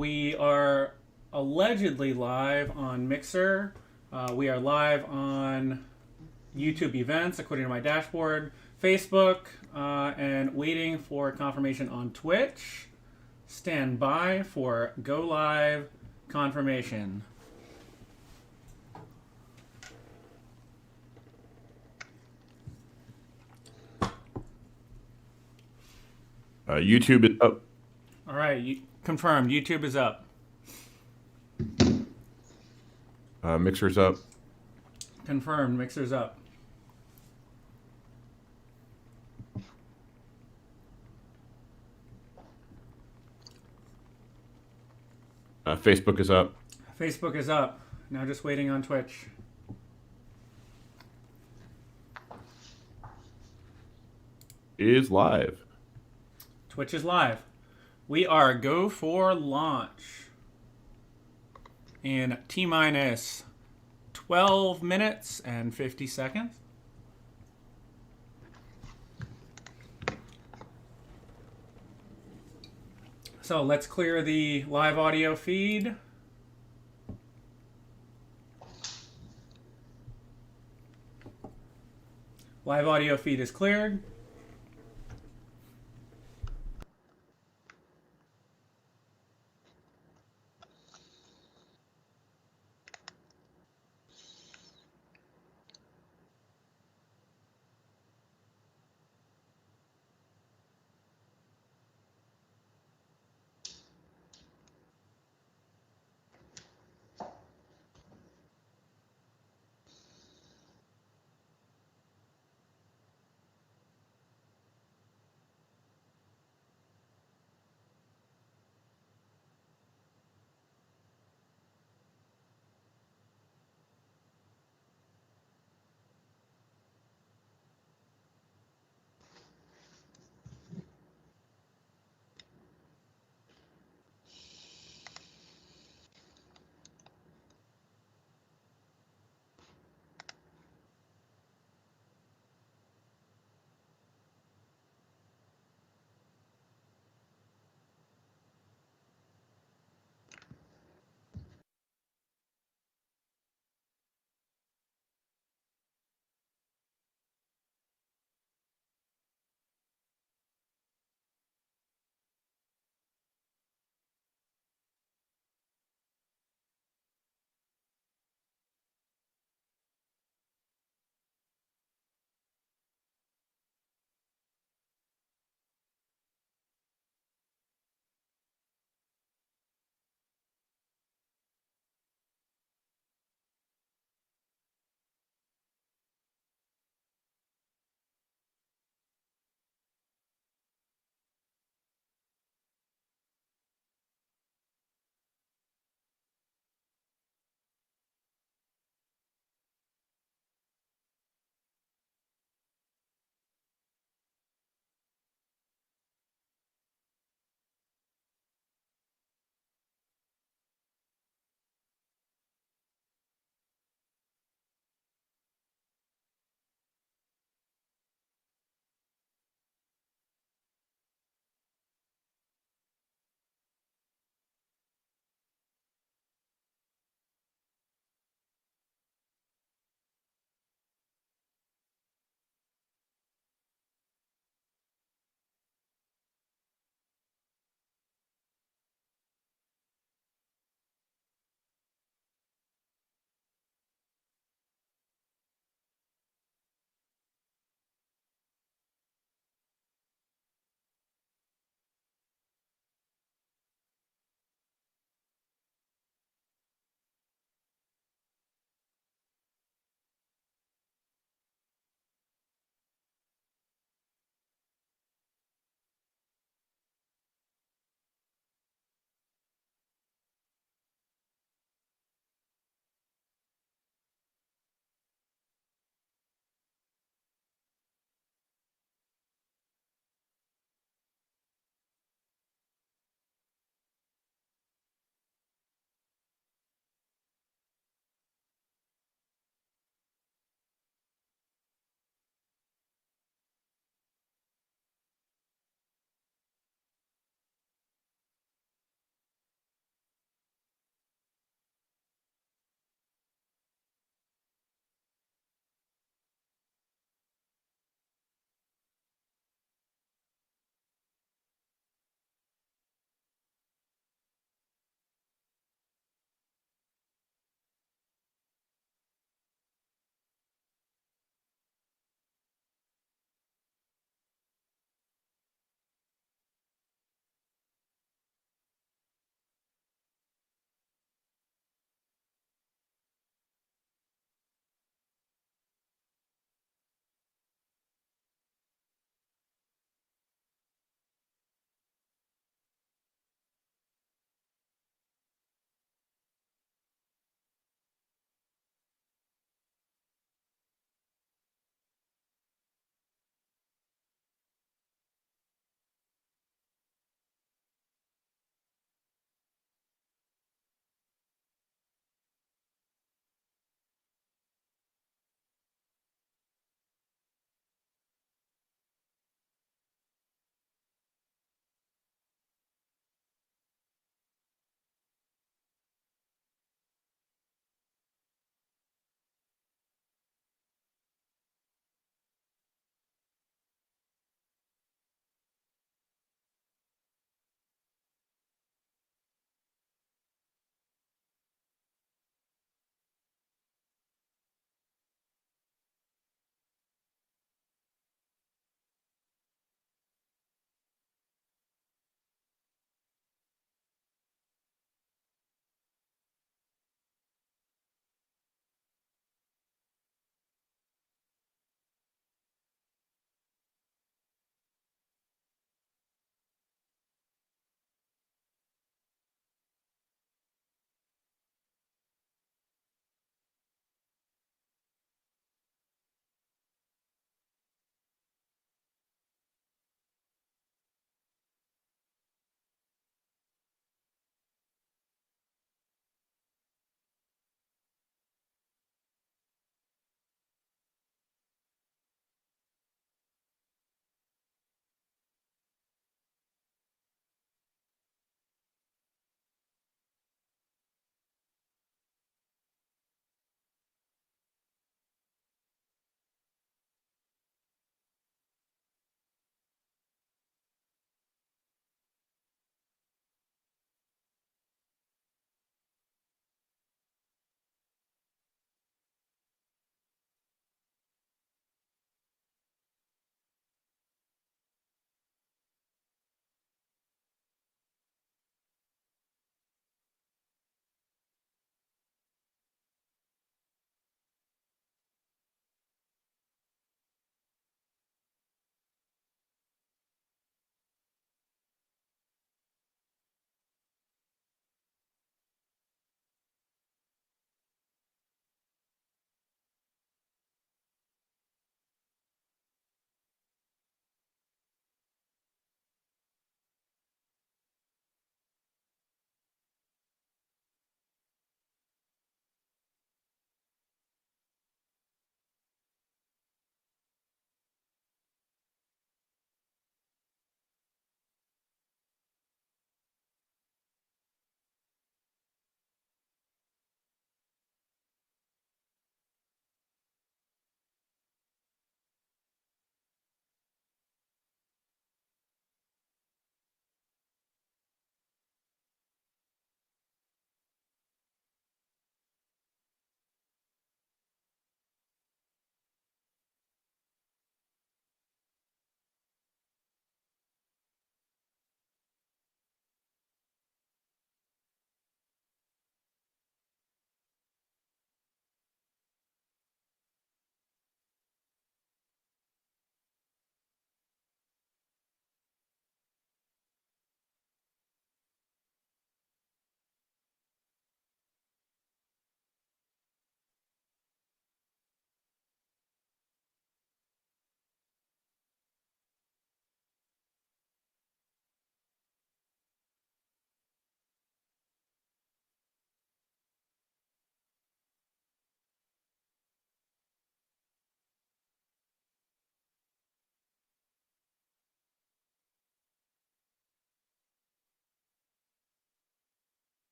We are allegedly live on Mixer. We are live on YouTube events, according to my dashboard, Facebook, and waiting for confirmation on Twitch. Stand by for go live confirmation. YouTube is up. All right, confirmed. YouTube is up. Mixer's up. Confirmed. Mixer's up. Facebook is up. Facebook is up. Now just waiting on Twitch. Is live. Twitch is live. We are go for launch in T-minus 12 minutes and 50 seconds. So let's clear the live audio feed. Live audio feed is cleared.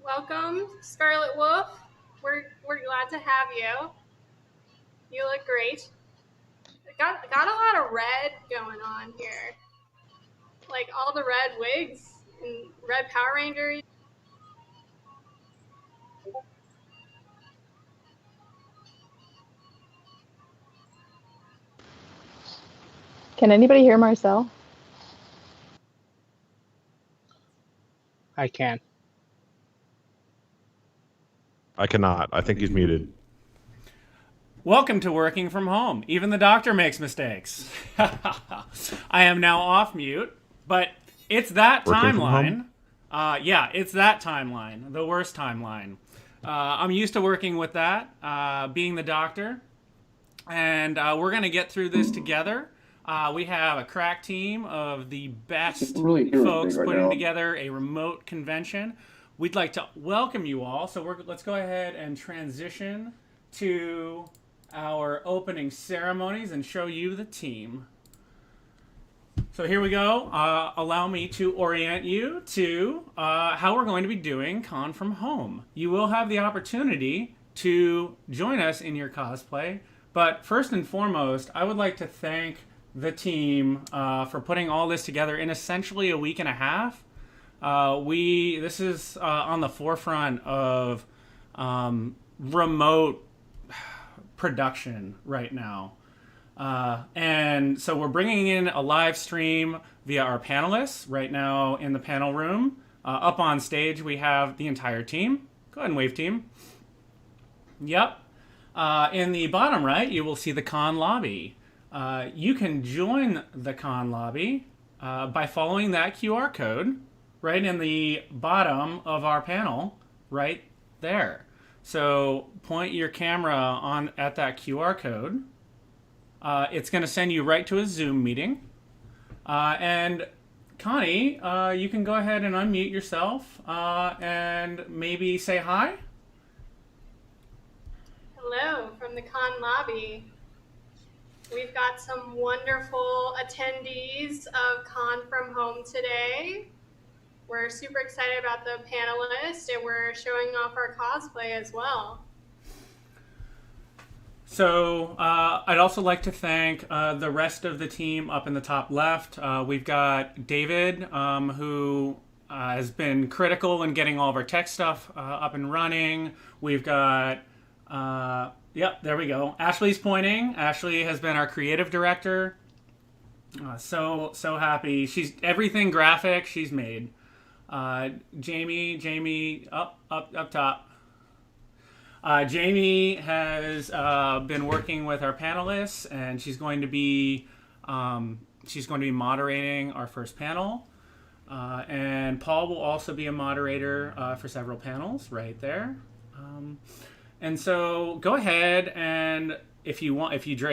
Welcome, Scarlet Wolf. We're glad to have you. You look great. Got a lot of red going on here. Like all the red wigs and red Power Rangers. Can anybody hear Marcel? I can. I cannot. I think he's muted. Welcome to Working From Home. Even the doctor makes mistakes. I am now off mute, but it's that Working from timeline. Yeah, it's that timeline, the worst timeline. I'm used to working with that, being the doctor, and we're going to get through this together. We have a crack team of the best folks putting together a remote convention. We'd like to welcome you all, so let's go ahead and transition to our opening ceremonies and show you the team. So here we go. Allow me to orient you to how we're going to be doing Con From Home. You will have the opportunity to join us in your cosplay, but first and foremost, I would like to thank the team for putting all this together in essentially a week and a half. This is on the forefront of remote production right now. And so we're bringing in a live stream via our panelists right now in the panel room. Up on stage, we have the entire team. Go ahead and wave, team. Yep. In the bottom right, you will see the con lobby. You can join the con lobby by following that QR code right in the bottom of our panel right there. So point your camera on at that QR code. It's going to send you right to a Zoom meeting. And Connie, you can go ahead and unmute yourself and maybe say hi. Hello from the con lobby. We've got some wonderful attendees of Con From Home today. We're super excited about the panelists, and we're showing off our cosplay as well. So I'd also like to thank the rest of the team up in the top left. We've got David, who has been critical in getting all of our tech stuff up and running. We've got, yep, there we go. Ashley's pointing. Ashley has been our creative director. So happy. She's everything graphic she's made. Jamie, up top. Jamie has been working with our panelists, and she's going to be moderating our first panel. And Paul will also be a moderator for several panels right there. And so go ahead and if you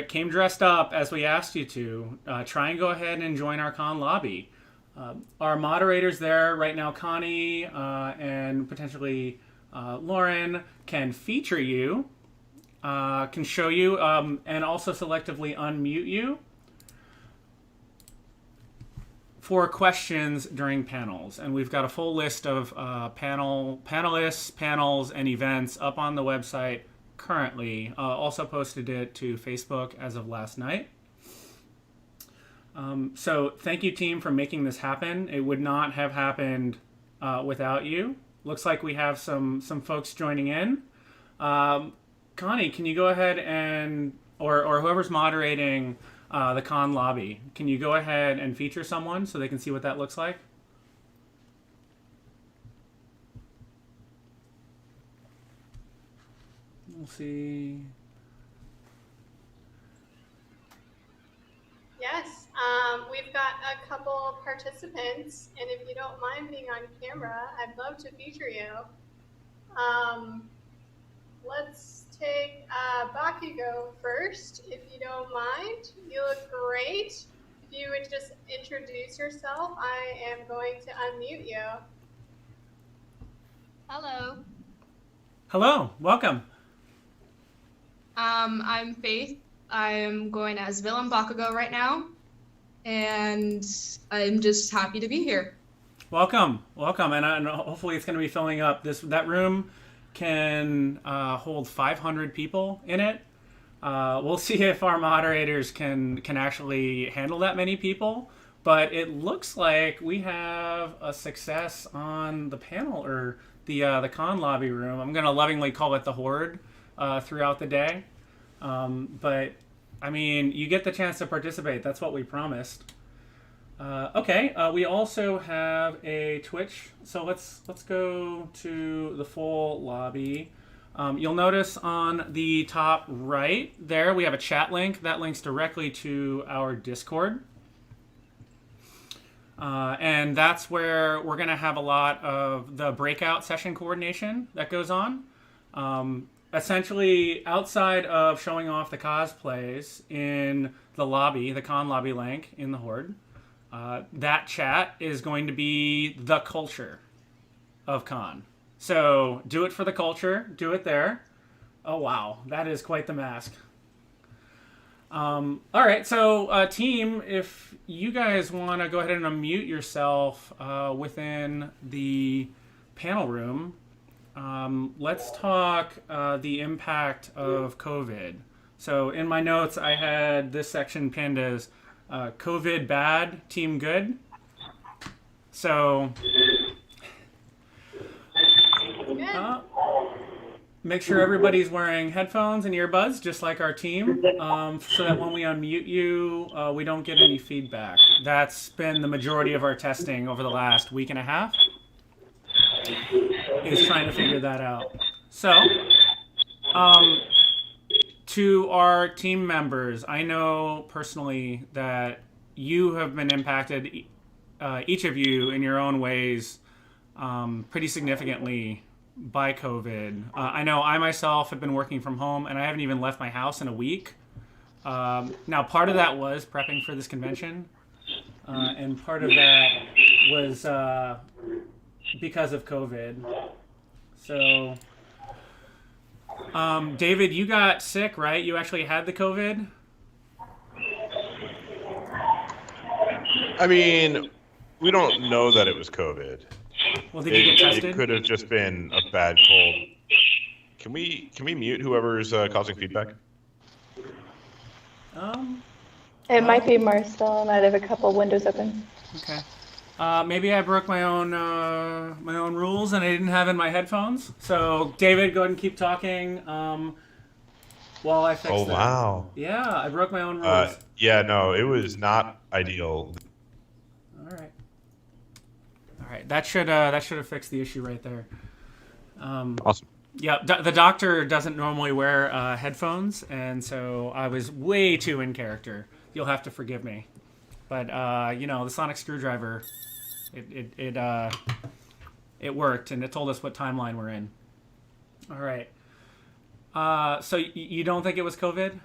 came dressed up as we asked you to, try and go ahead and join our con lobby. Our moderators there right now, Connie and potentially Lauren, can feature you, can show you, and also selectively unmute you for questions during panels. And we've got a full list of panelists, panels, and events up on the website currently. Also posted it to Facebook as of last night. So thank you, team, for making this happen. It would not have happened without you. Looks like we have some folks joining in. Connie, can you go ahead and, or whoever's moderating the con lobby, can you go ahead and feature someone so they can see what that looks like? We'll see. Yes, we've got a couple participants, and if you don't mind being on camera, I'd love to feature you. Let's take Bakugo first, if you don't mind. You look great. If you would just introduce yourself, I am going to unmute you. Hello. Hello, welcome. I'm Faith. I'm going as Villain Bakugo right now, and I'm just happy to be here. Welcome, and hopefully it's going to be filling up. That room can hold 500 people in it. We'll see if our moderators can actually handle that many people. But it looks like we have a success on the panel or the con lobby room. I'm going to lovingly call it the Horde throughout the day. But I mean, you get the chance to participate. That's what we promised. Okay, we also have a Twitch. So let's go to the full lobby. You'll notice on the top right there we have a chat link that links directly to our Discord. And that's where we're going to have a lot of the breakout session coordination that goes on. Essentially, outside of showing off the cosplays in the lobby, the con lobby link in the Horde, that chat is going to be the culture of con. So do it for the culture. Do it there. Oh, wow. That is quite the mask. All right, so team, if you guys want to go ahead and unmute yourself within the panel room, let's talk the impact of COVID. So in my notes, I had this section pinned as COVID bad, team good. So make sure everybody's wearing headphones and earbuds, just like our team, so that when we unmute you, we don't get any feedback. That's been the majority of our testing over the last week and a half, is trying to figure that out. So, to our team members, I know personally that you have been impacted, each of you in your own ways, pretty significantly by COVID. I know I myself have been working from home and I haven't even left my house in a week. Now, part of that was prepping for this convention, and part of that was because of COVID. So, David, you got sick, right? You actually had the COVID? I mean, we don't know that it was COVID. Well, did you get tested? It could have just been a bad cold. Can we mute whoever's causing feedback? It might be Marcel, and I have a couple windows open. Okay. Maybe I broke my own rules and I didn't have in my headphones. So, David, go ahead and keep talking while I fix that. Oh, wow. Yeah, I broke my own rules. Yeah, no, it was not ideal. All right. That should have fixed the issue right there. Awesome. Yeah, the doctor doesn't normally wear headphones, and so I was way too in character. You'll have to forgive me. But the sonic screwdriver, it worked, and it told us what timeline we're in. All right. So you don't think it was COVID?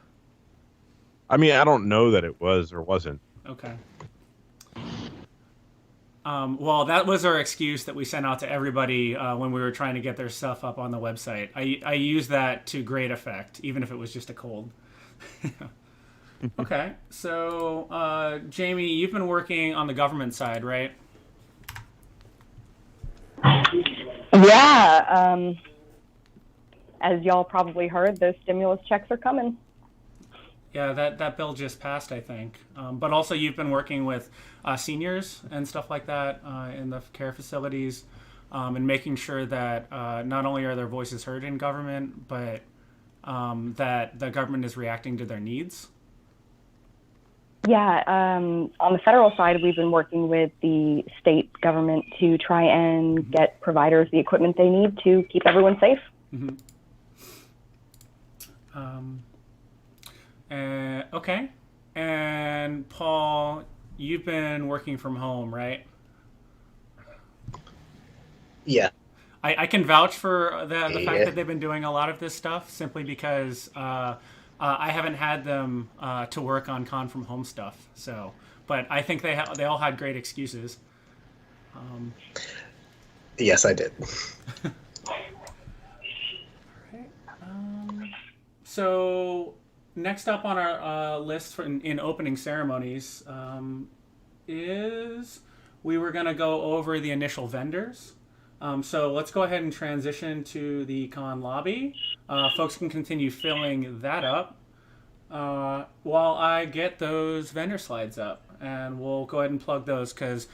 I mean, I don't know that it was or wasn't. Okay. Well, that was our excuse that we sent out to everybody when we were trying to get their stuff up on the website. I used that to great effect, even if it was just a cold. Okay, so Jamie, you've been working on the government side, right? Yeah. As y'all probably heard, those stimulus checks are coming. Yeah, that bill just passed, I think. But also you've been working with seniors and stuff like that in the care facilities, and making sure that not only are their voices heard in government, but that the government is reacting to their needs. Yeah, on the federal side, we've been working with the state government to try and get providers the equipment they need to keep everyone safe. Mm-hmm. Okay. And Paul, you've been working from home, right? Yeah. I can vouch for the fact that they've been doing a lot of this stuff simply because I haven't had them to work on ConFromHome stuff. So, but I think they all had great excuses. Yes, I did. So next up on our list in opening ceremonies is we were going to go over the initial vendors. So let's go ahead and transition to the con lobby. Folks can continue filling that up while I get those vendor slides up. And we'll go ahead and plug those because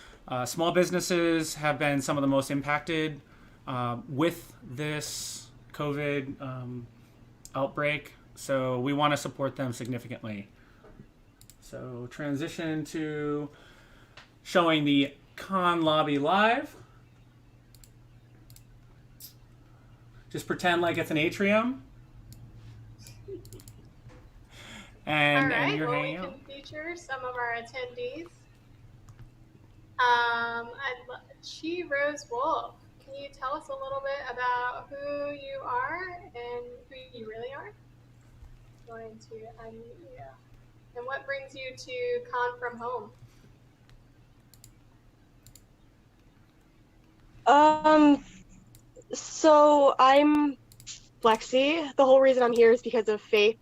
small businesses have been some of the most impacted with this COVID outbreak. So we want to support them significantly. So transition to showing the con lobby live. Just pretend like it's an atrium. And, All right, and you're well, hanging we out. can feature some of our attendees. Chi Rose Wolf, can you tell us a little bit about who you are and who you really are? Going to unmute you. And what brings you to Con From Home? So I'm Lexi. The whole reason I'm here is because of Faith.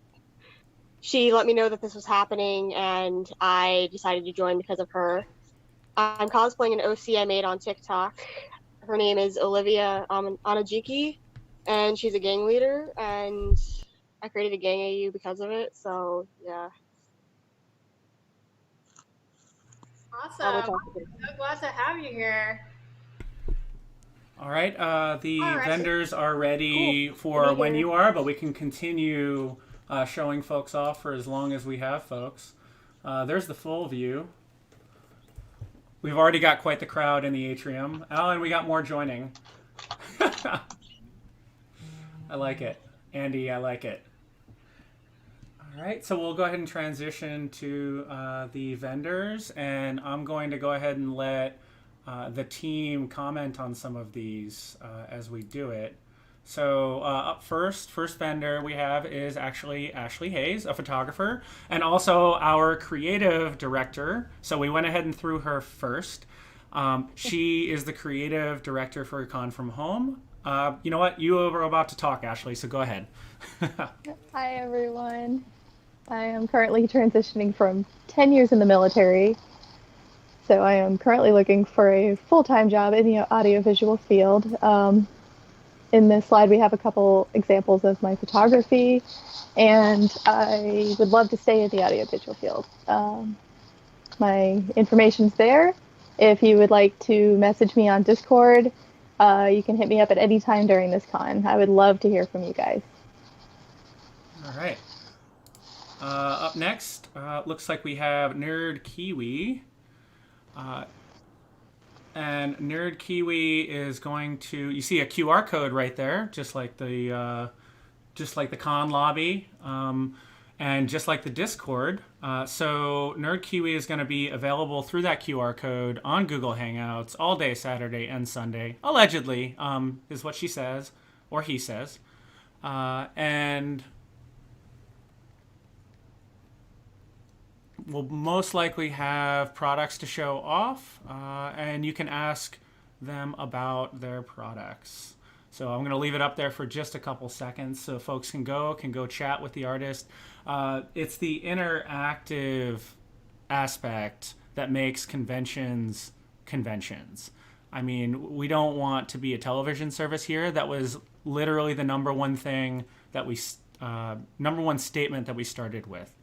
She let me know that this was happening, and I decided to join because of her. I'm cosplaying an OC I made on TikTok. Her name is Olivia Anajiki, and she's a gang leader, and I created a gang AU because of it, so yeah. Awesome. So glad to have you here. All right. The All right. vendors are ready Cool. for when you are, but we can continue showing folks off for as long as we have folks. There's the full view. We've already got quite the crowd in the atrium. Oh, and we got more joining. I like it. Andy, I like it. All right, so we'll go ahead and transition to the vendors, and I'm going to go ahead and let the team comment on some of these as we do it. So up first vendor we have is actually Ashley Hayes, a photographer, and also our creative director. So we went ahead and threw her first. She is the creative director for ConFromHome. You know what? You were about to talk, Ashley, so go ahead. Hi, everyone. I am currently transitioning from 10 years in the military. So I am currently looking for a full-time job in the audiovisual field. In this slide, we have a couple examples of my photography, and I would love to stay in the audiovisual field. My information's there. If you would like to message me on Discord, you can hit me up at any time during this con. I would love to hear from you guys. All right. Up next, looks like we have Nerd Kiwi. And Nerd Kiwi is going to, you see a QR code right there, just like the con lobby, and just like the Discord. So Nerd Kiwi is going to be available through that QR code on Google Hangouts all day Saturday and Sunday, allegedly, is what she says, or he says. And we'll most likely have products to show off, and you can ask them about their products. So I'm going to leave it up there for just a couple seconds so folks can go chat with the artist. It's the interactive aspect that makes conventions conventions. I mean, we don't want to be a television service here. That was literally the number one thing that number one statement that we started with.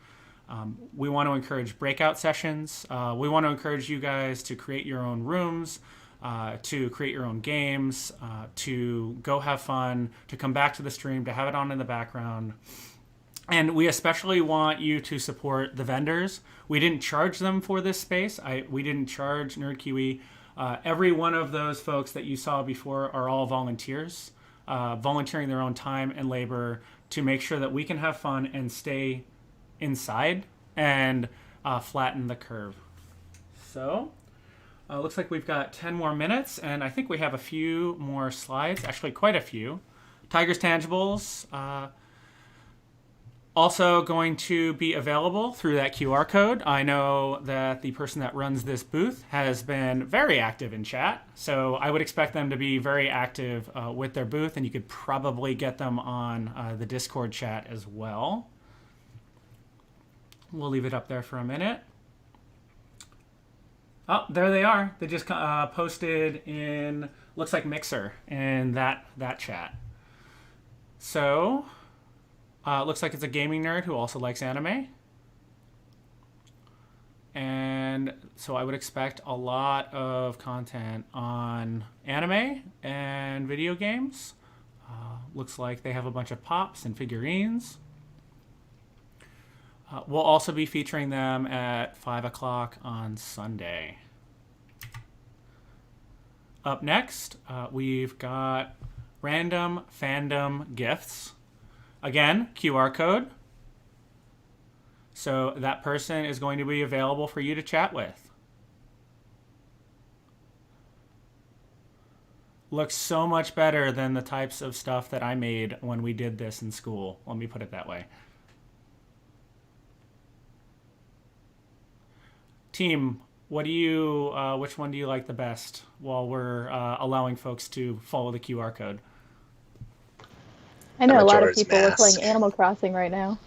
We want to encourage breakout sessions. We want to encourage you guys to create your own rooms, to create your own games, to go have fun, to come back to the stream, to have it on in the background. And we especially want you to support the vendors. We didn't charge them for this space. We didn't charge Nerd Kiwi. Every one of those folks that you saw before are all volunteers, volunteering their own time and labor to make sure that we can have fun and stay inside and flatten the curve. So looks like we've got 10 more minutes, and I think we have a few more slides, actually quite a few. Tigers Tangibles also going to be available through that QR code. I know that the person that runs this booth has been very active in chat, so I would expect them to be very active with their booth, and you could probably get them on the Discord chat as well. We'll leave it up there for a minute. Oh, there they are. They just posted in, looks like Mixer in that chat. So, looks like it's a gaming nerd who also likes anime. And so I would expect a lot of content on anime and video games. Looks like they have a bunch of pops and figurines. We'll also be featuring them at 5 o'clock on Sunday. Up next, we've got random fandom gifts. Again, QR code. So that person is going to be available for you to chat with. Looks so much better than the types of stuff that I made when we did this in school. Let me put it that way. Team, what do you? Which one do you like the best? While we're allowing folks to follow the QR code. I know a lot of Majora's people are Mask. playing Animal Crossing right now.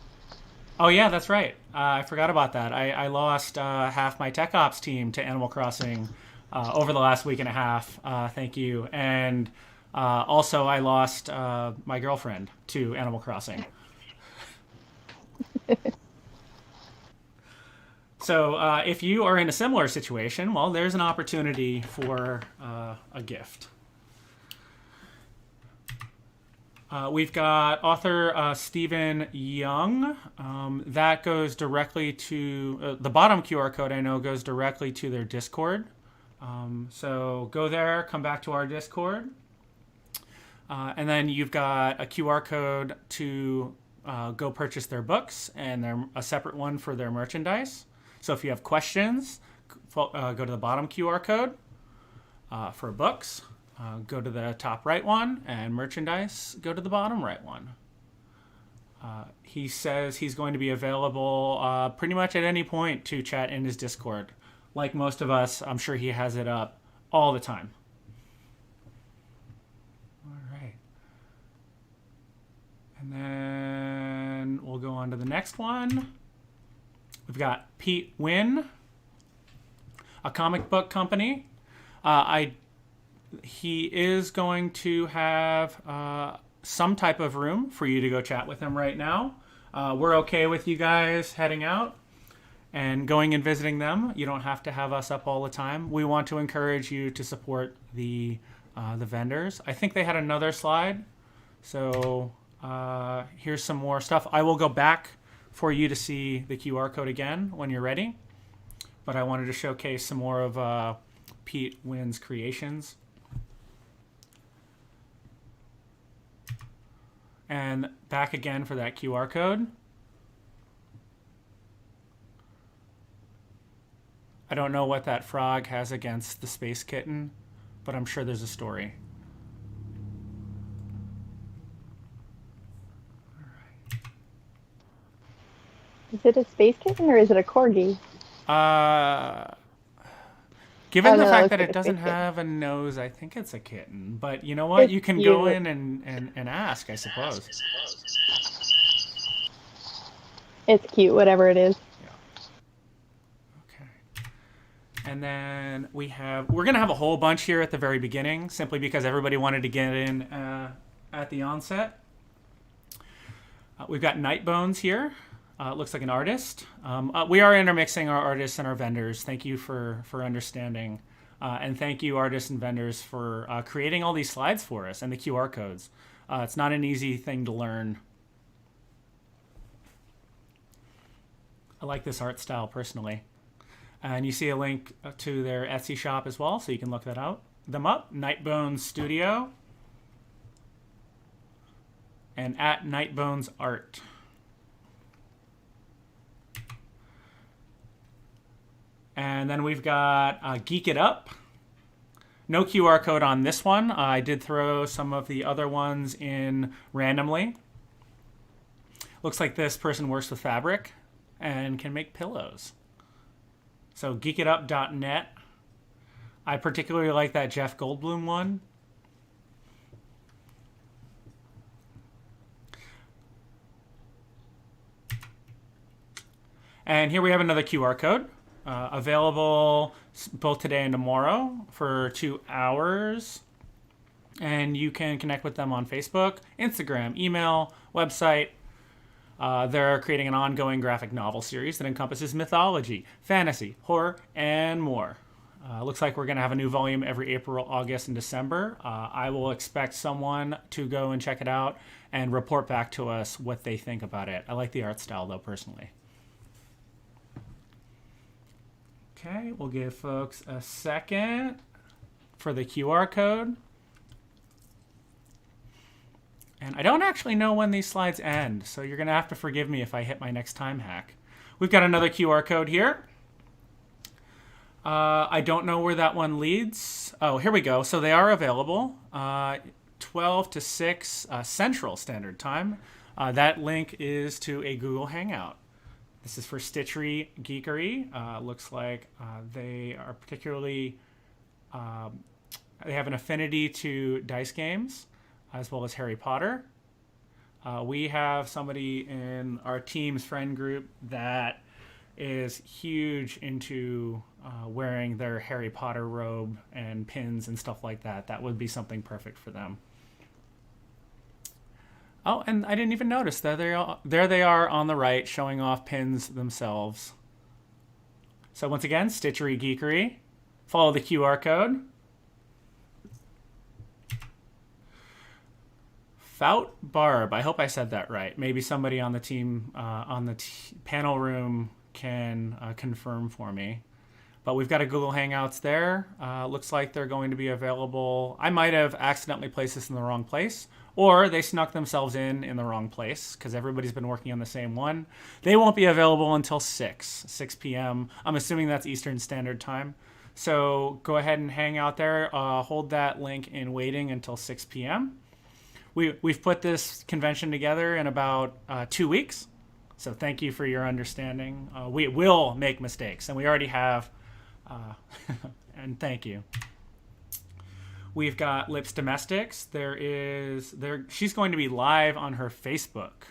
Oh yeah, that's right. I forgot about that. I lost half my tech ops team to Animal Crossing over the last week and a half. Thank you. And also, I lost my girlfriend to Animal Crossing. So if you are in a similar situation, well, there's an opportunity for a gift. We've got author Stephen Young. That goes directly to the bottom QR code. I know goes directly to their Discord. So go there, come back to our Discord, and then you've got a QR code to go purchase their books, and a separate one for their merchandise. So if you have questions, go to the bottom QR code for books. Go to the top right one, and merchandise, go to the bottom right one. He says he's going to be available pretty much at any point to chat in his Discord. Like most of us, I'm sure he has it up all the time. All right. And then we'll go on to the next one. We've got Pete Wynn, a comic book company. He is going to have some type of room for you to go chat with him right now. We're okay with you guys heading out and going and visiting them. You don't have to have us up all the time. We want to encourage you to support the vendors. I think they had another slide. So here's some more stuff. I will go back for you to see the QR code again when you're ready. But I wanted to showcase some more of Pete Wynn's creations. And back again for that QR code. I don't know what that frog has against the space kitten, but I'm sure there's a story. Is it a space kitten or is it a corgi? Given the no, fact it's that like it a doesn't space kitten. have a nose, I think it's a kitten. But you know what? It's You can go cute. in and ask, I suppose. It's cute, whatever it is. Okay. And then we're going to have a whole bunch here at the very beginning, simply because everybody wanted to get in at the onset. We've got Nightbones here. Looks like an artist. We are intermixing our artists and our vendors. Thank you for understanding. And thank you, artists and vendors, for creating all these slides for us and the QR codes. It's not an easy thing to learn. I like this art style personally. And you see a link to their Etsy shop as well, so you can look them up. Nightbones Studio. And at Nightbones Art. And then we've got Geek It Up. No QR code on this one. I did throw some of the other ones in randomly. Looks like this person works with fabric and can make pillows. So geekitup.net. I particularly like that Jeff Goldblum one. And here we have another QR code. available both today and tomorrow for 2 hours. And you can connect with them on Facebook, Instagram, email, website. They're creating an ongoing graphic novel series that encompasses mythology, fantasy, horror, and more. Looks like we're going to have a new volume every April, August, and December. I will expect someone to go and check it out and report back to us what they think about it. I like the art style, though, personally. Okay, we'll give folks a second for the QR code. And I don't actually know when these slides end, so you're going to have to forgive me if I hit my next time hack. We've got another QR code here. I don't know where that one leads. Oh, here we go. So they are available 12 to 6 Central Standard Time. That link is to a Google Hangout. This is for Stitchery Geekery. Looks like they are particularly, they have an affinity to dice games as well as Harry Potter. We have somebody in our team's friend group that is huge into wearing their Harry Potter robe and pins and stuff like that. That would be something perfect for them. Oh, and I didn't even notice that there they are on the right, showing off pins themselves. So once again, Stitchery Geekery. Follow the QR code. Fout Barb. I hope I said that right. Maybe somebody on the team, on the panel room can confirm for me. But we've got a Google Hangouts there. Looks like they're going to be available. I might have accidentally placed this in the wrong place, or they snuck themselves in the wrong place because everybody's been working on the same one. They won't be available until 6 p.m. I'm assuming that's Eastern Standard Time. So go ahead and hang out there. Hold that link in waiting until 6 p.m. We've put this convention together in about 2 weeks. So thank you for your understanding. We will make mistakes, and we already have. And thank you. We've got Lips Domestics. She's going to be live on her Facebook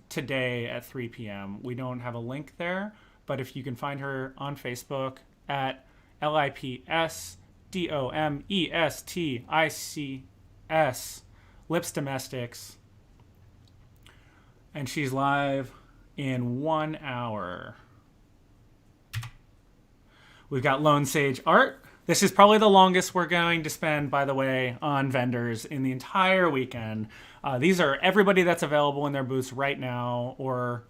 today at 3 p.m. We don't have a link there, but if you can find her on Facebook at LIPSDOMESTICS, Lips Domestics, and she's live in 1 hour. We've got Lone Sage Art. This is probably the longest we're going to spend, by the way, on vendors in the entire weekend. These are everybody that's available in their booths right now or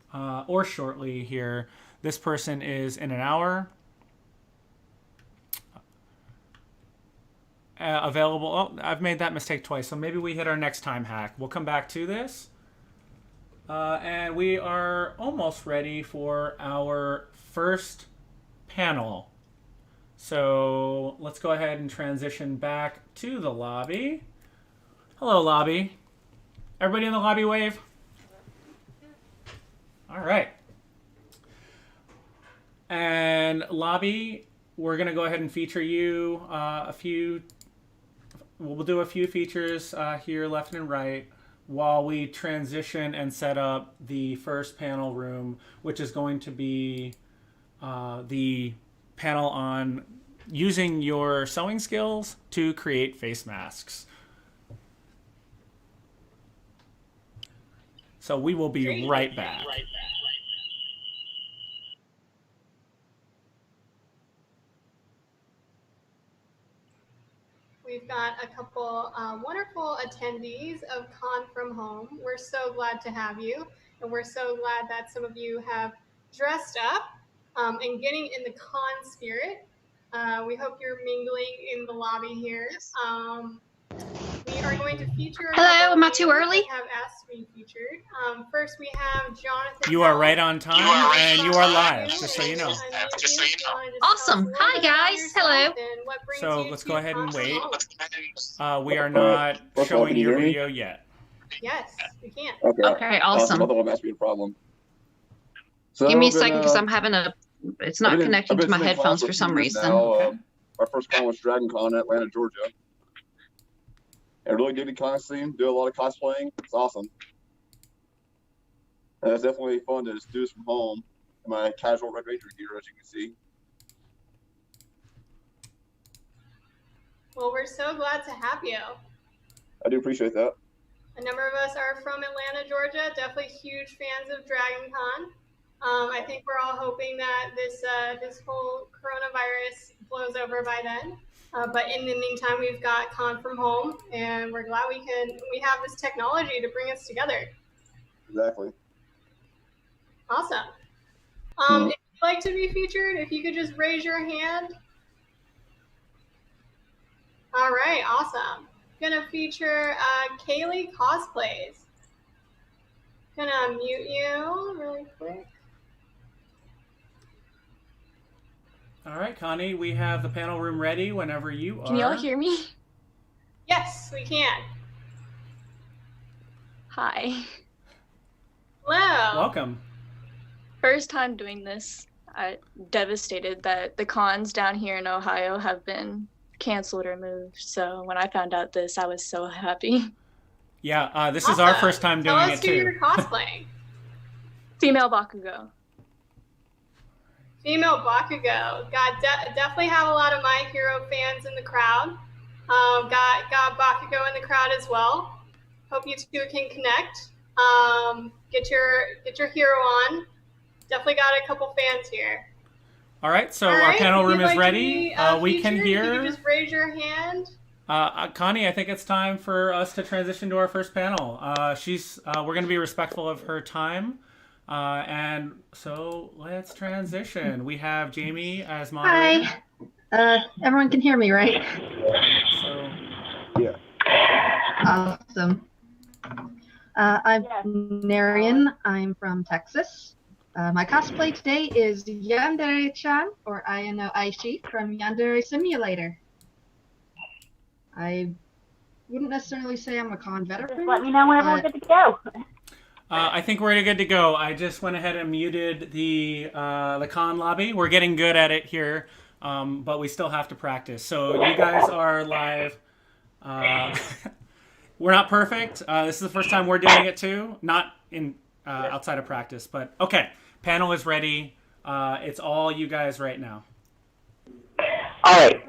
shortly here. This person is in an hour. Available. Oh, I've made that mistake twice, so maybe we hit our next time hack. We'll come back to this. And we are almost ready for our first panel. So let's go ahead and transition back to the lobby. Hello, lobby. Everybody in the lobby wave? All right. And lobby, we're going to go ahead and feature you we'll do a few features here left and right while we transition and set up the first panel room, which is going to be the panel on using your sewing skills to create face masks. So we will be right back. We've got a couple wonderful attendees of ConFromHome. We're so glad to have you, and we're so glad that some of you have dressed up and getting in the con spirit. We hope you're mingling in the lobby here. We are going to feature. Hello, am I too early? Have asked to be featured. First, we have Jonathan. You are right on time, and you are live, just so you know. Awesome. Hi, guys. Hello. So let's go ahead and wait. We are not showing your video yet. Yes, we can. Okay, awesome. Otherwise, must be a problem. So Give me a second because I'm having it's not connecting to my headphones for some reason. Now, our first con was Dragon Con in Atlanta, Georgia. I really dig the con scene, do a lot of cosplaying. It's awesome. And it's definitely fun to just do this from home. my casual Red Ranger gear, as you can see. Well, we're so glad to have you. I do appreciate that. A number of us are from Atlanta, Georgia. Definitely huge fans of Dragon Con. I think we're all hoping that this whole coronavirus blows over by then. But in the meantime, we've got ConFromHome, and we're glad we have this technology to bring us together. Exactly. Awesome. If you'd like to be featured, if you could just raise your hand. All right, awesome. Gonna feature Kaylee Cosplays. Gonna mute you really quick. All right, Connie, we have the panel room ready whenever you are. Can y'all hear me? Yes, we can. Hi. Hello. Welcome. First time doing this. I'm devastated that the cons down here in Ohio have been canceled or moved. So when I found out this, I was so happy. Yeah, this is our first time doing it too. Tell us who you're cosplaying. Female Bakugo. Female Bakugo. Definitely have a lot of My Hero fans in the crowd. Got Bakugo in the crowd as well. Hope you two can connect. Get your hero on. Definitely got a couple fans here. All right, so our panel room is ready. We can You hear. can just raise your hand. Connie, I think it's time for us to transition to our first panel. We're going to be respectful of her time. And so let's transition. We have Jamie as moderator. Hi. Everyone can hear me, right? So, yeah. Awesome. I'm Narian. I'm from Texas. My cosplay today is Yandere-chan, or Ayano Aishi, from Yandere Simulator. I wouldn't necessarily say I'm a con veteran. Just let me know whenever we're good to go. I think we're good to go. I just went ahead and muted the con lobby. We're getting good at it here, but we still have to practice. So you guys are live. We're not perfect. This is the first time we're doing it too. Not in outside of practice, but okay. Panel is ready. It's all you guys right now. All right.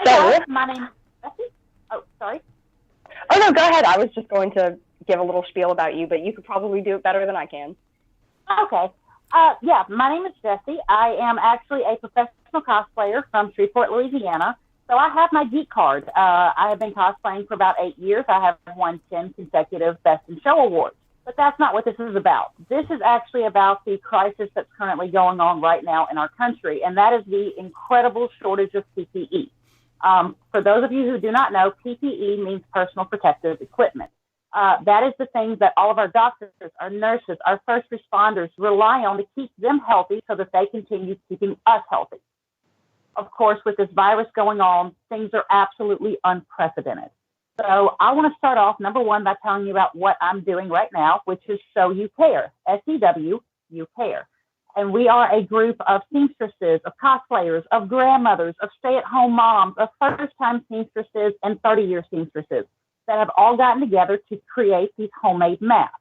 So, my name is Becky. Oh, sorry. Oh, no, go ahead. I was just going to give a little spiel about you, but you could probably do it better than I can. Okay. Yeah, my name is Jessie. I am actually a professional cosplayer from Shreveport, Louisiana. So I have my geek card. I have been cosplaying for about 8 years. I have won 10 consecutive Best in Show awards. But that's not what this is about. This is actually about the crisis that's currently going on right now in our country, and that is the incredible shortage of PPE. For those of you who do not know, PPE means personal protective equipment. That is the things that all of our doctors, our nurses, our first responders rely on to keep them healthy so that they continue keeping us healthy. Of course, with this virus going on, things are absolutely unprecedented. So I want to start off, number one, by telling you about what I'm doing right now, which is Sew You Care, SEW, You Care. And we are a group of seamstresses, of cosplayers, of grandmothers, of stay-at-home moms, of first-time seamstresses, and 30-year seamstresses that have all gotten together to create these homemade masks.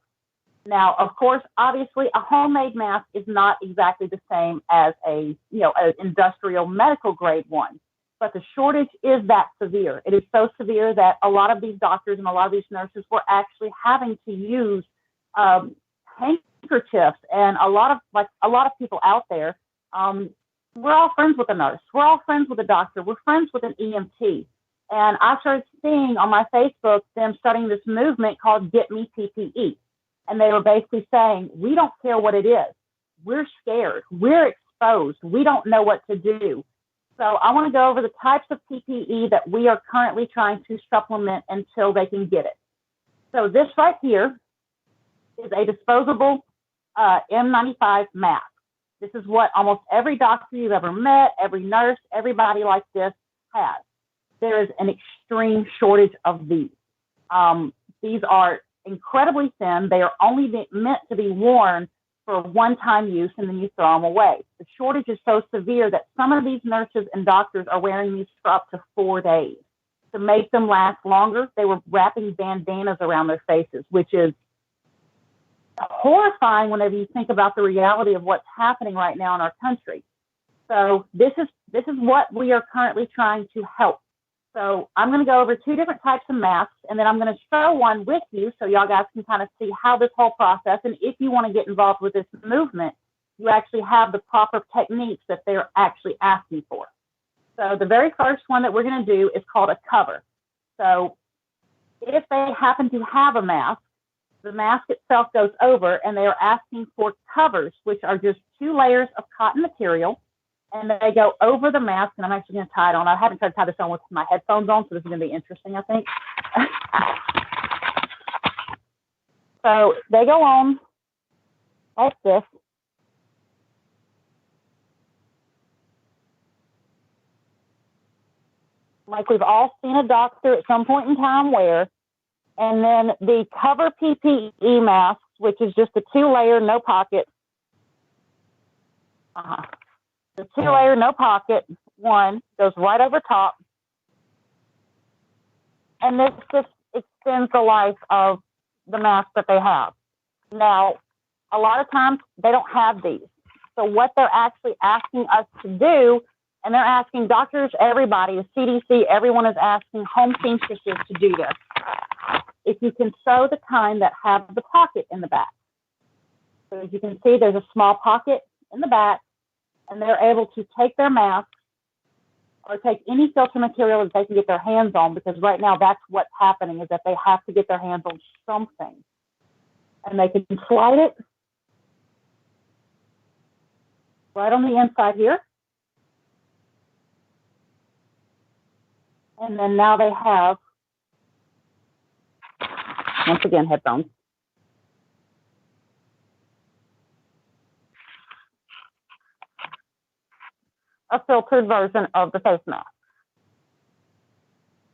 Now, of course, obviously, a homemade mask is not exactly the same as an industrial medical grade one. But the shortage is that severe. It is so severe that a lot of these doctors and a lot of these nurses were actually having to use handkerchiefs, and a lot of people out there. We're all friends with a nurse. We're all friends with a doctor. We're friends with an EMT. And I started seeing on my Facebook them starting this movement called Get Me PPE. And they were basically saying, we don't care what it is. We're scared. We're exposed. We don't know what to do. So I want to go over the types of PPE that we are currently trying to supplement until they can get it. So this right here is a disposable N95 mask. This is what almost every doctor you've ever met, every nurse, everybody like this has. There is an extreme shortage of these. These are incredibly thin. They are only meant to be worn for one-time use, and then you throw them away. The shortage is so severe that some of these nurses and doctors are wearing these for up to 4 days. To make them last longer, they were wrapping bandanas around their faces, which is horrifying whenever you think about the reality of what's happening right now in our country. So this is what we are currently trying to help. So I'm going to go over 2 different types of masks, and then I'm going to show one with you so y'all guys can kind of see how this whole process, and if you want to get involved with this movement, you actually have the proper techniques that they're actually asking for. So the very first one that we're going to do is called a cover. So if they happen to have a mask, the mask itself goes over, and they are asking for covers, which are just 2 layers of cotton material, and they go over the mask, and I'm actually going to tie it on. I haven't tried to tie this on with my headphones on, so this is going to be interesting, I think. So they go on like this. Like we've all seen a doctor at some point in time wear. And then the cover PPE mask, which is just a 2-layer, no pocket. The 2-layer, no pocket one goes right over top. And this just extends the life of the mask that they have. Now, a lot of times they don't have these. So what they're actually asking us to do, and they're asking doctors, everybody, the CDC, everyone is asking home seamstresses to do this. If you can sew the kind that have the pocket in the back. So as you can see, there's a small pocket in the back, and they're able to take their mask or take any filter material that they can get their hands on, because right now that's what's happening, is that they have to get their hands on something. And they can slide it right on the inside here. And then now they have, once again, headphones. A filtered version of the face mask.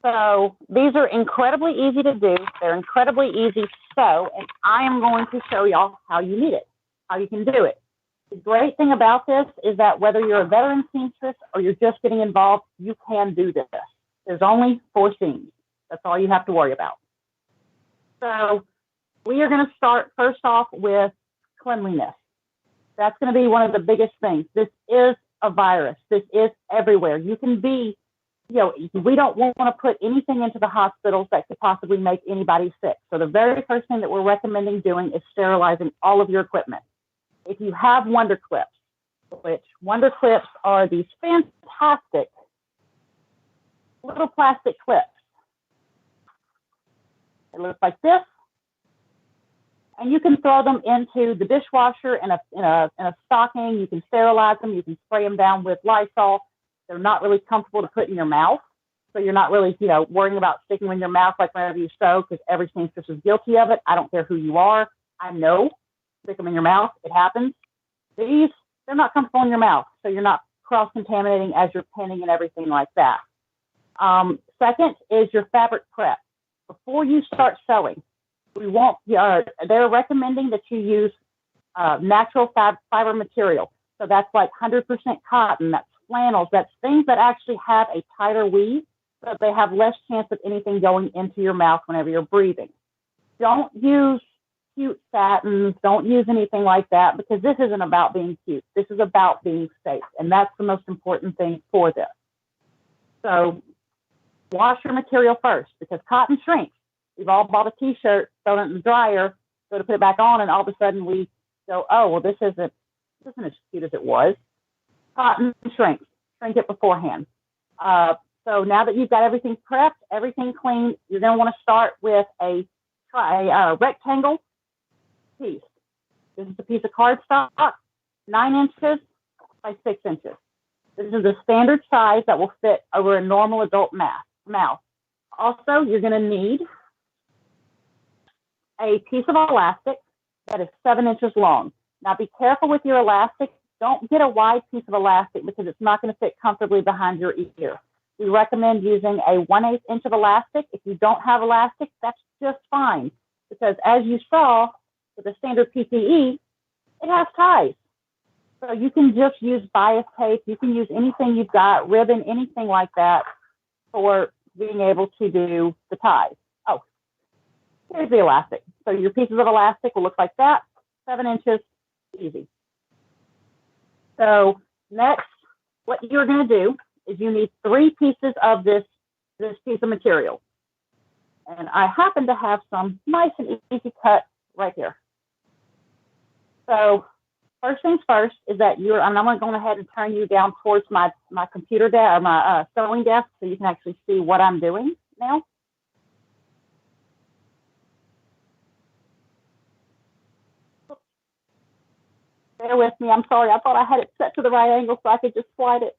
So these are incredibly easy to do. They're incredibly easy to sew, and I am going to show y'all how you need it, how you can do it. The great thing about this is that whether you're a veteran seamstress or you're just getting involved, you can do this. There's only 4 seams. That's all you have to worry about. So we are going to start first off with cleanliness. That's going to be one of the biggest things. This is a virus. This is everywhere. You can be, we don't want to put anything into the hospitals that could possibly make anybody sick. So the very first thing that we're recommending doing is sterilizing all of your equipment. If you have Wonder Clips, which Wonder Clips are these fantastic little plastic clips. It looks like this. And you can throw them into the dishwasher in a stocking. You can sterilize them. You can spray them down with Lysol. They're not really comfortable to put in your mouth. So you're not really, worrying about sticking them in your mouth like whenever you sew, because every seamstress is guilty of it. I don't care who you are. I know. Stick them in your mouth. It happens. These, they're not comfortable in your mouth. So you're not cross-contaminating as you're pinning and everything like that. Second is your fabric prep. Before you start sewing, they're recommending that you use natural fiber material. So that's like 100% cotton, that's flannels, that's things that actually have a tighter weave, so they have less chance of anything going into your mouth whenever you're breathing. Don't use cute satins, don't use anything like that, because this isn't about being cute. This is about being safe, and that's the most important thing for this. So wash your material first, because cotton shrinks. We've all bought a t-shirt, thrown it in the dryer, go to put it back on, and all of a sudden we go, oh, well, this isn't as cute as it was. Cotton shrinks. Shrink it beforehand. So now that you've got everything prepped, everything clean, you're going to want to start with a rectangle piece. This is a piece of cardstock, 9 inches by 6 inches. This is the standard size that will fit over a normal adult mouth. Also, you're going to need a piece of elastic that is 7 inches long. Now be careful with your elastic. Don't get a wide piece of elastic, because it's not going to fit comfortably behind your ear. We recommend using a 1/8 inch of elastic. If you don't have elastic, that's just fine, because as you saw with the standard PPE, it has ties. So you can just use bias tape. You can use anything you've got, ribbon, anything like that, for being able to do the ties. Oh, here's the elastic. So your pieces of elastic will look like that. 7 inches, easy. So next, what you're going to do is you need 3 pieces of this piece of material. And I happen to have some nice and easy cut right here. So first things first is that I'm going to go ahead and turn you down towards my computer desk or my sewing desk so you can actually see what I'm doing now. Bear with me. I'm sorry. I thought I had it set to the right angle so I could just slide it.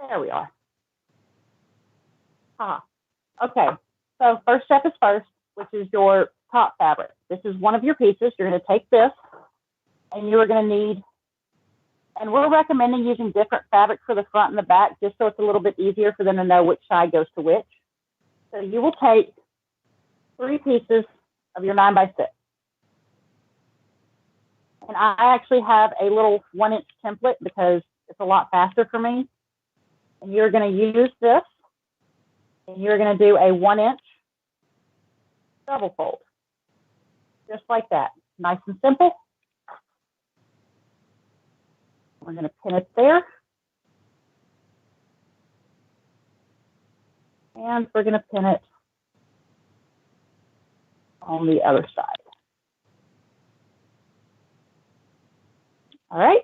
There we are. Okay. So first step is first, which is your top fabric. This is one of your pieces. You're going to take this, and you're going to need, and we're recommending using different fabric for the front and the back, just so it's a little bit easier for them to know which side goes to which. So you will take 3 pieces of your 9x6. And I actually have a little 1-inch template because it's a lot faster for me. And you're going to use this, and you're going to do a 1-inch double fold. Just like that. Nice and simple. We're going to pin it there. And we're going to pin it on the other side. All right.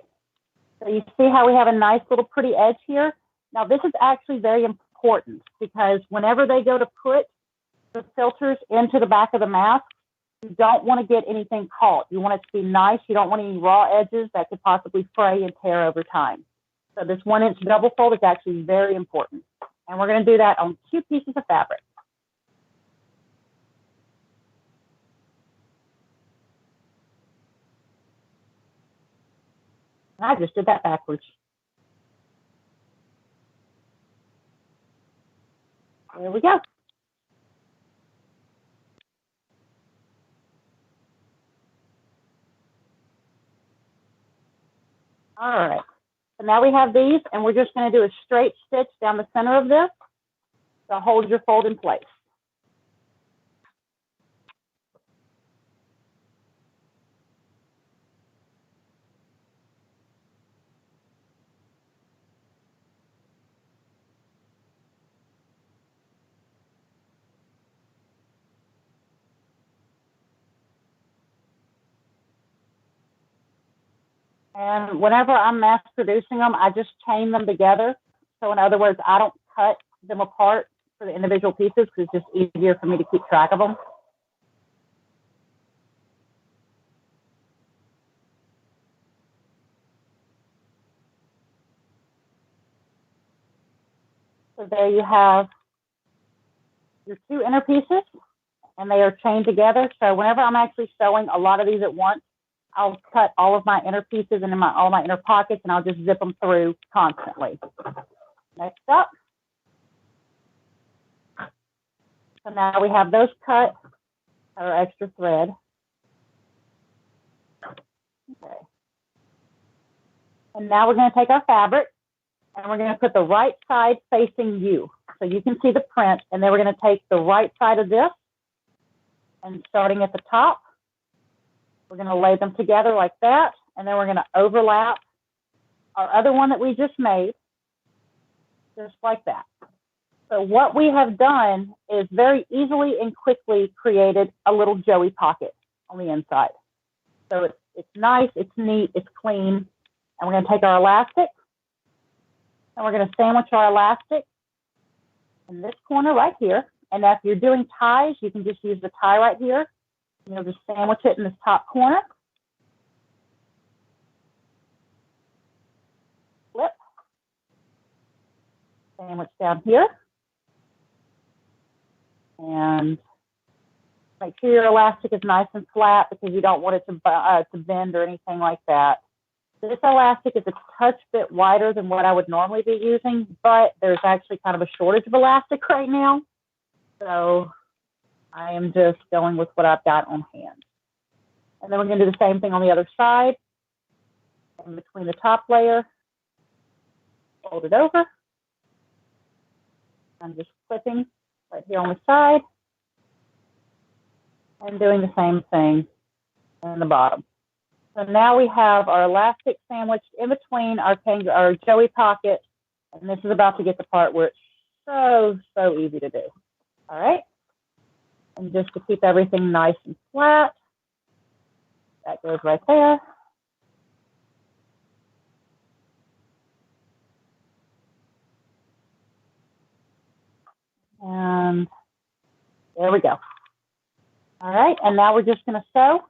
So you see how we have a nice little pretty edge here? Now this is actually very important because whenever they go to put the filters into the back of the mask, you don't want to get anything caught. You want it to be nice. You don't want any raw edges that could possibly fray and tear over time. So this 1-inch double fold is actually very important. And we're going to do that on 2 pieces of fabric. And I just did that backwards. There we go. All right. So now we have these, and we're just going to do a straight stitch down the center of this to hold your fold in place. And whenever I'm mass producing them, I just chain them together. So in other words, I don't cut them apart for the individual pieces because it's just easier for me to keep track of them. So there you have your 2 inner pieces, and they are chained together. So whenever I'm actually sewing a lot of these at once, I'll cut all of my inner pieces and all my inner pockets, and I'll just zip them through constantly. Next up. So now we have those cut, our extra thread. Okay. And now we're going to take our fabric, and we're going to put the right side facing you. So you can see the print, and then we're going to take the right side of this, and starting at the top, we're going to lay them together like that, and then we're going to overlap our other one that we just made, just like that. So what we have done is very easily and quickly created a little Joey pocket on the inside. So it's nice, it's neat, it's clean, and we're going to take our elastic, and we're going to sandwich our elastic in this corner right here. And if you're doing ties, you can just use the tie right here. You'll just sandwich it in this top corner. Flip. Sandwich down here. And make sure your elastic is nice and flat because you don't want it to bend or anything like that. This elastic is a touch bit wider than what I would normally be using, but there's actually kind of a shortage of elastic right now. So I am just going with what I've got on hand. And then we're going to do the same thing on the other side. In between the top layer, fold it over. I'm just clipping right here on the side, and doing the same thing in the bottom. So now we have our elastic sandwiched in between our joey pocket, and this is about to get the part where it's so easy to do. All right, and just to keep everything nice and flat, that goes right there. And there we go. All right, and now we're just going to sew.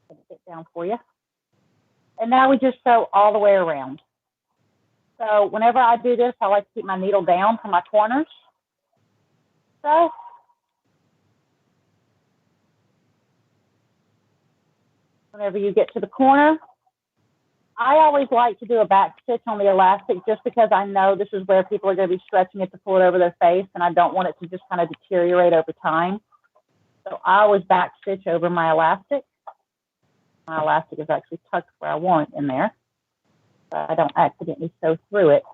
Let me get down for you. And now we just sew all the way around. So whenever I do this, I like to keep my needle down from my corners. So whenever you get to the corner, I always like to do a back stitch on the elastic just because I know this is where people are going to be stretching it to pull it over their face, and I don't want it to just kind of deteriorate over time. So I always back stitch over my elastic. My elastic is actually tucked where I want it in there, so I don't accidentally sew through it.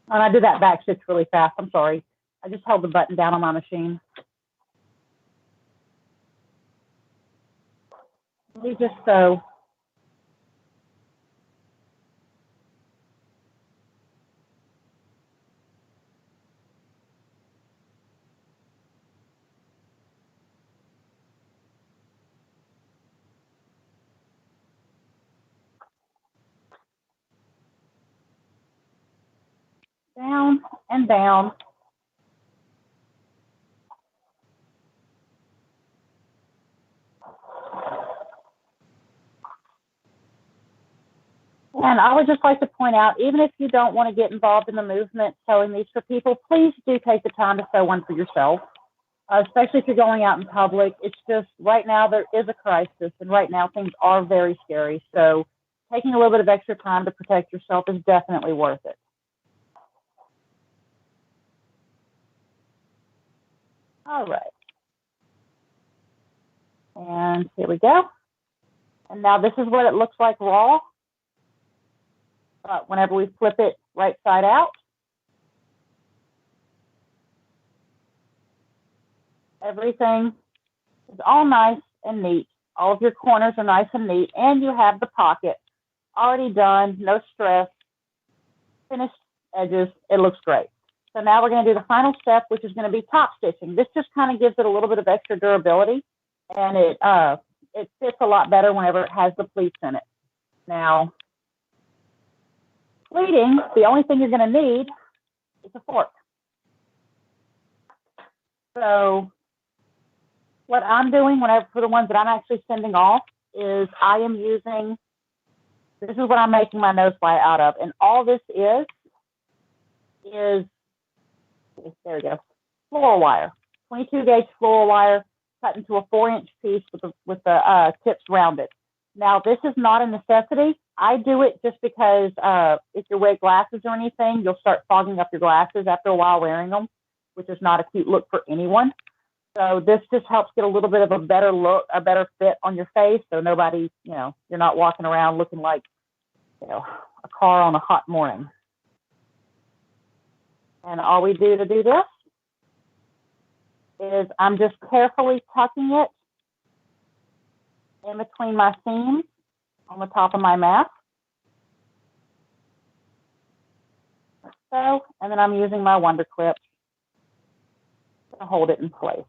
And I did that back stitch really fast. I'm sorry. I just held the button down on my machine. We just sew. Down and down. And I would just like to point out, even if you don't want to get involved in the movement sewing these for people, please do take the time to sew one for yourself, especially if you're going out in public. It's just right now there is a crisis, and right now things are very scary. So taking a little bit of extra time to protect yourself is definitely worth it. All right. And here we go. And now this is what it looks like raw. But whenever we flip it right side out, everything is all nice and neat. All of your corners are nice and neat, and you have the pocket already done, no stress, finished edges. It looks great. So now we're going to do the final step, which is going to be top stitching. This just kind of gives it a little bit of extra durability, and it fits a lot better whenever it has the pleats in it. Now, pleating, the only thing you're going to need is a fork. So what I'm doing whenever for the ones that I'm actually sending off is I am using, this is what I'm making my nose fly out of. And all this is, there we go, floral wire, 22 gauge floral wire cut into a 4-inch piece with the tips rounded. Now, this is not a necessity. I do it just because if you wear glasses or anything, you'll start fogging up your glasses after a while wearing them, which is not a cute look for anyone. So this just helps get a little bit of a better look, a better fit on your face, so nobody, you're not walking around looking like, a car on a hot morning. And all we do to do this is I'm just carefully tucking it in between my seams on the top of my mask. So, and then I'm using my Wonder Clip to hold it in place.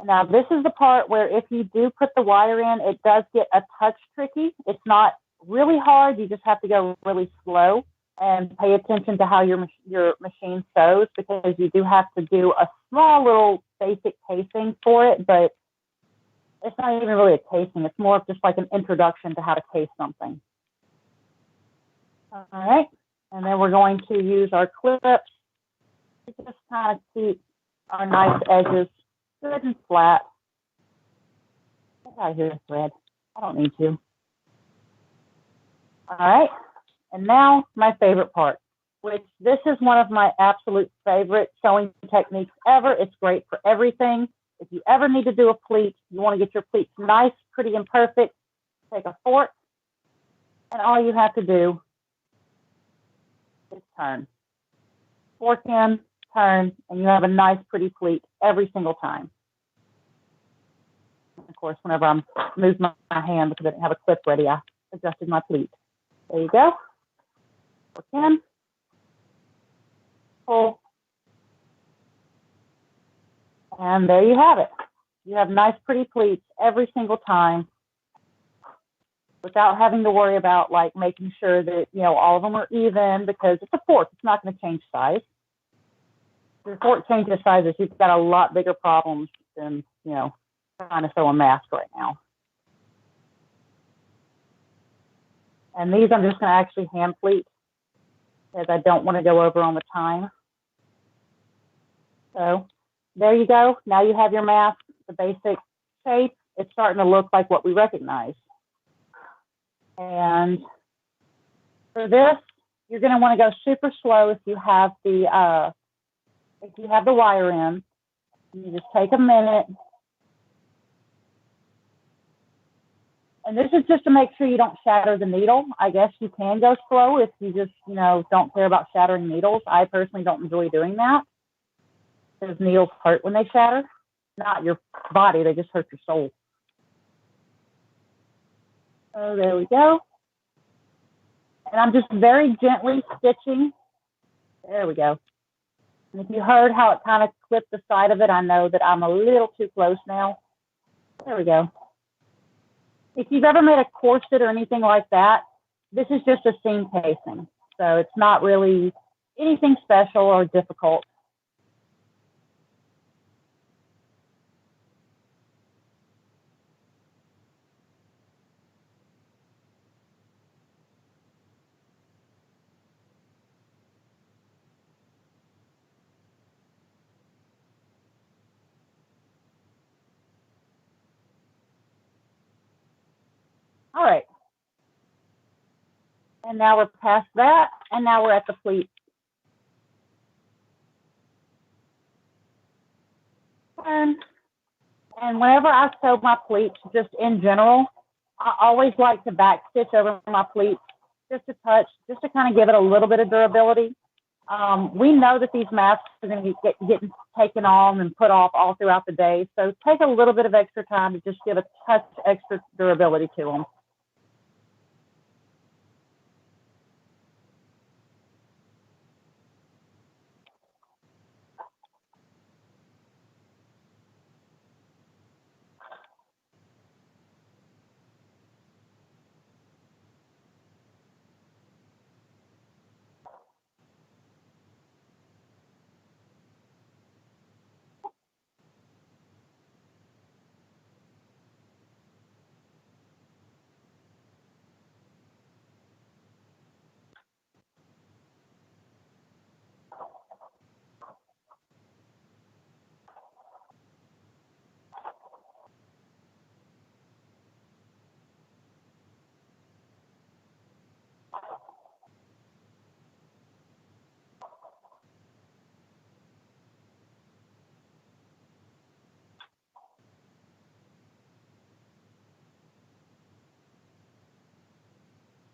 Now, this is the part where if you do put the wire in, it does get a touch tricky. It's not really hard. You just have to go really slow and pay attention to how your machine sews, because you do have to do a small little basic casing for it, but it's not even really a casing. It's more of just like an introduction to how to case something. All right. And then we're going to use our clips to just kind of keep our nice edges good and flat. Get out of here, thread. I don't need to. All right. And now my favorite part, which this is one of my absolute favorite sewing techniques ever. It's great for everything. If you ever need to do a pleat, you want to get your pleats nice, pretty, and perfect, take a fork, and all you have to do is turn. Fork in, turn, and you have a nice, pretty pleat every single time. Of course, whenever I'm moving my hand because I didn't have a clip ready, I adjusted my pleat. There you go. Fork in, pull, and there you have it. You have nice, pretty pleats every single time without having to worry about like making sure that, you know, all of them are even, because it's a fork. It's not going to change size. If your fork changes sizes, you've got a lot bigger problems than, you know, trying to sew a mask right now. And these I'm just going to actually hand pleat because I don't want to go over on the time. So there you go. Now you have your mask, the basic shape. It's starting to look like what we recognize. And for this, you're going to want to go super slow if you have the wire in. You just take a minute. And this is just to make sure you don't shatter the needle. I guess you can go slow if you just, you know, don't care about shattering needles. I personally don't enjoy doing that because needles hurt when they shatter. Not your body, they just hurt your soul. So there we go. And I'm just very gently stitching. There we go. And if you heard how it kind of clipped the side of it, I know that I'm a little too close now. There we go. If you've ever made a corset or anything like that, this is just a seam casing. So it's not really anything special or difficult. All right. And now we're past that, and now we're at the pleat. And whenever I sew my pleats, just in general, I always like to back stitch over my pleats just a touch, just to kind of give it a little bit of durability. We know that these masks are going to be getting taken on and put off all throughout the day. So take a little bit of extra time to just give a touch extra durability to them.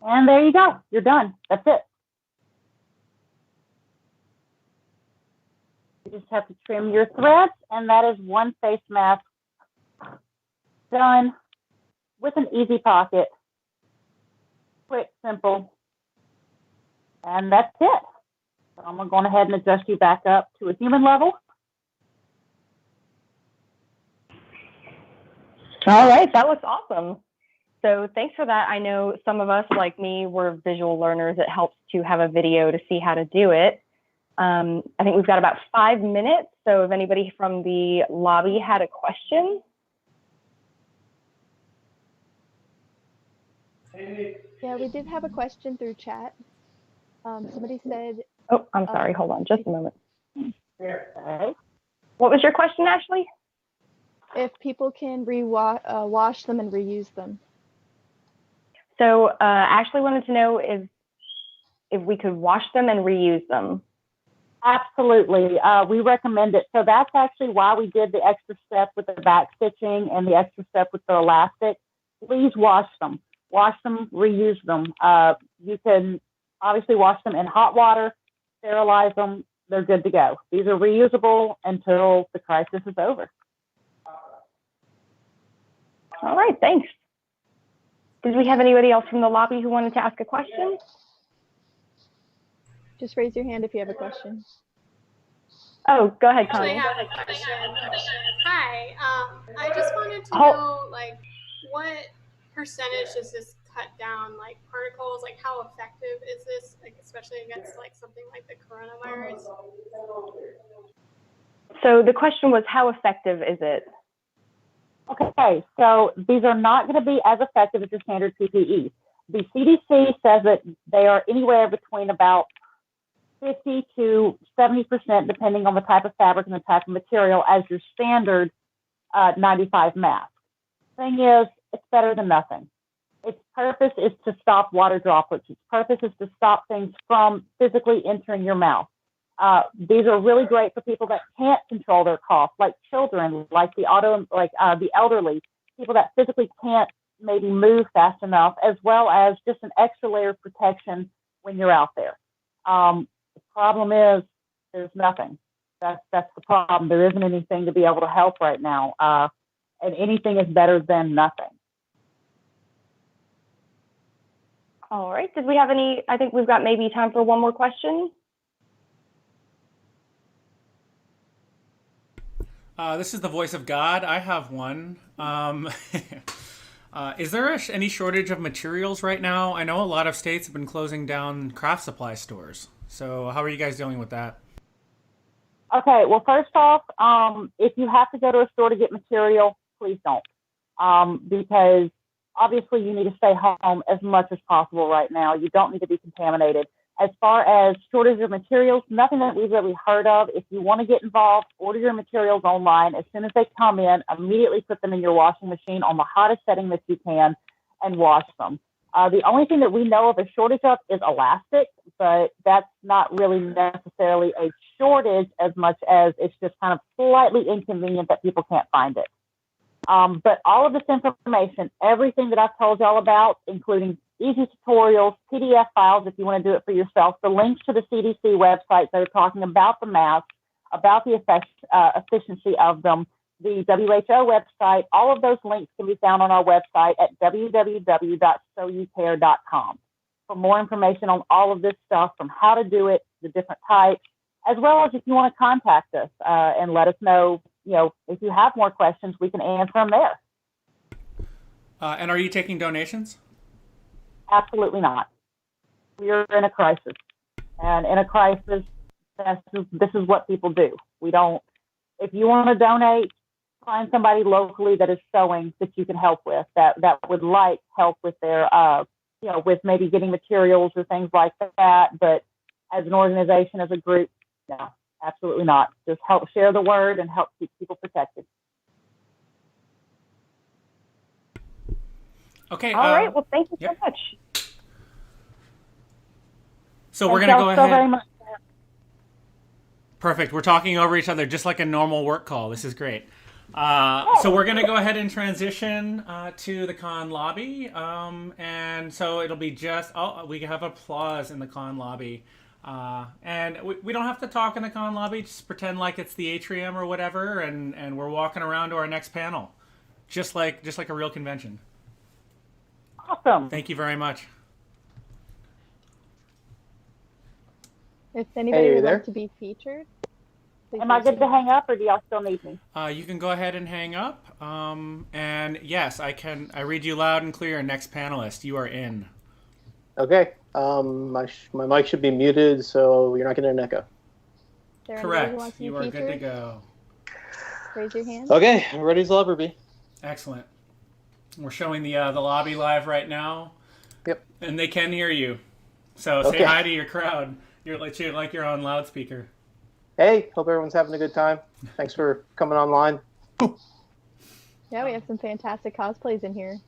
And there you go. You're done. That's it. You just have to trim your threads, and that is one face mask done with an easy pocket. Quick, simple. And that's it. So I'm going to go ahead and adjust you back up to a human level. All right, that looks awesome. So thanks for that. I know some of us, like me, were visual learners. It helps to have a video to see how to do it. I think we've got about 5 minutes. So if anybody from the lobby had a question. Yeah, we did have a question through chat. Somebody said... Oh, I'm sorry. Hold on just a moment. What was your question, Ashley? if people can wash them and reuse them. So Ashley wanted to know if we could wash them and reuse them. Absolutely. We recommend it. So that's actually why we did the extra step with the back stitching and the extra step with the elastic. Please wash them. Wash them, reuse them. You can obviously wash them in hot water, sterilize them. They're good to go. These are reusable until the crisis is over. All right, thanks. Did we have anybody else from the lobby who wanted to ask a question? Just raise your hand if you have a question. Oh, go ahead, Actually, Connie. I have a question. Hi. I just wanted to know, like, what percentage does this cut down, like, particles? Like, how effective is this, like, especially against, like, something like the coronavirus? So the question was, how effective is it? Okay, so these are not going to be as effective as the standard PPE. The CDC says that they are anywhere between about 50 to 70%, depending on the type of fabric and the type of material, as your standard 95 mask. Thing is, it's better than nothing. Its purpose is to stop water droplets. Its purpose is to stop things from physically entering your mouth. These are really great for people that can't control their cough, like children, like the elderly, people that physically can't maybe move fast enough, as well as just an extra layer of protection when you're out there. The problem is there's nothing. That's the problem. There isn't anything to be able to help right now, and anything is better than nothing. All right. Did we have any? I think we've got maybe time for one more question. This is the voice of God. I have one. Is there any shortage of materials right now? I know a lot of states have been closing down craft supply stores. So how are you guys dealing with that? Okay, well, first off, if you have to go to a store to get material, please don't. Because obviously you need to stay home as much as possible right now. You don't need to be contaminated. As far as shortage of materials, nothing that we've really heard of. If you want to get involved, order your materials online. As soon as they come in, immediately put them in your washing machine on the hottest setting that you can and wash them. The only thing that we know of a shortage of is elastic, but that's not really necessarily a shortage as much as it's just kind of slightly inconvenient that people can't find it. But all of this information, everything that I've told y'all about, including easy tutorials, PDF files if you want to do it for yourself, the links to the CDC website that are talking about the masks, about the efficiency of them, the WHO website, all of those links can be found on our website at www.soyoucare.com for more information on all of this stuff, from how to do it, the different types, as well as if you want to contact us and let us know, if you have more questions, we can answer them there. And are you taking donations? Absolutely not. We are in a crisis. And in a crisis, this is what people do. We don't, if you want to donate, find somebody locally that is sewing that you can help with, that would like help with their, with maybe getting materials or things like that. But as an organization, as a group, no, absolutely not. Just help share the word and help keep people protected. Okay. All right. Well, thank you so much. So we're going to go ahead. Very much. Perfect. We're talking over each other just like a normal work call. This is great. So we're going to go ahead and transition to the con lobby. And so it'll be we have applause in the con lobby. And we don't have to talk in the con lobby. Just pretend like it's the atrium or whatever. And we're walking around to our next panel. Just like a real convention. Awesome. Thank you very much. If anybody would like to be featured, am I good to hang up, or do y'all still need me? You can go ahead and hang up. And yes, I read you loud and clear. Next panelist, you are in. Okay. My mic should be muted, so you're not getting an echo. Correct. You are good to go. Raise your hand. Okay, I'm ready as I'll ever be. Excellent. We're showing the lobby live right now. Yep. And they can hear you. So say hi to your crowd. You're like you're on loudspeaker. Hey, hope everyone's having a good time. Thanks for coming online. Yeah, we have some fantastic cosplays in here.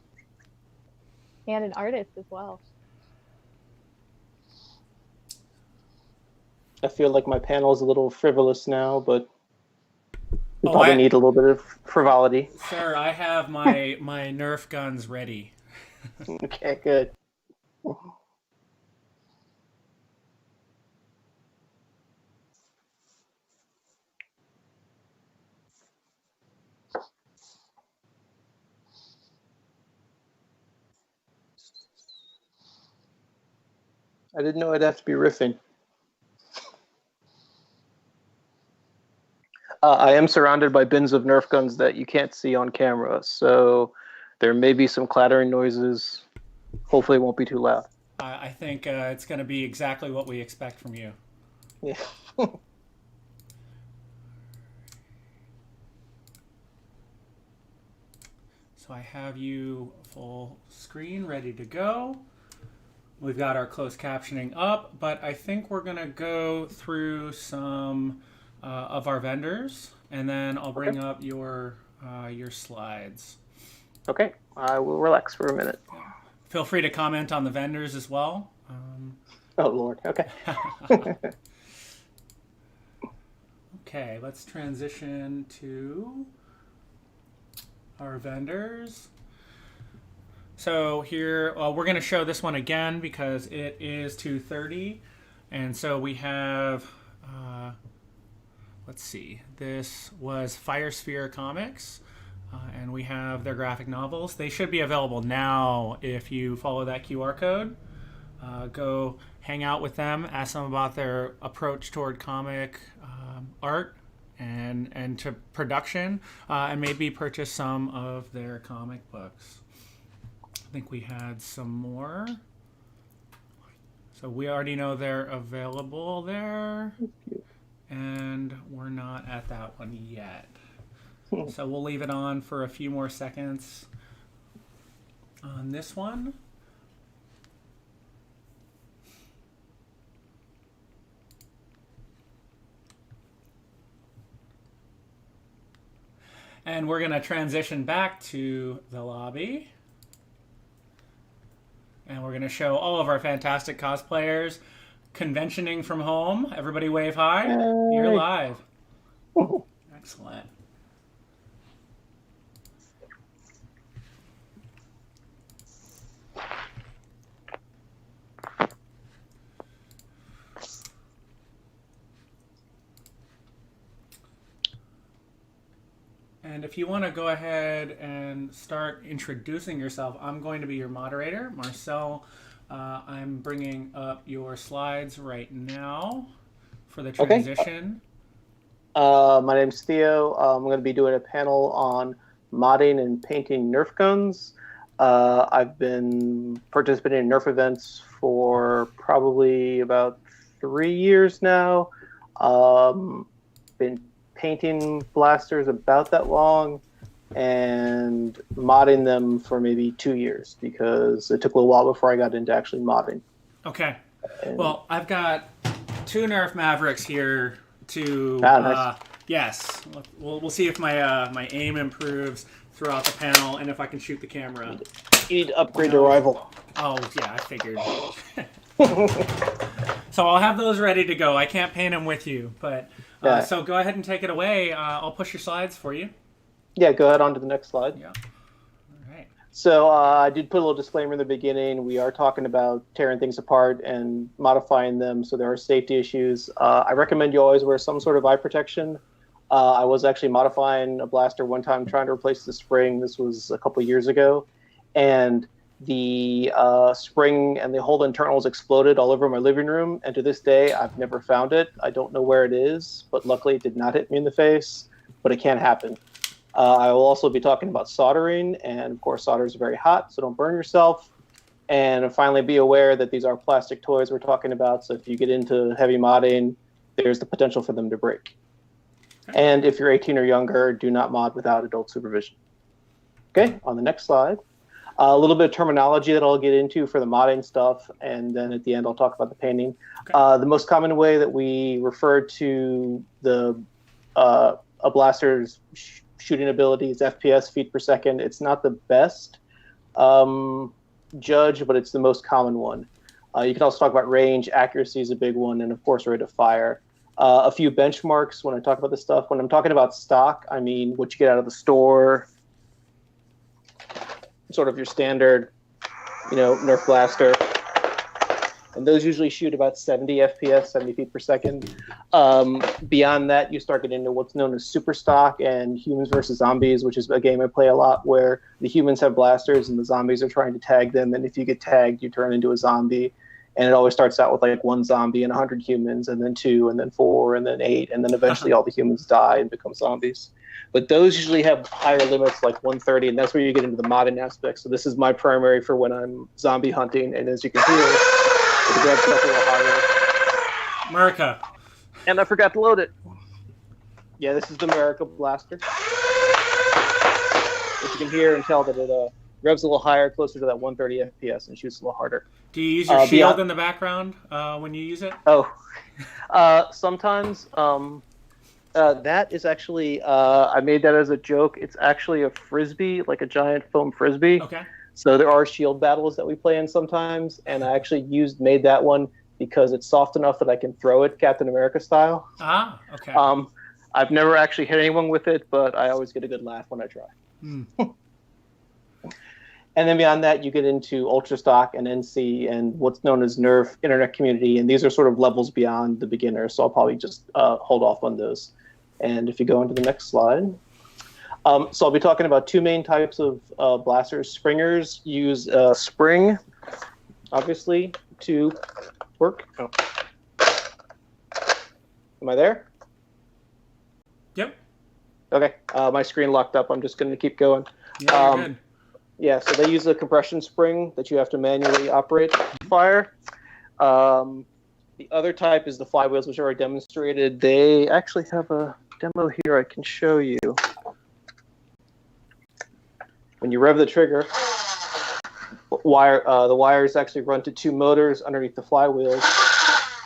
And an artist as well. I feel like my panel is a little frivolous now, but we probably need a little bit of frivolity. Sir, I have my Nerf guns ready. Okay, good. I didn't know I'd have to be riffing. I am surrounded by bins of Nerf guns that you can't see on camera, so there may be some clattering noises. Hopefully it won't be too loud. I think it's going to be exactly what we expect from you. Yeah. So I have you full screen ready to go. We've got our closed captioning up, but I think we're going to go through some of our vendors, and then I'll bring up your slides. Okay, I will relax for a minute. Feel free to comment on the vendors as well. Oh, Lord. Okay. Okay, let's transition to our vendors. So here, we're going to show this one again because it is 2:30. And so we have, let's see, this was Firesphere Comics. And we have their graphic novels. They should be available now if you follow that QR code. Go hang out with them, ask them about their approach toward comic art and to production, and maybe purchase some of their comic books. I think we had some more. So we already know they're available there. And we're not at that one yet. So we'll leave it on for a few more seconds on this one. And we're going to transition back to the lobby. And we're going to show all of our fantastic cosplayers conventioning from home. Everybody wave hi. You're live. Excellent. And if you want to go ahead and start introducing yourself, I'm going to be your moderator, Marcel. I'm bringing up your slides right now for the transition. Okay. My name's Theo. I'm going to be doing a panel on modding and painting Nerf guns. I've been participating in Nerf events for probably about 3 years now. Been painting blasters about that long and modding them for maybe 2 years because it took a little while before I got into actually modding. Okay. Well, I've got 2 Nerf Mavericks here to nice. Yes. We'll see if my my aim improves throughout the panel and if I can shoot the camera. You need to upgrade your rival. Oh, yeah, I figured. So I'll have those ready to go. I can't paint them with you, but so go ahead and take it away. I'll push your slides for you. Yeah, go ahead on to the next slide. Yeah. All right. So I did put a little disclaimer in the beginning. We are talking about tearing things apart and modifying them, so there are safety issues. I recommend you always wear some sort of eye protection. I was actually modifying a blaster one time trying to replace the spring. This was a couple years ago. And the spring and the whole internals exploded all over my living room. And to this day, I've never found it. I don't know where it is, but luckily it did not hit me in the face, but it can happen. I will also be talking about soldering, and of course solder is very hot, so don't burn yourself. And finally, be aware that these are plastic toys we're talking about, so if you get into heavy modding, there's the potential for them to break. And if you're 18 or younger, do not mod without adult supervision. Okay, on the next slide. A little bit of terminology that I'll get into for the modding stuff, and then at the end I'll talk about the painting. Okay. The most common way that we refer to the a blaster's shooting abilities, FPS, feet per second. It's not the best judge, but it's the most common one. You can also talk about range. Accuracy is a big one, and of course, rate of fire. A few benchmarks when I talk about this stuff. When I'm talking about stock, I mean what you get out of the store, sort of your standard, Nerf blaster. And those usually shoot about 70 FPS, 70 feet per second. Beyond that, you start getting into what's known as super stock and humans versus zombies, which is a game I play a lot where the humans have blasters and the zombies are trying to tag them. And if you get tagged, you turn into a zombie. And it always starts out with like 1 zombie and 100 humans, and then 2, and then 4, and then 8, and then eventually all the humans die and become zombies. But those usually have higher limits, like 130, and that's where you get into the modding aspect. So this is my primary for when I'm zombie hunting, and as you can hear, it grabs stuff a little higher. America. And I forgot to load it. Yeah, this is the America blaster. As you can hear and tell that it revs a little higher, closer to that 130 FPS, and shoots a little harder. Do you use your shield in the background when you use it? Oh, sometimes. That is actually, I made that as a joke. It's actually a frisbee, like a giant foam frisbee. Okay. So there are shield battles that we play in sometimes, and I actually made that one because it's soft enough that I can throw it Captain America style. Ah, okay. I've never actually hit anyone with it, but I always get a good laugh when I try. And then beyond that, you get into Ultra Stock and NC and what's known as Nerf Internet Community, and these are sort of levels beyond the beginner, so I'll probably just hold off on those. And if you go into the next slide. So I'll be talking about 2 main types of blasters. Springers use spring, obviously, to work. Oh. Am I there? Yep. Okay. My screen locked up. I'm just going to keep going. Yeah, you're good. Yeah, so they use a compression spring that you have to manually operate to fire. The other type is the flywheels, which are already demonstrated. They actually have a demo here I can show you. When you rev the trigger, the wires actually run to 2 motors underneath the flywheels,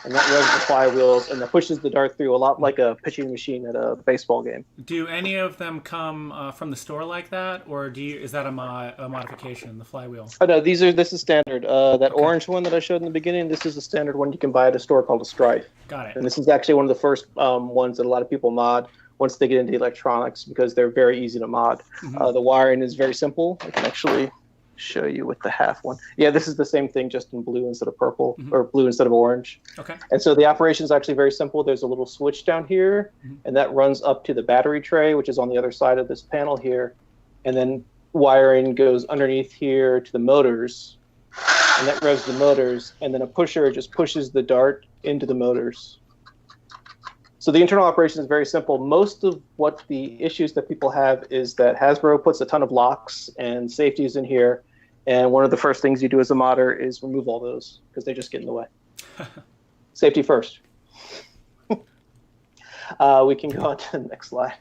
and that revs the flywheels, and that pushes the dart through a lot like a pitching machine at a baseball game. Do any of them come from the store like that, or is that a modification, the flywheel? Oh no, this is standard. That orange one that I showed in the beginning, this is a standard one you can buy at a store called a Strife. Got it. And this is actually one of the first ones that a lot of people mod once they get into electronics because they're very easy to mod. Mm-hmm. The wiring is very simple. I can actually show you with the half one. Yeah, this is the same thing, just in blue instead of purple, or blue instead of orange. Okay. And so the operation is actually very simple. There's a little switch down here, and that runs up to the battery tray, which is on the other side of this panel here. And then wiring goes underneath here to the motors, and that revs the motors. And then a pusher just pushes the dart into the motors. So the internal operation is very simple. Most of what the issues that people have is that Hasbro puts a ton of locks and safeties in here. And one of the first things you do as a modder is remove all those because they just get in the way. Safety first. We can go on to the next slide.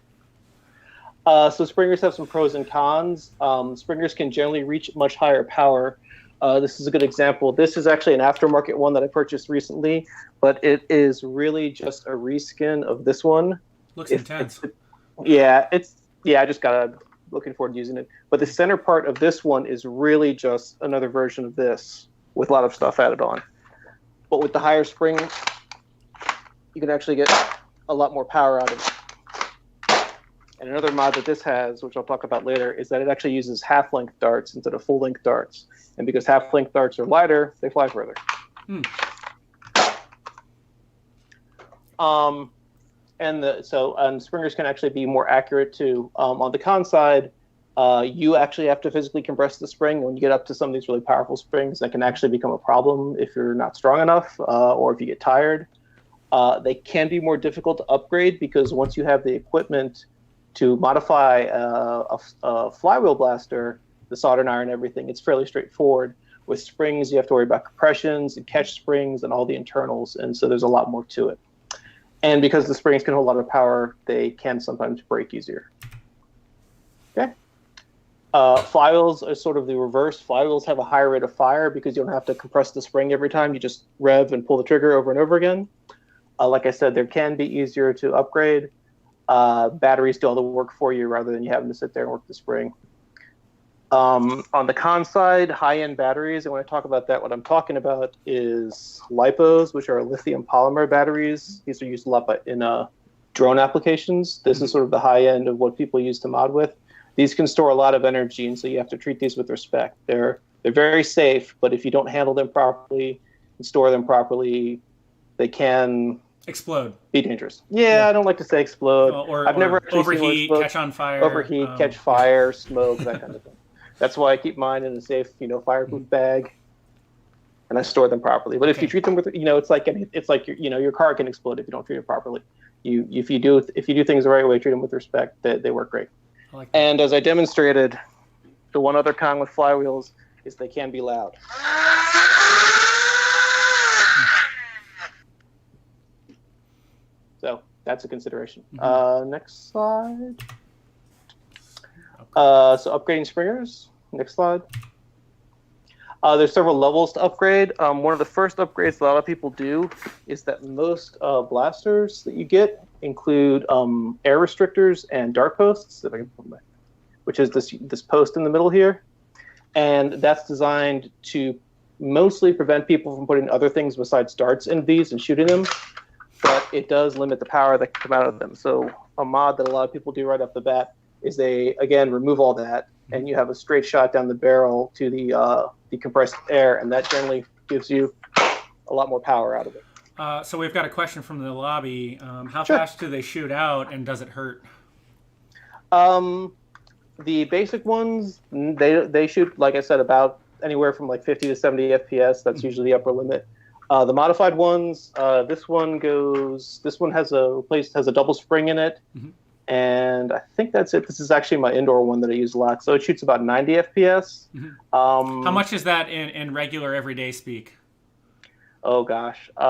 So springers have some pros and cons. Springers can generally reach much higher power. This is a good example. This is actually an aftermarket one that I purchased recently, but it is really just a reskin of this one. Looks intense. I just got looking forward to using it. But the center part of this one is really just another version of this with a lot of stuff added on. But with the higher spring, you can actually get a lot more power out of it. And another mod that this has, which I'll talk about later, is that it actually uses half-length darts instead of full-length darts. And because half-length darts are lighter, they fly further. And springers can actually be more accurate too. On the con side, you actually have to physically compress the spring. When you get up to some of these really powerful springs, that can actually become a problem if you're not strong enough or if you get tired. They can be more difficult to upgrade because once you have the equipment to modify a flywheel blaster, the soldering iron and everything, it's fairly straightforward. With springs, you have to worry about compressions and catch springs and all the internals, and so there's a lot more to it. And because the springs can hold a lot of power, they can sometimes break easier. Okay. Flywheels are sort of the reverse. Flywheels have a higher rate of fire because you don't have to compress the spring every time. You just rev and pull the trigger over and over again. Like I said, they can be easier to upgrade. batteries do all the work for you rather than you having to sit there and work the spring. On the con side, high-end batteries, and when I talk about that, what I'm talking about is LiPos, which are lithium polymer batteries. These are used a lot in drone applications. This is sort of the high end of what people use to mod with. These can store a lot of energy, and so you have to treat these with respect. They're very safe, but if you don't handle them properly and store them properly, they can explode. Be dangerous. Yeah, I don't like to say explode. I've never actually overheat, seen catch on fire. Overheat, catch fire, smoke, that kind of thing. That's why I keep mine in a safe, fireproof bag, and I store them properly. But if you treat them with, it's like your car can explode if you don't treat it properly. If you do things the right way, treat them with respect, they work great. I like that. And as I demonstrated, the one other con with flywheels is they can be loud. So that's a consideration. Next slide. So upgrading springers. Next slide. There's several levels to upgrade. One of the first upgrades a lot of people do is that most blasters that you get include air restrictors and dart posts, if I can put them back, which is this post in the middle here. And that's designed to mostly prevent people from putting other things besides darts in these and shooting them, but it does limit the power that can come out of them. So a mod that a lot of people do right off the bat is they, again, remove all that, and you have a straight shot down the barrel to the compressed air, and that generally gives you a lot more power out of it. So we've got a question from the lobby. How fast do they shoot out, and does it hurt? The basic ones, they shoot, like I said, about anywhere from like 50 to 70 FPS. That's usually the upper limit. The modified ones, this one has a double spring in it. And I think that's it. This is actually my indoor one that I use a lot. So it shoots about 90 FPS. How much is that in regular everyday speak? Oh, gosh. I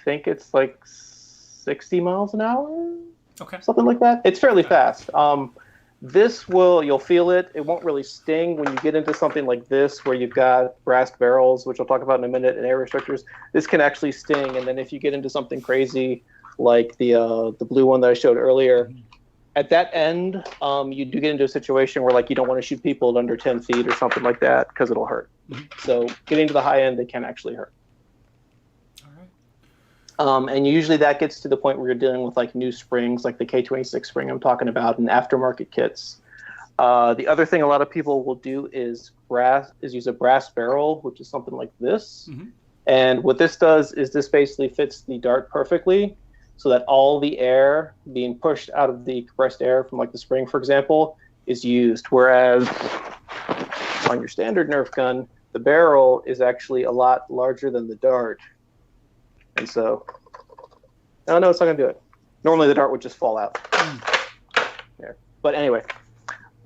think it's like 60 miles an hour. Okay. Something like that. It's fairly fast. You'll feel it. It won't really sting when you get into something like this where you've got brass barrels, which I'll talk about in a minute, and air restrictors. This can actually sting. And then if you get into something crazy like the blue one that I showed earlier, at that end, you do get into a situation where you don't want to shoot people at under 10 feet or something like that because it'll hurt. So getting to the high end, they can actually hurt. And usually that gets to the point where you're dealing with new springs, like the K26 spring I'm talking about, and aftermarket kits. The other thing a lot of people will do is use a brass barrel, which is something like this. And what this does is this basically fits the dart perfectly, so that all the air being pushed out of the compressed air from the spring, for example, is used. Whereas on your standard Nerf gun, the barrel is actually a lot larger than the dart. And so, no, it's not going to do it. Normally the dart would just fall out. There. But anyway.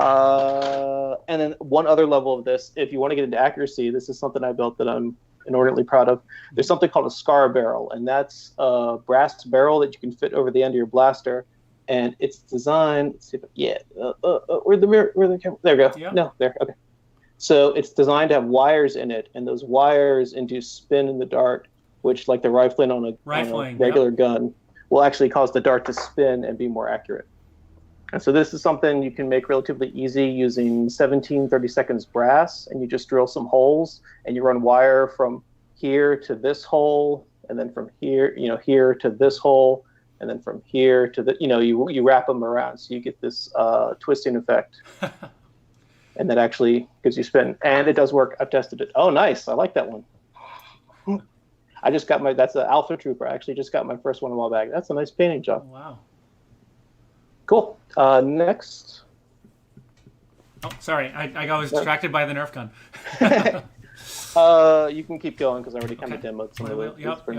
And then one other level of this, if you want to get into accuracy, this is something I built that I'm inordinately proud of. There's something called a scar barrel, and that's a brass barrel that you can fit over the end of your blaster. And it's designed, let's see if, where'd the camera? There we go. Yeah. No, there, okay. So it's designed to have wires in it, and those wires induce spin in the dart, which, like the rifling on a regular gun, will actually cause the dart to spin and be more accurate. And so this is something you can make relatively easy using 17 30-seconds brass, and you just drill some holes, and you run wire from here to this hole, and then from here, here to this hole, and then from here to the, you wrap them around, so you get this twisting effect. And that actually gives you spin. And it does work. I've tested it. Oh, nice. I like that one. I just got that's an Alpha Trooper. I actually just got my first one a while back. That's a nice painting job. Oh, wow. Cool. Next. Oh, sorry. I was distracted by the Nerf gun. You can keep going because I already kind of demoed some of the Yep.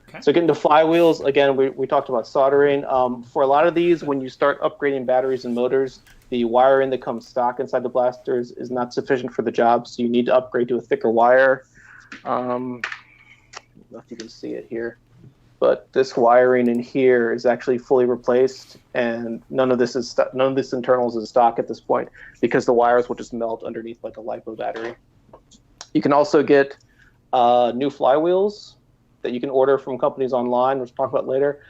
Okay. So getting to flywheels, again, we talked about soldering. For a lot of these, when you start upgrading batteries and motors, the wiring that comes stock inside the blasters is not sufficient for the job, so you need to upgrade to a thicker wire. I don't know if you can see it here, but this wiring in here is actually fully replaced, and none of this internals is stock at this point because the wires will just melt underneath like a LiPo battery. You can also get new flywheels. that you can order from companies online, which we'll talk about later.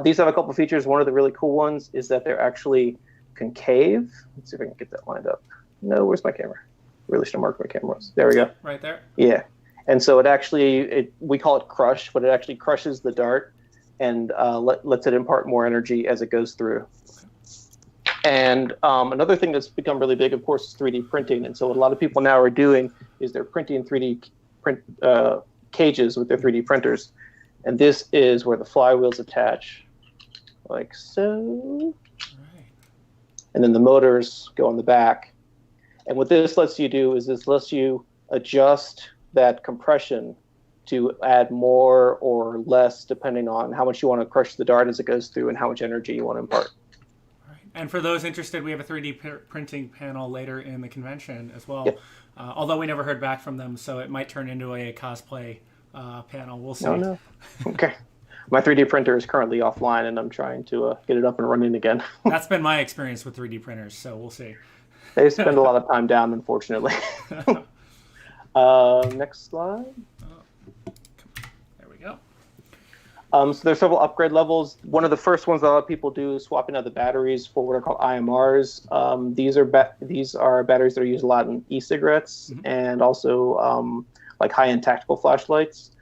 These have a couple features. One of the really cool ones is that they're actually concave. Let's see if I can get that lined up. No, where's my camera? Really should mark my cameras. There we go. Right there. Yeah. And so it actually, we call it crush, but it actually crushes the dart and lets it impart more energy as it goes through. And another thing that's become really big, of course, is 3D printing. And so what a lot of people now are doing is they're printing 3D cages with their 3D printers. And this is where the flywheels attach, like so. Right. And then the motors go on the back. And what this lets you do is this lets you adjust that compression to add more or less depending on how much you want to crush the dart as it goes through and how much energy you want to impart. And for those interested, we have a 3D printing panel later in the convention as well. Yep. Although we never heard back from them, so it might turn into a cosplay panel. We'll see. Oh, no. Okay. My 3D printer is currently offline, and I'm trying to get it up and running again. That's been my experience with 3D printers, so we'll see. They spend a lot of time down, unfortunately. Next slide. There we go. So there's several upgrade levels. One of the first ones that a lot of people do is swapping out the batteries for what are called IMRs. These are batteries that are used a lot in e-cigarettes and also like high-end tactical flashlights.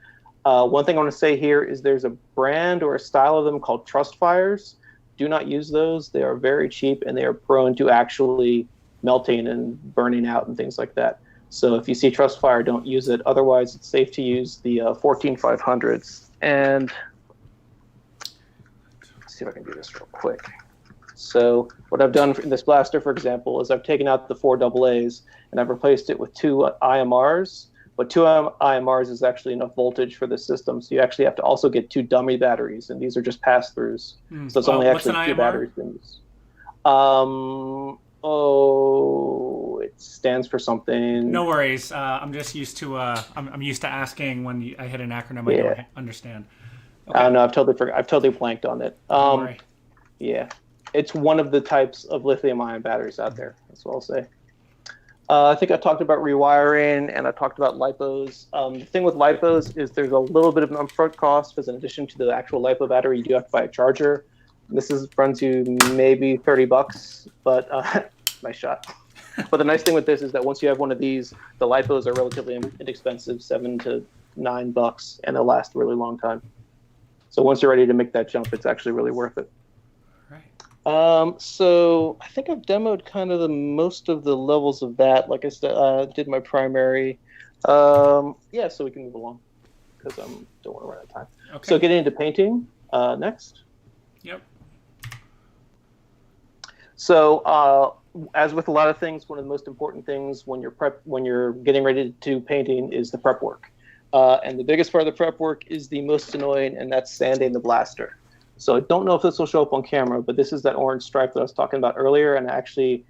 One thing I want to say here is there's a brand or a style of them called Trust Fires. Do not use those. They are very cheap and they are prone to actually melting and burning out and things like that. So if you see Trust Fire, don't use it. Otherwise, it's safe to use the 14500s. And see if I can do this real quick. So what I've done in this blaster, for example, is I've taken out the 4 AA's and I've replaced it with 2 IMRs. But 2 IMRs is actually enough voltage for the system, so you actually have to also get 2 dummy batteries, and these are just pass-throughs. So it's only actually 2 batteries being used. It stands for something. No worries. I'm just used to I'm used to asking when I hit an acronym I don't understand. Okay. I don't know. I've totally blanked on it. Yeah, it's one of the types of lithium-ion batteries out there. That's what I'll say. I think I talked about rewiring and I talked about LiPos. The thing with LiPos is there's a little bit of an upfront cost because in addition to the actual LiPo battery, you do have to buy a charger. This runs you maybe $30, but nice shot. But the nice thing with this is that once you have one of these, the LiPos are relatively inexpensive, $7 to $9, and they'll last a really long time. So once you're ready to make that jump, it's actually really worth it. So I think I've demoed kind of most of the levels of that. Like I said, did my primary. Yeah, so we can move along because I don't want to run out of time. Okay. So getting into painting next. Yep. So as with a lot of things, one of the most important things when you're getting ready to do painting is the prep work. And the biggest part of the prep work is the most annoying, and that's sanding the blaster. So I don't know if this will show up on camera, but this is that orange stripe that I was talking about earlier, and I actually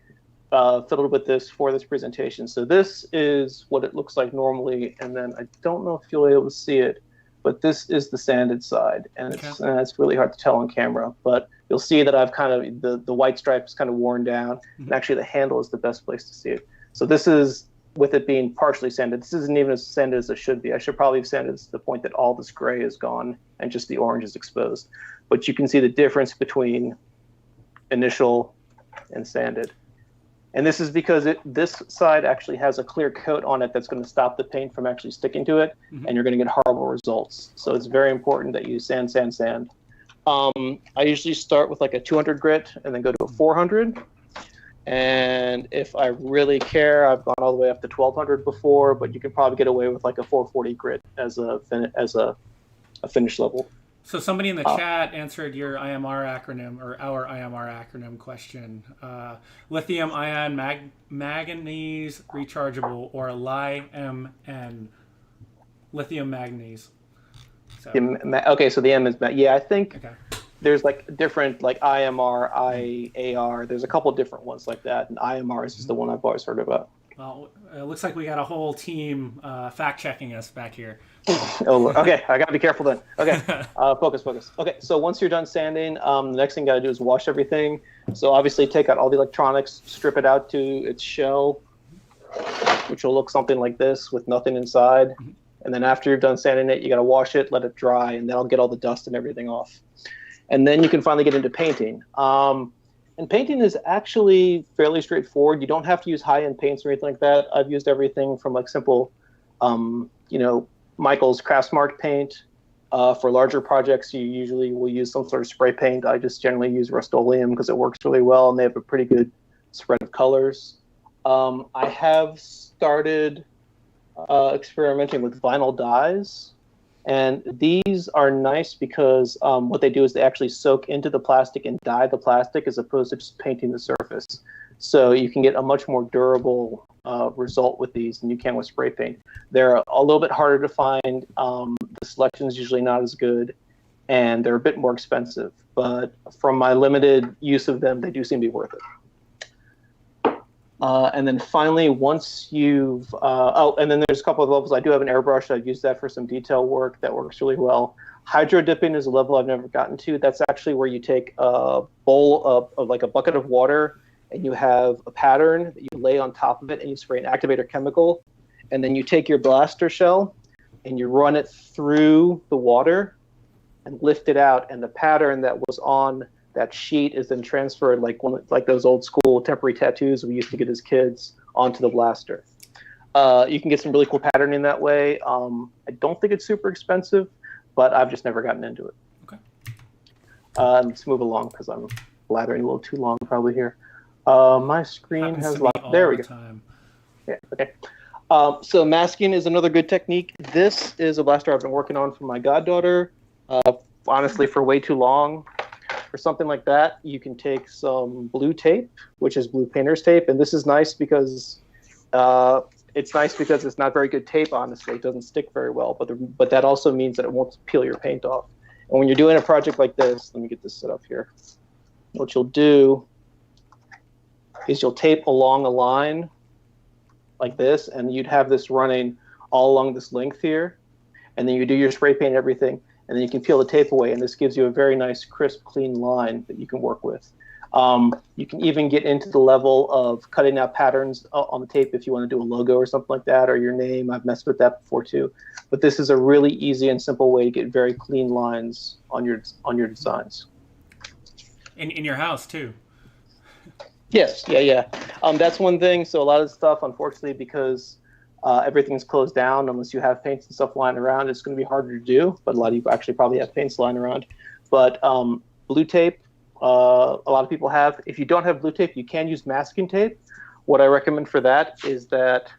fiddled with this for this presentation. So this is what it looks like normally, and then I don't know if you'll be able to see it, but this is the sanded side, and it's really hard to tell on camera, but you'll see that I've kind of, the white stripe is kind of worn down, and actually the handle is the best place to see it. So this is, with it being partially sanded, this isn't even as sanded as it should be. I should probably have sanded to the point that all this gray is gone and just the orange is exposed. But you can see the difference between initial and sanded. And this is because this side actually has a clear coat on it that's going to stop the paint from actually sticking to it, and you're going to get horrible results. So it's very important that you sand, sand, sand. I usually start with like a 200 grit and then go to a 400. And if I really care, I've gone all the way up to 1200 before, but you can probably get away with like a 440 grit as a finish level. So somebody in the chat answered your IMR acronym, or our IMR acronym question. Lithium ion manganese rechargeable, or LiMN. Lithium manganese. So. Okay, so the M is, I think there's like different, like IMR, IAR. There's a couple different ones like that, and IMR is just the one I've always heard about. Well, it looks like we got a whole team fact-checking us back here. Oh, okay. I got to be careful then. Okay. Focus. Okay. So once you're done sanding, the next thing you got to do is wash everything. So obviously take out all the electronics, strip it out to its shell, which will look something like this with nothing inside. And then after you've done sanding it, you got to wash it, let it dry, and that'll get all the dust and everything off. And then you can finally get into painting. And painting is actually fairly straightforward. You don't have to use high-end paints or anything like that. I've used everything from like simple, Michael's Craftsmart paint. For larger projects, you usually will use some sort of spray paint. I just generally use Rust-Oleum because it works really well, and they have a pretty good spread of colors. I have started experimenting with vinyl dyes. And these are nice because what they do is they actually soak into the plastic and dye the plastic as opposed to just painting the surface. So you can get a much more durable result with these than you can with spray paint. They're a little bit harder to find. The selection is usually not as good, and they're a bit more expensive. But from my limited use of them, they do seem to be worth it. And then finally, once you've, and then there's a couple of levels. I do have an airbrush. I've used that for some detail work. That works really well. Hydro dipping is a level I've never gotten to. That's actually where you take a bowl of like a bucket of water, and you have a pattern that you lay on top of it, and you spray an activator chemical. And then you take your blaster shell, and you run it through the water and lift it out. And the pattern that was on that sheet is then transferred like those old school temporary tattoos we used to get as kids onto the blaster. You can get some really cool patterning that way. I don't think it's super expensive, but I've just never gotten into it. Okay. Let's move along because I'm blathering a little too long probably here. My screen has a lot. There we go. Time. Yeah. Okay. So masking is another good technique. This is a blaster I've been working on for my goddaughter. Honestly, for way too long. For something like that, you can take some blue tape, which is blue painter's tape, and this is nice because it's not very good tape. Honestly, it doesn't stick very well, but that also means that it won't peel your paint off. And when you're doing a project like this, let me get this set up here. What you'll do is you'll tape along a line like this, and you'd have this running all along this length here, and then you do your spray paint and everything. And then you can peel the tape away, and this gives you a very nice, crisp, clean line that you can work with. You can even get into the level of cutting out patterns on the tape if you want to do a logo or something like that, or your name. I've messed with that before too. But this is a really easy and simple way to get very clean lines on your designs. In your house too. Yes, yeah. That's one thing. So a lot of the stuff, unfortunately, because everything's closed down, unless you have paints and stuff lying around, it's going to be harder to do, but a lot of you actually probably have paints lying around. But blue tape, a lot of people have. If you don't have blue tape, you can use masking tape. What I recommend for that is that,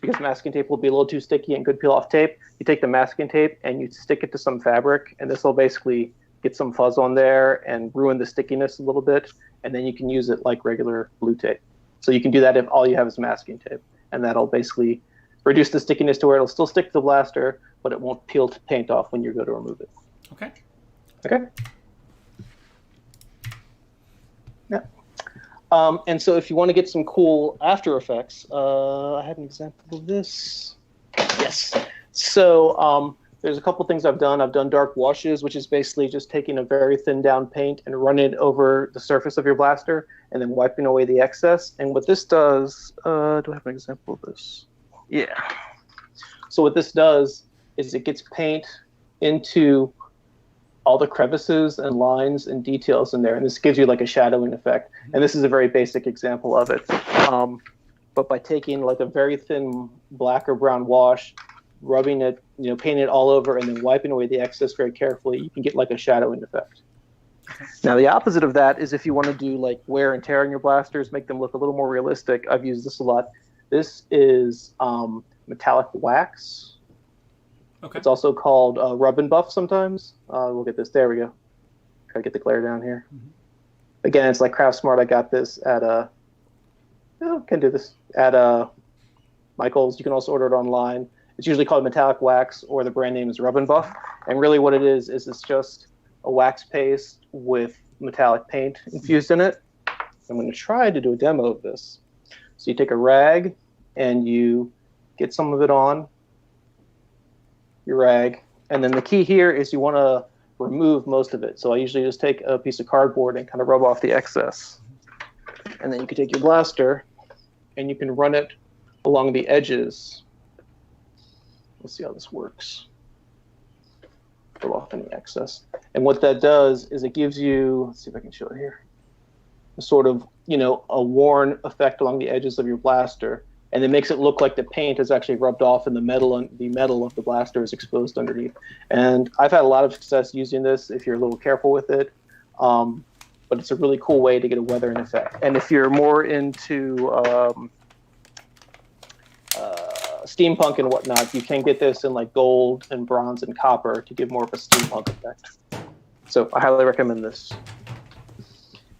because masking tape will be a little too sticky and good peel-off tape, you take the masking tape and you stick it to some fabric, and this will basically get some fuzz on there and ruin the stickiness a little bit, and then you can use it like regular blue tape. So you can do that if all you have is masking tape. And that'll basically reduce the stickiness to where it'll still stick to the blaster, but it won't peel the paint off when you go to remove it. Okay. Okay. Yeah. And so if you want to get some cool After Effects, I had an example of this. Yes. So there's a couple things I've done. I've done dark washes, which is basically just taking a very thin down paint and running it over the surface of your blaster and then wiping away the excess. And what this does, do I have an example of this? Yeah. So what this does is it gets paint into all the crevices and lines and details in there. And this gives you like a shadowing effect. And this is a very basic example of it. But by taking like a very thin black or brown wash, rubbing it, painting it all over, and then wiping away the excess very carefully, you can get like a shadowing effect. Now, the opposite of that is if you want to do like wear and tear on your blasters, make them look a little more realistic. I've used this a lot. This is metallic wax. Okay. It's also called rub and buff sometimes. We'll get this. There we go. Try to get the glare down here. Mm-hmm. Again, it's like Craftsmart. I got this at can do this at Michael's. You can also order it online. It's usually called metallic wax, or the brand name is Rub and Buff. And really what it is it's just a wax paste with metallic paint infused in it. I'm going to try to do a demo of this. So you take a rag and you get some of it on your rag. And then the key here is you want to remove most of it. So I usually just take a piece of cardboard and kind of rub off the excess. And then you can take your blaster and you can run it along the edges Let's see how this works. Pull off any excess. And what that does is it gives you, let's see if I can show it here, a sort of, a worn effect along the edges of your blaster. And it makes it look like the paint is actually rubbed off and the metal of the blaster is exposed underneath. And I've had a lot of success using this if you're a little careful with it. But it's a really cool way to get a weathering effect. And if you're more into steampunk and whatnot, you can get this in like gold and bronze and copper to give more of a steampunk effect. So I highly recommend this.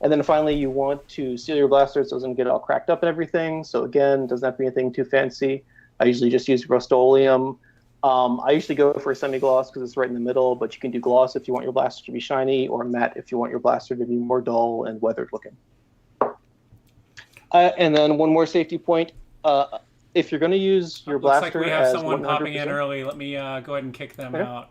And then finally, you want to seal your blaster so it doesn't get all cracked up and everything. So again, doesn't have to be anything too fancy. I usually just use Rust-Oleum. I usually go for a semi-gloss because it's right in the middle, but you can do gloss if you want your blaster to be shiny, or matte if you want your blaster to be more dull and weathered looking. And then one more safety point. If you're going to use your blaster looks like we have as someone 100%, popping in early. Let me go ahead and kick them out.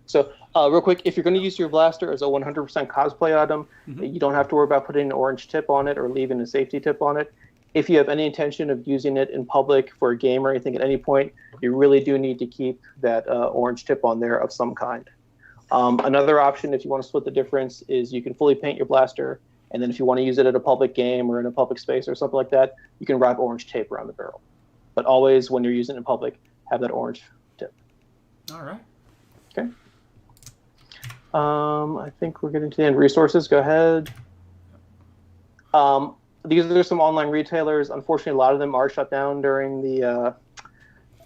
So real quick, if you're going to use your blaster as a 100% cosplay item, you don't have to worry about putting an orange tip on it or leaving a safety tip on it. If you have any intention of using it in public for a game or anything at any point, you really do need to keep that orange tip on there of some kind. Another option, if you want to split the difference, is you can fully paint your blaster, and then if you want to use it at a public game or in a public space or something like that, you can wrap orange tape around the barrel. But always, when you're using it in public, have that orange tip. All right. Okay. I think we're getting to the end. Resources, go ahead. These are some online retailers. Unfortunately, a lot of them are shut down during the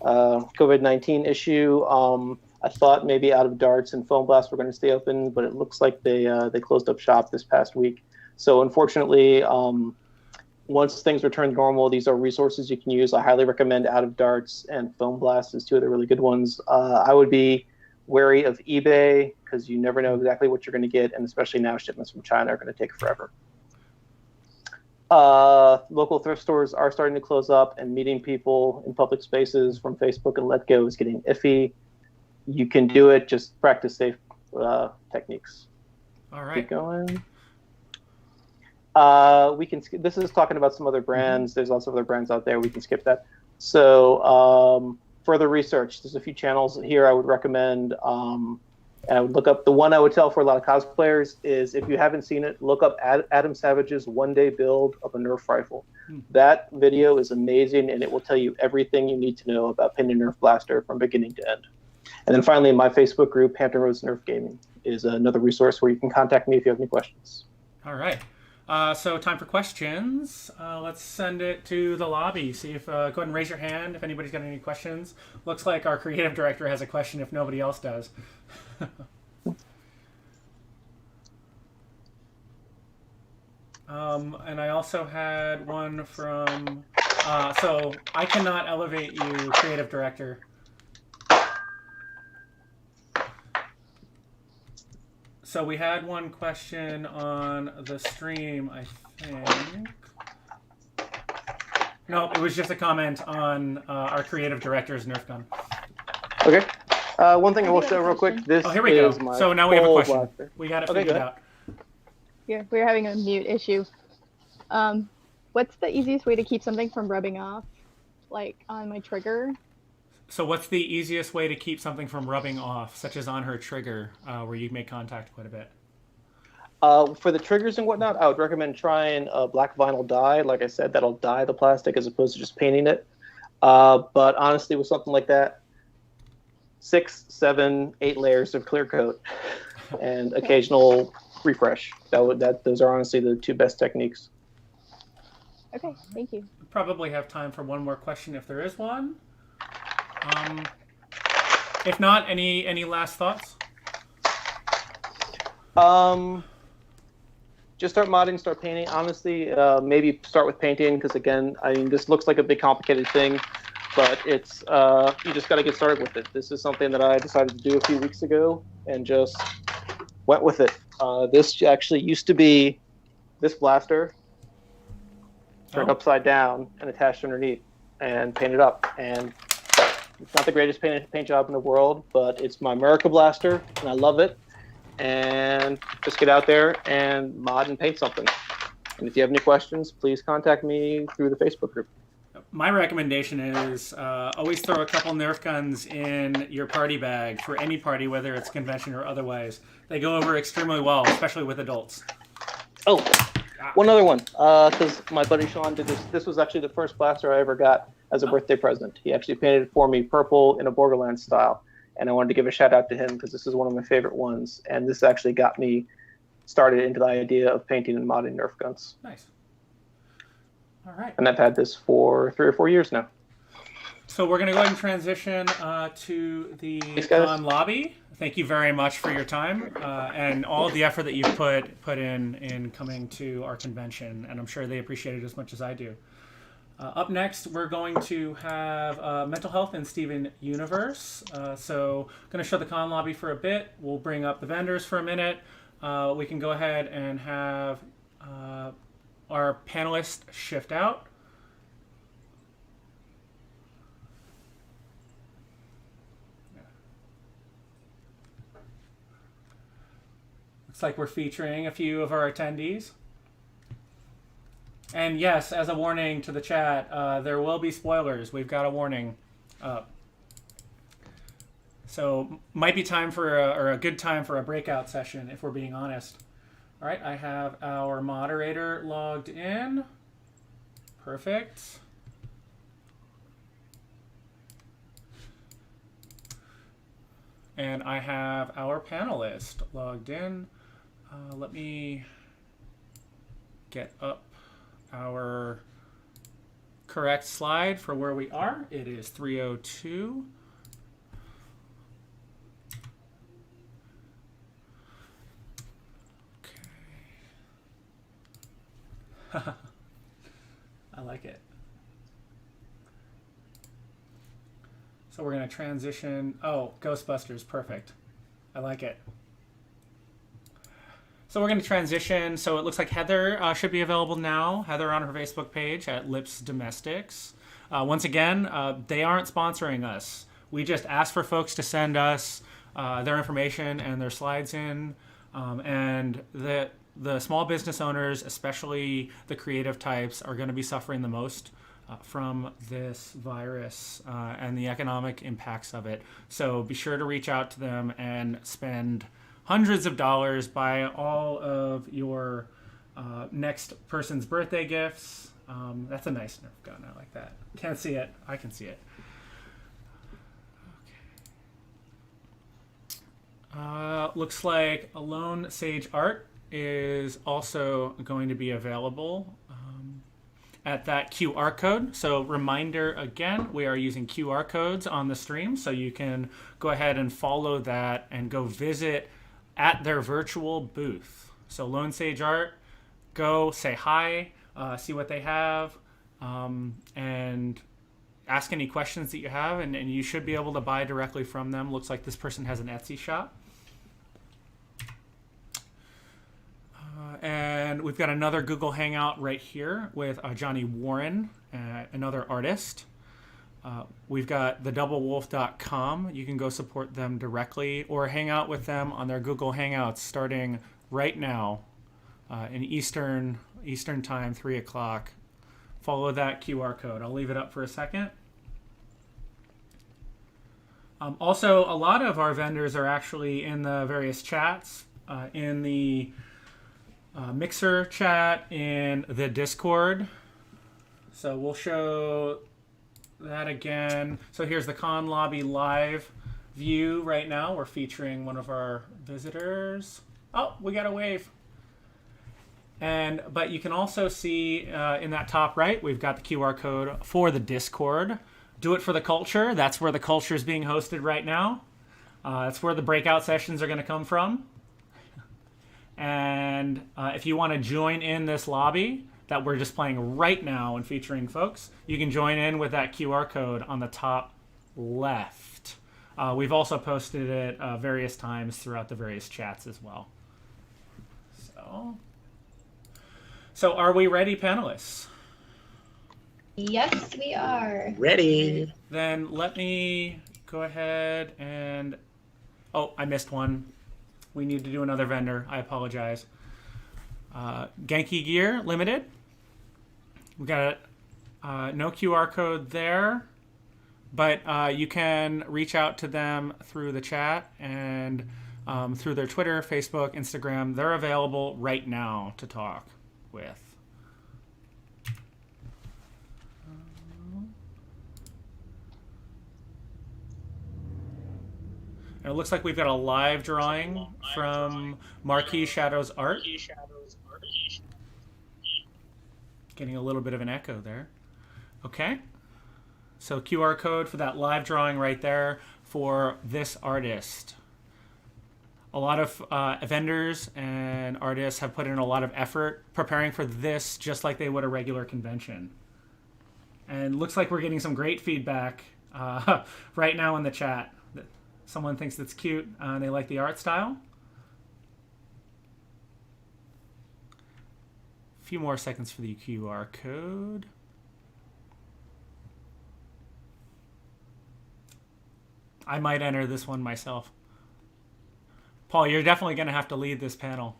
COVID-19 issue. I thought maybe Out of Darts and Foam Blast were going to stay open, but it looks like they closed up shop this past week. So unfortunately, once things return to normal, these are resources you can use. I highly recommend Out of Darts and Foam Blast as two of the really good ones. I would be wary of eBay because you never know exactly what you're going to get, and especially now shipments from China are going to take forever. Local thrift stores are starting to close up, and meeting people in public spaces from Facebook and Let Go is getting iffy. You can do it, just practice safe techniques. All right. Keep going. We can. This is talking about some other brands. There's lots of other brands out there. We can skip that. So further research. There's a few channels here I would recommend. And I would look up, the one I would tell for a lot of cosplayers is, if you haven't seen it, look up Adam Savage's one-day build of a Nerf rifle. That video is amazing, and it will tell you everything you need to know about painting a Nerf blaster from beginning to end. And then finally, my Facebook group, Hampton Roads Nerf Gaming, is another resource where you can contact me if you have any questions. All right. So time for questions. Let's send it to the lobby. See if go ahead and raise your hand if anybody's got any questions. Looks like our creative director has a question if nobody else does. And I also had one from. So I cannot elevate you, creative director. So we had one question on the stream, I think. No, it was just a comment on our creative director's Nerf gun. Okay. One thing I will say real quick. This here we go. is my So now we have a full question. blaster. We got it Okay, figured go ahead. out. Here, we're having a mute issue. What's the easiest way to keep something from rubbing off, like on my trigger? So what's the easiest way to keep something from rubbing off, such as on her trigger, where you make contact quite a bit? For the triggers and whatnot, I would recommend trying a black vinyl dye. Like I said, that'll dye the plastic as opposed to just painting it. But honestly, with something like that, 6, 7, 8 layers of clear coat and occasional refresh. Those are honestly the two best techniques. Okay, thank you. Probably have time for one more question if there is one. If not, any last thoughts? Just start modding, start painting. Honestly, maybe start with painting because, again, I mean, this looks like a big complicated thing, but it's you just got to get started with it. This is something that I decided to do a few weeks ago and just went with it. This actually used to be this blaster turned upside down and attached underneath and painted up. And it's not the greatest paint job in the world, but it's my America blaster, and I love it. And just get out there and mod and paint something. And if you have any questions, please contact me through the Facebook group. My recommendation is always throw a couple Nerf guns in your party bag for any party, whether it's convention or otherwise. They go over extremely well, especially with adults. Oh, one other one, because my buddy Sean did this. This was actually the first blaster I ever got as a birthday present. He actually painted it for me purple in a Borderlands style, and I wanted to give a shout out to him because this is one of my favorite ones, and this actually got me started into the idea of painting and modding Nerf guns. Nice. All right. And I've had this for 3 or 4 years now. So we're going to go ahead and transition to the con lobby. Thank you very much for your time and all of the effort that you've put in coming to our convention, and I'm sure they appreciate it as much as I do. Up next, we're going to have Mental Health in Steven Universe. So going to show the con lobby for a bit. We'll bring up the vendors for a minute. We can go ahead and have our panelists shift out. Looks like we're featuring a few of our attendees. And yes, as a warning to the chat, there will be spoilers. We've got a warning up. So might be time for a good time for a breakout session, if we're being honest. All right, I have our moderator logged in. Perfect. And I have our panelist logged in. Let me get up our correct slide for where we are. It is 3:02. I like it. So we're going to transition. Oh, Ghostbusters. Perfect. I like it. So we're going to transition. So it looks like Heather should be available now. Heather on her Facebook page at Lips Domestics. Once again, they aren't sponsoring us. We just asked for folks to send us their information and their slides in. And the small business owners, especially the creative types, are going to be suffering the most from this virus and the economic impacts of it. So be sure to reach out to them and spend hundreds of dollars, buy all of your next person's birthday gifts. That's a nice Nerf gun. I like that. Can't see it. I can see it. Looks like Alone Sage Art is also going to be available at that QR code. So reminder again, we are using QR codes on the stream, so you can go ahead and follow that and go visit at their virtual booth. So Lone Sage Art, go say hi, see what they have, and ask any questions that you have, and you should be able to buy directly from them. Looks like this person has an Etsy shop. And we've got another Google Hangout right here with Johnny Warren, another artist. We've got thedoublewolf.com. You can go support them directly or hang out with them on their Google Hangouts starting right now in Eastern time, 3 o'clock. Follow that QR code. I'll leave it up for a second. Also, a lot of our vendors are actually in the various chats, in the Mixer chat, in the Discord. So we'll show that again. So here's the Con Lobby live view right now. We're featuring one of our visitors. Oh, we got a wave. But you can also see in that top right, we've got the QR code for the Discord. Do it for the culture. That's where the culture is being hosted right now. That's where the breakout sessions are going to come from. And if you want to join in this lobby that we're just playing right now and featuring folks, you can join in with that QR code on the top left. We've also posted it various times throughout the various chats as well. So are we ready, panelists? Yes, we are. Ready. Then let me go ahead and... Oh, I missed one. We need to do another vendor. I apologize. Genki Gear Limited. We got No QR code there, but you can reach out to them through the chat and through their Twitter, Facebook, Instagram. They're available right now to talk with. And it looks like we've got a live drawing from Marquee Shadows Art. Getting a little bit of an echo there. Okay. So QR code for that live drawing right there for this artist. A lot of vendors and artists have put in a lot of effort preparing for this just like they would a regular convention. And looks like we're getting some great feedback right now in the chat. Someone thinks it's cute and they like the art style. A few more seconds for the QR code. I might enter this one myself. Paul, you're definitely going to have to lead this panel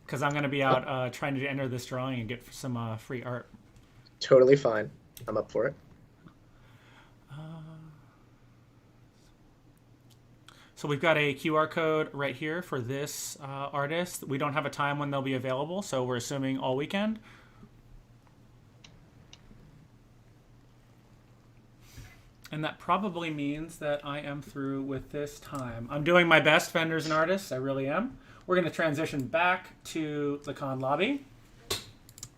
because I'm going to be out trying to enter this drawing and get some free art. Totally fine. I'm up for it. So we've got a QR code right here for this artist. We don't have a time when they'll be available, so we're assuming all weekend. And that probably means that I am through with this time. I'm doing my best, vendors and artists. I really am. We're going to transition back to the con lobby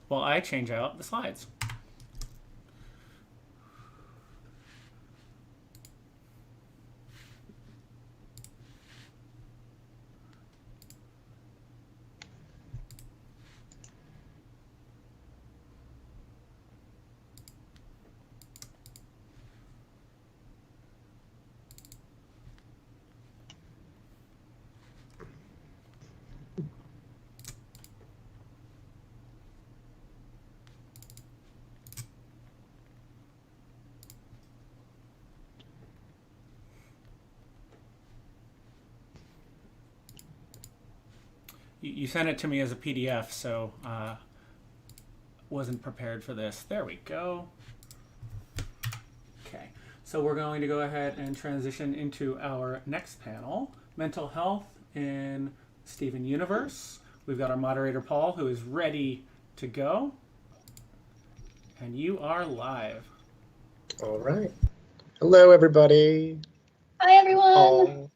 while I change out the slides. You sent it to me as a PDF, so wasn't prepared for this. There we go. Okay, so we're going to go ahead and transition into our next panel, Mental Health in Steven Universe. We've got our moderator, Paul, who is ready to go. And you are live. All right. Hello, everybody. Hi, everyone. Paul.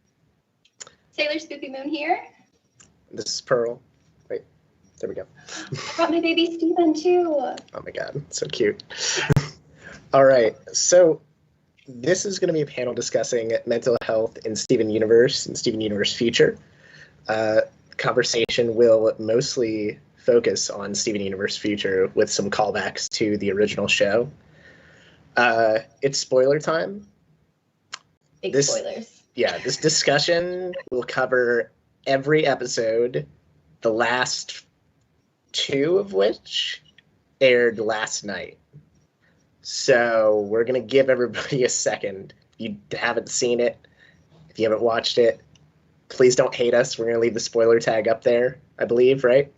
Sailor Spooky Moon here. This is Pearl. Wait, there we go. Brought my baby Steven, too. Oh my god, so cute. All right, so this is going to be a panel discussing mental health in Steven Universe and Steven Universe Future. Conversation will mostly focus on Steven Universe Future with some callbacks to the original show. It's spoiler time. Big spoilers. Yeah, this discussion will cover every episode, the last two of which aired last night. So we're going to give everybody a second. If you haven't seen it, if you haven't watched it, please don't hate us. We're going to leave the spoiler tag up there, I believe, right?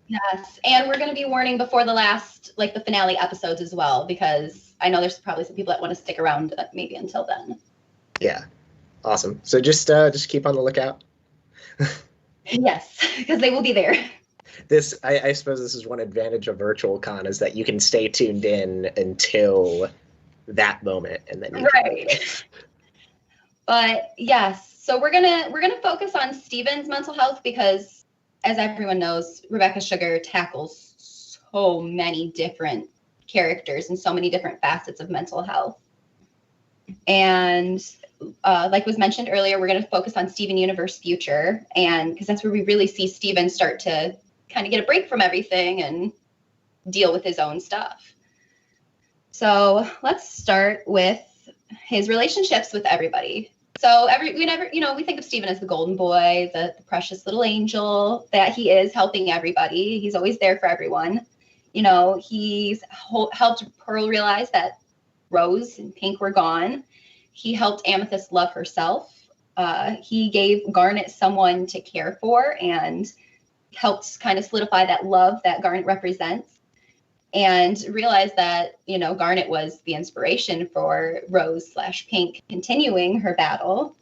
Yes, and we're going to be warning before the last, like the finale episodes as well, because I know there's probably some people that want to stick around maybe until then. Yeah, awesome. So just keep on the lookout. Yes, because they will be there. This, I suppose this is one advantage of virtual con is that you can stay tuned in until that moment, and then right. But yes, so we're gonna focus on Steven's mental health because, as everyone knows, Rebecca Sugar tackles so many different characters and so many different facets of mental health. And like was mentioned earlier, we're going to focus on Steven Universe Future, and because that's where we really see Steven start to kind of get a break from everything and deal with his own stuff. So let's start with his relationships with everybody. So we think of Steven as the golden boy, the precious little angel that he is, helping everybody. He's always there for everyone. You know, he's helped Pearl realize that Rose and Pink were gone. He helped Amethyst love herself. He gave Garnet someone to care for and helped kind of solidify that love that Garnet represents. and realized that, Garnet was the inspiration for Rose/Pink continuing her battle.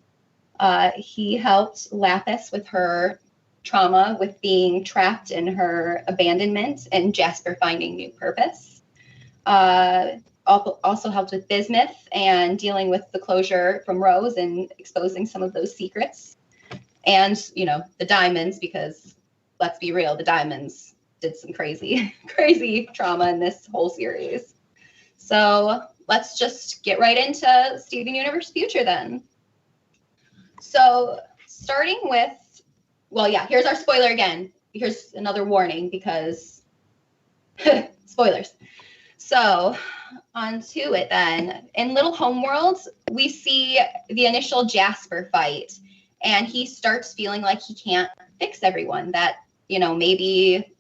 He helped Lapis with her trauma with being trapped in her abandonment and Jasper finding new purpose. Also helped with Bismuth and dealing with the closure from Rose and exposing some of those secrets. And, the diamonds, because let's be real, the diamonds did some crazy, crazy trauma in this whole series. So let's just get right into Steven Universe Future then. So starting with, here's our spoiler again. Here's another warning because spoilers. So on to it then. In Little Homeworld, we see the initial Jasper fight, and he starts feeling like he can't fix everyone, that, maybe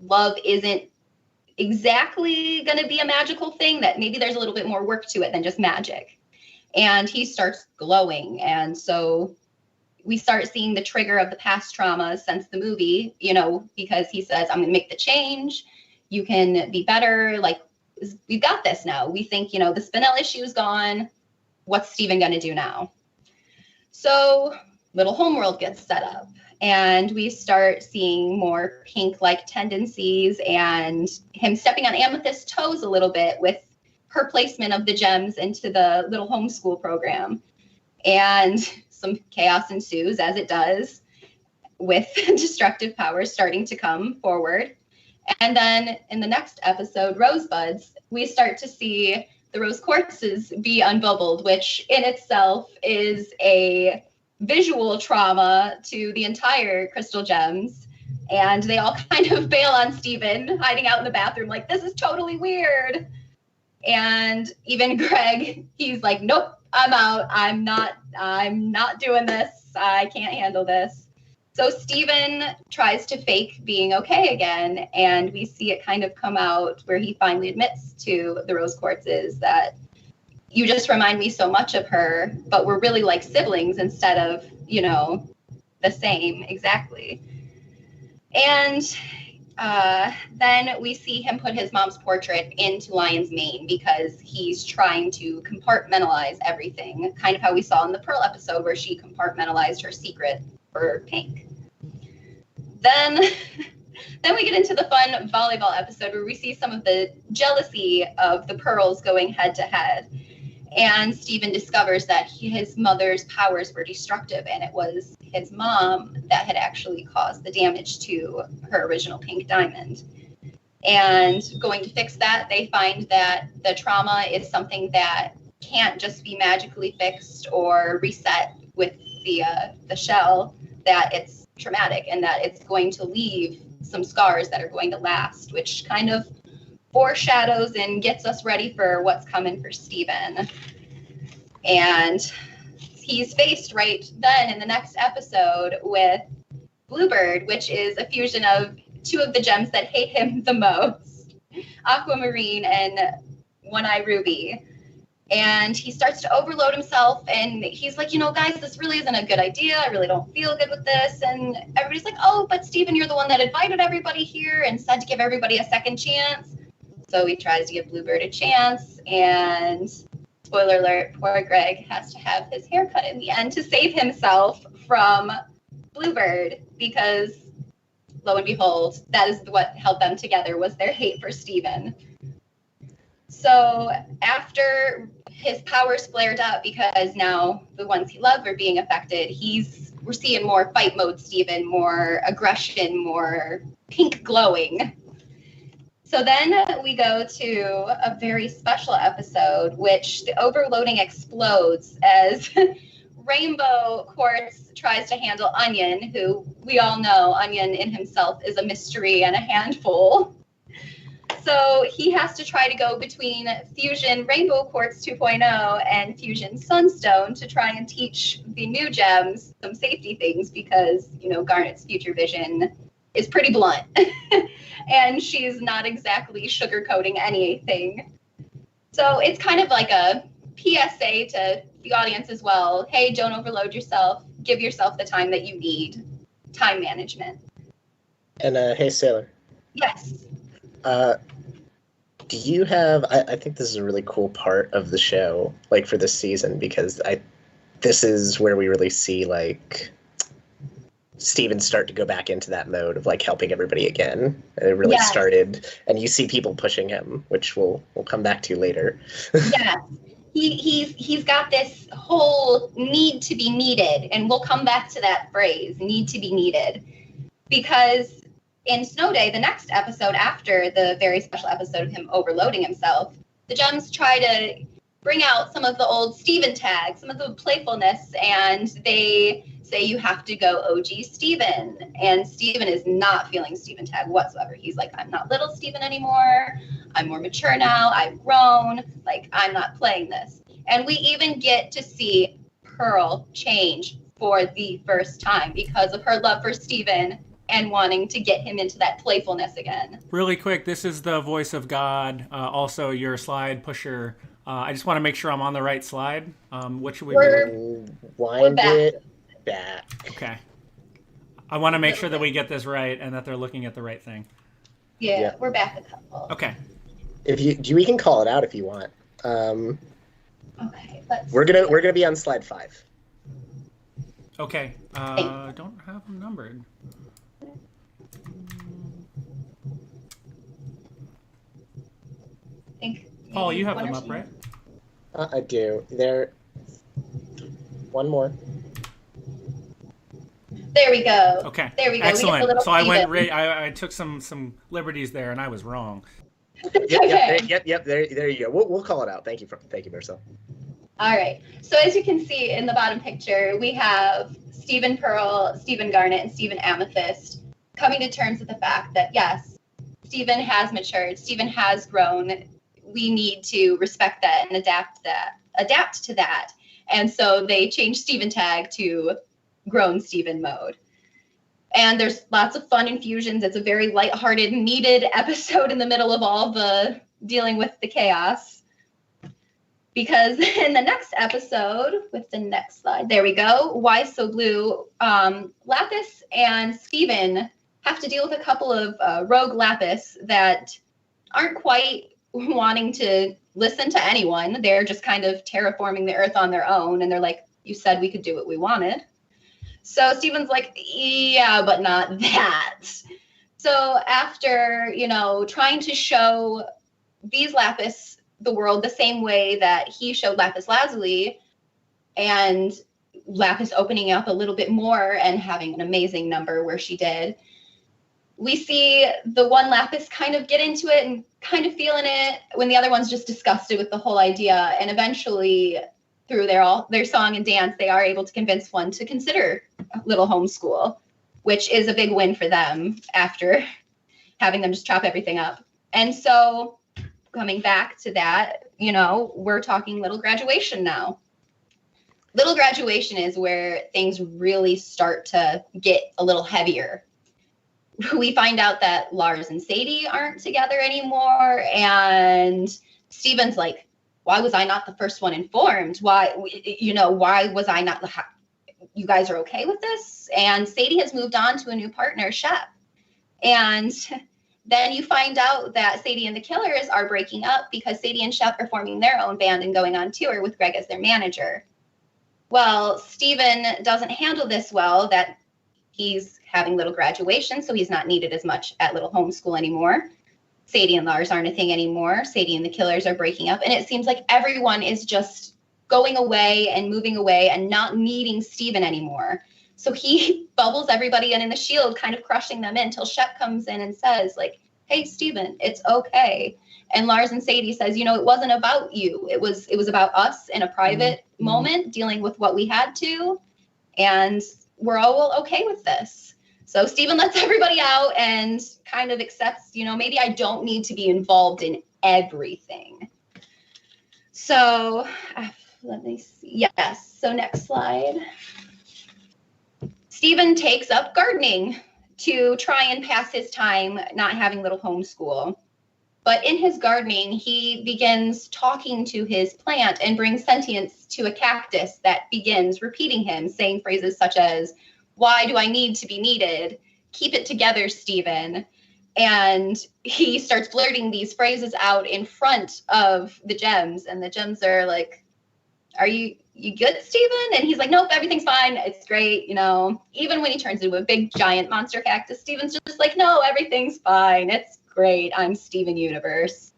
love isn't exactly going to be a magical thing, that maybe there's a little bit more work to it than just magic. And he starts glowing. And so we start seeing the trigger of the past traumas since the movie, because he says, I'm going to make the change. You can be better. Like, we've got this now. We think, the Spinel issue is gone. What's Steven going to do now? So Little Homeworld gets set up, and we start seeing more Pink-like tendencies and him stepping on Amethyst's toes a little bit with her placement of the gems into the Little Homeschool program. And some chaos ensues, as it does, with destructive powers starting to come forward. And then in the next episode, Rosebuds, we start to see the rose quartzes be unbubbled, which in itself is a visual trauma to the entire Crystal Gems. And they all kind of bail on Steven, hiding out in the bathroom like, this is totally weird. And even Greg, he's like, nope, I'm out. I'm not doing this. I can't handle this. So Steven tries to fake being okay again, and we see it kind of come out where he finally admits to the Rose Quartzes that you just remind me so much of her, but we're really like siblings instead of, the same exactly. And then we see him put his mom's portrait into Lion's mane because he's trying to compartmentalize everything, kind of how we saw in the Pearl episode where she compartmentalized her secret for Pink. Then we get into the fun volleyball episode where we see some of the jealousy of the Pearls going head to head. And Steven discovers that his mother's powers were destructive, and it was his mom that had actually caused the damage to her original Pink Diamond. And going to fix that, they find that the trauma is something that can't just be magically fixed or reset with the shell, that it's traumatic and that it's going to leave some scars that are going to last, which kind of foreshadows and gets us ready for what's coming for Steven. And he's faced right then in the next episode with Bluebird, which is a fusion of two of the gems that hate him the most, Aquamarine and One Eye Ruby. And he starts to overload himself, and he's like, guys, this really isn't a good idea. I really don't feel good with this. And everybody's like, oh, but Steven, you're the one that invited everybody here and said to give everybody a second chance. So he tries to give Bluebird a chance, and spoiler alert, poor Greg has to have his hair cut in the end to save himself from Bluebird, because lo and behold, that is what held them together, was their hate for Steven. So after his powers flared up, because now the ones he loved were being affected, we're seeing more fight mode Steven, more aggression, more pink glowing. So then we go to a very special episode, which the overloading explodes as Rainbow Quartz tries to handle Onion, who we all know Onion in himself is a mystery and a handful. So he has to try to go between Fusion Rainbow Quartz 2.0 and Fusion Sunstone to try and teach the new gems some safety things, because, Garnet's future vision is pretty blunt. And she's not exactly sugarcoating anything. So it's kind of like a PSA to the audience as well. Hey, don't overload yourself. Give yourself the time that you need. Time management. And hey, Sailor. Yes. Do you have? I think this is a really cool part of the show, like for this season, because this is where we really see like Steven start to go back into that mode of like helping everybody again. And it really Yes. started, and you see people pushing him, which we'll come back to later. Yes. He's got this whole need to be needed, and we'll come back to that phrase, need to be needed, because in Snow Day, the next episode after the very special episode of him overloading himself, the Gems try to bring out some of the old Steven tags, some of the playfulness, and they say you have to go OG Steven. And Steven is not feeling Steven tag whatsoever. He's like, I'm not little Steven anymore. I'm more mature now. I've grown. Like, I'm not playing this. And we even get to see Pearl change for the first time because of her love for Steven and wanting to get him into that playfulness again. Really quick, this is the voice of God, also your slide pusher. I just want to make sure I'm on the right slide. What should we do? Wind it back. Okay. I want to make sure that we get this right and that they're looking at the right thing. Yeah, we're back a couple. Okay. We can call it out if you want. Okay, we're gonna be on slide 5. Okay. I don't have them numbered. Paul, you have them up, right? I do. There. One more. There we go. Okay. There we go. Excellent. So I went. I took some liberties there, and I was wrong. Yep. There you go. We'll call it out. Thank you, Marcel. All right. So as you can see in the bottom picture, we have Stephen Pearl, Stephen Garnet, and Stephen Amethyst coming to terms with the fact that yes, Stephen has matured. Stephen has grown. We need to respect that and adapt to that. And so they changed Stephen tag to grown Stephen mode. And there's lots of fun infusions. It's a very lighthearted, needed episode in the middle of all the dealing with the chaos. Because in the next episode, with the next slide, there we go, Why So Blue, Lapis and Stephen have to deal with a couple of rogue Lapis that aren't quite wanting to listen to anyone. They're just kind of terraforming the earth on their own. And they're like, you said we could do what we wanted. So Stephen's like, yeah, but not that. So after, trying to show these Lapis the world the same way that he showed Lapis Lazuli, and Lapis opening up a little bit more and having an amazing number where she did, we see the one Lapis kind of get into it and kind of feeling it when the other one's just disgusted with the whole idea. And eventually, through their song and dance, they are able to convince one to consider little homeschool, which is a big win for them after having them just chop everything up. And so coming back to that, we're talking little graduation now. Little graduation is where things really start to get a little heavier. We find out that Lars and Sadie aren't together anymore, and Steven's like, why was I not the first one informed? Why was I not, you guys are okay with this? And Sadie has moved on to a new partner, Shep. And then you find out that Sadie and the Killers are breaking up because Sadie and Shep are forming their own band and going on tour with Greg as their manager. Well, Steven doesn't handle this well, that he's having little graduation, so he's not needed as much at little homeschool anymore. Sadie and Lars aren't a thing anymore. Sadie and the Killers are breaking up, and it seems like everyone is just going away and moving away and not needing Steven anymore. So he bubbles everybody in the shield, kind of crushing them in, till Shep comes in and says, like, hey, Steven, it's okay. And Lars and Sadie says, it wasn't about you. It was about us in a private moment, dealing with what we had to, and we're all okay with this. So Steven lets everybody out and kind of accepts, maybe I don't need to be involved in everything. So let me see. Yes. So next slide. Steven takes up gardening to try and pass his time not having little homeschool. But in his gardening, he begins talking to his plant and brings sentience to a cactus that begins repeating him, saying phrases such as, why do I need to be needed? Keep it together, Steven. And he starts blurting these phrases out in front of the gems, and the gems are like, are you good, Steven? And he's like, nope, everything's fine. It's great. You know, even when he turns into a big giant monster cactus, Steven's just like, no, everything's fine. It's great. I'm Steven Universe.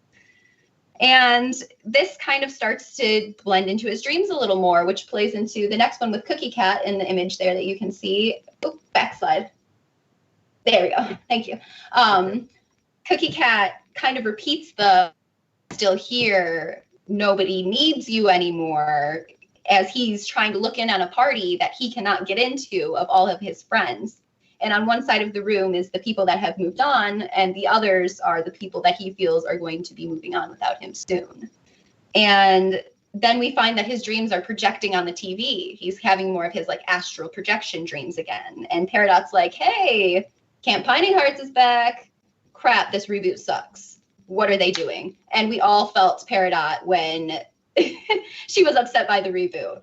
And this kind of starts to blend into his dreams a little more, which plays into the next one with Cookie Cat in the image there that you can see. Oh, backslide. There we go. Thank you. Cookie Cat kind of repeats the still here, nobody needs you anymore, as he's trying to look in on a party that he cannot get into of all of his friends. And on one side of the room is the people that have moved on, and the others are the people that he feels are going to be moving on without him soon. And then we find that his dreams are projecting on the TV. He's having more of his like astral projection dreams again. And Peridot's like, hey, Camp Pining Hearts is back. Crap, this reboot sucks. What are they doing? And we all felt Peridot when she was upset by the reboot.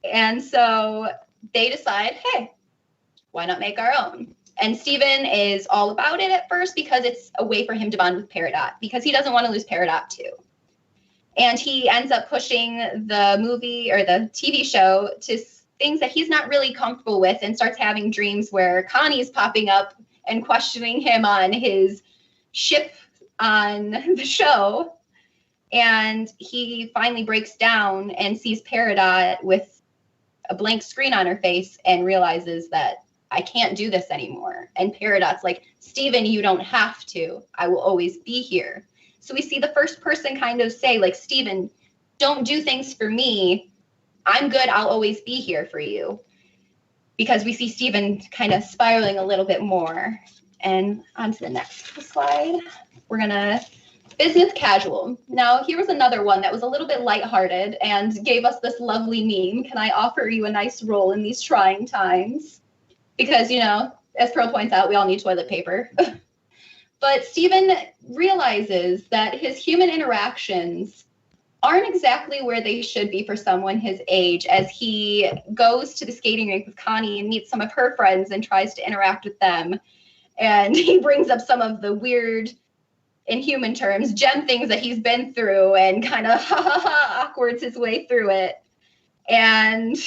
And so they decide, hey, why not make our own? And Steven is all about it at first because it's a way for him to bond with Peridot, because he doesn't want to lose Peridot too. And he ends up pushing the movie or the TV show to things that he's not really comfortable with, and starts having dreams where Connie's popping up and questioning him on his ship on the show. And he finally breaks down and sees Peridot with a blank screen on her face and realizes that I can't do this anymore. And Peridot's like, Steven, you don't have to. I will always be here. So we see the first person kind of say, like, Steven, don't do things for me. I'm good. I'll always be here for you. Because we see Steven kind of spiraling a little bit more. And on to the next slide. We're going to business casual. Now, here was another one that was a little bit lighthearted and gave us this lovely meme. Can I offer you a nice role in these trying times? Because, you know, as Pearl points out, we all need toilet paper. But Steven realizes that his human interactions aren't exactly where they should be for someone his age, as he goes to the skating rink with Connie and meets some of her friends and tries to interact with them. And he brings up some of the weird, in human terms, gem things that he's been through and kind of awkwards his way through it. And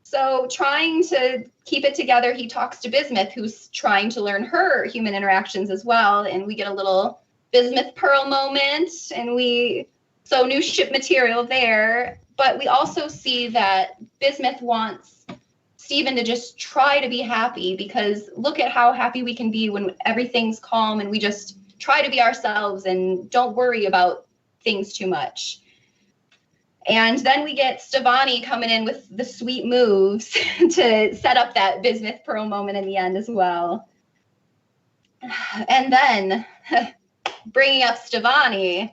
so trying to keep it together, he talks to Bismuth, who's trying to learn her human interactions as well. And we get a little Bismuth Pearl moment, and so new ship material there. But we also see that Bismuth wants Steven to just try to be happy, because look at how happy we can be when everything's calm and we just try to be ourselves and don't worry about things too much. And then we get Stevani coming in with the sweet moves to set up that Bismuth Pearl moment in the end as well. And then bringing up Stevani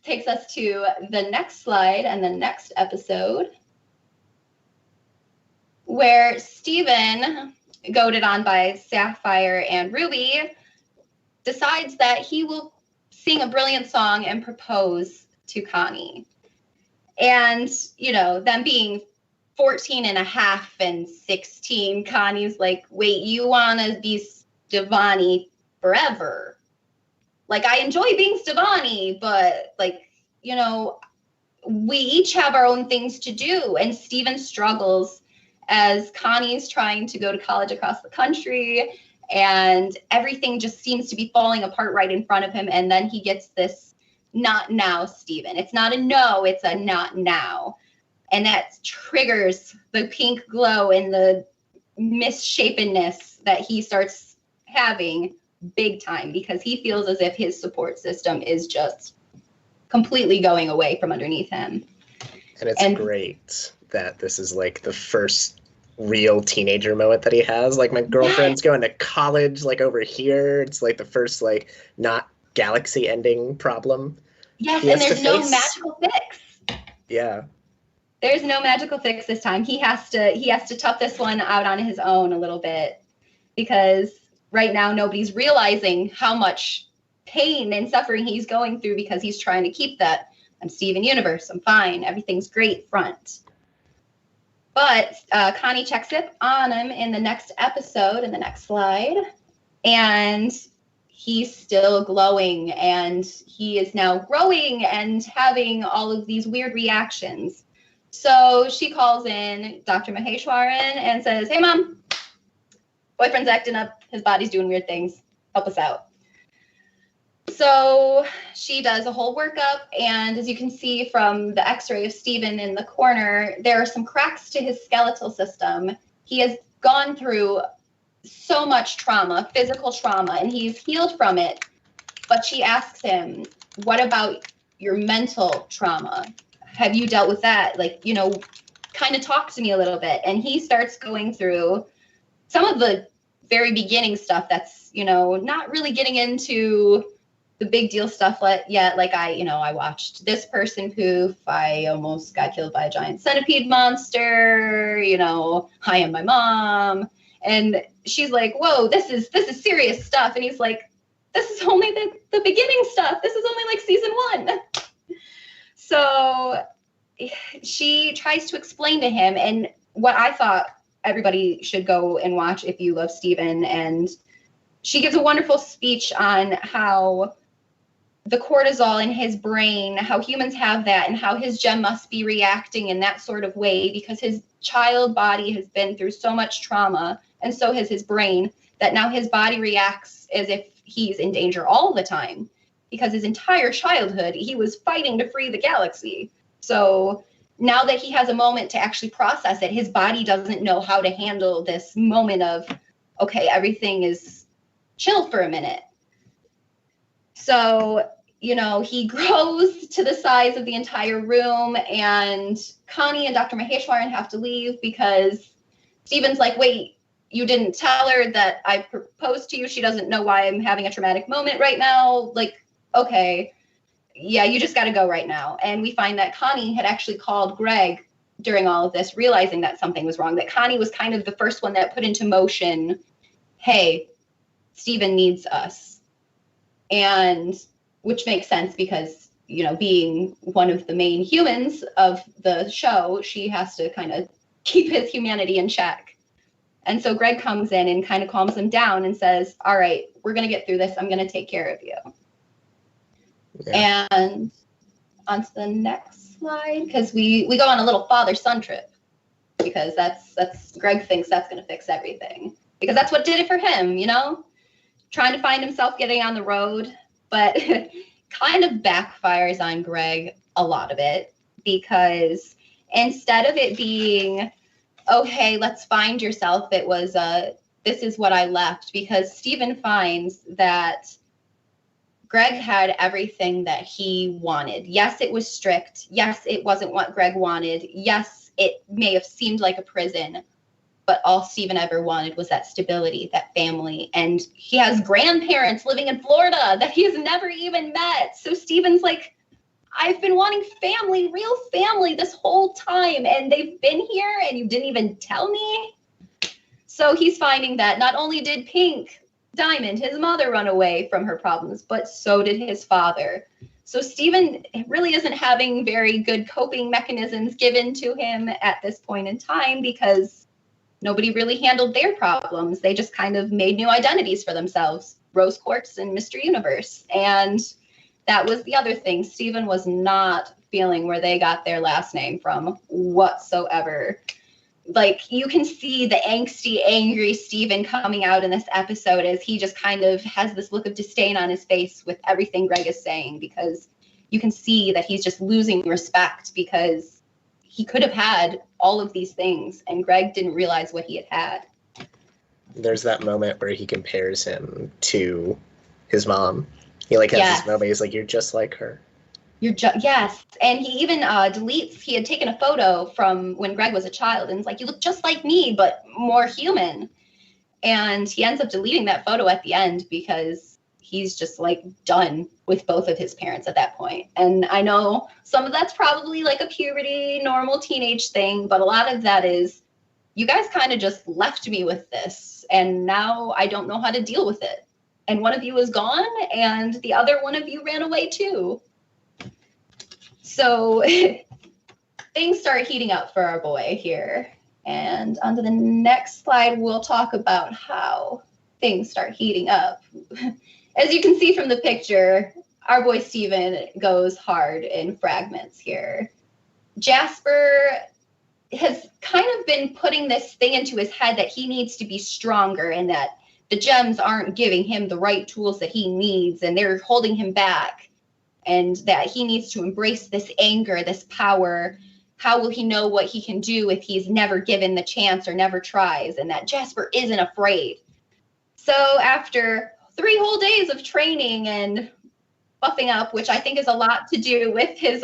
takes us to the next slide and the next episode, where Steven, goaded on by Sapphire and Ruby, decides that he will sing a brilliant song and propose to Connie. And, you know, them being 14 and a half and 16, Connie's like, wait, you want to be Stevani forever? Like, I enjoy being Stevani, but, like, you know, we each have our own things to do. And Steven struggles as Connie's trying to go to college across the country, and everything just seems to be falling apart right in front of him. And then he gets this, not now, Steven. It's not a no, it's a not now. And that triggers the pink glow and the misshapenness that he starts having big time, because he feels as if his support system is just completely going away from underneath him. And it's great that this is like the first real teenager moment that he has. Like, my girlfriend's going to college, like, over here. It's like the first, like, not galaxy ending problem. Yes, and there's no magical fix. Yeah. There's no magical fix this time. He has to tough this one out on his own a little bit, because right now nobody's realizing how much pain and suffering he's going through, because he's trying to keep that I'm Steven Universe, I'm fine, everything's great front. But Connie checks it on him in the next episode, in the next slide, And he's still glowing, and he is now growing and having all of these weird reactions. So she calls in Dr. Maheshwaran and says, "Hey, Mom, boyfriend's acting up. His body's doing weird things. Help us out." So she does a whole workup, and as you can see from the x-ray of Stephen in the corner, there are some cracks to his skeletal system. He has gone through so much trauma, physical trauma, and he's healed from it. But she asks him, "What about your mental trauma? Have you dealt with that? Like, you know, kind of talk to me a little bit." And he starts going through some of the very beginning stuff that's, you know, not really getting into the big deal stuff yet. Like I watched this person poof. I almost got killed by a giant centipede monster. You know, I am my mom. And she's like, "Whoa, this is serious stuff." And he's like, "This is only the beginning stuff. This is only like season 1. So she tries to explain to him, and what I thought everybody should go and watch if you love Stephen. And she gives a wonderful speech on how the cortisol in his brain, how humans have that, and how his gem must be reacting in that sort of way because his child body has been through so much trauma, and so has his brain, that now his body reacts as if he's in danger all the time because his entire childhood he was fighting to free the galaxy. So now that he has a moment to actually process it, his body doesn't know how to handle this moment of, okay, everything is chill for a minute. So, you know, he grows to the size of the entire room, and Connie and Dr. Maheshwaran have to leave because Stephen's like, "Wait, you didn't tell her that I proposed to you. She doesn't know why I'm having a traumatic moment right now. Like, okay, yeah, you just got to go right now." And we find that Connie had actually called Greg during all of this, realizing that something was wrong, that Connie was kind of the first one that put into motion, "Hey, Stephen needs us." And which makes sense because, you know, being one of the main humans of the show, she has to kind of keep his humanity in check. And so Greg comes in and kind of calms him down and says, "All right, we're going to get through this. I'm going to take care of you." Yeah. And on to the next slide, because we go on a little father-son trip, because that's Greg thinks that's going to fix everything, because that's what did it for him, you know, trying to find himself getting on the road. But kind of backfires on Greg a lot of it, because instead of it being, "Oh, hey, let's find yourself," it was, "This is what I left," because Stephen finds that Greg had everything that he wanted. Yes, it was strict. Yes, it wasn't what Greg wanted. Yes, it may have seemed like a prison, but all Stephen ever wanted was that stability, that family. And he has grandparents living in Florida that he has never even met. So Stephen's like, "I've been wanting family, real family this whole time, and they've been here and you didn't even tell me." So he's finding that not only did Pink Diamond, his mother, run away from her problems, but so did his father. So Stephen really isn't having very good coping mechanisms given to him at this point in time, because nobody really handled their problems. They just kind of made new identities for themselves, Rose Quartz and Mr. Universe. And that was the other thing. Stephen was not feeling where they got their last name from whatsoever. Like, you can see the angsty, angry Stephen coming out in this episode as he just kind of has this look of disdain on his face with everything Greg is saying, because you can see that he's just losing respect, because he could have had all of these things and Greg didn't realize what he had had. There's that moment where he compares him to his mom. He like has this moment, he's like, "You're just like her." Yes. And he even he had taken a photo from when Greg was a child, and it's like, "You look just like me, but more human." And he ends up deleting that photo at the end because he's just like done with both of his parents at that point. And I know some of that's probably like a puberty, normal teenage thing, but a lot of that is, you guys kind of just left me with this, and now I don't know how to deal with it. And one of you is gone, and the other one of you ran away too. So things start heating up for our boy here. And on to the next slide, we'll talk about how things start heating up. As you can see from the picture, our boy Steven goes hard in fragments here. Jasper has kind of been putting this thing into his head that he needs to be stronger and that the gems aren't giving him the right tools that he needs and they're holding him back, and that he needs to embrace this anger, this power. How will he know what he can do if he's never given the chance or never tries? And that Jasper isn't afraid. So after 3 whole days of training and buffing up, which I think is a lot to do with his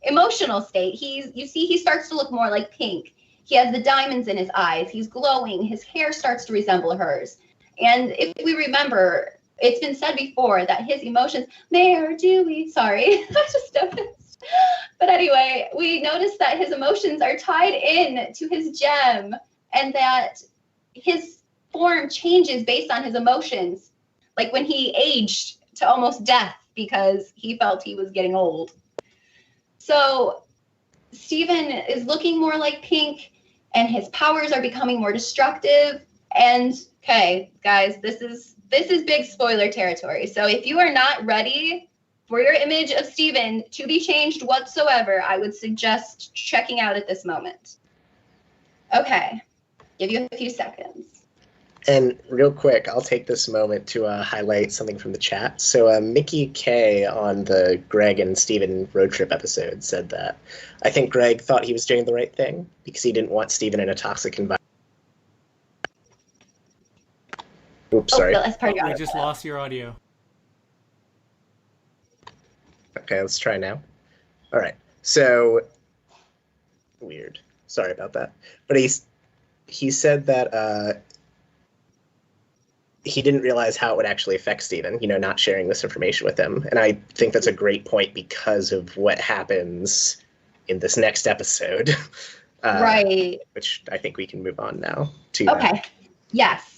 emotional state, he starts to look more like Pink. He has the diamonds in his eyes. He's glowing. His hair starts to resemble hers. And if we remember, it's been said before that his emotions, sorry, I just noticed. But anyway, we noticed that his emotions are tied in to his gem and that his form changes based on his emotions. Like when he aged to almost death because he felt he was getting old. So Steven is looking more like Pink and his powers are becoming more destructive. And okay, guys, this is big spoiler territory. So if you are not ready for your image of Steven to be changed whatsoever, I would suggest checking out at this moment. Okay, give you a few seconds. And real quick, I'll take this moment to highlight something from the chat. So Mickey K on the Greg and Steven road trip episode said that I think Greg thought he was doing the right thing because he didn't want Steven in a toxic environment. Oops, sorry. We just lost your audio. Okay, let's try now. All right. So weird. Sorry about that. But he said that he didn't realize how it would actually affect Steven, not sharing this information with him. And I think that's a great point because of what happens in this next episode. Right. Which I think we can move on now to. Okay. Yes.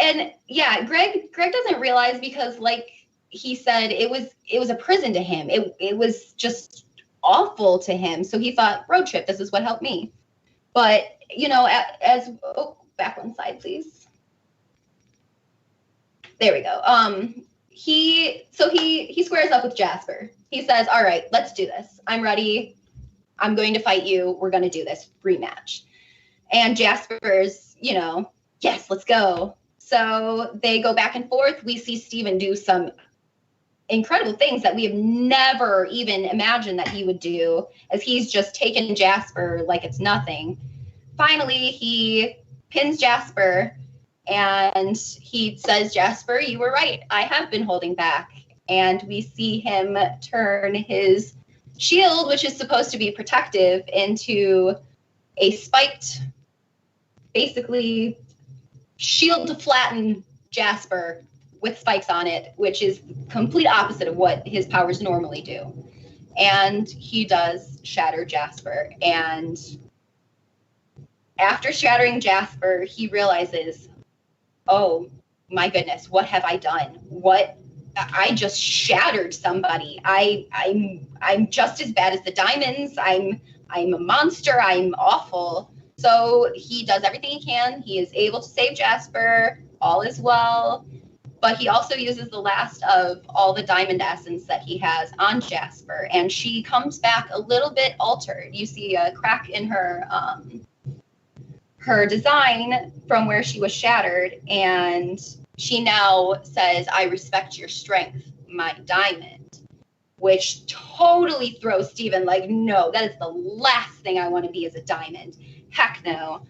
And yeah, Greg doesn't realize because like he said, it was a prison to him. It was just awful to him. So he thought, road trip, this is what helped me. But, back one slide, please. There we go. He squares up with Jasper. He says, all right, let's do this. I'm ready. I'm going to fight you. We're going to do this rematch. And Jasper's, yes, let's go. So they go back and forth. We see Steven do some incredible things that we have never even imagined that he would do, as he's just taken Jasper like it's nothing. Finally, he pins Jasper and he says, Jasper, you were right. I have been holding back. And we see him turn his shield, which is supposed to be protective, into a spiked, basically shield to flatten Jasper with spikes on it, which is complete opposite of what his powers normally do. And he does shatter Jasper. And after shattering Jasper, he realizes, oh my goodness, what have I done? I just shattered somebody. I'm just as bad as the diamonds. I'm a monster. I'm awful. So he does everything he can. He is able to save Jasper. All is well. But he also uses the last of all the diamond essence that he has on Jasper. And she comes back a little bit altered. You see a crack in her design from where she was shattered. And she now says, I respect your strength, my diamond. Which totally throws Steven like, no, that is the last thing I want to be as a diamond. Heck no.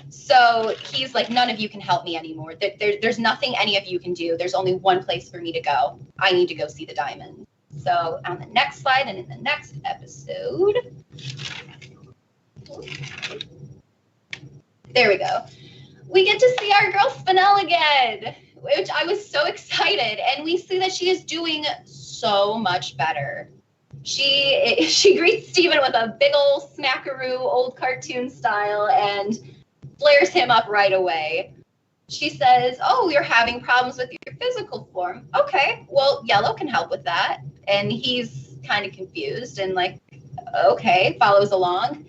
So he's like, none of you can help me anymore. There's nothing any of you can do. There's only one place for me to go. I need to go see the diamond. So on the next slide and in the next episode, there we go. We get to see our girl Spinel again, which I was so excited. And we see that she is doing so much better. She greets Steven with a big old smackaroo, old cartoon style, and flares him up right away. She says, oh, you're having problems with your physical form. Okay, well, Yellow can help with that. And he's kind of confused and like, okay, follows along.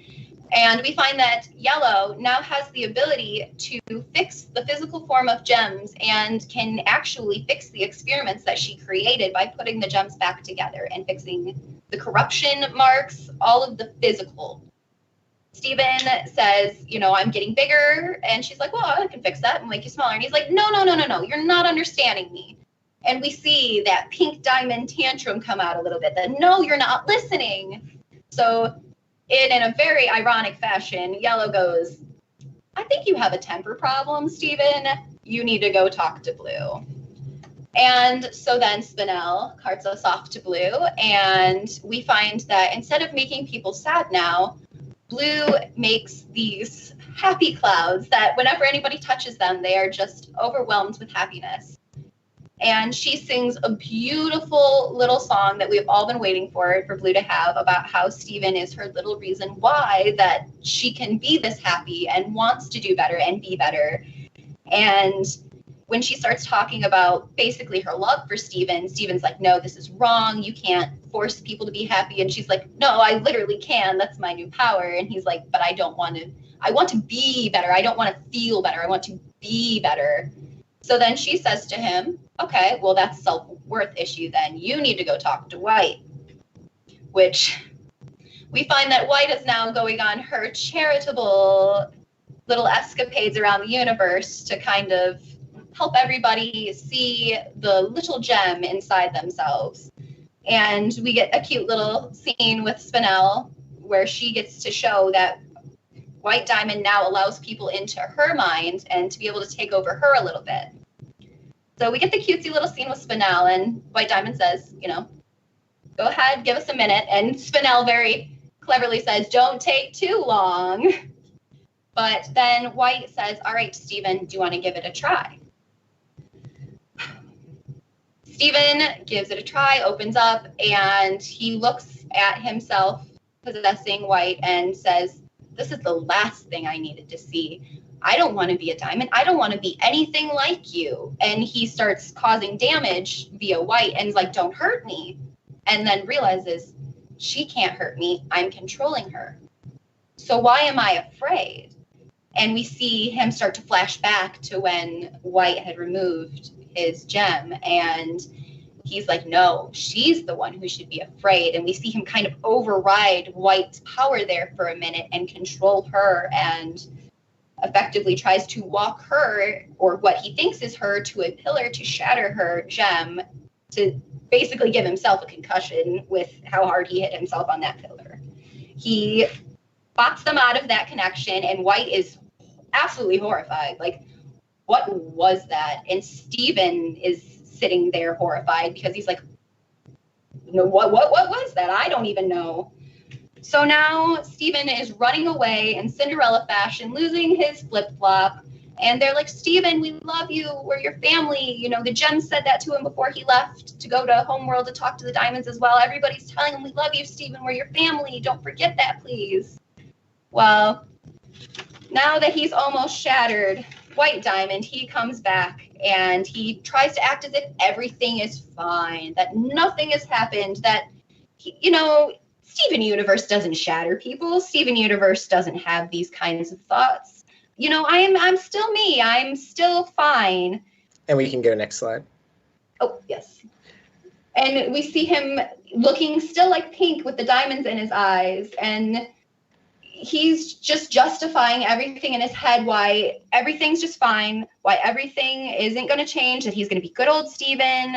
And we find that Yellow now has the ability to fix the physical form of gems and can actually fix the experiments that she created by putting the gems back together and fixing the corruption marks, all of the physical. Steven says, you know, I'm getting bigger. And she's like, well, I can fix that and make you smaller. And he's like, no, you're not understanding me. And we see that pink diamond tantrum come out a little bit, that no, you're not listening. So in a very ironic fashion, Yellow goes, I think you have a temper problem, Steven. You need to go talk to Blue. And so then Spinel carts us off to Blue, and we find that instead of making people sad now, Blue makes these happy clouds that whenever anybody touches them, they are just overwhelmed with happiness. And she sings a beautiful little song that we've all been waiting for Blue to have, about how Steven is her little reason why that she can be this happy and wants to do better and be better. And when she starts talking about basically her love for Steven, Steven's like, no, this is wrong. You can't force people to be happy. And she's like, no, I literally can. That's my new power. And he's like, but I want to be better. I don't want to feel better. I want to be better. So then she says to him, okay, well, that's a self-worth issue then. You need to go talk to White, which we find that White is now going on her charitable little escapades around the universe to kind of help everybody see the little gem inside themselves. And we get a cute little scene with Spinel where she gets to show that White Diamond now allows people into her mind and to be able to take over her a little bit. So we get the cutesy little scene with Spinel, and White Diamond says, you know, go ahead, give us a minute. And Spinel very cleverly says, don't take too long. But then White says, all right, Steven, do you want to give it a try? Steven gives it a try, opens up, and he looks at himself possessing White and says, this is the last thing I needed to see. I don't want to be a diamond. I don't want to be anything like you. And he starts causing damage via White and is like, don't hurt me. And then realizes she can't hurt me. I'm controlling her. So why am I afraid? And we see him start to flash back to when White had removed his gem, and he's like, no, she's the one who should be afraid. And we see him kind of override White's power there for a minute and control her, and effectively tries to walk her, or what he thinks is her, to a pillar to shatter her gem, to basically give himself a concussion with how hard he hit himself on that pillar. He boxed them out of that connection, and White is absolutely horrified. Like, what was that? And Steven is sitting there horrified because he's like, no, what was that? I don't even know. So now Steven is running away in Cinderella fashion, losing his flip-flop. And they're like, Steven, we love you. We're your family. You know, the gems said that to him before he left to go to Homeworld to talk to the diamonds as well. Everybody's telling him, we love you, Steven. We're your family. Don't forget that, please. Well, now that he's almost shattered White Diamond, he comes back and he tries to act as if everything is fine, that nothing has happened, that, you know, Steven Universe doesn't shatter people. Steven Universe doesn't have these kinds of thoughts. You know, I'm still me. I'm still fine. And we can go next slide. Oh, yes. And we see him looking still like Pink with the diamonds in his eyes. And he's just justifying everything in his head, why everything's just fine, why everything isn't going to change, that he's going to be good old Steven.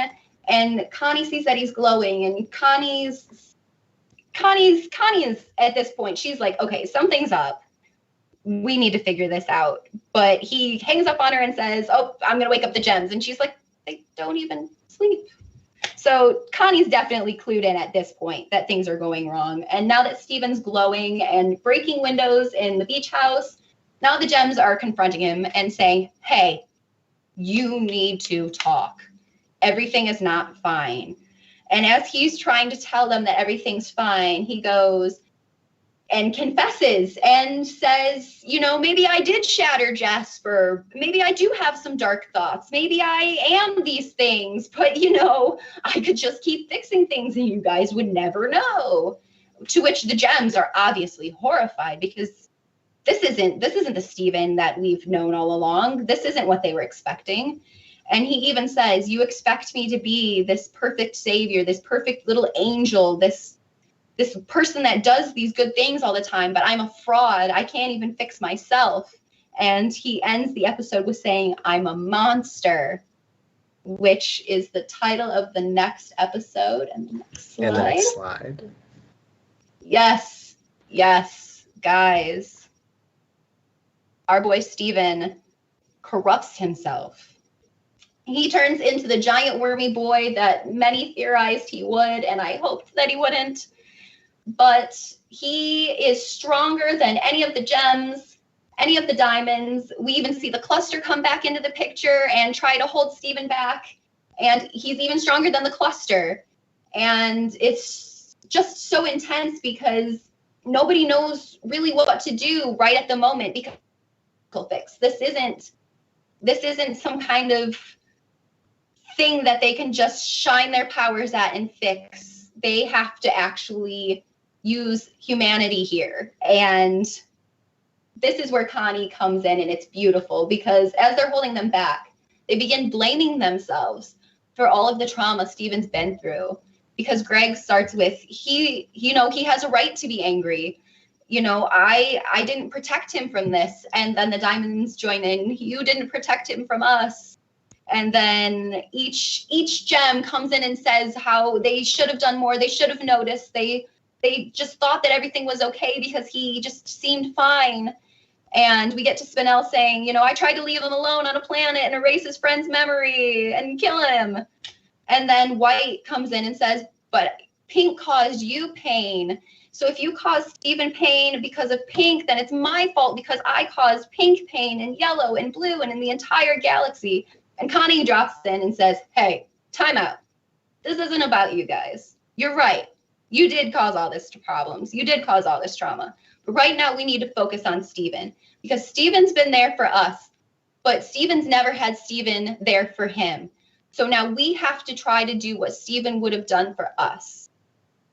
And Connie sees that he's glowing, and Connie is at this point, she's like, okay, something's up. We need to figure this out. But he hangs up on her and says, oh, I'm going to wake up the gems. And she's like, they don't even sleep. So Connie's definitely clued in at this point that things are going wrong. And now that Steven's glowing and breaking windows in the beach house, now the gems are confronting him and saying, hey, you need to talk. Everything is not fine. And as he's trying to tell them that everything's fine, he goes and confesses and says, you know, maybe I did shatter Jasper. Maybe I do have some dark thoughts. Maybe I am these things, but, you know, I could just keep fixing things and you guys would never know. to which the gems are obviously horrified, because this isn't the Steven that we've known all along. This isn't what they were expecting. And he even says, you expect me to be this perfect savior, this perfect little angel, this person that does these good things all the time, but I'm a fraud. I can't even fix myself. And he ends the episode with saying, I'm a monster, which is the title of the next episode. And the next slide. And the next slide. Yes, yes, guys. Our boy Steven corrupts himself. He turns into the giant wormy boy that many theorized he would, and I hoped that he wouldn't. But he is stronger than any of the gems, any of the diamonds. We even see the cluster come back into the picture and try to hold Steven back. And he's even stronger than the cluster. And it's just so intense because nobody knows really what to do right at the moment because fix. This isn't some kind of thing that they can just shine their powers at and fix. They have to actually use humanity here. And this is where Connie comes in, and it's beautiful because as they're holding them back, they begin blaming themselves for all of the trauma Steven's been through. Because Greg starts with, he has a right to be angry. I didn't protect him from this. And then the diamonds join in. You didn't protect him from us. And then each gem comes in and says how they should have done more. They should have noticed. They just thought that everything was okay because he just seemed fine. And we get to Spinel saying, I tried to leave him alone on a planet and erase his friend's memory and kill him. And then White comes in and says, but Pink caused you pain. So if you caused Steven pain because of Pink, then it's my fault because I caused Pink pain and Yellow and Blue and in the entire galaxy. And Connie drops in and says, hey, time out. This isn't about you guys. You're right. You did cause all this problems. You did cause all this trauma. But right now we need to focus on Steven because Steven's been there for us, but Steven's never had Steven there for him. So now we have to try to do what Steven would have done for us.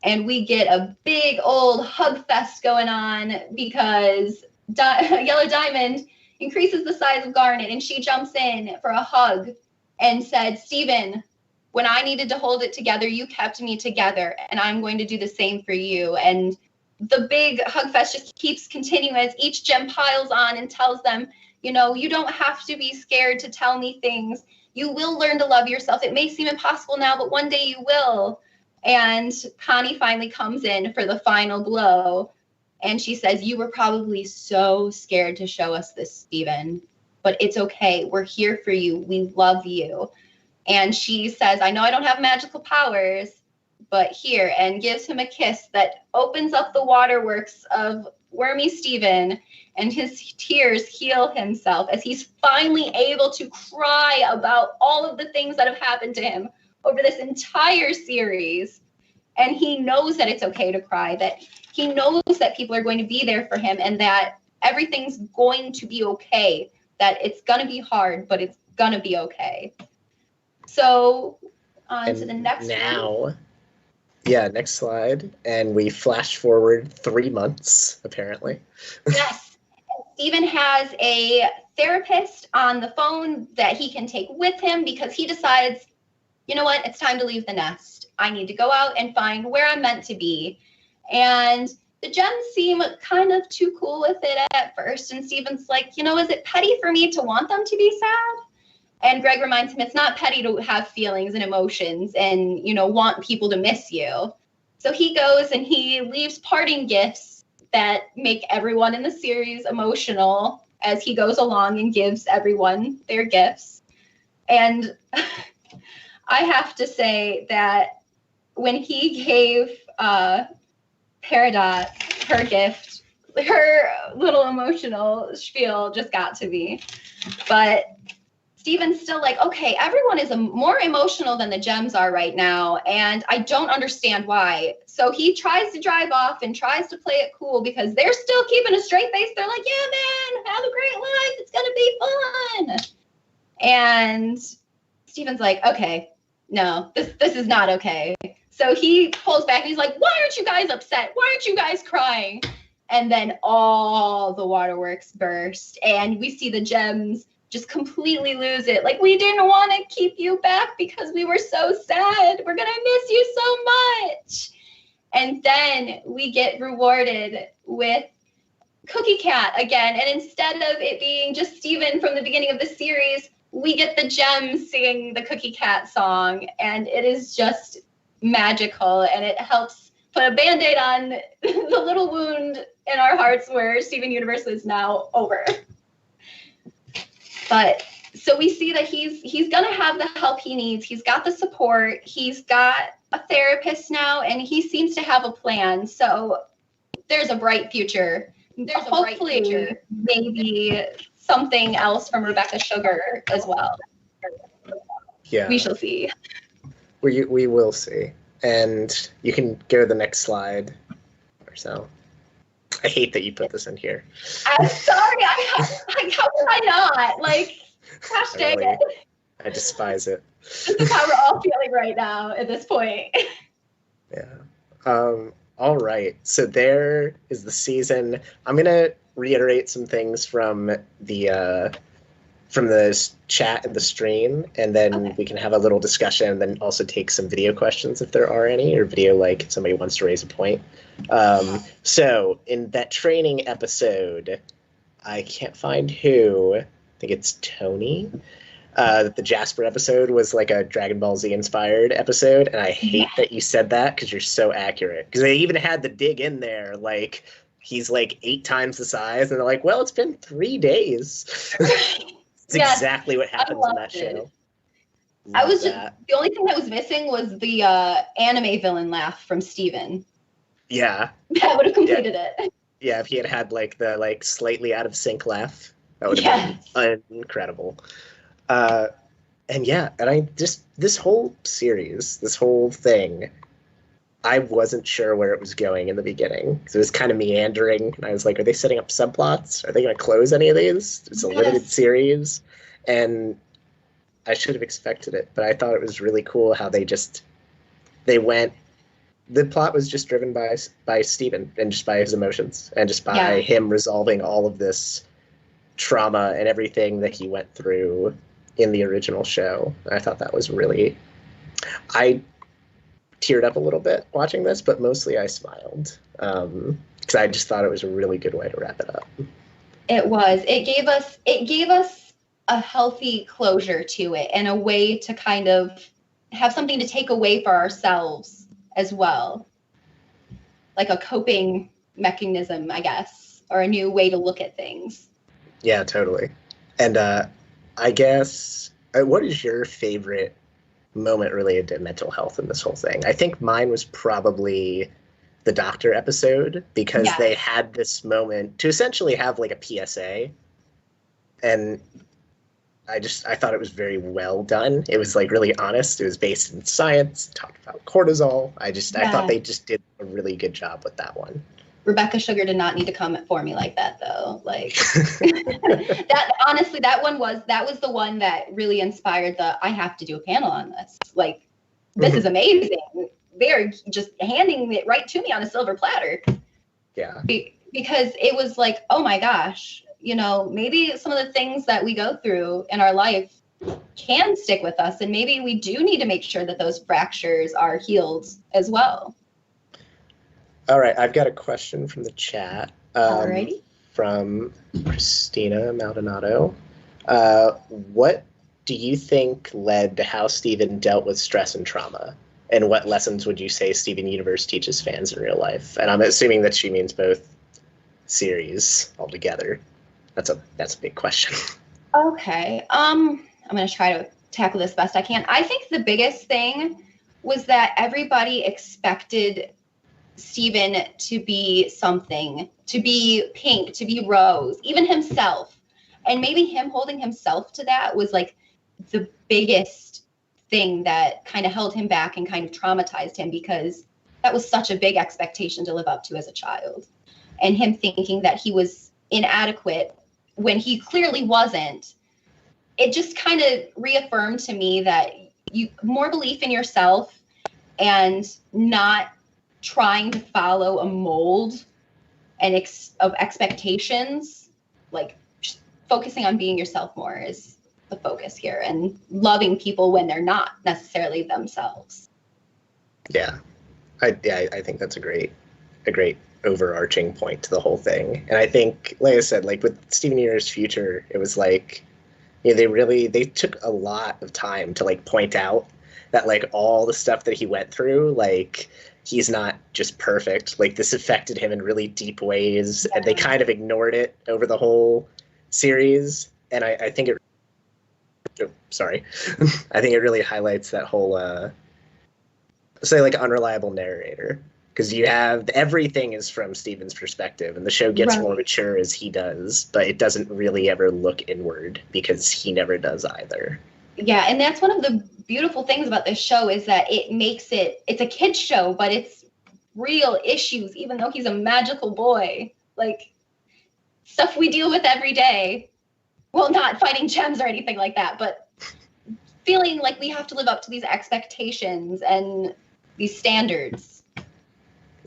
And we get a big old hug fest going on because Yellow Diamond increases the size of Garnet and she jumps in for a hug and said, Steven, when I needed to hold it together, you kept me together and I'm going to do the same for you. And the big hug fest just keeps continuing as each gem piles on and tells them, you don't have to be scared to tell me things. You will learn to love yourself. It may seem impossible now, but one day you will. And Connie finally comes in for the final blow. And she says, you were probably so scared to show us this, Steven, but it's okay. We're here for you. We love you. And she says, I know I don't have magical powers, but here, and gives him a kiss that opens up the waterworks of Wormy Steven, and his tears heal himself as he's finally able to cry about all of the things that have happened to him over this entire series. And he knows that it's okay to cry, that he knows that people are going to be there for him and that everything's going to be okay, that it's going to be hard, but it's going to be okay. So on to the next one. Next slide. And we flash forward 3 months, apparently. Yes. Steven has a therapist on the phone that he can take with him because he decides, you know what, it's time to leave the nest. I need to go out and find where I'm meant to be. And the gems seem kind of too cool with it at first. And Steven's like, is it petty for me to want them to be sad? And Greg reminds him it's not petty to have feelings and emotions and, want people to miss you. So he goes and he leaves parting gifts that make everyone in the series emotional as he goes along and gives everyone their gifts. And I have to say that when he gave Peridot her gift, her little emotional spiel just got to me. But Steven's still like, okay, everyone is more emotional than the gems are right now, and I don't understand why. So he tries to drive off and tries to play it cool because they're still keeping a straight face. They're like, yeah, man, have a great life. It's going to be fun. And Steven's like, okay, no, this is not okay. So he pulls back and he's like, why aren't you guys upset? Why aren't you guys crying? And then all the waterworks burst and we see the gems just completely lose it. Like, we didn't want to keep you back because we were so sad. We're going to miss you so much. And then we get rewarded with Cookie Cat again. And instead of it being just Steven from the beginning of the series, we get the gems singing the Cookie Cat song. And it is just magical. And it helps put a Band-Aid on the little wound in our hearts where Steven Universe is now over. But so we see that he's gonna have the help he needs. He's got the support. He's got a therapist now, and he seems to have a plan. So there's a bright future. Hopefully, maybe something else from Rebecca Sugar as well. Yeah. We shall see. We will see. And you can go to the next slide or so. I hate that you put this in here. I'm sorry. How could I not? Like, gosh dang it. I despise it. This is how we're all feeling right now at this point. Yeah. All right. So there is the season. I'm gonna reiterate some things from the chat and the stream, and then we can have a little discussion, and then also take some video questions if there are any, or video like if somebody wants to raise a point. So in that training episode, I can't find who. I think it's Tony. The Jasper episode was like a Dragon Ball Z inspired episode, and I hate that you said that because you're so accurate. Because they even had the dig in there, like he's like 8 times the size, and they're like, "Well, it's been 3 days." It's exactly what happens in that show. The only thing that was missing was the anime villain laugh from Steven. Yeah. That would have completed it. Yeah, if he had like the slightly out of sync laugh, that would have been incredible. And I just, this whole series, this whole thing, I wasn't sure where it was going in the beginning because it was kind of meandering, and I was like, are they setting up subplots? Are they going to close any of these? It's a limited series, and I should have expected it, but I thought it was really cool how the plot was just driven by Steven and just by his emotions and just by him resolving all of this trauma and everything that he went through in the original show. I thought that was really, I teared up a little bit watching this, but mostly I smiled because I just thought it was a really good way to wrap it up. It was. It gave us a healthy closure to it and a way to kind of have something to take away for ourselves as well. Like a coping mechanism, I guess, or a new way to look at things. Yeah, totally. And I guess, what is your favorite moment related to mental health in this whole thing? I think mine was probably the doctor episode, because they had this moment to essentially have like a PSA, and I thought it was very well done. It was like really honest. It was based in science, talked about cortisol. I thought they just did a really good job with that one. Rebecca Sugar did not need to come for me like that, though. Like that, honestly, that was the one that really inspired I have to do a panel on this. Like, this is amazing. They're just handing it right to me on a silver platter. Yeah. Because it was like, oh my gosh, maybe some of the things that we go through in our life can stick with us, and maybe we do need to make sure that those fractures are healed as well. All right, I've got a question from the chat. Alrighty. From Christina Maldonado. What do you think led to how Steven dealt with stress and trauma? And what lessons would you say Steven Universe teaches fans in real life? And I'm assuming that she means both series altogether. That's a big question. Okay. I'm going to try to tackle this best I can. I think the biggest thing was that everybody expected Steven to be something, to be Pink, to be Rose, even himself. And maybe him holding himself to that was like the biggest thing that kind of held him back and kind of traumatized him, because that was such a big expectation to live up to as a child. And him thinking that he was inadequate when he clearly wasn't, it just kind of reaffirmed to me that more belief in yourself and not trying to follow a mold and of expectations, like just focusing on being yourself more is the focus here, and loving people when they're not necessarily themselves. Yeah, I think that's a great overarching point to the whole thing. And I think, like I said, like with Steven Universe Future, it was like, you know, they took a lot of time to like point out that like all the stuff that he went through, like he's not just perfect. Like this affected him in really deep ways, and they kind of ignored it over the whole series. And I think I think it really highlights that whole say like unreliable narrator, because you have everything is from Steven's perspective, and the show gets more mature as he does, but it doesn't really ever look inward because he never does either. Yeah, and that's one of the beautiful things about this show is that it's a kid's show, but it's real issues, even though he's a magical boy. Like stuff we deal with every day. Well, not fighting gems or anything like that, but feeling like we have to live up to these expectations and these standards.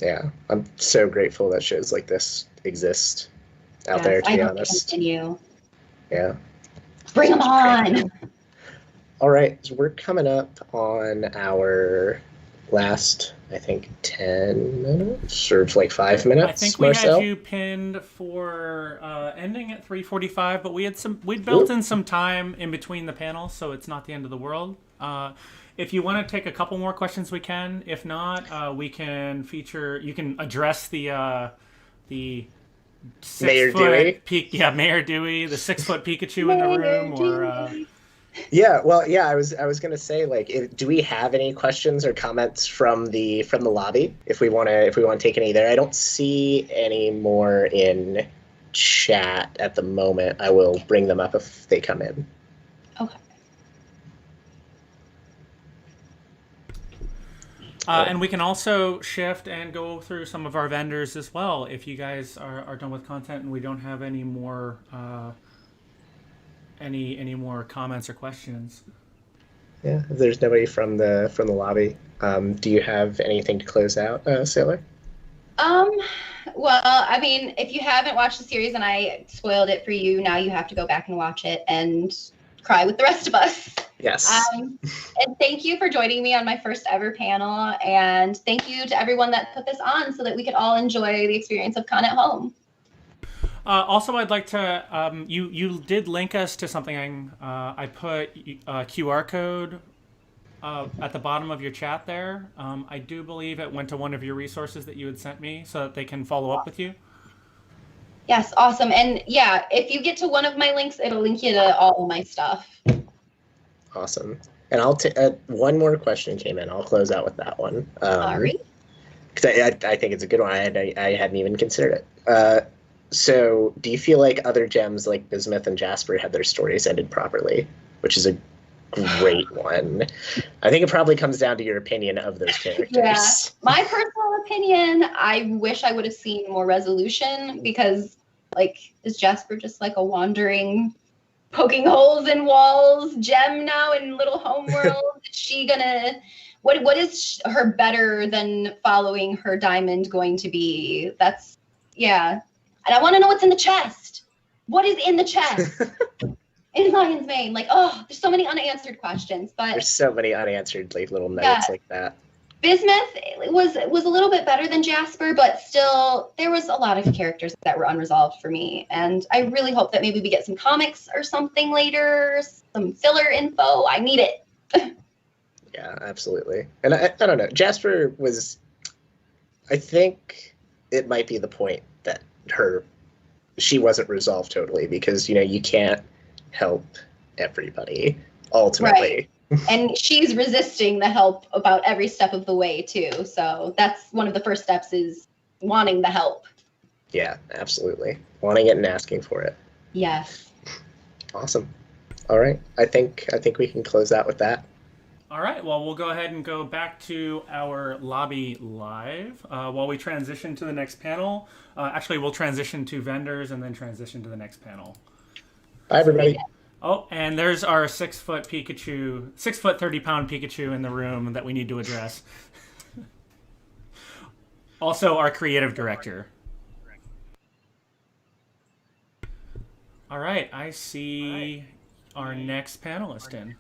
Yeah, I'm so grateful that shows like this exist out there, to be honest. Continue. Yeah. Bring them on. All right, so we're coming up on our last, I think, 10 minutes, or like 5 minutes. I think we had you pinned for ending at 3:45, but we'd built in some time in between the panels, so it's not the end of the world. If you want to take a couple more questions, we can. If not, we can feature. You can address the Mayor Dewey. Mayor Dewey, the 6-foot Pikachu in the room, or. Yeah, well, yeah, I was gonna say, like, do we have any questions or comments from the lobby? If we want to take any there, I don't see any more in chat at the moment. I will bring them up if they come in. Okay. And we can also shift and go through some of our vendors as well. If you guys are done with content and we don't have any more. Any more comments or questions? Yeah, if there's nobody from the lobby, do you have anything to close out, Sailor? Well, I mean, if you haven't watched the series and I spoiled it for you, now you have to go back and watch it and cry with the rest of us. Yes. And thank you for joining me on my first ever panel, and thank you to everyone that put this on so that we could all enjoy the experience of Con at Home. Also, I'd like to, you did link us to something. I put a QR code at the bottom of your chat there. I do believe it went to one of your resources that you had sent me so that they can follow up with you. Yes, awesome. And yeah, if you get to one of my links, it'll link you to all of my stuff. Awesome. And I'll one more question came in. I'll close out with that one. All right. Because I think it's a good one. I hadn't even considered it. So, do you feel like other gems like Bismuth and Jasper had their stories ended properly? Which is a great one. I think it probably comes down to your opinion of those characters. Yeah. My personal opinion, I wish I would have seen more resolution because, like, is Jasper just like a wandering, poking holes in walls gem now in Little Homeworld? Is she gonna... What is her better than following her diamond going to be? That's... Yeah. And I want to know what's in the chest. What is in the chest? In Lion's Mane. Like, oh, there's so many unanswered questions. But there's so many unanswered like little notes like that. Bismuth was a little bit better than Jasper, but still, there was a lot of characters that were unresolved for me. And I really hope that maybe we get some comics or something later, some filler info. I need it. Yeah, absolutely. And I don't know. Jasper was, I think it might be the point that she wasn't resolved totally because, you know, you can't help everybody ultimately. Right. And she's resisting the help about every step of the way too. So that's one of the first steps is wanting the help. Yeah, absolutely. Wanting it and asking for it. Yes. Awesome. All right. I think we can close out with that. All right, well, we'll go ahead and go back to our lobby live while we transition to the next panel. Actually, we'll transition to vendors and then transition to the next panel. Bye, everybody. Oh, and there's our 6-foot Pikachu, 6 foot 30-pound Pikachu in the room that we need to address. Also our creative director. All right, I see our next panelist in.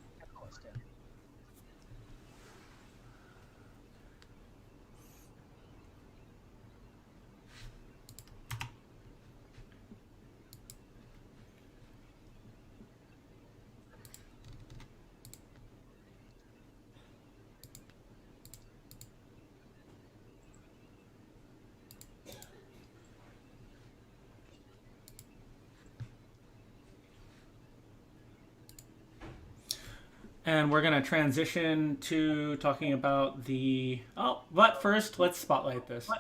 And we're going to transition to talking about the... Oh, but first, let's spotlight this.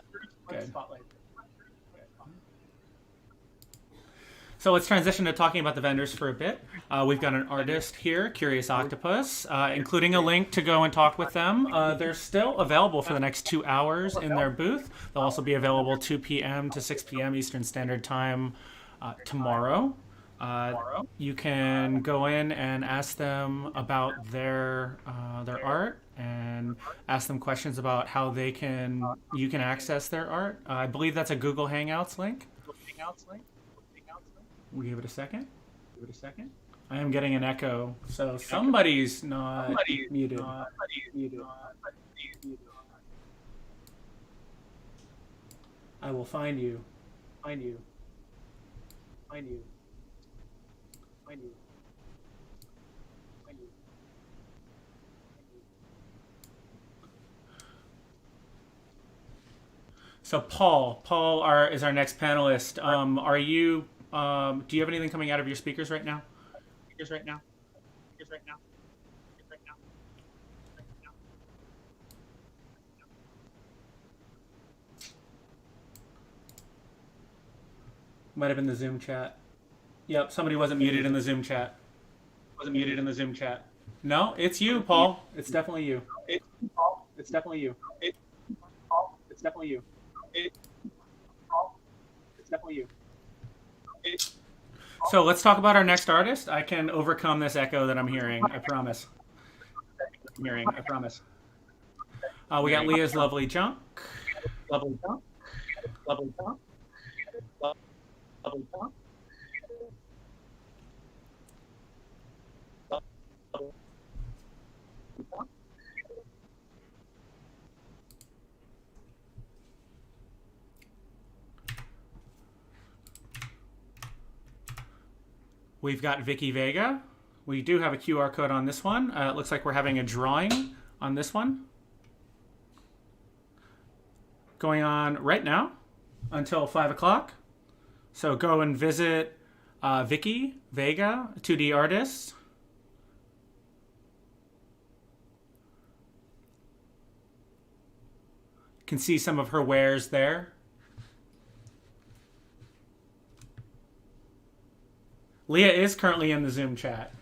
Good. So let's transition to talking about the vendors for a bit. We've got an artist here, Curious Octopus, including a link to go and talk with them. They're still available for the next 2 hours in their booth. They'll also be available 2 p.m. to 6 p.m. Eastern Standard Time tomorrow. You can go in and ask them about their art and ask them questions about how you can access their art. I believe that's a Google Hangouts link. We give it a second. I am getting an echo, so somebody's not muted. I will find you. So Paul is our next panelist. Are you? Do you have anything coming out of your speakers right now? Might have been the Zoom chat. Yep, somebody wasn't muted in the Zoom chat. No, it's you, Paul. It's definitely you. So let's talk about our next artist. I can overcome this echo that I'm hearing. I promise. We got Leah's Lovely Junk. We've got Vicky Vega. We do have a QR code on this one. It looks like we're having a drawing on this one. Going on right now until 5 o'clock. So go and visit Vicky Vega, 2D artist. You can see some of her wares there. Leah is currently in the Zoom chat.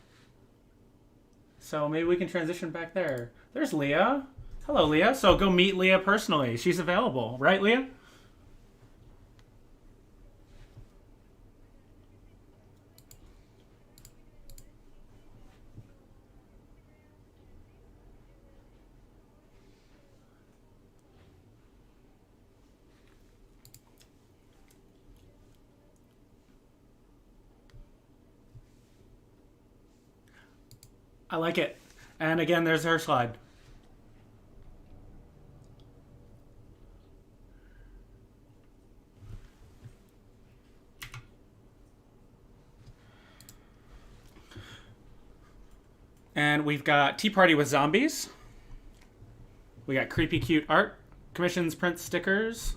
So maybe we can transition back there. There's Leah. Hello, Leah. So go meet Leah personally. She's available. Right, Leah? I like it. And again, there's her slide. And we've got Tea Party with Zombies. We got Creepy Cute Art, commissions, print stickers.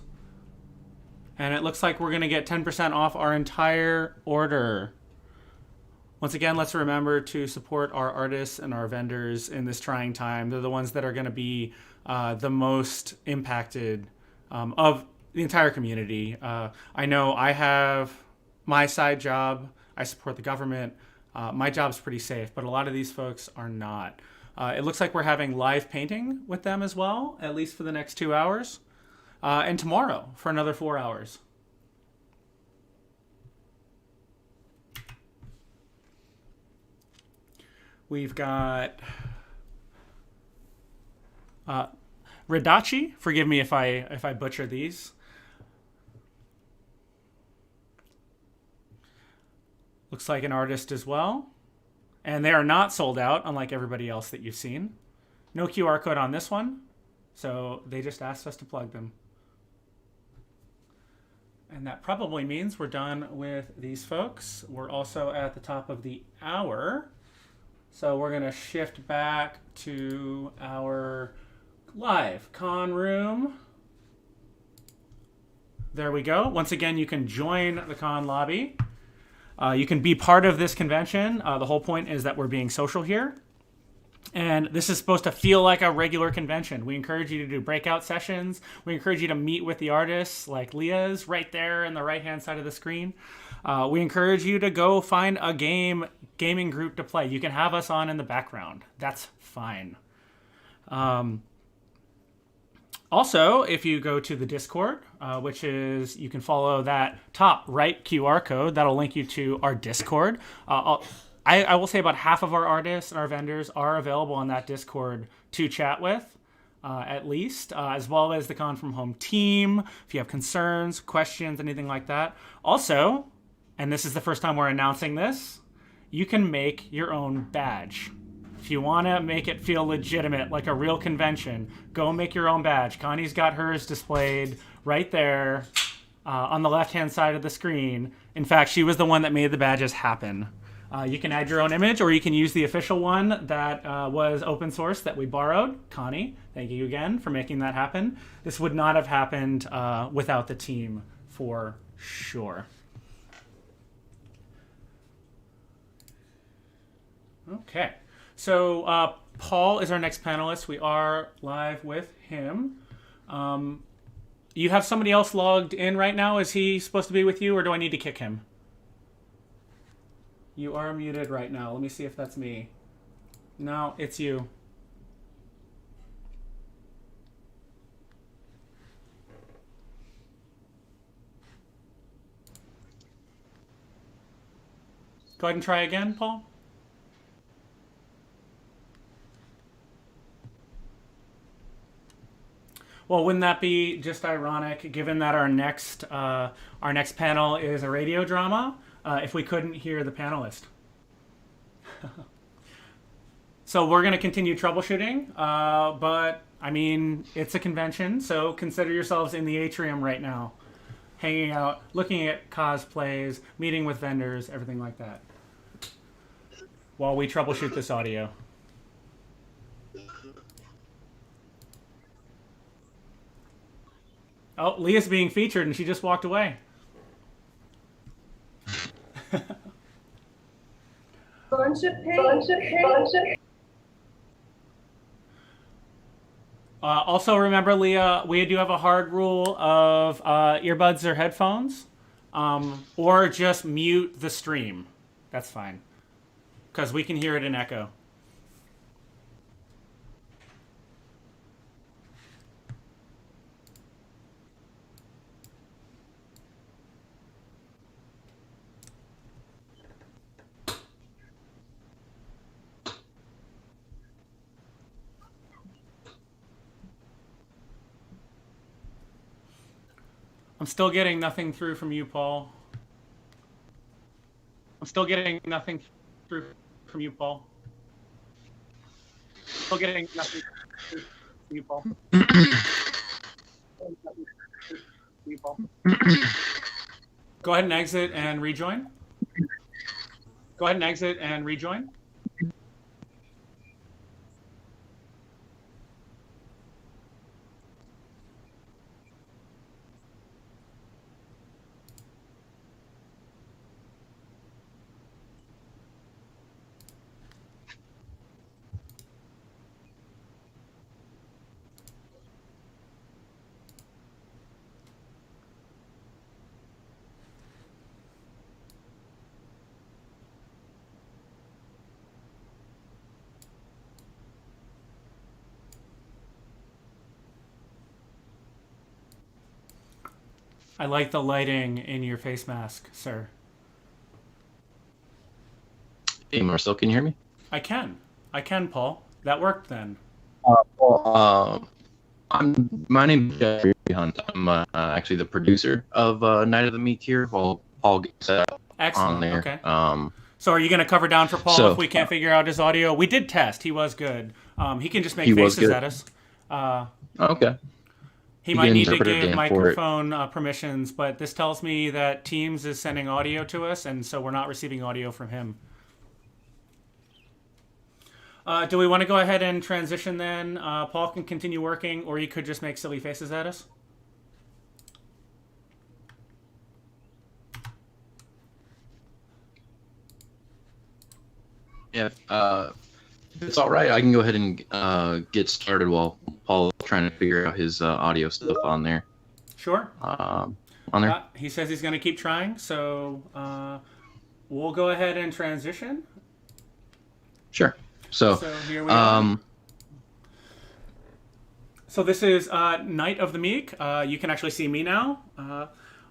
And it looks like we're going to get 10% off our entire order. Once again, let's remember to support our artists and our vendors in this trying time. They're the ones that are going to be the most impacted of the entire community. I know I have my side job. I support the government. My job's pretty safe, but a lot of these folks are not. It looks like we're having live painting with them as well, at least for the next 2 hours. And tomorrow for another 4 hours. We've got Ridachi. Forgive me if I butcher these. Looks like an artist as well. And they are not sold out, unlike everybody else that you've seen. No QR code on this one, so they just asked us to plug them. And that probably means we're done with these folks. We're also at the top of the hour. So we're going to shift back to our live con room. There we go. Once again, you can join the con lobby. You can be part of this convention. The whole point is that we're being social here. And this is supposed to feel like a regular convention. We encourage you to do breakout sessions. We encourage you to meet with the artists like Leah's right there in the right-hand side of the screen. We encourage you to go find a gaming group to play. You can have us on in the background. That's fine. Also, if you go to the Discord, which is, you can follow that top right QR code, that'll link you to our Discord. I will say about half of our artists and our vendors are available on that Discord to chat with, at least, as well as the ConFromHome team, if you have concerns, questions, anything like that. Also, and this is the first time we're announcing this, you can make your own badge. If you want to make it feel legitimate, like a real convention, go make your own badge. Connie's got hers displayed right there on the left-hand side of the screen. In fact, she was the one that made the badges happen. You can add your own image, or you can use the official one that was open source that we borrowed. Connie, thank you again for making that happen. This would not have happened without the team, for sure. Okay. So Paul is our next panelist. We are live with him. You have somebody else logged in right now. Is he supposed to be with you, or do I need to kick him? You are muted right now. Let me see if that's me. No, it's you. Go ahead and try again, Paul. Well, wouldn't that be just ironic, given that our next panel is a radio drama, if we couldn't hear the panelist? So we're going to continue troubleshooting, but I mean, it's a convention, so consider yourselves in the atrium right now, hanging out, looking at cosplays, meeting with vendors, everything like that, while we troubleshoot this audio. Oh, Leah's being featured, and she just walked away. Also, remember, Leah, we do have a hard rule of earbuds or headphones, or just mute the stream. That's fine, because we can hear it in echo. I'm still getting nothing through from you, Paul. I'm still getting nothing through from you, Paul. Still getting nothing through from you, Paul. Go ahead and exit and rejoin. Go ahead and exit and rejoin. I like the lighting in your face mask, sir. Hey, Marcel, can you hear me? I can, Paul. That worked then. On My name is Jeffrey Hunt. I'm actually the producer of Night of the Meek here, while Paul gets that on Excellent. there. Okay. So are you going to cover down for Paul if we can't figure out his audio? We did test. He was good. He can just make faces at us. Okay. He might need to give microphone permissions, but this tells me that Teams is sending audio to us, and so we're not receiving audio from him. Do we want to go ahead and transition then? Paul can continue working, or he could just make silly faces at us. Yeah, if it's all right, I can go ahead and get started while Paul is trying to figure out his audio stuff on there. Sure. On there. He says he's going to keep trying, so we'll go ahead and transition. Sure. So here we are. So this is Night of the Meek. You can actually see me now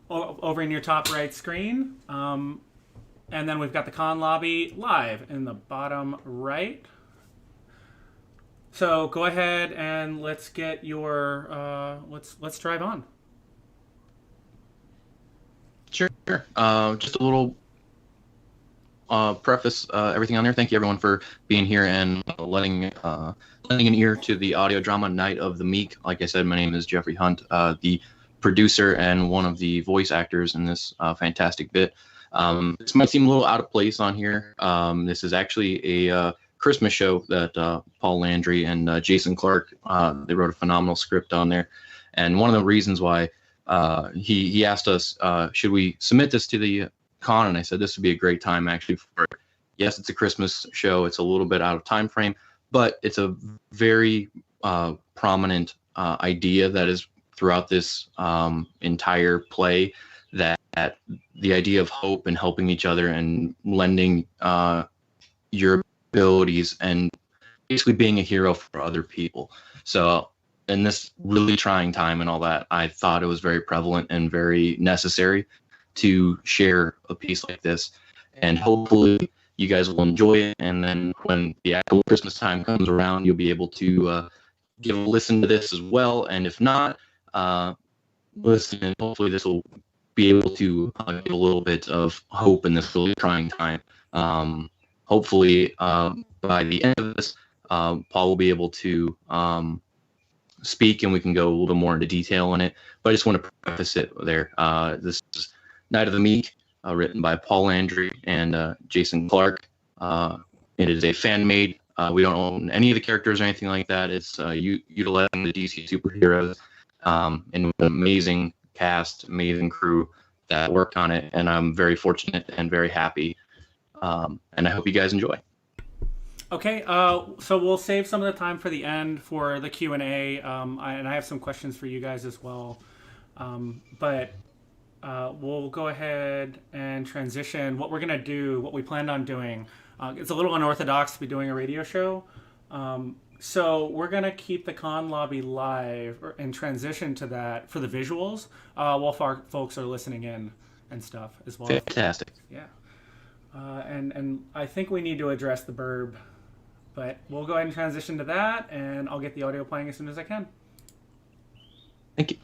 over in your top right screen. And then we've got the con lobby live in the bottom right. So go ahead and let's get your let's drive on. Sure. Just a little preface everything on there. Thank you everyone for being here and lending an ear to the audio drama Night of the Meek. Like I said, my name is Jeffrey Hunt, the producer and one of the voice actors in this fantastic bit. This might seem a little out of place on here. This is actually a Christmas show that Paul Landry and Jason Clark, they wrote a phenomenal script on there. And one of the reasons why he asked us, should we submit this to the con? And I said this would be a great time actually for it. Yes, it's a Christmas show. It's a little bit out of time frame, but it's a very prominent idea that is throughout this entire play, that the idea of hope and helping each other and lending your abilities and basically being a hero for other people. So in this really trying time and all that, I thought it was very prevalent and very necessary to share a piece like this. And hopefully you guys will enjoy it. And then when the actual Christmas time comes around, you'll be able to give a listen to this as well. And if not, listen, and hopefully this will be able to give a little bit of hope in this really trying time. Hopefully, by the end of this, Paul will be able to speak and we can go a little bit more into detail on it. But I just want to preface it there. This is Night of the Meek, written by Paul Landry and Jason Clark. It is a fan-made. We don't own any of the characters or anything like that. It's utilizing the DC superheroes and an amazing cast, amazing crew that worked on it, and I'm very fortunate and very happy, and I hope you guys enjoy. Okay, so we'll save some of the time for the end for the Q&A, and I have some questions for you guys as well, but we'll go ahead and transition. What we're going to do, what we planned on doing, it's a little unorthodox to be doing a radio show, so we're going to keep the con lobby live and transition to that for the visuals while folks are listening in and stuff as well. Fantastic. Yeah. And I think we need to address the burb, but we'll go ahead and transition to that, and I'll get the audio playing as soon as I can. Thank you.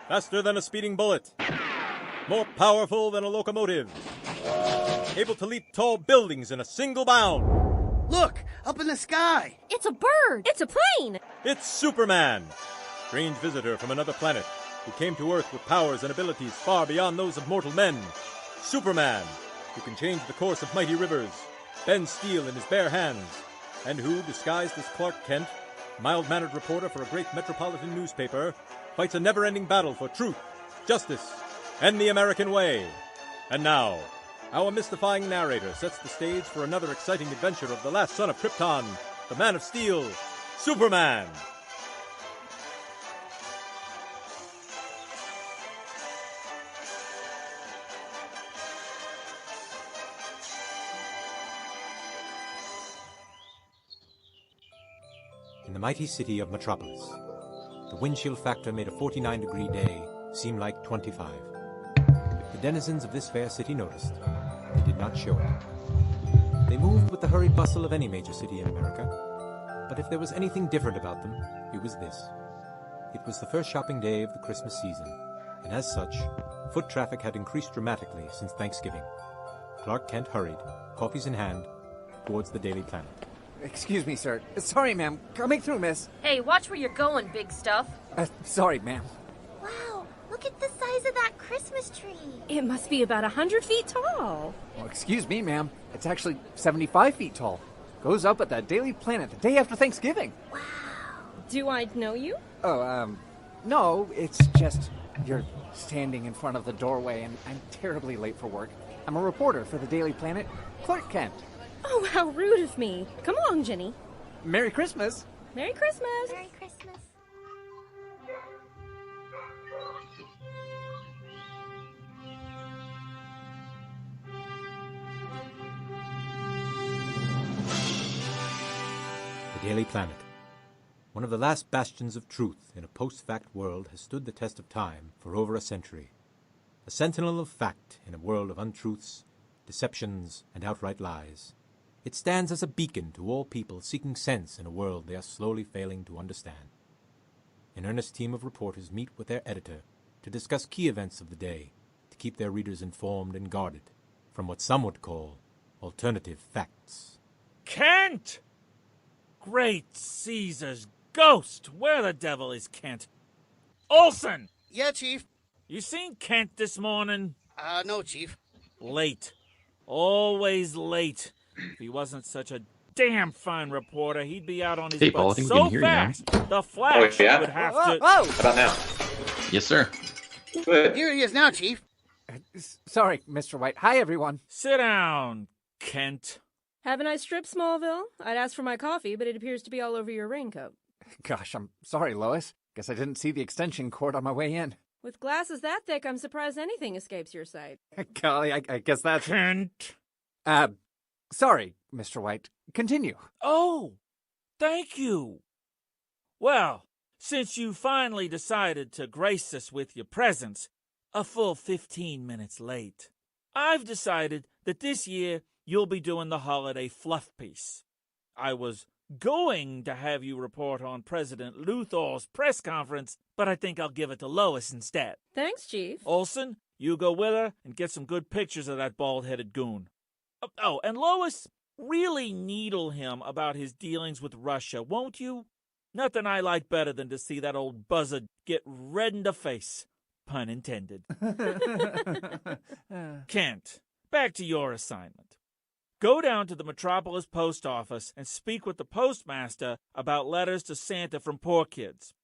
Faster than a speeding bullet, more powerful than a locomotive, able to leap tall buildings in a single bound. Look, up in the sky. It's a bird. It's a plane. It's Superman, strange visitor from another planet who came to Earth with powers and abilities far beyond those of mortal men. Superman, who can change the course of mighty rivers, bend steel in his bare hands, and who, disguised as Clark Kent, mild-mannered reporter for a great metropolitan newspaper, fights a never-ending battle for truth, justice, and the American way. And now, our mystifying narrator sets the stage for another exciting adventure of the last son of Krypton, the Man of Steel, Superman. In the mighty city of Metropolis, the windshield factor made a 49-degree day seem like 25. If the denizens of this fair city noticed, they did not show it. They moved with the hurried bustle of any major city in America, but if there was anything different about them, it was this. It was the first shopping day of the Christmas season, and as such, foot traffic had increased dramatically since Thanksgiving. Clark Kent hurried, coffees in hand, towards the Daily Planet. Excuse me, sir. Sorry, ma'am. Coming through, miss. Hey, watch where you're going, big stuff. Sorry, ma'am. Wow, look at the size of that Christmas tree. It must be about 100 feet tall. Well, excuse me, ma'am. It's actually 75 feet tall. Goes up at the Daily Planet the day after Thanksgiving. Wow. Do I know you? Oh, no, it's just you're standing in front of the doorway and I'm terribly late for work. I'm a reporter for the Daily Planet, Clark Kent. Oh, how rude of me. Come along, Jenny. Merry Christmas. Merry Christmas. Merry Christmas. The Daily Planet. One of the last bastions of truth in a post-fact world has stood the test of time for over a century. A sentinel of fact in a world of untruths, deceptions, and outright lies. It stands as a beacon to all people seeking sense in a world they are slowly failing to understand. An earnest team of reporters meet with their editor to discuss key events of the day, to keep their readers informed and guarded from what some would call alternative facts. Kent! Great Caesar's ghost! Where the devil is Kent? Olson! Yeah, Chief. You seen Kent this morning? No, Chief. Late. Always late. If he wasn't such a damn fine reporter, he'd be out on his Hey, Paul, I butt think we so can hear you now. fast, the Flash Oh, yeah? would have Whoa, to... whoa! How about now? Yes, sir. Good. Here he is now, Chief. Sorry, Mr. White. Hi, everyone. Sit down, Kent. Have a nice trip, Smallville. I'd ask for my coffee, but it appears to be all over your raincoat. Gosh, I'm sorry, Lois. Guess I didn't see the extension cord on my way in. With glasses that thick, I'm surprised anything escapes your sight. Golly, I guess that's... Kent. Sorry, Mr. White. Continue. Oh, thank you. Well, since you finally decided to grace us with your presence, a full 15 minutes late, I've decided that this year you'll be doing the holiday fluff piece. I was going to have you report on President Luthor's press conference, but I think I'll give it to Lois instead. Thanks, Chief. Olson, you go with her and get some good pictures of that bald-headed goon. Oh, and Lois, really needle him about his dealings with Russia, won't you? Nothing I like better than to see that old buzzard get red in the face. Pun intended. Kent, back to your assignment. Go down to the Metropolis post office and speak with the postmaster about letters to Santa from poor kids.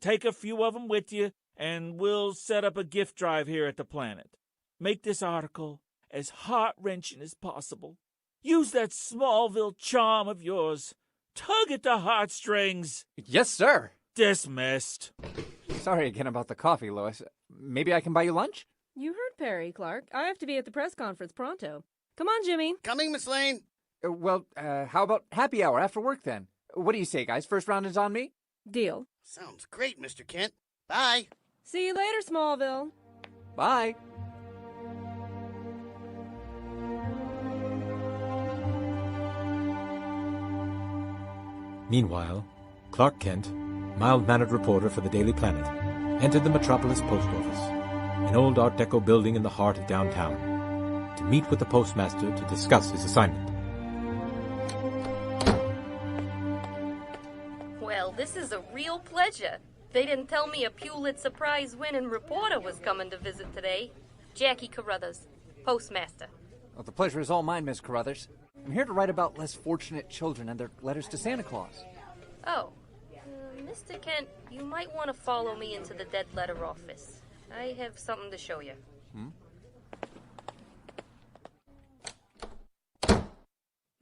Take a few of them with you, and we'll set up a gift drive here at the Planet. Make this article as heart-wrenching as possible. Use that Smallville charm of yours. Tug at the heartstrings. Yes, sir. Dismissed. Sorry again about the coffee, Lois. Maybe I can buy you lunch? You heard Perry, Clark. I have to be at the press conference pronto. Come on, Jimmy. Coming, Miss Lane. How about happy hour after work then? What do you say, guys? First round is on me? Deal. Sounds great, Mr. Kent. Bye. See you later, Smallville. Bye. Meanwhile, Clark Kent, mild-mannered reporter for the Daily Planet, entered the Metropolis post office, an old Art Deco building in the heart of downtown, to meet with the postmaster to discuss his assignment. Well, this is a real pleasure. They didn't tell me a Pulitzer Prize-winning reporter was coming to visit today. Jackie Carruthers, postmaster. Well, the pleasure is all mine, Miss Carruthers. I'm here to write about less fortunate children and their letters to Santa Claus. Oh, Mr. Kent, you might want to follow me into the dead letter office. I have something to show you.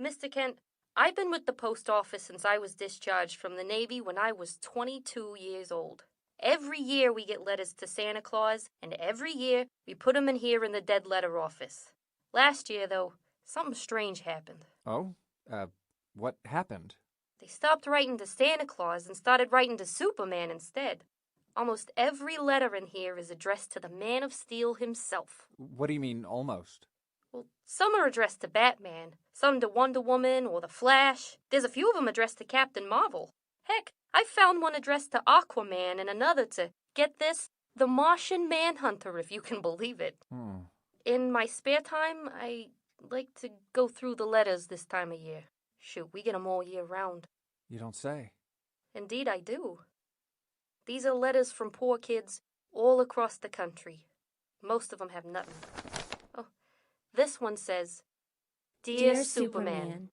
Mr. Kent, I've been with the post office since I was discharged from the Navy when I was 22 years old. Every year we get letters to Santa Claus, and every year we put them in here in the dead letter office. Last year, though, something strange happened. Oh? What happened? They stopped writing to Santa Claus and started writing to Superman instead. Almost every letter in here is addressed to the Man of Steel himself. What do you mean, almost? Well, some are addressed to Batman, some to Wonder Woman or the Flash. There's a few of them addressed to Captain Marvel. Heck, I found one addressed to Aquaman and another to, get this, the Martian Manhunter, if you can believe it. In my spare time, I like to go through the letters this time of year. Shoot, we get 'em all year round. You don't say. Indeed, I do. These are letters from poor kids all across the country. Most of them have nothing. Oh, this one says, Dear Superman.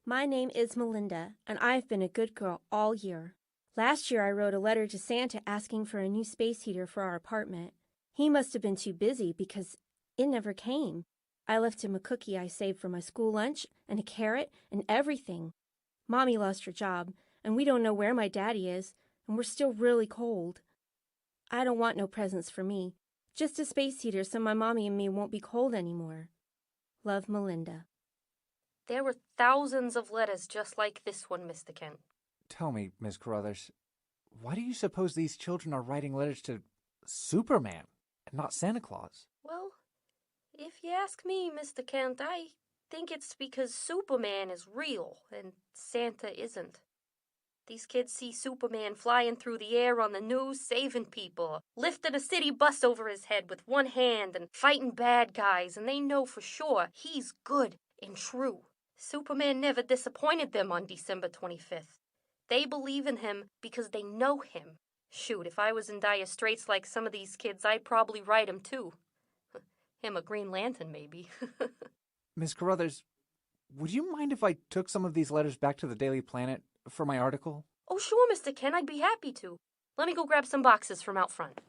My name is Melinda, and I've been a good girl all year. Last year I wrote a letter to Santa asking for a new space heater for our apartment. He must have been too busy because it never came. I left him a cookie I saved for my school lunch and a carrot and everything. Mommy lost her job, and we don't know where my daddy is, and we're still really cold. I don't want no presents for me, just a space heater so my mommy and me won't be cold anymore. Love, Melinda. There were thousands of letters just like this one, Mr. Kent. Tell me, Miss Carruthers, why do you suppose these children are writing letters to Superman and not Santa Claus? Well, if you ask me, Mr. Kent, I think it's because Superman is real and Santa isn't. These kids see Superman flying through the air on the news, saving people, lifting a city bus over his head with one hand and fighting bad guys, and they know for sure he's good and true. Superman never disappointed them on December 25th. They believe in him because they know him. Shoot, if I was in dire straits like some of these kids, I'd probably write him too. Him a Green Lantern, maybe. Miss Carruthers, would you mind if I took some of these letters back to the Daily Planet for my article? Oh, sure, Mr. Ken, I'd be happy to. Let me go grab some boxes from out front.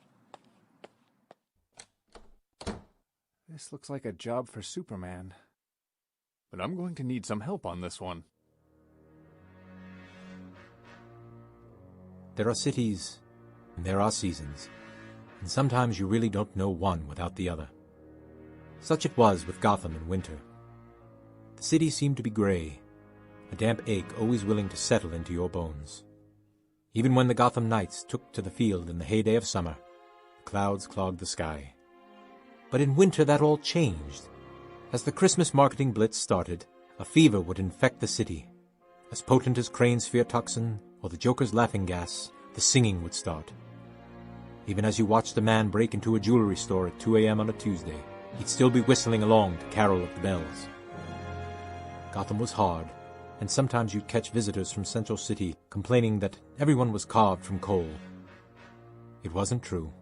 This looks like a job for Superman. But I'm going to need some help on this one. There are cities, and there are seasons, and sometimes you really don't know one without the other. Such it was with Gotham in winter. The city seemed to be gray, a damp ache always willing to settle into your bones. Even when the Gotham Knights took to the field in the heyday of summer, the clouds clogged the sky. But in winter that all changed. As the Christmas marketing blitz started, a fever would infect the city. As potent as Crane's fear toxin or the Joker's laughing gas, the singing would start. Even as you watched a man break into a jewelry store at 2 a.m. on a Tuesday, he'd still be whistling along to Carol of the Bells. Gotham was hard, and sometimes you'd catch visitors from Central City complaining that everyone was carved from coal. It wasn't true.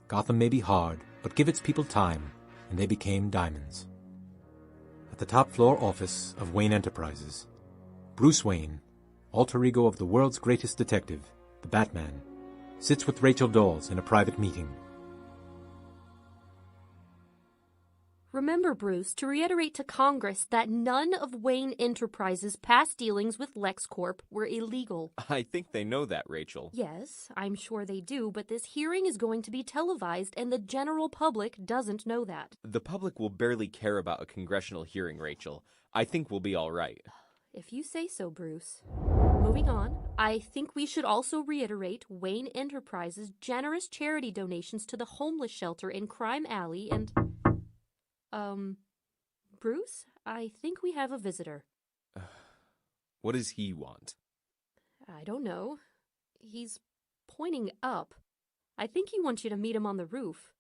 Gotham may be hard, but give its people time, and they became diamonds. At the top floor office of Wayne Enterprises, Bruce Wayne, alter ego of the world's greatest detective, the Batman, sits with Rachel Dawes in a private meeting. Remember, Bruce, to reiterate to Congress that none of Wayne Enterprises' past dealings with LexCorp were illegal. I think they know that, Rachel. Yes, I'm sure they do, but this hearing is going to be televised, and the general public doesn't know that. The public will barely care about a congressional hearing, Rachel. I think we'll be all right. If you say so, Bruce. Moving on, I think we should also reiterate Wayne Enterprises' generous charity donations to the homeless shelter in Crime Alley and... Bruce, I think we have a visitor. What does he want? I don't know. He's pointing up. I think he wants you to meet him on the roof.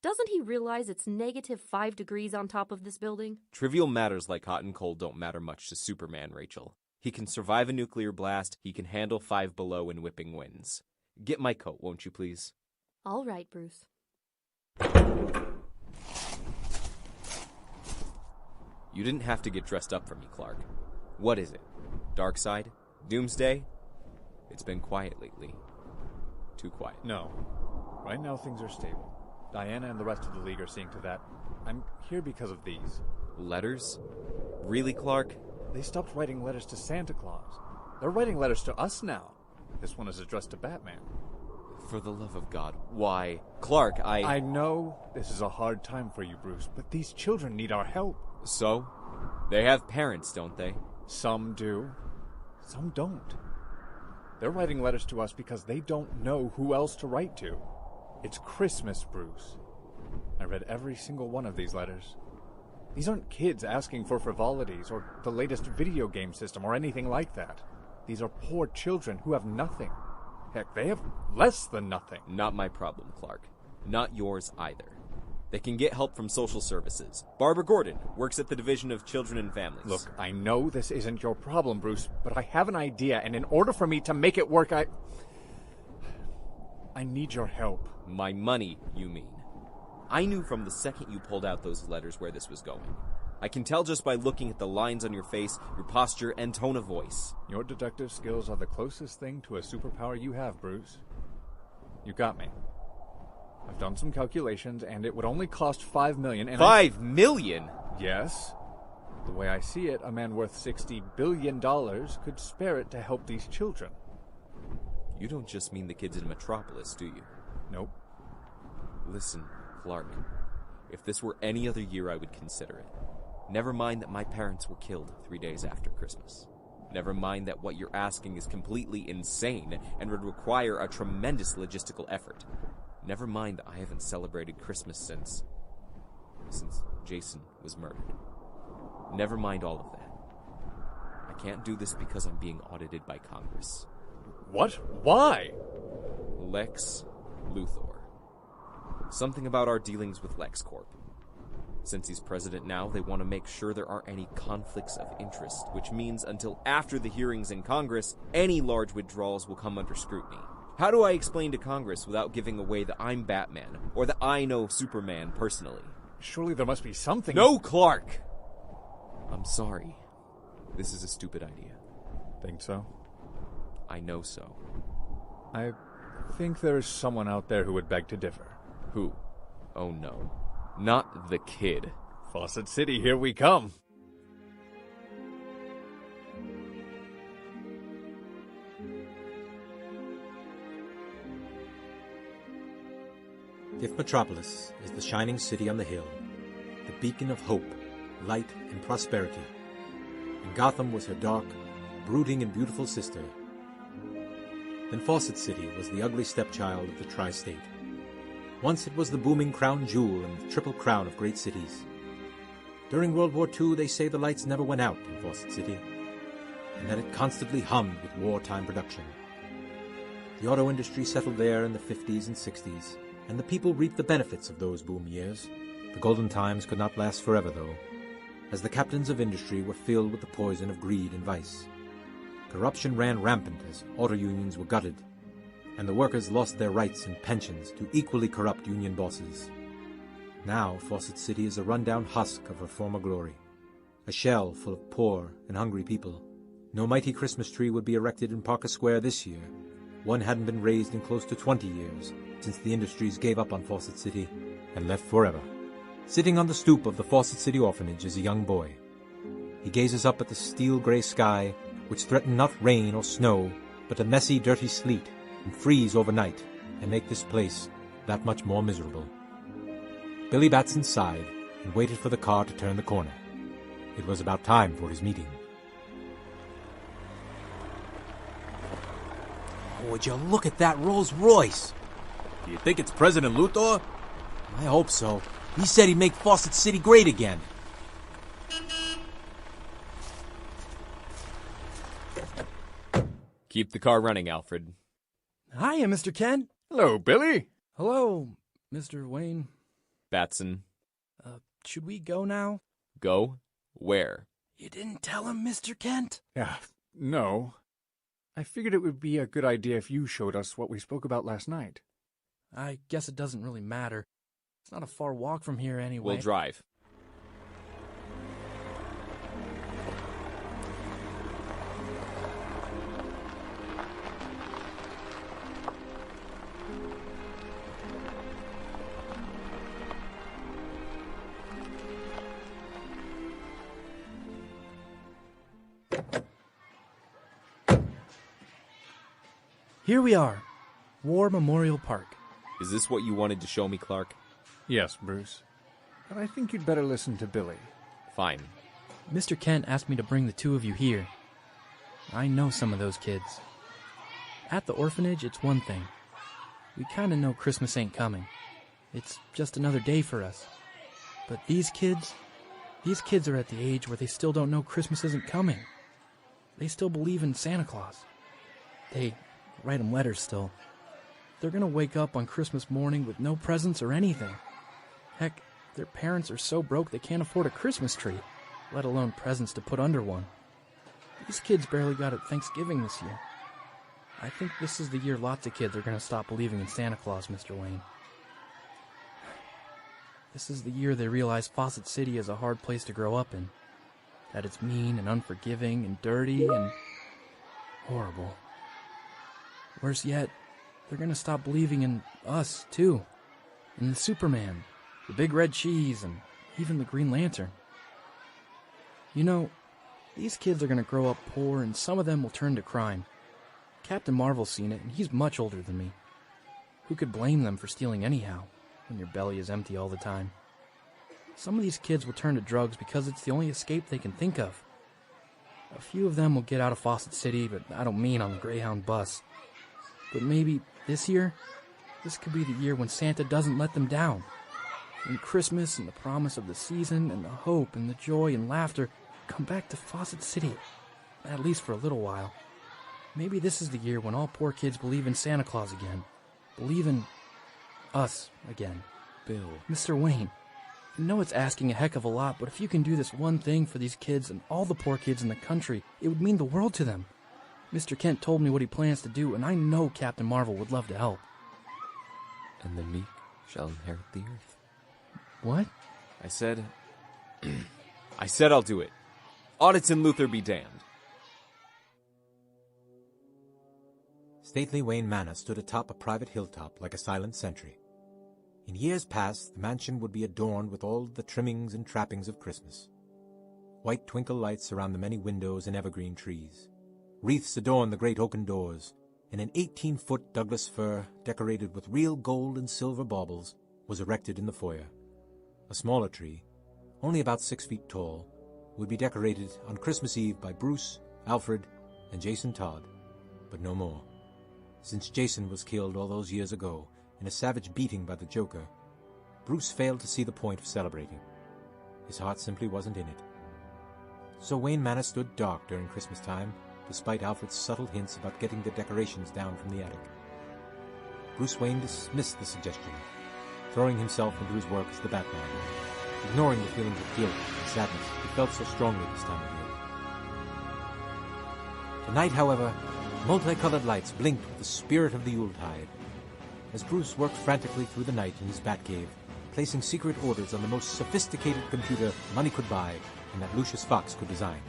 Doesn't he realize it's -5 degrees on top of this building? Trivial matters like hot and cold don't matter much to Superman, Rachel. He can survive a nuclear blast, he can handle 5 below in whipping winds. Get my coat, won't you please? All right, Bruce. You didn't have to get dressed up for me, Clark. What is it? Darkseid? Doomsday? It's been quiet lately. Too quiet. No. Right now things are stable. Diana and the rest of the League are seeing to that. I'm here because of these. Letters? Really, Clark? They stopped writing letters to Santa Claus. They're writing letters to us now. This one is addressed to Batman. For the love of God, why? Clark, I know this is a hard time for you, Bruce, but these children need our help. So? They have parents, don't they? Some do. Some don't. They're writing letters to us because they don't know who else to write to. It's Christmas, Bruce. I read every single one of these letters. These aren't kids asking for frivolities or the latest video game system or anything like that. These are poor children who have nothing. Heck, they have less than nothing. Not my problem, Clark. Not yours either. They can get help from social services. Barbara Gordon works at the Division of Children and Families. Look, I know this isn't your problem, Bruce, but I have an idea, and in order for me to make it work, I need your help. My money, you mean? I knew from the second you pulled out those letters where this was going. I can tell just by looking at the lines on your face, your posture, and tone of voice. Your deductive skills are the closest thing to a superpower you have, Bruce. You got me. I've done some calculations, and it would only cost $5 million. And $5 million? Yes. The way I see it, a man worth $60 billion could spare it to help these children. You don't just mean the kids in Metropolis, do you? Nope. Listen, Clark. If this were any other year, I would consider it. Never mind that my parents were killed 3 days after Christmas. Never mind that what you're asking is completely insane and would require a tremendous logistical effort. Never mind that I haven't celebrated Christmas since Jason was murdered. Never mind all of that. I can't do this because I'm being audited by Congress. What? Why? Lex Luthor. Something about our dealings with LexCorp. Since he's president now, they want to make sure there aren't any conflicts of interest, which means until after the hearings in Congress, any large withdrawals will come under scrutiny. How do I explain to Congress without giving away that I'm Batman, or that I know Superman personally? Surely there must be something... No, Clark! I'm sorry. This is a stupid idea. Think so? I know so. I think there is someone out there who would beg to differ. Who? Oh no. Not the kid. Fawcett City, here we come. If Metropolis is the shining city on the hill, the beacon of hope, light, and prosperity, and Gotham was her dark, brooding, and beautiful sister, then Fawcett City was the ugly stepchild of the tri-state. Once it was the booming crown jewel in the triple crown of great cities. During World War II, they say the lights never went out in Fawcett City, and that it constantly hummed with wartime production. The auto industry settled there in the 50s and 60s, and the people reaped the benefits of those boom years. The golden times could not last forever, though, as the captains of industry were filled with the poison of greed and vice. Corruption ran rampant as auto unions were gutted, and the workers lost their rights and pensions to equally corrupt union bosses. Now, Fawcett City is a rundown husk of her former glory, a shell full of poor and hungry people. No mighty Christmas tree would be erected in Parker Square this year. One hadn't been raised in close to 20 years, since the industries gave up on Fawcett City and left forever. Sitting on the stoop of the Fawcett City orphanage is a young boy. He gazes up at the steel-gray sky, which threatened not rain or snow, but a messy, dirty sleet, and freeze overnight, and make this place that much more miserable. Billy Batson sighed and waited for the car to turn the corner. It was about time for his meeting. Would you look at that Rolls Royce? Do you think it's President Luthor? I hope so. He said he'd make Fawcett City great again. Keep the car running, Alfred. Hiya, Mr. Kent. Hello, Billy. Hello, Mr. Wayne. Batson. Should we go now? Go? Where? You didn't tell him, Mr. Kent? No. I figured it would be a good idea if you showed us what we spoke about last night. I guess it doesn't really matter. It's not a far walk from here anyway. We'll drive. Here we are, War Memorial Park. Is this what you wanted to show me, Clark? Yes, Bruce. But I think you'd better listen to Billy. Fine. Mr. Kent asked me to bring the two of you here. I know some of those kids. At the orphanage, it's one thing. We kind of know Christmas ain't coming. It's just another day for us. But these kids are at the age where they still don't know Christmas isn't coming. They still believe in Santa Claus. They write them letters still. They're gonna wake up on Christmas morning with no presents or anything. Heck, their parents are so broke they can't afford a Christmas tree, let alone presents to put under one. These kids barely got it Thanksgiving this year. I think this is the year lots of kids are gonna stop believing in Santa Claus, Mr. Wayne. This is the year they realize Fawcett City is a hard place to grow up in. That it's mean and unforgiving and dirty and horrible. Worse yet, they're gonna stop believing in us, too. In the Superman, the Big Red Cheese, and even the Green Lantern. You know, these kids are gonna grow up poor and some of them will turn to crime. Captain Marvel's seen it and he's much older than me. Who could blame them for stealing anyhow, when your belly is empty all the time? Some of these kids will turn to drugs because it's the only escape they can think of. A few of them will get out of Fawcett City, but I don't mean on the Greyhound bus. But maybe this year, this could be the year when Santa doesn't let them down. When Christmas and the promise of the season and the hope and the joy and laughter come back to Fawcett City, at least for a little while. Maybe this is the year when all poor kids believe in Santa Claus again. Believe in us again. Bill. Mr. Wayne, I know it's asking a heck of a lot, but if you can do this one thing for these kids and all the poor kids in the country, it would mean the world to them. Mr. Kent told me what he plans to do, and I know Captain Marvel would love to help. And the meek shall inherit the earth. What? I said I'll do it. Audits and Luther be damned. Stately Wayne Manor stood atop a private hilltop like a silent sentry. In years past, the mansion would be adorned with all the trimmings and trappings of Christmas. White twinkle lights around the many windows and evergreen trees. Wreaths adorned the great oaken doors, and an 18-foot Douglas fir, decorated with real gold and silver baubles, was erected in the foyer. A smaller tree, only about 6 feet tall, would be decorated on Christmas Eve by Bruce, Alfred, and Jason Todd, but no more. Since Jason was killed all those years ago in a savage beating by the Joker, Bruce failed to see the point of celebrating. His heart simply wasn't in it. So Wayne Manor stood dark during Christmas time, despite Alfred's subtle hints about getting the decorations down from the attic. Bruce Wayne dismissed the suggestion, throwing himself into his work as the Batman, ignoring the feelings of guilt and sadness he felt so strongly this time of year. Tonight, however, multicolored lights blinked with the spirit of the Yuletide. As Bruce worked frantically through the night in his Batcave, placing secret orders on the most sophisticated computer money could buy and that Lucius Fox could design.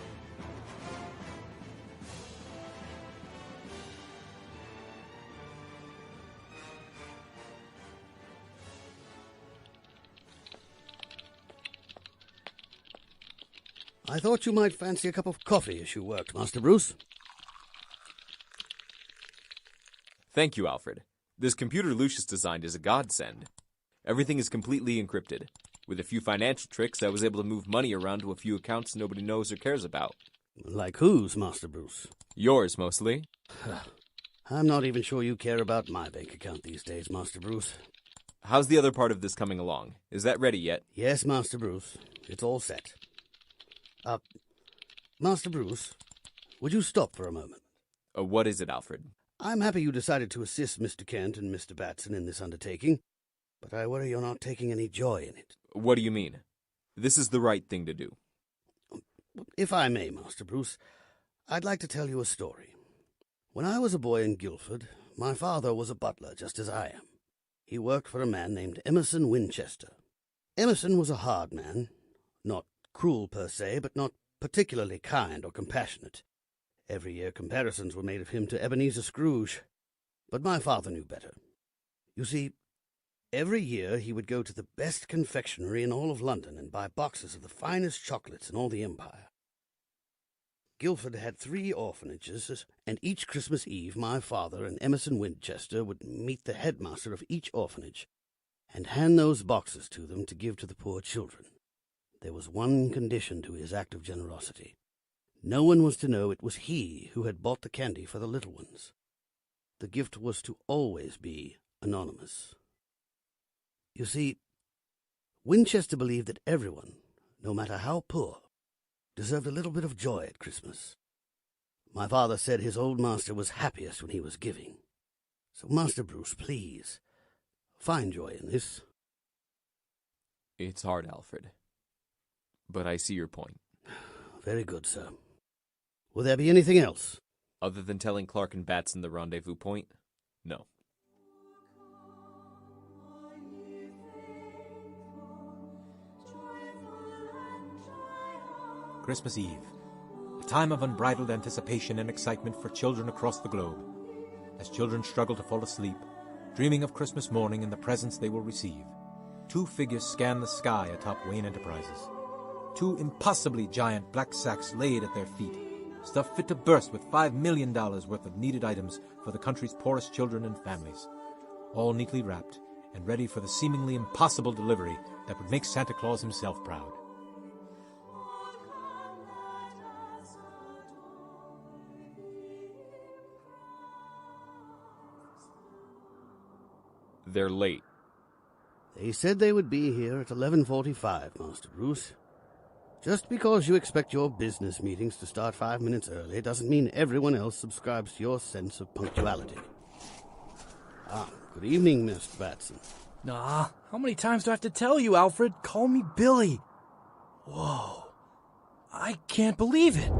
I thought you might fancy a cup of coffee as you worked, Master Bruce. Thank you, Alfred. This computer Lucius designed is a godsend. Everything is completely encrypted. With a few financial tricks, I was able to move money around to a few accounts nobody knows or cares about. Like whose, Master Bruce? Yours, mostly. I'm not even sure you care about my bank account these days, Master Bruce. How's the other part of this coming along? Is that ready yet? Yes, Master Bruce. It's all set. Master Bruce, would you stop for a moment? What is it, Alfred? I'm happy you decided to assist Mr. Kent and Mr. Batson in this undertaking, but I worry you're not taking any joy in it. What do you mean? This is the right thing to do. If I may, Master Bruce, I'd like to tell you a story. When I was a boy in Guilford, my father was a butler, just as I am. He worked for a man named Emerson Winchester. Emerson was a hard man, not cruel per se, but not particularly kind or compassionate. Every year comparisons were made of him to Ebenezer Scrooge, but my father knew better. You see, every year he would go to the best confectionery in all of London and buy boxes of the finest chocolates in all the empire. Guilford had 3 orphanages, and each Christmas Eve my father and Emerson Winchester would meet the headmaster of each orphanage and hand those boxes to them to give to the poor children. There was one condition to his act of generosity. No one was to know it was he who had bought the candy for the little ones. the gift was to always be anonymous. You see, Winchester believed that everyone, no matter how poor, deserved a little bit of joy at Christmas. My father said his old master was happiest when he was giving. So, Master Bruce, please, find joy in this. It's hard, Alfred. But I see your point. Very good, sir. Will there be anything else? Other than telling Clark and Batson the rendezvous point? No. Christmas Eve, a time of unbridled anticipation and excitement for children across the globe. As children struggle to fall asleep, dreaming of Christmas morning and the presents they will receive, two figures scan the sky atop Wayne Enterprises. Two impossibly giant black sacks laid at their feet, stuffed fit to burst with $5 million worth of needed items for the country's poorest children and families, all neatly wrapped and ready for the seemingly impossible delivery that would make Santa Claus himself proud. They're late. They said they would be here at 11:45, Master Bruce. Just because you expect your business meetings to start 5 minutes early doesn't mean everyone else subscribes to your sense of punctuality. Good evening, Mr. Batson. How many times do I have to tell you, Alfred? Call me Billy. Whoa. I can't believe it.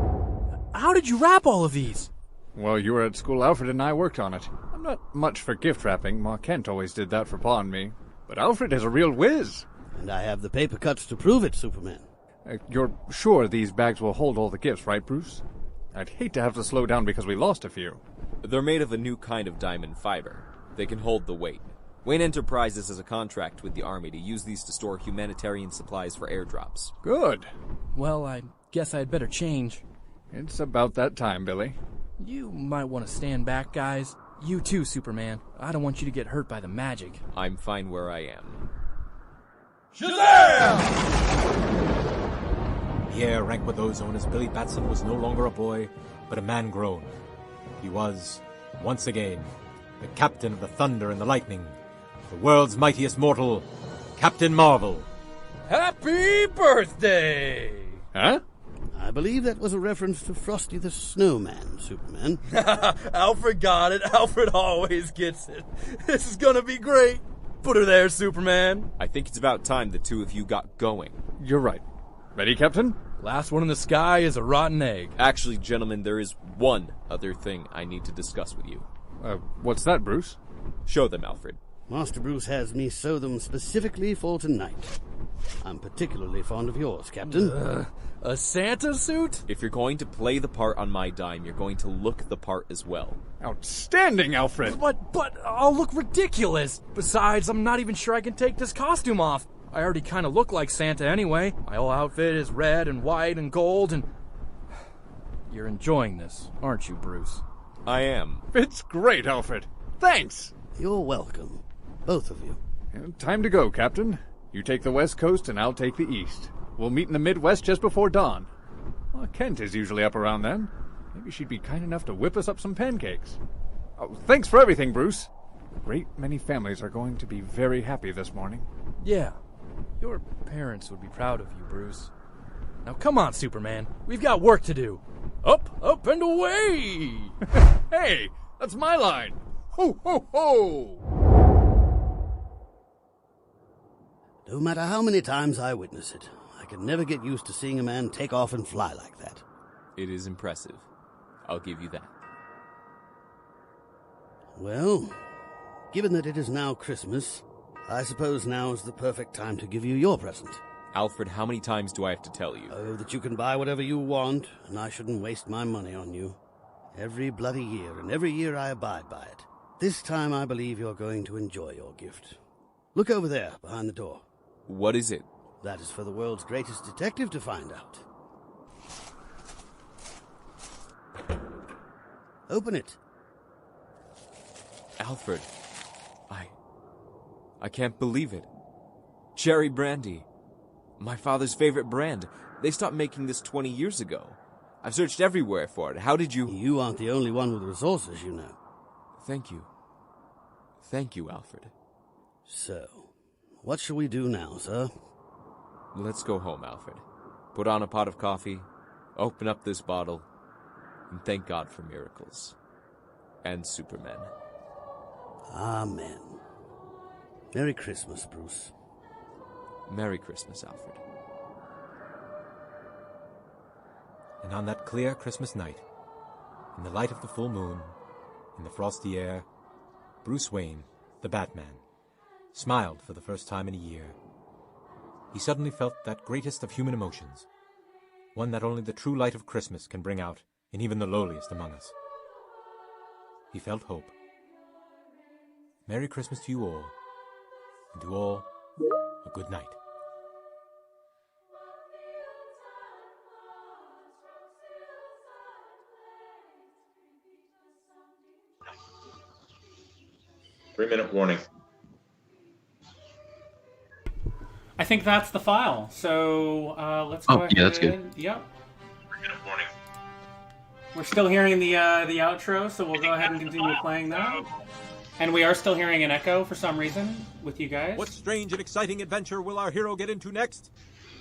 How did you wrap all of these? While you were at school, Alfred and I worked on it. I'm not much for gift wrapping. Ma Kent always did that for Pa and me. But Alfred is a real whiz. And I have the paper cuts to prove it, Superman. You're sure these bags will hold all the gifts, right, Bruce? I'd hate to have to slow down because we lost a few. They're made of a new kind of diamond fiber. They can hold the weight. Wayne Enterprises has a contract with the Army to use these to store humanitarian supplies for airdrops. Good. Well, I guess I'd better change. It's about that time, Billy. You might want to stand back, guys. You too, Superman. I don't want you to get hurt by the magic. I'm fine where I am. Shazam! The air rank with ozone as Billy Batson was no longer a boy, but a man grown. He was, once again, the captain of the thunder and the lightning, the world's mightiest mortal, Captain Marvel. Happy birthday! Huh? I believe that was a reference to Frosty the Snowman, Superman. Alfred got it. Alfred always gets it. This is gonna be great. Put her there, Superman. I think it's about time the two of you got going. You're right. Ready, Captain? Last one in the sky is a rotten egg. Actually, gentlemen, there is one other thing I need to discuss with you. What's that, Bruce? Show them, Alfred. Master Bruce has me sew them specifically for tonight. I'm particularly fond of yours, Captain. A Santa suit? If you're going to play the part on my dime, you're going to look the part as well. Outstanding, Alfred! But I'll look ridiculous. Besides, I'm not even sure I can take this costume off. I already kind of look like Santa anyway. My whole outfit is red and white and gold and... You're enjoying this, aren't you, Bruce? I am. It's great, Alfred. Thanks! You're welcome. Both of you. Time to go, Captain. You take the west coast and I'll take the east. We'll meet in the Midwest just before dawn. Well, Kent is usually up around then. Maybe she'd be kind enough to whip us up some pancakes. Oh, thanks for everything, Bruce. A great many families are going to be very happy this morning. Yeah. Your parents would be proud of you, Bruce. Now come on, Superman. We've got work to do. Up, and away! Hey, that's my line. Ho, ho, ho! No matter how many times I witness it, I can never get used to seeing a man take off and fly like that. It is impressive. I'll give you that. Well, given that it is now Christmas, I suppose now is the perfect time to give you your present. Alfred, how many times do I have to tell you? Oh, that you can buy whatever you want, and I shouldn't waste my money on you. Every bloody year, and every year I abide by it. This time I believe you're going to enjoy your gift. Look over there, behind the door. What is it? That is for the world's greatest detective to find out. Open it. Alfred, I can't believe it. Cherry brandy. My father's favorite brand. They stopped making this 20 years ago. I've searched everywhere for it. How did you... You aren't the only one with resources, you know. Thank you. Thank you, Alfred. So, what shall we do now, sir? Let's go home, Alfred. Put on a pot of coffee, open up this bottle, and thank God for miracles. And Superman. Amen. Merry Christmas, Bruce. Merry Christmas, Alfred. And on that clear Christmas night, in the light of the full moon, in the frosty air, Bruce Wayne, the Batman, smiled for the first time in a year. He suddenly felt that greatest of human emotions, one that only the true light of Christmas can bring out in even the lowliest among us. He felt hope. Merry Christmas to you all, and to all, a good night. Three-minute warning. I think that's the file. So let's go ahead. Yeah, that's good. Yep. 3-minute warning. We're still hearing the outro, so we'll go ahead and continue playing that. And we are still hearing an echo for some reason with you guys. What strange and exciting adventure will our hero get into next?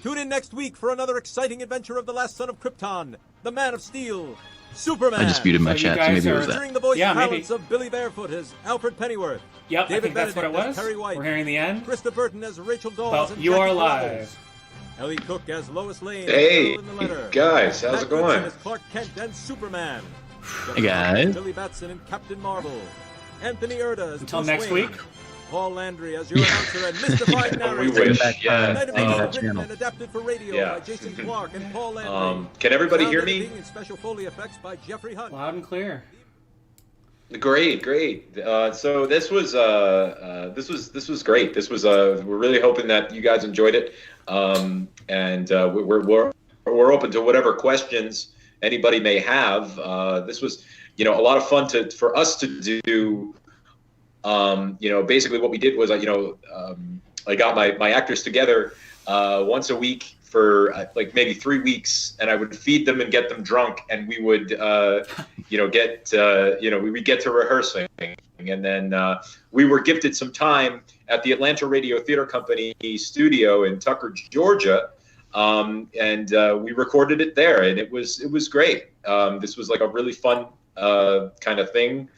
Tune in next week for another exciting adventure of the last son of Krypton, the Man of Steel, Superman. I disputed my chat, so maybe it was that. Featuring the voice talents maybe. of Billy Barefoot as Alfred Pennyworth. Yep, David I think that's what it Benedict was. as Perry White. We're hearing the end. Krista Burton as Rachel Dawes. Well, and you Jackie are Brothers. live. Ellie Cook as Lois Lane. Hey, in the letter. guys, how's Matt it going? Goodson as Clark Kent and Superman. Hey, guys. Billy Batson and Captain Marvel. Anthony Erda as Until Bruce next Wayne. week. Paul Landry as your announcer and mystified narrator. We wish, yeah. Night of the Dead, written and adapted for radio Yeah. by Jason Clark and Paul Landry. Can everybody Sound hear me? editing and special Foley effects by Jeffrey Hunt. Loud and clear. Great. So this was great. This was we're really hoping that you guys enjoyed it, and we're open to whatever questions anybody may have. This was a lot of fun for us to do. Basically what we did was I got my actors together once a week for like maybe 3 weeks, and I would feed them and get them drunk, and we would we would get to rehearsing, and then we were gifted some time at the Atlanta Radio Theater Company studio in Tucker, Georgia, and we recorded it there, and it was great. This was like a really fun kind of thing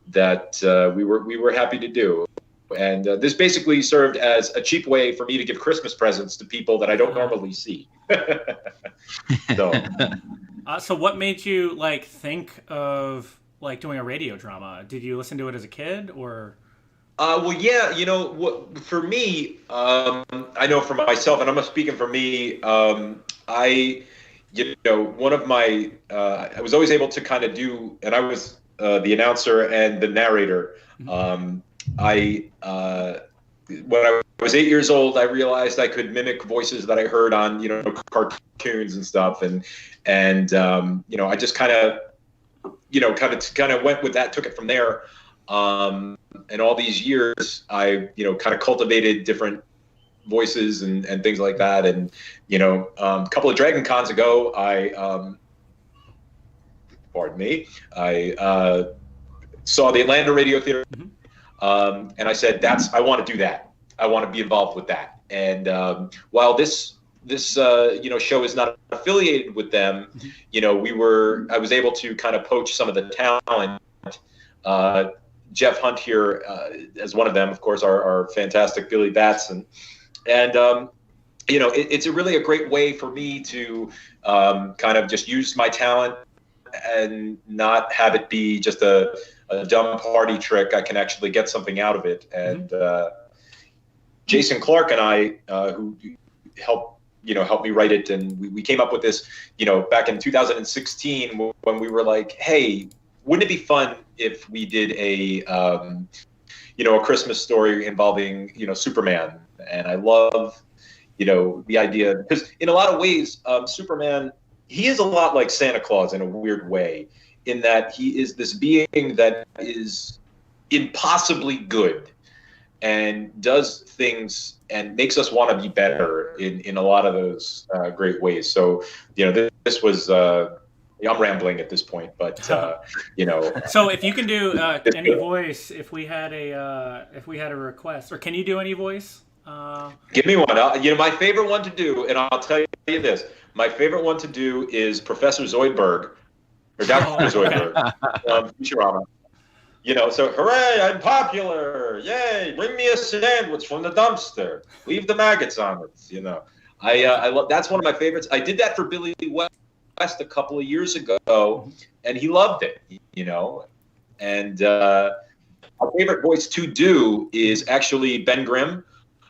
that we were happy to do. And this basically served as a cheap way for me to give Christmas presents to people that I don't normally see. So what made you think of doing a radio drama? Did you listen to it as a kid, or? Well, yeah, for me, I know for myself, and I'm speaking for me, one of my, I was always able to kind of do, and I was the announcer and the narrator. When I was 8 years old, I realized I could mimic voices that I heard on, cartoons and stuff. And I just kind of went with that, took it from there. And all these years, I, kind of cultivated different voices and things like that. And, a couple of Dragon Cons ago, pardon me, I saw the Atlanta Radio Theater. And I said, I want to do that. I want to be involved with that. And while this show is not affiliated with them, I was able to kind of poach some of the talent. Jeff Hunt here as one of them, of course, our fantastic Billy Batson. And it's really a great way for me to kind of just use my talent and not have it be just a dumb party trick. I can actually get something out of it. And Jason Clark and I, who helped me write it, and we came up with this, back in 2016 when we were like, hey, wouldn't it be fun if we did a Christmas story involving, Superman? And I love, the idea, because in a lot of ways, Superman, he is a lot like Santa Claus in a weird way, in that he is this being that is impossibly good and does things and makes us want to be better in a lot of those great ways. So, this was I'm rambling at this point, but you know. So if you can do any voice, if we had a request, or can you do any voice? Give me one. You know, my favorite one to do, and I'll tell you this: my favorite one to do is Professor Zoidberg, or Dr. Zoidberg from Futurama. You know, so hooray! I'm popular! Yay! Bring me a sandwich from the dumpster. Leave the maggots on it. You know, I love. That's one of my favorites. I did that for Billy West a couple of years ago, and he loved it. You know, and my favorite voice to do is actually Ben Grimm.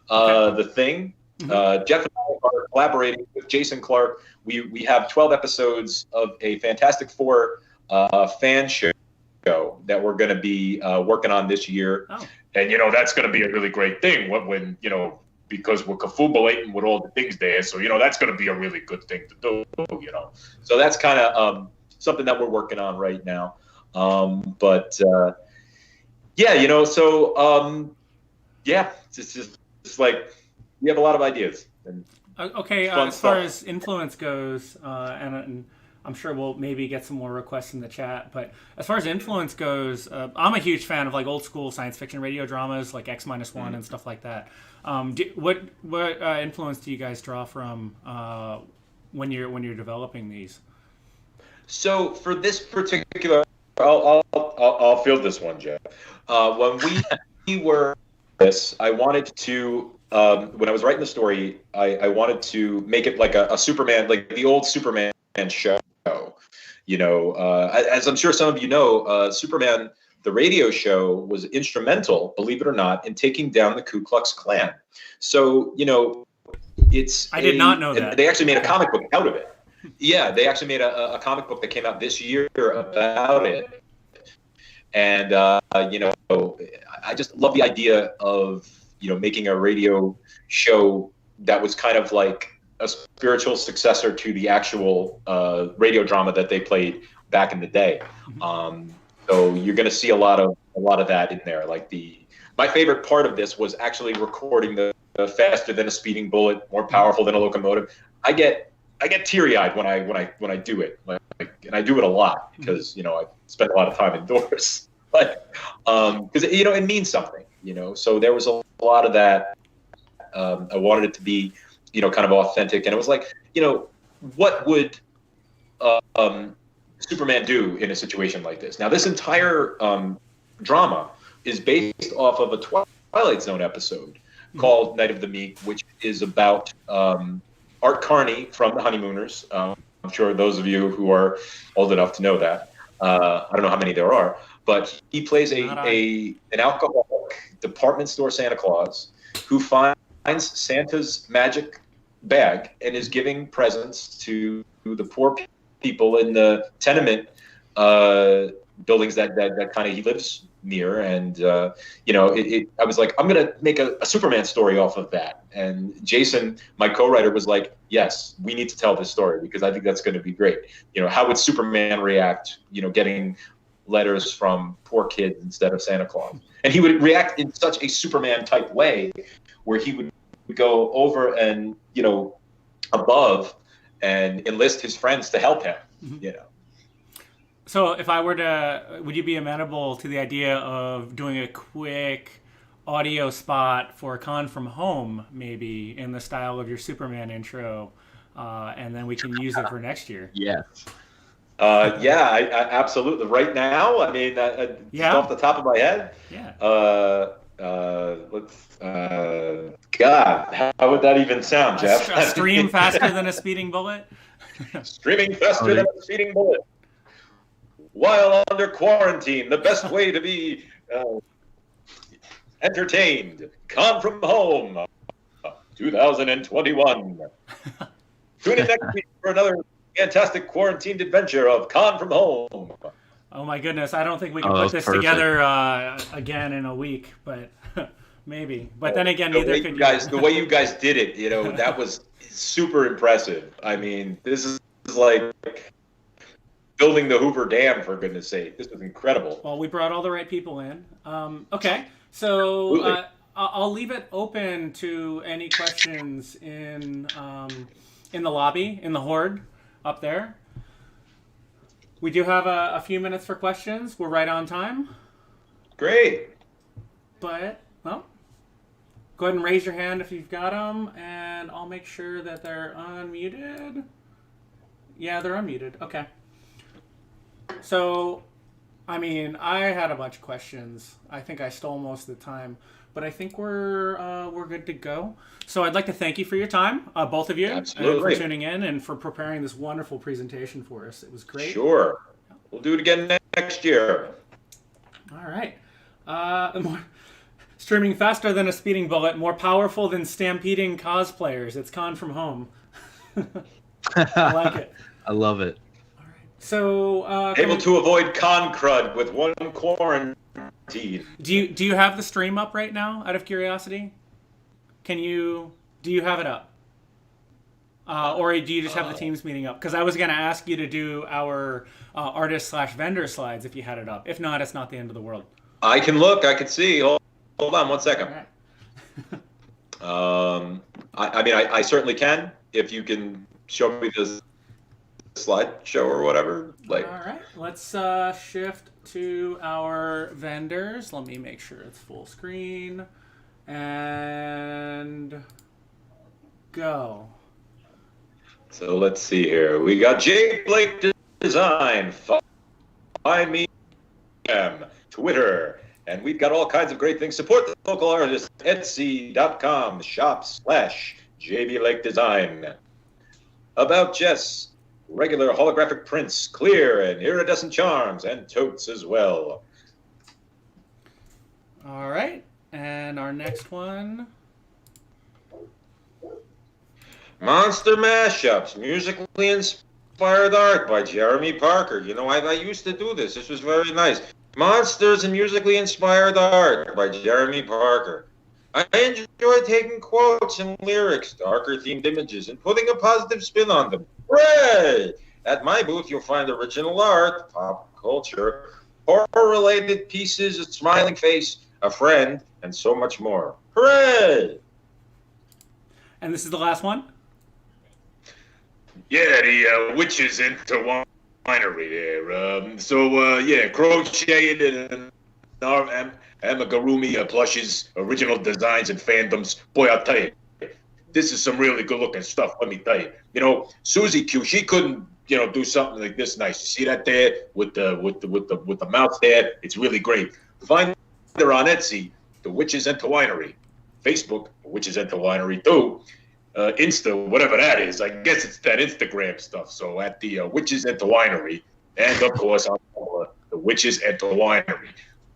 The Thing. Jeff and I are collaborating with Jason Clark. We have 12 episodes of a Fantastic Four fan show that we're going to be working on this year. Oh. And, you know, that's going to be a really great thing when you know, because we're confabulating with all the things there. So, you know, that's going to be a really good thing to do, you know. So that's kind of something that we're working on right now. Yeah, you know, so, yeah, it's like we have a lot of ideas. And okay, as far as influence goes, and I'm sure we'll maybe get some more requests in the chat, but as far as influence goes, I'm a huge fan of like old school science fiction radio dramas like X-1 and stuff like that. What influence do you guys draw from when you're developing these? So for this particular, I'll field this one, Jeff. When we were this, I wanted to when I was writing the story, I wanted to make it like a Superman, like the old Superman show. You know, as I'm sure some of you know, Superman, the radio show, was instrumental, believe it or not, in taking down the Ku Klux Klan. So, you know, I did not know that. They actually made a comic book out of it. Yeah, they actually made a comic book that came out this year about it. And, you know, I just love the idea of, you know, making a radio show that was kind of like a spiritual successor to the actual radio drama that they played back in the day. So you're going to see a lot of that in there. Like my favorite part of this was actually recording the faster than a speeding bullet, more powerful than a locomotive. I get teary-eyed when I do it, and I do it a lot because, you know, I spend a lot of time indoors. But because, you know, it means something, you know. So there was a lot of that. I wanted it to be, you know, kind of authentic, and it was like, you know, what would Superman do in a situation like this? Now, this entire drama is based off of a Twilight Zone episode called Night of the Meek, which is about Art Carney from The Honeymooners. I'm sure those of you who are old enough to know that. I don't know how many there are, but he plays an alcoholic department store Santa Claus who finds Santa's magic bag and is giving presents to the poor people in the tenement buildings that kind of he lives near. And you know, I was like, I'm gonna make a Superman story off of that. And Jason, my co-writer, was like, yes, we need to tell this story because I think that's going to be great. You know, how would Superman react, you know, getting letters from poor kids instead of Santa Claus? And he would react in such a Superman type way where he would go over and, you know, above and enlist his friends to help him, you know. So if I were to, would you be amenable to the idea of doing a quick audio spot for ConFromHome, maybe in the style of your Superman intro, and then we can use it for next year? Yes. Yeah, I absolutely. Right now, I mean, just off the top of my head, God, how would that even sound, Jeff? A stream faster than a speeding bullet? Streaming faster than a speeding bullet. While under quarantine, the best way to be entertained. ConFromHome, 2021. Tune in next week for another fantastic quarantined adventure of ConFromHome. Oh my goodness, I don't think we can put this together again in a week, but maybe. But then again, neither could you. The way you guys did it, you know, that was super impressive. I mean, this is like building the Hoover Dam, for goodness sake. This was incredible. Well, we brought all the right people in. Okay, so I'll leave it open to any questions in the lobby, in the Horde, up there. We do have a few minutes for questions. We're right on time. Great. But, well, go ahead and raise your hand if you've got them, and I'll make sure that they're unmuted. Yeah, they're unmuted. Okay. So, I mean, I had a bunch of questions. I think I stole most of the time, but I think we're good to go. So I'd like to thank you for your time, both of you, Absolutely. and for tuning in and for preparing this wonderful presentation for us. It was great. Sure. We'll do it again next year. All right. Streaming faster than a speeding bullet, more powerful than stampeding cosplayers. It's ConFromHome. I like it. I love it. So able to avoid con crud with one quarantine. Do you have the stream up right now? Out of curiosity, do you have it up, or do you just have the Teams meeting up? Because I was going to ask you to do our artist/vendor slides if you had it up. If not, it's not the end of the world. I can look. I can see. Hold on 1 second. I mean, I certainly can. If you can show me the slideshow or whatever. All right. Let's shift to our vendors. Let me make sure it's full screen. And go. So let's see here. We got J. Blake Design. Find me on Twitter. And we've got all kinds of great things. Support the local artists. Etsy.com/shop/JB Lake Design. About Jess. Regular holographic prints, clear and iridescent charms, and totes as well. All right. And our next one. Monster Mashups, musically inspired art by Jeremy Parker. You know, I used to do this. This was very nice. Monsters and musically inspired art by Jeremy Parker. I enjoy taking quotes and lyrics, darker themed images, and putting a positive spin on them. Hooray! At my booth, you'll find original art, pop culture, horror-related pieces, a smiling face, a friend, and so much more. Hooray! And this is the last one? Yeah, the Witches into Winery there. Yeah, crocheted and amigurumi plushes, original designs and fandoms. Boy, I'll tell you, this is some really good-looking stuff. Let me tell you. You know, Susie Q, she couldn't, do something like this nice. You see that there with the mouth there? It's really great. Find her on Etsy, The Witches Enter Winery. Facebook, The Witches Enter Winery too. Insta, whatever that is. I guess it's that Instagram stuff. So at the Witches Enter Winery, and of course on The Witches Enter Winery.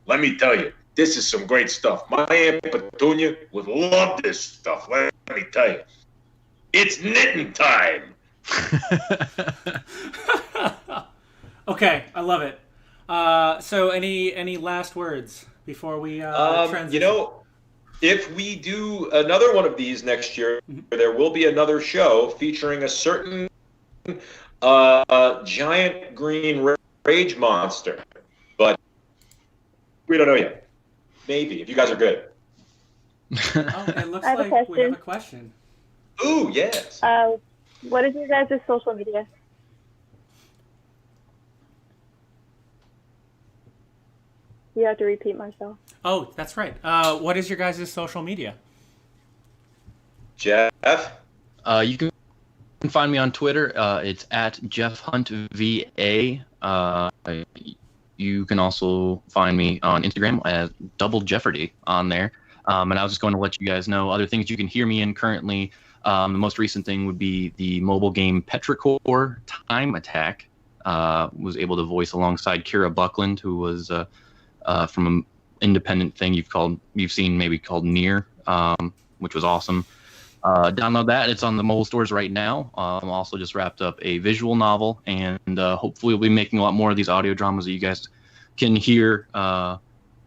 Let me tell you, this is some great stuff. My Aunt Petunia would love this stuff. Let me tell you. It's knitting time. Okay, I love it. So any last words before we transition? If we do another one of these next year, there will be another show featuring a certain giant green rage monster. But we don't know yet. Maybe, if you guys are good. It looks I have a like we have question. a question. Ooh, yes. What is your guys' social media? You have to repeat myself. Oh, that's right. What is your guys' social media? Jeff? You can find me on Twitter. It's at JeffHuntVA. You can also find me on Instagram as Double Jeopardy on there. And I was just going to let you guys know other things you can hear me in currently. The most recent thing would be the mobile game Petrichor Time Attack. Was able to voice alongside Kira Buckland, who was from an independent thing you've seen maybe called Nier, which was awesome. Download that. It's on the mobile stores right now. I'm also just wrapped up a visual novel, and hopefully we'll be making a lot more of these audio dramas that you guys can hear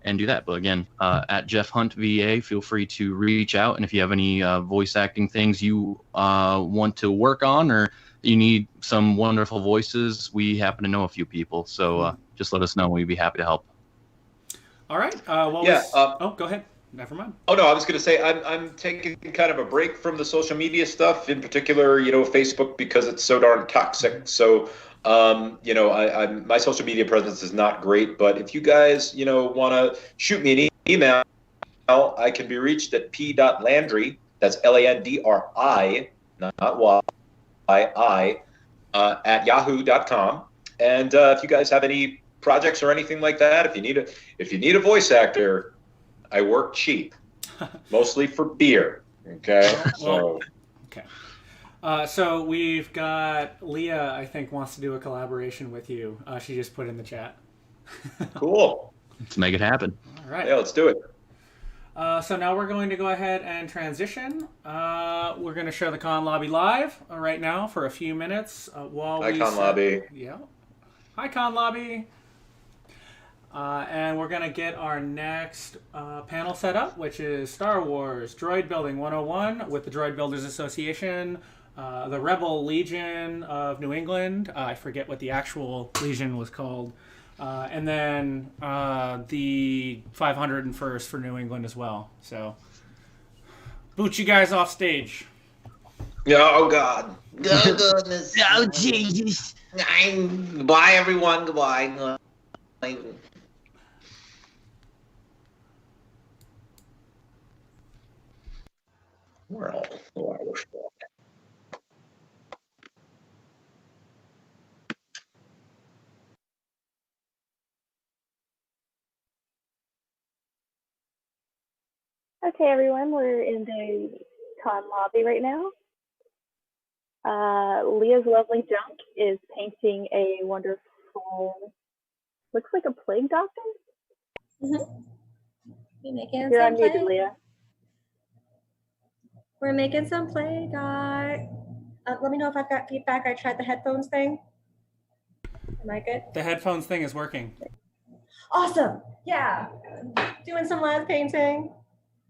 and do that. But again, at Jeff Hunt VA, feel free to reach out. And if you have any voice acting things you want to work on, or you need some wonderful voices, we happen to know a few people. So just let us know. We'd be happy to help. All right. Go ahead. Never mind. Oh no, I was going to say I'm taking kind of a break from the social media stuff, in particular, Facebook, because it's so darn toxic. So My social media presence is not great, but if you guys, want to shoot me an email, I can be reached at p.landry. That's Landri, not Y-I, at yahoo.com. And if you guys have any projects or anything like that, if you need a voice actor, I work cheap, mostly for beer. Okay, so we've got Leah. I think wants to do a collaboration with you. She just put in the chat. Cool. Let's make it happen. All right. Yeah, let's do it. So now we're going to go ahead and transition. We're going to show the Con Lobby live right now for a few minutes while Hi, Con Lobby. Yeah. Hi, Con Lobby. And we're going to get our next panel set up, which is Star Wars Droid Building 101 with the Droid Builders Association, the Rebel Legion of New England. I forget what the actual Legion was called. And then the 501st for New England as well. So, boot you guys off stage. Oh, God. Oh, goodness. Oh, Jesus. Goodbye, everyone. Goodbye. We're all Okay, everyone, we're in the con lobby right now. Leah's lovely junk is painting a wonderful, looks like a plague doctor. You making You're some unmuted, plague? Leah. We're making some plague art. Let me know if I've got feedback. I tried the headphones thing. Am I good? The headphones thing is working. Awesome. Yeah. Doing some live painting.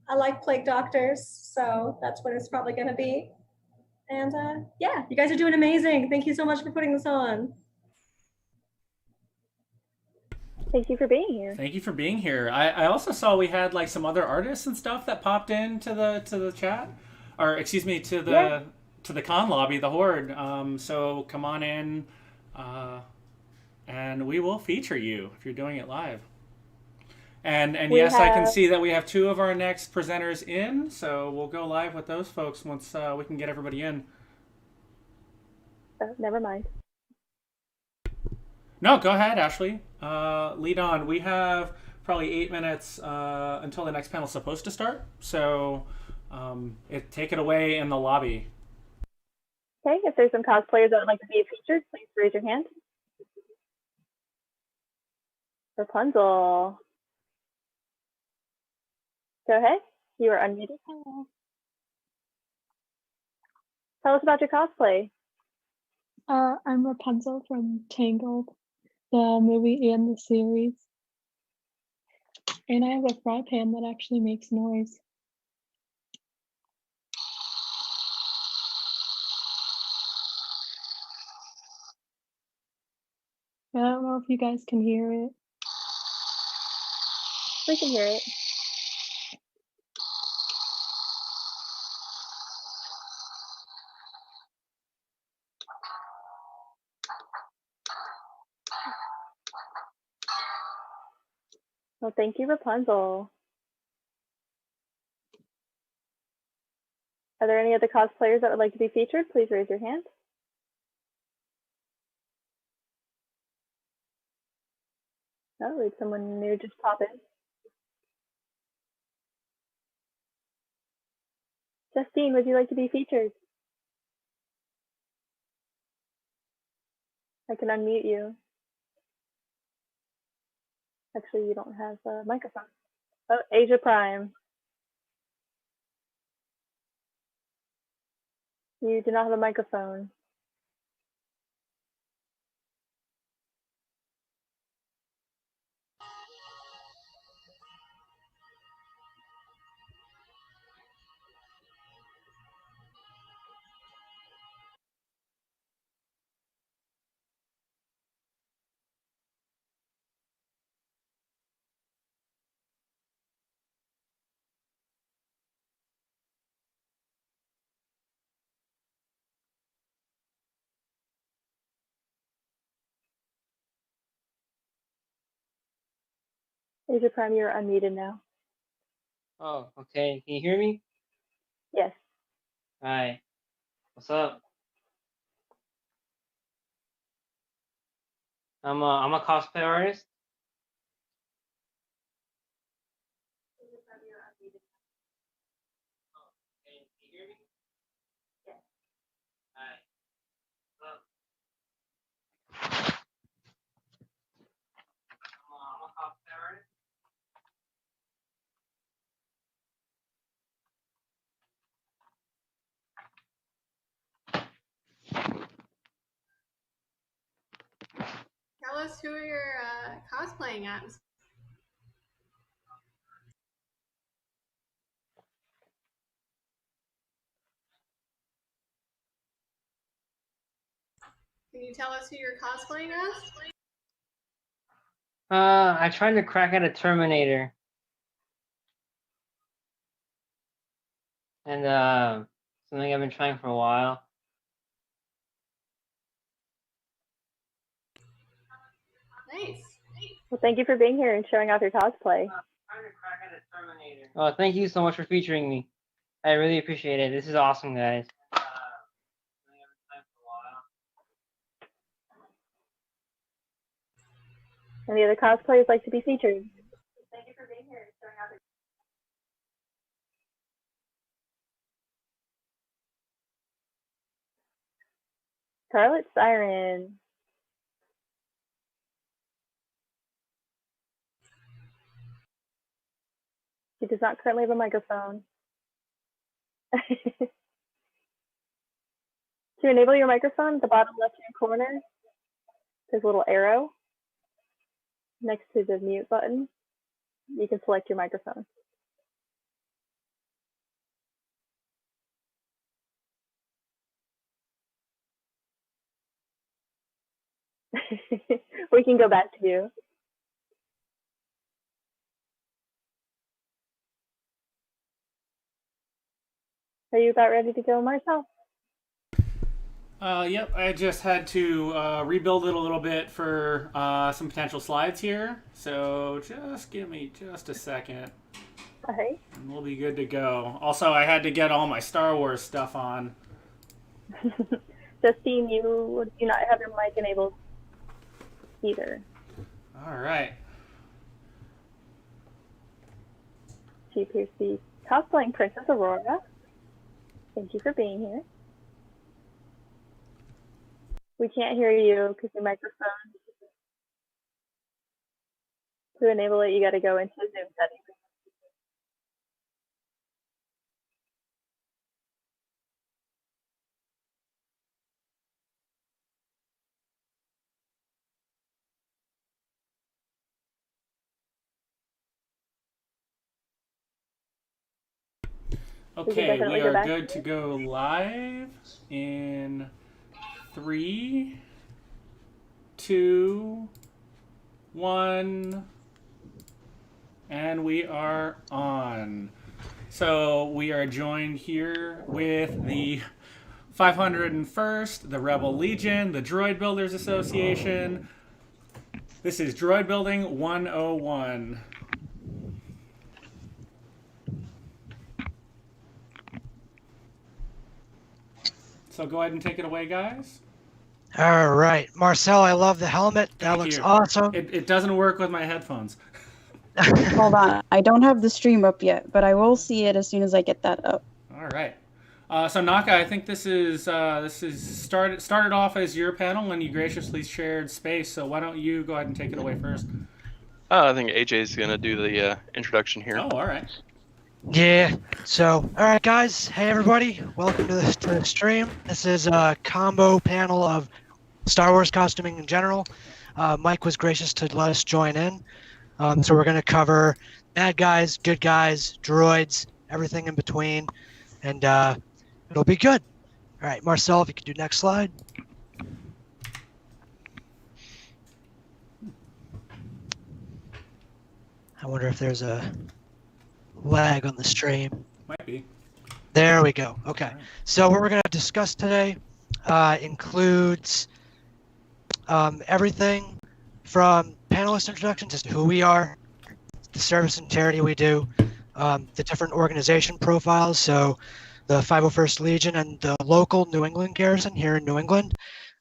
I like plague doctors, so that's what it's probably going to be. And yeah, you guys are doing amazing. Thank you so much for putting this on. Thank you for being here. Thank you for being here. I also saw we had like some other artists and stuff that popped into the chat, or excuse me, to the con lobby, the Horde. So come on in, and we will feature you if you're doing it live. And yes, I can see that we have two of our next presenters in, so we'll go live with those folks once we can get everybody in. Never mind. No, go ahead, Ashley. Lead on. We have probably 8 minutes until the next panel is supposed to start, so take it away in the lobby. Okay, if there's some cosplayers that would like to be featured, please raise your hand. Rapunzel. Go ahead. You are unmuted. Tell us about your cosplay. I'm Rapunzel from Tangled, the movie and the series. And I have a fry pan that actually makes noise. I don't know if you guys can hear it. We can hear it. Well, thank you, Rapunzel. Are there any other cosplayers that would like to be featured? Please raise your hand. Oh, did someone new just pop in? Justine, would you like to be featured? I can unmute you. Actually, you don't have a microphone. Oh, Asia Prime. You do not have a microphone. Asia Prime, you're unmuted now. Oh, okay. Can you hear me? Yes. Hi. What's up? I'm a cosplay artist. Tell us who you're cosplaying as. Can you tell us who you're cosplaying as? I tried to crack at a Terminator. And something I've been trying for a while. Nice. Well, thank you for being here and showing off your cosplay. Oh, thank you so much for featuring me. I really appreciate it. This is awesome, guys. Any other cosplayers like to be featured? Thank you for being here and showing off your Scarlet Siren. She does not currently have a microphone. To enable your microphone, at the bottom left-hand corner, there's a little arrow next to the mute button. You can select your microphone. We can go back to you. Are you about ready to go, Marcel? Yep, I just had to rebuild it a little bit for some potential slides here. So just give me just a second. Okay. And we'll be good to go. Also, I had to get all my Star Wars stuff on. Justine, you do not have your mic enabled either. All right. She appears to be cosplaying Princess Aurora. Thank you for being here. We can't hear you because your microphone. To enable it, you got to go into Zoom settings. Okay, we are good to go live in 3, 2, 1, and we are on. So we are joined here with the 501st, the Rebel Legion, the Droid Builders Association. This is Droid Building 101. So go ahead and take it away, guys. All right, Marcel, I love the helmet. That Thank looks you. awesome. It doesn't work with my headphones. Hold on, I don't have the stream up yet, but I will see it as soon as I get that up. All right. So Naka, I think this is started off as your panel, and you graciously shared space. So why don't you go ahead and take it away first? I think AJ's gonna do the introduction here. Oh, all right. Yeah, so, all right, guys. Hey, everybody. Welcome to the stream. This is a combo panel of Star Wars costuming in general. Mike was gracious to let us join in. So we're going to cover bad guys, good guys, droids, everything in between, and it'll be good. All right, Marcel, if you could do next slide. I wonder if there's a lag on the stream. Might be. There we go. Okay. So what we're going to discuss today includes everything from panelist introductions as to who we are, the service and charity we do, the different organization profiles. So the 501st Legion and the local New England garrison here in New England,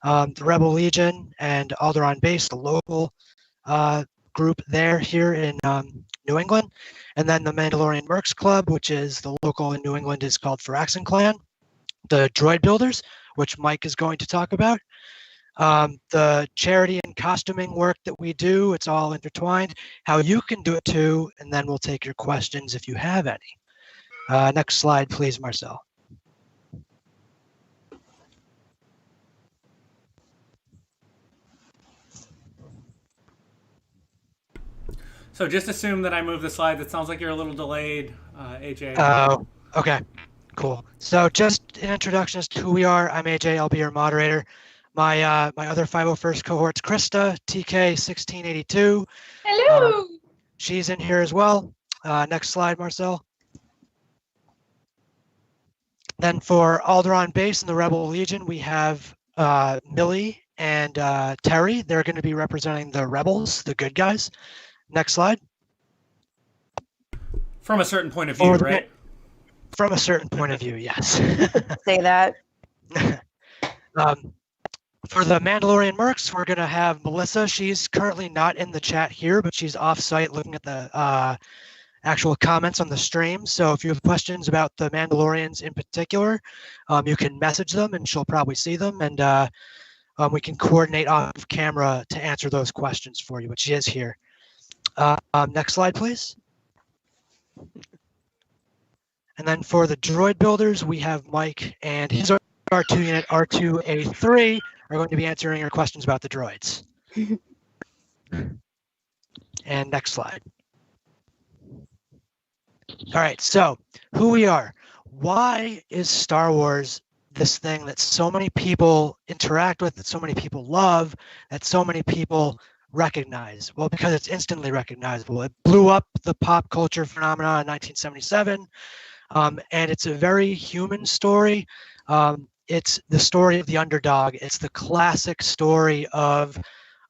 the Rebel Legion and Alderaan Base, the local group there here in New England, and then the Mandalorian Mercs Club, which is the local in New England, is called Firaxan Clan, the Droid Builders, which Mike is going to talk about, the charity and costuming work that we do, it's all intertwined, how you can do it too, and then we'll take your questions if you have any. Next slide, please, Marcel. So just assume that I move the slide. It sounds like you're a little delayed, AJ. Oh, okay, cool. So just an introduction as to who we are. I'm AJ. I'll be your moderator. My other 501st cohort's Krista, TK1682. Hello. She's in here as well. Next slide, Marcel. Then for Alderaan Base and the Rebel Legion, we have Millie and Terry. They're going to be representing the rebels, the good guys. Next slide. From a certain point of view, right? From a certain point of view, yes. Say that. For the Mandalorian Mercs, we're going to have Melissa. She's currently not in the chat here, but she's off-site looking at the actual comments on the stream. So if you have questions about the Mandalorians in particular, you can message them and she'll probably see them. And we can coordinate off camera to answer those questions for you, but she is here. Next slide, please. And then for the droid builders, we have Mike and his R2 unit, R2A3, are going to be answering your questions about the droids. And next slide. All right, so who we are. Why is Star Wars this thing that so many people interact with, that so many people love, that so many people recognize? Well, because it's instantly recognizable. It blew up the pop culture phenomenon in 1977, and it's a very human story. It's the story of the underdog. It's the classic story of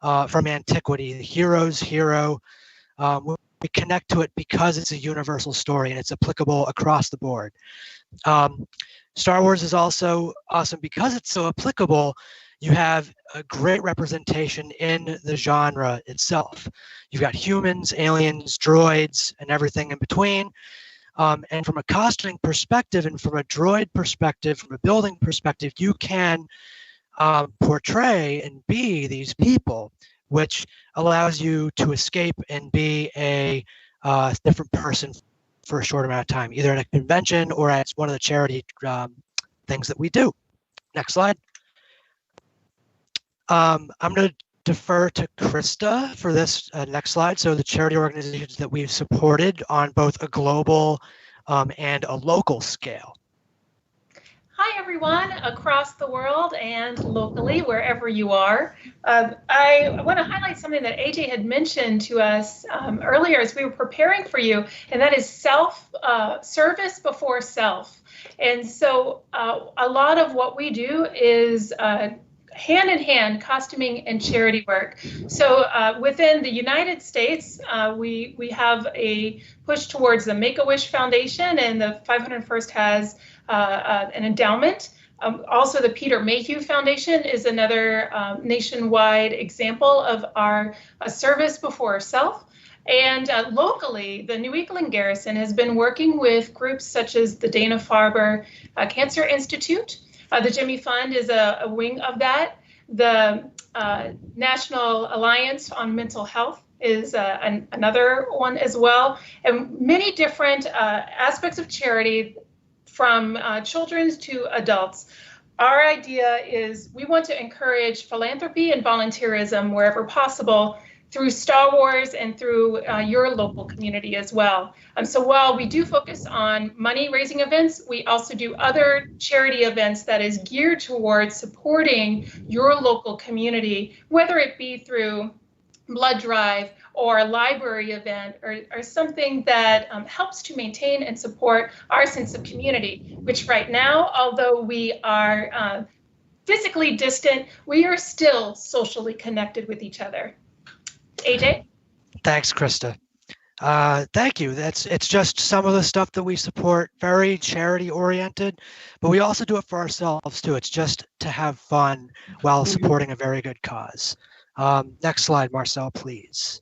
from antiquity, the hero's hero. We connect to it because it's a universal story and it's applicable across the board. Star Wars is also awesome because it's so applicable. You have a great representation in the genre itself. You've got humans, aliens, droids, and everything in between. And from a costuming perspective and from a droid perspective, from a building perspective, you can portray and be these people, which allows you to escape and be a different person for a short amount of time, either at a convention or at one of the charity things that we do. Next slide. I'm going to defer to Krista for this next slide. So the charity organizations that we've supported on both a global and a local scale. Hi, everyone across the world and locally, wherever you are. I want to highlight something that AJ had mentioned to us earlier as we were preparing for you, and that is service before self. And so a lot of what we do is hand-in-hand costuming and charity work. So within the United States, we have a push towards the Make-A-Wish Foundation, and the 501st has an endowment. Also, the Peter Mayhew Foundation is another nationwide example of our service before self. And locally, the New England Garrison has been working with groups such as the Dana-Farber Cancer Institute. The Jimmy Fund is a wing of that. The National Alliance on Mental Health is another one as well. And many different aspects of charity, from children to adults. Our idea is we want to encourage philanthropy and volunteerism wherever possible through Star Wars and through your local community as well. So while we do focus on money-raising events, we also do other charity events that is geared towards supporting your local community, whether it be through blood drive or a library event or something that helps to maintain and support our sense of community, which right now, although we are physically distant, we are still socially connected with each other. AJ? Thanks, Krista. Thank you. It's just some of the stuff that we support, very charity oriented, but we also do it for ourselves too. It's just to have fun while supporting a very good cause. Next slide, Marcel, please.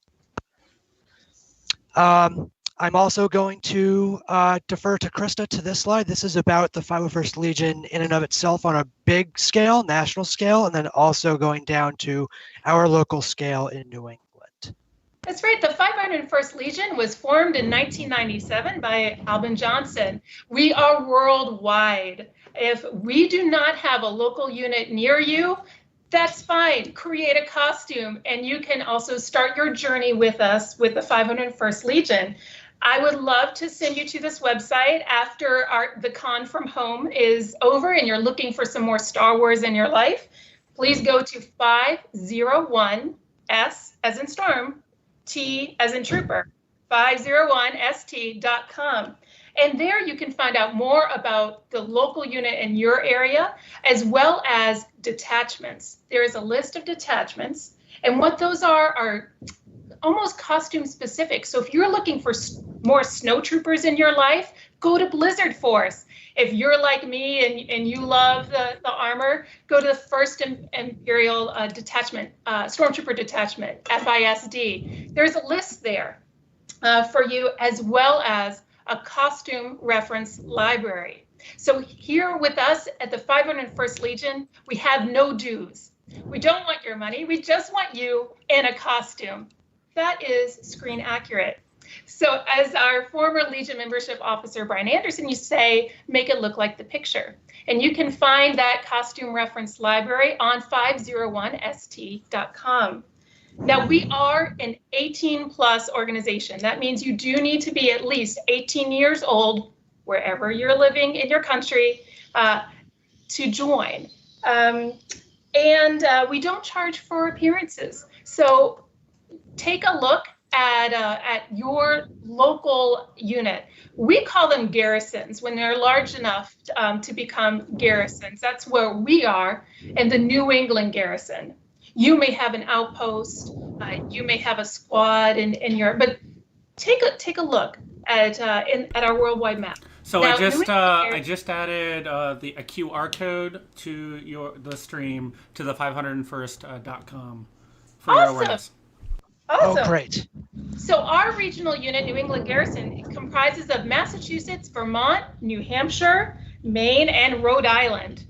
I'm also going to defer to Krista to this slide. This is about the 501st Legion in and of itself on a big scale, national scale, and then also going down to our local scale in New England. That's right. The 501st Legion was formed in 1997 by Albin Johnson. We are worldwide. If we do not have a local unit near you, that's fine. Create a costume, and you can also start your journey with us with the 501st Legion. I would love to send you to this website after the Con from Home is over and you're looking for some more Star Wars in your life. Please go to 501S as in storm, T as in trooper, 501st.com. And there you can find out more about the local unit in your area, as well as detachments. There is a list of detachments, and what those are almost costume specific. So if you're looking for more snow troopers in your life, go to Blizzard Force. If you're like me and you love the armor, go to the 1st Imperial Detachment, Stormtrooper Detachment, FISD. There's a list there for you, as well as a costume reference library. So here with us at the 501st Legion, we have no dues. We don't want your money. We just want you in a costume. That is screen accurate. So as our former Legion membership officer, Brian Anderson, you say, make it look like the picture. And you can find that costume reference library on 501st.com. Now, we are an 18+ organization. That means you do need to be at least 18 years old, wherever you're living in your country, to join. We don't charge for appearances. So take a look at your local unit. We call them garrisons when they're large enough to become garrisons. That's where we are in the New England garrison. You may have an outpost, you may have a squad in your, but take a look at our worldwide map. So now, I just added a QR code to the stream to the 501st.com for your awareness. Awesome. Oh, great. So our regional unit, New England Garrison, comprises of Massachusetts, Vermont, New Hampshire, Maine, and Rhode Island.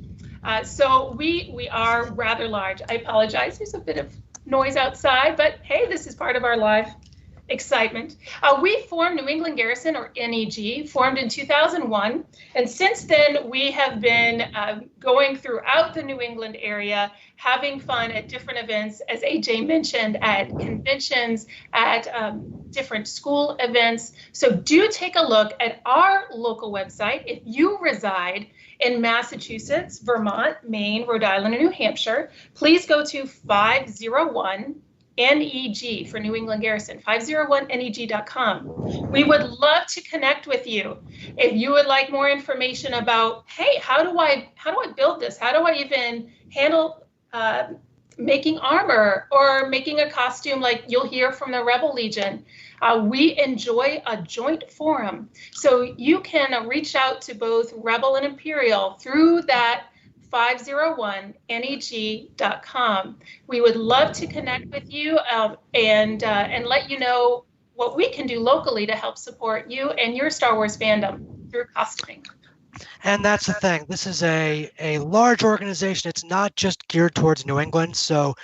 So we are rather large. I apologize. There's a bit of noise outside, but hey, this is part of our live excitement. We formed New England Garrison, or NEG, formed in 2001. And since then, we have been going throughout the New England area, having fun at different events, as AJ mentioned, at conventions, at different school events. So do take a look at our local website. If you reside in Massachusetts, Vermont, Maine, Rhode Island, and New Hampshire, please go to 501 NEG for New England Garrison, 501NEG.com. We would love to connect with you. If you would like more information about, hey, how do I build this? How do I even handle making armor or making a costume like you'll hear from the Rebel Legion? We enjoy a joint forum. So you can reach out to both Rebel and Imperial through that 501NEG.com. We would love to connect with you and let you know what we can do locally to help support you and your Star Wars fandom through costuming. And that's the thing. This is a large organization. It's not just geared towards New England. So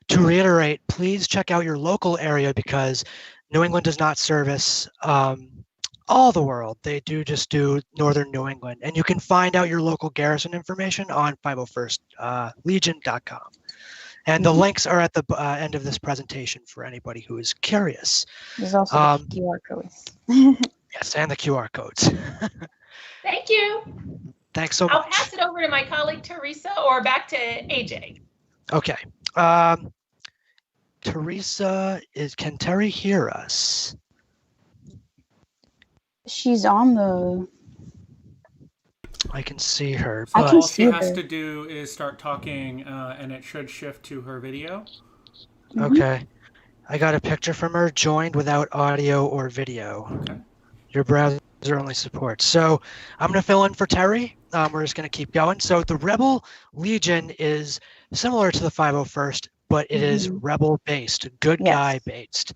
to reiterate, please check out your local area, because New England does not service all the world. They do just do northern New England. And you can find out your local garrison information on 501stlegion.com. And the links are at the end of this presentation for anybody who is curious. There's also the QR codes. Yes, and the QR codes. Thank you. Thanks so much. I'll pass it over to my colleague Teresa, or back to AJ. Okay. Teresa, can Terry hear us? She's on the... I can see her. So But... all she has to do is start talking, and it should shift to her video. Okay. I got a picture from her, joined without audio or video. Okay. Your browser only supports. So I'm going to fill in for Terry. We're just going to keep going. So the Rebel Legion is similar to the 501st, but it is rebel-based, good guy-based.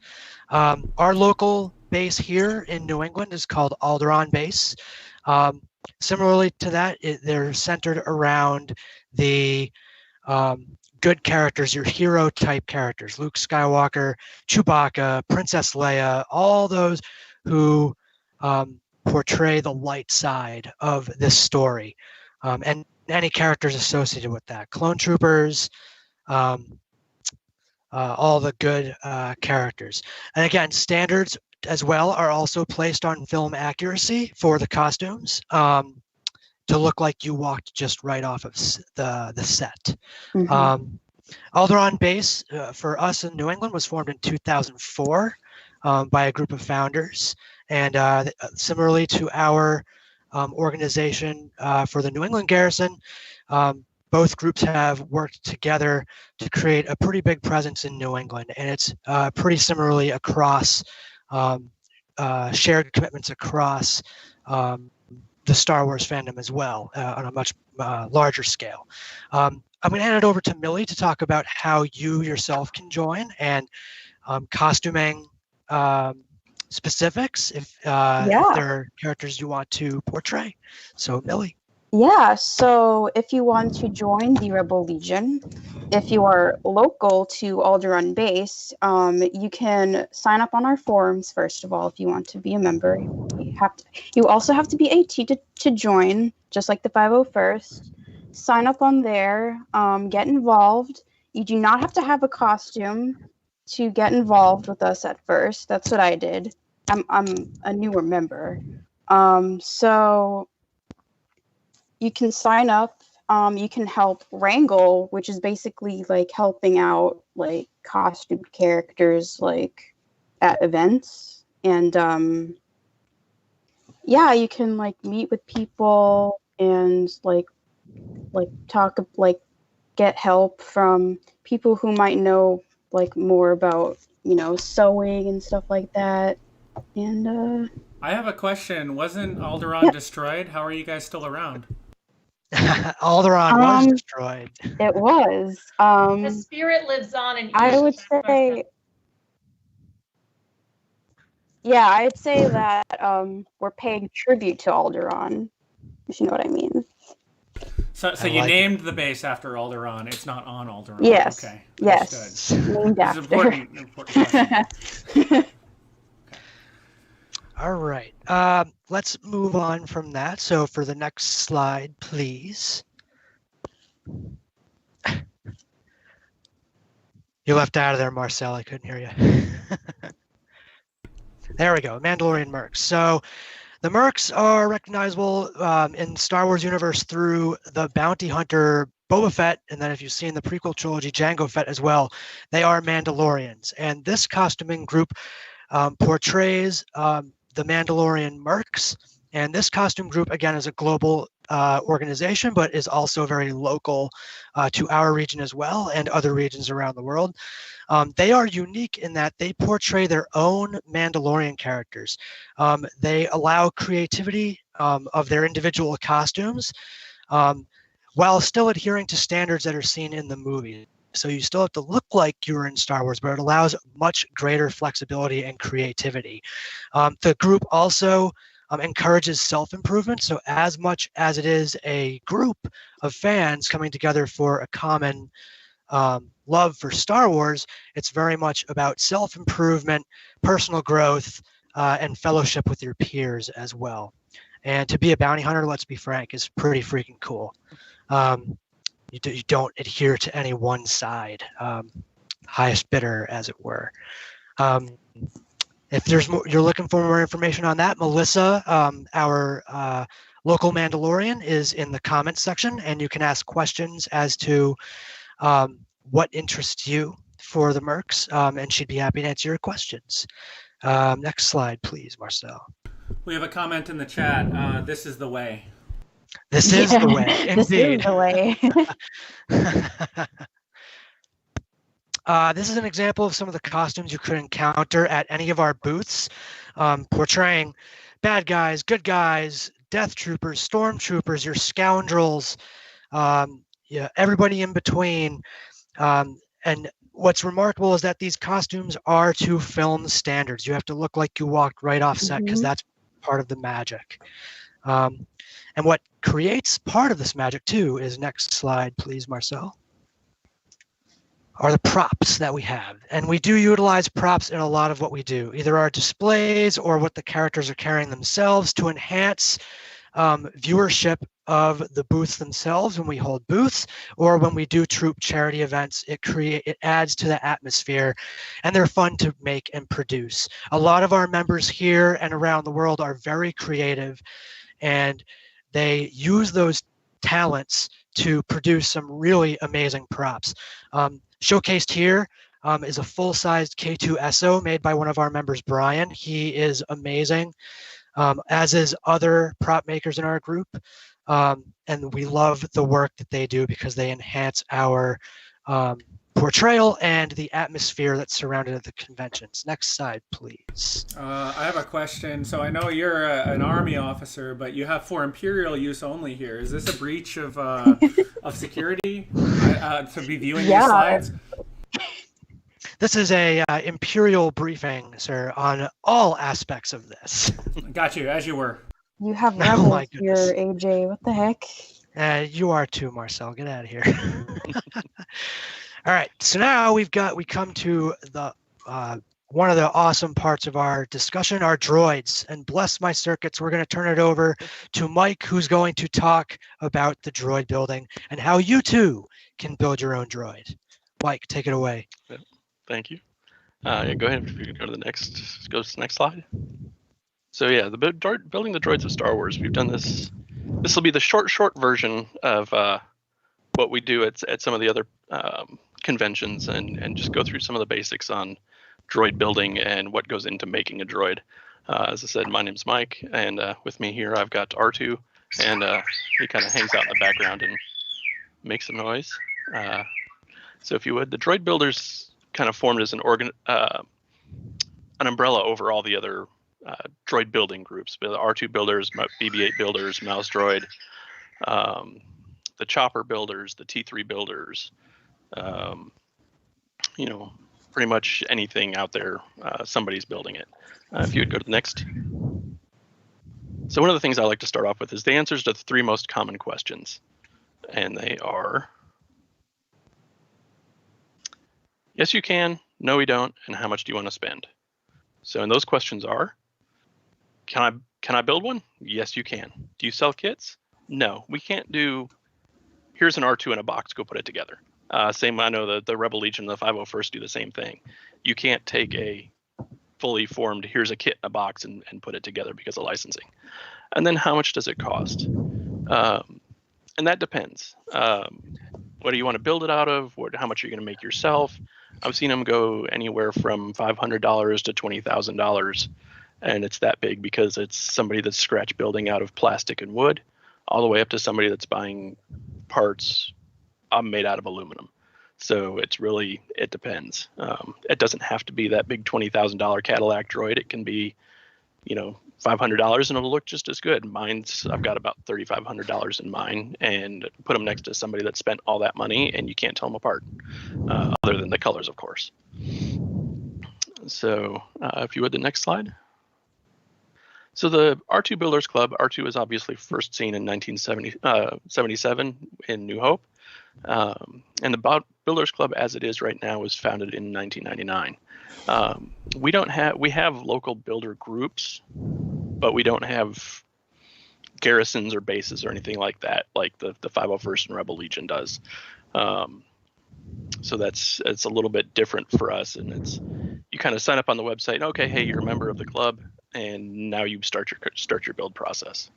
Our local base here in New England is called Alderaan Base. Similarly to that, they're centered around the good characters, your hero type characters, Luke Skywalker, Chewbacca, Princess Leia, all those who portray the light side of this story, and any characters associated with that. Clone Troopers, all the good characters. And again, standards as well are also placed on film accuracy for the costumes to look like you walked just right off of the set. Alderaan Base for us in New England was formed in 2004 by a group of founders. And similarly to our organization for the New England Garrison, both groups have worked together to create a pretty big presence in New England. And it's pretty similarly across shared commitments across the Star Wars fandom as well on a much larger scale. I'm going to hand it over to Millie to talk about how you yourself can join and costuming specifics if there are characters you want to portray. So Millie. Yeah, so if you want to join the Rebel Legion, if you are local to Alderaan Base, you can sign up on our forums, first of all, if you want to be a member. You also have to be 18 to join, just like the 501st. Sign up on there, get involved. You do not have to have a costume to get involved with us at first. That's what I did. I'm a newer member. So you can sign up. You can help wrangle, which is basically like helping out like costume characters like at events. And yeah, you can like meet with people and like talk, like get help from people who might know like more about, you know, sewing and stuff like that. And I have a question. Wasn't Alderaan destroyed? How are you guys still around? Alderaan was destroyed. It was. The spirit lives on in I would say, yeah, I'd say that we're paying tribute to Alderaan, if you know what I mean. So you named the base after Alderaan. It's not on Alderaan. Yes. Okay. Yes. Named after. Important question. All right. Let's move on from that. So for the next slide, please. You left out of there, Marcel. I couldn't hear you. There we go. Mandalorian mercs. So the mercs are recognizable in Star Wars universe through the bounty hunter Boba Fett, and then if you've seen the prequel trilogy, Jango Fett as well. They are Mandalorians. And this costuming group portrays the Mandalorian mercs, and this costume group again is a global organization, but is also very local to our region as well and other regions around the world. They are unique in that they portray their own Mandalorian characters. They allow creativity of their individual costumes while still adhering to standards that are seen in the movie. So you still have to look like you're in Star Wars, but it allows much greater flexibility and creativity. The group also encourages self-improvement. So as much as it is a group of fans coming together for a common love for Star Wars, it's very much about self-improvement, personal growth, and fellowship with your peers as well. And to be a bounty hunter, let's be frank, is pretty freaking cool. You don't adhere to any one side, highest bidder, as it were. If there's more, you're looking for more information on that, Melissa, our local Mandalorian, is in the comments section, and you can ask questions as to what interests you for the mercs, and she'd be happy to answer your questions. Next slide, please, Marcel. We have a comment in the chat. This is the way. This is the way, indeed. This is the way. This is an example of some of the costumes you could encounter at any of our booths, portraying bad guys, good guys, death troopers, stormtroopers, your scoundrels, yeah, everybody in between. And what's remarkable is that these costumes are to film standards. You have to look like you walked right off set because that's part of the magic. And what creates part of this magic too is, next slide, please, Marcel, are the props that we have. And we do utilize props in a lot of what we do, either our displays or what the characters are carrying themselves to enhance viewership of the booths themselves when we hold booths, or when we do troop charity events. It adds to the atmosphere, and they're fun to make and produce. A lot of our members here and around the world are very creative, and they use those talents to produce some really amazing props. Showcased here is a full-sized K2SO made by one of our members, Brian. He is amazing, as is other prop makers in our group. And we love the work that they do because they enhance our portrayal and the atmosphere that's surrounded at the conventions. Next slide, please. I have a question. So I know you're an Army officer, but you have for Imperial use only here. Is this a breach of security to be viewing these slides? This is a Imperial briefing, sir, on all aspects of this. Got you, as you were. You have Oh rebels my here, AJ. What the heck? You are too, Marcel. Get out of here. All right, so now we come to the one of the awesome parts of our discussion, our droids. And bless my circuits, we're going to turn it over to Mike, who's going to talk about the droid building and how you too can build your own droid. Mike, take it away. Thank you. Yeah, go ahead. If you could go to the next next slide. So yeah, building the droids of Star Wars. We've done this. This will be the short version of what we do at some of the other conventions, and just go through some of the basics on droid building and what goes into making a droid. As I said, my name's Mike, and with me here I've got R2, and he kind of hangs out in the background and makes some noise. So if you would, the droid builders kind of formed as an umbrella over all the other droid building groups. The R2 builders, BB-8 builders, Mouse Droid, the Chopper builders, the T3 builders, you know, pretty much anything out there, somebody's building it. If you would go to the next. So one of the things I like to start off with is the answers to the three most common questions. And they are, yes, you can, no, we don't, and how much do you want to spend? So, and those questions are, can I build one? Yes, you can. Do you sell kits? No, we can't do, here's an R2 in a box, go put it together. Same, I know the Rebel Legion, the 501st do the same thing. You can't take a fully formed, here's a kit in a box and put it together because of licensing. And then how much does it cost? And that depends. What do you want to build it out of? How much are you going to make yourself? I've seen them go anywhere from $500 to $20,000, and it's that big because it's somebody that's scratch building out of plastic and wood, all the way up to somebody that's buying parts made out of aluminum. So it's really, it depends. It doesn't have to be that big $20,000 Cadillac droid. It can be, you know, $500 and it'll look just as good. I've got about $3,500 in mine, and put them next to somebody that spent all that money and you can't tell them apart, other than the colors, of course. So if you would, the next slide. So the R2 Builders Club, R2 is obviously first seen in 1977 in New Hope. And the Builders Club as it is right now was founded in 1999. We have local builder groups, but we don't have garrisons or bases or anything like that, like the 501st and Rebel Legion does. So it's a little bit different for us, and you kind of sign up on the website. Okay, hey, you're a member of the club, and now you start your build process.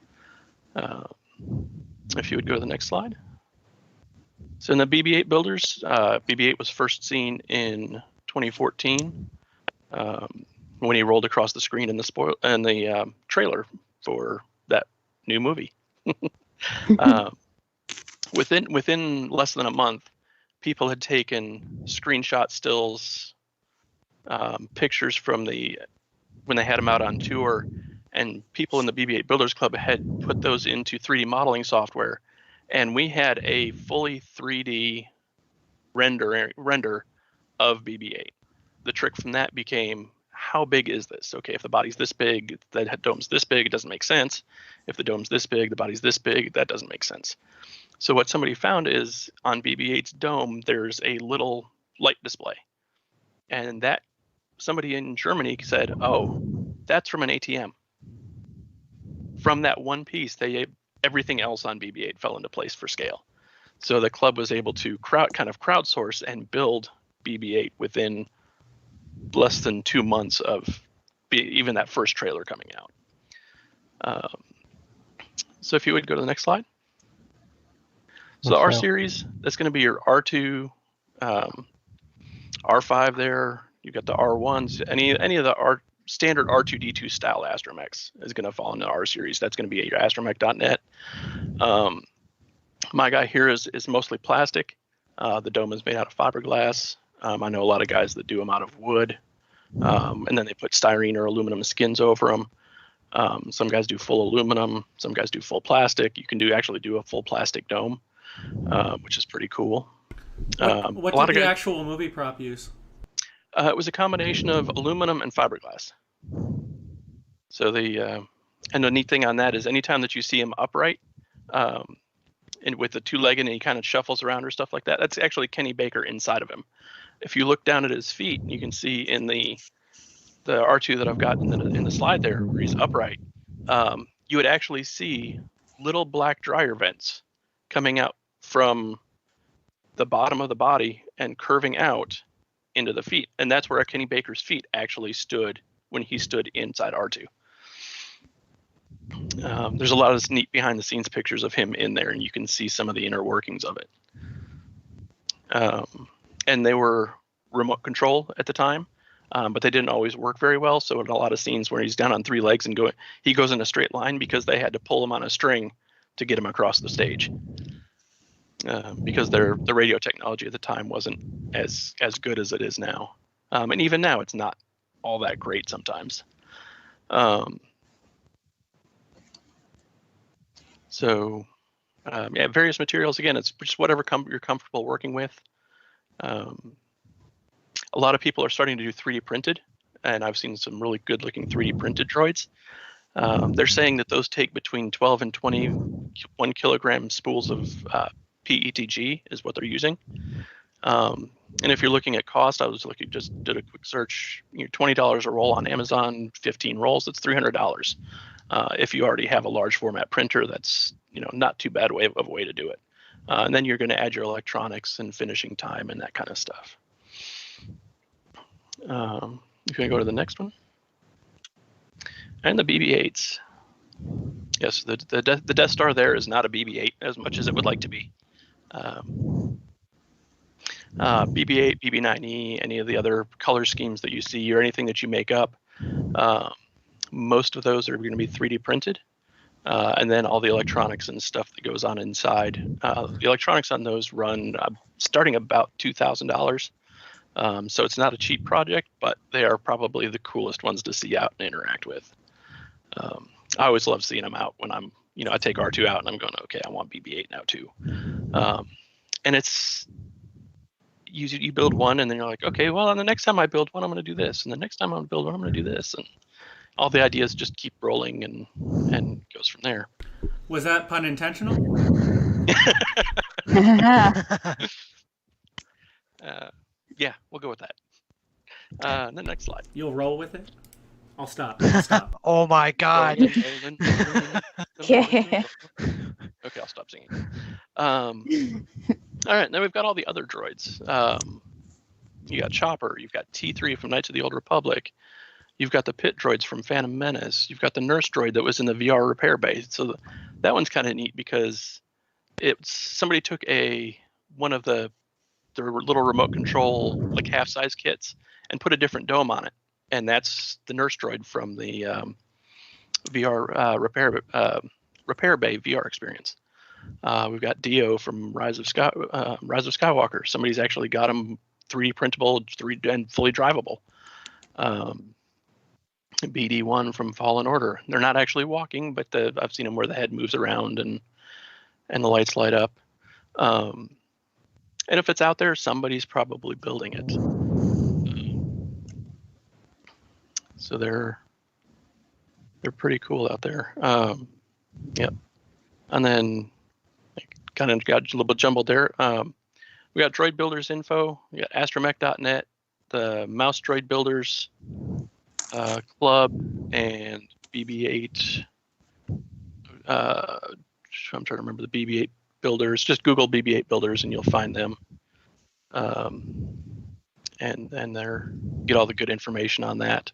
If you would go to the next slide. So in the BB-8 builders, BB-8 was first seen in 2014 when he rolled across the screen in the trailer for that new movie. Within less than a month, people had taken screenshot stills, pictures from when they had them out on tour, and people in the BB-8 Builders Club had put those into 3D modeling software, and we had a fully 3D render of BB-8. The trick from that became, how big is this? Okay, if the body's this big, the dome's this big, it doesn't make sense. If the dome's this big, the body's this big, that doesn't make sense. So what somebody found is on BB-8's dome, there's a little light display. And that somebody in Germany said, oh, that's from an ATM. From that one piece, everything else on BB-8 fell into place for scale. So the club was able to crowdsource and build BB-8 within less than 2 months of even that first trailer coming out. So if you would go to the next slide. So the R series, that's going to be your R2, R5 there. You've got the R1s. Any of the standard R2D2 style astromechs is going to fall into R series. That's going to be at your astromech.net. My guy here is mostly plastic. The dome is made out of fiberglass. I know a lot of guys that do them out of wood, and then they put styrene or aluminum skins over them. Some guys do full aluminum. Some guys do full plastic. You can actually do a full plastic dome, which is pretty cool. What did the actual movie prop use? It was a combination of aluminum and fiberglass. So and the neat thing on that is anytime that you see him upright, and with the two-legged and he kind of shuffles around or stuff like that, that's actually Kenny Baker inside of him. If you look down at his feet, you can see in the R2 that I've got in the slide there where he's upright, you would actually see little black dryer vents coming out from the bottom of the body and curving out into the feet. And that's where Kenny Baker's feet actually stood when he stood inside R2. There's a lot of neat behind the scenes pictures of him in there, and you can see some of the inner workings of it. And they were remote control at the time, but they didn't always work very well. So in a lot of scenes where he's down on 3 legs and he goes in a straight line because they had to pull him on a string to get him across the stage. Because the radio technology at the time wasn't as good as it is now. And even now, it's not all that great sometimes. Various materials. Again, it's just whatever you're comfortable working with. A lot of people are starting to do 3D printed, and I've seen some really good looking 3D printed droids. They're saying that those take between 12 and 21 kilogram spools of PETG is what they're using. And if you're looking at cost, just did a quick search. $20 a roll on Amazon, 15 rolls, that's $300. If you already have a large format printer, that's not too bad of a way to do it. And then you're going to add your electronics and finishing time and that kind of stuff. You can go to the next one. And the BB-8s. Yes, the Death Star there is not a BB-8 as much as it would like to be. BB-8, BB-9E, any of the other color schemes that you see or anything that you make up, most of those are going to be 3D printed. And then all the electronics and stuff that goes on inside. The electronics on those run starting about $2,000. So it's not a cheap project, but they are probably the coolest ones to see out and interact with. I always love seeing them out when I take R2 out and I'm going, okay, I want BB-8 now too. And it's, you build one and then you're like, okay, well, and the next time I build one, I'm going to do this. And the next time I'm going to build one, I'm going to do this. And all the ideas just keep rolling and goes from there. Was that pun intentional? Yeah, we'll go with that. The next slide. You'll roll with it? I'll stop. Oh my God. Okay, I'll stop singing. All right, then we've got all the other droids. You got Chopper, you've got T3 from Knights of the Old Republic, you've got the pit droids from Phantom Menace, you've got the nurse droid that was in the VR repair bay. So that one's kind of neat because somebody took one of their little remote control, like half-size kits, and put a different dome on it. And that's the nurse droid from the VR repair bay VR experience. We've got Dio from Rise of Skywalker. Somebody's actually got them 3D printable, and fully drivable. BD1 from Fallen Order. They're not actually walking, but I've seen them where the head moves around and the lights light up. And if it's out there, somebody's probably building it. So they're pretty cool out there. Yep. And then kind of got a little bit jumbled there. We got Droid Builders info. We got astromech.net, the Mouse Droid Builders Club, and BB-8. I'm trying to remember the BB-8 builders. Just Google BB-8 builders and you'll find them. And they're get all the good information on that.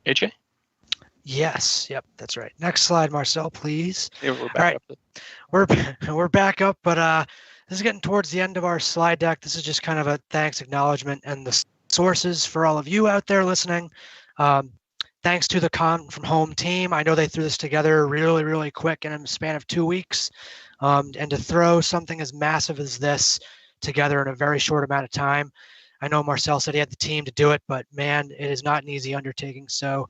AJ? Yes, yep, that's right. Next slide, Marcel, please. Yeah, we're back up. We're back up, but this is getting towards the end of our slide deck. This is just kind of a thanks acknowledgement and the sources for all of you out there listening. Thanks to the ConFromHome team. I know they threw this together really, really quick in a span of 2 weeks. And to throw something as massive as this together in a very short amount of time. I know Marcel said he had the team to do it, but man, it is not an easy undertaking. So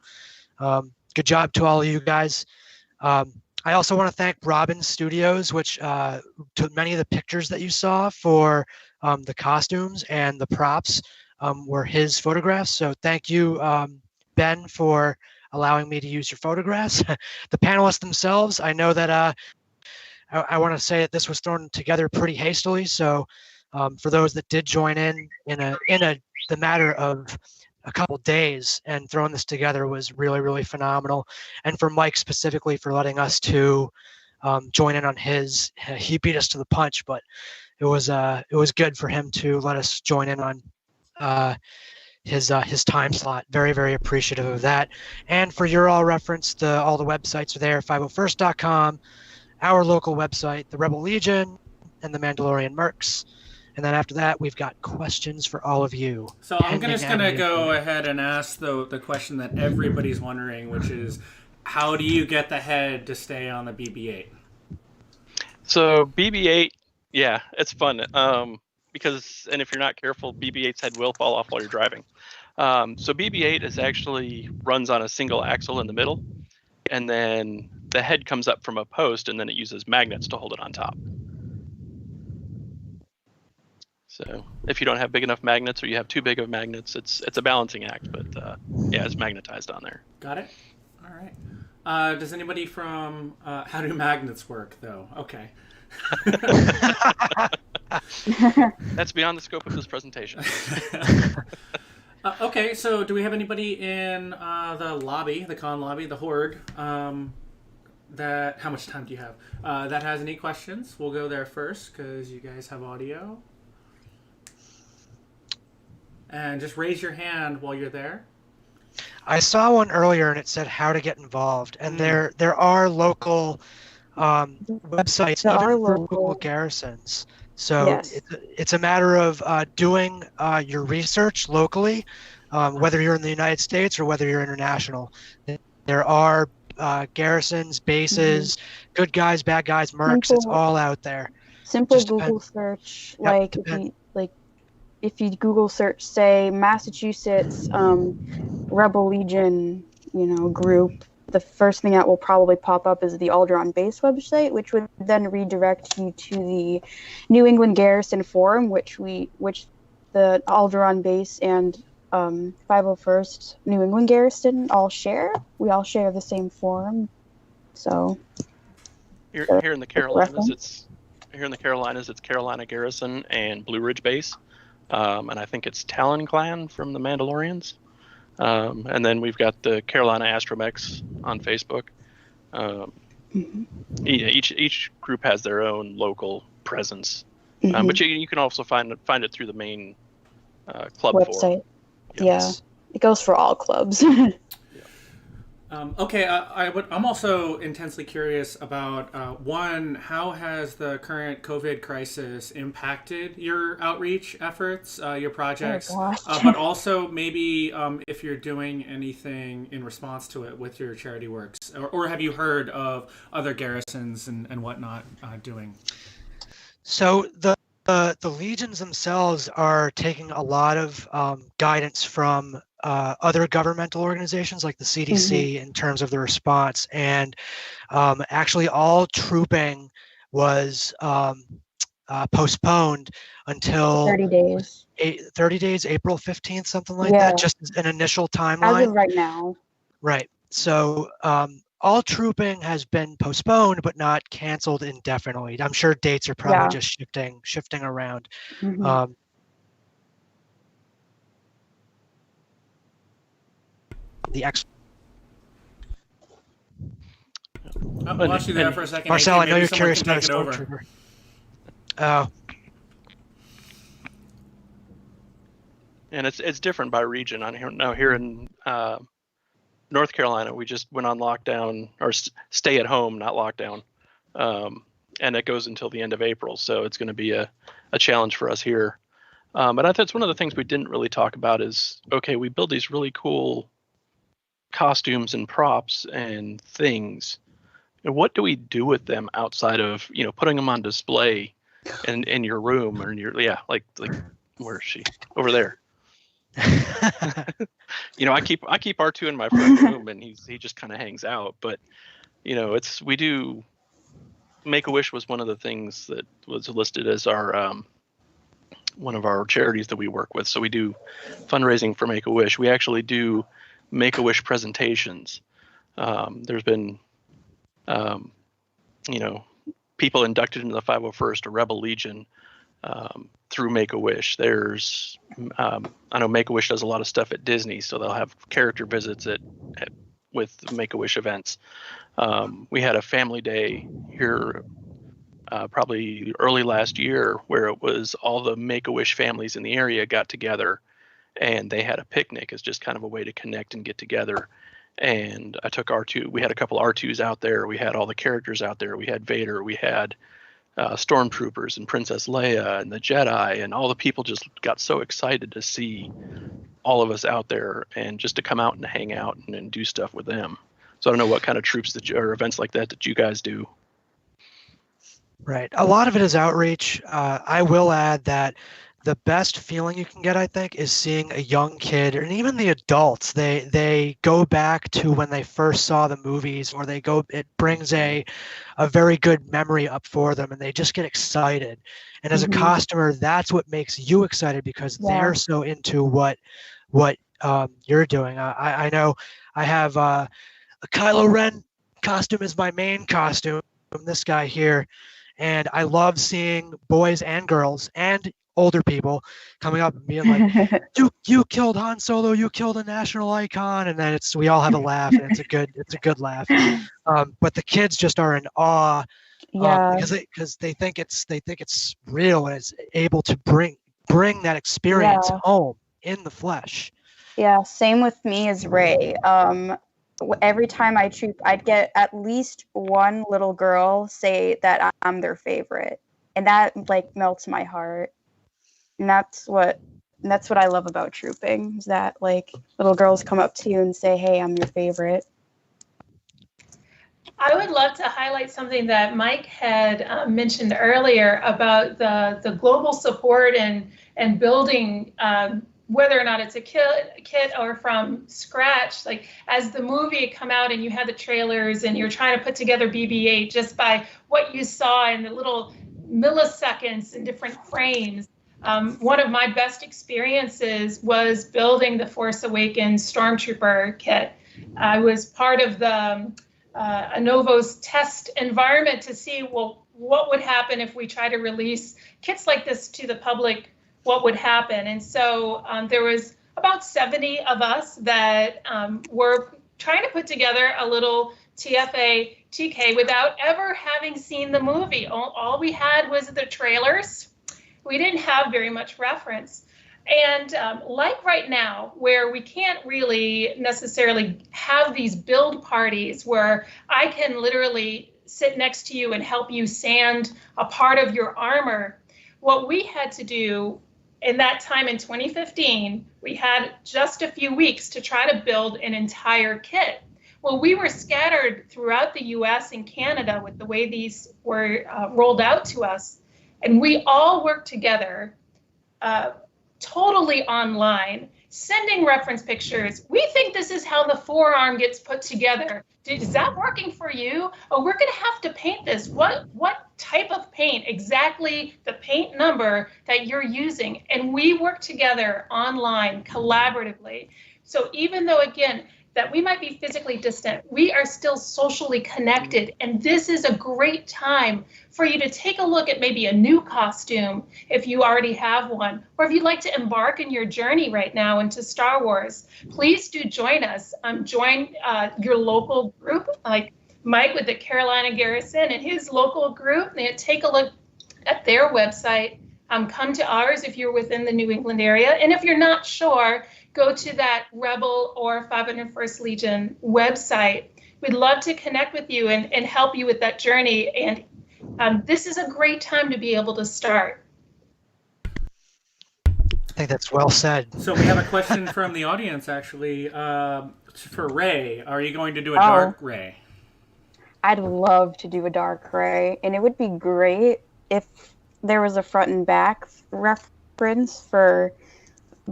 good job to all of you guys. I also want to thank Robin Studios, which took many of the pictures that you saw for the costumes and the props were his photographs. So thank you, Ben, for allowing me to use your photographs. The panelists themselves, I know that I want to say that this was thrown together pretty hastily. So for those that did join in the matter of a couple days and throwing this together was really, really phenomenal. And for Mike specifically for letting us to join in on his. He beat us to the punch, but it was good for him to let us join in on his time slot. Very, very appreciative of that. And for your all reference, all the websites are there, 501st.com, our local website, the Rebel Legion, and the Mandalorian Mercs. And then after that, we've got questions for all of you. So I'm just going to go ahead and ask the question that everybody's wondering, which is, how do you get the head to stay on the BB-8? So BB-8, yeah, it's fun. Because, and if you're not careful, BB-8's head will fall off while you're driving. So BB-8 is actually runs on a single axle in the middle, and then the head comes up from a post, and then it uses magnets to hold it on top. So if you don't have big enough magnets or you have too big of magnets, it's a balancing act, but yeah, it's magnetized on there. Got it. All right. Does anybody from how do magnets work though? Okay. That's beyond the scope of this presentation. Okay, so do we have anybody in the lobby, the con lobby, the horde? That how much time do you have? That has any questions? We'll go there first because you guys have audio. And just raise your hand while you're there. I saw one earlier and it said how to get involved. And there are local websites even for local garrisons. So yes. It's a matter of doing your research locally, whether you're in the United States or whether you're international. There are garrisons, bases, good guys, bad guys, mercs. It's all out there. Simple just Google search, yep, if you Google search, say, Massachusetts Rebel Legion, group, the first thing that will probably pop up is the Alderaan Base website, which would then redirect you to the New England Garrison Forum, which the Alderaan Base and 501st New England Garrison all share. We all share the same forum, so. Here in the Carolinas, it's Carolina Garrison and Blue Ridge Base. And I think it's Talon Clan from the Mandalorians. And then we've got the Carolina Astromechs on Facebook. Each group has their own local presence. But you can also find it through the main club website. Forum. Yes. Yeah, it goes for all clubs. Okay, I'm also intensely curious about one, how has the current COVID crisis impacted your outreach efforts, your projects, gosh. but also maybe if you're doing anything in response to it with your charity works, or have you heard of other garrisons and whatnot doing? So the legions themselves are taking a lot of guidance from other governmental organizations like the CDC in terms of the response, and actually all trooping was postponed until 30 days. 30 days, April 15th, something like Yeah. that, just as an initial timeline. As of right now. Right. So all trooping has been postponed, but not canceled indefinitely. I'm sure dates are probably just shifting around. Mhm. The ex. I lost you there for a second. Marcel, AJ, I know maybe you're someone curious can about a take it over. stormtrooper. Oh. And it's different by region. On here in North Carolina, we just went on lockdown, or stay at home, not lockdown, and it goes until the end of April. So it's going to be a challenge for us here. But I thought it's one of the things we didn't really talk about is, okay, we build these really cool costumes and props and things. And what do we do with them outside of, putting them on display in your room or in your, like where is she? Over there. I keep R2 in my front room, and he just kind of hangs out. But we do. Make-A-Wish was one of the things that was listed as our one of our charities that we work with. So we do fundraising for Make-A-Wish. We actually do Make-A-Wish presentations. There's been people inducted into the 501st or Rebel Legion through Make-A-Wish. There's, I know Make-A-Wish does a lot of stuff at Disney, so they'll have character visits with Make-A-Wish events. We had a family day here probably early last year where it was all the Make-A-Wish families in the area got together, and they had a picnic as just kind of a way to connect and get together. And I took R2. We had a couple R2s out there. We had all the characters out there. We had Vader. We had stormtroopers and Princess Leia and the Jedi, and all the people just got so excited to see all of us out there and just to come out and hang out and do stuff with them. So I don't know what kind of troops or events like that you guys do. Right. A lot of it is outreach. I will add that the best feeling you can get, I think, is seeing a young kid, and even the adults, they go back to when they first saw the movies, or it brings a very good memory up for them, and they just get excited. And as a costumer, that's what makes you excited, because they're so into what you're doing. I know I have a Kylo Ren costume is my main costume, this guy here, and I love seeing boys and girls and older people coming up and being like, you killed Han Solo, you killed a national icon, and then we all have a laugh, and it's a good laugh. But the kids just are in awe, because they think it's real, and it's able to bring that experience home in the flesh. Yeah, same with me as Ray. Every time I troop, I'd get at least one little girl say that I'm their favorite, and that melts my heart. And that's what I love about trooping, is that little girls come up to you and say, "Hey, I'm your favorite." I would love to highlight something that Mike had mentioned earlier about the global support and building, whether or not it's a kit or from scratch. Like, as the movie come out and you had the trailers and you're trying to put together BB-8 just by what you saw in the little milliseconds in different frames. One of my best experiences was building the Force Awakens Stormtrooper kit. I was part of the Anovo's test environment to see, well, what would happen if we try to release kits like this to the public, what would happen? And so there was about 70 of us that were trying to put together a little TFA TK without ever having seen the movie. All we had was the trailers. We didn't have very much reference. And like right now, where we can't really necessarily have these build parties where I can literally sit next to you and help you sand a part of your armor, what we had to do in that time in 2015, we had just a few weeks to try to build an entire kit. Well, we were scattered throughout the US and Canada with the way these were rolled out to us. And we all worked together totally online, sending reference pictures. We think this is how the forearm gets put together. Is that working for you? Oh, we're gonna have to paint this. What type of paint? Exactly the paint number that you're using. And we work together online, collaboratively. So even though, again, that we might be physically distant, we are still socially connected. And this is a great time for you to take a look at maybe a new costume if you already have one, or if you'd like to embark in your journey right now into Star Wars. Please do join us. Join your local group, like Mike with the Carolina Garrison and his local group. Take a look at their website. Come to ours if you're within the New England area. And if you're not sure, go to that Rebel or 501st Legion website. We'd love to connect with you and help you with that journey. And this is a great time to be able to start. I think that's well said. So we have a question from the audience, actually, for Ray. Are you going to do a dark Ray? I'd love to do a dark Ray, and it would be great if there was a front and back reference for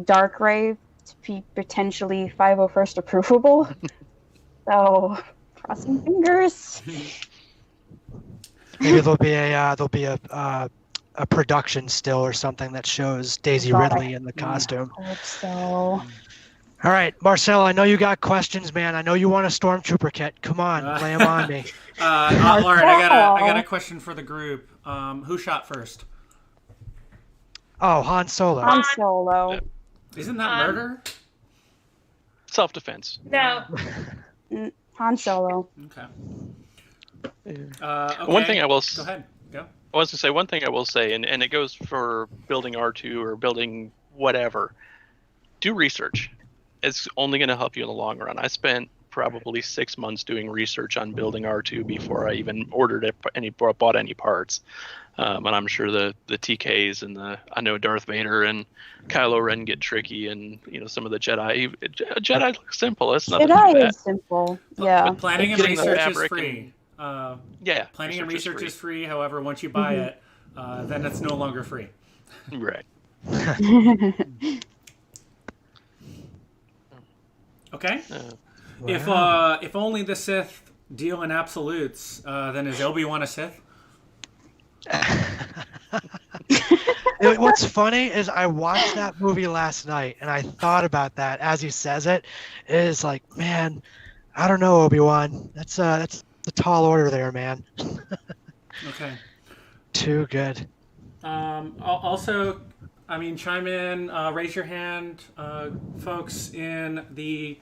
dark Ray to be potentially 501st approvable. So, crossing fingers. Maybe there'll be a production still or something that shows Daisy Ridley in the costume. I hope so. All right, Marcel, I know you got questions, man. I know you want a stormtrooper kit. Come on, lay them on me. Lauren, I got a question for the group. Who shot first? Oh, Han Solo. Han Solo. Isn't that murder? Self-defense. No. Han Solo. Okay. One thing I will. Go ahead. Go. I was to say one thing I will say, and it goes for building R2 or building whatever. Do research. It's only going to help you in the long run. I spent probably 6 months doing research on building R2 before I even ordered bought any parts. And I'm sure the TKs and I know Darth Vader and Kylo Ren get tricky, and some of the Jedi. Jedi looks simple. It's nothing Jedi is simple. Yeah. But planning and research is free. Planning and research is free. However, once you buy it, then it's no longer free. Right. Okay. If only the Sith deal in absolutes, then is Obi-Wan a Sith? What's funny is I watched that movie last night and I thought about that as he says it. It is like, man, I don't know, Obi-Wan. That's a tall order there, man. Okay. Too good. Also, chime in, raise your hand, folks in the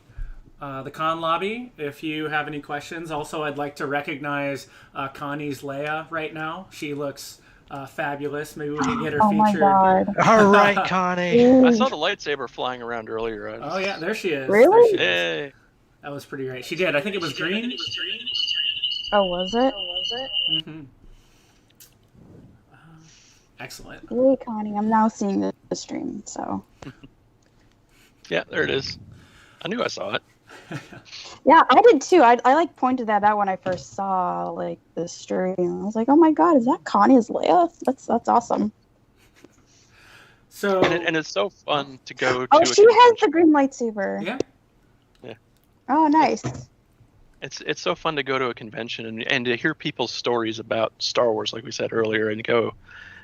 con lobby, if you have any questions. Also, I'd like to recognize Connie's Leia right now. She looks fabulous. Maybe we can get her featured. My God. All right, Connie. I saw the lightsaber flying around earlier. Oh yeah, there she is. Really? Hey. That was pretty great. She did. I think it was green. Oh, was it? Mm-hmm. Excellent. Yay, Connie. I'm now seeing the stream, so. Yeah, there it is. I knew I saw it. Yeah, I did too. I pointed that out when I first saw the stream. I was like, oh my God, is that Connie's Leia? That's awesome. So and it's so fun to go to. Oh, she has the green lightsaber. Yeah. Yeah. Oh, nice. It's so fun to go to a convention and to hear people's stories about Star Wars, like we said earlier, and go,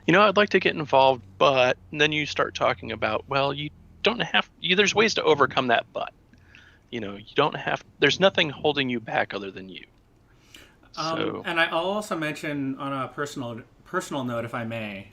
I'd like to get involved, but and then you start talking about, well, you don't have. There's ways to overcome that, but. You don't have. There's nothing holding you back other than you. So. And I'll also mention on a personal note, if I may,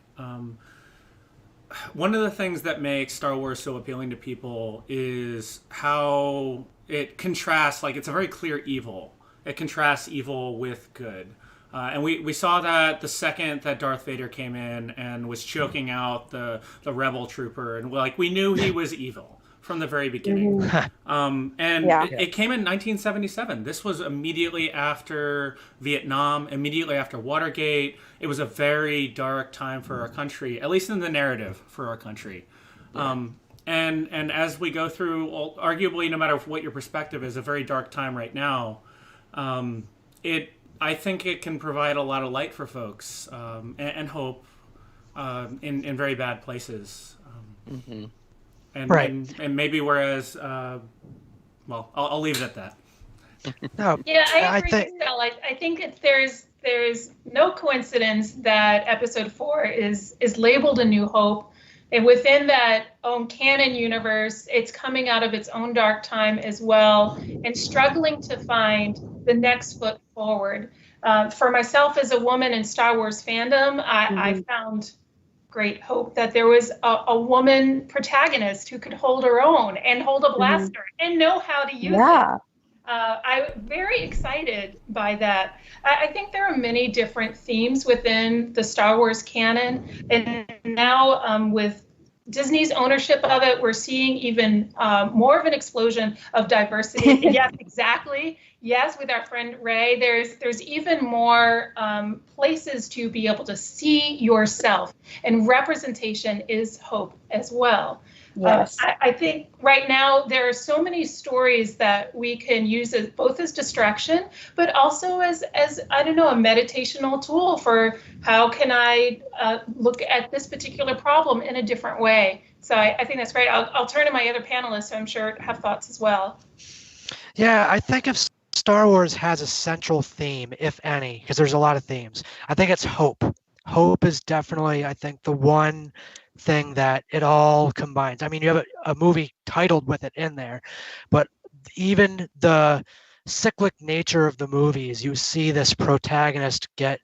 one of the things that makes Star Wars so appealing to people is how it contrasts. Like, it's a very clear evil. It contrasts evil with good. And we saw that the second that Darth Vader came in and was choking out the rebel trooper, and like we knew he was evil from the very beginning. It came in 1977. This was immediately after Vietnam, immediately after Watergate. It was a very dark time for our country, at least in the narrative for our country. And as we go through, arguably, no matter what your perspective is, a very dark time right now. I think it can provide a lot of light for folks and hope in very bad places. And maybe whereas, I'll leave it at that. Yeah, I agree with Stella. I think there's no coincidence that episode 4 is labeled A New Hope. And within that own canon universe, it's coming out of its own dark time as well and struggling to find the next foot forward. For myself as a woman in Star Wars fandom, I found great hope that there was a woman protagonist who could hold her own and hold a blaster and know how to use it. I'm very excited by that. I think there are many different themes within the Star Wars canon, and now with Disney's ownership of it, we're seeing even more of an explosion of diversity. Yes, exactly. Yes, with our friend Ray, there's even more places to be able to see yourself, and representation is hope as well. Yes. I think right now there are so many stories that we can use as both as distraction, but also as I don't know, a meditational tool for how can I look at this particular problem in a different way. So I think that's great. I'll turn to my other panelists who I'm sure have thoughts as well. Yeah, I think if Star Wars has a central theme, if any, because there's a lot of themes, I think it's hope. Hope is definitely, I think, the one thing that it all combines. I mean, you have a movie titled with it in there, but even the cyclic nature of the movies, you see this protagonist get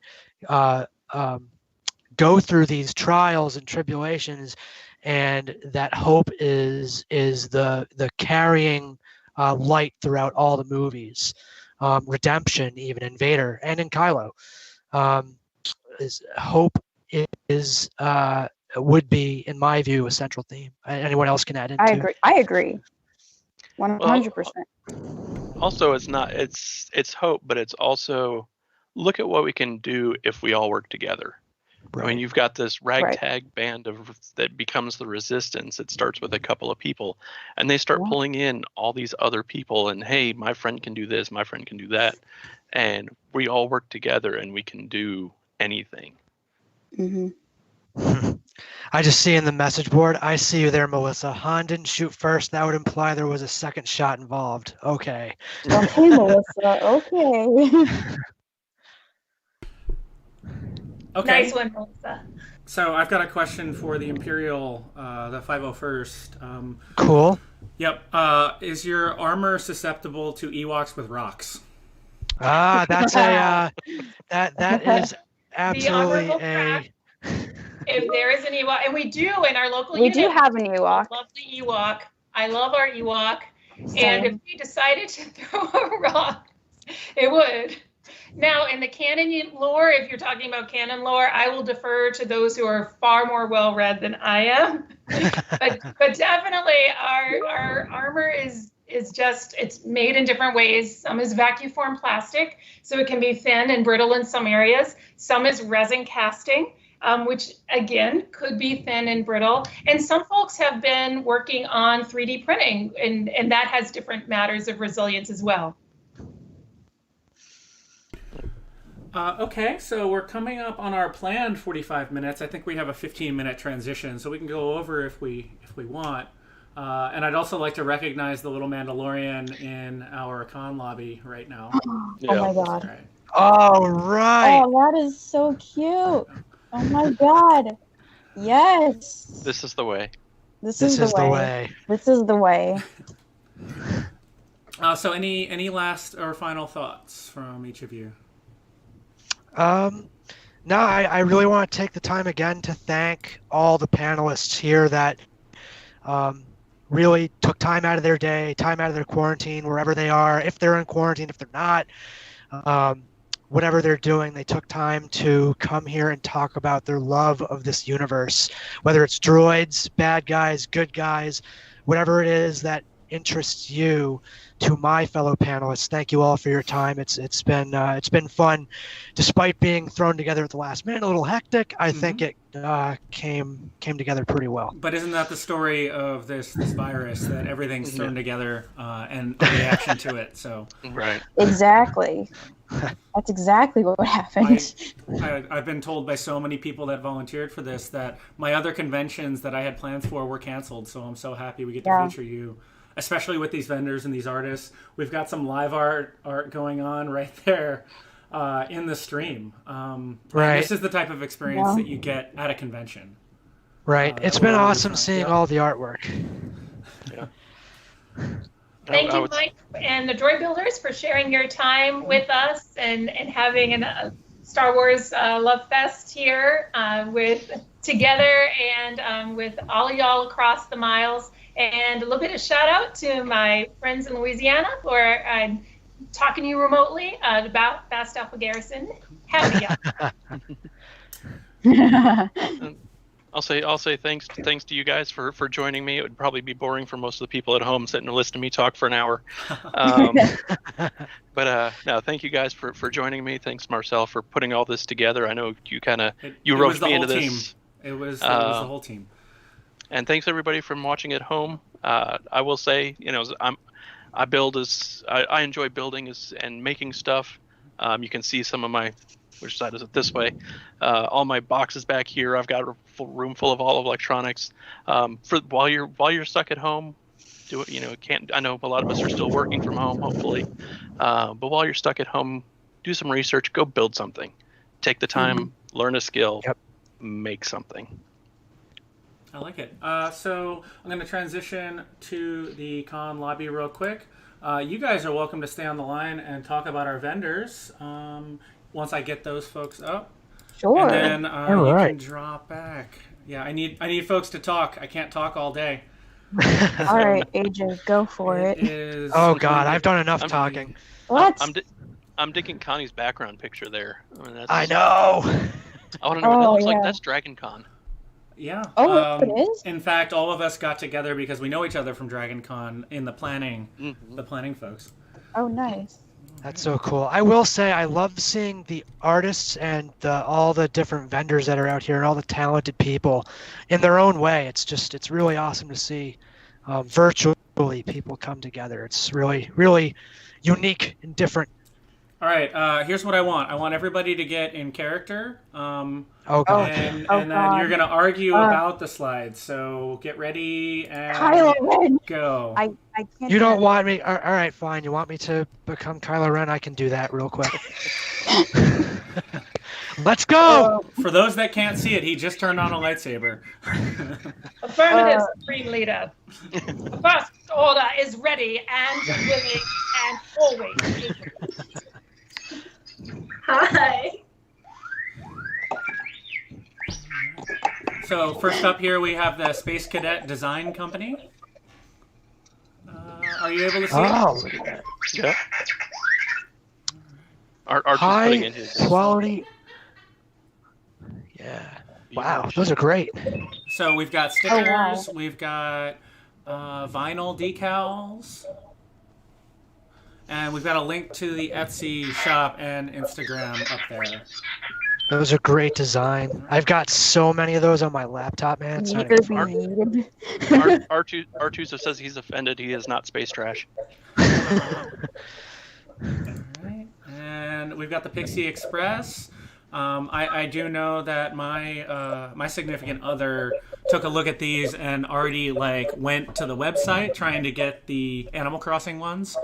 go through these trials and tribulations, and that hope is the carrying light throughout all the movies. Redemption, even in Vader and in Kylo, is hope is would be, in my view, a central theme. Anyone else can add into? I agree. 100%. Also, it's hope, but it's also look at what we can do if we all work together. Right. I mean, you've got this ragtag band that becomes the resistance. It starts with a couple of people, and they start pulling in all these other people. And hey, my friend can do this, my friend can do that, and we all work together, and we can do anything. I just see in the message board, I see you there, Melissa. Han didn't shoot first. That would imply there was a second shot involved. Okay. Okay, Melissa. Okay. Okay. Nice one, Melissa. So I've got a question for the Imperial, the 501st. Cool. Yep. Is your armor susceptible to Ewoks with rocks? That's a that is absolutely a. If there is an Ewok, and we do in our local we unit, do have an Ewok. I love the Ewok. I love our Ewok. And if we decided to throw a rock, it would. Now, in the canon lore, if you're talking about canon lore, I will defer to those who are far more well-read than I am. but definitely our armor is just, it's made in different ways. Some is vacuum formed plastic, so it can be thin and brittle in some areas. Some is resin casting, which again could be thin and brittle. And some folks have been working on 3D printing, and that has different matters of resilience as well. Okay, so we're coming up on our planned 45 minutes. I think we have a 15-minute transition, so we can go over if we want. And I'd also like to recognize the little Mandalorian in our con lobby right now. Yeah. Oh my god. Right. All right. Oh, that is so cute. Oh my god. Yes. This is the way. This is the way. This is the way. So any last or final thoughts from each of you? No, I really want to take the time again to thank all the panelists here that really took time out of their day, time out of their quarantine, wherever they are, if they're in quarantine, if they're not, whatever they're doing, they took time to come here and talk about their love of this universe, whether it's droids, bad guys, good guys, whatever it is that interests you. To my fellow panelists, thank you all for your time. It's been fun, despite being thrown together at the last minute, a little hectic. I think it came together pretty well. But isn't that the story of this virus, that everything's thrown together and a reaction to it? So right, Exactly. That's exactly what happened. I've been told by so many people that volunteered for this that my other conventions that I had plans for were canceled. So I'm so happy we get to feature you, especially with these vendors and these artists. We've got some live art going on right there in the stream. Right. This is the type of experience that you get at a convention. Right. It's been awesome seeing all the artwork. Yeah. Thank you, Mike, and the Droid Builders for sharing your time with us and having a Star Wars Love Fest here together and with all y'all across the miles. And a little bit of shout out to my friends in Louisiana who are talking to you remotely about Fast Alpha Garrison. Howdy, y'all. I'll say thanks to you guys for joining me. It would probably be boring for most of the people at home sitting and listening to me talk for an hour. But no, thank you guys for joining me. Thanks, Marcel, for putting all this together. I know you roped me into this. It was the whole team. And thanks everybody from watching at home. I will say, I enjoy building and making stuff. You can see some of my, which side is it this way? All my boxes back here. I've got a full room full of all electronics. While you're stuck at home, do it. I know a lot of us are still working from home, hopefully. But while you're stuck at home, do some research. Go build something. Take the time, learn a skill, make something. I like it. So I'm going to transition to the con lobby real quick. You guys are welcome to stay on the line and talk about our vendors once I get those folks up. Sure. And then you can drop back. Yeah, I need folks to talk. I can't talk all day. All right, AJ, go for it. Oh God, I've done enough talking. What? I'm digging Connie's background picture there. I know. I want to know what that looks like. That's Dragon Con. Yeah. Oh, it is? In fact, all of us got together because we know each other from Dragon Con in the planning, the planning folks. Oh, nice. That's so cool. I will say I love seeing the artists and all the different vendors that are out here and all the talented people in their own way. It's really awesome to see virtually people come together. It's really, really unique and different. All right, here's what I want. I want everybody to get in character. Oh, God. And then you're going to argue about the slides. So get ready and Kylo Ren. Go. I can't. You don't want me? All right, fine. You want me to become Kylo Ren? I can do that real quick. Let's go! For those that can't see it, he just turned on a lightsaber. Affirmative, Supreme Leader. The First Order is ready and willing and always. Hi. So first up here we have the Space Cadet Design Company. Are you able to see it? Yeah. Archie's High putting in his quality. Yeah. Wow, those are great. So we've got stickers, we've got vinyl decals, and we've got a link to the Etsy shop and Instagram up there. Those are great design. I've got so many of those on my laptop, man. It's not even funny. R2 says he's offended. He is not space trash. Alright. And we've got the Pixie Express. I do know that my significant other took a look at these and already went to the website trying to get the Animal Crossing ones.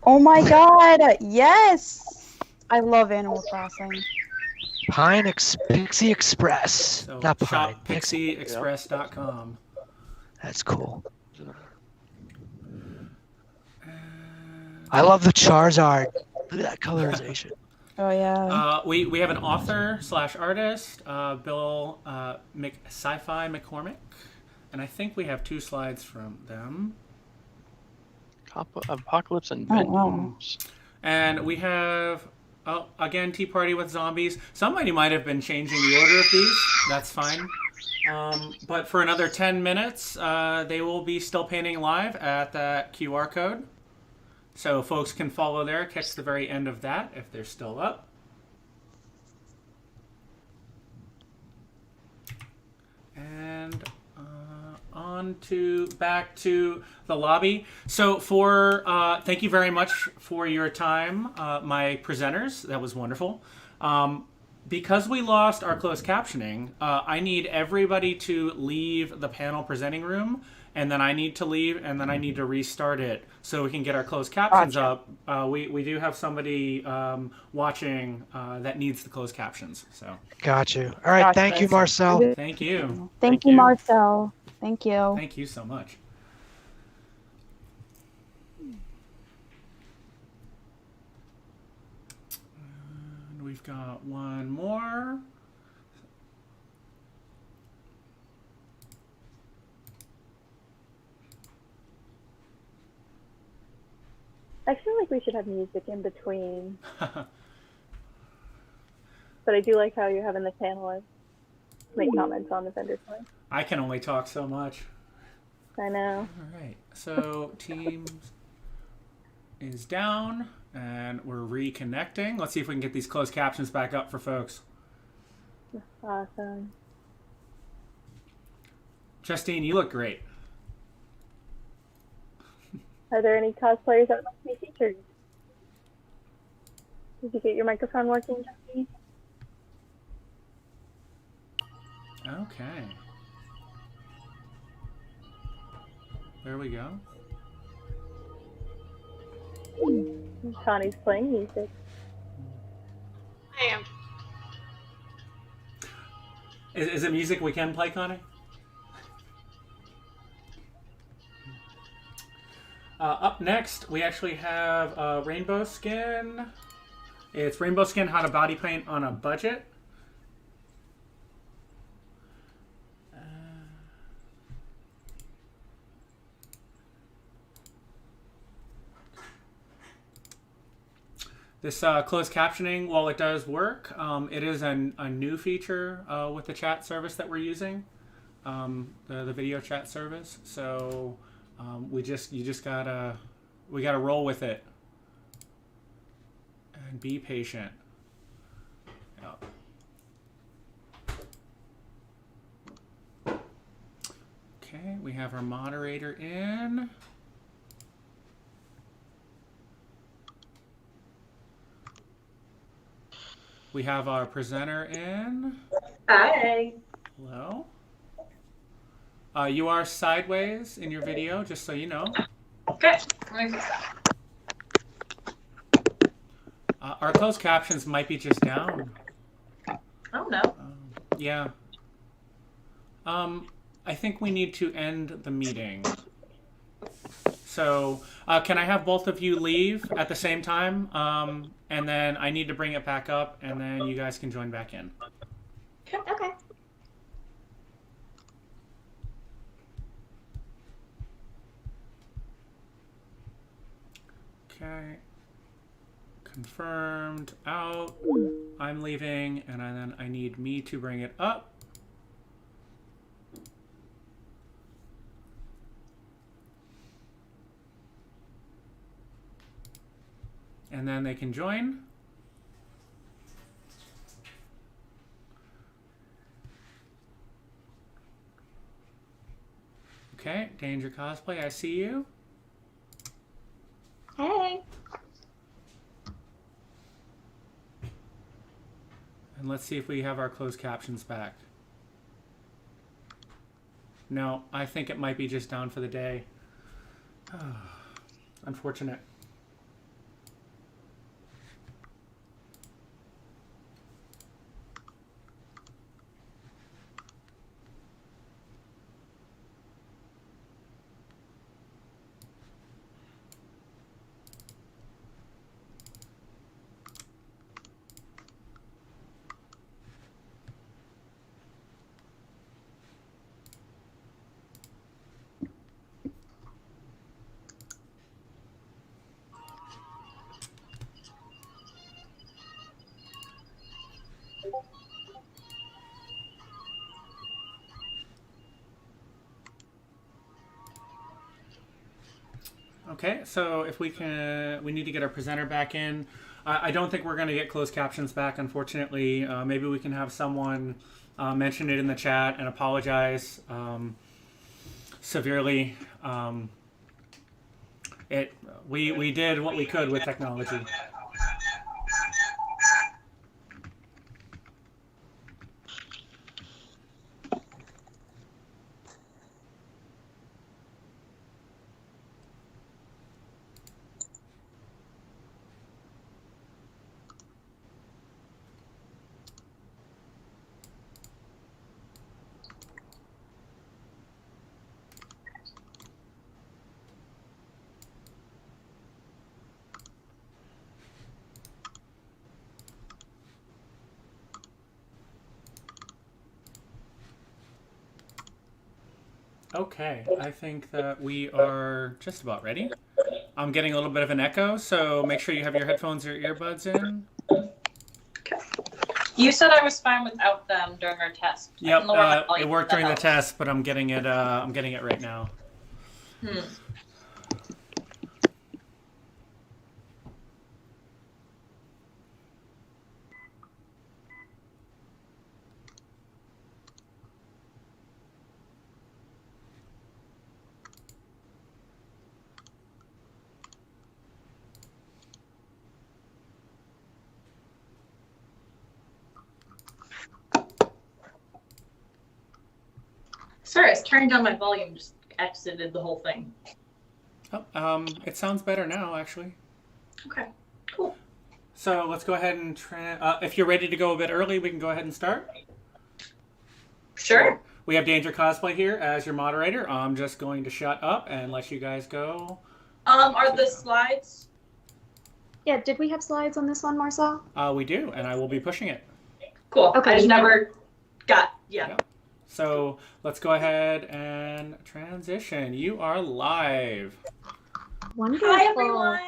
Oh my God! Yes, I love Animal Crossing. Pixie Express. So Not Pine. shopPixieExpress.com. That's cool. I love the Charizard. Look at that colorization. Oh yeah. We have an author/artist, Bill Sci-Fi McCormick, and I think we have 2 slides from them. Apocalypse and Oh, wow. Vengeance. And we have Oh, again, Tea Party with Zombies. Somebody might have been changing the order of these. That's fine. But for another 10 minutes, they will be still painting live at that QR code. So folks can follow there, catch the very end of that if they're still up. And back to the lobby. So thank you very much for your time, my presenters. That was wonderful. Because we lost our closed captioning, I need everybody to leave the panel presenting room, and then I need to leave, and then I need to restart it so we can get our closed captions up. We do have somebody watching that needs the closed captions. So. Got you. All right. Thank you, Marcel. Thank you. Thank you, Marcel. Thank you. Thank you so much. And we've got one more. I feel like we should have music in between. But I do like how you're having the panelists make comments on the vendor side. I can only talk so much. I know. All right. So Teams is down, and we're reconnecting. Let's see if we can get these closed captions back up for folks. Awesome. Justine, you look great. Are there any cosplayers that would like to be featured? Did you get your microphone working, Justine? Okay. There we go. Connie's playing music. I am. Is it music we can play, Connie? Up next, we actually have Rainbow Skin. It's Rainbow Skin How to Body Paint on a Budget. This closed captioning, while it does work, it is a new feature with the chat service that we're using, the video chat service. So we gotta roll with it and be patient. Yep. Okay, we have our moderator in. We have our presenter in. Hi. Hello. You are sideways in your video, just so you know. Okay. Let me fix that. Our closed captions might be just down. Oh no. Yeah. I think we need to end the meeting. So, can I have both of you leave at the same time? And then I need to bring it back up, and then you guys can join back in. Okay. Okay. Confirmed. Out. I'm leaving, and then I need me to bring it up. And then they can join. Okay, Danger Cosplay, I see you. Hey. And let's see if we have our closed captions back. No, I think it might be just down for the day. Unfortunate. Okay, so if we need to get our presenter back in. I don't think we're going to get closed captions back, unfortunately. Maybe we can have someone mention it in the chat and apologize severely. We did what we could with technology. Okay, I think that we are just about ready. I'm getting a little bit of an echo, so make sure you have your headphones or earbuds in. You said I was fine without them during our test. Yep, it worked during the test, but I'm getting it right now. Sorry, I was turning down my volume, just exited the whole thing. Oh, it sounds better now, actually. Okay, cool. So let's go ahead and if you're ready to go a bit early, we can go ahead and start. Sure. We have Danger Cosplay here as your moderator. I'm just going to shut up and let you guys go. Are the slides? Yeah, did we have slides on this one, Marcel? We do, and I will be pushing it. Cool. Okay. I just never got, Yeah. So let's go ahead and transition. You are live. Wonderful. Hi, everyone.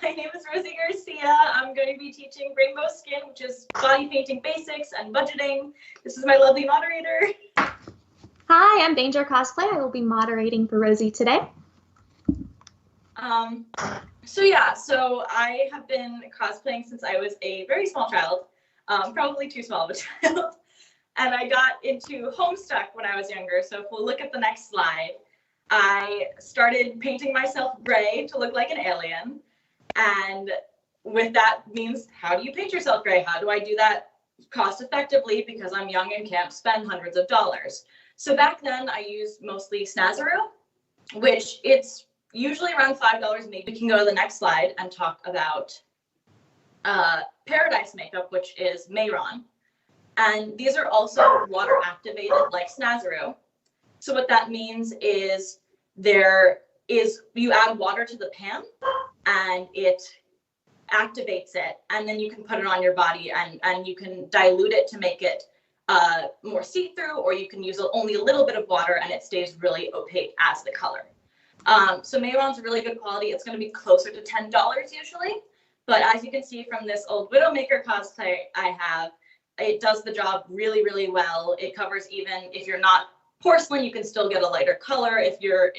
My name is Rosie Garcia. I'm going to be teaching Rainbow Skin, which is body painting basics and budgeting. This is my lovely moderator. Hi, I'm Danger Cosplay. I will be moderating for Rosie today. So I have been cosplaying since I was a very small child, probably too small of a child. And I got into Homestuck when I was younger. So if we'll look at the next slide, I started painting myself gray to look like an alien. And with that means, how do you paint yourself gray? How do I do that cost effectively because I'm young and can't spend hundreds of dollars? So back then I used mostly Snazaroo, which it's usually around $5 maybe. We can go to the next slide and talk about Paradise makeup, which is Mayron. And these are also water activated like Snazaroo. So what that means is you add water to the pan and it activates it, and then you can put it on your body and you can dilute it to make it more see-through, or you can use only a little bit of water and it stays really opaque as the color. So Mayron's really good quality. It's going to be closer to $10 usually, but as you can see from this old Widowmaker cosplay I have, it does the job really, really well. It covers, even if you're not porcelain, you can still get a lighter color. If you're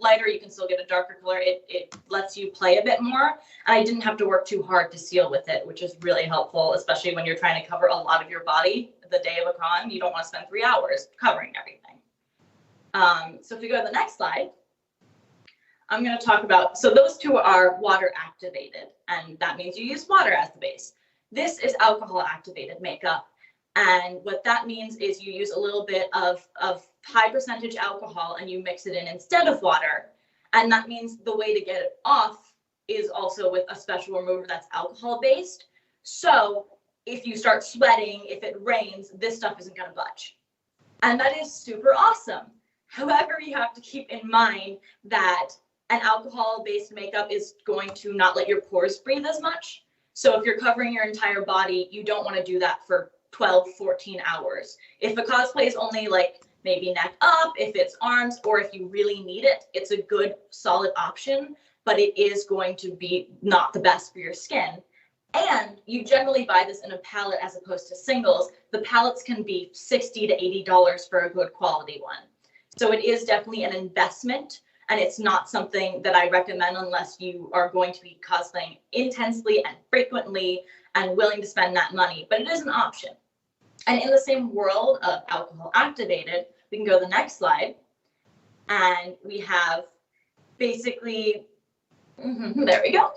lighter, you can still get a darker color. It lets you play a bit more. And I didn't have to work too hard to seal with it, which is really helpful, especially when you're trying to cover a lot of your body the day of a con. You don't want to spend 3 hours covering everything. So if we go to the next slide, I'm going to talk about, so those two are water activated, and that means you use water as the base. This is alcohol activated makeup. And what that means is you use a little bit of high percentage alcohol and you mix it in instead of water. And that means the way to get it off is also with a special remover that's alcohol based. So if you start sweating, if it rains, this stuff isn't going to budge. And that is super awesome. However, you have to keep in mind that an alcohol based makeup is going to not let your pores breathe as much. So if you're covering your entire body, you don't want to do that for 12, 14 hours. If a cosplay is only like maybe neck up, if it's arms, or if you really need it, it's a good solid option, but it is going to be not the best for your skin. And you generally buy this in a palette as opposed to singles. The palettes can be $60 to $80 for a good quality one. So it is definitely an investment. and it's not something that I recommend unless you are going to be cosplaying intensely and frequently and willing to spend that money, but it is an option. And in the same world of alcohol activated, we can go to the next slide, and we have basically, there we go.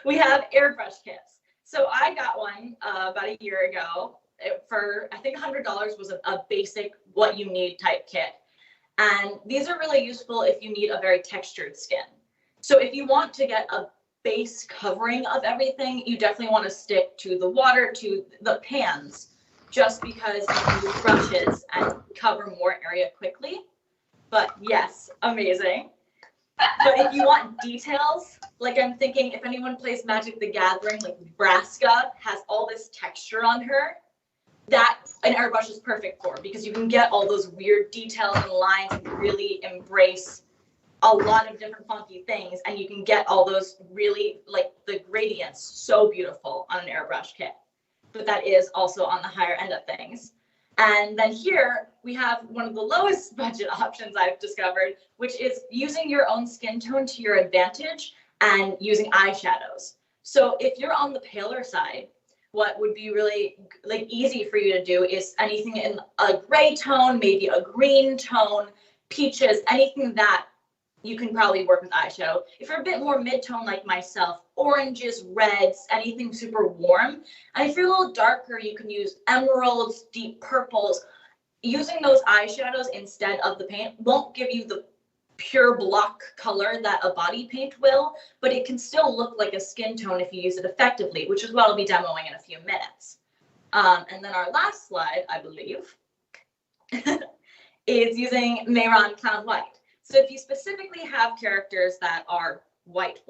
We have airbrush kits. So I got one about a year ago for, I think $100 was a basic what you need type kit. And these are really useful if you need a very textured skin. So if you want to get a base covering of everything, you definitely want to stick to the water, to the pans, just because you can use brushes and cover more area quickly. But yes, amazing. But if you want details, like I'm thinking if anyone plays Magic the Gathering, like Nebraska has all this texture on her, that an airbrush is perfect for, because you can get all those weird details and lines and really embrace a lot of different funky things, and you can get all those really, like the gradients, so beautiful on an airbrush kit. But that is also on the higher end of things. And then here we have one of the lowest budget options I've discovered, which is using your own skin tone to your advantage and using eyeshadows. So if you're on the paler side, what would be really like easy for you to do is anything in a gray tone, maybe a green tone, peaches, anything that you can probably work with eyeshadow. If you're a bit more mid-tone like myself, oranges, reds, anything super warm. And if you're a little darker, you can use emeralds, deep purples. Using those eyeshadows instead of the paint won't give you the pure block color that a body paint will, but it can still look like a skin tone if you use it effectively, which is what I'll be demoing in a few minutes. And then our last slide, I believe, is using Mayron Clown White. So if you specifically have characters that are white,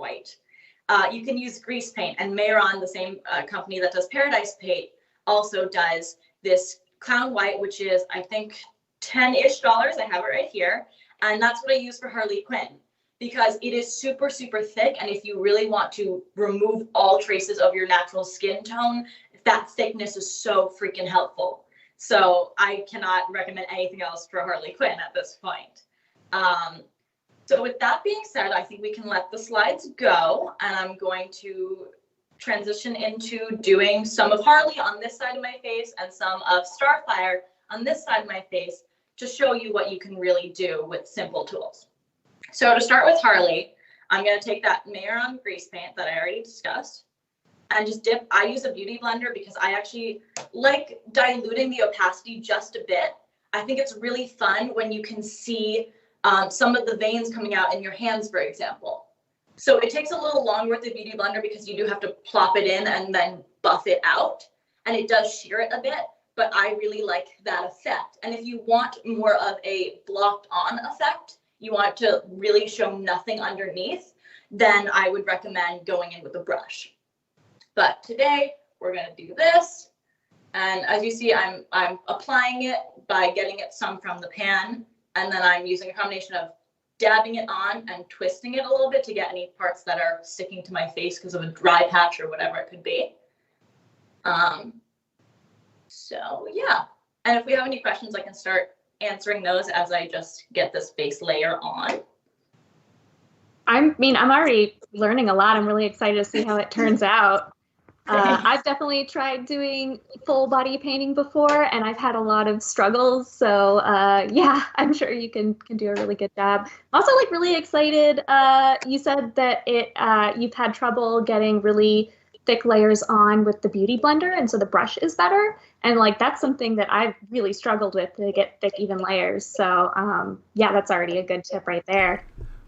you can use grease paint, and Mayron, the same company that does Paradise Paint, also does this Clown White, which is, I think, $10-ish. I have it right here. And that's what I use for Harley Quinn, because it is super, super thick. And if you really want to remove all traces of your natural skin tone, that thickness is so freaking helpful. So I cannot recommend anything else for Harley Quinn at this point. So with that being said, I think we can let the slides go, and I'm going to transition into doing some of Harley on this side of my face and some of Starfire on this side of my face to show you what you can really do with simple tools. So to start with Harley, I'm going to take that Mayron grease paint that I already discussed and just dip. I use a beauty blender because I actually like diluting the opacity just a bit. I think it's really fun when you can see some of the veins coming out in your hands, for example. So it takes a little longer with the beauty blender because you do have to plop it in and then buff it out, and it does shear it a bit, but I really like that effect. And if you want more of a blocked on effect, you want to really show nothing underneath, then I would recommend going in with a brush. But today we're going to do this. And as you see, I'm applying it by getting it some from the pan. And then I'm using a combination of dabbing it on and twisting it a little bit to get any parts that are sticking to my face because of a dry patch or whatever it could be. So yeah, and if we have any questions, I can start answering those as I just get this base layer on. I'm already learning a lot. I'm really excited to see how it turns out. I've definitely tried doing full body painting before, and I've had a lot of struggles. So yeah, I'm sure you can do a really good job. I'm also really excited. You said that you've had trouble getting really thick layers on with the beauty blender, and so the brush is better. And that's something that I've really struggled with, to get thick, even layers. So yeah, that's already a good tip right there.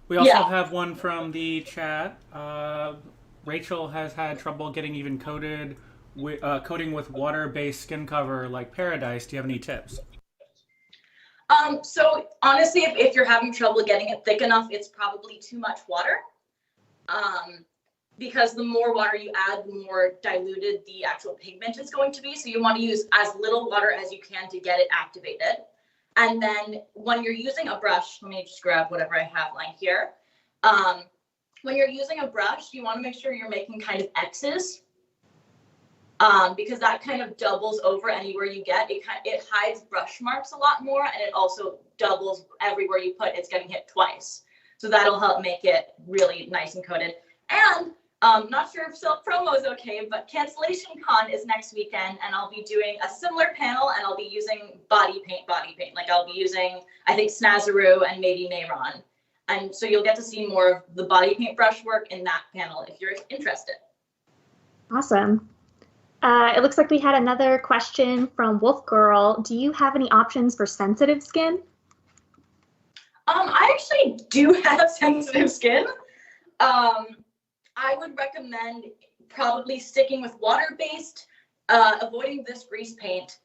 We also have one from the chat. Rachel has had trouble getting even coating with water-based skin cover like Paradise. Do you have any tips? So honestly, if you're having trouble getting it thick enough, it's probably too much water. Because the more water you add, the more diluted the actual pigment is going to be. So you want to use as little water as you can to get it activated. And then when you're using a brush, let me just grab whatever I have lying here. When you're using a brush, you want to make sure you're making kind of X's because that kind of doubles over anywhere you get. It hides brush marks a lot more, and it also doubles everywhere you put. It's getting hit twice, so that'll help make it really nice and coated. And not sure if self promo is okay, but Cancellation Con is next weekend, and I'll be doing a similar panel, and I'll be using body paint. Like I'll be using, I think, Snazaroo and maybe Mayron. And so you'll get to see more of the body paint brushwork in that panel if you're interested. Awesome. It looks like we had another question from Wolf Girl. Do you have any options for sensitive skin? I actually do have sensitive skin. I would recommend probably sticking with water-based, avoiding this grease paint.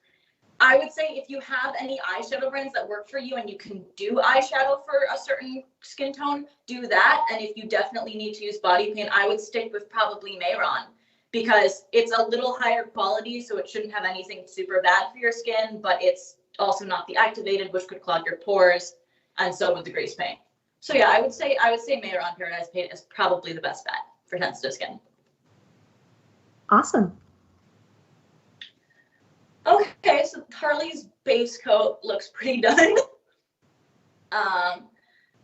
I would say if you have any eyeshadow brands that work for you and you can do eyeshadow for a certain skin tone, do that. And if you definitely need to use body paint, I would stick with probably Mayron, because it's a little higher quality, so it shouldn't have anything super bad for your skin, but it's also not the activated, which could clog your pores, and so would the grease paint. So yeah, I would say Mayron Paradise Paint is probably the best bet for sensitive skin. Awesome. Okay, so Harley's base coat looks pretty done.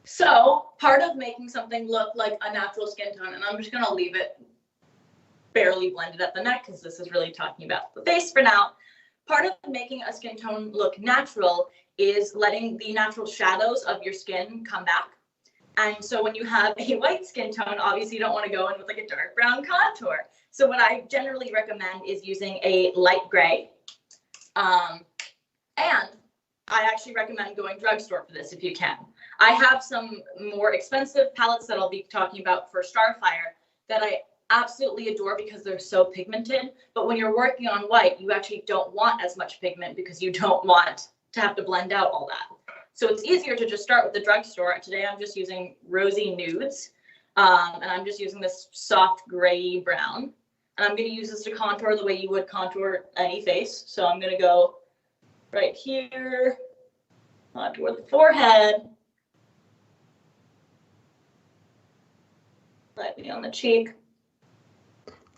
So part of making something look like a natural skin tone, and I'm just gonna leave it barely blended at the neck because this is really talking about the face for now. Part of making a skin tone look natural is letting the natural shadows of your skin come back. And so when you have a white skin tone, obviously you don't want to go in with like a dark brown contour. So what I generally recommend is using a light gray. And I actually recommend going drugstore for this if you can. I have some more expensive palettes that I'll be talking about for Starfire that I absolutely adore because they're so pigmented. But when you're working on white, you actually don't want as much pigment because you don't want to have to blend out all that. So it's easier to just start with the drugstore. Today I'm just using Rosy Nudes, and I'm just using this soft gray brown. And I'm going to use this to contour the way you would contour any face. So I'm going to go right here, contour the forehead, lightly on the cheek.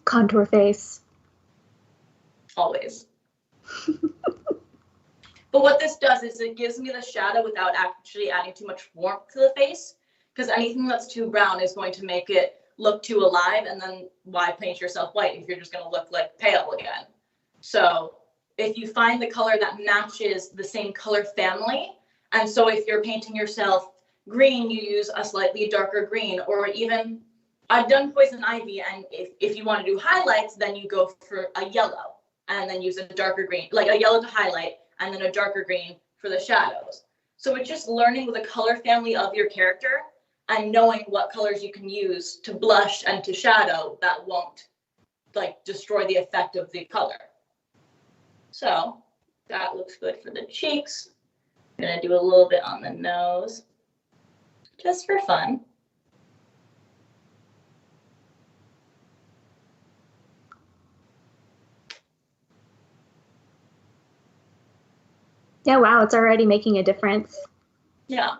Contour face. Always. But what this does is it gives me the shadow without actually adding too much warmth to the face, because anything that's too brown is going to make it look too alive, and then why paint yourself white if you're just going to look like pale again? So if you find the color that matches the same color family, and so if you're painting yourself green, you use a slightly darker green, or even I've done Poison Ivy, and if you want to do highlights, then you go for a yellow and then use a darker green, like a yellow to highlight and then a darker green for the shadows. So it's just learning the color family of your character and knowing what colors you can use to blush and to shadow that won't like destroy the effect of the color. So that looks good for the cheeks. I'm gonna do a little bit on the nose, just for fun. Yeah, wow, it's already making a difference. Yeah.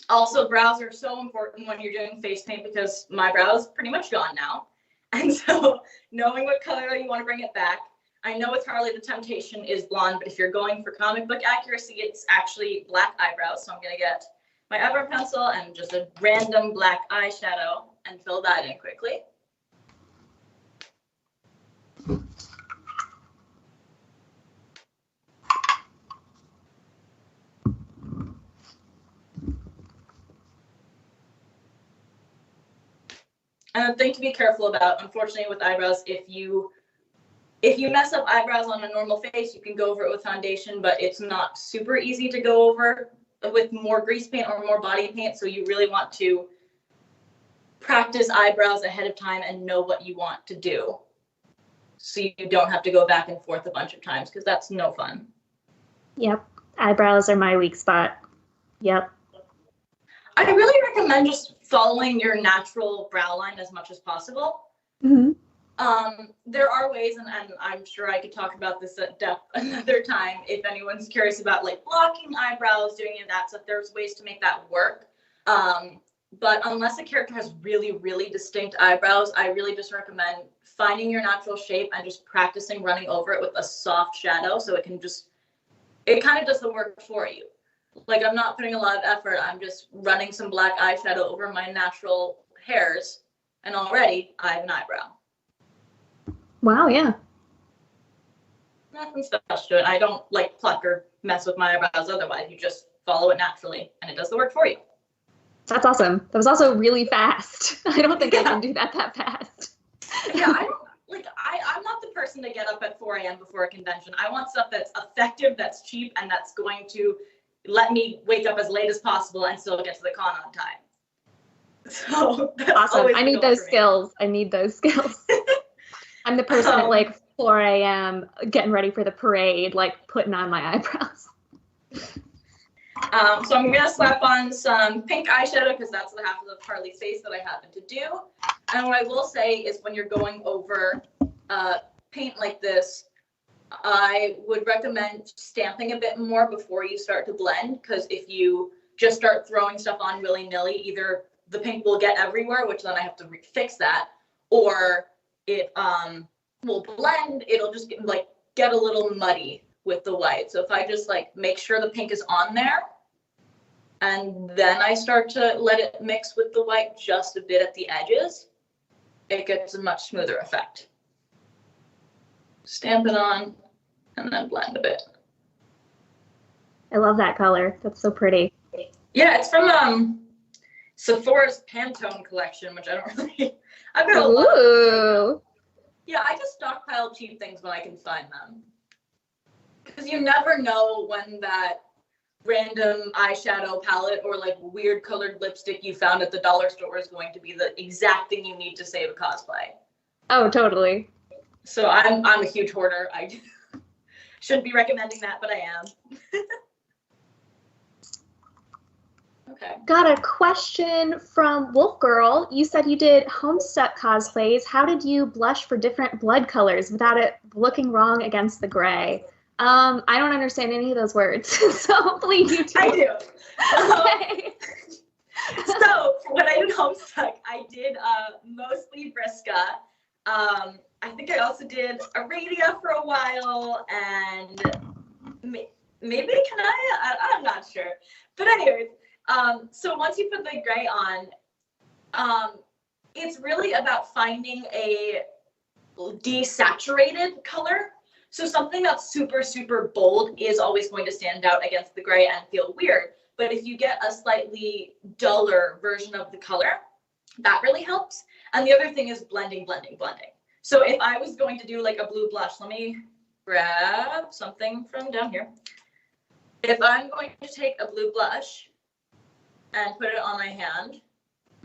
Also, brows are so important when you're doing face paint because my brow is pretty much gone now. And so knowing what color you want to bring it back. I know with Harley, the temptation is blonde, but if you're going for comic book accuracy, it's actually black eyebrows. So I'm going to get my eyebrow pencil and just a random black eyeshadow and fill that in quickly. And a thing to be careful about, unfortunately, with eyebrows, if you mess up eyebrows on a normal face, you can go over it with foundation, but it's not super easy to go over with more grease paint or more body paint. So you really want to practice eyebrows ahead of time and know what you want to do, so you don't have to go back and forth a bunch of times, because that's no fun. Yep, eyebrows are my weak spot. Yep. I really recommend just following your natural brow line as much as possible. Mm-hmm. There are ways, and I'm sure I could talk about this at depth another time if anyone's curious about like blocking eyebrows, doing any of that stuff. There's ways to make that work. But unless a character has really, really distinct eyebrows, I really just recommend finding your natural shape and just practicing running over it with a soft shadow so it kind of does the work for you. Like, I'm not putting a lot of effort. I'm just running some black eyeshadow over my natural hairs, and already I have an eyebrow. Wow, yeah. Nothing special to it. I don't like pluck or mess with my eyebrows otherwise. You just follow it naturally, and it does the work for you. That's awesome. That was also really fast. I don't think I can do that fast. Yeah, I'm not the person to get up at 4 a.m. before a convention. I want stuff that's effective, that's cheap, and that's going to let me wake up as late as possible and still get to the con on time. So that's Awesome. always I the need goal those for me. skills. I need those skills. I'm the person at like 4 a.m. getting ready for the parade, like putting on my eyebrows. So I'm gonna slap on some pink eyeshadow because that's the half of the Harley's face that I happen to do. And what I will say is when you're going over paint like this, I would recommend stamping a bit more before you start to blend, because if you just start throwing stuff on willy-nilly, either the pink will get everywhere, which then I have to fix that, or it will blend, it'll just get a little muddy with the white. So if I just make sure the pink is on there, and then I start to let it mix with the white just a bit at the edges, it gets a much smoother effect. Stamp it on and then blend a bit. I love that color. That's so pretty. Yeah, it's from Sephora's Pantone collection, which I don't really, I've got a lot of, yeah, I just stockpile cheap things when I can find them. Because you never know when that random eyeshadow palette or weird colored lipstick you found at the dollar store is going to be the exact thing you need to save a cosplay. Oh, totally. So I'm a huge hoarder. I shouldn't be recommending that, but I am. Okay. Got a question from Wolf Girl. You said you did Homestuck cosplays. How did you blush for different blood colors without it looking wrong against the gray? I don't understand any of those words, so please you do. I do. Okay. So when I did Homestuck, I did mostly Vriska. I think I also did Aradia for a while, and maybe I'm not sure. But anyways, so once you put the gray on, it's really about finding a desaturated color. So something that's super, super bold is always going to stand out against the gray and feel weird. But if you get a slightly duller version of the color, that really helps. And the other thing is blending. So if I was going to do a blue blush, let me grab something from down here. If I'm going to take a blue blush and put it on my hand,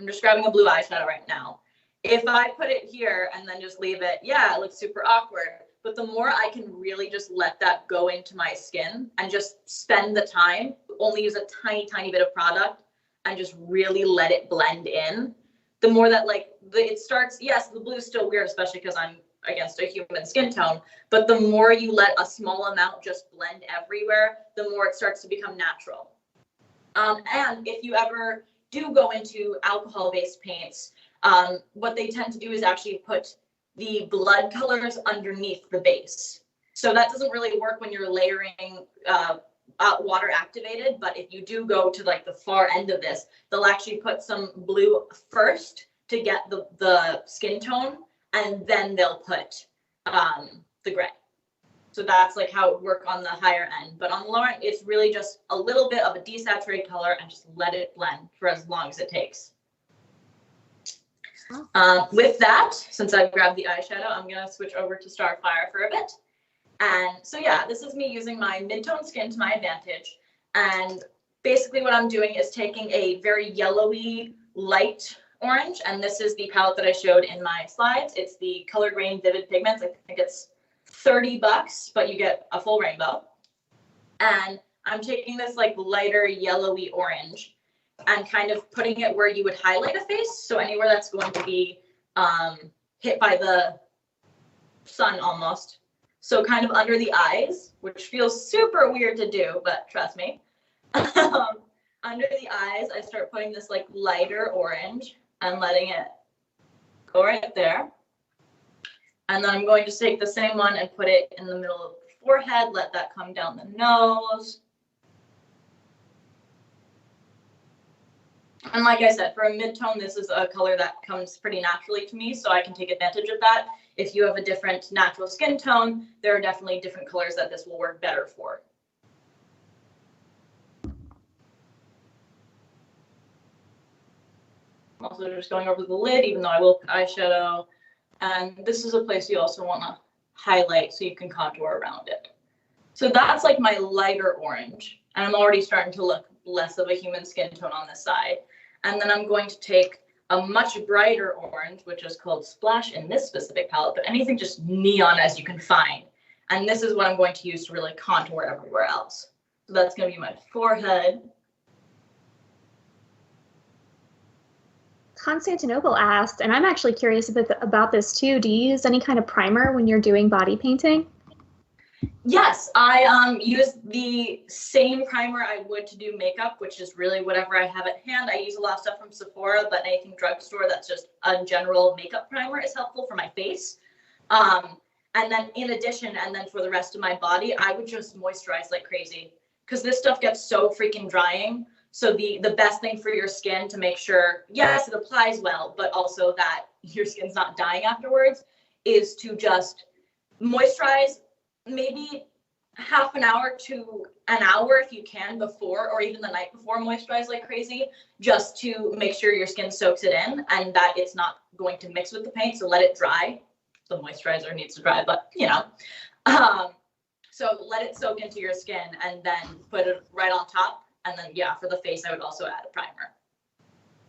I'm just grabbing a blue eyeshadow right now. If I put it here and then just leave it, yeah, it looks super awkward. But the more I can really just let that go into my skin and just spend the time, only use a tiny, tiny bit of product and just really let it blend in, the more that it starts, yes, the blue is still weird, especially because I'm against a human skin tone, but the more you let a small amount just blend everywhere, the more it starts to become natural. And if you ever do go into alcohol-based paints, what they tend to do is actually put the blood colors underneath the base. So that doesn't really work when you're layering water activated, but if you do go to the far end of this, they'll actually put some blue first to get the skin tone, and then they'll put the gray. So that's how it would work on the higher end. But on the lower end, it's really just a little bit of a desaturated color and just let it blend for as long as it takes. With that, since I've grabbed the eyeshadow, I'm going to switch over to Starfire for a bit. And so yeah, this is me using my mid-tone skin to my advantage. And basically what I'm doing is taking a very yellowy light orange, and this is the palette that I showed in my slides. It's the Colored Rain Vivid Pigments. I think it's $30, but you get a full rainbow. And I'm taking this lighter yellowy orange and kind of putting it where you would highlight a face. So anywhere that's going to be hit by the sun almost. So kind of under the eyes, which feels super weird to do, but trust me. I'm under the eyes, I start putting this like lighter orange and letting it go right there. And then I'm going to take the same one and put it in the middle of the forehead, let that come down the nose. And like I said, for a mid-tone, this is a color that comes pretty naturally to me, so I can take advantage of that. If you have a different natural skin tone, there are definitely different colors that this will work better for. I'm also just going over the lid, even though I will put eyeshadow. And this is a place you also want to highlight so you can contour around it. So that's like my lighter orange. And I'm already starting to look less of a human skin tone on this side. And then I'm going to take a much brighter orange, which is called Splash in this specific palette, but anything just neon as you can find. And this is what I'm going to use to really contour everywhere else. So that's going to be my forehead. Constantinople asked, and I'm actually curious about this too, do you use any kind of primer when you're doing body painting? Yes, I use the same primer I would to do makeup, which is really whatever I have at hand. I use a lot of stuff from Sephora, but anything drugstore that's just a general makeup primer is helpful for my face. And then in addition, and then for the rest of my body, I would just moisturize like crazy because this stuff gets so freaking drying. So the best thing for your skin to make sure, yes, it applies well, but also that your skin's not dying afterwards, is to just moisturize maybe half an hour to an hour if you can before, or even the night before, moisturize like crazy, just to make sure your skin soaks it in and that it's not going to mix with the paint. So let it dry. The moisturizer needs to dry, but you know. So let it soak into your skin and then put it right on top. And then, yeah, for the face, I would also add a primer.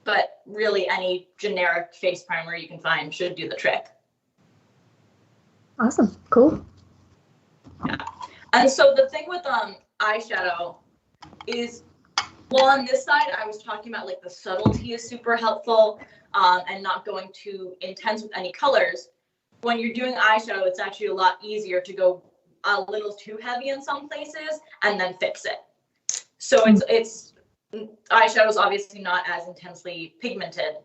But really, any generic face primer you can find should do the trick. Awesome. Cool. Yeah. And so the thing with eyeshadow is, well, on this side, I was talking about like the subtlety is super helpful and not going too intense with any colors. When you're doing eyeshadow, it's actually a lot easier to go a little too heavy in some places and then fix it. So it's eyeshadow is obviously not as intensely pigmented,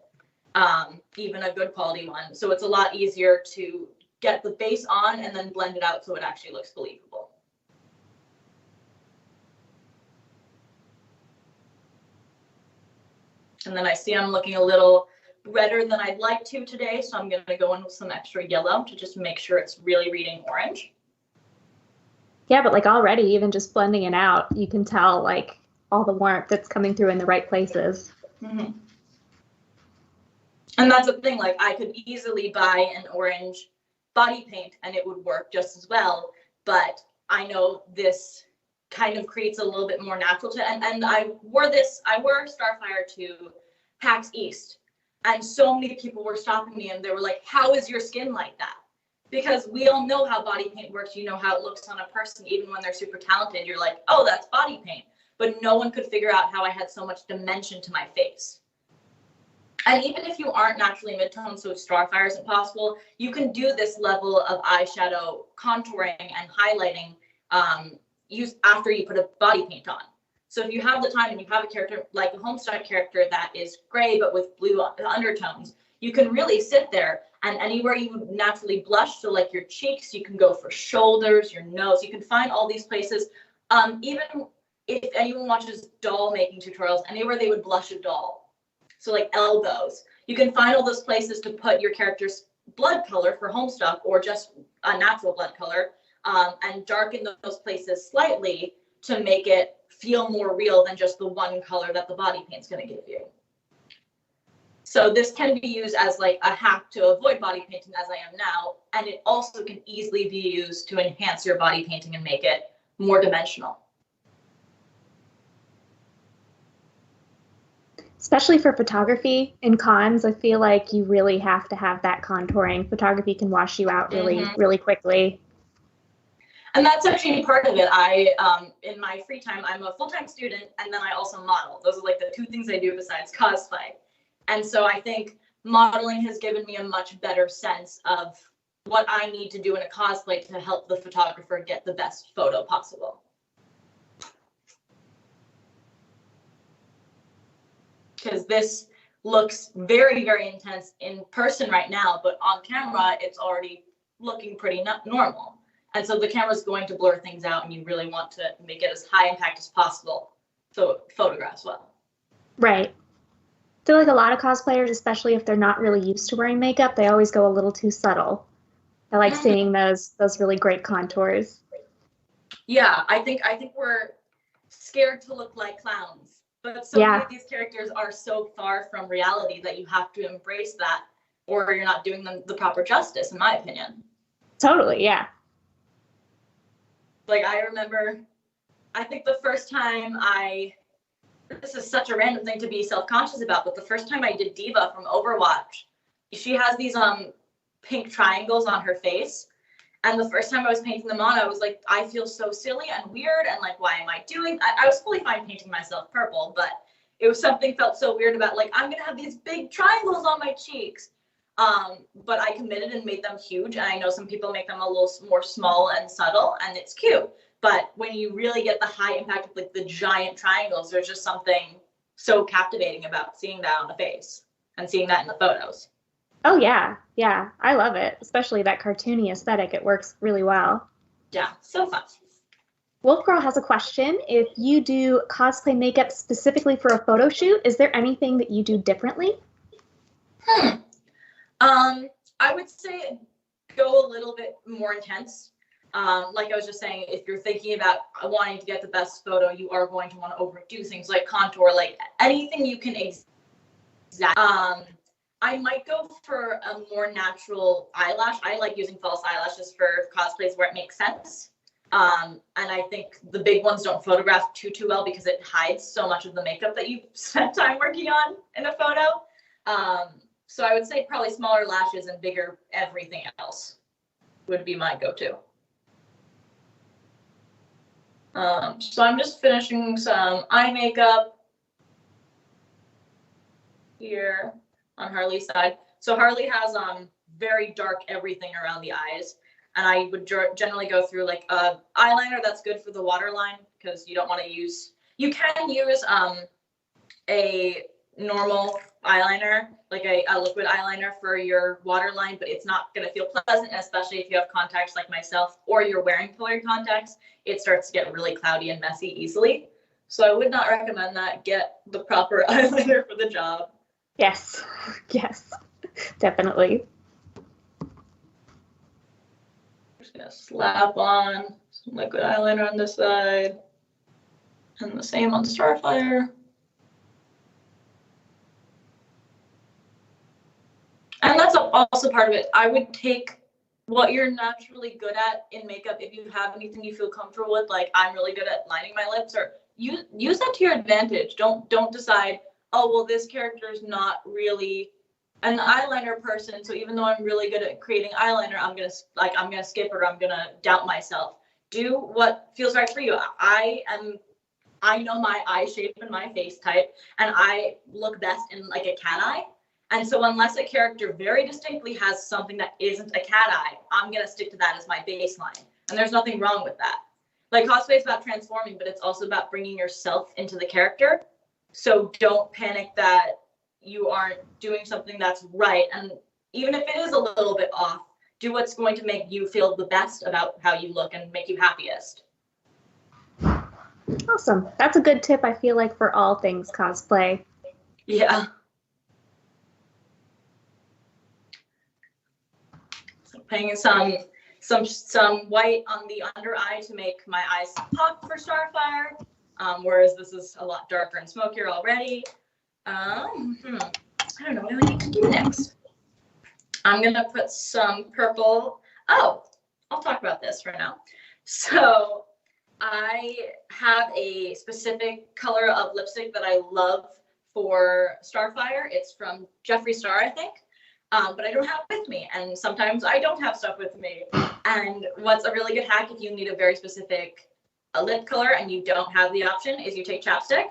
even a good quality one. So it's a lot easier to get the base on and then blend it out so it actually looks believable. And then I see I'm looking a little redder than I'd like to today, so I'm going to go in with some extra yellow to just make sure it's really reading orange. Yeah, but like already, even just blending it out, you can tell like all the warmth that's coming through in the right places. Mm-hmm. And that's the thing, like I could easily buy an orange body paint and it would work just as well. But I know this kind of creates a little bit more natural to, and I wore Starfire to PAX East. And so many people were stopping me and they were like, how is your skin like that? Because we all know how body paint works. You know how it looks on a person, even when they're super talented. You're like, oh, that's body paint. But no one could figure out how I had so much dimension to my face. And even if you aren't naturally mid-tone, so Starfire isn't possible, you can do this level of eyeshadow contouring and highlighting after you put a body paint on. So if you have the time and you have a character like a Homestuck character that is gray but with blue undertones, you can really sit there and anywhere you would naturally blush, so like your cheeks, you can go for shoulders, your nose, you can find all these places. Even if anyone watches doll making tutorials, anywhere they would blush a doll. So like elbows, you can find all those places to put your character's blood color for Homestuck or just a natural blood color and darken those places slightly to make it feel more real than just the one color that the body paint's going to give you. So this can be used as like a hack to avoid body painting as I am now, and it also can easily be used to enhance your body painting and make it more dimensional. Especially for photography in cons, I feel like you really have to have that contouring. Photography can wash you out really quickly. And that's actually part of it. I, in my free time, I'm a full-time student, and then I also model. Those are like the two things I do besides cosplay. And so I think modeling has given me a much better sense of what I need to do in a cosplay to help the photographer get the best photo possible. because this looks very, very intense in person right now, but on camera, it's already looking pretty normal. And so the camera's going to blur things out, and you really want to make it as high impact as possible. So photographs well. Right. I feel like a lot of cosplayers, especially if they're not really used to wearing makeup, they always go a little too subtle. I like seeing those really great contours. Yeah, I think we're scared to look like clowns, but so many of these characters are so far from reality that you have to embrace that, or you're not doing them the proper justice, in my opinion. Totally, yeah. Like, I remember, I think the first time this is such a random thing to be self-conscious about, but the first time I did Diva from Overwatch, she has these pink triangles on her face. And the first time I was painting them on, I was like, I feel so silly and weird. And like, why am I doing? I was fully fine painting myself purple, but it was something felt so weird about like, I'm going to have these big triangles on my cheeks. But I committed and made them huge. And I know some people make them a little more small and subtle, and it's cute. But when you really get the high impact of like the giant triangles, there's just something so captivating about seeing that on the face and seeing that in the photos. Oh, yeah. Yeah. I love it. Especially that cartoony aesthetic. It works really well. Yeah. So fun. Wolf Girl has a question. If you do cosplay makeup specifically for a photo shoot, is there anything that you do differently? I would say go a little bit more intense. Like I was just saying, if you're thinking about wanting to get the best photo, you are going to want to overdo things like contour, like anything you can exact. I might go for a more natural eyelash. I like using false eyelashes for cosplays where it makes sense. And I think the big ones don't photograph too well because it hides so much of the makeup that you spent time working on in a photo. So I would say probably smaller lashes and bigger everything else would be my go-to. So I'm just finishing some eye makeup here on Harley's side. So Harley has very dark everything around the eyes, and I would generally go through like a eyeliner that's good for the waterline, because you don't want to use, you can use a normal eyeliner, like a liquid eyeliner for your waterline, but it's not going to feel pleasant, especially if you have contacts like myself or you're wearing colored contacts. It starts to get really cloudy and messy easily. So I would not recommend that. Get the proper eyeliner for the job. Yes, yes, definitely. Just gonna slap on some liquid eyeliner on this side, and the same on Starfire. And that's also part of it. I would take what you're naturally good at in makeup. If you have anything you feel comfortable with, like I'm really good at lining my lips, or use that to your advantage. Don't decide, oh, well, this character is not really an eyeliner person, so even though I'm really good at creating eyeliner, I'm gonna skip it, or I'm gonna doubt myself. Do what feels right for you. I know my eye shape and my face type, and I look best in like a cat eye. And so unless a character very distinctly has something that isn't a cat eye, I'm going to stick to that as my baseline. And there's nothing wrong with that. Like, cosplay is about transforming, but it's also about bringing yourself into the character. So don't panic that you aren't doing something that's right. And even if it is a little bit off, do what's going to make you feel the best about how you look and make you happiest. Awesome. That's a good tip, I feel like, for all things cosplay. Yeah. Putting some white on the under eye to make my eyes pop for Starfire, whereas this is a lot darker and smokier already. I don't know what I need to do next. I'm gonna put some purple. Oh, I'll talk about this for now. So I have a specific color of lipstick that I love for Starfire. It's from Jeffree Star, I think. But I don't have it with me, and sometimes I don't have stuff with me. And what's a really good hack if you need a very specific lip color and you don't have the option is you take chapstick.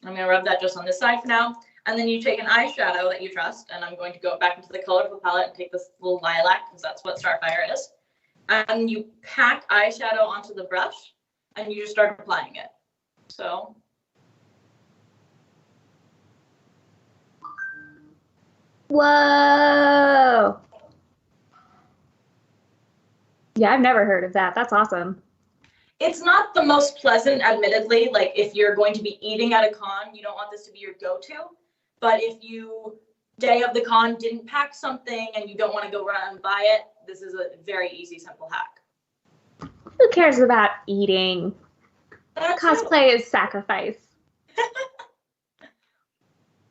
I'm going to rub that just on this side for now. And then you take an eyeshadow that you trust, and I'm going to go back into the colorful palette and take this little lilac, because that's what Starfire is. And you pack eyeshadow onto the brush, and you just start applying it. So Whoa. Yeah, I've never heard of that. That's awesome. It's not the most pleasant, admittedly. Like if you're going to be eating at a con, you don't want this to be your go-to. But if you, day of the con, didn't pack something and you don't want to go run and buy it, this is a very easy, simple hack. Who cares about eating? Cosplay is sacrifice.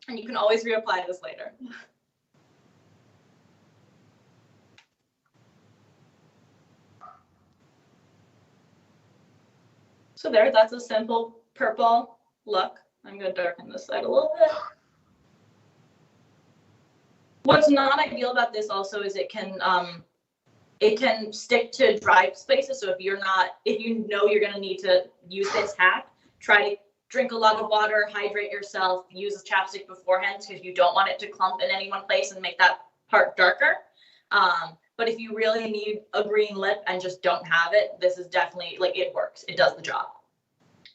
And you can always reapply this later. So that's a simple purple look. I'm going to darken this side a little bit. What's not ideal about this also is it can stick to dry spaces. So if you know you're going to need to use this hack, try to drink a lot of water, hydrate yourself, use a chapstick beforehand because you don't want it to clump in any one place and make that part darker. But if you really need a green lip and just don't have it, this is definitely, like, it works. It does the job.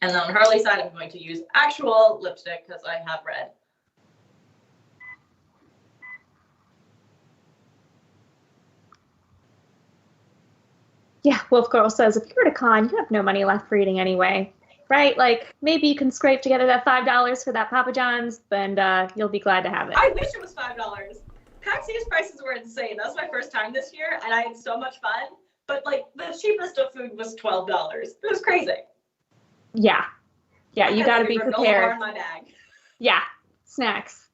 And then on Harley's side, I'm going to use actual lipstick because I have red. Yeah, Wolf Girl says, if you're at a con, you have no money left for eating anyway, right? Like, maybe you can scrape together that $5 for that Papa John's, and you'll be glad to have it. I wish it was $5. PAX East prices were insane. That was my first time this year, and I had so much fun. But, like, the cheapest of food was $12. It was crazy. Yeah. Yeah, you got to be prepared. In my bag. Yeah, snacks.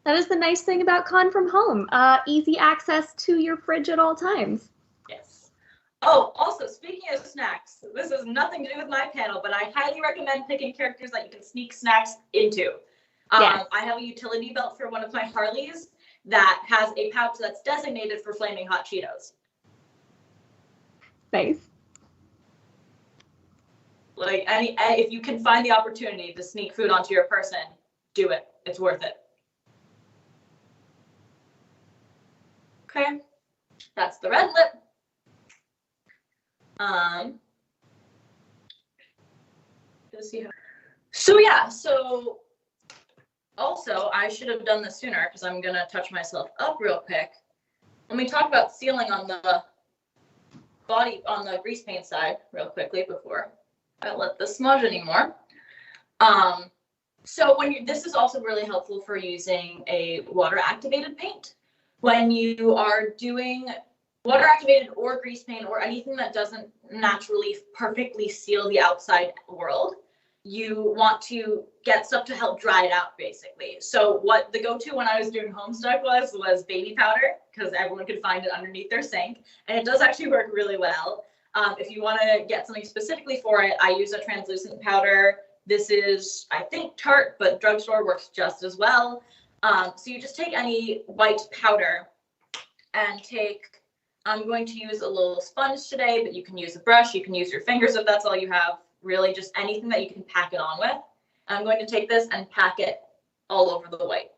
That is the nice thing about ConFromHome. Easy access to your fridge at all times. Yes. Oh, also, speaking of snacks, this has nothing to do with my panel, but I highly recommend picking characters that you can sneak snacks into. Yes. I have a utility belt for one of my Harleys that has a pouch that's designated for flaming hot Cheetos. Nice. Like, if you can find the opportunity to sneak food onto your person, do it. It's worth it. Okay, that's the red lip. Let's see how. So yeah, so also I should have done this sooner because I'm gonna touch myself up real quick. Let me talk about sealing on the body, on the grease paint side real quickly before I let this smudge anymore. So this is also really helpful for using a water activated paint. When you are doing water activated or grease paint or anything that doesn't naturally perfectly seal the outside world, you want to get stuff to help dry it out, basically. So what the go-to when I was doing Homestuck was baby powder, because everyone could find it underneath their sink, and it does actually work really well. If you want to get something specifically for it, I use a translucent powder. This is, I think, Tarte, but drugstore works just as well. So you just take any white powder and I'm going to use a little sponge today, but you can use a brush, you can use your fingers if that's all you have, really just anything that you can pack it on with. I'm going to take this and pack it all over the white.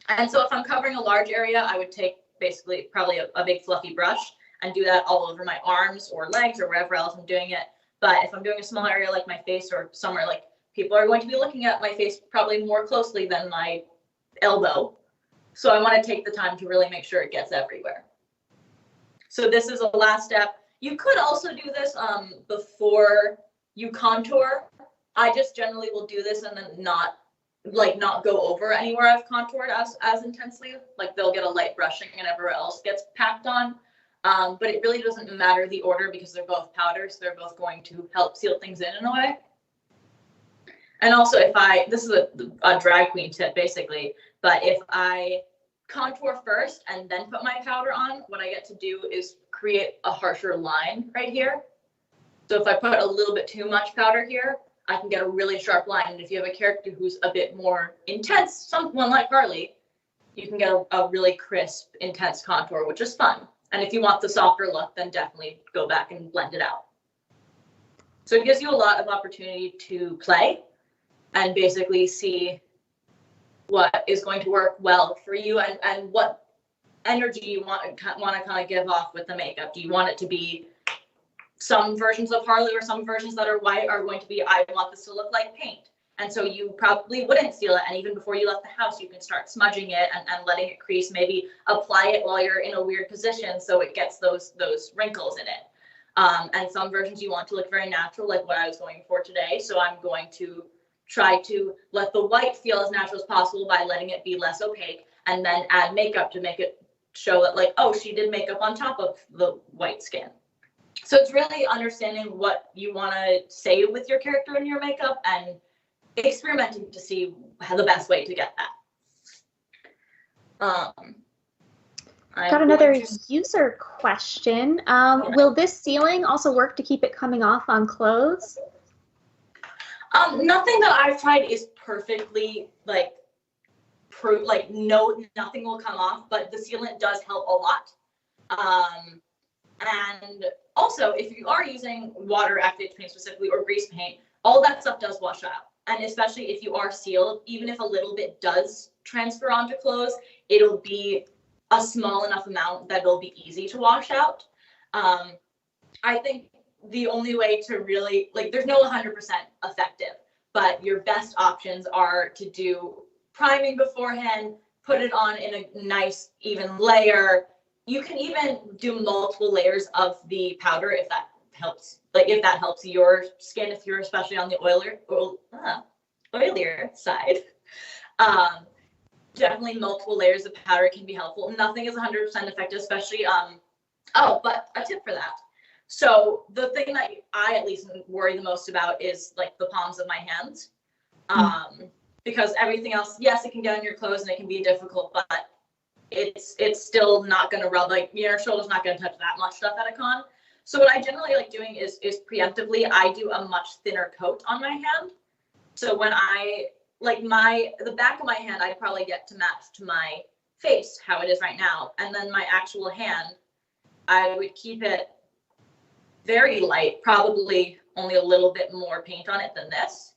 And so if I'm covering a large area, I would take basically probably a big fluffy brush and do that all over my arms or legs or wherever else I'm doing it. But if I'm doing a small area like my face or somewhere, like, people are going to be looking at my face probably more closely than my elbow. So I want to take the time to really make sure it gets everywhere. So this is the last step. You could also do this before you contour. I just generally will do this and then not go over anywhere I've contoured as intensely. Like, they'll get a light brushing and everywhere else gets packed on. But it really doesn't matter the order because they're both powders. They're both going to help seal things in a way. And also this is a drag queen tip basically, but if I contour first and then put my powder on, what I get to do is create a harsher line right here. So if I put a little bit too much powder here, I can get a really sharp line. And if you have a character who's a bit more intense, someone like Harley, you can get a really crisp, intense contour, which is fun. And if you want the softer look, then definitely go back and blend it out. So it gives you a lot of opportunity to play and basically see what is going to work well for you and what energy you want to kind of give off with the makeup. Do you want it to be some versions of Harley or some versions that are white are going to be, I want this to look like paint. And so you probably wouldn't seal it. And even before you left the house, you can start smudging it and letting it crease. Maybe apply it while you're in a weird position so it gets those wrinkles in it. And some versions you want to look very natural, like what I was going for today. So I'm going to try to let the white feel as natural as possible by letting it be less opaque, and then add makeup to make it show that, like, oh, she did makeup on top of the white skin. So it's really understanding what you want to say with your character in your makeup and experimenting to see how the best way to get that. Got another user question. Will this sealing also work to keep it coming off on clothes? Nothing that I've tried is perfectly nothing will come off, but the sealant does help a lot. And also, if you are using water activated paint specifically, or grease paint, all that stuff does wash out. And especially if you are sealed, even if a little bit does transfer onto clothes, it'll be a small enough amount that it'll be easy to wash out. I think the only way to really, there's no 100% effective, but your best options are to do priming beforehand, put it on in a nice even layer. You can even do multiple layers of the powder if that helps. If that helps your skin, if you're especially on the oilier side. Definitely multiple layers of powder can be helpful. Nothing is 100% effective, especially, but a tip for that. So the thing that I at least worry the most about is the palms of my hands. Because everything else, yes, it can get on your clothes and it can be difficult, but it's still not going to rub, your shoulder's not going to touch that much stuff at a con. So what I generally like doing is preemptively, I do a much thinner coat on my hand. So when I, the back of my hand, I probably get to match to my face, how it is right now. And then my actual hand, I would keep it very light, probably only a little bit more paint on it than this.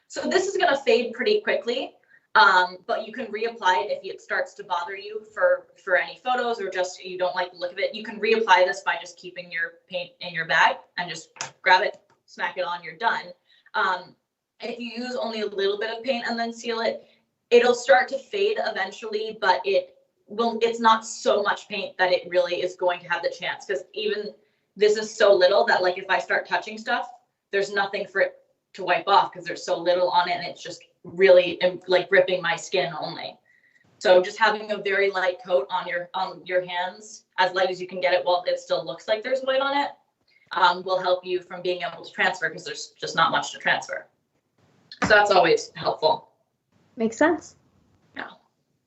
So this is going to fade pretty quickly, but you can reapply it if it starts to bother you for any photos, or just you don't like the look of it. You can reapply this by just keeping your paint in your bag and just grab it, smack it on, you're done. If you use only a little bit of paint and then seal it, it'll start to fade eventually, but it's not so much paint that it really is going to have the chance, because even this is so little that if I start touching stuff, there's nothing for it to wipe off because there's so little on it, and it's just really ripping my skin only. So just having a very light coat on your hands, as light as you can get it while it still looks like there's white on it, will help you from being able to transfer, because there's just not much to transfer. So that's always helpful. Makes sense. Yeah.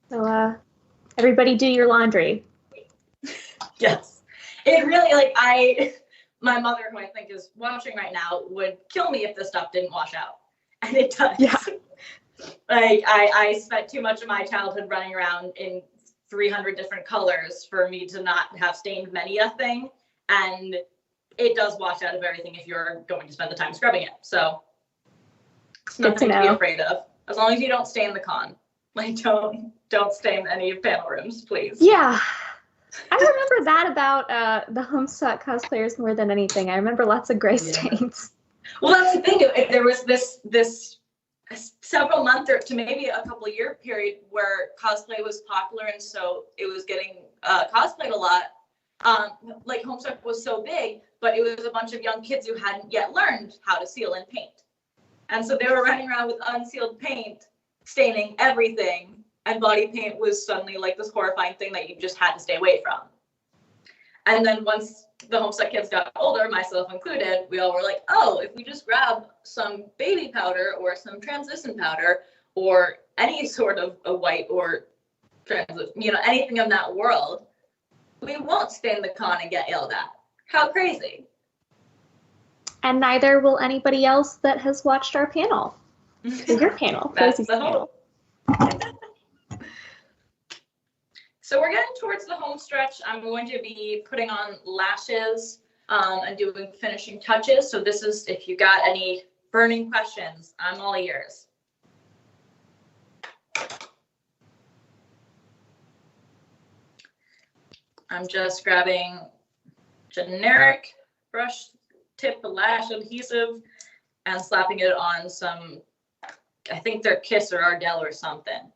So everybody do your laundry. Yes. It really, my mother, who I think is watching right now, would kill me if this stuff didn't wash out. And it does. Yeah. I spent too much of my childhood running around in 300 different colors for me to not have stained many a thing. And it does wash out of everything if you're going to spend the time scrubbing it. So it's nothing to be afraid of. As long as you don't stain the con. Don't stain any panel rooms, please. Yeah. I remember that about the Homestuck cosplayers more than anything. I remember lots of gray stains. Well, that's the thing. There was this several month to maybe a couple of year period where cosplay was popular, and so it was getting cosplayed a lot. Homestuck was so big, but it was a bunch of young kids who hadn't yet learned how to seal and paint. And so they were running around with unsealed paint, staining everything. And body paint was suddenly this horrifying thing that you just had to stay away from. And then once the Homestuck kids got older, myself included, we all were like, oh, if we just grab some baby powder or some translucent powder or any sort of a white or anything of that world, we won't stain the con and get yelled at. How crazy. And neither will anybody else that has watched our panel. Your panel. That's the hope. So we're getting towards the home stretch. I'm going to be putting on lashes and doing finishing touches. So this is, if you got any burning questions, I'm all ears. I'm just grabbing generic brush tip lash adhesive and slapping it on some I think they're Kiss or Ardell or something.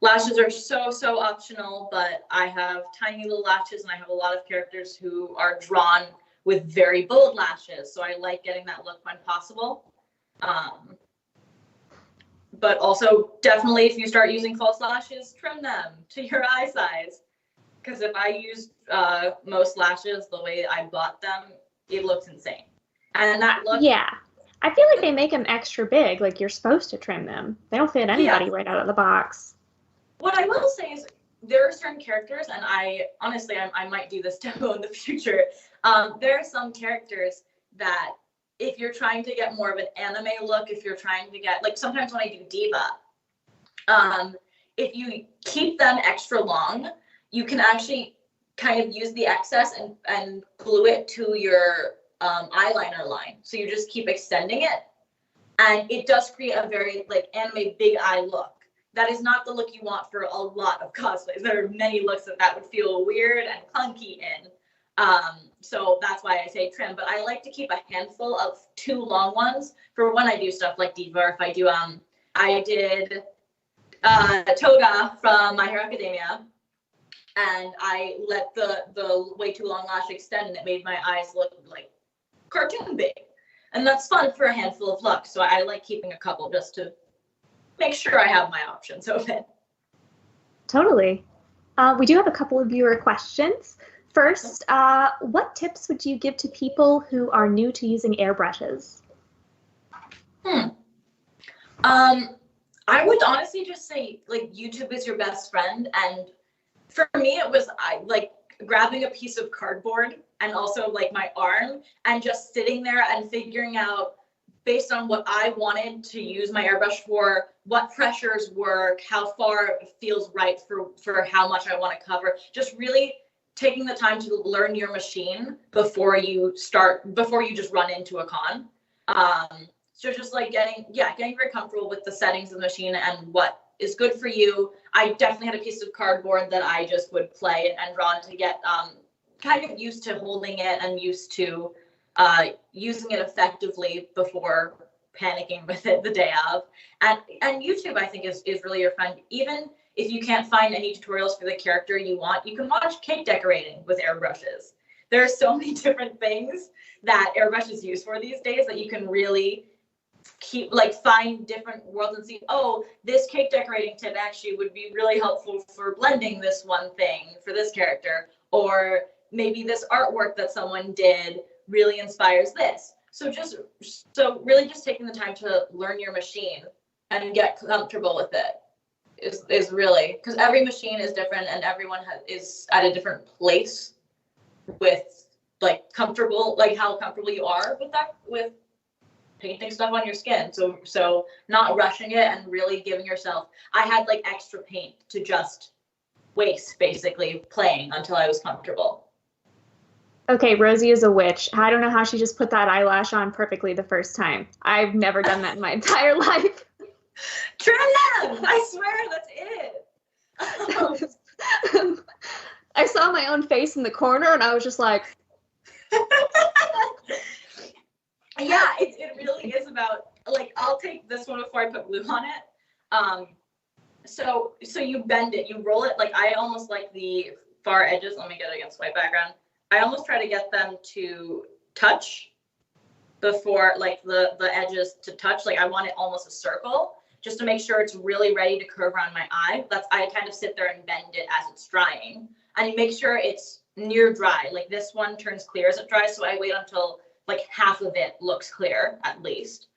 Lashes are so optional, but I have tiny little lashes and I have a lot of characters who are drawn with very bold lashes. So I like getting that look when possible. But also definitely if you start using false lashes, trim them to your eye size. Because if I used most lashes the way I bought them, it looks insane. And that look. Yeah. I feel like they make them extra big, like you're supposed to trim them. They don't fit anybody right out of the box. What I will say is there are certain characters, and I honestly, I might do this demo in the future. There are some characters that if you're trying to get more of an anime look, if you're trying to get, like sometimes when I do Diva, if you keep them extra long, you can actually kind of use the excess and glue it to your eyeliner line. So you just keep extending it. And it does create a very like anime big eye look. That is not the look you want for a lot of cosplays. There are many looks that would feel weird and clunky in. So that's why I say trim, but I like to keep a handful of 2 long ones for when I do stuff like Diva. If I do, I did Toga from My Hero Academia, and I let the way too long lash extend, and it made my eyes look like cartoon big. And that's fun for a handful of looks. So I like keeping a couple just to make sure I have my options open. Totally. We do have a couple of viewer questions. First, what tips would you give to people who are new to using airbrushes? I would honestly just say like YouTube is your best friend, and for me it was like grabbing a piece of cardboard and also like my arm and just sitting there and figuring out based on what I wanted to use my airbrush for, what pressures work, how far it feels right for how much I want to cover. Just really taking the time to learn your machine before you just run into a con. So just like getting very comfortable with the settings of the machine and what is good for you. I definitely had a piece of cardboard that I just would play and draw to get kind of used to holding it and used to using it effectively before panicking with it the day of. And YouTube, I think, is really your friend. Even if you can't find any tutorials for the character you want, you can watch cake decorating with airbrushes. There are so many different things that airbrushes use for these days that you can really find different worlds and see, oh, this cake decorating tip actually would be really helpful for blending this one thing for this character, or maybe this artwork that someone did really inspires this. So really just taking the time to learn your machine and get comfortable with it is really, because every machine is different and everyone is at a different place with how comfortable you are with painting stuff on your skin. So not rushing it and really giving yourself, I had like extra paint to just waste basically playing until I was comfortable. Okay, Rosie is a witch. I don't know how she just put that eyelash on perfectly the first time. I've never done that in my entire life. Trim them! I swear that's it. I saw my own face in the corner and I was just like... Yeah, it really is about, like, I'll take this one before I put glue on it. So you bend it, you roll it, like I almost like the far edges. Let me get it against white background. I almost try to get them to touch before, like the edges to touch. Like I want it almost a circle just to make sure it's really ready to curve around my eye. I kind of sit there and bend it as it's drying, and you make sure it's near dry. Like this one turns clear as it dries, so I wait until like half of it looks clear at least.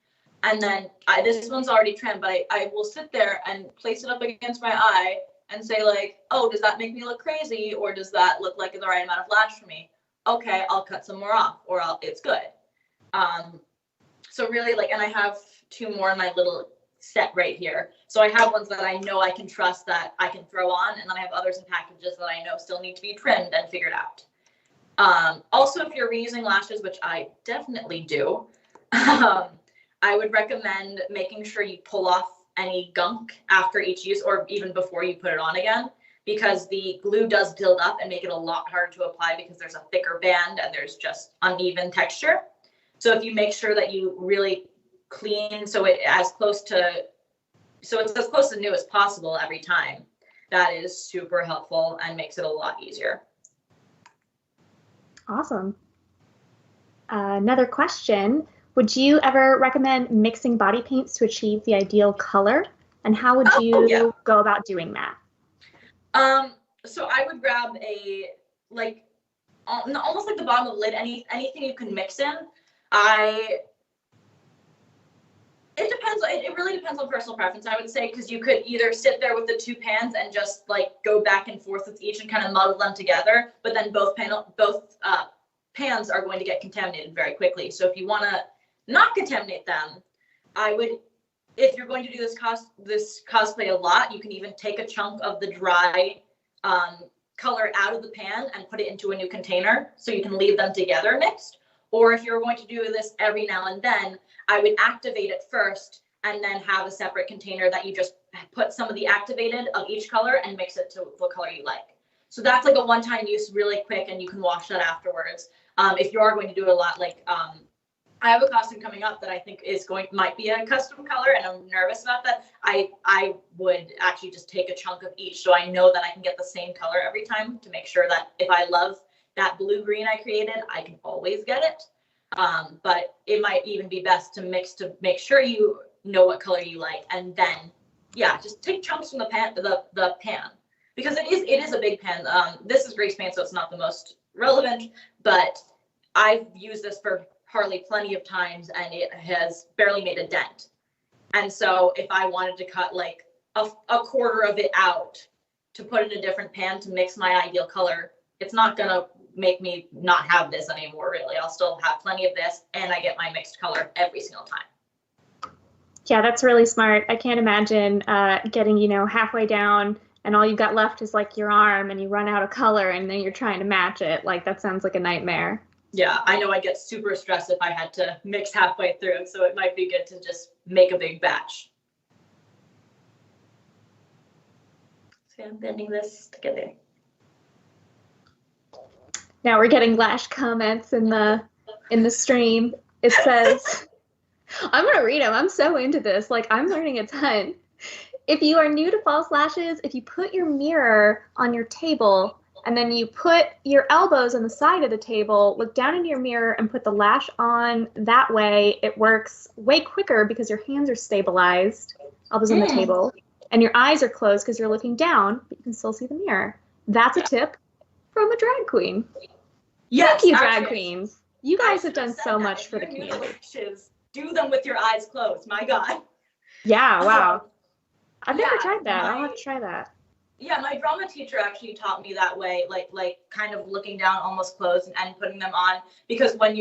And then this one's already trimmed, but I will sit there and place it up against my eye and say like, oh, does that make me look crazy? Or does that look like the right amount of lash for me? Okay, I'll cut some more off, or it's good. So really and I have 2 more in my little set right here. So I have ones that I know I can trust that I can throw on, and then I have others in packages that I know still need to be trimmed and figured out. Also, if you're reusing lashes, which I definitely do, I would recommend making sure you pull off any gunk after each use or even before you put it on again, because the glue does build up and make it a lot harder to apply because there's a thicker band and there's just uneven texture. So if you make sure that you really clean, so it's as close to new as possible every time. That is super helpful and makes it a lot easier. Awesome. Another question. Would you ever recommend mixing body paints to achieve the ideal color? And how would you go about doing that? So I would grab almost like the bottom of the lid, anything you can mix in. It depends. It really depends on personal preference, I would say, because you could either sit there with the two pans and just like go back and forth with each and kind of muddle them together, but then both pans are going to get contaminated very quickly. So if you want to not contaminate them, if you're going to do this cosplay a lot, you can even take a chunk of the dry color out of the pan and put it into a new container, so you can leave them together mixed. Or if you're going to do this every now and then, I would activate it first and then have a separate container that you just put some of the activated of each color and mix it to the color you like. So that's like a one-time use, really quick, and you can wash that afterwards. If you are going to do it a lot, like I have a costume coming up that I think might be a custom color, and I'm nervous about that. I would actually just take a chunk of each, so I know that I can get the same color every time, to make sure that if I love that blue-green I created, I can always get it. But it might even be best to mix to make sure you know what color you like, and then just take chunks from the pan, because it is a big pan. This is grease paint, so it's not the most relevant, but I've used this for Harley plenty of times, and it has barely made a dent. And so if I wanted to cut like a quarter of it out to put in a different pan to mix my ideal color, it's not gonna make me not have this anymore, really. I'll still have plenty of this, and I get my mixed color every single time. Yeah, that's really smart. I can't imagine getting, halfway down and all you got left is like your arm, and you run out of color, and then you're trying to match it. Like, that sounds like a nightmare. Yeah, I know I'd get super stressed if I had to mix halfway through, so it might be good to just make a big batch. So I'm bending this together. Now we're getting lash comments in the stream. It says, I'm gonna read them. I'm so into this. Like, I'm learning a ton. If you are new to false lashes, if you put your mirror on your table and then you put your elbows on the side of the table, look down into your mirror and put the lash on that way, it works way quicker because your hands are stabilized, elbows on the table, and your eyes are closed because you're looking down, but you can still see the mirror. That's a tip from a drag queen. Yes, thank you, drag queens. You guys have done so much for the community. Lashes, do them with your eyes closed. My God. Yeah, wow. I've never tried that. I'll have to try that. Yeah, my drama teacher actually taught me that way, like kind of looking down almost closed and putting them on, because once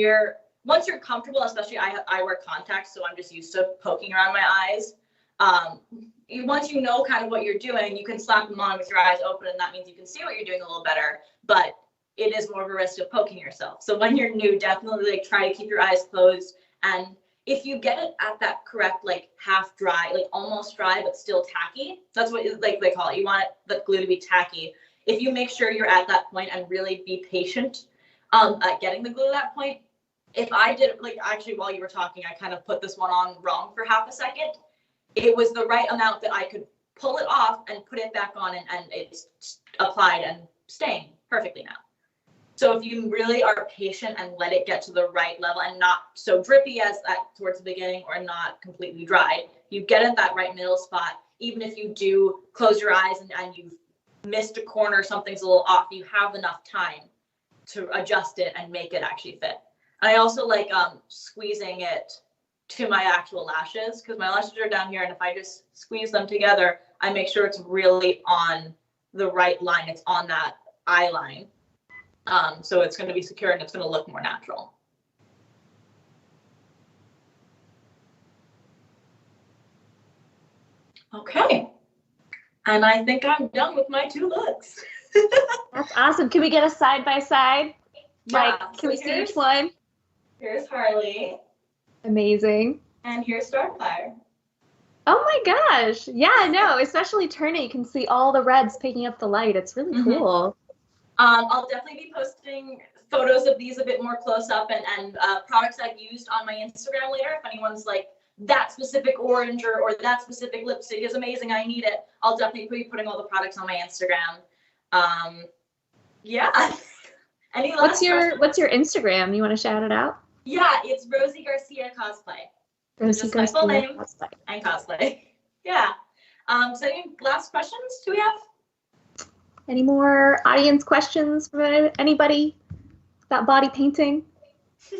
you're comfortable, especially I wear contacts, so I'm just used to poking around my eyes. Once you know kind of what you're doing, you can slap them on with your eyes open, and that means you can see what you're doing a little better, but it is more of a risk of poking yourself. So when you're new, definitely try to keep your eyes closed, and if you get it at that correct, half dry, almost dry, but still tacky, that's what they call it. You want the glue to be tacky. If you make sure you're at that point and really be patient at getting the glue to that point. If I did, actually while you were talking, I kind of put this one on wrong for half a second. It was the right amount that I could pull it off and put it back on, and it's applied and staying perfectly now. So if you really are patient and let it get to the right level and not so drippy as that towards the beginning, or not completely dry, you get at that right middle spot. Even if you do close your eyes and you've missed a corner, something's a little off, you have enough time to adjust it and make it actually fit. And I also like squeezing it to my actual lashes, because my lashes are down here, and if I just squeeze them together, I make sure it's really on the right line. It's on that eye line. So it's going to be secure and it's going to look more natural. Okay. And I think I'm done with my two looks. That's awesome. Can we get a side by side? Yeah. Can we see each one? Here's Harley. Amazing. And here's Starfire. Oh my gosh. Yeah, no, especially turning, you can see all the reds picking up the light. It's really cool. I'll definitely be posting photos of these a bit more close up and products I've used on my Instagram later. If anyone's that specific orange or that specific lipstick is amazing, I need it, I'll definitely be putting all the products on my Instagram. Yeah. Any last questions? What's your Instagram? You want to shout it out? Yeah, it's Rosie Garcia Cosplay. Rosie Just my full Garcia name Cosplay. and cosplay. Yeah. So any last questions do we have? Any more audience questions from anybody about body painting?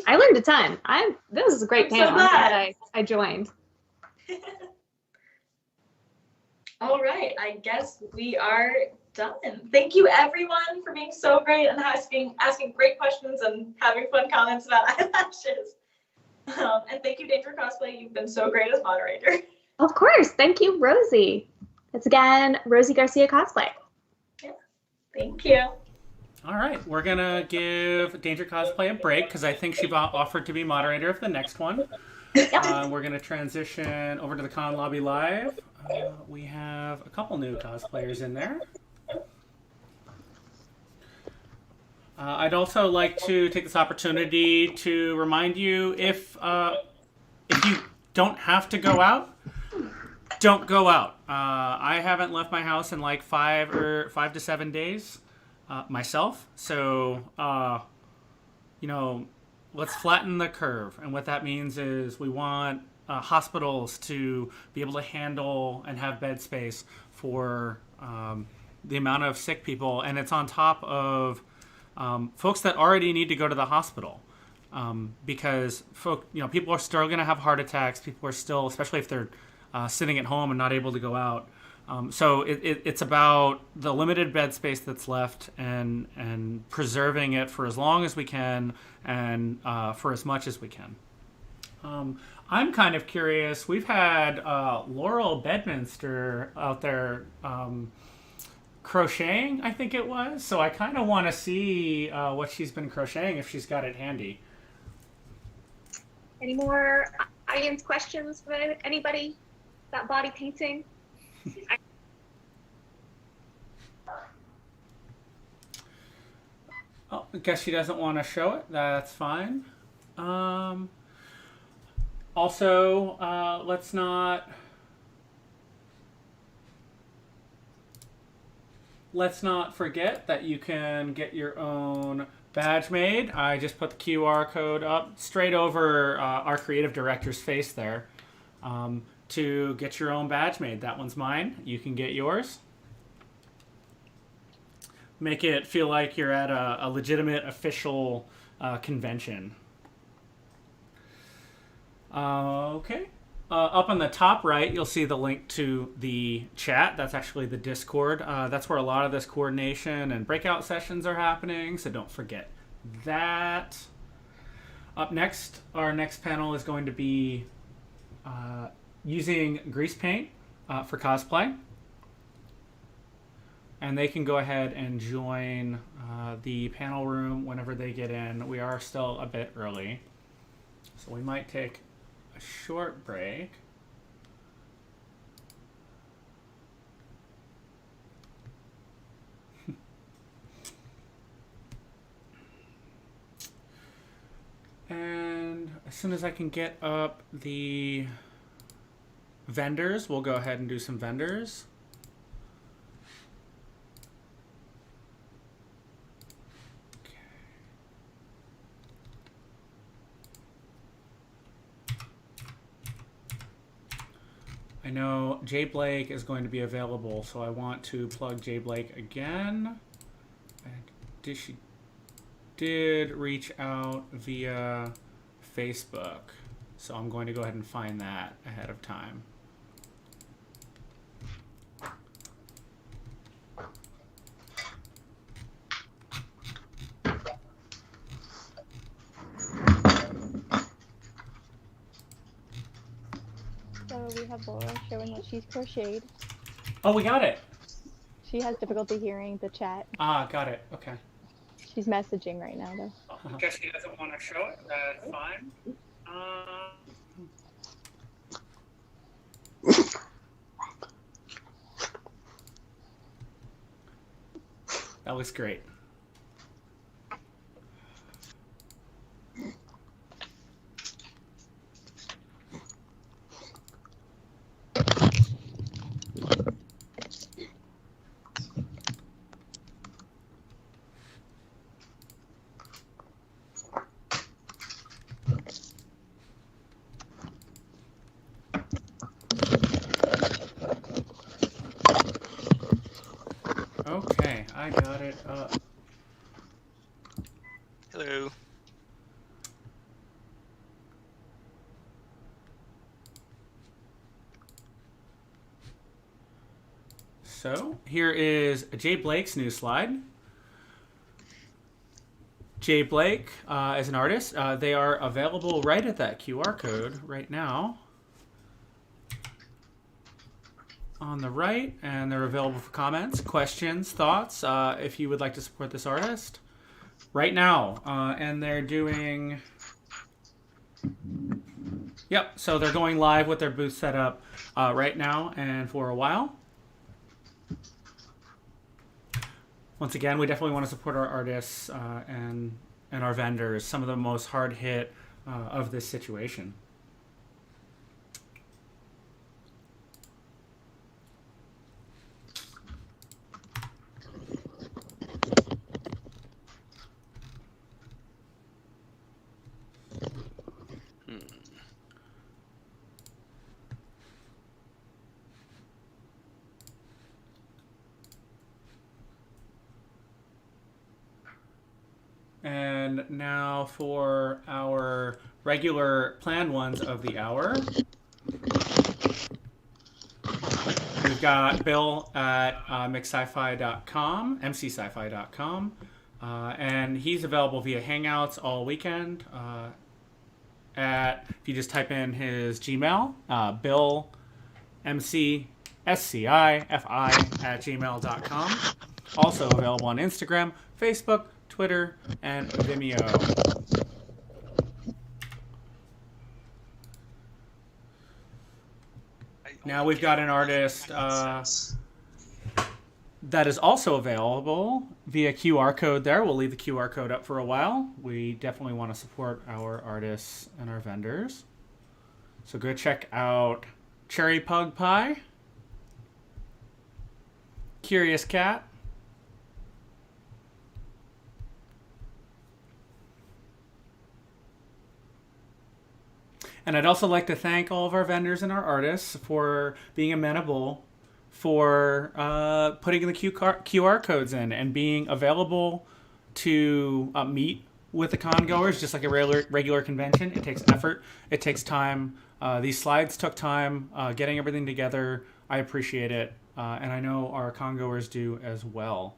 I learned a ton. This is a great I'm so panel. I'm glad. glad I joined. All right, I guess we are done. Thank you everyone for being so great and asking great questions and having fun comments about eyelashes. And thank you, Danger Cosplay. You've been so great as moderator. Of course. Thank you, Rosie. It's again Rosie Garcia Cosplay. Yeah. Thank you. All right, we're gonna give Danger Cosplay a break because I think she offered to be moderator of the next one. We're gonna transition over to the Con Lobby Live. We have a couple new cosplayers in there. I'd also like to take this opportunity to remind you if you don't have to go out, don't go out. I haven't left my house in like 5 to 7 days myself. So, let's flatten the curve. And what that means is we want hospitals to be able to handle and have bed space for the amount of sick people. And it's on top of folks that already need to go to the hospital. Because people are still going to have heart attacks. People are still, especially if they're sitting at home and not able to go out. So it's about the limited bed space that's left and preserving it for as long as we can and for as much as we can. I'm kind of curious. We've had Laurel Bedminster out there crocheting, I think it was. So I kind of want to see what she's been crocheting if she's got it handy. Any more audience questions from anybody about body painting? Oh, I guess she doesn't want to show it. That's fine. Also, let's not forget that you can get your own badge made. I just put the QR code up straight over our creative director's face there to get your own badge made. That one's mine. You can get yours. Make it feel like you're at a legitimate official convention. Okay. Up on the top right, you'll see the link to the chat. That's actually the Discord. That's where a lot of this coordination and breakout sessions are happening, so don't forget that. Up next, our next panel is going to be using grease paint for cosplay. And they can go ahead and join the panel room whenever they get in. We are still a bit early, so we might take a short break. And as soon as I can get up the vendors, we'll go ahead and do some vendors. I know Jay Blake is going to be available, so I want to plug Jay Blake again. She did reach out via Facebook, so I'm going to go ahead and find that ahead of time. So we have Laura showing what she's crocheted. Oh, we got it. She has difficulty hearing the chat. Ah, got it. Okay. She's messaging right now, though. I guess she doesn't want to show it. That's fine. That looks great. right. Hello. So here is Jay Blake's new slide. Jay Blake is an artist. They are available right at that QR code right now on the right, and they're available for comments, questions, thoughts, if you would like to support this artist right now. And they're doing... Yep, so they're going live with their booth set up right now and for a while. Once again, we definitely want to support our artists and our vendors, some of the most hard hit of this situation. And now for our regular planned ones of the hour. We've got Bill at mcsci-fi.com, mcsci-fi.com, and he's available via Hangouts all weekend. If you just type in his Gmail, Bill mcscifi@gmail.com. Also available on Instagram, Facebook, Twitter, and Vimeo. Now we've got an artist that is also available via QR code there. We'll leave the QR code up for a while. We definitely want to support our artists and our vendors. So go check out Cherry Pug Pie, Curious Cat, and I'd also like to thank all of our vendors and our artists for being amenable, for putting the QR codes in and being available to meet with the con goers, just like a regular convention. It takes effort. It takes time. These slides took time getting everything together. I appreciate it. And I know our con goers do as well.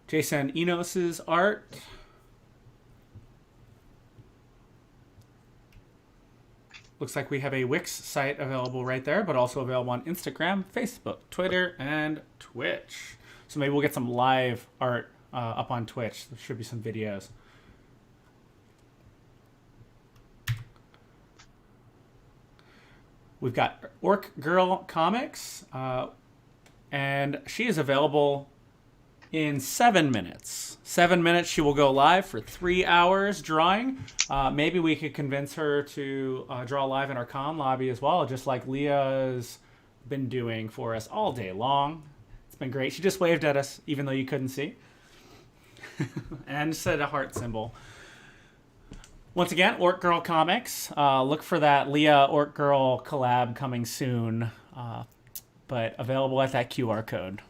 Jason Enos's art. Looks like we have a Wix site available right there, but also available on Instagram, Facebook, Twitter, and Twitch. So maybe we'll get some live art up on Twitch. There should be some videos. We've got Orc Girl Comics, and she is available in 7 minutes. 7 minutes, she will go live for 3 hours drawing. Maybe we could convince her to draw live in our con lobby as well, just like Leah's been doing for us all day long. It's been great. She just waved at us, even though you couldn't see. And said a heart symbol. Once again, Orc Girl Comics. Look for that Leah Orc Girl collab coming soon, but available at that QR code.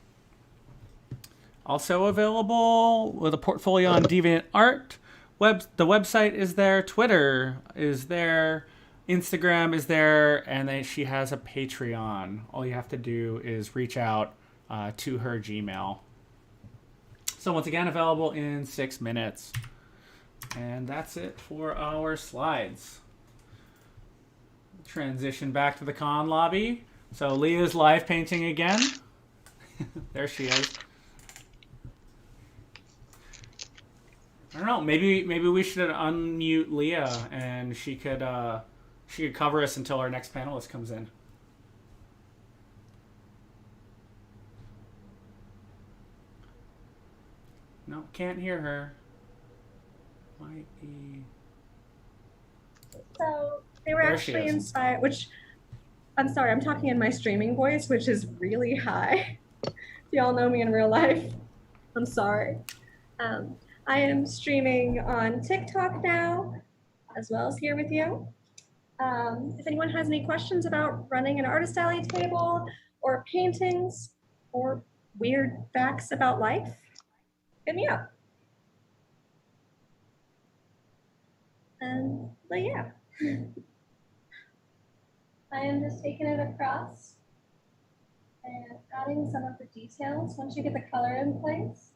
Also available with a portfolio on DeviantArt. The website is there. Twitter is there. Instagram is there. And then she has a Patreon. All you have to do is reach out to her Gmail. So once again, available in 6 minutes. And that's it for our slides. Transition back to the con lobby. So Leah's live painting again. There she is. I don't know. Maybe we should unmute Leah and she could cover us until our next panelist comes in. No, can't hear her. Might be. So they were There she actually is. inspired, which I'm sorry, I'm talking in my streaming voice, which is really high. If y'all know me in real life, I'm sorry. I am streaming on TikTok now, as well as here with you. If anyone has any questions about running an artist alley table or paintings or weird facts about life, hit me up. But yeah, I am just taking it across and adding some of the details. Once you get the color in place,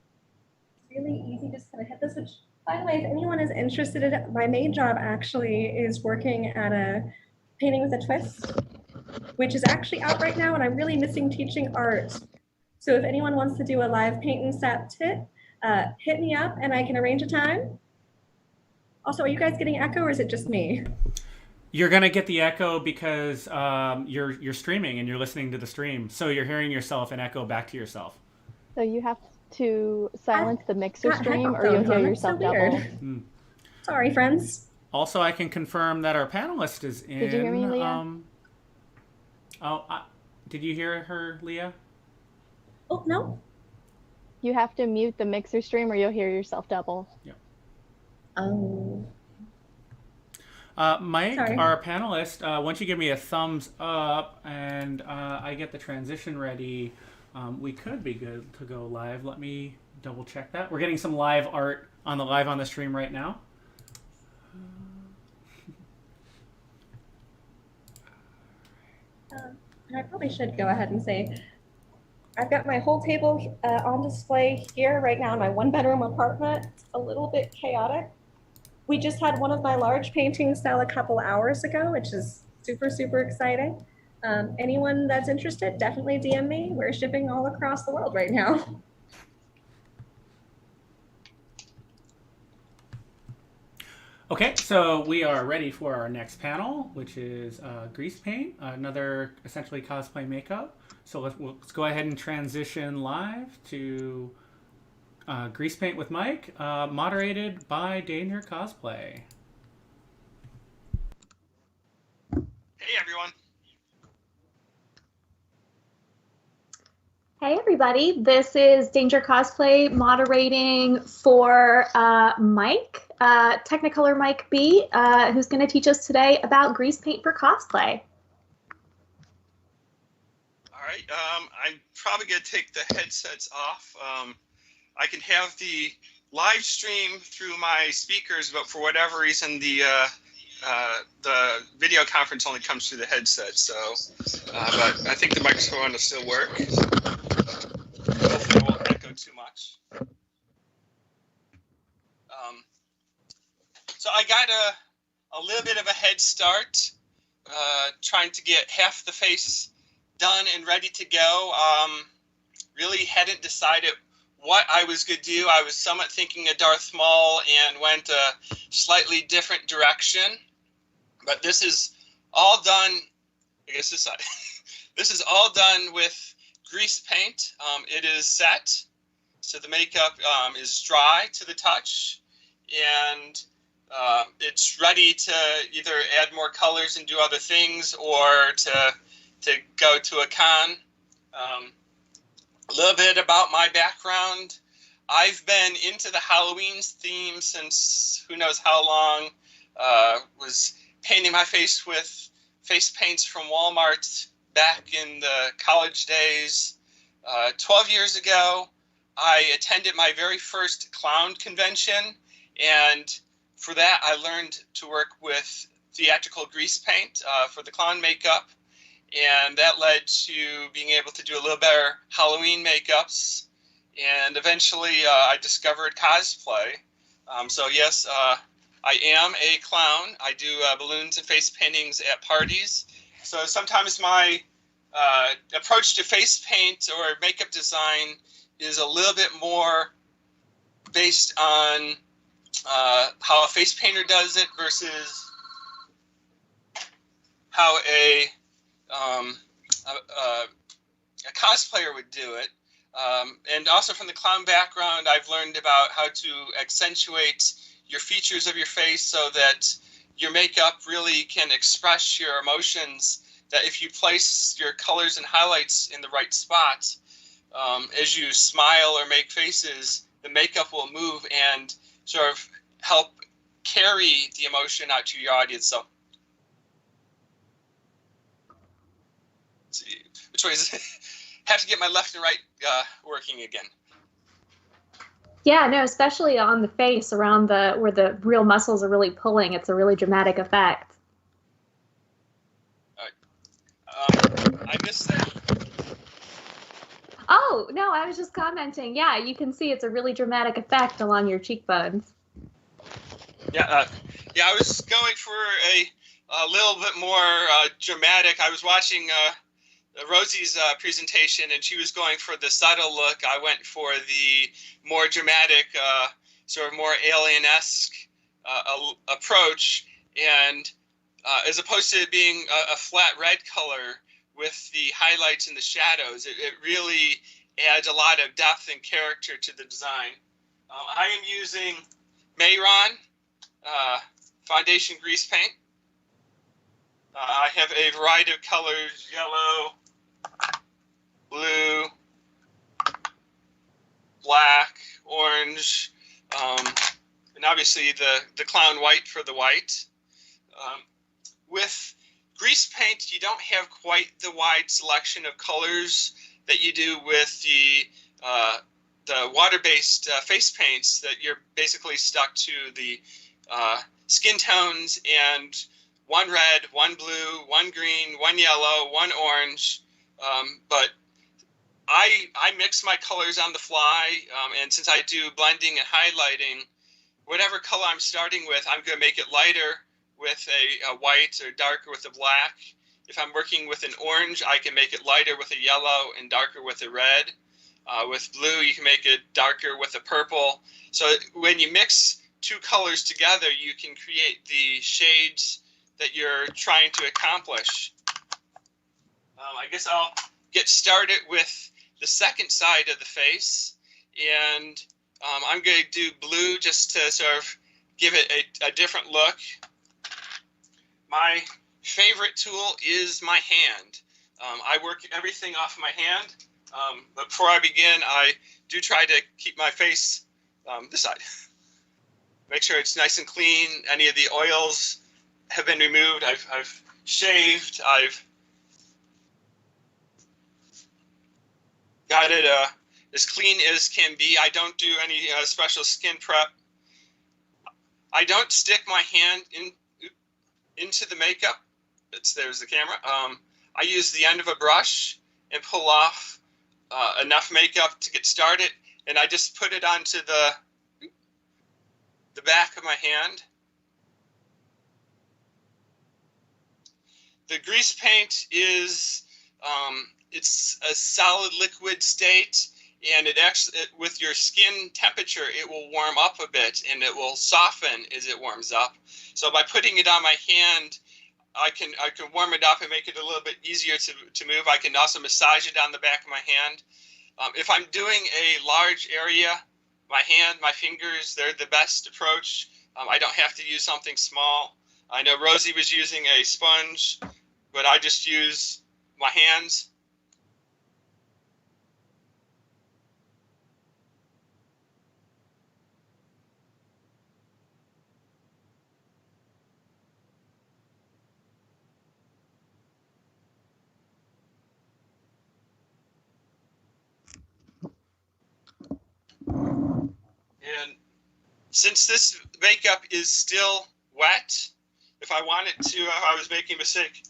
it's really easy, just kind of hit this, which, by the way, if anyone is interested in it, my main job actually is working at a Painting with a Twist, which is actually out right now, and I'm really missing teaching art. So if anyone wants to do a live paint and set hit me up and I can arrange a time. Also, are you guys getting echo or is it just me? You're gonna get the echo because you're streaming and you're listening to the stream, so you're hearing yourself and echo back to yourself. So you have to silence the mixer got stream, or you'll headphones hear on. That's yourself so weird. double. Sorry, friends. Also, I can confirm that our panelist is in. Did you hear me, Leah? Did you hear her, Leah? Oh, no. You have to mute the mixer stream, or you'll hear yourself double. Yeah. Oh. Mike, Sorry. our panelist, once you give me a thumbs up and I get the transition ready, we could be good to go live. Let me double check that. We're getting some live art on the stream right now. And I probably should go ahead and say, I've got my whole table on display here right now in my one-bedroom apartment. It's a little bit chaotic. We just had one of my large paintings sell a couple hours ago, which is super, super exciting. Anyone that's interested, definitely DM me. We're shipping all across the world right now. Okay, so we are ready for our next panel, which is grease paint, another essentially cosplay makeup. So let's go ahead and transition live to grease paint with Mike, moderated by Danger Cosplay. Hey everyone. Hey everybody, this is Danger Cosplay moderating for Mike, Technicolor Mike B, who's going to teach us today about grease paint for cosplay. All right, I'm probably going to take the headsets off. I can have the live stream through my speakers, but for whatever reason, the video conference only comes through the headset. So, but I think the microphone will still work. Hopefully, it won't echo too much. So I got a little bit of a head start, trying to get half the face done and ready to go. Really hadn't decided what I was going to do. I was somewhat thinking of Darth Maul and went a slightly different direction. But this is all done, I guess this side. This is all done with grease paint. It is set, so the makeup is dry to the touch, and it's ready to either add more colors and do other things, or to go to a con. A little bit about my background. I've been into the Halloween theme since who knows how long. Was painting my face with face paints from Walmart back in the college days. 12 years ago, I attended my very first clown convention, and for that I learned to work with theatrical grease paint for the clown makeup, and that led to being able to do a little better Halloween makeups, and eventually I discovered cosplay. So yes, I am a clown. I do balloons and face paintings at parties. So sometimes my approach to face paint or makeup design is a little bit more based on how a face painter does it versus how a cosplayer would do it. And also from the clown background, I've learned about how to accentuate your features of your face so that your makeup really can express your emotions, that if you place your colors and highlights in the right spot, as you smile or make faces, the makeup will move and sort of help carry the emotion out to your audience. So, let's see, which way is it? have to get my left and right working again. Yeah, no, especially on the face around where the real muscles are really pulling. It's a really dramatic effect. I missed that. Oh, no, I was just commenting. Yeah, you can see it's a really dramatic effect along your cheekbones. Yeah, I was going for a little bit more dramatic. I was watching Rosie's presentation, and she was going for the subtle look. I went for the more dramatic, sort of more alien-esque approach, and as opposed to it being a flat red color with the highlights and the shadows, it really adds a lot of depth and character to the design. I am using Mayron foundation grease paint. I have a variety of colors: yellow, blue, black, orange, and obviously the clown white for the white. With grease paint, you don't have quite the wide selection of colors that you do with the water-based face paints, that you're basically stuck to the skin tones and one red, one blue, one green, one yellow, one orange. But I mix my colors on the fly, and since I do blending and highlighting, whatever color I'm starting with, I'm going to make it lighter with a white or darker with a black. If I'm working with an orange, I can make it lighter with a yellow and darker with a red. With blue, you can make it darker with a purple. So when you mix two colors together, you can create the shades that you're trying to accomplish. I guess I'll get started with the second side of the face, and I'm going to do blue just to sort of give it a different look. My favorite tool is my hand. I work everything off my hand, but before I begin, I do try to keep my face this side. Make sure it's nice and clean. Any of the oils have been removed. I've shaved. I've got it as clean as can be. I don't do any special skin prep. I don't stick my hand into the makeup. There's the camera. I use the end of a brush and pull off enough makeup to get started, and I just put it onto the back of my hand. The grease paint is it's a solid liquid state, and it actually, with your skin temperature, it will warm up a bit and it will soften as it warms up. So by putting it on my hand, I can warm it up and make it a little bit easier to move. I can also massage it on the back of my hand. If I'm doing a large area, my hand, my fingers, they're the best approach. I don't have to use something small. I know Rosie was using a sponge, but I just use my hands. And since this makeup is still wet, if I wanted to, if I was making a mistake,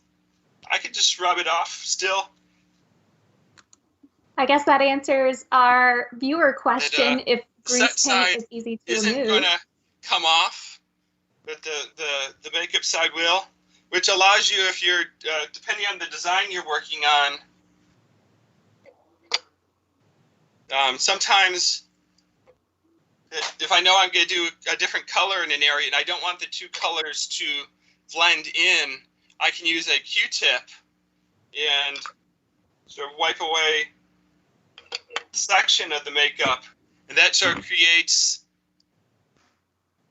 I could just rub it off still. I guess that answers our viewer question, if grease paint is easy to remove. Isn't going to come off, but the makeup side will, which allows you, if you're, depending on the design you're working on, sometimes if I know I'm going to do a different color in an area and I don't want the two colors to blend in, I can use a Q-tip and sort of wipe away a section of the makeup, and that sort of creates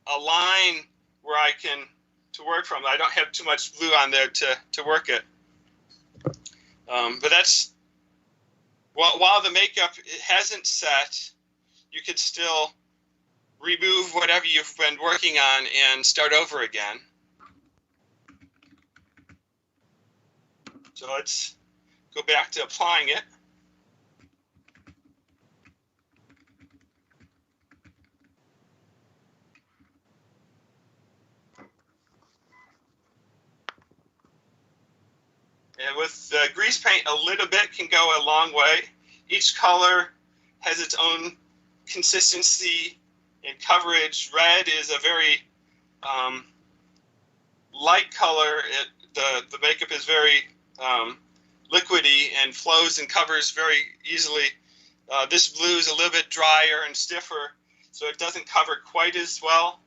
a line where I can to work from. I don't have too much glue on there to work it. But that's, while the makeup hasn't set, you could still remove whatever you've been working on and start over again. So let's go back to applying it. grease paint a little bit can go a long way. Each color has its own consistency and coverage. Red is a very light color. The makeup is very liquidy and flows and covers very easily. This blue is a little bit drier and stiffer, so it doesn't cover quite as well.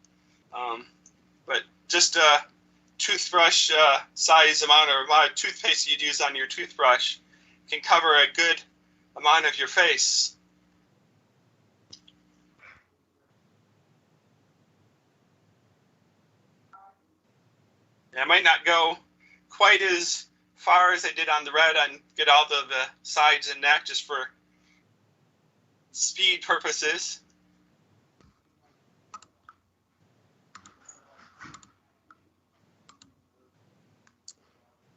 But just a toothbrush size amount or amount of toothpaste you'd use on your toothbrush can cover a good amount of your face. I might not go quite as far as I did on the red and get all the sides and neck just for speed purposes.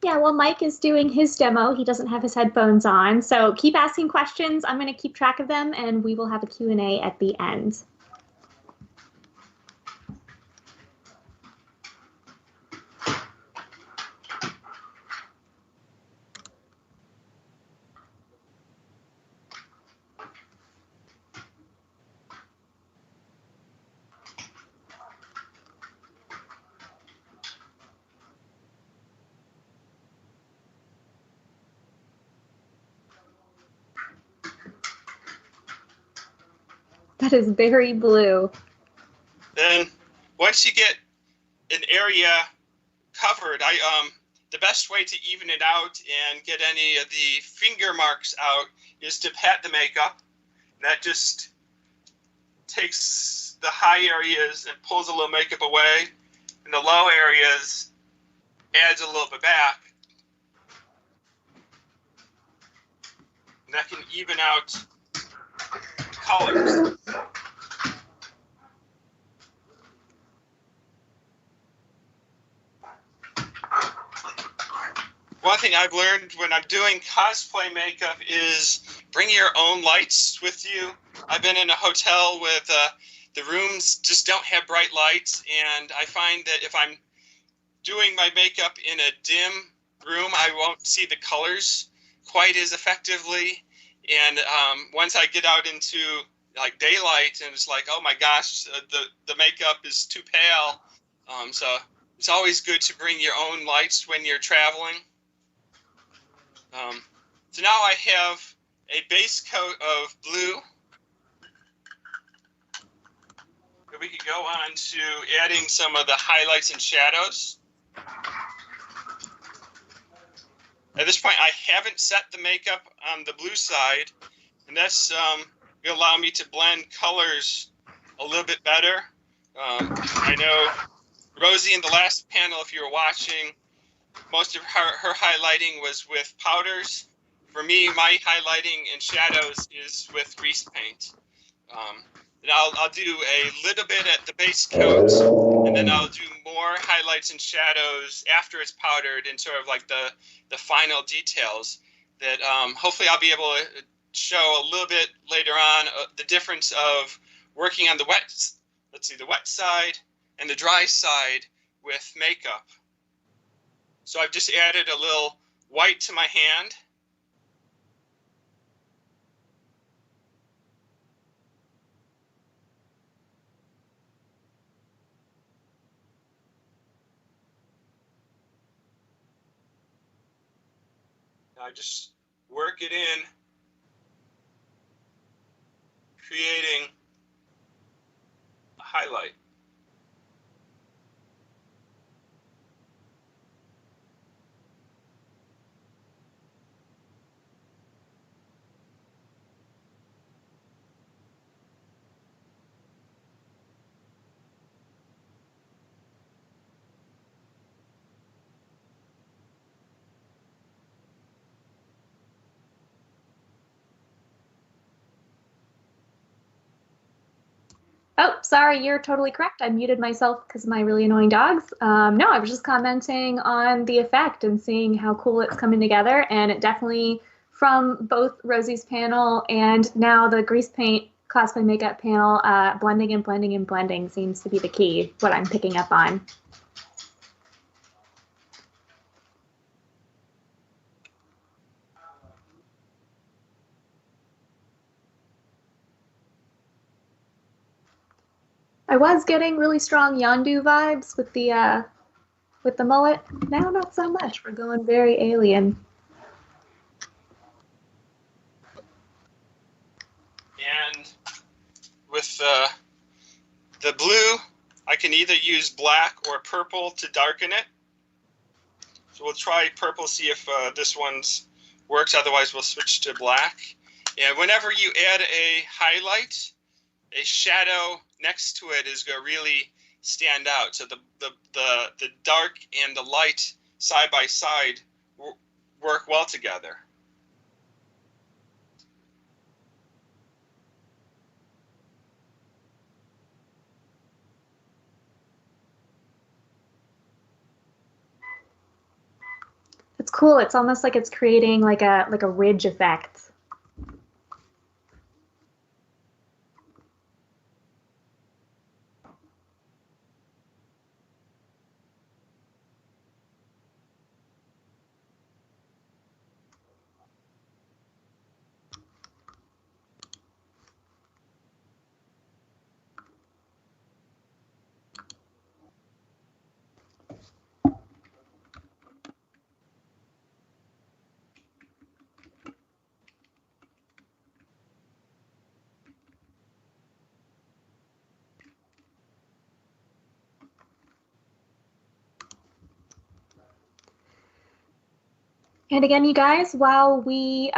Yeah, well, Mike is doing his demo. He doesn't have his headphones on, so keep asking questions. I'm going to keep track of them, and we will have a Q&A at the end. That is very blue. Then once you get an area covered, the best way to even it out and get any of the finger marks out is to pat the makeup. That just takes the high areas and pulls a little makeup away, and the low areas adds a little bit back. And that can even out colors. One thing I've learned when I'm doing cosplay makeup is bring your own lights with you. I've been in a hotel with the rooms just don't have bright lights, and I find that if I'm doing my makeup in a dim room, I won't see the colors quite as effectively. And once I get out into like daylight, and it's like, oh my gosh, the makeup is too pale. So it's always good to bring your own lights when you're traveling. So now I have a base coat of blue. We could go on to adding some of the highlights and shadows. At this point, I haven't set the makeup on the blue side, and that's will allow me to blend colors a little bit better. I know Rosie in the last panel, if you were watching, most of her highlighting was with powders. For me, my highlighting and shadows is with grease paint. And I'll do a little bit at the base coat, and then I'll do more highlights and shadows after it's powdered and sort of like the final details that hopefully I'll be able to show a little bit later on the difference of working on the wet side and the dry side with makeup. So I've just added a little white to my hand. I just work it in, creating a highlight. Oh, sorry, you're totally correct. I muted myself because of my really annoying dogs. No, I was just commenting on the effect and seeing how cool it's coming together. And it definitely, from both Rosie's panel and now the grease paint cosplay makeup panel, blending and blending and blending seems to be the key, what I'm picking up on. I was getting really strong Yondu vibes with the mullet. Now not so much. We're going very alien. And with the blue, I can either use black or purple to darken it. So we'll try purple, see if this one's works. Otherwise, we'll switch to black. And whenever you add a highlight, a shadow next to it is going to really stand out. So the dark and the light side by side work well together. It's cool. It's almost like it's creating like a ridge effect. And again, you guys, while we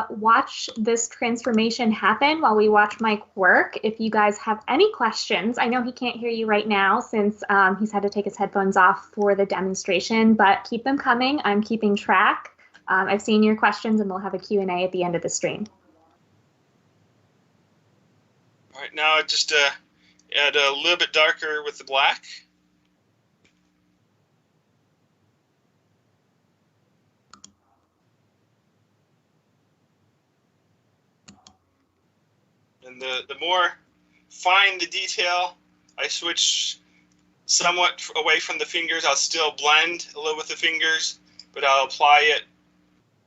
watch this transformation happen, while we watch Mike work, if you guys have any questions, I know he can't hear you right now since he's had to take his headphones off for the demonstration, but keep them coming. I'm keeping track. I've seen your questions, and we'll have a Q&A at the end of the stream. All right, now just add a little bit darker with the black. And the more fine the detail, I switch somewhat away from the fingers. I'll still blend a little with the fingers, but I'll apply it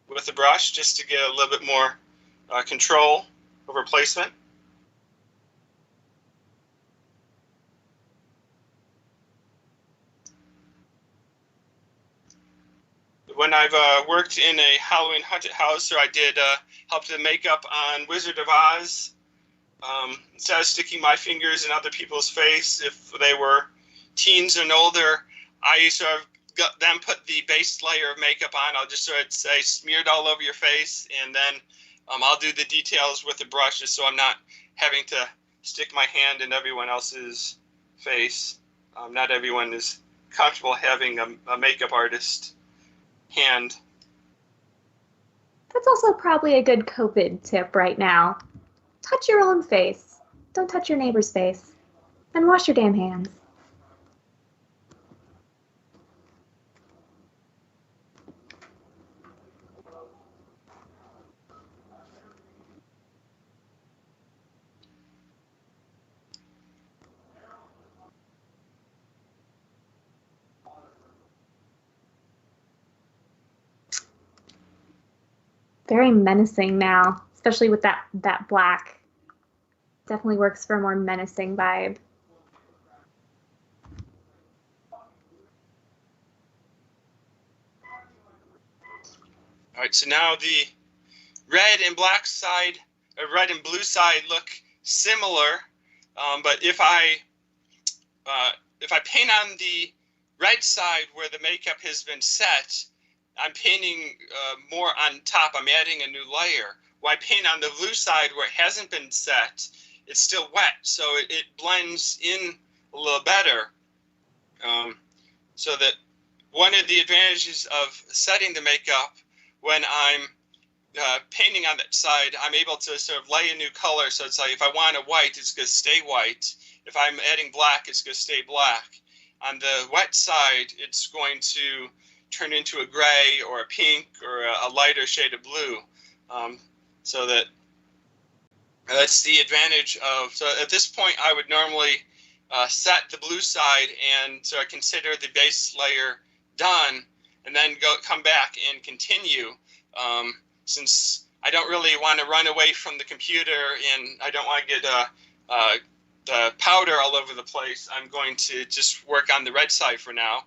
with the brush just to get a little bit more control over placement. When I've worked in a Halloween haunted house, or I did help the makeup on Wizard of Oz, instead of sticking my fingers in other people's face, if they were teens and older, I sort of got them put the base layer of makeup on. I'll just sort of say smeared all over your face, and then I'll do the details with the brush just so I'm not having to stick my hand in everyone else's face. Not everyone is comfortable having a makeup artist hand. That's also probably a good COVID tip right now. Touch your own face. Don't touch your neighbor's face. And wash your damn hands. Very menacing now, especially with that black. Definitely works for a more menacing vibe. All right, so now the red and black side, red and blue side look similar, but if I paint on the red side where the makeup has been set, I'm painting more on top. I'm adding a new layer. When I paint on the blue side where it hasn't been set, it's still wet, so it blends in a little better. So that one of the advantages of setting the makeup, when I'm painting on that side, I'm able to sort of lay a new color. So it's like if I want a white, it's going to stay white. If I'm adding black, it's going to stay black. On the wet side, it's going to turn into a gray or a pink or a lighter shade of blue. So that's the advantage of, so at this point I would normally set the blue side and so I consider the base layer done and then come back and continue. Since I don't really want to run away from the computer and I don't want to get the powder all over the place, I'm going to just work on the red side for now.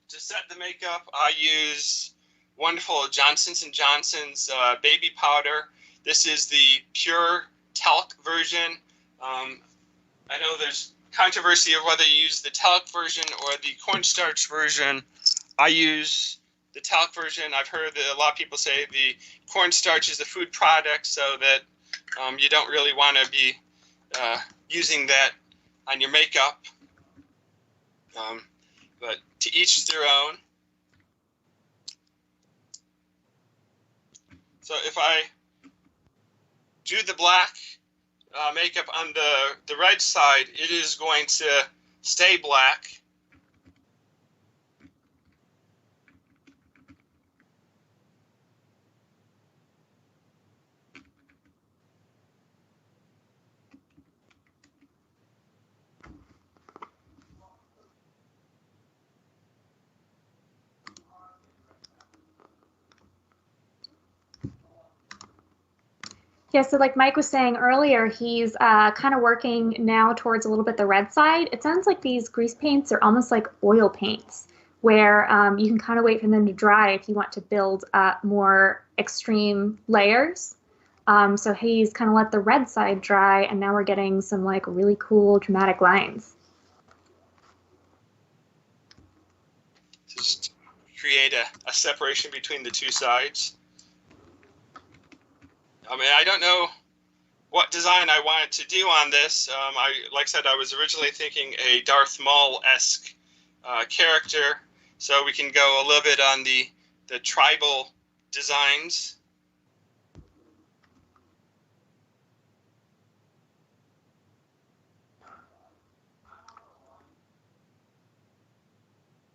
To set the makeup, I use wonderful Johnson's & Johnson's baby powder. This is the pure talc version. I know there's controversy of whether you use the talc version or the cornstarch version. I use the talc version. I've heard that a lot of people say the cornstarch is a food product, so that you don't really want to be using that on your makeup. But to each their own. So if I do the black makeup on the red side, it is going to stay black. Yeah, so like Mike was saying earlier, he's kind of working now towards a little bit the red side. It sounds like these grease paints are almost like oil paints, where you can kind of wait for them to dry if you want to build more extreme layers. So he's kind of let the red side dry, and now we're getting some like really cool dramatic lines. Just create a separation between the two sides. I mean, I don't know what design I wanted to do on this. Like I said, I was originally thinking a Darth Maul-esque character, so we can go a little bit on the tribal designs.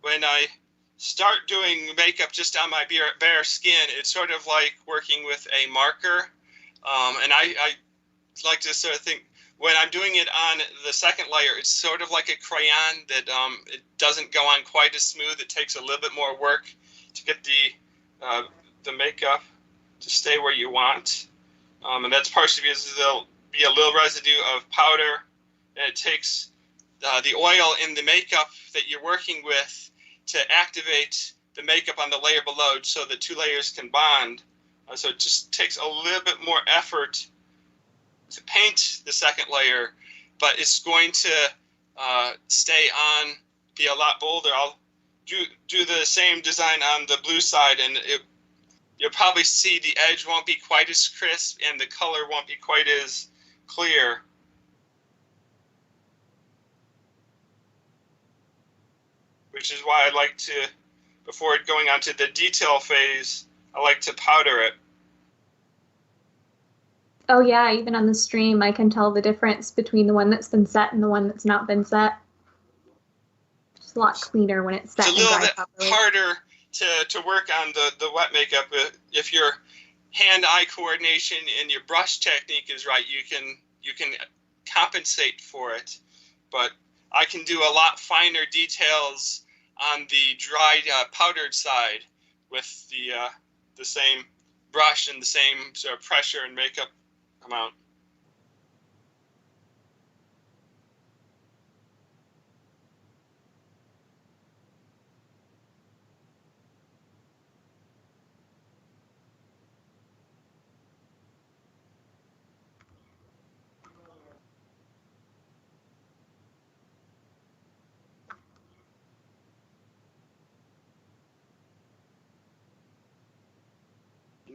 When I start doing makeup just on my bare skin, it's sort of like working with a marker. And I like to sort of think, when I'm doing it on the second layer, it's sort of like a crayon that it doesn't go on quite as smooth. It takes a little bit more work to get the makeup to stay where you want. And that's partially because there'll be a little residue of powder, and it takes the oil in the makeup that you're working with to activate the makeup on the layer below so the two layers can bond. So it just takes a little bit more effort to paint the second layer, but it's going to stay on, be a lot bolder. I'll do the same design on the blue side, and you'll probably see the edge won't be quite as crisp and the color won't be quite as clear. Which is why I like to, before going on to the detail phase, I like to powder it. Oh yeah, even on the stream, I can tell the difference between the one that's been set and the one that's not been set. It's a lot cleaner when it's set. It's a little bit harder to work on the wet makeup. If your hand-eye coordination and your brush technique is right, you can compensate for it. But I can do a lot finer details on the dried powdered side with the same brush and the same sort of pressure and makeup amount.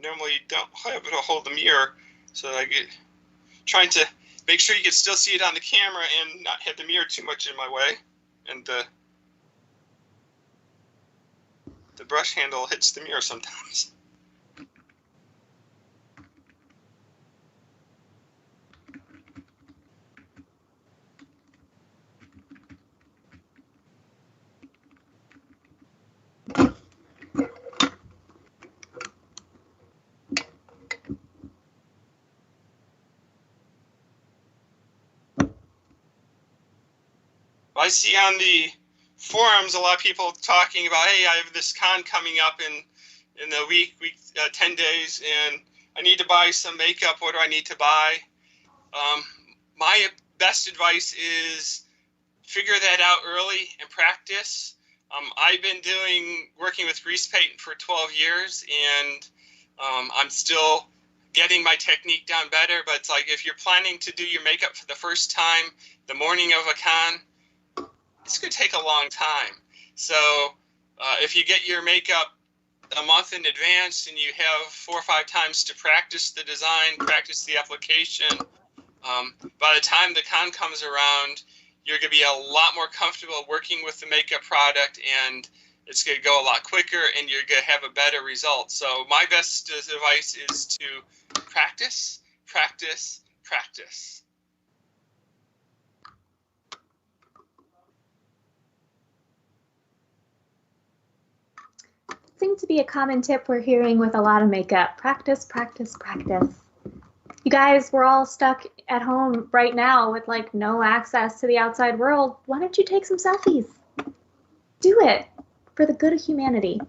Normally don't have to hold the mirror, so I get trying to make sure you can still see it on the camera and not have the mirror too much in my way. And the brush handle hits the mirror sometimes. I see on the forums a lot of people talking about, hey, I have this con coming up in a week, 10 days, and I need to buy some makeup. What do I need to buy? My best advice is figure that out early and practice. I've been working with grease paint for 12 years, and I'm still getting my technique down better. But it's like if you're planning to do your makeup for the first time the morning of a con, it's going to take a long time. So if you get your makeup a month in advance and you have 4 or 5 times to practice the design, practice the application, by the time the con comes around, you're going to be a lot more comfortable working with the makeup product, and it's going to go a lot quicker, and you're going to have a better result. So my best advice is to practice, practice, practice. Seems to be a common tip we're hearing with a lot of makeup. Practice, practice, practice. You guys, we're all stuck at home right now with like no access to the outside world. Why don't you take some selfies? Do it for the good of humanity.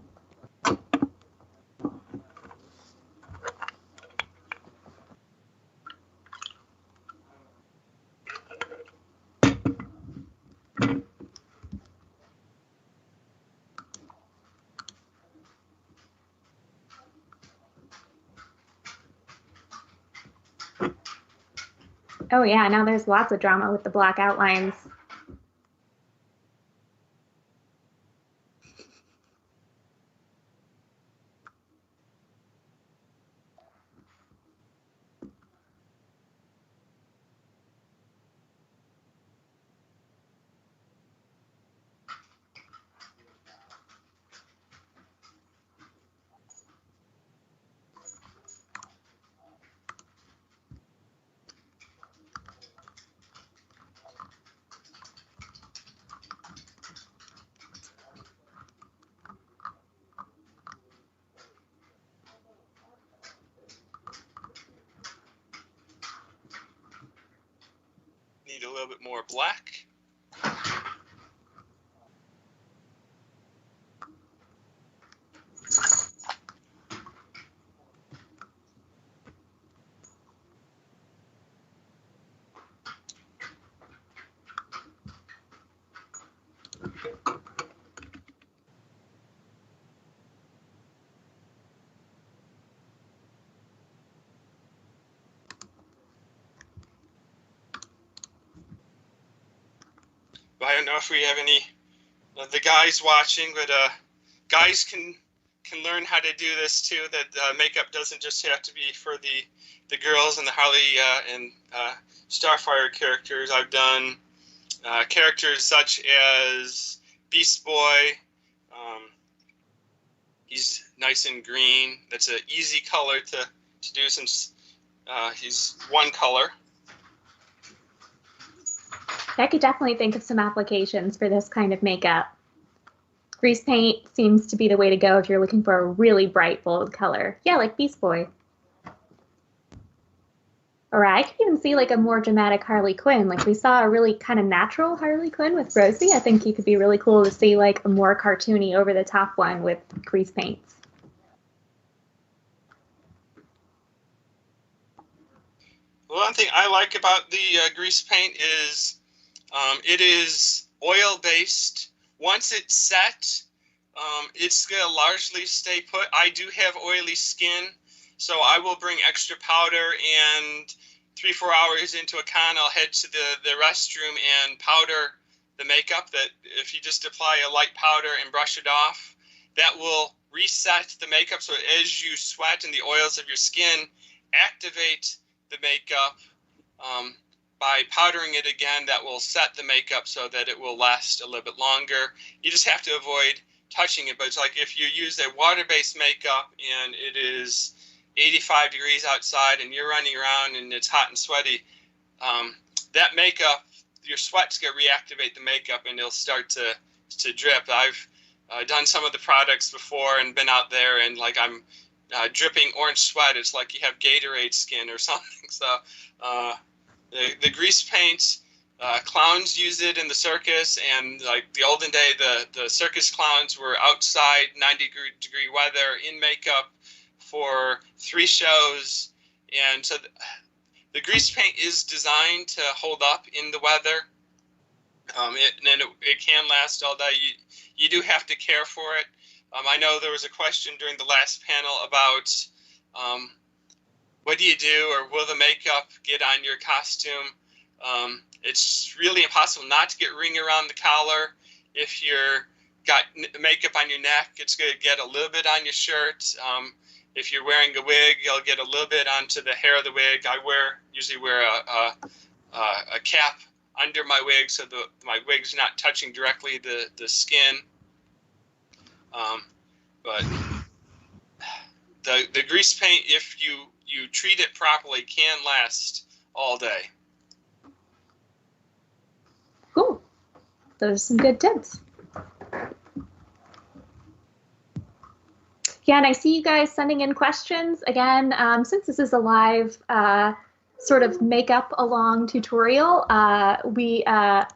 Oh yeah, now there's lots of drama with the black outlines. Need a little bit more black. I don't know if we have any of the guys watching, but guys can learn how to do this too. That makeup doesn't just have to be for the girls and the Harley and Starfire characters. I've done characters such as Beast Boy. He's nice and green. That's an easy color to do since he's one color. I could definitely think of some applications for this kind of makeup. Grease paint seems to be the way to go if you're looking for a really bright, bold color. Yeah, like Beast Boy. Or I could even see like a more dramatic Harley Quinn. Like we saw a really kind of natural Harley Quinn with Rosie. I think it could be really cool to see like a more cartoony, over-the-top one with grease paints. Well, one thing I like about the grease paint is it is oil-based. Once it's set, it's going to largely stay put. I do have oily skin, so I will bring extra powder, and 3-4 hours into a con, I'll head to the restroom and powder the makeup. That if you just apply a light powder and brush it off, that will reset the makeup. So as you sweat and the oils of your skin activate the makeup, by powdering it again, that will set the makeup so that it will last a little bit longer. You just have to avoid touching it. But it's like if you use a water-based makeup and it is 85 degrees outside and you're running around and it's hot and sweaty, that makeup, your sweat's going to reactivate the makeup and it'll start to drip. I've done some of the products before and been out there and like I'm dripping orange sweat. It's like you have Gatorade skin or something. So the grease paint, clowns use it in the circus, and like the olden day, the circus clowns were outside 90-degree weather in makeup for 3 shows, and so the grease paint is designed to hold up in the weather. it can last all day. You do have to care for it. I know there was a question during the last panel about what do you do, or will the makeup get on your costume? It's really impossible not to get ring around the collar. If you're got makeup on your neck, it's going to get a little bit on your shirt. If you're wearing a wig, you'll get a little bit onto the hair of the wig. I usually wear a cap under my wig, so my wig's not touching directly the skin. But the grease paint, if you treat it properly, can last all day. Cool. Those are some good tips. Yeah, and I see you guys sending in questions. Again, since this is a live sort of makeup along tutorial, I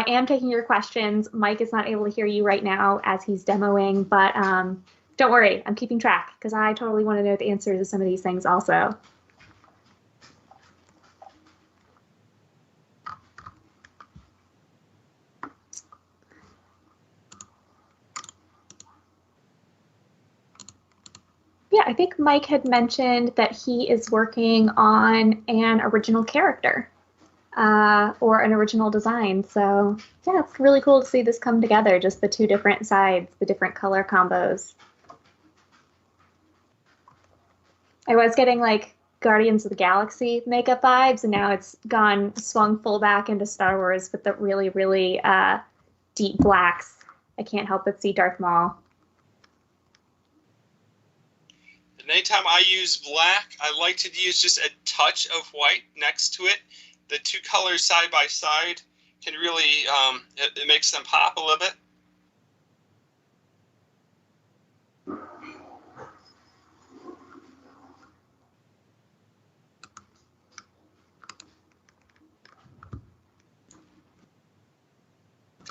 am taking your questions. Mike is not able to hear you right now as he's demoing, but don't worry, I'm keeping track because I totally want to know the answers to some of these things also. Yeah, I think Mike had mentioned that he is working on an original character or an original design. So yeah, it's really cool to see this come together, just the two different sides, the different color combos. I was getting like Guardians of the Galaxy makeup vibes, and now it's swung full back into Star Wars with the really, really deep blacks. I can't help but see Darth Maul. And anytime I use black, I like to use just a touch of white next to it. The two colors side by side can really, it makes them pop a little bit.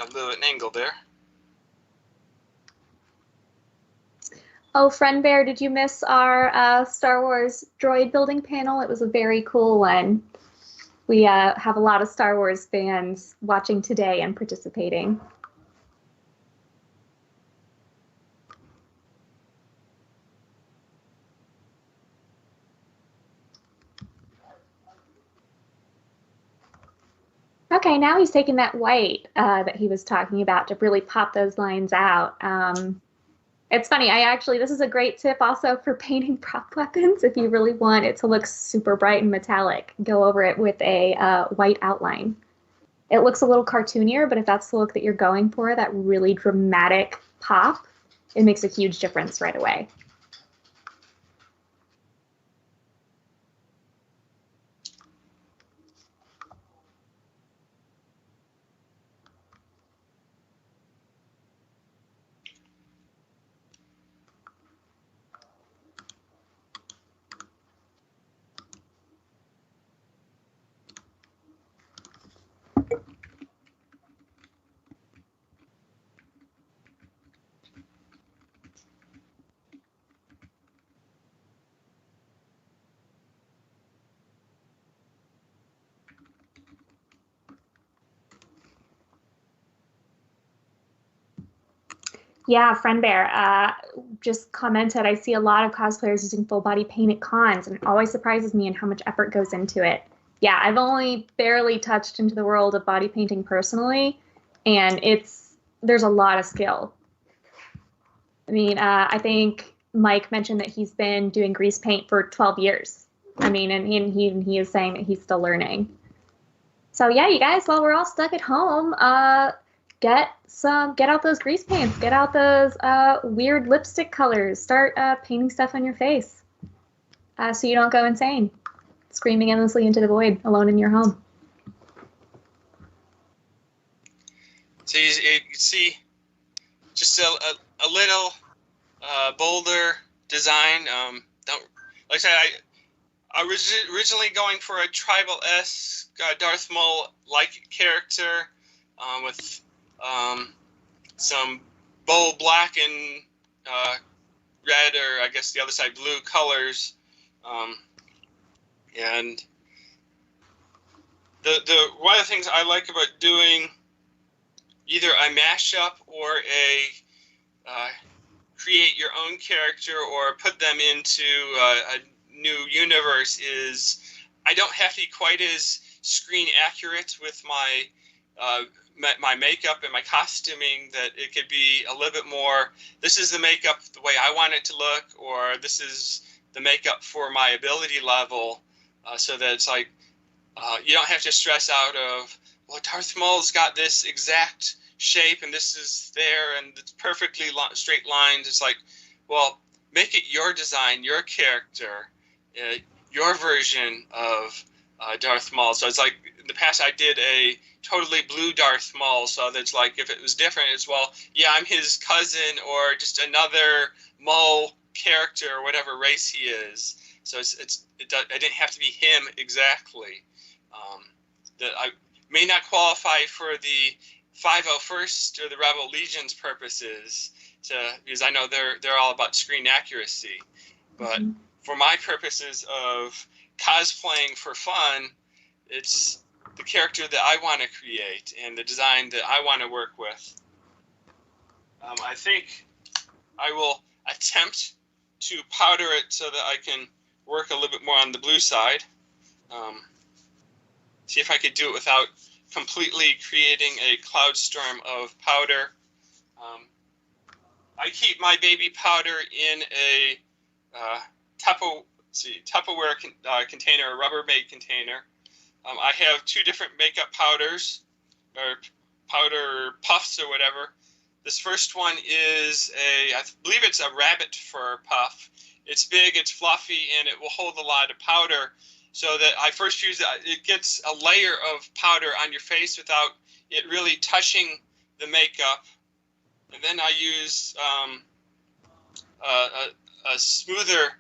A little bit angle there. Oh, Friend Bear, did you miss our Star Wars droid building panel? It was a very cool one. We have a lot of Star Wars fans watching today and participating. Okay, now he's taking that white that he was talking about to really pop those lines out. It's funny, this is a great tip also for painting prop weapons. If you really want it to look super bright and metallic, go over it with a white outline. It looks a little cartoonier, but if that's the look that you're going for, that really dramatic pop, it makes a huge difference right away. Yeah, Friend Bear just commented, I see a lot of cosplayers using full body paint at cons, and it always surprises me in how much effort goes into it. Yeah, I've only barely touched into the world of body painting personally, and there's a lot of skill. I mean, I think Mike mentioned that he's been doing grease paint for 12 years. I mean, and he is saying that he's still learning. So yeah, you guys, while we're all stuck at home, get out those grease paints, get out those weird lipstick colors, start painting stuff on your face so you don't go insane, screaming endlessly into the void alone in your home. So you can see just a little bolder design. Like I said, I was originally going for a tribal-esque Darth Maul-like character with some bold black and red, or I guess the other side blue colors, and the one of the things I like about doing either a mashup or a create your own character or put them into a new universe is I don't have to be quite as screen accurate with my my makeup and my costuming, that it could be a little bit more, this is the makeup the way I want it to look, or this is the makeup for my ability level, so that it's like you don't have to stress out of, well, Darth Maul's got this exact shape and this is there and it's perfectly straight lines. It's like, well, make it your design, your character, your version of Darth Maul. So it's like in the past I did a totally blue Darth Maul, so that's like if it was different, it's, well, yeah, I'm his cousin or just another Maul character or whatever race he is. So I didn't have to be him exactly. That I may not qualify for the 501st or the Rebel Legion's purposes, because I know they're all about screen accuracy. But for my purposes of cosplaying for fun, it's the character that I want to create and the design that I want to work with. I think I will attempt to powder it so that I can work a little bit more on the blue side. See if I could do it without completely creating a cloud storm of powder. I keep my baby powder in a Tupperware container, a Rubbermaid container. I have two different makeup powders, or powder puffs or whatever. This first one is I believe it's a rabbit fur puff. It's big, it's fluffy, and it will hold a lot of powder. So that I first use it gets a layer of powder on your face without it really touching the makeup. And then I use a smoother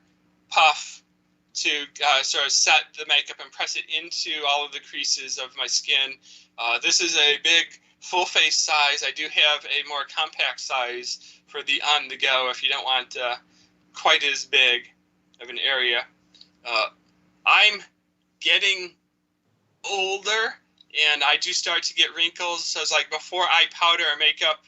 puff to sort of set the makeup and press it into all of the creases of my skin. This is a big full face size. I do have a more compact size for the on the go if you don't want quite as big of an area. I'm getting older and I do start to get wrinkles. So it's like before I powder or makeup,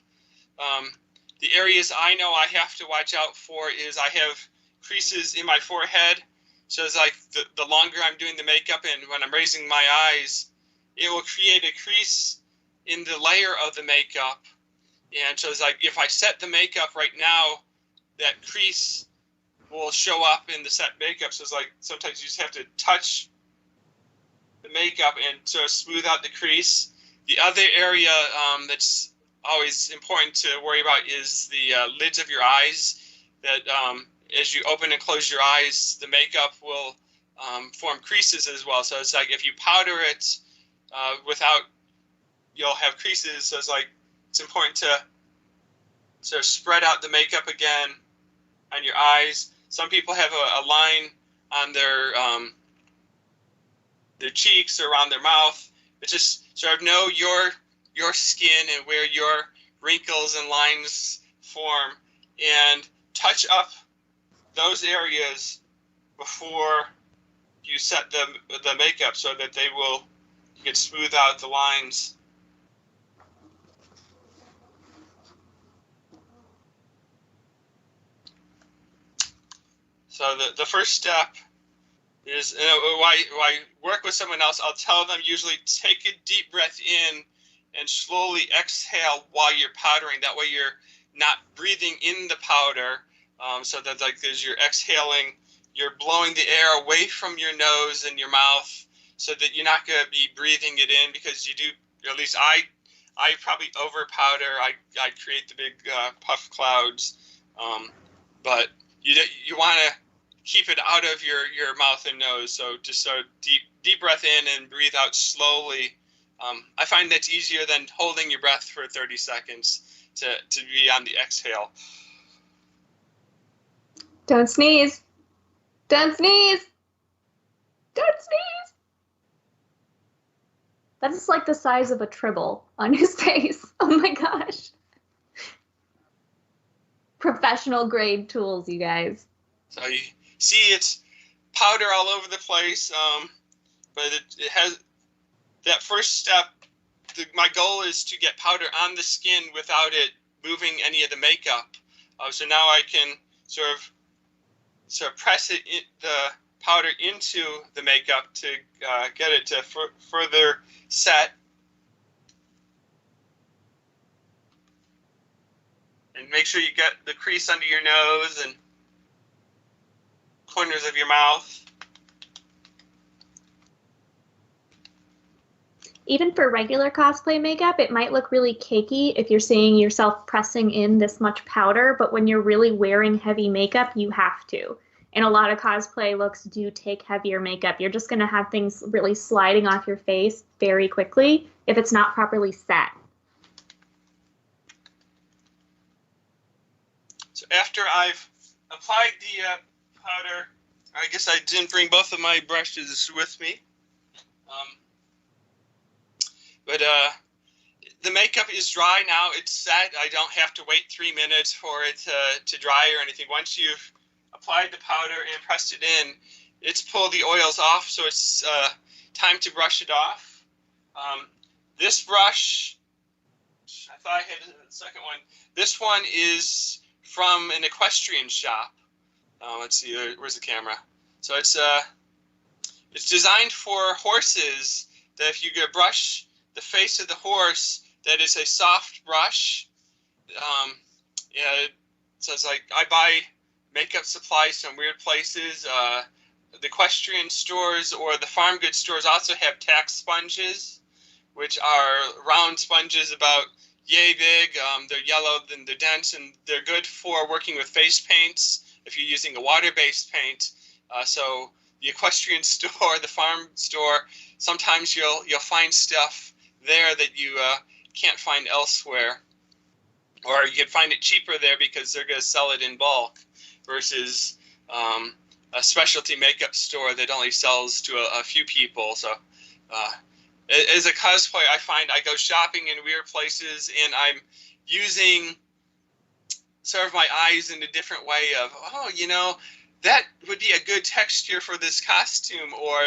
the areas I know I have to watch out for is I have creases in my forehead. So it's like the longer I'm doing the makeup and when I'm raising my eyes, it will create a crease in the layer of the makeup. And so it's like if I set the makeup right now, that crease will show up in the set makeup. So it's like sometimes you just have to touch the makeup and sort of smooth out the crease. The other area that's always important to worry about is the lids of your eyes. That as you open and close your eyes, the makeup will form creases as well. So it's like if you powder it without, you'll have creases. So it's important to sort of spread out the makeup again on your eyes. Some people have a line on their cheeks or around their mouth. It's just sort of know your skin and where your wrinkles and lines form, and touch up those areas before you set the makeup so that you can smooth out the lines. So the first step is, why work with someone else, I'll tell them usually take a deep breath in and slowly exhale while you're powdering. That way you're not breathing in the powder, so that like as you're exhaling, you're blowing the air away from your nose and your mouth so that you're not going to be breathing it in, because you do, or at least I probably over powder. I create the big puff clouds, but you want to keep it out of your mouth and nose. So just sort of deep breath in and breathe out slowly. I find that's easier than holding your breath for 30 seconds to be on the exhale. Don't sneeze. Don't sneeze. Don't sneeze. That's like the size of a tribble on his face. Oh my gosh. Professional grade tools, you guys. So you see it's powder all over the place, but it has that first step my goal is to get powder on the skin without it moving any of the makeup. So now I can sort of press the powder into the makeup to get it to further set. And make sure you get the crease under your nose and corners of your mouth. Even for regular cosplay makeup, it might look really cakey if you're seeing yourself pressing in this much powder, but when you're really wearing heavy makeup, you have to. And a lot of cosplay looks do take heavier makeup. You're just going to have things really sliding off your face very quickly if it's not properly set. So after I've applied the powder, I guess I didn't bring both of my brushes with me. But the makeup is dry now. It's set. I don't have to wait 3 minutes for it to dry or anything. Once you've applied the powder and pressed it in, it's pulled the oils off, so it's time to brush it off. This brush, I thought I had a second one. This one is from an equestrian shop. Let's see, where's the camera? So it's designed for horses, that if you get brush the face of the horse, that is a soft brush. Yeah, so it's like I buy makeup supplies from weird places. The equestrian stores or the farm goods stores also have tack sponges, which are round sponges about yay big. They're yellow and they're dense, and they're good for working with face paints if you're using a water-based paint. So the equestrian store, the farm store, sometimes you'll find stuff there that you can't find elsewhere, or you can find it cheaper there because they're going to sell it in bulk versus a specialty makeup store that only sells to a few people. So as a cosplayer, I find I go shopping in weird places and I'm using sort of my eyes in a different way of, oh, you know, that would be a good texture for this costume, or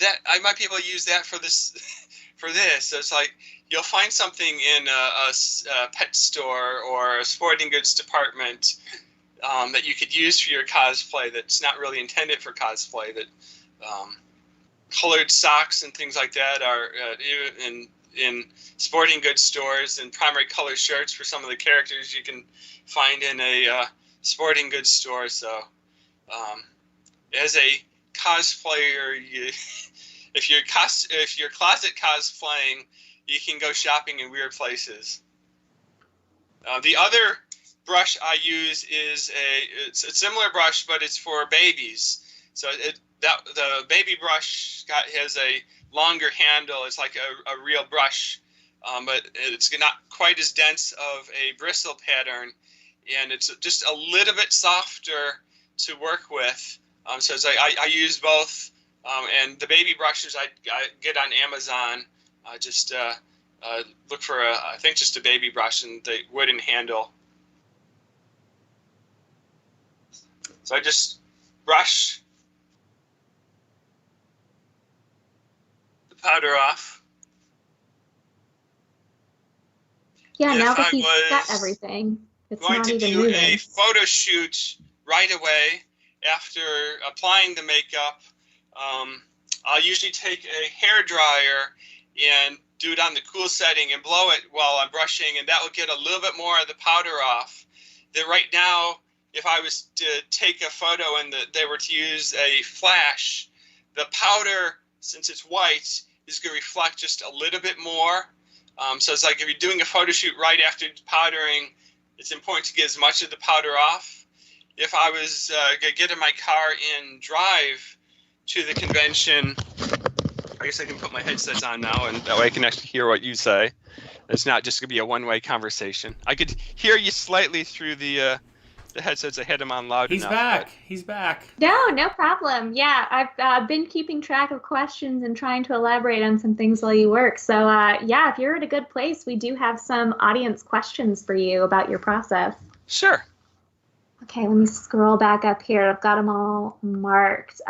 that I might be able to use that for this. For this, so it's like you'll find something in a pet store or a sporting goods department that you could use for your cosplay that's not really intended for cosplay. That colored socks and things like that are in sporting goods stores, and primary color shirts for some of the characters you can find in a sporting goods store. So as a cosplayer, if you're closet cosplaying, you can go shopping in weird places. The other brush I use is it's a similar brush, but it's for babies. So the baby brush has a longer handle. It's like a real brush, but it's not quite as dense of a bristle pattern, and it's just a little bit softer to work with. So it's like I use both. And the baby brushes I get on Amazon. Just look for I think just a baby brush and the wooden handle. So I just brush the powder off. Yeah, now that he's got everything, it's going not to even do moving. a photo shoot right away after applying the makeup. I'll usually take a hair dryer and do it on the cool setting and blow it while I'm brushing, and that will get a little bit more of the powder off. Then right now, if I was to take a photo and they were to use a flash, the powder, since it's white, is going to reflect just a little bit more. So it's like if you're doing a photo shoot right after powdering, it's important to get as much of the powder off. If I was going to get in my car and drive to the convention, I guess I can put my headsets on now, and that way I can actually hear what you say. It's not just going to be a one-way conversation. I could hear you slightly through the headsets. I had them on loud enough. He's back. He's back. No problem. Yeah, I've been keeping track of questions and trying to elaborate on some things while you work. So yeah, if you're at a good place, we do have some audience questions for you about your process. Sure. Okay, let me scroll back up here. I've got them all marked.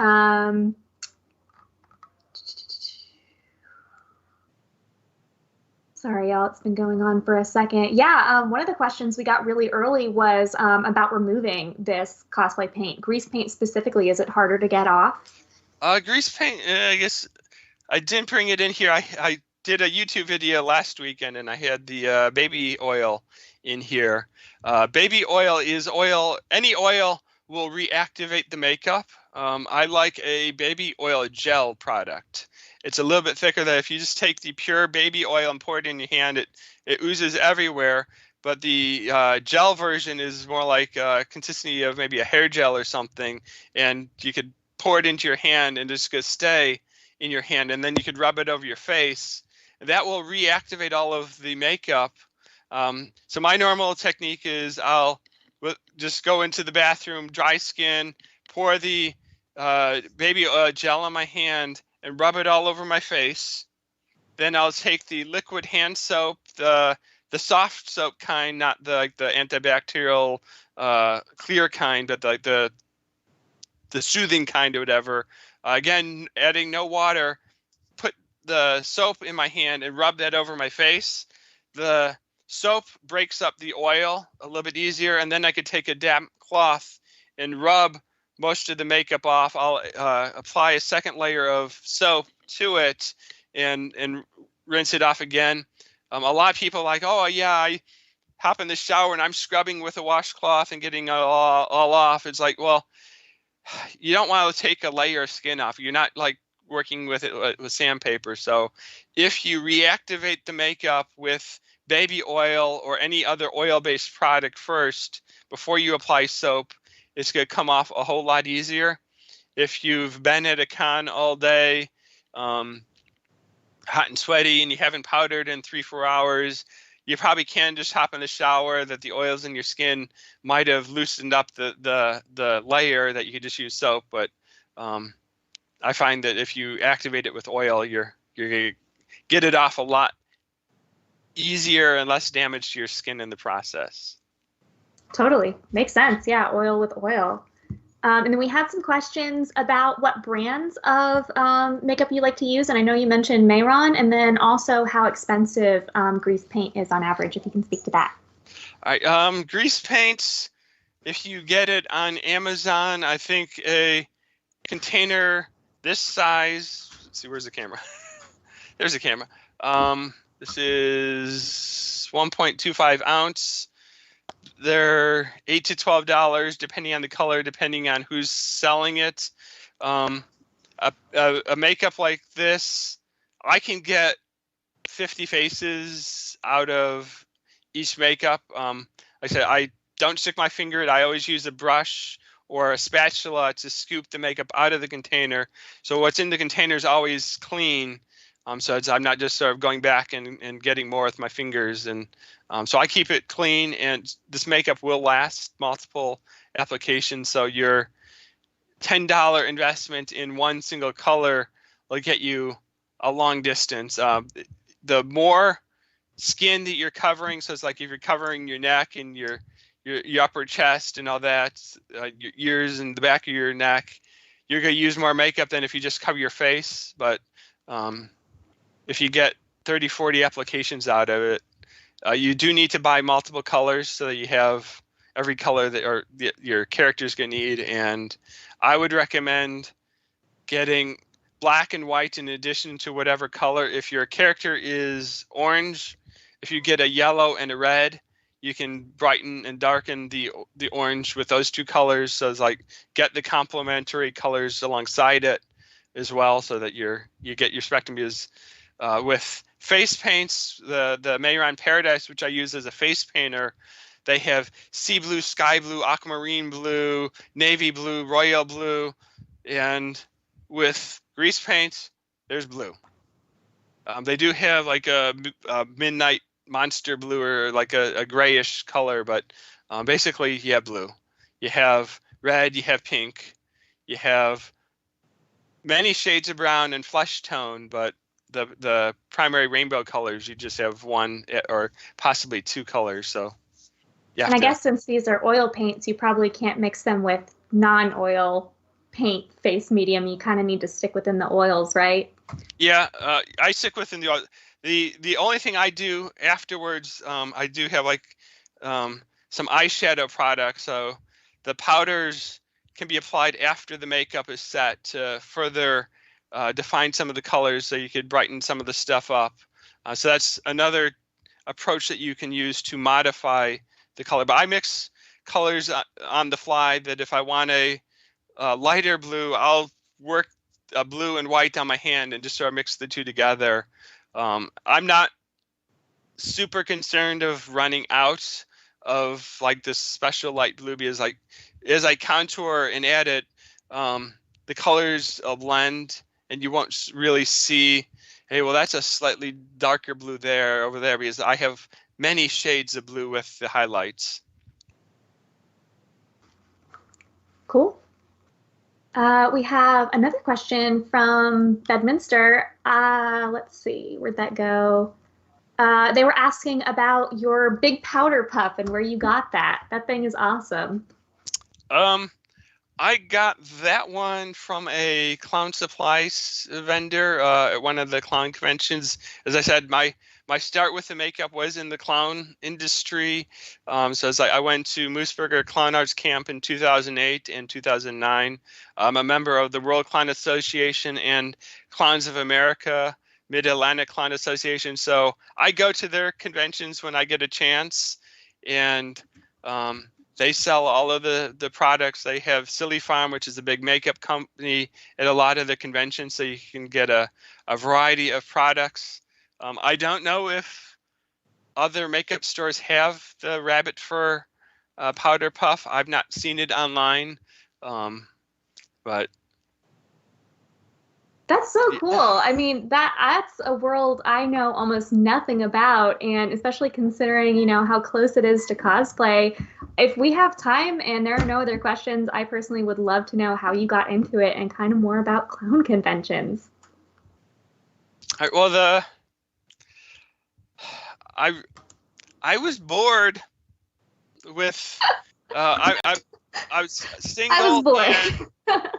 Sorry, y'all, it's been going on for a second. Yeah, one of the questions we got really early was about removing this cosplay paint. Grease paint specifically, is it harder to get off? Grease paint, I guess I didn't bring it in here. I did a YouTube video last weekend and I had the baby oil in here. Baby oil is oil, any oil will reactivate the makeup. I like a baby oil gel product. It's a little bit thicker than if you just take the pure baby oil and pour it in your hand, it oozes everywhere. But the gel version is more like consistency of maybe a hair gel or something, and you could pour it into your hand and just gonna stay in your hand, and then you could rub it over your face. That will reactivate all of the makeup. So my normal technique is I'll just go into the bathroom, dry skin, pour the baby oil gel on my hand and rub it all over my face. Then I'll take the liquid hand soap, the soft soap kind, not the antibacterial clear kind, but the soothing kind or whatever. Again, adding no water, put the soap in my hand and rub that over my face. The soap breaks up the oil a little bit easier, and then I could take a damp cloth and rub most of the makeup off. I'll apply a second layer of soap to it and rinse it off again. A lot of people are like, oh yeah, I hop in the shower and I'm scrubbing with a washcloth and getting all off. It's like, well, you don't want to take a layer of skin off. You're not like working with it with sandpaper. So if you reactivate the makeup with baby oil or any other oil-based product first before you apply soap, it's going to come off a whole lot easier. If you've been at a con all day, hot and sweaty, and you haven't powdered in 3-4 hours, you probably can just hop in the shower, that the oils in your skin might have loosened up the layer, that you could just use soap. But I find that if you activate it with oil, you're going to get it off a lot easier and less damage to your skin in the process. Totally. Makes sense. Yeah, oil with oil. And then we had some questions about what brands of makeup you like to use. And I know you mentioned Mayron, and then also how expensive grease paint is on average, if you can speak to that. All right. Grease paints, if you get it on Amazon, I think a container this size, let's see, where's the camera? There's the camera. This is 1.25 ounce. They're $8 to $12, depending on the color, depending on who's selling it. A makeup like this, I can get 50 faces out of each makeup. Like I said, I don't stick my finger in it. I always use a brush or a spatula to scoop the makeup out of the container. So what's in the container is always clean. So I'm not just sort of going back and getting more with my fingers. And so I keep it clean, and this makeup will last multiple applications. So your $10 investment in one single color will get you a long distance. The more skin that you're covering, so it's like if you're covering your neck and your upper chest and all that, your ears and the back of your neck, you're going to use more makeup than if you just cover your face. But if you get 30, 40 applications out of it, you do need to buy multiple colors so that you have every color that your character's going to need. And I would recommend getting black and white in addition to whatever color. If your character is orange, if you get a yellow and a red, you can brighten and darken the orange with those two colors. So it's like get the complementary colors alongside it as well, so that you get your spectrum. Because with face paints, the Mayron Paradise, which I use as a face painter, they have sea blue, sky blue, aquamarine blue, navy blue, royal blue, and with grease paint, there's blue. They do have like a midnight monster blue, or like a grayish color, but basically you have blue. You have red, you have pink, you have many shades of brown and flesh tone, but the primary rainbow colors, you just have one or possibly two colors. So and I guess since these are oil paints, you probably can't mix them with non-oil paint face medium. You kind of need to stick within the oils, right? Yeah, I stick within the oil. The only thing I do afterwards, I do have like some eyeshadow products. So the powders can be applied after the makeup is set to further define some of the colors, so you could brighten some of the stuff up. So that's another approach that you can use to modify the color. But I mix colors on the fly, that if I want a lighter blue, I'll work blue and white on my hand and just sort of mix the two together. I'm not super concerned of running out of like this special light blue, because like as I contour and add it, the colors will blend and you won't really see, hey, well, that's a slightly darker blue there over there, because I have many shades of blue with the highlights. Cool. We have another question from Bedminster. Let's see, where'd that go? They were asking about your big powder puff and where you got that. That thing is awesome. I got that one from a clown supplies vendor at one of the clown conventions. As I said, my start with the makeup was in the clown industry. So as I went to Mooseburger Clown Arts Camp in 2008 and 2009. I'm a member of the World Clown Association and Clowns of America, Mid-Atlantic Clown Association. So I go to their conventions when I get a chance, and they sell all of the products. They have Silly Farm, which is a big makeup company, at a lot of the conventions, so you can get a variety of products. I don't know if other makeup stores have the rabbit fur powder puff. I've not seen it online, but that's so cool. I mean, that's a world I know almost nothing about, and especially considering, you know, how close it is to cosplay. If we have time and there are no other questions, I personally would love to know how you got into it and kind of more about clown conventions. All right, well, I was bored with I was single. I was bored.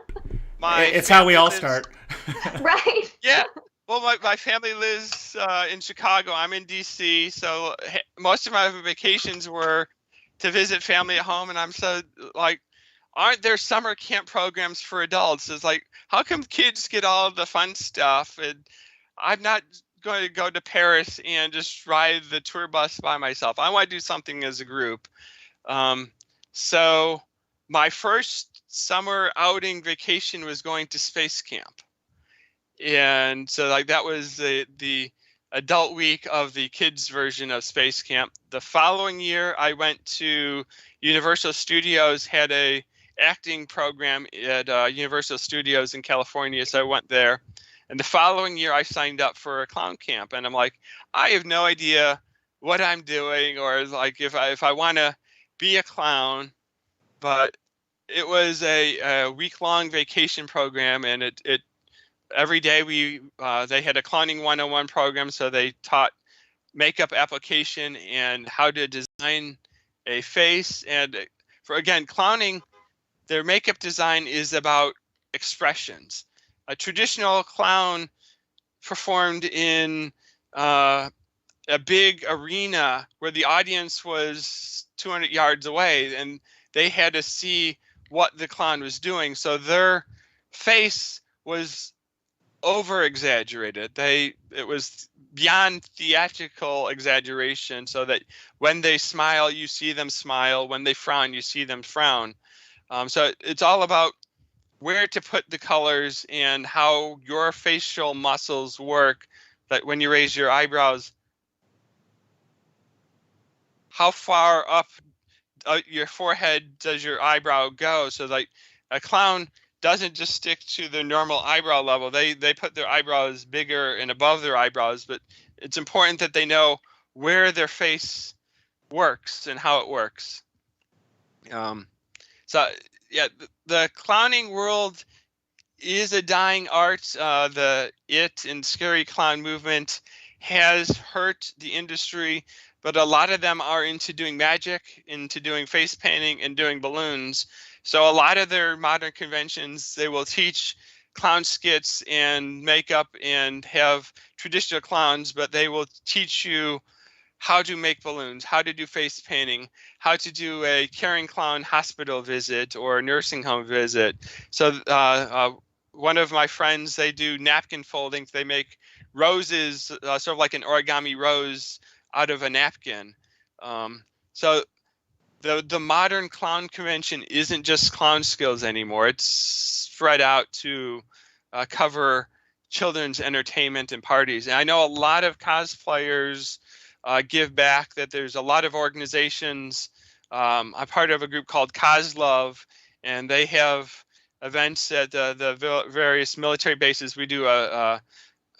It's how we all start. Right. Yeah. Well, my family lives in Chicago. I'm in DC, so most of my vacations were to visit family at home, and I'm so like, aren't there summer camp programs for adults? It's like, how come kids get all the fun stuff, and I'm not going to go to Paris and just ride the tour bus by myself? I want to do something as a group. So my first summer outing vacation was going to space camp. And so like that was the adult week of the kids version of space camp. The following year, I went to Universal Studios, had a acting program at Universal Studios in California, so I went there. And the following year, I signed up for a clown camp, and I'm like, I have no idea what I'm doing, or like if I want to be a clown. But it was a week-long vacation program, and it every day they had a clowning 101 program, so they taught makeup application and how to design a face. And for, again, clowning, their makeup design is about expressions. A traditional clown performed in a big arena where the audience was 200 yards away, and they had to see what the clown was doing. So their face was over exaggerated. It was beyond theatrical exaggeration, so that when they smile, you see them smile. When they frown, you see them frown. So it's all about where to put the colors and how your facial muscles work. That when you raise your eyebrows, how far up your forehead does your eyebrow go? So like a clown doesn't just stick to their normal eyebrow level. They put their eyebrows bigger and above their eyebrows, but it's important that they know where their face works and how it works. So yeah, the clowning world is a dying art. The It and Scary Clown movement has hurt the industry, but a lot of them are into doing magic, into doing face painting, and doing balloons. So a lot of their modern conventions, they will teach clown skits and makeup and have traditional clowns, but they will teach you how to make balloons, how to do face painting, how to do a caring clown hospital visit or a nursing home visit. So one of my friends, they do napkin folding. They make roses, sort of like an origami rose out of a napkin. So the modern clown convention isn't just clown skills anymore. It's spread out to cover children's entertainment and parties. And I know a lot of cosplayers give back, that there's a lot of organizations. I'm part of a group called CosLove, and they have events at the various military bases. We do a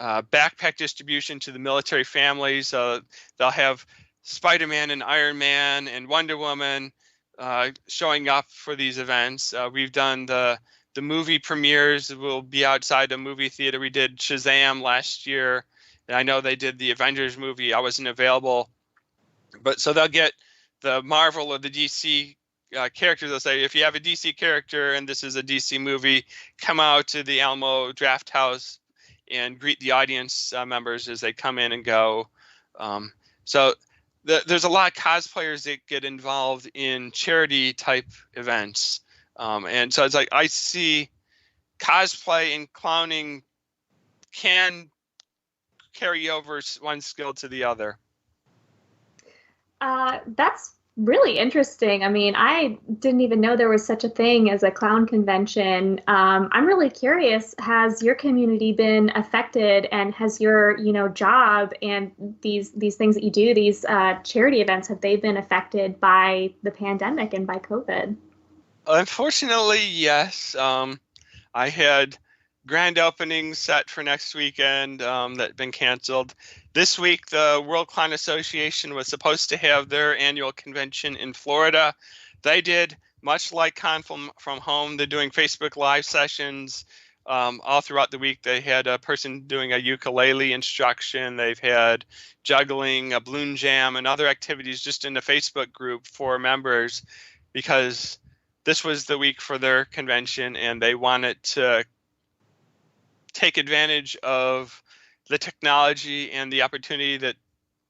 backpack distribution to the military families. They'll have Spider-Man and Iron Man and Wonder Woman showing up for these events. We've done the movie premieres. We'll be outside a movie theater. We did Shazam last year, and I know they did the Avengers movie. I wasn't available, but so they'll get the Marvel or the DC characters. They'll say, if you have a DC character and this is a DC movie, come out to the Alamo Draft House and greet the audience members as they come in and go. So there's a lot of cosplayers that get involved in charity type events. And so it's like, I see cosplay and clowning can carry over one skill to the other. That's really interesting. I mean, I didn't even know there was such a thing as a clown convention. I'm really curious, has your community been affected, and has your, job and these things that you do, these charity events, have they been affected by the pandemic and by COVID? Unfortunately, yes. I had grand openings set for next weekend that had been canceled. This week, the World Clown Association was supposed to have their annual convention in Florida. They did, much like ConFromHome. They're doing Facebook Live sessions all throughout the week. They had a person doing a ukulele instruction. They've had juggling, a balloon jam, and other activities just in the Facebook group for members, because this was the week for their convention, and they wanted to take advantage of the technology and the opportunity that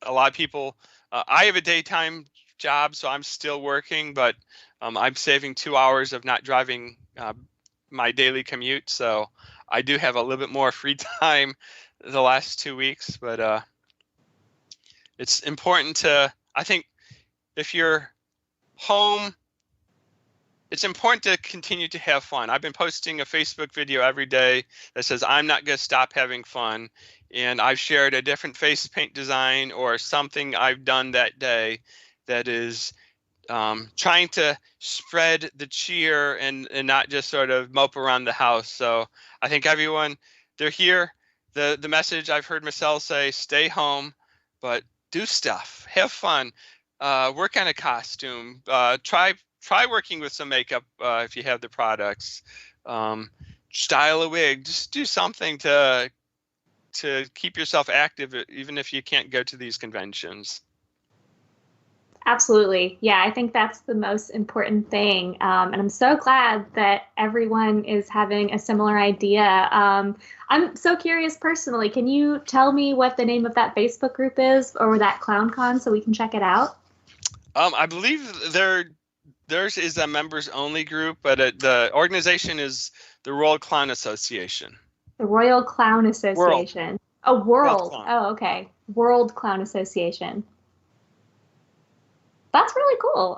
a lot of people, I have a daytime job, so I'm still working, but I'm saving 2 hours of not driving my daily commute. So I do have a little bit more free time the last 2 weeks, but it's important to, I think if you're home, it's important to continue to have fun. I've been posting a Facebook video every day that says, I'm not going to stop having fun. And I've shared a different face paint design or something I've done that day that is trying to spread the cheer and not just sort of mope around the house. So I think everyone, they're here. The message I've heard Marcel say, stay home, but do stuff, have fun, work on a costume, try working with some makeup if you have the products, style a wig, just do something to keep yourself active, even if you can't go to these conventions. Absolutely. Yeah, I think that's the most important thing. And I'm so glad that everyone is having a similar idea. I'm so curious personally, can you tell me what the name of that Facebook group is, or that ClownCon, so we can check it out? I believe theirs is a members only group, but the organization is the Royal Clown Association. The Royal Clown Association. World. Oh, okay. World Clown Association. That's really cool.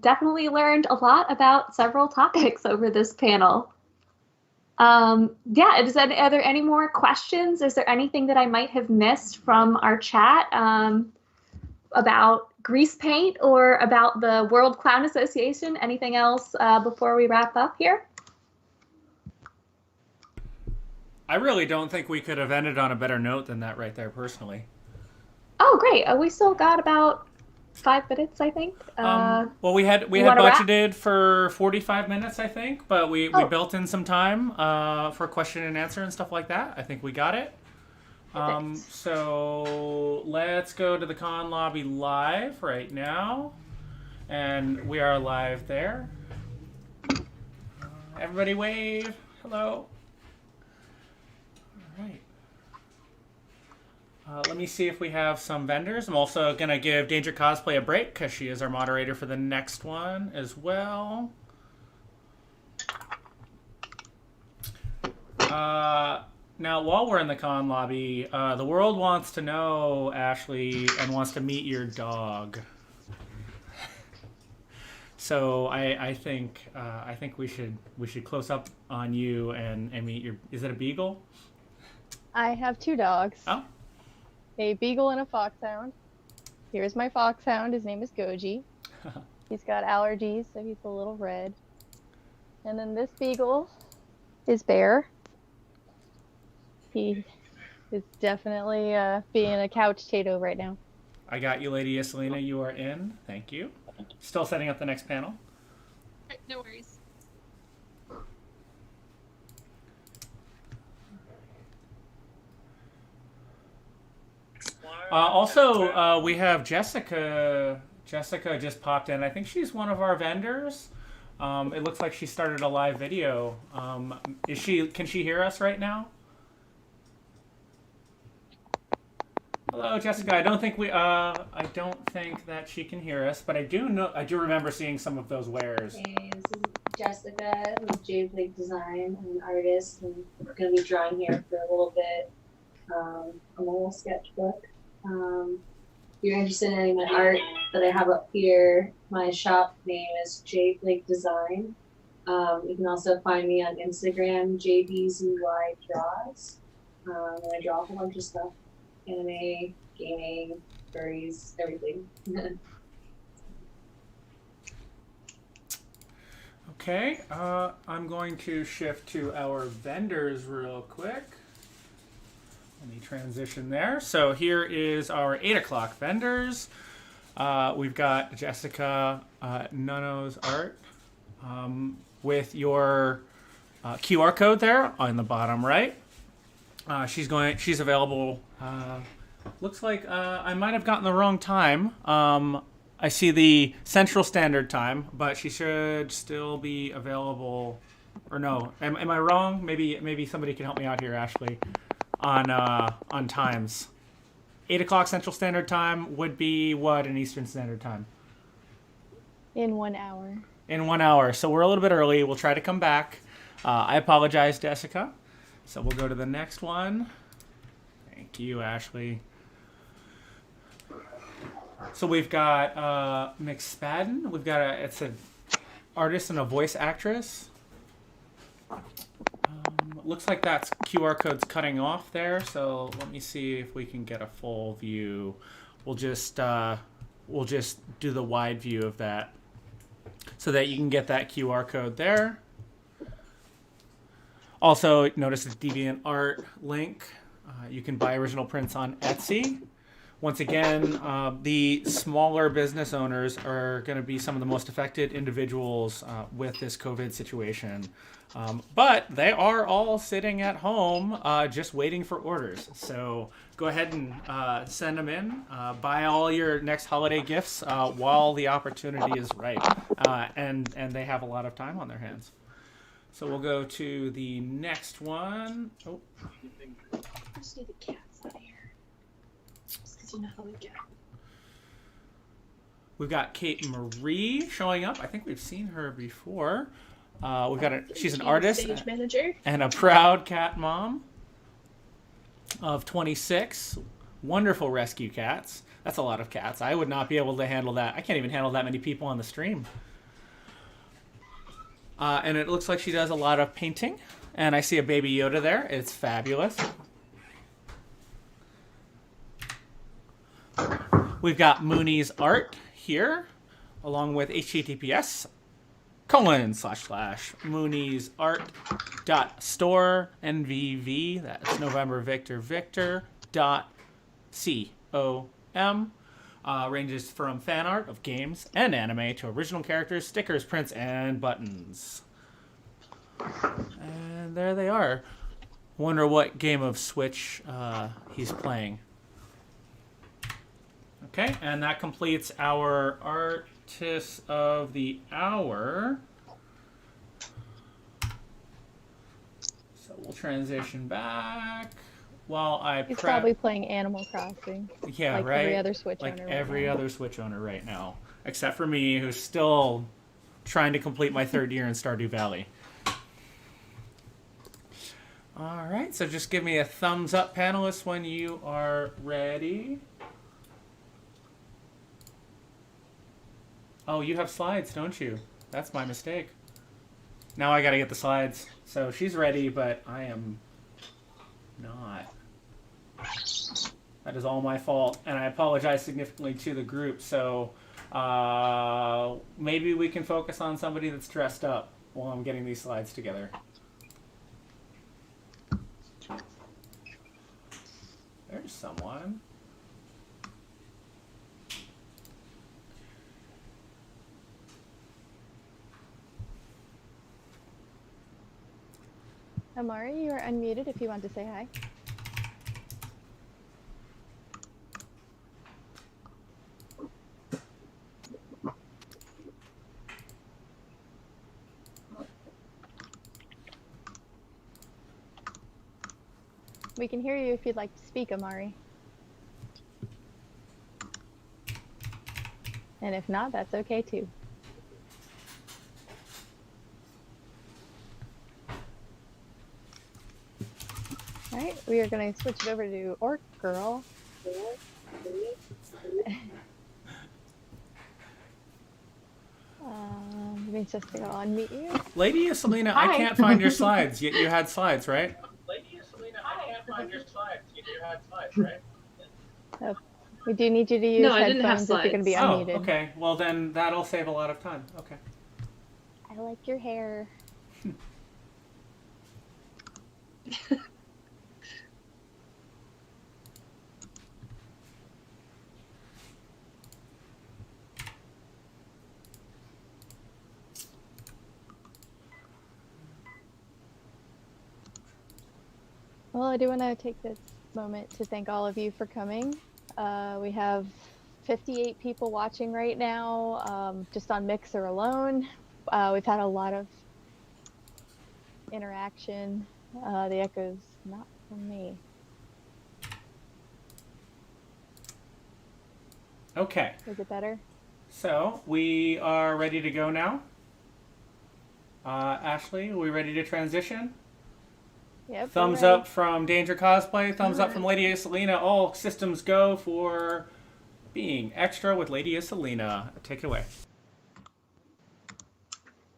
Definitely learned a lot about several topics over this panel. Are there any more questions? Is there anything that I might have missed from our chat about grease paint or about the World Clown Association? Anything else before we wrap up here? I really don't think we could have ended on a better note than that right there, personally. Oh, great. We still got about 5 minutes, I think. Well, we had budgeted for 45 minutes, I think, but we built in some time for question and answer and stuff like that. I think we got it. So let's go to the con lobby live right now, and we are live there. Everybody wave. Hello. All right. Let me see if we have some vendors. I'm also going to give Danger Cosplay a break because she is our moderator for the next one as well. Now, while we're in the con lobby, the world wants to know, Ashley, and wants to meet your dog. So I think we should close up on you and meet your. Is it a beagle? I have two dogs. Oh. A beagle and a foxhound. Here's my foxhound. His name is Goji. He's got allergies, so he's a little red. And then this beagle is Bear. He is definitely being a couch potato right now. I got you, Lady Iselina. You are in. Thank you. Still setting up the next panel. No worries. Also, we have Jessica. Jessica just popped in. I think she's one of our vendors. It looks like she started a live video. Can she hear us right now? Hello, Jessica. I don't think that she can hear us, but I do remember seeing some of those wares. Hey, this is Jessica with Jade Lake Design. I'm an artist, and we're going to be drawing here for a little bit. A little sketchbook. If you're interested in any of my art that I have up here, my shop name is Jade Lake Design. You can also find me on Instagram, JBZY Draws. And I draw a whole bunch of stuff. Anime, gaming, furries, everything. Okay, I'm going to shift to our vendors real quick. Let me transition there. So here is our 8 o'clock vendors. We've got Jessica Nuno's art with your QR code there on the bottom right. She's available. Looks like I might have gotten the wrong time. I see the Central Standard Time, but she should still be available. Or no, am I wrong? Maybe somebody can help me out here, Ashley, on times. 8 o'clock Central Standard Time would be what in Eastern Standard Time? In 1 hour. In 1 hour. So we're a little bit early. We'll try to come back. I apologize, Jessica. So we'll go to the next one. Thank you, Ashley. So we've got McSpadden. We've got it's an artist and a voice actress. Looks like that's QR code's cutting off there. So let me see if we can get a full view. We'll just do the wide view of that so that you can get that QR code there. Also, notice the DeviantArt link. You can buy original prints on Etsy. Once again, the smaller business owners are going to be some of the most affected individuals with this COVID situation. But they are all sitting at home just waiting for orders. So go ahead and send them in. Buy all your next holiday gifts while the opportunity is right. And they have a lot of time on their hands. So we'll go to the next one. Oh. Just need the cats out of here. Just because you know how we get. We've got Kate Marie showing up. I think we've seen her before. She's an artist Stage manager. and a proud cat mom of 26. Wonderful rescue cats. That's a lot of cats. I would not be able to handle that. I can't even handle that many people on the stream. And it looks like she does a lot of painting. And I see a baby Yoda there. It's fabulous. We've got Mooney's art here, along with https://mooniesart.store NVV. That's November Victor Victor .com. Ranges from fan art of games and anime to original characters, stickers, prints, and buttons. And there they are. Wonder what game of Switch he's playing. Okay, and that completes our Artist of the Hour. So we'll transition back while I He's prep. probably playing Animal Crossing. Yeah, like right. Every other Switch like owner. every right now. other Switch owner right now, except for me, who's still trying to complete my 3rd year in Stardew Valley. All right, so just give me a thumbs up, panelists, when you are ready. Oh, you have slides, don't you? That's my mistake. Now I gotta get the slides. So she's ready, but I am not. That is all my fault, and I apologize significantly to the group. So maybe we can focus on somebody that's dressed up while I'm getting these slides together. There's someone. Amari, you are unmuted if you want to say hi. We can hear you if you'd like to speak, Amari. And if not, that's okay too. All right, we are going to switch it over to Orc Girl. Give me just to go unmute you. Lady Selena, Hi. I can't find your slides. You had slides, right? Lady Selena, I can't find your slides. You had slides, right? Oh, we do need you to use No, I didn't have headphones if you're going to be Oh, unmuted. okay. Well, then that'll save a lot of time. Okay. I like your hair. Well, I do want to take this moment to thank all of you for coming. We have 58 people watching right now, just on Mixer alone. We've had a lot of interaction. The echo's not from me. Okay. Is it better? So we are ready to go now. Ashley, are we ready to transition? Yep. Thumbs up from Danger Cosplay. Thumbs up from Lady Selena. All systems go for being extra with Lady Selena. Take it away.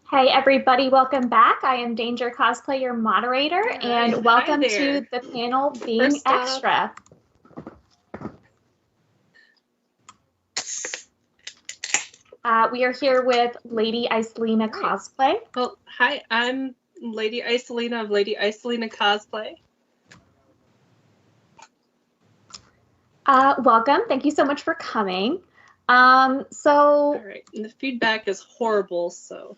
Hey everybody, welcome back. I am Danger Cosplay, your moderator, and welcome to the panel Being First off- Extra. We are here with Lady Iselina Cosplay. Well, hi, I'm Lady Iselina of Lady Iselina Cosplay. Welcome. Thank you so much for coming. All right, and the feedback is horrible, so.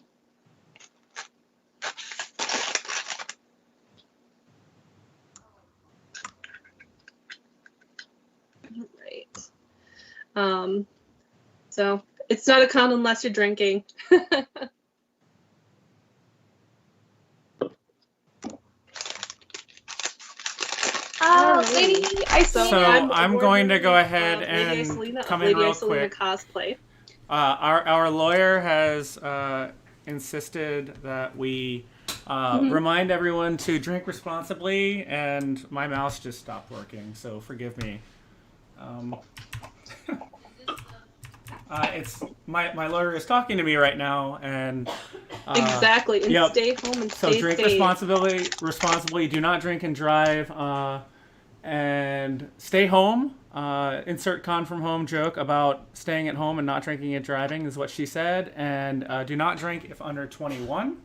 All right. So it's not a con unless you're drinking. Lady Iselina. So I'm going to go ahead Lady and Iselina of come in Lady real Iselina quick. Cosplay. Our lawyer has insisted that we remind everyone to drink responsibly, and my mouse just stopped working, so forgive me. It's my lawyer is talking to me right now, and Exactly, and yep. stay home and So stay drink safe. responsibly. Do not drink and drive, and stay home. Insert ConFromHome joke about staying at home and not drinking and driving is what she said. And do not drink if under 21.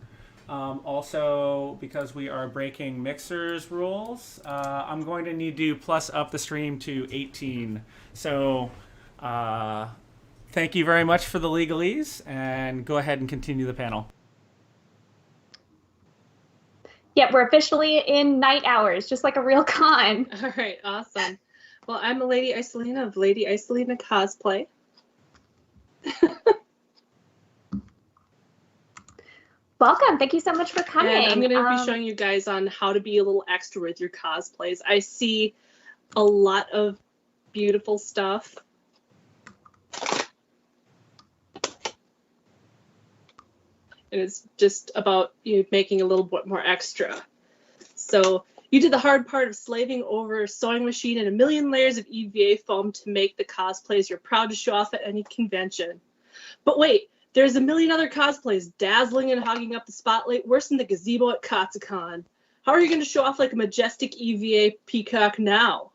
Also, because we are breaking Mixer's rules, I'm going to need to plus up the stream to 18. So thank you very much for the legalese, and go ahead and continue the panel. Yep, we're officially in night hours, just like a real con. All right, awesome. Well, I'm a Lady Iselina of Lady Iselina Cosplay. Welcome. Thank you so much for coming. And I'm going to be showing you guys on how to be a little extra with your cosplays. I see a lot of beautiful stuff. And it's just about you making a little bit more extra. So you did the hard part of slaving over a sewing machine and a million layers of EVA foam to make the cosplays you're proud to show off at any convention. But wait, there's a million other cosplays dazzling and hogging up the spotlight worse than the gazebo at Katsucon. How are you going to show off like a majestic EVA peacock now?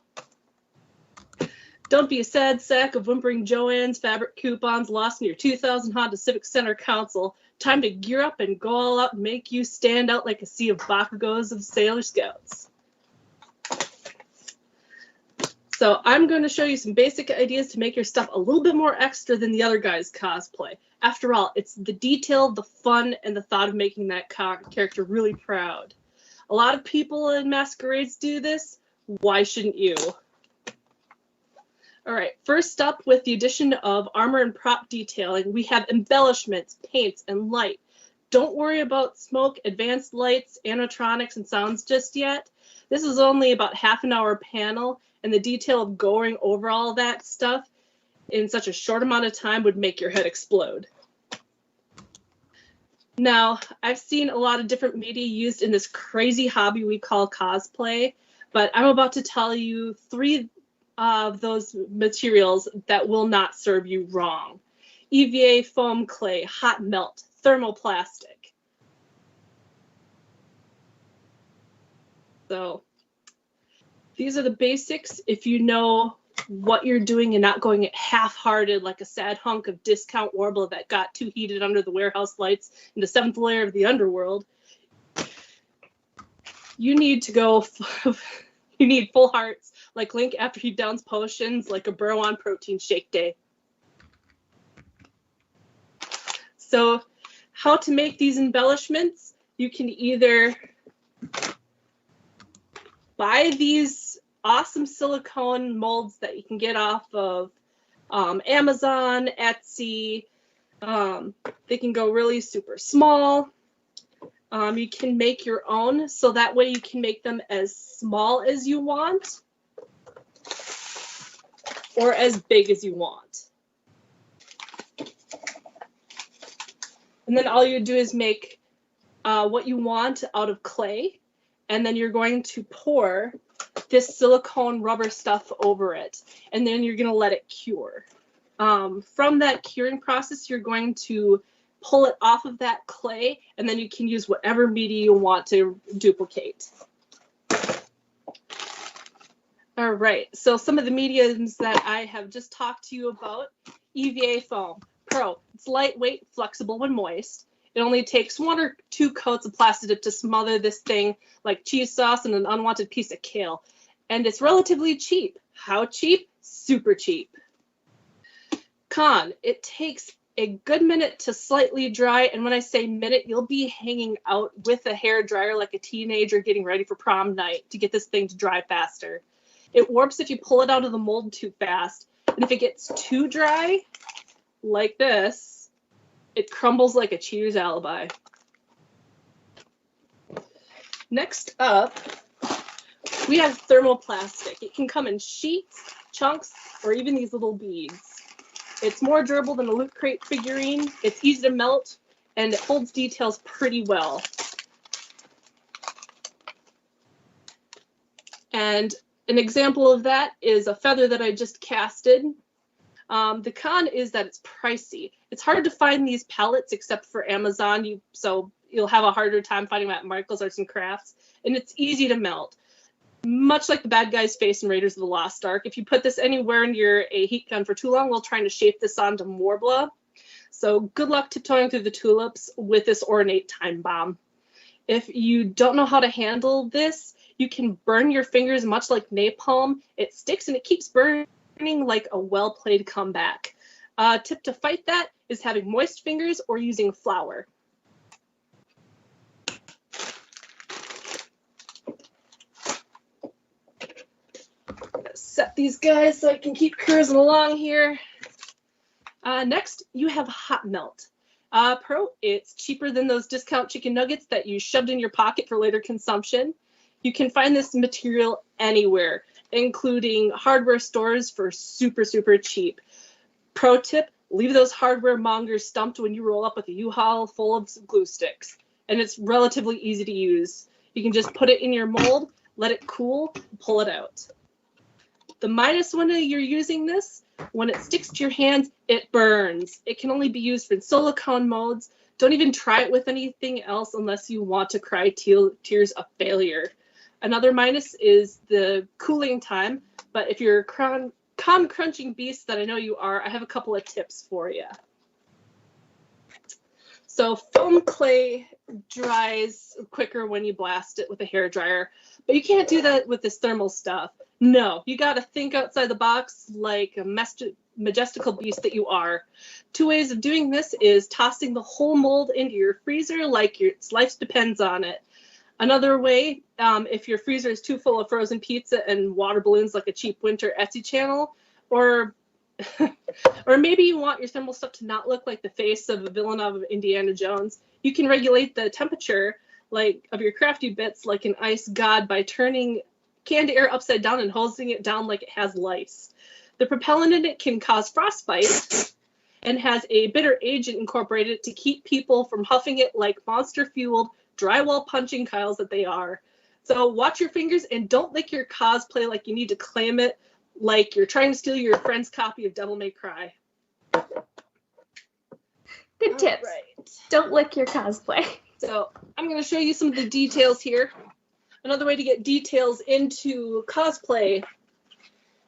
Don't be a sad sack of whimpering Joanne's fabric coupons lost in your 2000 Honda Civic Center console. Time to gear up and go all out and make you stand out like a sea of Bakugos of Sailor Scouts. So I'm going to show you some basic ideas to make your stuff a little bit more extra than the other guy's cosplay. After all, it's the detail, the fun, and the thought of making that character really proud. A lot of people in masquerades do this. Why shouldn't you? All right, first up, with the addition of armor and prop detailing, we have embellishments, paints, and light. Don't worry about smoke, advanced lights, animatronics, and sounds just yet. This is only about half an hour panel, and the detail of going over all that stuff in such a short amount of time would make your head explode. Now, I've seen a lot of different media used in this crazy hobby we call cosplay, but I'm about to tell you 3 of those materials that will not serve you wrong. EVA foam clay, hot melt, thermoplastic. So these are the basics. If you know what you're doing and not going it half-hearted like a sad hunk of discount Warbler that got too heated under the warehouse lights in the 7th layer of the underworld, you need to go, you need full hearts like Link after he downs potions like a bro on protein shake day. So how to make these embellishments? You can either buy these awesome silicone molds that you can get off of Amazon, Etsy. They can go really super small. You can make your own, so that way you can make them as small as you want or as big as you want. And then all you do is make what you want out of clay, and then you're going to pour this silicone rubber stuff over it, and then you're going to let it cure. From that curing process, you're going to pull it off of that clay, and then you can use whatever media you want to duplicate. All right, so some of the mediums that I have just talked to you about: EVA foam Pro. It's lightweight, flexible when moist. It only takes 1 or 2 coats of plastic dip to smother this thing like cheese sauce and an unwanted piece of kale. And it's relatively cheap. How cheap? Super cheap. Con, it takes a good minute to slightly dry, and when I say minute, you'll be hanging out with a hair dryer like a teenager getting ready for prom night to get this thing to dry faster. It warps if you pull it out of the mold too fast, and if it gets too dry, like this, it crumbles like a cheater's alibi. Next up, we have thermoplastic. It can come in sheets, chunks, or even these little beads. It's more durable than a Loot Crate figurine. It's easy to melt, and it holds details pretty well. And an example of that is a feather that I just casted. The con is that it's pricey. It's hard to find these pellets except for Amazon, so you'll have a harder time finding them at Michael's Arts and Crafts. And it's easy to melt, much like the bad guy's face in Raiders of the Lost Ark. If you put this anywhere near a heat gun for too long, we'll trying to shape this onto Morbla. So good luck tiptoeing through the tulips with this ornate time bomb. If you don't know how to handle this, you can burn your fingers much like napalm. It sticks and it keeps burning like a well-played comeback. Tip to fight that is having moist fingers or using flour. Set these guys so I can keep cruising along here. Next, you have hot melt. Pro, it's cheaper than those discount chicken nuggets that you shoved in your pocket for later consumption. You can find this material anywhere, including hardware stores for super, super cheap. Pro tip, leave those hardware mongers stumped when you roll up with a U-Haul full of glue sticks. And it's relatively easy to use. You can just put it in your mold, let it cool, pull it out. The minus when you're using this, when it sticks to your hands, it burns. It can only be used in silicone molds. Don't even try it with anything else unless you want to cry tears of failure. Another minus is the cooling time, but if you're a crunching beast that I know you are, I have a couple of tips for you. So foam clay dries quicker when you blast it with a hairdryer, but you can't do that with this thermal stuff. No, you got to think outside the box like a majestical beast that you are. 2 ways of doing this is tossing the whole mold into your freezer like its life depends on it. Another way, if your freezer is too full of frozen pizza and water balloons like a cheap winter Etsy channel, or maybe you want your thermal stuff to not look like the face of a villain of Indiana Jones, you can regulate the temperature of your crafty bits like an ice god by turning canned air upside down and hosing it down like it has lice. The propellant in it can cause frostbite and has a bitter agent incorporated to keep people from huffing it like monster-fueled drywall punching Kyles that they are. So watch your fingers and don't lick your cosplay like you need to claim it like you're trying to steal your friend's copy of Devil May Cry. Good tips. Right. Don't lick your cosplay. So I'm going to show you some of the details here. Another way to get details into cosplay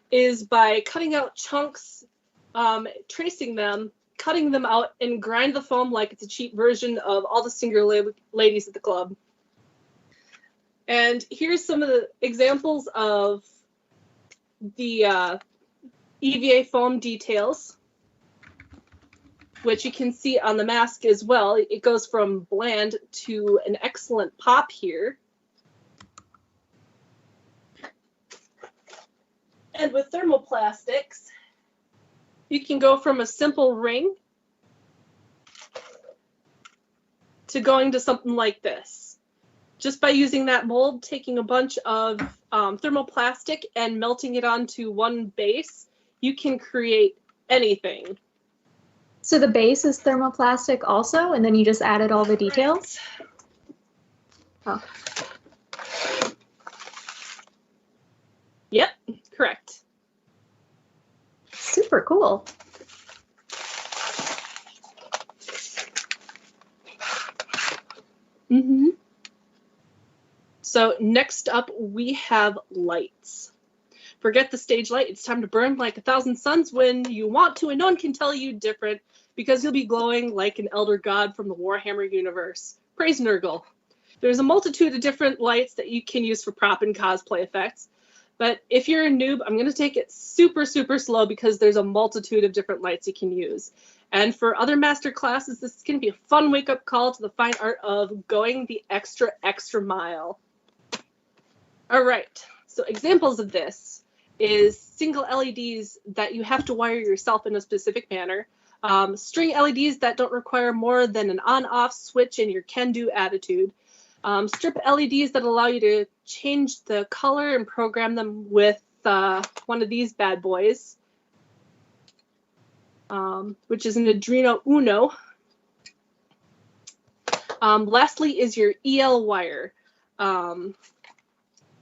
is by cutting out chunks, tracing them, cutting them out, and grind the foam like it's a cheap version of all the single ladies at the club. And here's some of the examples of the EVA foam details, which you can see on the mask as well. It goes from bland to an excellent pop here. And with thermoplastics, you can go from a simple ring to going to something like this. Just by using that mold, taking a bunch of thermoplastic and melting it onto one base, you can create anything. So the base is thermoplastic also, and then you just added all the details? Oh. Yep, correct. Super cool. Mm-hmm. So next up, we have lights. Forget the stage light. It's time to burn like 1,000 suns when you want to, and no one can tell you different because you'll be glowing like an elder god from the Warhammer universe. Praise Nurgle. There's a multitude of different lights that you can use for prop and cosplay effects. But if you're a noob, I'm going to take it super, super slow because there's a multitude of different lights you can use. And for other master classes, this is going to be a fun wake-up call to the fine art of going the extra, extra mile. All right, so examples of this is single LEDs that you have to wire yourself in a specific manner, string LEDs that don't require more than an on-off switch and your can-do attitude, strip LEDs that allow you to change the color and program them with one of these bad boys, which is an Arduino Uno. Lastly is your EL wire.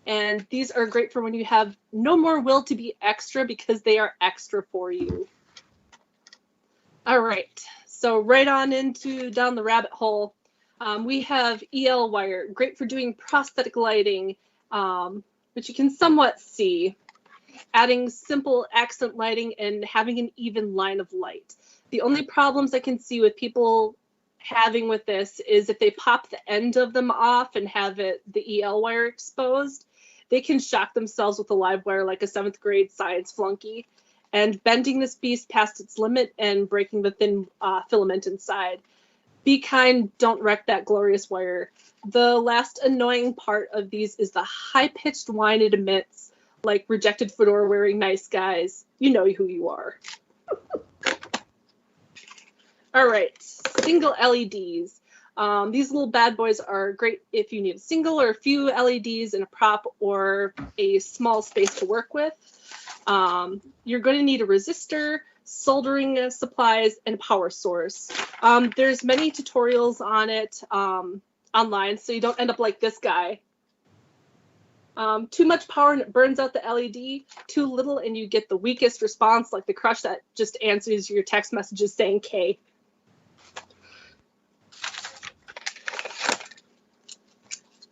And these are great for when you have no more will to be extra because they are extra for you. All right, so right on into down the rabbit hole. We have EL wire, great for doing prosthetic lighting, which you can somewhat see. Adding simple accent lighting and having an even line of light. The only problems I can see with people having with this is if they pop the end of them off and have the EL wire exposed, they can shock themselves with a live wire like a 7th grade science flunky, and bending this beast past its limit and breaking the thin filament inside. Be kind, don't wreck that glorious wire. The last annoying part of these is the high-pitched whine it emits, like rejected fedora-wearing nice guys. You know who you are. All right, single LEDs. These little bad boys are great if you need a single or a few LEDs in a prop or a small space to work with. You're going to need a resistor, soldering supplies, and a power source. There's many tutorials on it online, so you don't end up like this guy. Too much power and it burns out the LED. Too little and you get the weakest response, like the crush that just answers your text messages saying K.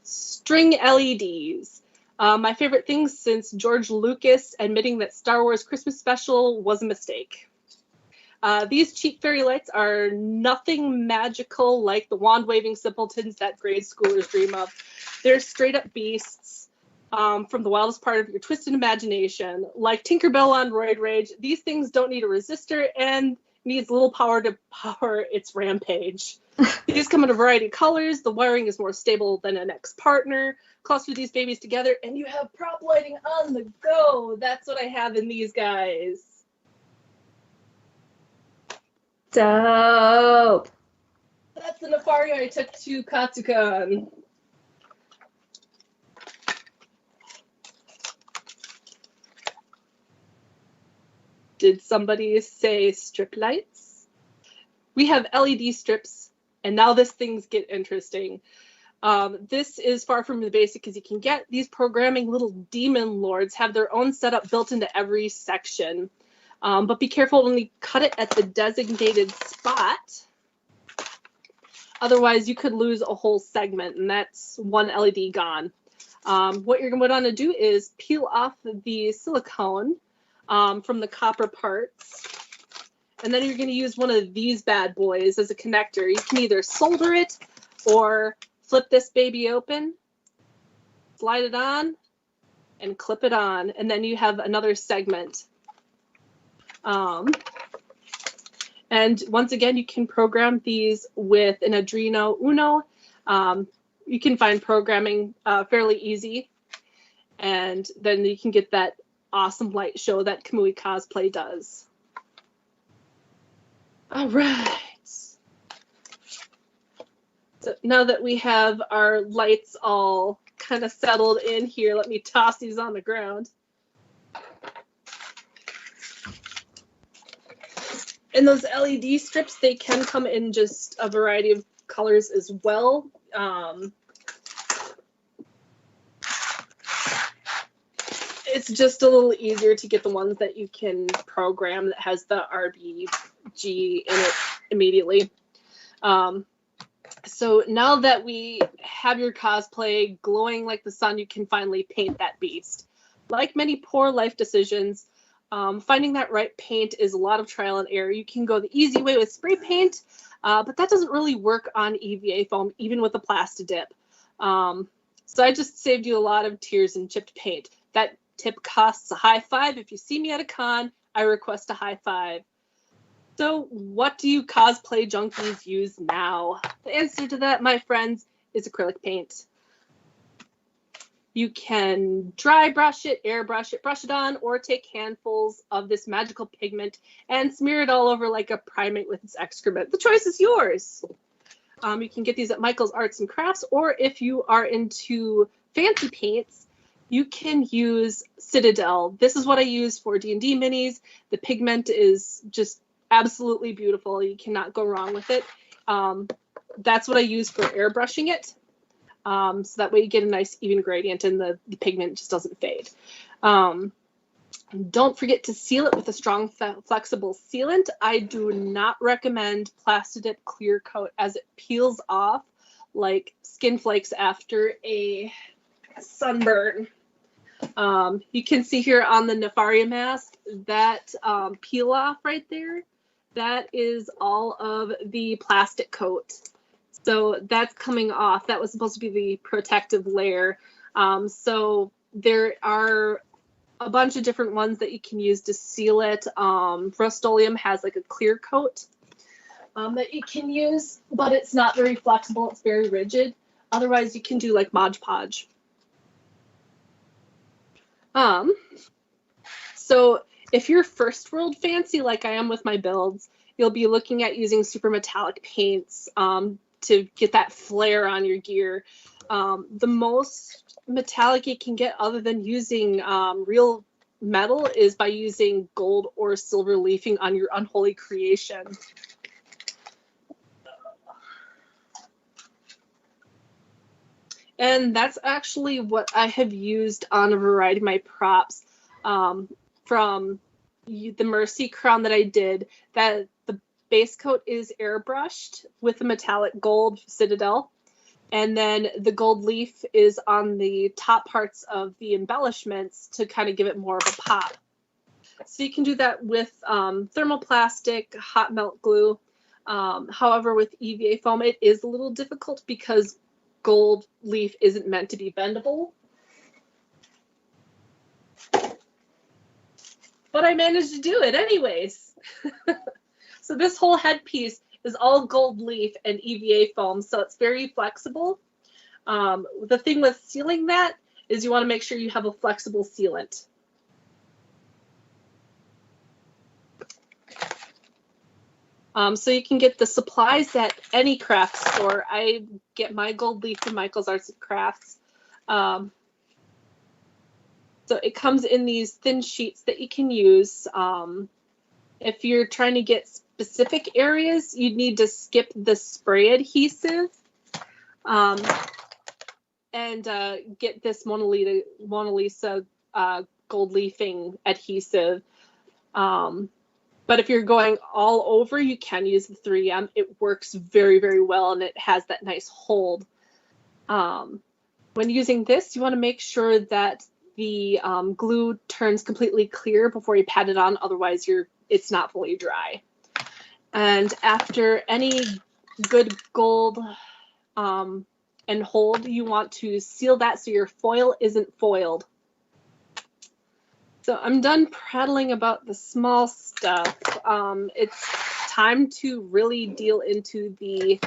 String LEDs. My favorite thing since George Lucas admitting that Star Wars Christmas Special was a mistake. These cheap fairy lights are nothing magical like the wand-waving simpletons that grade schoolers dream of. They're straight-up beasts from the wildest part of your twisted imagination. Like Tinkerbell on Roid Rage, these things don't need a resistor and needs little power to power its rampage. These come in a variety of colors. The wiring is more stable than an ex-partner. Cluster these babies together and you have prop lighting on the go. That's what I have in these guys. Dope. That's the Nefari I took to Katsucon. Did somebody say strip lights? We have LED strips, and now this thing's get interesting. This is far from the basic as you can get. These programming little demon lords have their own setup built into every section. But be careful when you cut it at the designated spot. Otherwise, you could lose a whole segment, and that's one LED gone. What you're going to want to do is peel off the silicone from the copper parts. And then you're going to use one of these bad boys as a connector. You can either solder it or flip this baby open, slide it on, and clip it on. And then you have another segment. And once again, you can program these with an Arduino Uno. You can find programming fairly easy. And then you can get that awesome light show that Kamui Cosplay does. All right. So now that we have our lights all kind of settled in here, let me toss these on the ground. And those LED strips, they can come in just a variety of colors as well. It's just a little easier to get the ones that you can program that has the RBG in it immediately. So now that we have your cosplay glowing like the sun, you can finally paint that beast. Like many poor life decisions, finding that right paint is a lot of trial and error. You can go the easy way with spray paint, but that doesn't really work on EVA foam, even with a Plastidip. So I just saved you a lot of tears and chipped paint. That tip costs a high five. If you see me at a con, I request a high five. So what do you cosplay junkies use now? The answer to that, my friends, is acrylic paint. You can dry brush it, airbrush it, brush it on, or take handfuls of this magical pigment and smear it all over like a primate with its excrement. The choice is yours. You can get these at Michael's Arts and Crafts, or if you are into fancy paints, you can use Citadel. This is what I use for D&D minis. The pigment is just absolutely beautiful. You cannot go wrong with it. That's what I use for airbrushing it. So that way you get a nice even gradient and the pigment just doesn't fade. Don't forget to seal it with a strong, flexible sealant. I do not recommend Plastidip clear coat as it peels off like skin flakes after a sunburn. You can see here on the Nefaria mask that peel off right there. That is all of the plastic coat. So that's coming off. That was supposed to be the protective layer. So there are a bunch of different ones that you can use to seal it. Rust-Oleum has like a clear coat that you can use, but it's not very flexible. It's very rigid. Otherwise, you can do like Mod Podge. So if you're first world fancy like I am with my builds, you'll be looking at using super metallic paints to get that flare on your gear. The most metallic it can get, other than using real metal, is by using gold or silver leafing on your unholy creation. And that's actually what I have used on a variety of my props. From the Mercy crown that I did, that the base coat is airbrushed with a metallic gold citadel. And then the gold leaf is on the top parts of the embellishments to kind of give it more of a pop. So you can do that with thermoplastic, hot melt glue. However, with EVA foam, it is a little difficult because gold leaf isn't meant to be bendable. But I managed to do it anyways. So this whole headpiece is all gold leaf and EVA foam, so it's very flexible. The thing with sealing that is you want to make sure you have a flexible sealant. So you can get the supplies at any craft store. I get my gold leaf from Michael's Arts and Crafts. So it comes in these thin sheets that you can use. If you're trying to get specific areas, you'd need to skip the spray adhesive and get this Mona Lisa gold leafing adhesive. But if you're going all over, you can use the 3M. It works very, very well, and it has that nice hold. When using this, you want to make sure that the glue turns completely clear before you pat it on, otherwise it's not fully dry. And after any good gold and hold, you want to seal that so your foil isn't foiled. So I'm done prattling about the small stuff. It's time to really deal into the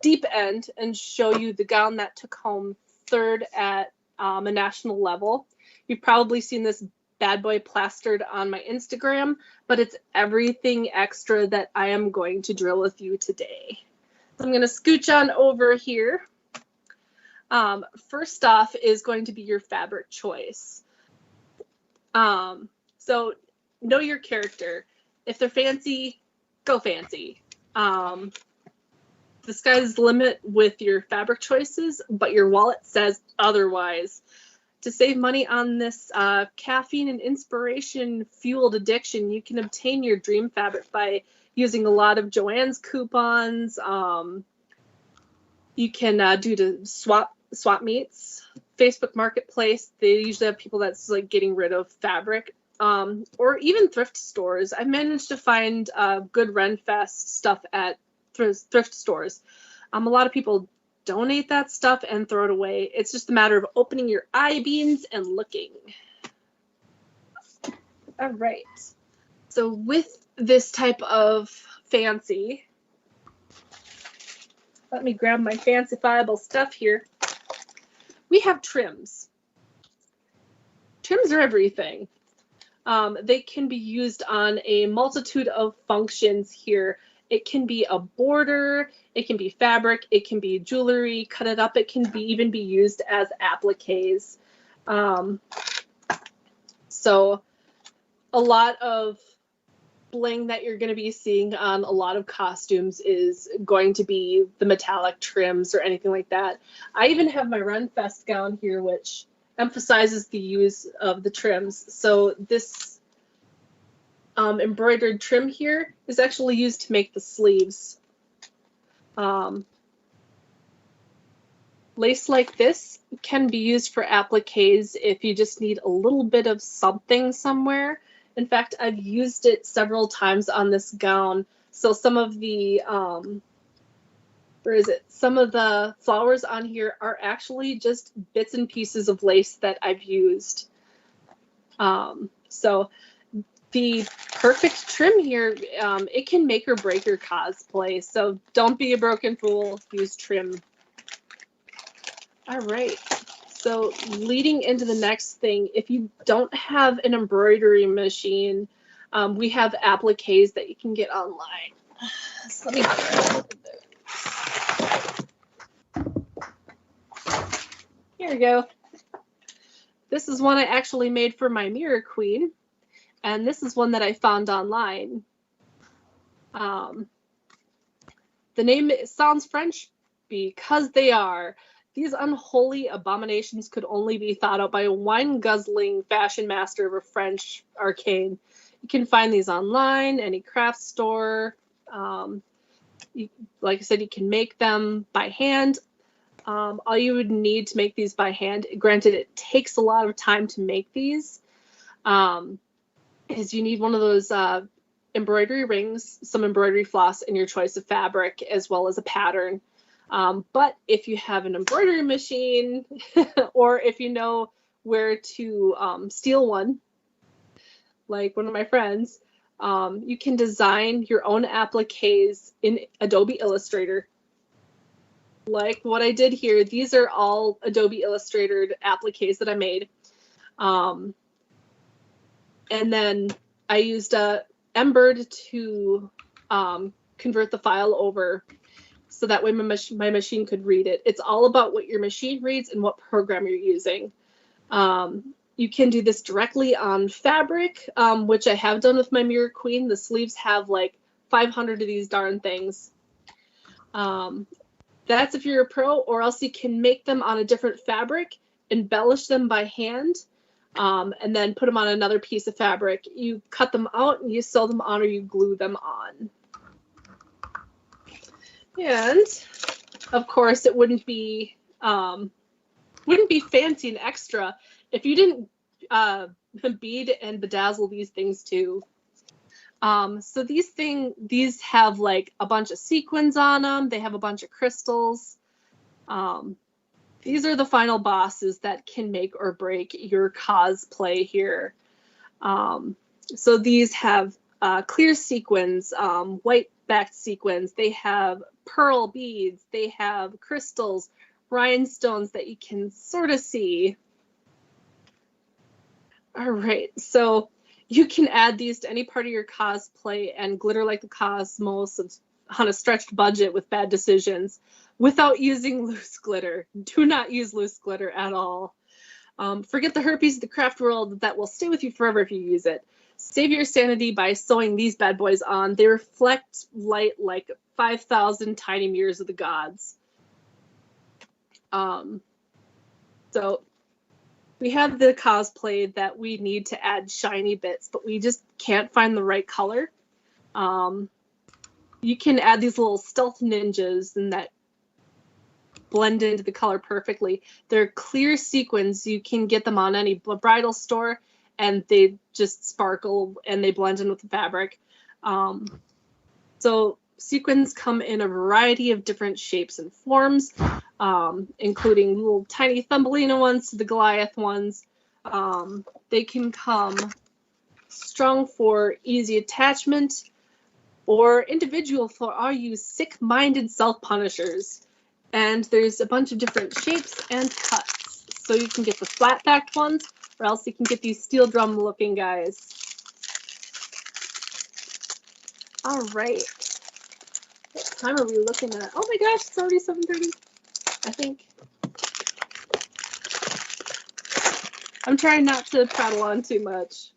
deep end and show you the gown that took home 3rd at a national level. You've probably seen this bad boy plastered on my Instagram, but it's everything extra that I am going to drill with you today. So I'm going to scooch on over here. First off is going to be your fabric choice. So know your character. If they're fancy, go fancy. The sky's the limit with your fabric choices, but your wallet says otherwise. To save money on this caffeine and inspiration fueled addiction, you can obtain your dream fabric by using a lot of Joann's coupons. You can do to swap meets, Facebook Marketplace. They usually have people that's like getting rid of fabric, or even thrift stores. I've managed to find good Renfest stuff at thrift stores. A lot of people donate that stuff and throw it away. It's just a matter of opening your I-beams and looking. All right. So with this type of fancy, let me grab my fancifiable stuff here. We have trims. Trims are everything. They can be used on a multitude of functions here. It can be a border, it can be fabric, it can be jewelry, cut it up, it can even be used as appliques. So a lot of bling that you're going to be seeing on a lot of costumes is going to be the metallic trims or anything like that. I even have my Renfest gown here, which emphasizes the use of the trims. So this embroidered trim here is actually used to make the sleeves. Lace like this can be used for appliques if you just need a little bit of something somewhere. In fact, I've used it several times on this gown. So some of the, some of the flowers on here are actually just bits and pieces of lace that I've used. So the perfect trim here, it can make or break your cosplay. So don't be a broken fool, use trim. All right. So leading into the next thing, if you don't have an embroidery machine, We have appliques that you can get online. So let me grab it. Here we go. This is one I actually made for my Mirror Queen, and this is one that I found online. The name sounds French because they are. These unholy abominations could only be thought out by a wine-guzzling fashion master of a French arcane. You can find these online, any craft store. Like I said, you can make them by hand. All you would need to make these by hand, granted it takes a lot of time to make these, is you need one of those embroidery rings, some embroidery floss, and your choice of fabric, as well as a pattern. But if you have an embroidery machine, or if you know where to steal one, like one of my friends, you can design your own appliques in Adobe Illustrator. Like what I did here, these are all Adobe Illustrator appliques that I made. And then I used Embird to convert the file over so that way my machine could read it. It's all about what your machine reads and what program you're using. You can do this directly on fabric, which I have done with my Mirror Queen. The sleeves have like 500 of these darn things. That's if you're a pro, or else you can make them on a different fabric, embellish them by hand, and then put them on another piece of fabric. You cut them out and you sew them on, or you glue them on. And of course, it wouldn't be fancy and extra if you didn't bead and bedazzle these things too. So these have like a bunch of sequins on them. They have a bunch of crystals. These are the final bosses that can make or break your cosplay here. So these have clear sequins, white backed sequins. They have pearl beads. They have crystals, rhinestones that you can sort of see. All right, so you can add these to any part of your cosplay and glitter like the cosmos on a stretched budget with bad decisions without using loose glitter. Do not use loose glitter at all. Forget the herpes of the craft world that will stay with you forever if you use it. Save your sanity by sewing these bad boys on. They reflect light like 5,000 tiny mirrors of the gods. So we have the cosplay that we need to add shiny bits, but we just can't find the right color. You can add these little stealth ninjas and that blend into the color perfectly. They're clear sequins. You can get them on any bridal store and they just sparkle and they blend in with the fabric. So sequins come in a variety of different shapes and forms, including little tiny Thumbelina ones to the Goliath ones. They can come strung for easy attachment or individual for all you sick-minded self-punishers. And there's a bunch of different shapes and cuts. So you can get the flat-backed ones, or else you can get these steel drum-looking guys. All right. What time are we looking at? Oh my gosh, it's already 7:30. I think. I'm trying not to prattle on too much.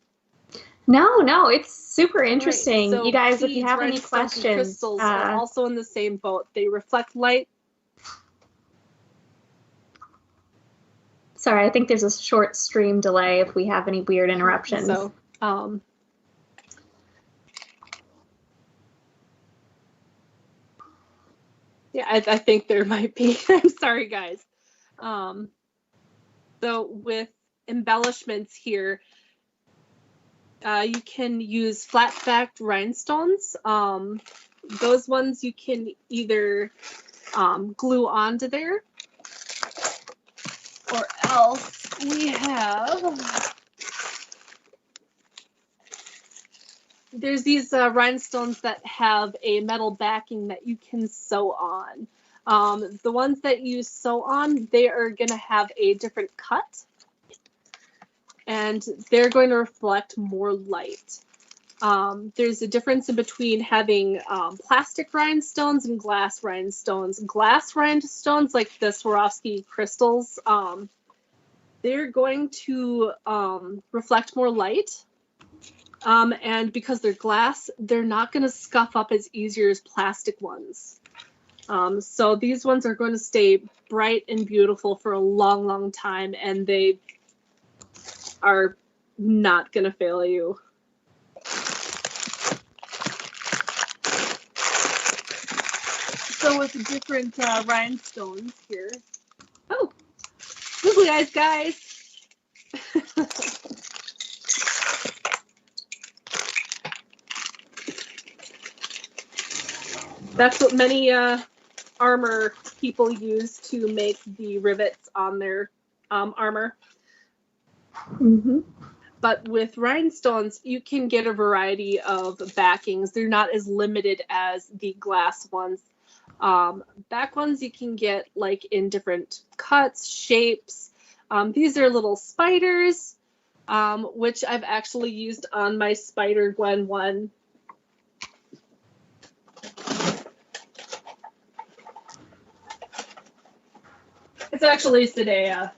No, it's super interesting. Right, so you guys, if you beads, have any rhinestones, and questions, crystals are also in the same boat. They reflect light. sorry, I think there's a short stream delay if we have any weird interruptions. So, yeah, I think there might be. I'm sorry, guys. So with embellishments here, you can use flat-backed rhinestones. Those ones you can either glue onto there, or else we have, there's these rhinestones that have a metal backing that you can sew on. The ones that you sew on, they are going to have a different cut, and they're going to reflect more light. There's a difference in between having plastic rhinestones and glass rhinestones. Glass rhinestones, like the Swarovski crystals, they're going to reflect more light. And because they're glass, they're not going to scuff up as easier as plastic ones. So these ones are going to stay bright and beautiful for a long, long time, and they are not going to fail you. So with the different rhinestones here. Oh, googly eyes, guys. That's what many armor people use to make the rivets on their armor. Mm-hmm. But with rhinestones, you can get a variety of backings. They're not as limited as the glass ones. Back ones you can get like in different cuts, shapes. These are little spiders, which I've actually used on my Spider Gwen one. It's actually Sadea.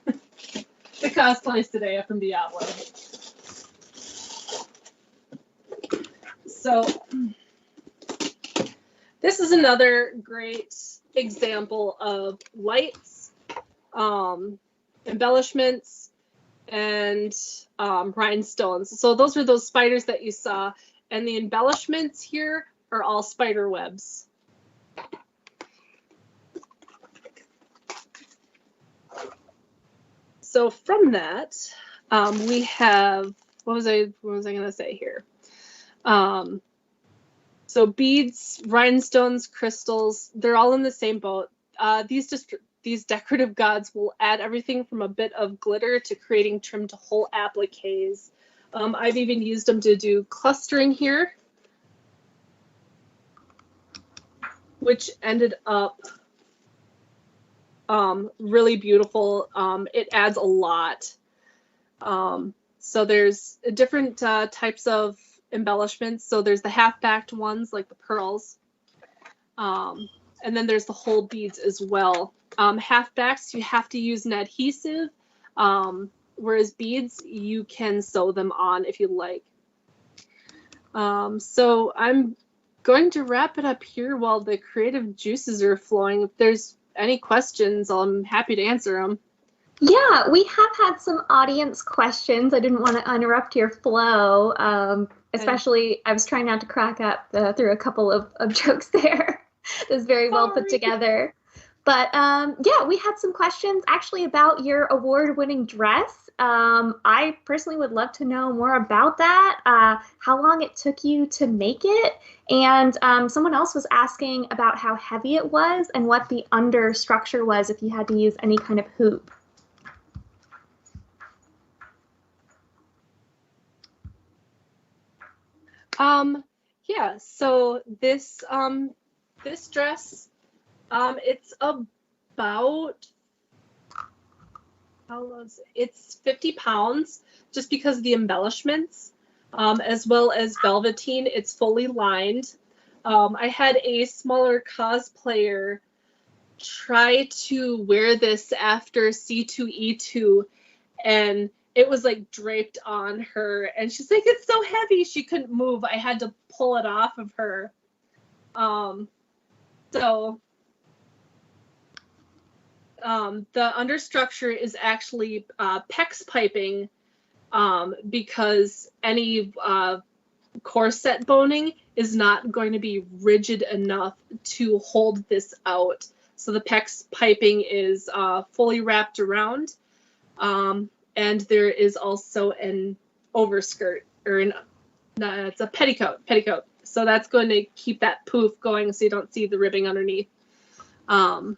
The cosplay Sadea from Diablo. So this is another great example of lights, embellishments, and rhinestones. So those are those spiders that you saw, and the embellishments here are all spider webs. So from that, we have, what was I gonna say here? So beads, rhinestones, crystals, they're all in the same boat. These decorative gods will add everything from a bit of glitter to creating trim to whole appliques. I've even used them to do clustering here, which ended up really beautiful. It adds a lot. So there's different types of embellishments. So there's the half-backed ones like the pearls, and then there's the whole beads as well. Half-backs, you have to use an adhesive, whereas beads, you can sew them on if you like. So I'm going to wrap it up here while the creative juices are flowing. If there's any questions, I'm happy to answer them. Yeah, we have had some audience questions. I didn't want to interrupt your flow, especially I was trying not to crack up through a couple of jokes there. It was very well put together. But yeah, we had some questions actually about your award-winning dress. I personally would love to know more about that, how long it took you to make it, and someone else was asking about how heavy it was and what the under structure was if you had to use any kind of hoop. Yeah, so this this dress, it's about, it's 50 pounds just because of the embellishments, as well as velveteen. It's fully lined. I had a smaller cosplayer try to wear this after C2E2, and it was like draped on her, and she's like, it's so heavy, she couldn't move. I had to pull it off of her. So the understructure is actually PEX piping, because any corset boning is not going to be rigid enough to hold this out. So the PEX piping is fully wrapped around. And there is also an overskirt, or it's a petticoat. So that's going to keep that poof going so you don't see the ribbing underneath. Wow,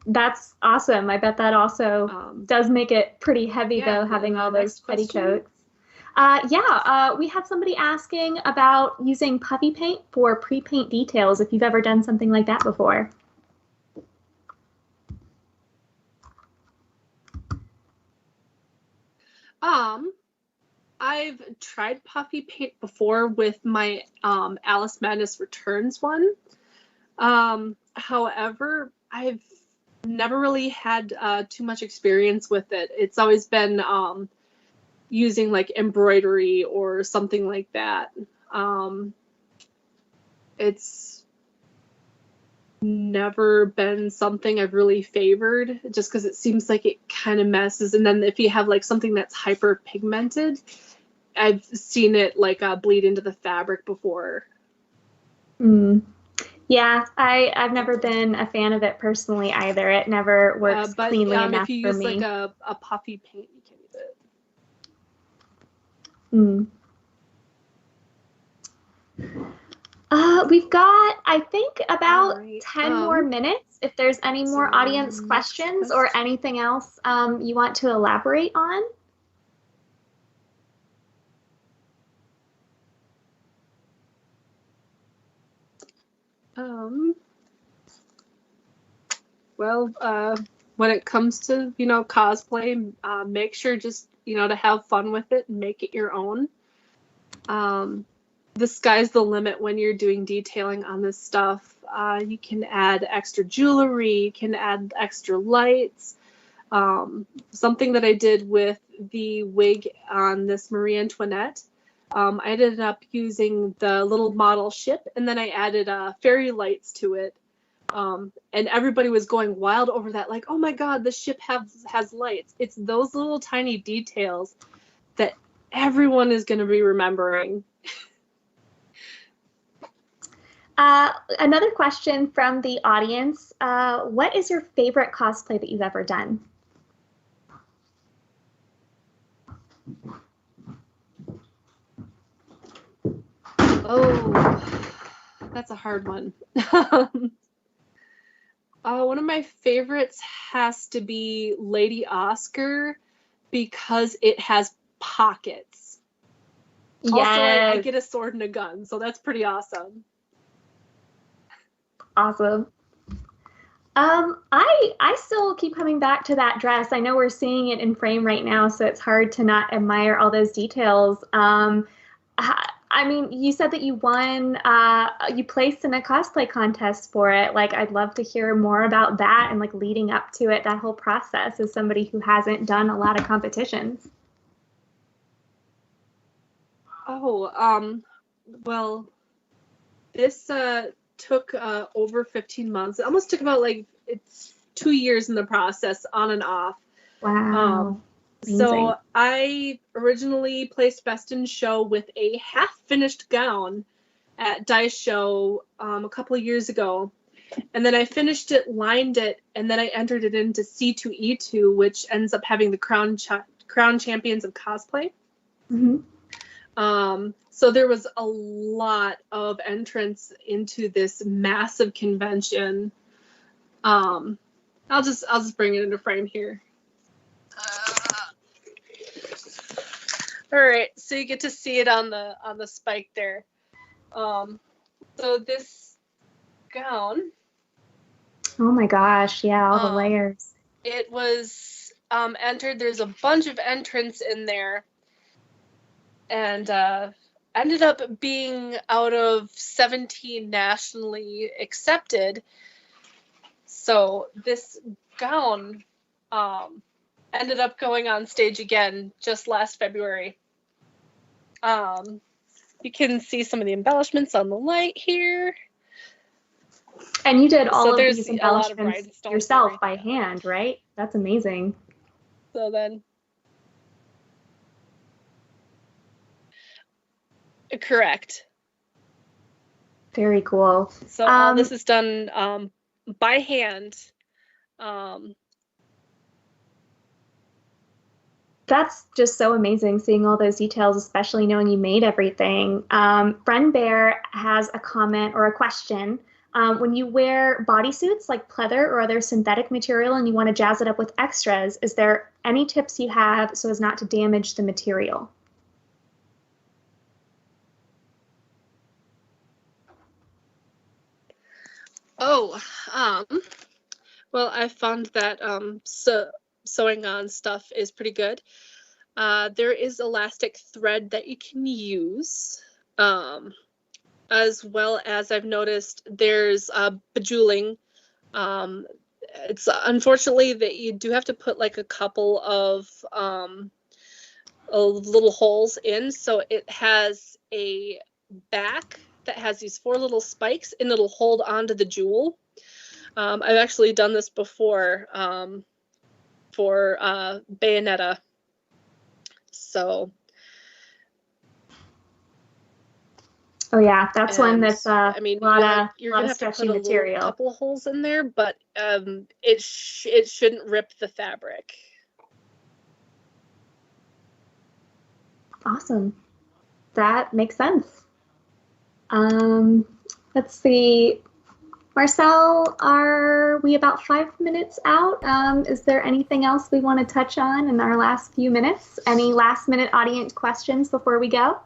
that's awesome. I bet that also does make it pretty heavy, though, having all those petticoats. We have somebody asking about using puffy paint for pre-paint details, if you've ever done something like that before. I've tried puffy paint before with my Alice Madness Returns one. However, I've never really had too much experience with it. It's always been using like embroidery or something like that. It's never been something I've really favored just because it seems like it kind of messes. And then if you have like something that's hyper pigmented, I've seen it like bleed into the fabric before. Yeah, I've never been a fan of it personally either. It never works But cleanly enough if you for use me. like a puffy paint, you can use it. We've got, I think, about 10 more minutes. If there's any more audience questions or anything else you want to elaborate on. Well, when it comes to, cosplay, make sure just, to have fun with it and make it your own. The sky's the limit when you're doing detailing on this stuff. You can add extra jewelry, you can add extra lights. Something that I did with the wig on this Marie Antoinette, I ended up using the little model ship, and then I added fairy lights to it. And everybody was going wild over that, like, oh my God, the ship has lights. It's those little tiny details that everyone is going to be remembering. Another question from the audience. What is your favorite cosplay that you've ever done? Oh, that's a hard one. One of my favorites has to be Lady Oscar because it has pockets. Yes. Also, I get a sword and a gun, so that's pretty awesome. Awesome. I still keep coming back to that dress. I know we're seeing it in frame right now, so it's hard to not admire all those details. I mean, you said that you won, you placed in a cosplay contest for it. Like, I'd love to hear more about that and like leading up to it, that whole process as somebody who hasn't done a lot of competitions. Oh, well, this took over 15 months. It almost took about it's 2 years in the process, on and off. Wow. So I originally placed Best in Show with a half-finished gown at Dice Show a couple of years ago. And then I finished it, lined it, and then I entered it into C2E2, which ends up having the Crown Champions of Cosplay. So there was a lot of entrants into this massive convention. I'll just bring it into frame here. All right, so you get to see it on the spike there. So this gown. Oh my gosh, yeah, all the layers. It was entered. There's a bunch of entrants in there, and ended up being out of 17 nationally accepted. So this gown ended up going on stage again just last February. You can see some of the embellishments on the light here. And you did all of these a lot of embellishments yourself by hand, right? That's amazing. So then, correct. Very cool. So all this is done by hand. That's just so amazing, seeing all those details, especially knowing you made everything. Friend Bear has a comment or a question. When you wear bodysuits like pleather or other synthetic material and you want to jazz it up with extras, is there any tips you have so as not to damage the material? Oh, well, I found that sewing on stuff is pretty good. There is elastic thread that you can use, as well as I've noticed there's bejeweling. It's unfortunately that you do have to put like a couple of little holes in, so it has a back that has these 4 little spikes, and it'll hold onto the jewel. I've actually done this before for Bayonetta. So. Oh yeah, that's one that's I mean, a lot you're of gonna have to stretchy put a material. couple of holes in there, but it shouldn't rip the fabric. Awesome. That makes sense. Let's see. Marcel, are we about 5 minutes out? Is there anything else we want to touch on in our last few minutes? Any last minute audience questions before we go?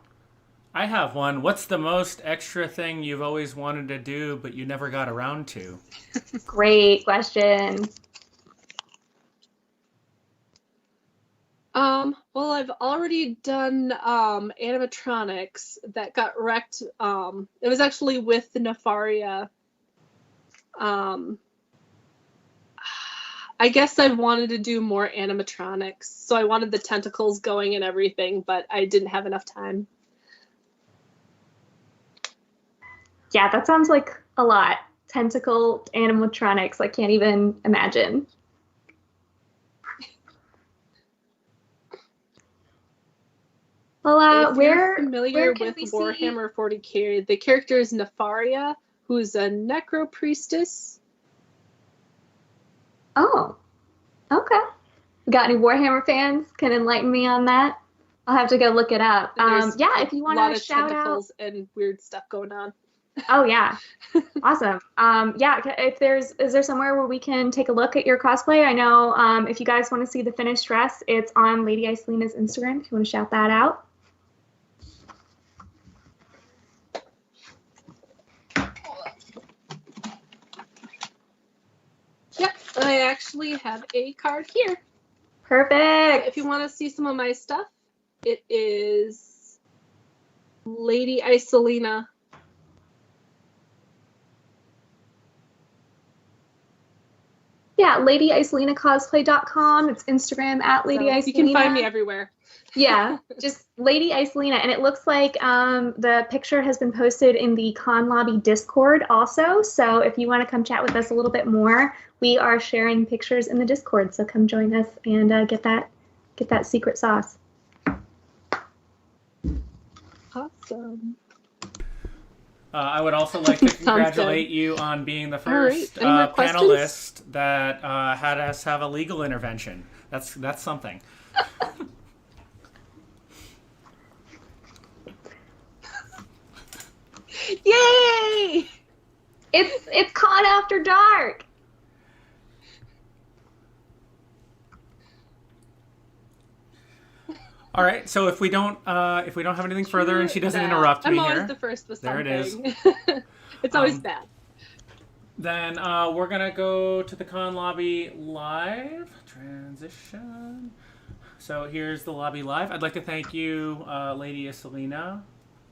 I have one. What's the most extra thing you've always wanted to do but you never got around to? Great question. Well, I've already done animatronics that got wrecked. It was actually with the Nefaria. I guess I wanted to do more animatronics, so I wanted the tentacles going and everything, but I didn't have enough time. Yeah, that sounds like a lot. Tentacle animatronics, I can't even imagine. Well, if where you're familiar can with we Warhammer 40k, the character is Nefaria, who's a necro priestess. Oh, okay. Got any Warhammer fans? Can enlighten me on that? I'll have to go look it up. Yeah, if you want to shout out. Tentacles and weird stuff going on. Oh yeah, awesome. Yeah, if is there somewhere where we can take a look at your cosplay? I know if you guys want to see the finished dress, it's on Lady Icelina's Instagram. If you want to shout that out. Yep, I actually have a card here. Perfect. If you want to see some of my stuff, it is Lady Icelina. Yeah, LadyIcelinacosplay.com. It's Instagram at Lady Icelina. You can find me everywhere. Yeah, just Lady Icelina. And it looks like the picture has been posted in the Con Lobby Discord also. So if you want to come chat with us a little bit more, we are sharing pictures in the Discord. So come join us and get that secret sauce. Awesome. I would also like to congratulate you on being the first panelist that had us have a legal intervention. That's something. Yay! It's Con After Dark. All right. So if we don't have anything further, and she doesn't interrupt me I'm here, always the first with there something. it is. It's always bad. Then we're gonna go to the Con Lobby live transition. So here's the lobby live. I'd like to thank you, Lady Icelina,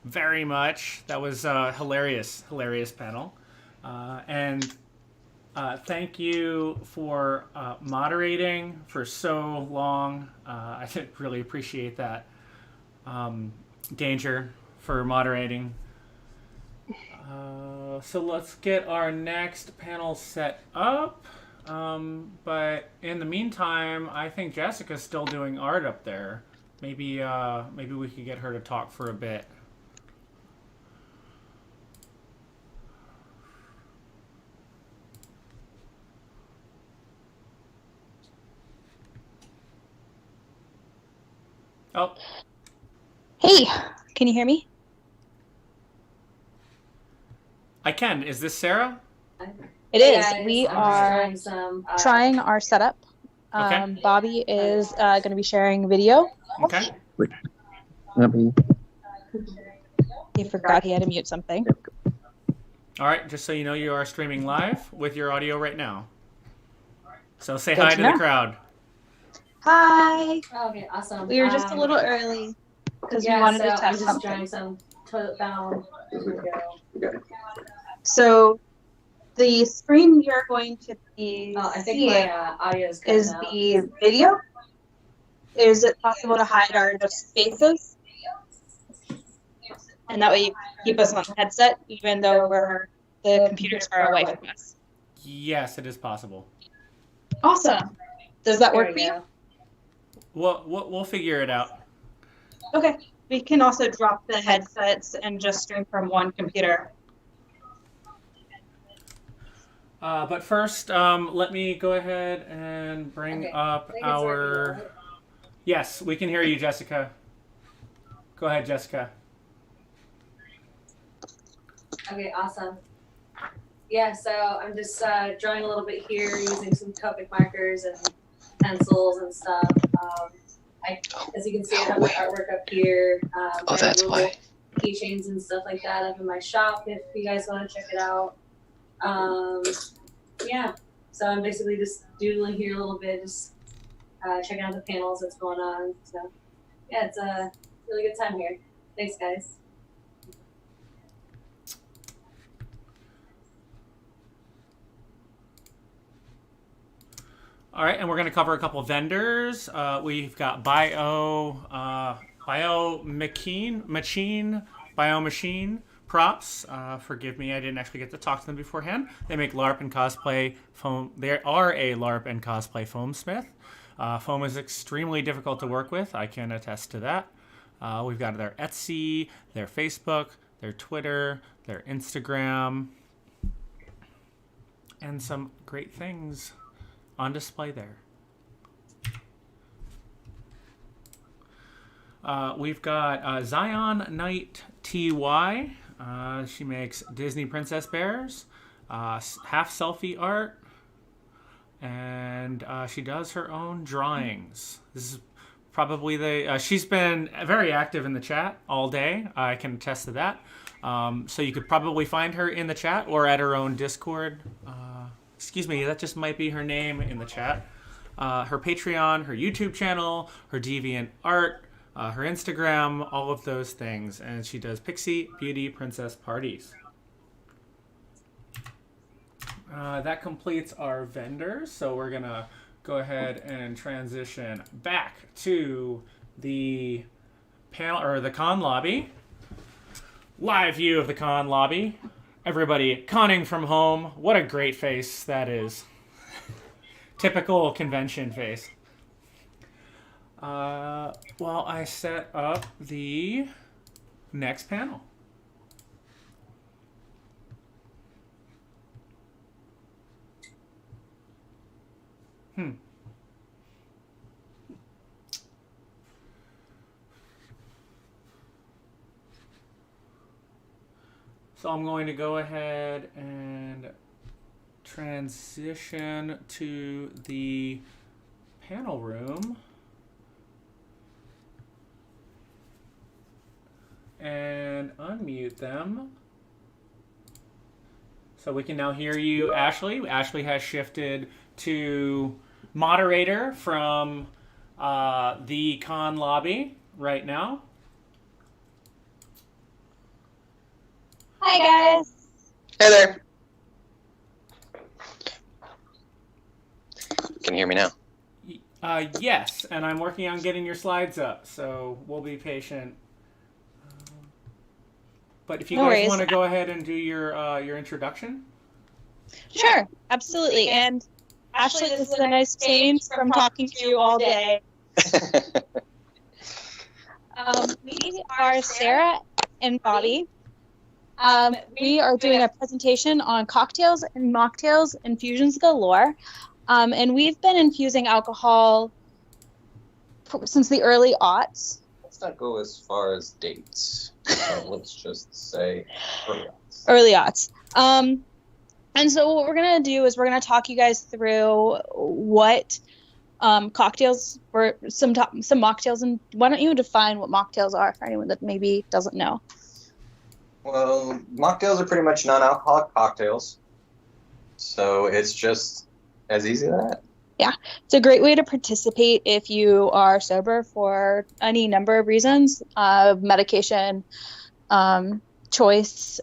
very much. That was a hilarious panel, and thank you for moderating for so long. I really appreciate that. Danger for moderating. So let's get our next panel set up. But in the meantime, I think Jessica's still doing art up there. Maybe we could get her to talk for a bit. Oh. Hey, can you hear me? I can. Is this Sarah? It is. Yeah, We I'm are trying some, trying our setup. Okay. Bobby is going to be sharing video. Okay. He forgot he had to mute something. All right. Just so you know, you are streaming live with your audio right now. So say Good hi to to know. the crowd. Hi. Oh, okay, awesome. We were just a little early because we yeah, wanted so to I'm test just something. drawing some toilet bound material. So the screen you're going to be Oh, I think seeing my audio is cutting is out. the video. Is it possible to hide our spaces? And that way you keep us on the headset, even though the computer's far away from us. Yes, it is possible. Awesome. Does that work for you? We'll figure it out. Okay. We can also drop the headsets and just stream from one computer. But first, let me go ahead and bring up our... Yes, we can hear you, Jessica. Go ahead, Jessica. Okay, awesome. Yeah, so I'm just drawing a little bit here using some Copic markers and pencils and stuff. As you can see, I have my artwork up here. I have little keychains and stuff like that up in my shop if you guys want to check it out. Yeah, so I'm basically just doodling here a little bit, just checking out the panels that's going on. So yeah, it's a really good time here. Thanks, guys. All right, and we're going to cover a couple of vendors. We've got Biomachine props. Forgive me, I didn't actually get to talk to them beforehand. They make LARP and cosplay foam. They are a LARP and cosplay foam smith. Foam is extremely difficult to work with. I can attest to that. We've got their Etsy, their Facebook, their Twitter, their Instagram, and some great things on display there. We've got Zion Knight TY. She makes Disney princess bears, half selfie art, and she does her own drawings. This is probably she's been very active in the chat all day. I can attest to that. So you could probably find her in the chat or at her own Discord. Excuse me, that just might be her name in the chat. Her Patreon, her YouTube channel, her Deviant art, her Instagram, all of those things. And she does Pixie Beauty Princess parties. That completes our vendors. So we're going to go ahead and transition back to the panel or the con lobby. Live view of the con lobby. Everybody conning from home. What a great face that is. Typical convention face. While I set up the next panel. So I'm going to go ahead and transition to the panel room and unmute them. So we can now hear you, Ashley. Ashley has shifted to moderator from the con lobby right now. Hi, guys. Hey there. Can you hear me now? Yes, and I'm working on getting your slides up, so we'll be patient. But if you guys want to go ahead and do your introduction. Sure, absolutely. And Ashley, this is a nice change from talking to you all day. We are Sarah and Bobby. We are doing a presentation on cocktails and mocktails, infusions galore. And we've been infusing alcohol since the early aughts. Let's not go as far as dates. Let's just say early aughts. Early aughts. And so what we're going to do is we're going to talk you guys through what cocktails were, some mocktails, and why don't you define what mocktails are for anyone that maybe doesn't know? Well, mocktails are pretty much non-alcoholic cocktails. So it's just as easy as that. Yeah, it's a great way to participate if you are sober for any number of reasons, medication, choice,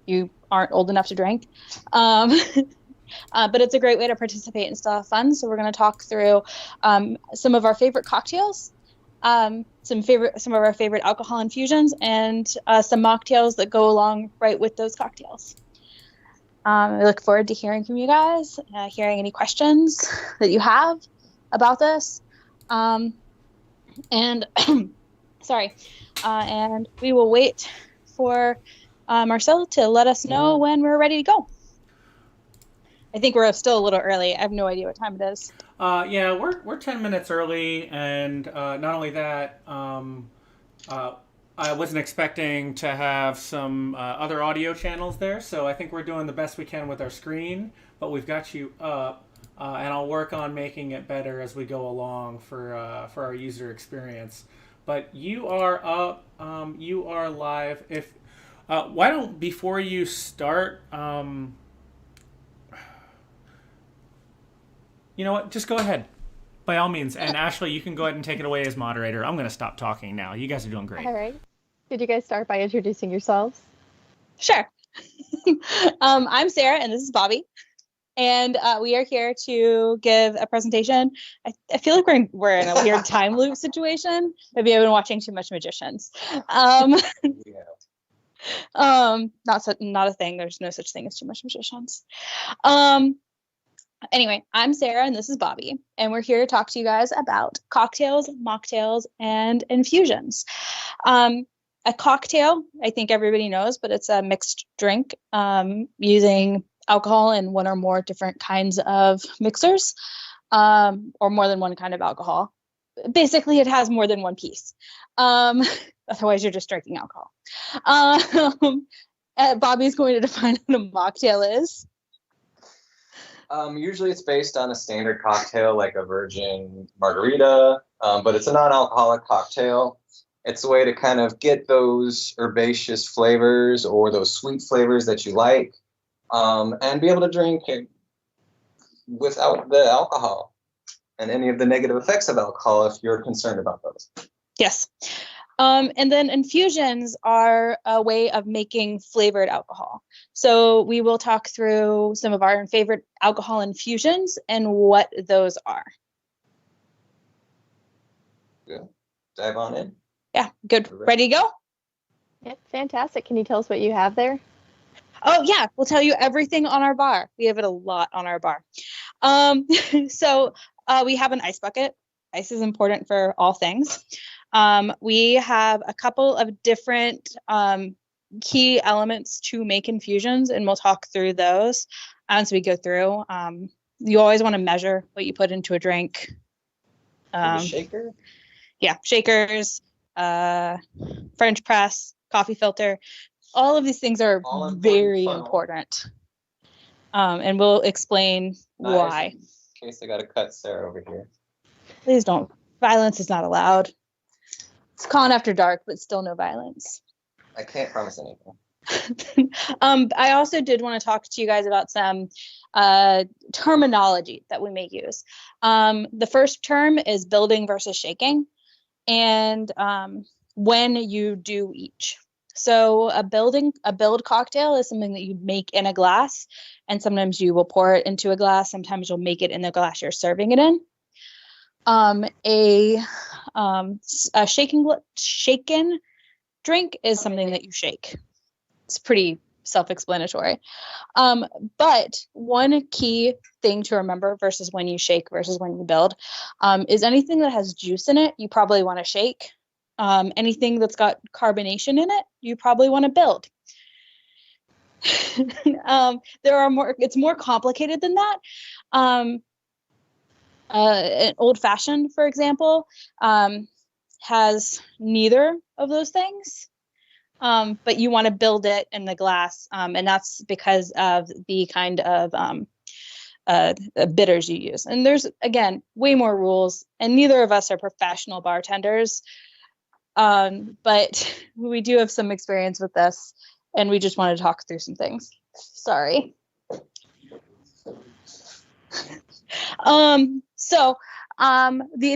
you aren't old enough to drink. But it's a great way to participate and still have fun. So we're going to talk through some of our favorite cocktails, some of our favorite alcohol infusions, and some mocktails that go along right with those cocktails. I look forward to hearing from you guys, hearing any questions that you have about this. And sorry, and we will wait for Marcel to let us know when we're ready to go. I think we're still a little early. I have no idea what time it is. Yeah, we're 10 minutes early, and not only that, I wasn't expecting to have some other audio channels there, so I think we're doing the best we can with our screen, but we've got you up, and I'll work on making it better as we go along for our user experience. But you are up, you are live. If why don't, before you start, you know what, just go ahead. By all means. And Ashley, you can go ahead and take it away as moderator. I'm going to stop talking now. You guys are doing great. All right. Did you guys start by introducing yourselves? Sure. I'm Sarah, and this is Bobby. And we are here to give a presentation. I feel like we're in a weird time loop situation. Maybe I've been watching too much Magicians. Not a thing. There's no such thing as too much Magicians. Anyway, I'm Sarah, and this is Bobby, and we're here to talk to you guys about cocktails, mocktails, and infusions. A cocktail, I think everybody knows, but it's a mixed drink using alcohol in one or more different kinds of mixers, or more than one kind of alcohol. Basically, it has more than one piece. Otherwise, you're just drinking alcohol. Bobby's going to define what a mocktail is. Usually it's based on a standard cocktail like a virgin margarita, but it's a non-alcoholic cocktail. It's a way to kind of get those herbaceous flavors or those sweet flavors that you like, and be able to drink it without the alcohol and any of the negative effects of alcohol if you're concerned about those. Yes. And then infusions are a way of making flavored alcohol. So we will talk through some of our favorite alcohol infusions and what those are. Good. Dive on in. Yeah, good. Ready to go? Yep, fantastic. Can you tell us what you have there? Oh, yeah. We'll tell you everything on our bar. We have it a lot on our bar. So we have an ice bucket. Ice is important for all things. We have a couple of different key elements to make infusions, and we'll talk through those as we go through. You always want to measure what you put into a drink. Shaker? Yeah, shakers, French press, coffee filter. All of these things are very important. And we'll explain why. In case I got to cut Sarah over here. Please don't. Violence is not allowed. It's Con After Dark, but still no violence. I can't promise anything. I also did want to talk to you guys about some terminology that we may use. The first term is building versus shaking, and when you do each. So a build cocktail is something that you make in a glass, and sometimes you will pour it into a glass. Sometimes you'll make it in the glass you're serving it in. A shaken drink is something that you shake. It's pretty self-explanatory. But one key thing to remember versus when you shake versus when you build is anything that has juice in it, you probably want to shake. Anything that's got carbonation in it, you probably want to build. It's more complicated than that. An old fashioned, for example, has neither of those things, but you want to build it in the glass, and that's because of the kind of bitters you use. And there's, again, way more rules, and neither of us are professional bartenders, but we do have some experience with this, and we just want to talk through some things. Sorry. The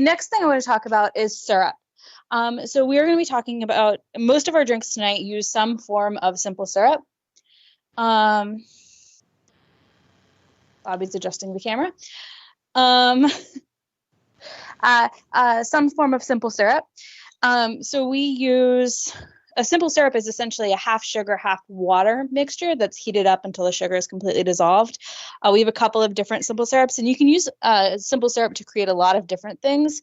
next thing I want to talk about is syrup. So we're going to be talking about most of our drinks tonight use some form of simple syrup. Bobby's adjusting the camera. Some form of simple syrup. So we use a simple syrup is essentially a half sugar, half water mixture that's heated up until the sugar is completely dissolved. We have a couple of different simple syrups, and you can use simple syrup to create a lot of different things.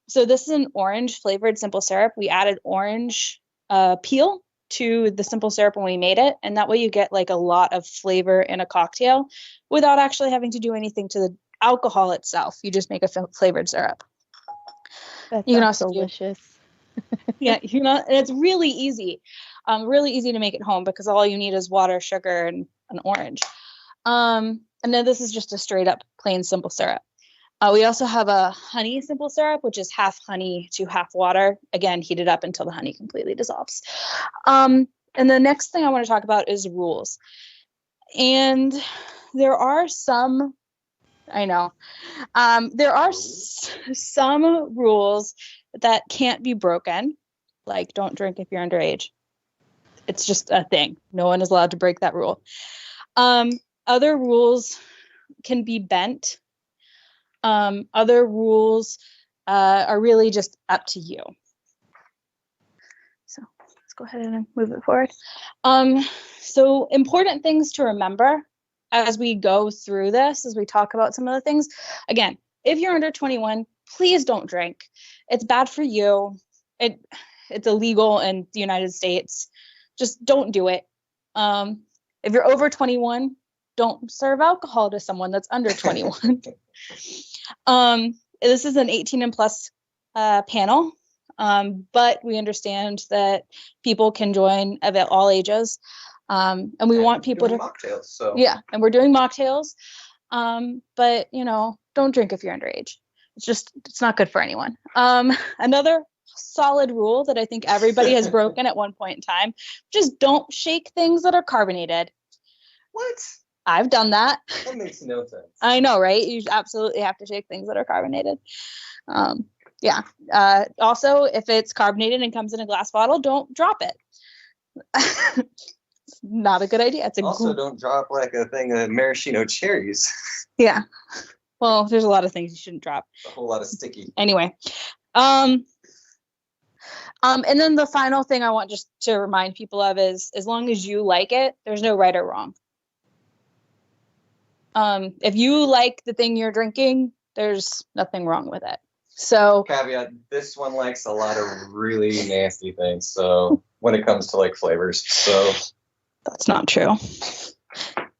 So this is an orange flavored simple syrup. We added orange peel to the simple syrup when we made it, and that way you get like a lot of flavor in a cocktail without actually having to do anything to the alcohol itself. You just make a flavored syrup. That You can sounds also delicious. yeah, and it's really easy to make at home because all you need is water, sugar, and an orange. And then this is just a straight up plain simple syrup. We also have a honey simple syrup, which is half honey to half water, again heated up until the honey completely dissolves. And the next thing I want to talk about is rules. And there are some some rules that can't be broken, like don't drink if you're underage. It's just a thing. No one is allowed to break that rule. Other rules can be bent. Other rules are really just up to you. So let's go ahead and move it forward. So important things to remember as we go through this, as we talk about some of the things. Again, if you're under 21, please don't drink. It's bad for you. It's illegal in the United States. Just don't do it. If you're over 21, don't serve alcohol to someone that's under 21. This is an 18 and plus panel, but we understand that people can join of all ages. And we want people to mocktails. So yeah, and we're doing mocktails. But don't drink if you're underage. It's not good for anyone. Another solid rule that I think everybody has broken at one point in time: just don't shake things that are carbonated. What? I've done that. That makes no sense. I know, right? You absolutely have to shake things that are carbonated. Yeah. Also, if it's carbonated and comes in a glass bottle, don't drop it. It's not a good idea. Don't drop like a thing of maraschino cherries. Yeah. Well, there's a lot of things you shouldn't drop. A whole lot of sticky. Anyway. And then the final thing I want just to remind people of is, as long as you like it, there's no right or wrong. If you like the thing you're drinking, there's nothing wrong with it. So caveat, this one likes a lot of really nasty things. So when it comes to like flavors, so that's not true.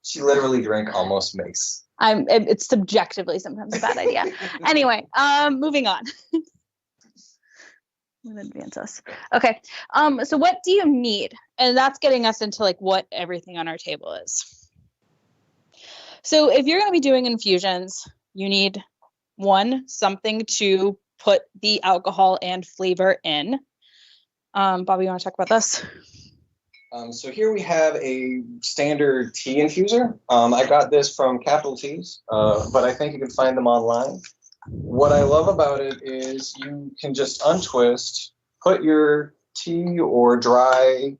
She literally drank almost mace. It's subjectively sometimes a bad idea. Anyway, moving on. I'm gonna advance us. Okay. So what do you need? And that's getting us into like what everything on our table is. So if you're going to be doing infusions, you need something to put the alcohol and flavor in. Bobby, you want to talk about this? So here we have a standard tea infuser. I got this from Capital Teas, but I think you can find them online. What I love about it is you can just untwist, put your tea or dry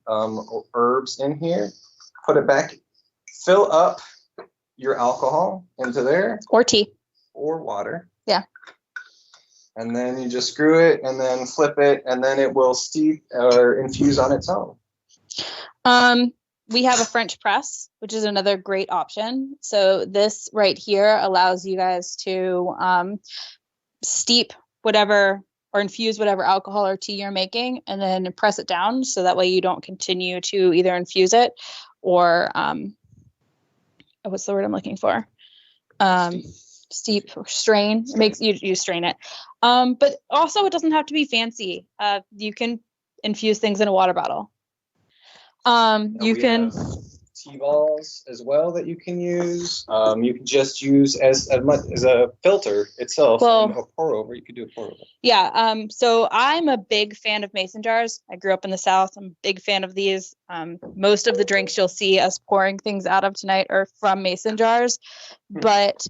herbs in here, put it back, fill up your alcohol into there. Or tea. Or water. Yeah. And then you just screw it and then flip it, and then it will steep or infuse on its own. We have a French press, which is another great option. So this right here allows you guys to steep whatever or infuse whatever alcohol or tea you're making, and then press it down so that way you don't continue to either infuse it or what's the word I'm looking for? Steep or strain. It makes you strain it. But also it doesn't have to be fancy. You can infuse things in a water bottle. You can tea balls as well that you can use. You can just use as much as a filter itself. And a pour over. You could do a pour over. Yeah. So I'm a big fan of mason jars. I grew up in the South. I'm a big fan of these. Most of the drinks you'll see us pouring things out of tonight are from mason jars, but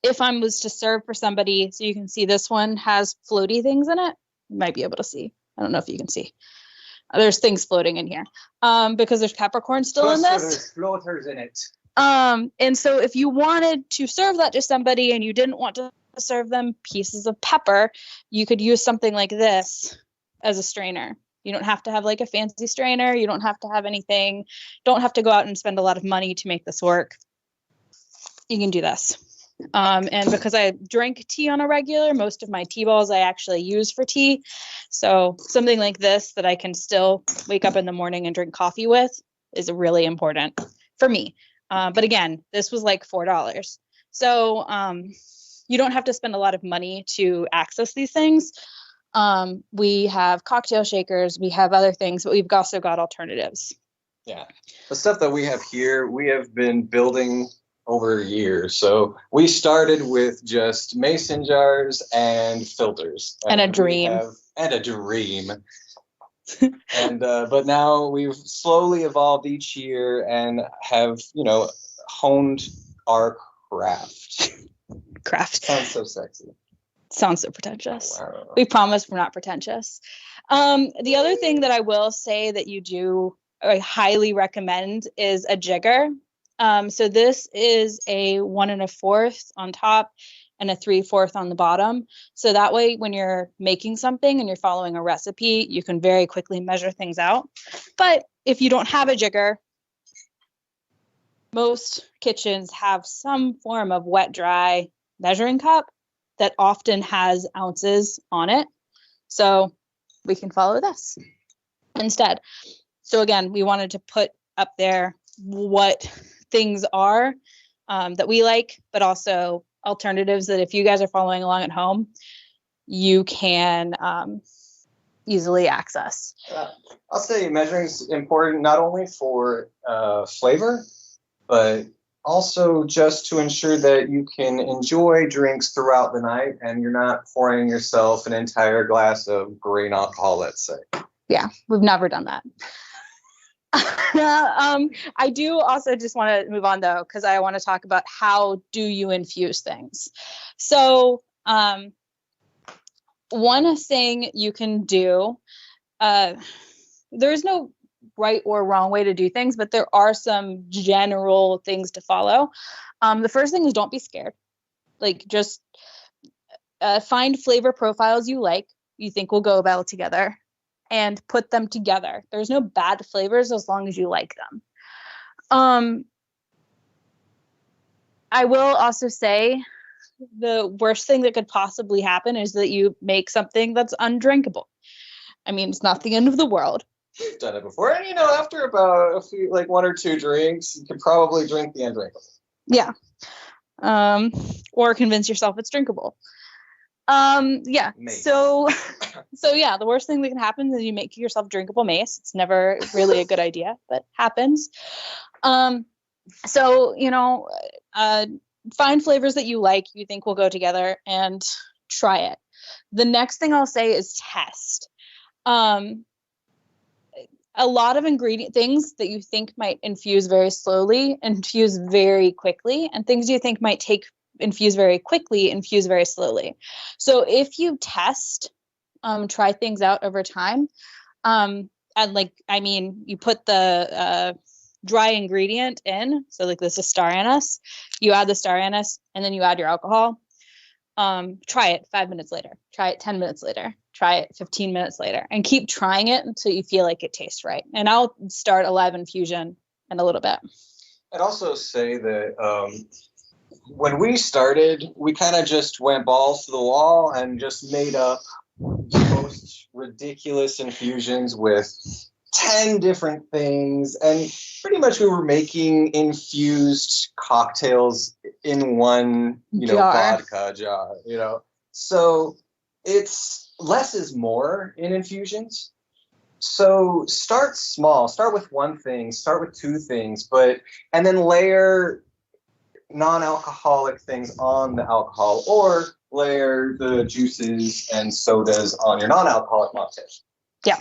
if I was to serve for somebody, so you can see this one has floaty things in it. You might be able to see. I don't know if you can see. There's things floating in here because there's peppercorn still in this. There's floaters in it. And so if you wanted to serve that to somebody and you didn't want to serve them pieces of pepper, you could use something like this as a strainer. You don't have to have like a fancy strainer. You don't have to have anything. Don't have to go out and spend a lot of money to make this work. You can do this. And because I drink tea on a regular, most of my tea balls I actually use for tea. So something like this that I can still wake up in the morning and drink coffee with is really important for me. But again, this was like $4. So you don't have to spend a lot of money to access these things. We have cocktail shakers, we have other things, but we've also got alternatives. Yeah. The stuff that we have here, we have been building over years. So we started with just mason jars and filters. And a dream. And but now we've slowly evolved each year and have, honed our craft. Sounds so sexy. Sounds so pretentious. Wow. We promise we're not pretentious. The other thing that I will say that you do, I highly recommend, is a jigger. So this is a 1 1/4 on top and a 3/4 on the bottom. So that way, when you're making something and you're following a recipe, you can very quickly measure things out. But if you don't have a jigger, most kitchens have some form of wet dry measuring cup that often has ounces on it. So we can follow this instead. So again, we wanted to put up there what things are that we like, but also alternatives that if you guys are following along at home, you can easily access. I'll say measuring is important not only for flavor, but also just to ensure that you can enjoy drinks throughout the night and you're not pouring yourself an entire glass of grain alcohol, let's say. Yeah, we've never done that. I do also just want to move on though, because I want to talk about how do you infuse things. So one thing you can do, there's no right or wrong way to do things, but there are some general things to follow. The first thing is don't be scared. Like just find flavor profiles you think will go well together, and put them together. There's no bad flavors as long as you like them. I will also say the worst thing that could possibly happen is that you make something that's undrinkable. I mean, it's not the end of the world. We've done it before. And, after about a few, 1 or 2 drinks, you can probably drink the undrinkable. Yeah. Or convince yourself it's drinkable. Yeah. Mace. So yeah, the worst thing that can happen is you make yourself drinkable mace. It's never really a good idea, but happens. So, find flavors that you think will go together and try it. The next thing I'll say is test. A lot of ingredient things that you think might infuse very slowly, infuse very quickly, and things you think might infuse very quickly, infuse very slowly. So if you test, try things out over time, and you put the dry ingredient in, so this is star anise, you add the star anise, and then you add your alcohol. Try it 5 minutes later, try it 10 minutes later, try it 15 minutes later, and keep trying it until you feel like it tastes right. And I'll start a live infusion in a little bit. I'd also say that when we started, we kind of just went balls to the wall and just made up the most ridiculous infusions with 10 different things. And pretty much we were making infused cocktails in one, vodka jar, So it's less is more in infusions. So start small, start with one thing, start with 2 things, and then layer non-alcoholic things on the alcohol, or layer the juices and sodas on your non-alcoholic mocktails. Yeah.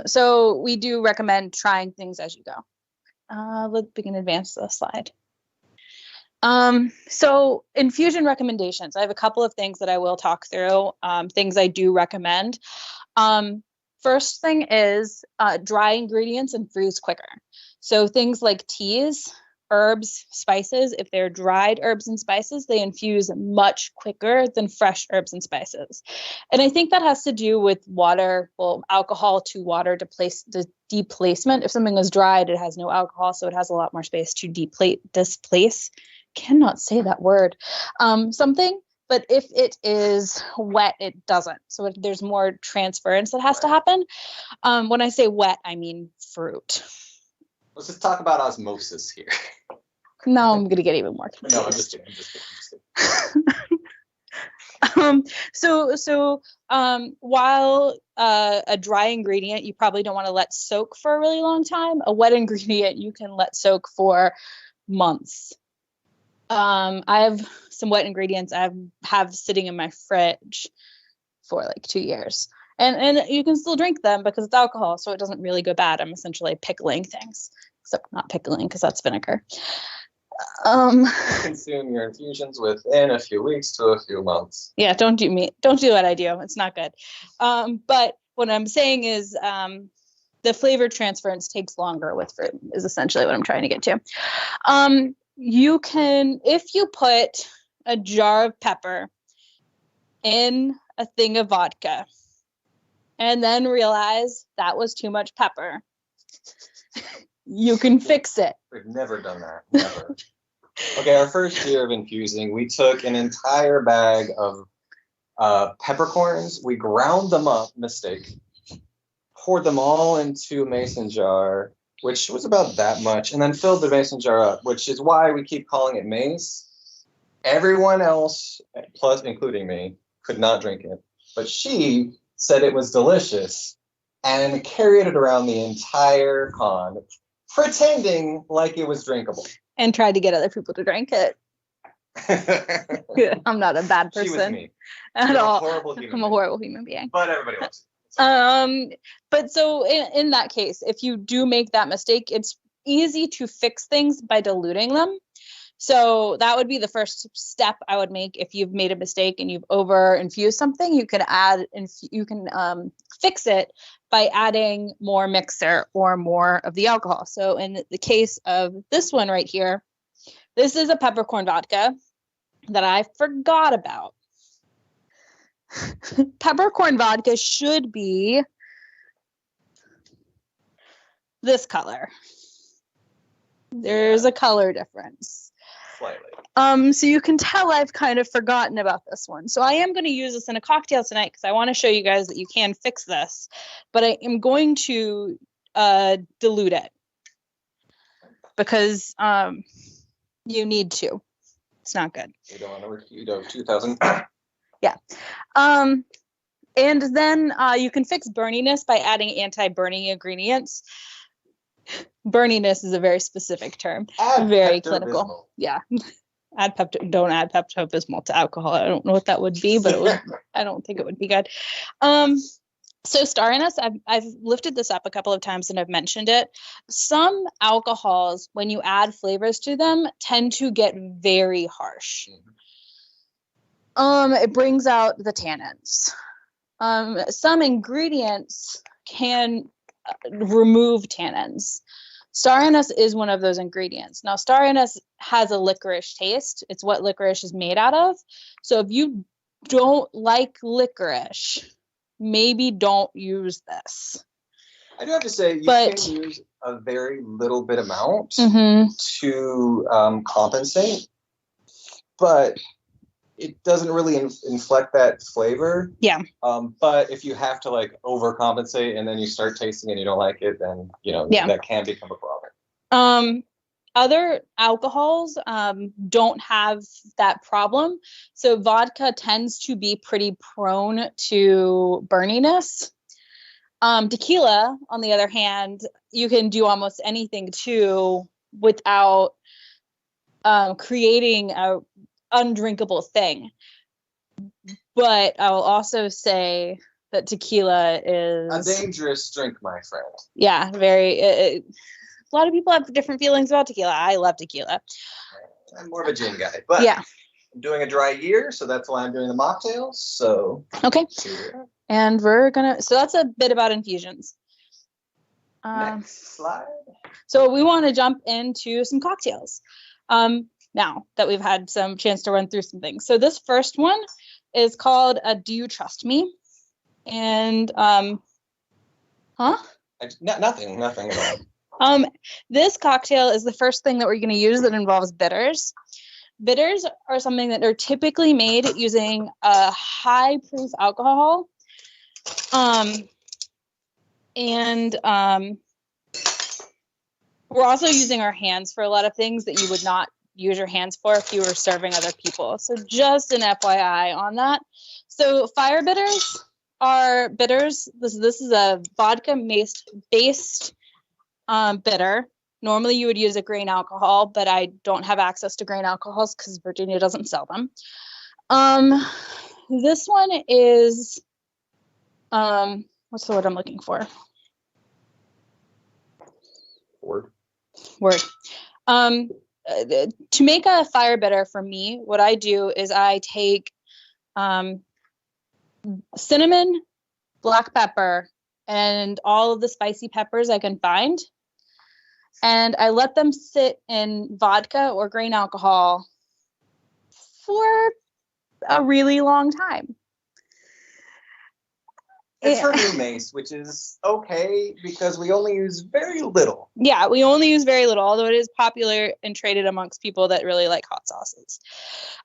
So we do recommend trying things as you go. We can advance the slide. So infusion recommendations. I have a couple of things that I will talk through, things I do recommend. First thing is dry ingredients and freeze quicker. So things like teas, herbs, spices, if they're dried herbs and spices, they infuse much quicker than fresh herbs and spices. And I think that has to do with water, well, alcohol to water displacement. If something is dried, it has no alcohol, so it has a lot more space to displace. Cannot say that word. Something, but if it is wet, it doesn't. So there's more transference that has to happen. When I say wet, I mean fruit. Let's just talk about osmosis here. Now I'm gonna get even more confused. No, I'm just kidding. So while a dry ingredient you probably don't want to let soak for a really long time, a wet ingredient you can let soak for months. I have some wet ingredients I have sitting in my fridge for like 2 years. And you can still drink them because it's alcohol, so it doesn't really go bad. I'm essentially pickling things, except not pickling because that's vinegar. Consume your infusions within a few weeks to a few months. Yeah, don't do what I do. It's not good. But what I'm saying is the flavor transference takes longer with fruit is essentially what I'm trying to get to. You can, if you put a jar of pepper in a thing of vodka and then realize that was too much pepper, you can fix it. We've never done that. Never. Okay, our first year of infusing, we took an entire bag of peppercorns. We ground them up, mistake, poured them all into a mason jar, which was about that much, and then filled the mason jar up, which is why we keep calling it mace. Everyone else, plus including me, could not drink it, but she said it was delicious and carried it around the entire con, pretending like it was drinkable. And tried to get other people to drink it. I'm not a bad person. She was me. At all. I'm a horrible human being. But everybody loves it. But so in that case, if you do make that mistake, it's easy to fix things by diluting them. So that would be the first step I would make. If you've made a mistake and you've over infused something, you can fix it by adding more mixer or more of the alcohol. So in the case of this one right here, this is a peppercorn vodka that I forgot about. Peppercorn vodka should be this color. There's a color difference. Slightly. So you can tell I've kind of forgotten about this one. So I am going to use this in a cocktail tonight because I want to show you guys that you can fix this. But I am going to dilute it because you need to. It's not good. You don't want to repeat 2000. Yeah. And then you can fix burniness by adding anti-burning ingredients. Burniness is a very specific term. Very clinical. Yeah. Don't add Pepto-Bismol to alcohol. I don't know what that would be, but I don't think it would be good. So stariness, I've lifted this up a couple of times and I've mentioned it. Some alcohols, when you add flavors to them, tend to get very harsh. It brings out the tannins. Some ingredients can remove tannins. Star anise is one of those ingredients. Now, star anise has a licorice taste. It's what licorice is made out of. So if you don't like licorice, maybe don't use this. I do have to say, you can use a very little bit amount to compensate, but it doesn't really inflect that flavor. Yeah. But if you have to like overcompensate and then you start tasting and you don't like it, then that can become a problem. Other alcohols don't have that problem. So vodka tends to be pretty prone to burniness. Tequila, on the other hand, you can do almost anything to without creating a undrinkable thing. But I will also say that tequila is a dangerous drink, my friend. Yeah, very. A lot of people have different feelings about tequila. I love tequila. I'm more of a gin guy, but Yeah. I'm doing a dry year, so that's why I'm doing the mocktails. So Okay. here we are. And we're gonna, so that's a bit about infusions. Next slide. So we want to jump into some cocktails. Now that we've had some chance to run through some things. So this first one is called Do You Trust Me? And Nothing at all. This cocktail is the first thing that we're going to use that involves bitters. Bitters are something that are typically made using a high proof alcohol. We're also using our hands for a lot of things that you would not use your hands for if you were serving other people. So just an FYI on that. So fire bitters are bitters. This is a vodka based bitter. Normally you would use a grain alcohol, but I don't have access to grain alcohols because Virginia doesn't sell them. This one is, what's the word I'm looking for? Word. To make a fire bitter for me, what I do is I take cinnamon, black pepper, and all of the spicy peppers I can find. And I let them sit in vodka or grain alcohol for a really long time. It's for new mace, which is okay because we only use very little. Yeah, we only use very little, although it is popular and traded amongst people that really like hot sauces.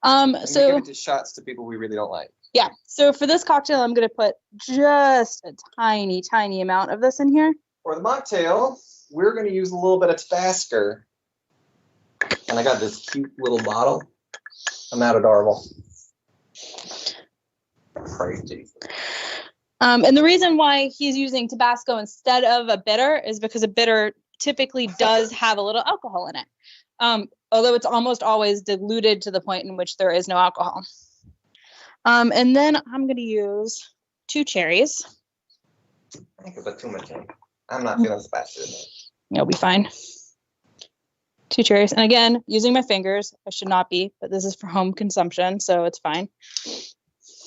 And we give it to shots to people we really don't like. Yeah, so for this cocktail, I'm going to put just a tiny, tiny amount of this in here. For the mocktail, we're going to use a little bit of Tabasco. And I got this cute little bottle. I'm not adorable. Praise Jesus. And the reason why he's using Tabasco instead of a bitter is because a bitter typically does have a little alcohol in it. Although it's almost always diluted to the point in which there is no alcohol. And then I'm going to use 2 cherries. I think I put too much in. I'm not feeling spicy today. You'll be fine. 2 cherries. And again, using my fingers. I should not be, but this is for home consumption, so it's fine.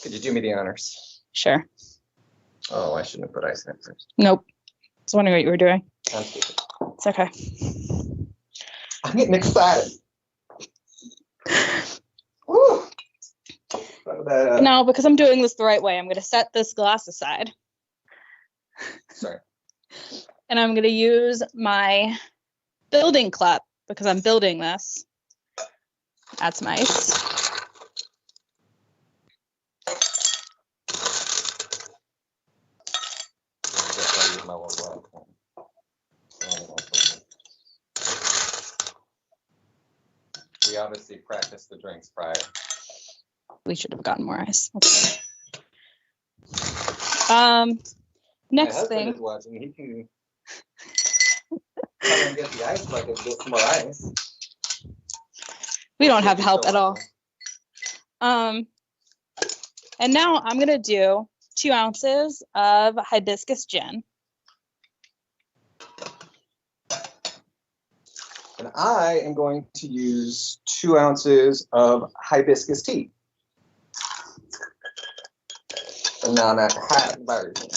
Could you do me the honors? Sure. Oh, I shouldn't have put ice in it first. Nope. I was wondering what you were doing. I'm stupid. It's okay. I'm getting excited. Woo! No, because I'm doing this the right way. I'm going to set this glass aside. Sorry. And I'm going to use my building cup because I'm building this. That's nice. We obviously practiced the drinks prior. We should have gotten more ice. Next thing. Is watching. He can come and get the ice bucket, get some more ice. We don't have help at all. And now I'm gonna do 2 ounces of hibiscus gin. And I am going to use 2 ounces of hibiscus tea. And now that hot version.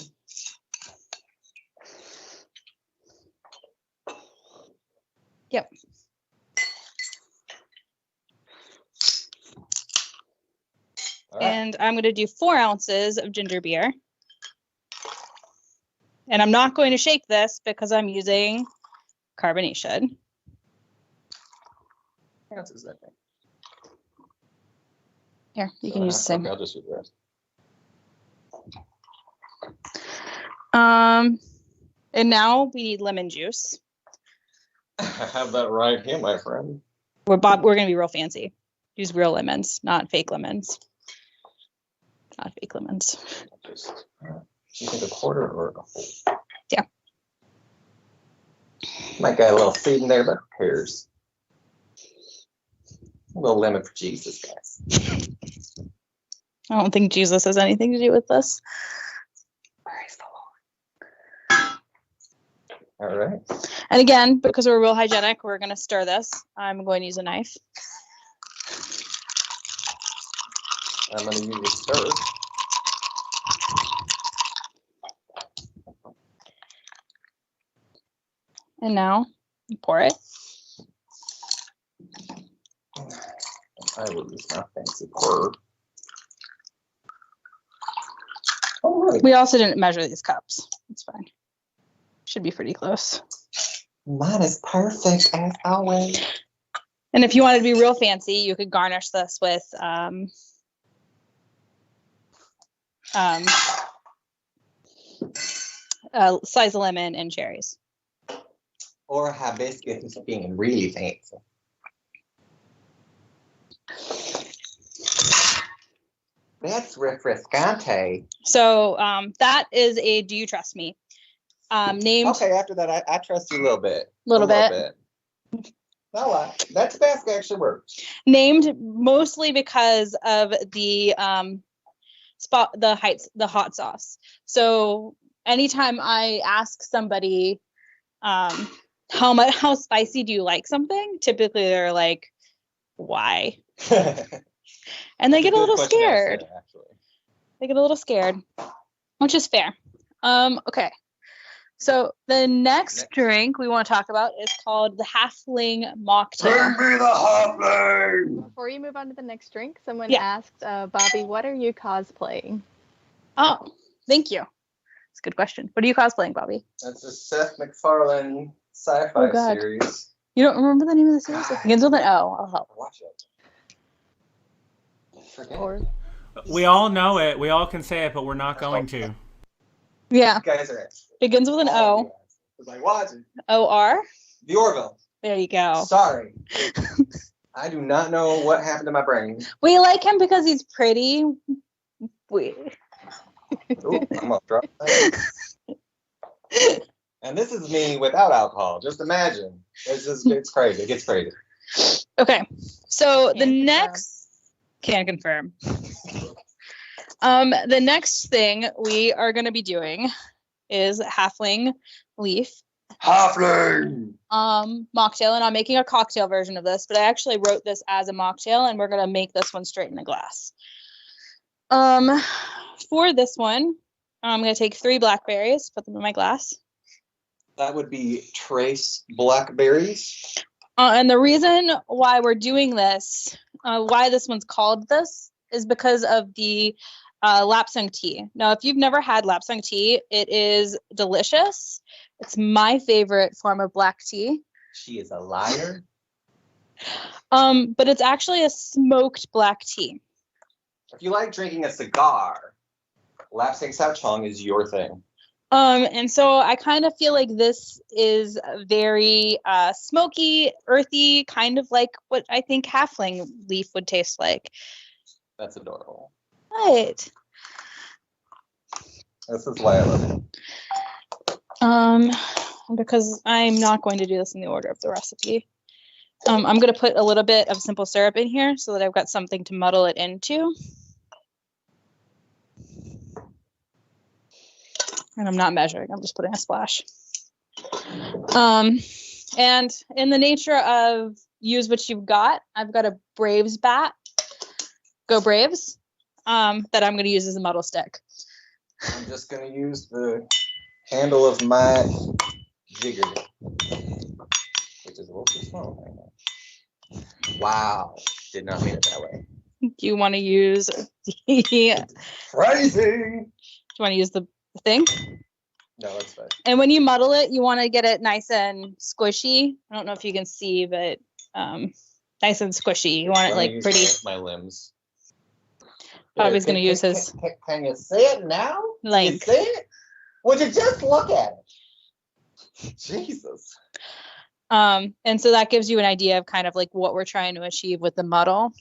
Yep. All right. And I'm going to do 4 ounces of ginger beer. And I'm not going to shake this because I'm using carbonation. Ounces that thing. Here, you can use the same. Okay, I'll just use the rest. And now we need lemon juice. I have that right here, my friend. We're going to be real fancy. Use real lemons, not fake lemons. Not fake lemons. You think a quarter or a whole? Yeah. Might got a little seed in there, but who cares? A little lemon for Jesus, guys. I don't think Jesus has anything to do with this. All right. And again, because we're real hygienic, we're going to stir this. I'm going to use a knife. I'm going to use a stir. And now you pour it. I will use my fancy pour. We also didn't measure these cups. It's fine. Should be pretty close. Mine is perfect as always. And if you wanted to be real fancy, you could garnish this with slice of lemon and cherries. Or hibiscus being really fancy. That's refrescante. So that is a Do You Trust Me? Named. Okay, after that, I trust you a little bit. Little bit. No, that's fast actually works. Named mostly because of the the hot sauce. So anytime I ask somebody how spicy do you like something, typically they're like, why? And they get a little scared. They get a little scared, which is fair. Okay. So the next drink we want to talk about is called the Halfling Mocktail. Bring me the Halfling! Before you move on to the next drink, someone Yeah. asked, Bobby, what are you cosplaying? Oh, thank you. That's a good question. What are you cosplaying, Bobby? That's a Seth MacFarlane sci-fi Oh, God. series. You don't remember the name of the series? It begins with an O. I'll help. Watch it. Or We all know it. We all can say it, but we're not going to. Yeah. You guys are it. Begins with an O. Because I watch it. O-R. The Orville. There you go. Sorry. I do not know what happened to my brain. We like him because he's pretty. Ooh, I'm gonna drop that. And this is me without alcohol. Just imagine. It's crazy. It gets crazy. Okay. So the next can confirm. The next thing we are going to be doing is Halfling Leaf Halfling mocktail, and I'm making a cocktail version of this, but I actually wrote this as a mocktail, and we're going to make this one straight in the glass. For this one, I'm going to take 3 blackberries, put them in my glass. That would be trace blackberries. And the reason why we're doing this, why this one's called this, is because of the lapsang tea. Now, if you've never had lapsang tea, it is delicious. It's my favorite form of black tea. She is a liar. But it's actually a smoked black tea. If you like drinking a cigar, lapsang souchong is your thing. And so I kind of feel like this is very smoky, earthy, kind of like what I think halfling leaf would taste like. That's adorable. Right. This is why I love it. Because I'm not going to do this in the order of the recipe. I'm going to put a little bit of simple syrup in here so that I've got something to muddle it into. And I'm not measuring, I'm just putting a splash. And in the nature of use what you've got, I've got a Braves bat, go Braves, that I'm going to use as a muddle stick. I'm just going to use the handle of my jigger, which is a little too small right now. Wow, did not mean it that way. Do you want to use the... Crazy! Do you want to use the thing? No, that's fine. And when you muddle it, you want to get it nice and squishy. I don't know if you can see, but nice and squishy. You want it like pretty. My limbs. Bobby's going to use his. Can you see it now? Like. You see it? Would you just look at it? Jesus. And so that gives you an idea of kind of like what we're trying to achieve with the muddle.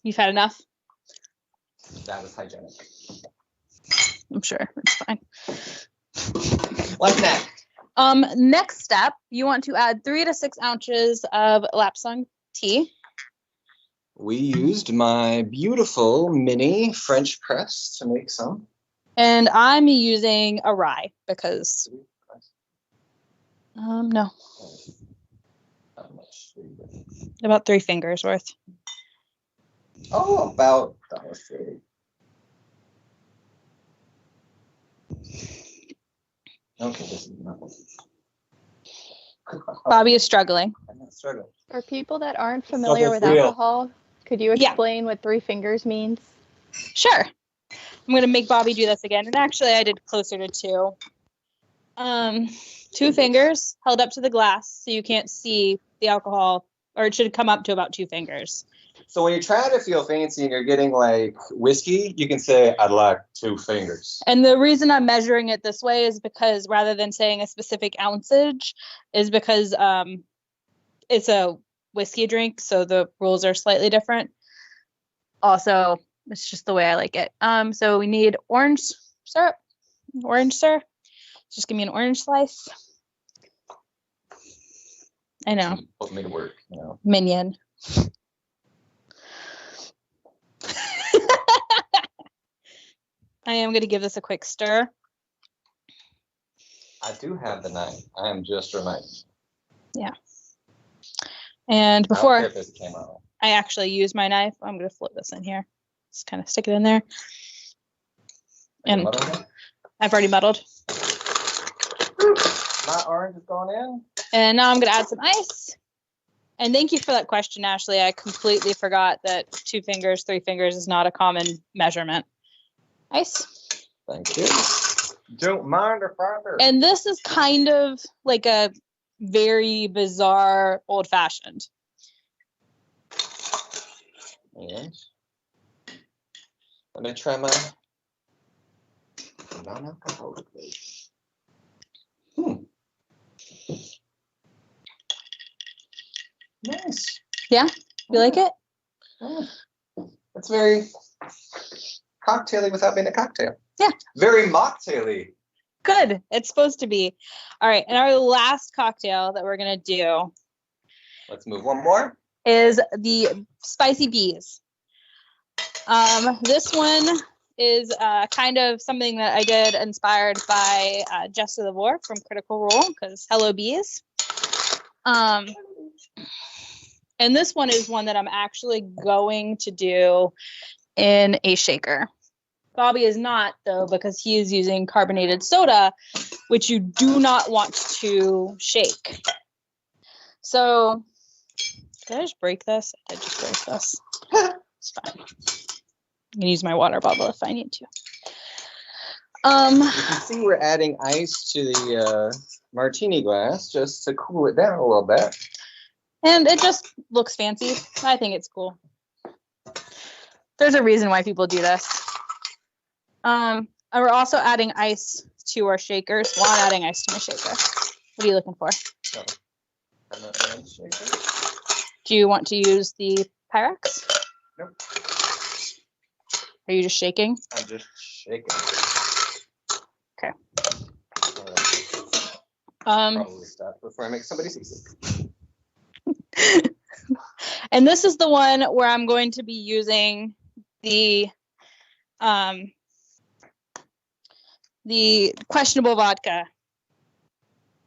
You've had enough? That was hygienic. I'm sure it's fine. What's next? Next step, you want to add 3 to 6 ounces of lapsang tea. We used my beautiful mini French press to make some. And I'm using a rye because No. About 3 fingers worth. Oh, about $1.50. Okay, this is not. Bobby is struggling. I'm not struggling. For people that aren't familiar with real. alcohol, could you explain what 3 fingers means? Sure. I'm going to make Bobby do this again. And actually, I did closer to 2. 2 fingers held up to the glass so you can't see the alcohol, or it should come up to about 2 fingers. So when you're trying to feel fancy and you're getting like whiskey, you can say, I'd like 2 fingers. And the reason I'm measuring it this way is because rather than saying a specific ounceage is because it's a whiskey drink, so the rules are slightly different. Also, it's just the way I like it. So we need orange syrup. Orange, sir. Just give me an orange slice. I know. Put me to work. You know. Minion. I am going to give this a quick stir. I do have the knife. I am just reminded. Yeah. And I don't before care if this came out. I actually use my knife, I'm going to flip this in here. Just kind of stick it in there. And I've already muddled. My orange is going in. And now I'm going to add some ice. And thank you for that question, Ashley. I completely forgot that 2 fingers, 3 fingers is not a common measurement. Ice. Thank you. Don't mind if I do. And this is kind of like a very bizarre old fashioned. And let me try my non-alcoholic version. Nice. Yeah? You like it? It's very cocktaily without being a cocktail. Yeah. Very mocktaily. Good. It's supposed to be. All right. And our last cocktail that we're going to do. Let's move one more. Is the spicy bees. This one is kind of something that I did inspired by Jessica the Vor from Critical Role, because Hello Bees. And this one is one that I'm actually going to do in a shaker. Bobby is not, though, because he is using carbonated soda, which you do not want to shake. So, did I just break this? I did just break this. It's fine. I'm going to use my water bottle if I need to. You can see we're adding ice to the martini glass just to cool it down a little bit. And it just looks fancy. I think it's cool. There's a reason why people do this. And we're also adding ice to our shakers. Well, I'm adding ice to my shaker. What are you looking for? Do you want to use the Pyrex? Nope. Are you just shaking? I'm just shaking. Okay. Probably stop before I make somebody seasick. And this is the one where I'm going to be using the questionable vodka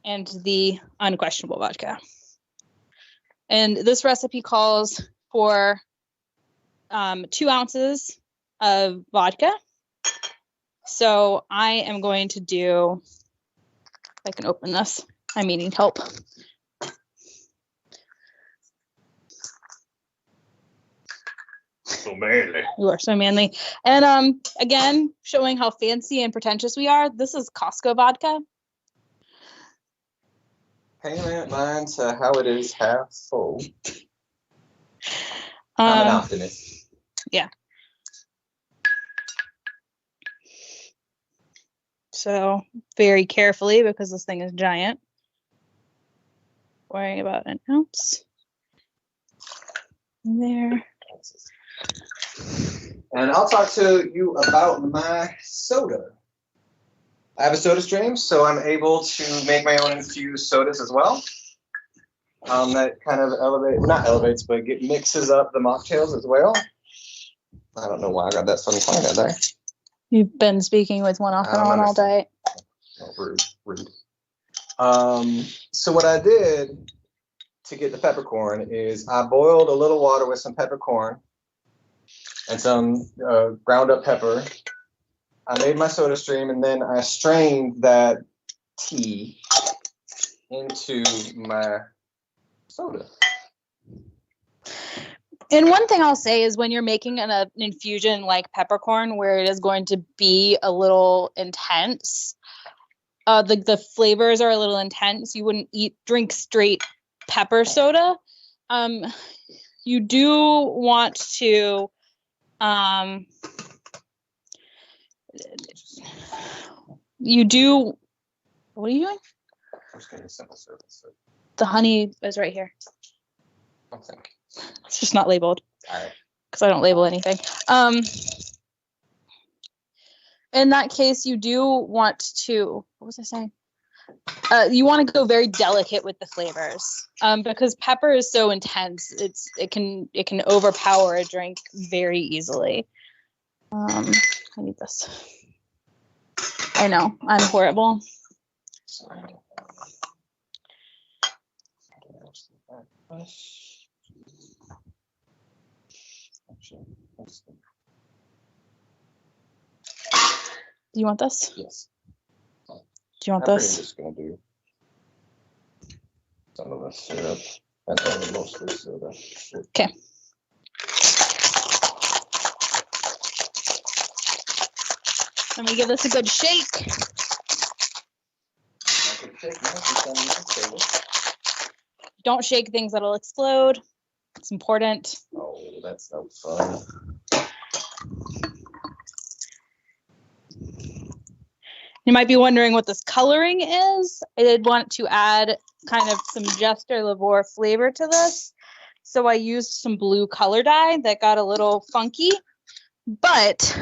and the unquestionable vodka. And this recipe calls for 2 ounces of vodka. So I am going to do, if I can open this, I'm needing help. So manly. You are so manly. And again, showing how fancy and pretentious we are, this is Costco vodka. Paying mine to how it is half full. I'm an optimist. Yeah. So very carefully, because this thing is giant. Worrying about an ounce. There. And I'll talk to you about my soda. I have a soda stream, so I'm able to make my own infused sodas as well. That kind of mixes up the mocktails as well. I don't know why I got that funny tongue out there. You've been speaking with one off and on all day. Oh, rude. So what I did to get the peppercorn is I boiled a little water with some peppercorn and some ground up pepper. I made my soda stream, and then I strained that tea into my soda. And one thing I'll say is when you're making an infusion like peppercorn, where it is going to be a little intense, the flavors are a little intense. You wouldn't drink straight pepper soda. You do want to what are you doing? I'm just getting a simple service. The honey is right here. Oh, thank you. It's just not labeled. All right. Because I don't label anything. In that case, you do want to, what was I saying? You want to go very delicate with the flavors, because pepper is so intense. It can overpower a drink very easily. I need this. I know, I'm horrible. Do you want this? Yes. Do you want I'm this? just gonna do some of the syrup and then mostly soda. Okay. Let me give this a good shake. Don't shake things that'll explode. It's important. Oh, that's no fun. You might be wondering what this coloring is. I did want to add kind of some Jester Lavore flavor to this. So I used some blue color dye that got a little funky, but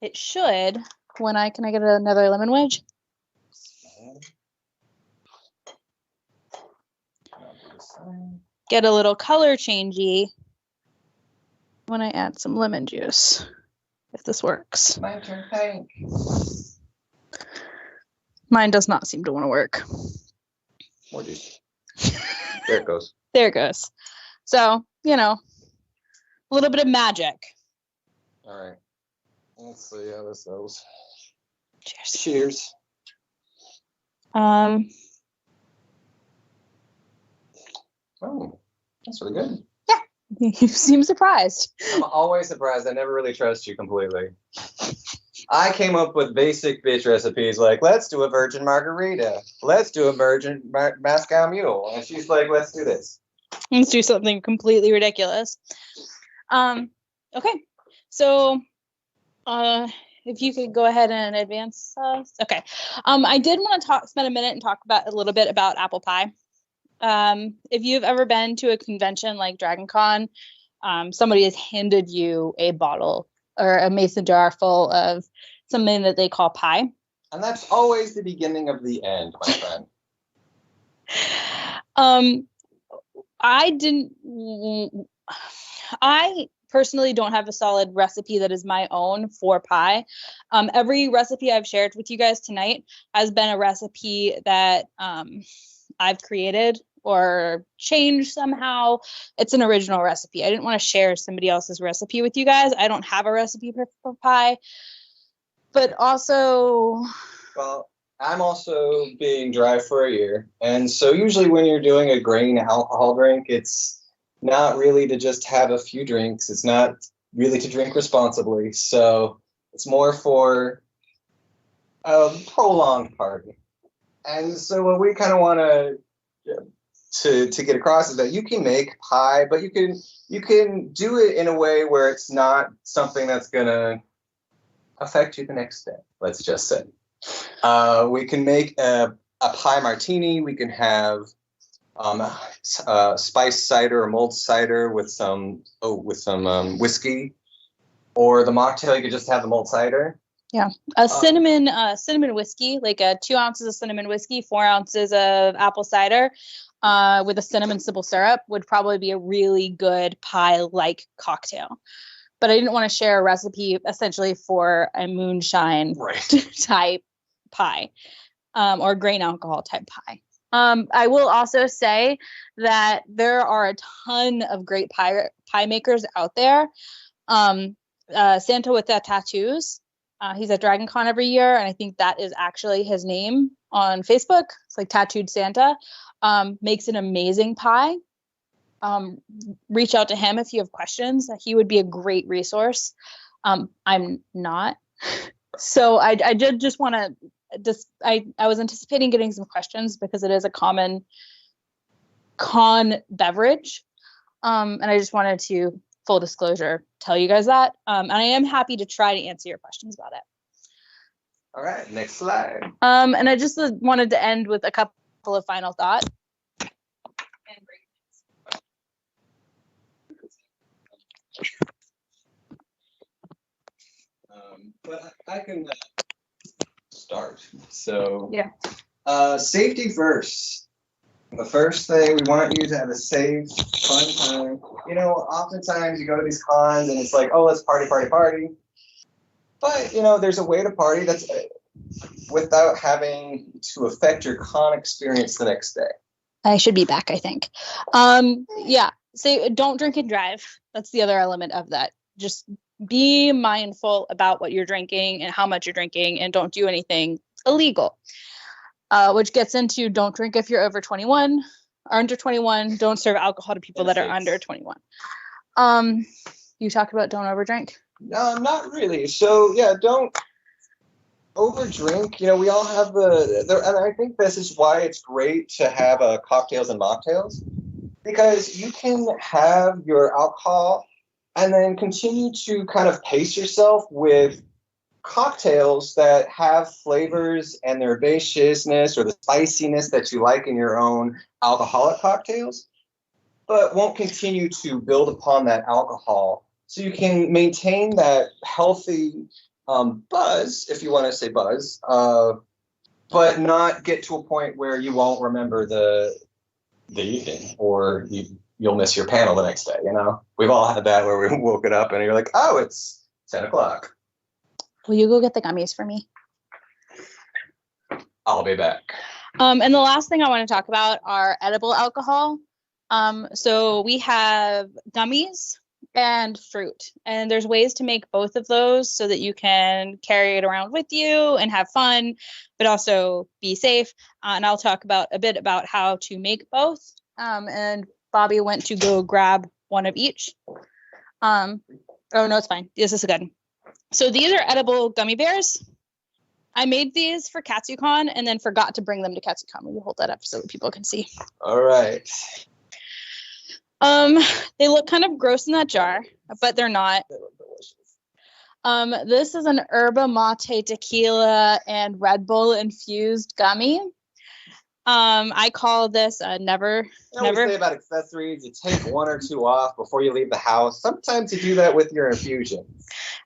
it should, can I get another lemon wedge? Get a little color changey when I add some lemon juice, if this works. Mine turned pink. Mine does not seem to want to work. More juice. There it goes. There it goes. So, a little bit of magic. All right. Let's see how this goes. Cheers. Cheers. Oh, that's really good. Yeah. You seem surprised. I'm always surprised. I never really trust you completely. I came up with basic bitch recipes like, let's do a virgin margarita. Let's do a virgin Moscow mule. And she's like, let's do this. Let's do something completely ridiculous. Okay. So, if you could go ahead and advance. Okay. I did want to spend a minute and talk about a little bit about apple pie. If you've ever been to a convention like Dragon Con, somebody has handed you a bottle or a mason jar full of something that they call pie. And that's always the beginning of the end, my friend. I personally don't have a solid recipe that is my own for pie. Every recipe I've shared with you guys tonight has been a recipe that I've created or changed somehow. It's an original recipe. I didn't want to share somebody else's recipe with you guys. I don't have a recipe for pie. But also... Well, I'm also being dry for a year. And so usually when you're doing a grain alcohol drink, it's not really to just have a few drinks. It's not really to drink responsibly. So it's more for a prolonged party. And so what we kind of want to get across is that you can make pie, but you can do it in a way where it's not something that's gonna affect you the next day. Let's just say we can make a pie martini. We can have spiced cider or mulled cider with some whiskey, or the mocktail. You could just have the mulled cider. Yeah, a cinnamon whiskey, like 2 ounces of cinnamon whiskey, 4 ounces of apple cider, with a cinnamon simple syrup would probably be a really good pie-like cocktail. But I didn't want to share a recipe essentially for a moonshine type pie. or grain alcohol type pie. I will also say that there are a ton of great pie makers out there. Santa with the tattoos. He's at Dragon Con every year, and I think that is actually his name on Facebook. It's like Tattooed Santa. Makes an amazing pie. Reach out to him if you have questions. He would be a great resource. I'm not. So I did just want to I was anticipating getting some questions because it is a common con beverage. And I just wanted to, full disclosure, tell you guys that. And I am happy to try to answer your questions about it. All right, next slide. And I just wanted to end with a couple of final thoughts. But I can start. So yeah. Safety first. The first thing, we want you to have a safe, fun time. You know, oftentimes you go to these cons and it's like, oh, let's party, party, party. But, you know, there's a way to party that's without having to affect your con experience the next day. I should be back, I think. Yeah. So don't drink and drive. That's the other element of that. Just be mindful about what you're drinking and how much you're drinking, and don't do anything illegal. Which gets into don't drink if you're over 21 or under 21. Don't serve alcohol to people that are under 21. You talked about don't overdrink. No, not really. So yeah, don't overdrink. You know, we all have and I think this is why it's great to have cocktails and mocktails, because you can have your alcohol and then continue to kind of pace yourself with cocktails that have flavors and the herbaceousness or the spiciness that you like in your own alcoholic cocktails, but won't continue to build upon that alcohol. So you can maintain that healthy buzz, if you want to say buzz, but not get to a point where you won't remember the evening, or you'll miss your panel the next day. You know, we've all had that where we woke it up and you're like, oh, it's 10 o'clock. Will you go get the gummies for me? I'll be back. And the last thing I want to talk about are edible alcohol. So we have gummies and fruit, and there's ways to make both of those so that you can carry it around with you and have fun, but also be safe. And I'll talk about a bit about how to make both. And Bobby went to go grab one of each. Oh no, it's fine. This is good. So these are edible gummy bears. I made these for KatsuCon and then forgot to bring them to KatsuCon. Will you hold that up so that people can see? All right. They look kind of gross in that jar, but they're not. This is an yerba mate tequila and Red Bull infused gummy. I call this a never. We say about accessories, you take one or two off before you leave the house. Sometimes you do that with your infusion.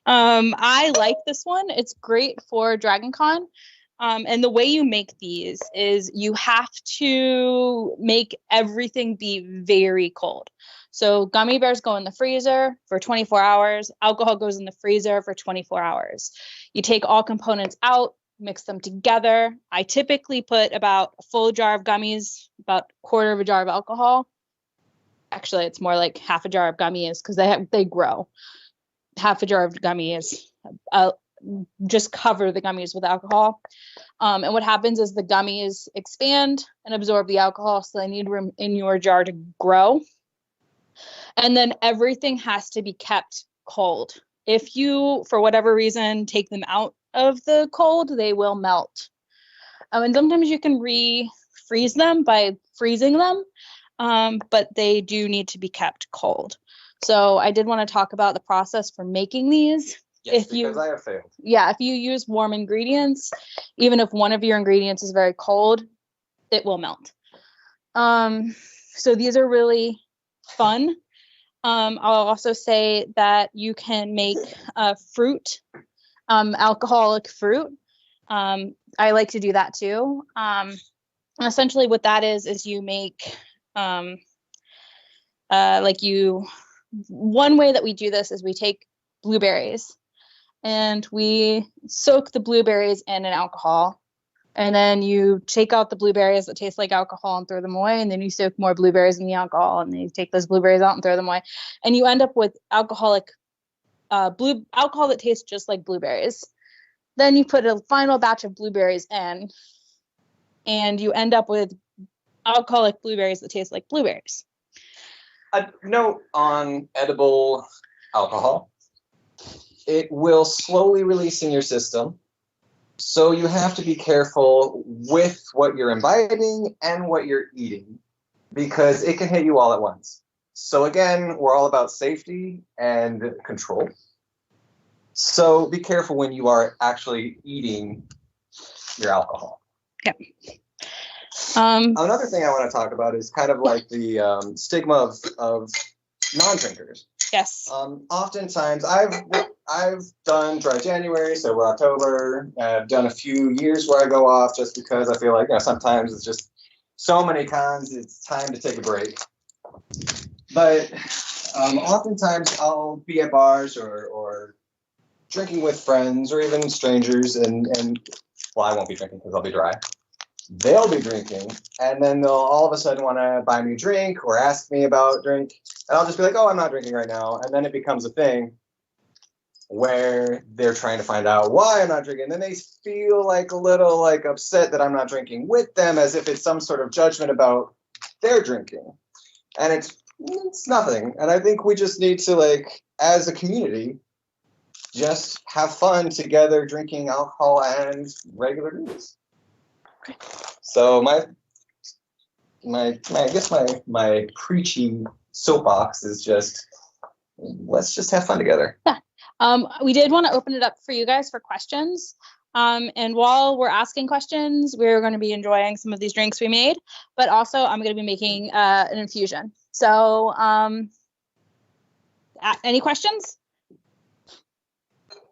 I like this one. It's great for Dragon Con. And the way you make these is you have to make everything be very cold. So gummy bears go in the freezer for 24 hours. Alcohol goes in the freezer for 24 hours. You take all components out, mix them together. I typically put about a full jar of gummies, about a quarter of a jar of alcohol. Actually, it's more like half a jar of gummies because they grow. Half a jar of gummies. Just cover the gummies with alcohol. And what happens is the gummies expand and absorb the alcohol, so they need room in your jar to grow. And then everything has to be kept cold. If you, for whatever reason, take them out of the cold, they will melt. And sometimes you can refreeze them by freezing them, but they do need to be kept cold. So I did want to talk about the process for making these. Yes, because I have failed. Yeah, if you use warm ingredients, even if one of your ingredients is very cold, it will melt. So these are really fun. I'll also say that you can make fruit, alcoholic fruit. I like to do that too. Essentially what that is you make, one way that we do this is we take blueberries and we soak the blueberries in an alcohol, And then you take out the blueberries that taste like alcohol and throw them away. And then you soak more blueberries in the alcohol, and then you take those blueberries out and throw them away. And you end up with alcohol that tastes just like blueberries. Then you put a final batch of blueberries in, and you end up with alcoholic blueberries that taste like blueberries. A note on edible alcohol. It will slowly release in your system. So you have to be careful with what you're imbibing and what you're eating, because it can hit you all at once. So again, we're all about safety and control. So be careful when you are actually eating your alcohol. Yeah. Another thing I want to talk about is kind of like the stigma of non-drinkers. Yes. Oftentimes, I've done dry January, sober October. I've done a few years where I go off just because I feel like, sometimes it's just so many cons, it's time to take a break. But oftentimes I'll be at bars or drinking with friends or even strangers, and well, I won't be drinking because I'll be dry. They'll be drinking, and then they'll all of a sudden want to buy me a drink or ask me about a drink, and I'll just be like, oh, I'm not drinking right now. And then it becomes a thing where they're trying to find out why I'm not drinking. And then they feel like a little upset that I'm not drinking with them, as if it's some sort of judgment about their drinking. And it's nothing. And I think we just need to, as a community, just have fun together drinking alcohol and regular drinks. So my preachy soapbox is just, let's just have fun together. Yeah. We did want to open it up for you guys for questions. And while we're asking questions, we're going to be enjoying some of these drinks we made, but also I'm going to be making an infusion. So any questions?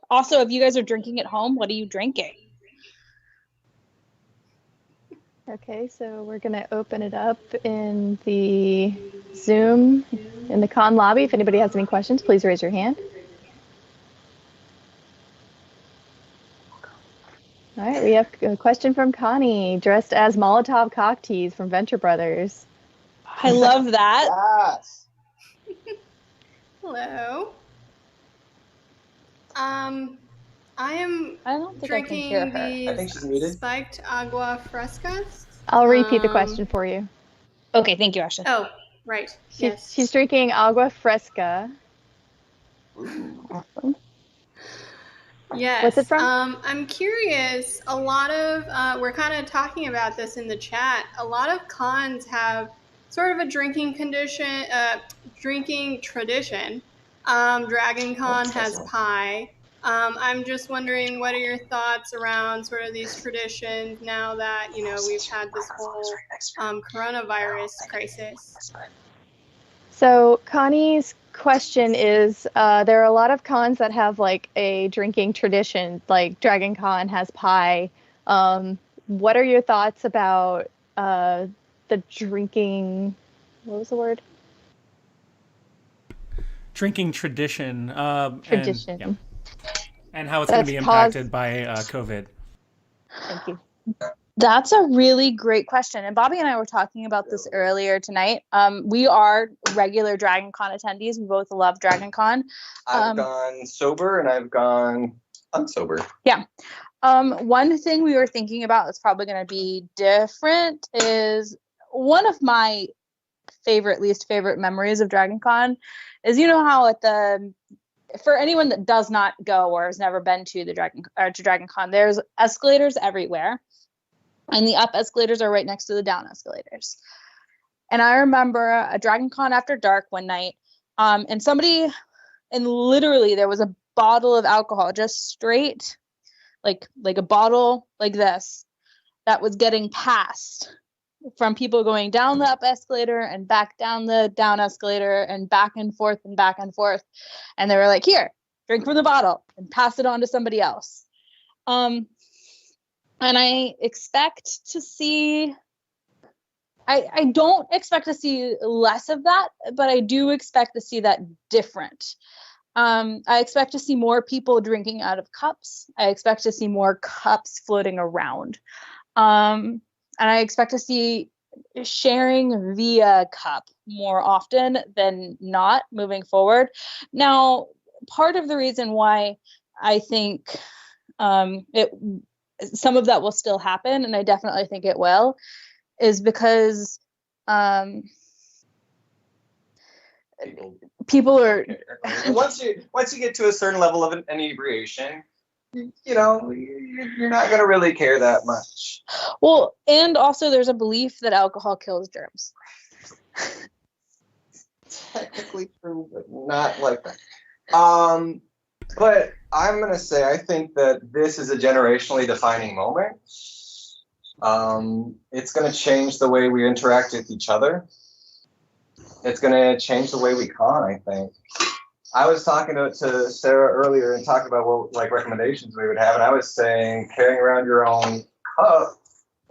Also, if you guys are drinking at home, what are you drinking? Okay, so we're going to open it up in the Zoom, in the con lobby. If anybody has any questions, please raise your hand. All right, we have a question from Connie, dressed as Molotov cocktease from Venture Brothers. I love that. Yes. Hello. I am don't think I can hear her. I think she's muted. spiked agua frescas. I'll repeat the question for you. Okay, thank you, Asha. Oh, right. Yes. She's drinking agua fresca. Awesome. Yes. What's it from? I'm curious. A lot of we're kind of talking about this in the chat. A lot of cons have sort of a drinking tradition. Dragon Con has pie. I'm just wondering, what are your thoughts around sort of these traditions now that we've had this whole coronavirus crisis? So Connie's question is, there are a lot of cons that have a drinking tradition, like Dragon Con has pie. What are your thoughts about the drinking? What was the word? Drinking tradition. Tradition. And how it's going to be impacted by COVID. Thank you. That's a really great question. And Bobby and I were talking about this earlier tonight. We are regular Dragon Con attendees. We both love Dragon Con. I've gone sober and I've gone unsober. Yeah. One thing we were thinking about that's probably going to be different is one of my least favorite memories of Dragon Con is, how for anyone that does not go or has never been to Dragon Con, there's escalators everywhere. And the up escalators are right next to the down escalators. And I remember a Dragon Con after dark one night, and literally there was a bottle of alcohol, just straight, like a bottle like this, that was getting passed from people going down the up escalator and back down the down escalator and back and forth and back and forth. And they were like, here, drink from the bottle and pass it on to somebody else. And I expect to see, I don't expect to see less of that, but I do expect to see that different. I expect to see more people drinking out of cups. I expect to see more cups floating around. And I expect to see sharing via cup more often than not moving forward. Now, part of the reason why I think some of that will still happen, and I definitely think it will, is because people are once you get to a certain level of inebriation, you're not gonna really care that much. well, and also there's a belief that alcohol kills germs. Technically true, but not like that. But I'm gonna say I think that this is a generationally defining moment. It's gonna change the way we interact with each other. It's gonna change the way we con, I think. I was talking to Sarah earlier and talking about what like recommendations we would have, and I was saying carrying around your own cup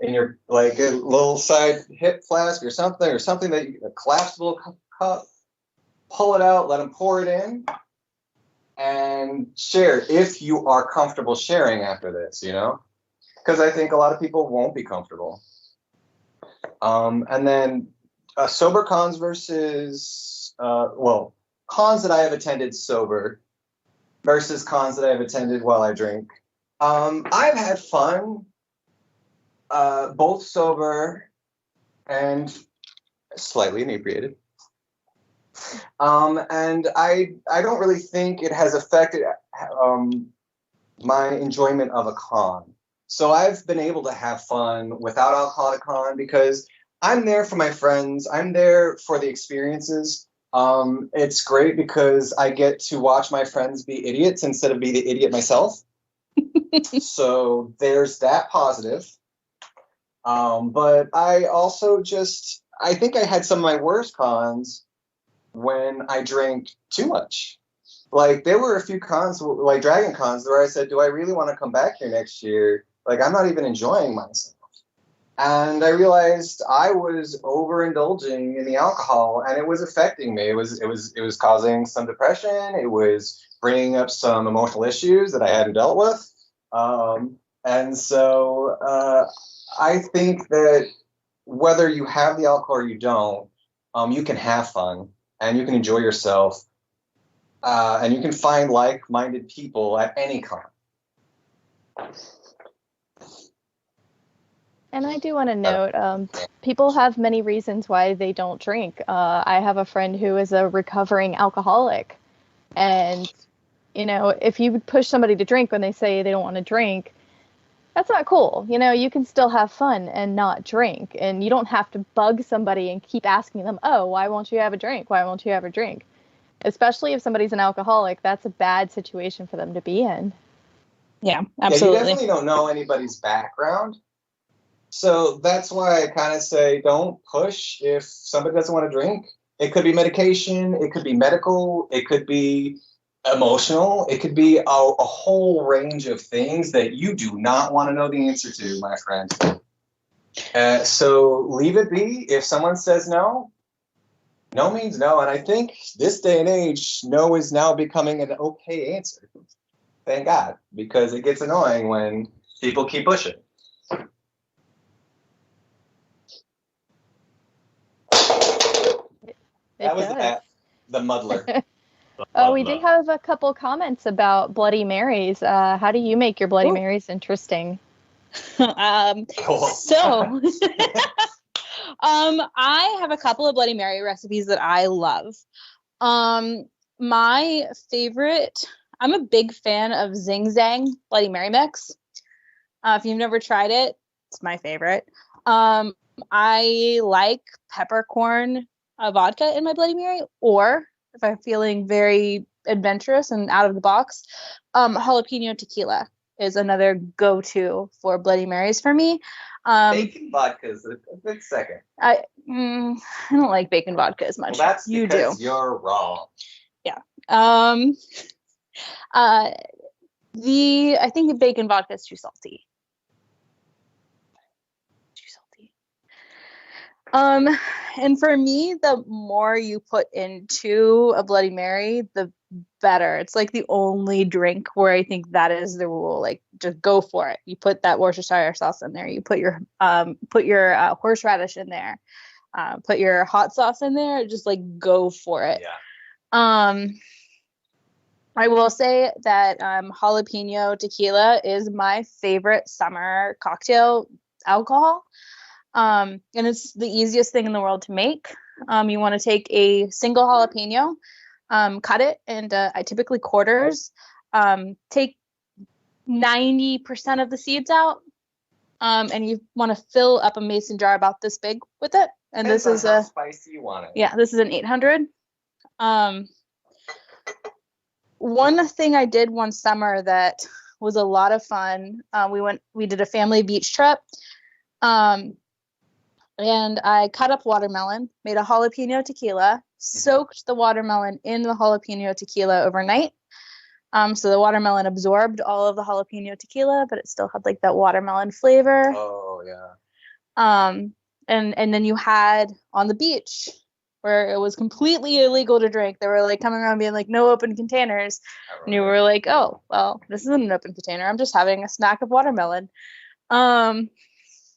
in your like a little side hip flask or something that a collapsible cup. Pull it out, let them pour it in, and share if you are comfortable sharing after this. Because I think a lot of people won't be comfortable. And then sober cons versus cons that I have attended sober versus cons that I have attended while I drink. I've had fun, both sober and slightly inebriated. And I don't really think it has affected my enjoyment of a con. So I've been able to have fun without alcohol at a con because I'm there for my friends. I'm there for the experiences. It's great because I get to watch my friends be idiots instead of be the idiot myself. So there's that positive. But I also I think I had some of my worst cons when I drank too much. Like there were a few cons, like Dragon Cons, where I said, do I really want to come back here next year? Like I'm not even enjoying myself. And I realized I was overindulging in the alcohol and it was affecting me. It was causing some depression. It was bringing up some emotional issues that I hadn't dealt with. And so I think that whether you have the alcohol or you don't, you can have fun. And you can enjoy yourself, and you can find like-minded people at any con. And I do want to note, people have many reasons why they don't drink. I have a friend who is a recovering alcoholic, and if you push somebody to drink when they say they don't want to drink, that's not cool. You can still have fun and not drink, and you don't have to bug somebody and keep asking them, oh, why won't you have a drink? Why won't you have a drink? Especially if somebody's an alcoholic, that's a bad situation for them to be in. Yeah, absolutely. Yeah, you definitely don't know anybody's background. So that's why I kind of say don't push if somebody doesn't want to drink. It could be medication, it could be medical, it could be emotional, it could be a whole range of things that you do not want to know the answer to, my friend. So leave it be. If someone says no, no means no. And I think this day and age, no is now becoming an okay answer. Thank God, because it gets annoying when people keep pushing. That was the muddler. Oh, we do have a couple comments about Bloody Marys. How do you make your Bloody Marys interesting? I have a couple of Bloody Mary recipes that I love. My favorite, I'm a big fan of Zing Zang Bloody Mary mix. If you've never tried it, it's my favorite. I like peppercorn vodka in my Bloody Mary, or if I'm feeling very adventurous and out of the box, jalapeno tequila is another go-to for Bloody Marys for me. Bacon vodka is a good second. I don't like bacon vodka as much. Well, that's you because do. You're wrong. Yeah. I think bacon vodka is too salty. And for me, the more you put into a Bloody Mary, the better. It's like the only drink where I think that is the rule. Like, just go for it. You put that Worcestershire sauce in there. You put your horseradish in there. Put your hot sauce in there. Just like go for it. Yeah. I will say that jalapeno tequila is my favorite summer cocktail alcohol. And it's the easiest thing in the world to make. You want to take a single jalapeno, cut it into typically quarters, take 90% of the seeds out, and you want to fill up a mason jar about this big with it. And Depends this is on how spicy you want it. Yeah, this is an 800. One thing I did one summer that was a lot of fun, we did a family beach trip, and I cut up watermelon, made a jalapeno tequila, soaked the watermelon in the jalapeno tequila overnight. So the watermelon absorbed all of the jalapeno tequila, but it still had like that watermelon flavor. Oh yeah. And then you had on the beach where it was completely illegal to drink. They were like coming around being like, no open containers. And you were like, oh, well, this isn't an open container. I'm just having a snack of watermelon. And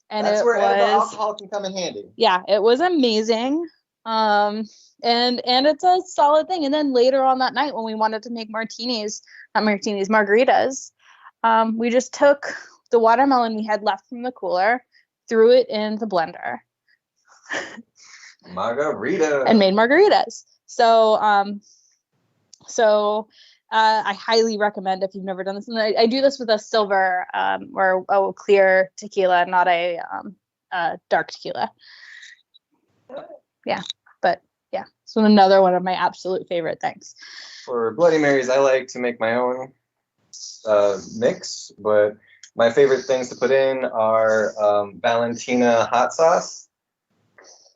that's where edible alcohol can come in handy. Yeah, it was amazing. And it's a solid thing. And then later on that night when we wanted to make margaritas, we just took the watermelon we had left from the cooler, threw it in the blender. Margarita. And made margaritas. So I highly recommend if you've never done this. And I do this with a silver or a clear tequila, not a dark tequila. Yeah, but yeah, so another one of my absolute favorite things. For Bloody Marys, I like to make my own mix, but my favorite things to put in are Valentina hot sauce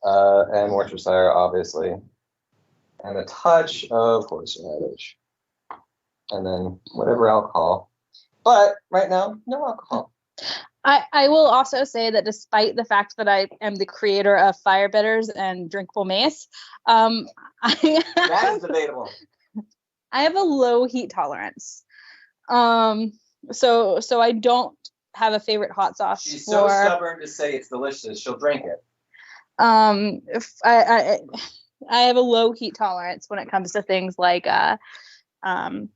and Worcestershire, obviously, and a touch of horseradish, and then whatever alcohol. But right now, no alcohol. I will also say that despite the fact that I am the creator of fire bitters and drinkable mace, That is debatable. I have a low heat tolerance. So I don't have a favorite hot sauce. She's so stubborn to say it's delicious, she'll drink it. If I have a low heat tolerance when it comes to things like Bloody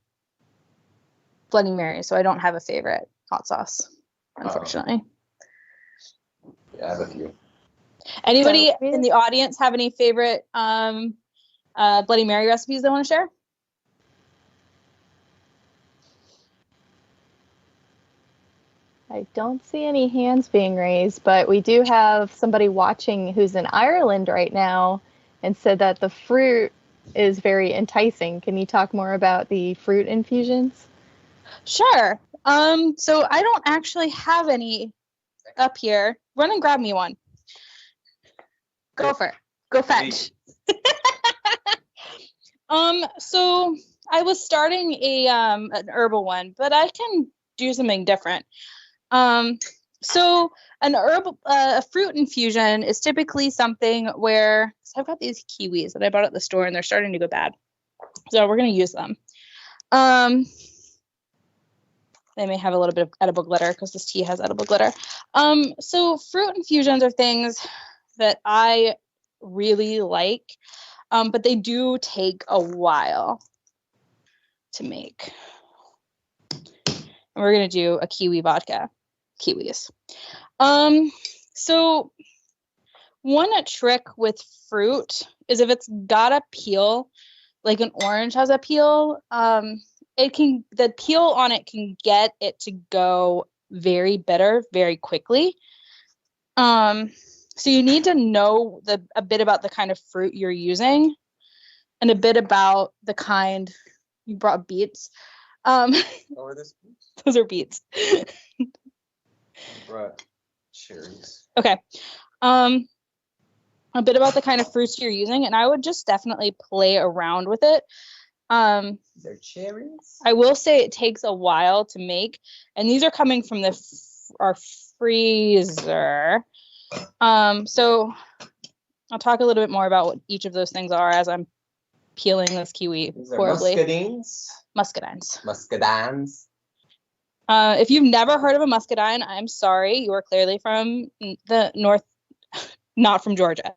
Mary, so I don't have a favorite hot sauce, unfortunately. Yeah, I have a few. Anybody in the audience have any favorite Bloody Mary recipes they want to share? I don't see any hands being raised, but we do have somebody watching who's in Ireland right now and said that the fruit is very enticing. Can you talk more about the fruit infusions? Sure. So I don't actually have any up here. Run and grab me one. Go for it. Go fetch. So I was starting an herbal one, but I can do something different. So a fruit infusion is typically something where, so I've got these kiwis that I bought at the store and they're starting to go bad. So we're going to use them. They may have a little bit of edible glitter because this tea has edible glitter. So fruit infusions are things that I really like, but they do take a while to make. And we're going to do a kiwi vodka. Kiwis. So one trick with fruit is if it's got a peel, like an orange has a peel, the peel on it can get it to go very bitter very quickly. So you need to know a bit about the kind of fruit you're using and a bit about the kind. You brought beets. Or this? Those are beets. Brought cherries. Okay. A bit about the kind of fruits you're using, and I would just definitely play around with it. They're cherries? I will say it takes a while to make, and these are coming from our freezer. So I'll talk a little bit more about what each of those things are as I'm peeling this kiwi These are horribly. muscadines. Muscadines. Muscadines. If you've never heard of a muscadine, I'm sorry. You are clearly from the north, not from Georgia.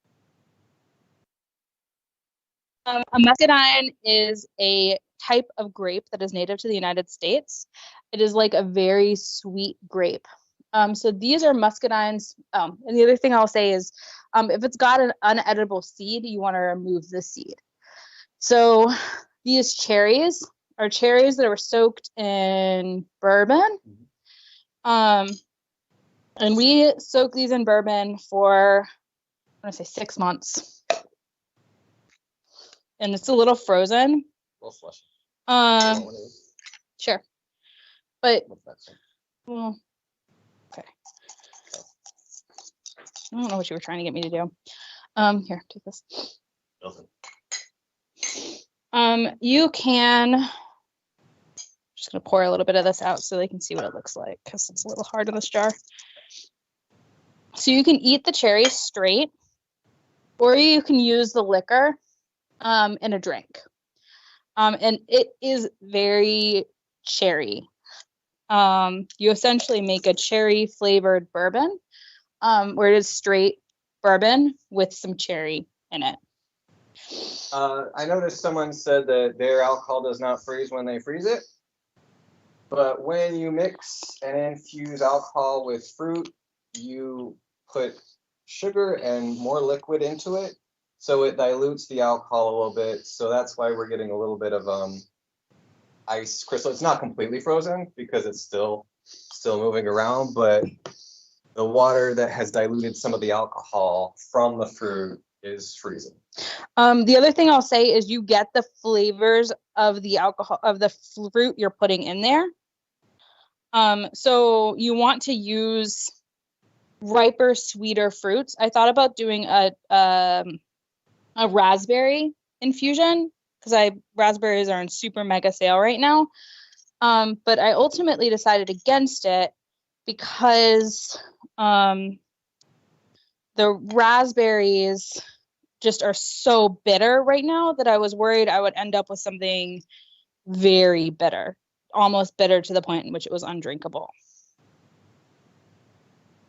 A muscadine is a type of grape that is native to the United States. It is like a very sweet grape. So these are muscadines. And the other thing I'll say is if it's got an unedible seed, you want to remove the seed. So these cherries are cherries that were soaked in bourbon. And we soak these in bourbon for, I want to say 6 months. And it's a little frozen. We'll flush. Sure. But, well, okay. I don't know what you were trying to get me to do. Here, take this. You can, just gonna pour a little bit of this out so they can see what it looks like because it's a little hard in this jar. So you can eat the cherries straight, or you can use the liquor in a drink. And it is very cherry. You essentially make a cherry flavored bourbon, where it is straight bourbon with some cherry in it. I noticed someone said that their alcohol does not freeze when they freeze it. But when you mix and infuse alcohol with fruit, you put sugar and more liquid into it. So it dilutes the alcohol a little bit. So that's why we're getting a little bit of ice crystal. It's not completely frozen because it's still moving around, but the water that has diluted some of the alcohol from the fruit is freezing. The other thing I'll say is you get the flavors of the alcohol of the fruit you're putting in there. So you want to use riper, sweeter fruits. I thought about doing a raspberry infusion because raspberries are in super mega sale right now. But I ultimately decided against it because the raspberries just are so bitter right now that I was worried I would end up with something very bitter, almost bitter to the point in which it was undrinkable.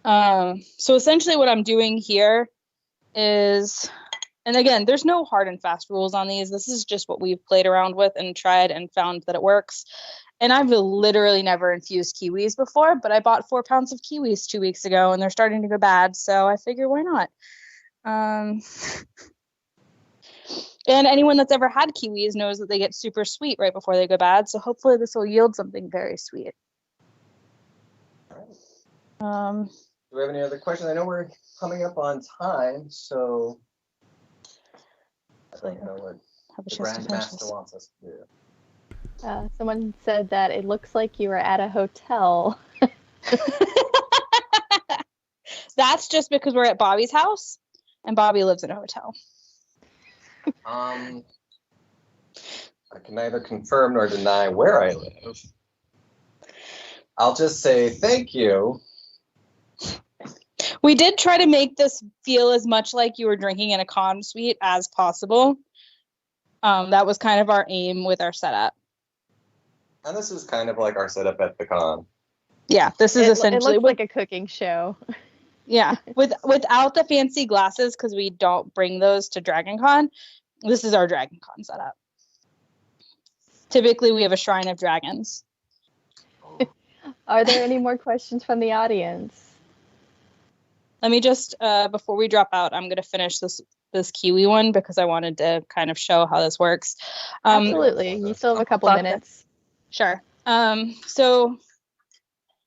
So essentially what I'm doing here is, and again, there's no hard and fast rules on these. This is just what we've played around with and tried and found that it works. And I've literally never infused kiwis before, but I bought 4 pounds of kiwis 2 weeks ago and they're starting to go bad. So I figure why not? And anyone that's ever had kiwis knows that they get super sweet right before they go bad. So hopefully this will yield something very sweet. Do we have any other questions? I know we're coming up on time, so I don't know what the Grandmaster wants us to do. Someone said that it looks like you were at a hotel. That's just because we're at Bobby's house, and Bobby lives in a hotel. I can neither confirm nor deny where I live. I'll just say thank you. We did try to make this feel as much like you were drinking in a con suite as possible. That was kind of our aim with our setup. And this is kind of like our setup at the con. Yeah, this is essentially it looks like a cooking show. Yeah, without the fancy glasses, because we don't bring those to Dragon Con. This is our Dragon Con setup. Typically, we have a shrine of dragons. Are there any more questions from the audience? Let me just, before we drop out, I'm going to finish this kiwi one because I wanted to kind of show how this works. Absolutely. You still have a couple minutes. Sure. So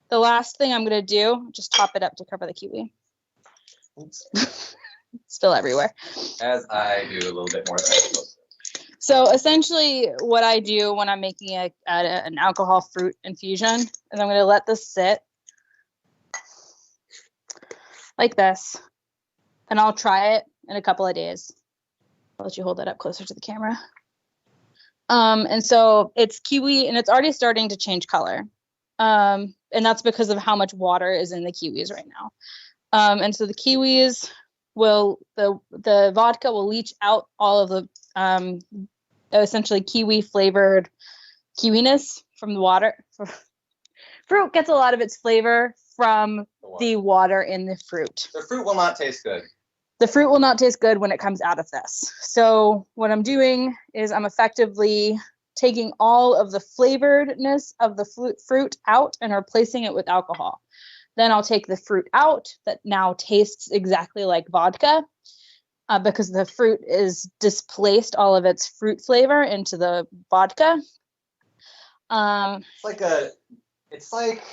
the last thing I'm going to do, just top it up to cover the kiwi. Oops. Still everywhere. As I do a little bit more than I'm supposed to. So essentially what I do when I'm making an alcohol fruit infusion is I'm going to let this sit like this, and I'll try it in a couple of days. I'll let you hold that up closer to the camera. And so it's kiwi, and it's already starting to change color. And that's because of how much water is in the kiwis right now. And so the kiwis will, the vodka will leach out all of the essentially kiwi flavored kiwiness from the water. Fruit gets a lot of its flavor from the water in the fruit. The fruit will not taste good. The fruit will not taste good when it comes out of this. So what I'm doing is I'm effectively taking all of the flavoredness of the fruit out and replacing it with alcohol. Then I'll take the fruit out that now tastes exactly like vodka because the fruit is displaced all of its fruit flavor into the vodka. It's like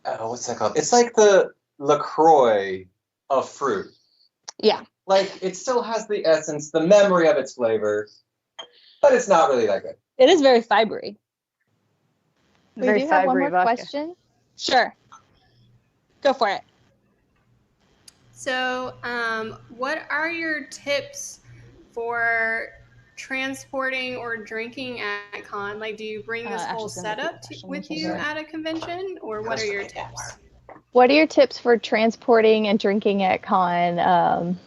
what's that called? It's like the LaCroix of fruit. Yeah. Like it still has the essence, the memory of its flavor, but it's not really that good. It is very fibery. We do have one more question. Sure. Go for it. So, what are your tips for transporting or drinking at con? Like, do you bring this whole setup with you at a convention, or what are your tips? What are your tips for transporting and drinking at con?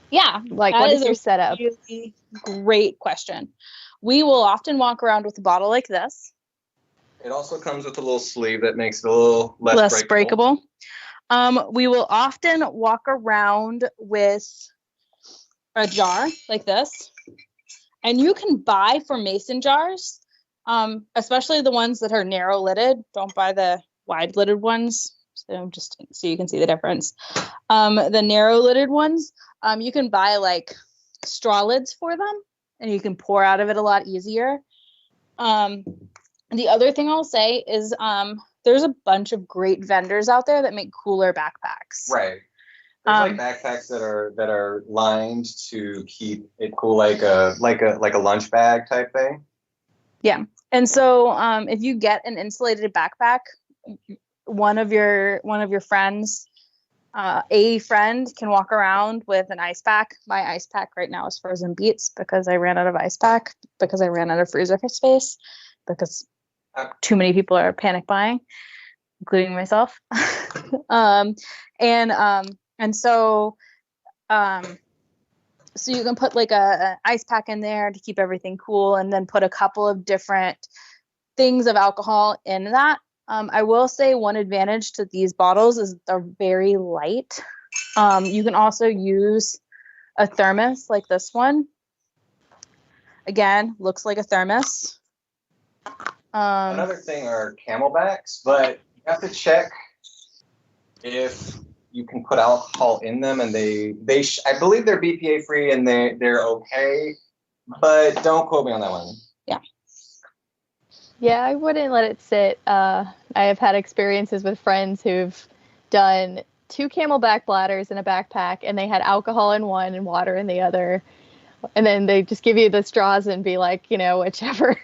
Yeah, like what is your setup? Really great question. We will often walk around with a bottle like this. It also comes with a little sleeve that makes it a little less breakable. We will often walk around with a jar like this, and you can buy for mason jars, especially the ones that are narrow lidded. Don't buy the wide lidded ones. So just so you can see the difference. The narrow lidded ones, you can buy like straw lids for them, and you can pour out of it a lot easier. The other thing I'll say is there's a bunch of great vendors out there that make cooler backpacks. Right. There's like backpacks that are lined to keep it cool, like a lunch bag type thing. Yeah. And so if you get an insulated backpack, one of your friends, a friend can walk around with an ice pack. My ice pack right now is frozen beets because I ran out of ice pack, because I ran out of freezer space, because too many people are panic buying, including myself. So you can put like an ice pack in there to keep everything cool, and then put a couple of different things of alcohol in that. I will say one advantage to these bottles is they're very light. You can also use a thermos like this one. Again, looks like a thermos. Another thing are camelbacks, but you have to check if you can put alcohol in them, and I believe they're BPA free and they're okay, but don't quote me on that one. Yeah. Yeah, I wouldn't let it sit. I have had experiences with friends who've done 2 camelback bladders in a backpack, and they had alcohol in one and water in the other. And then they just give you the straws and be like, whichever.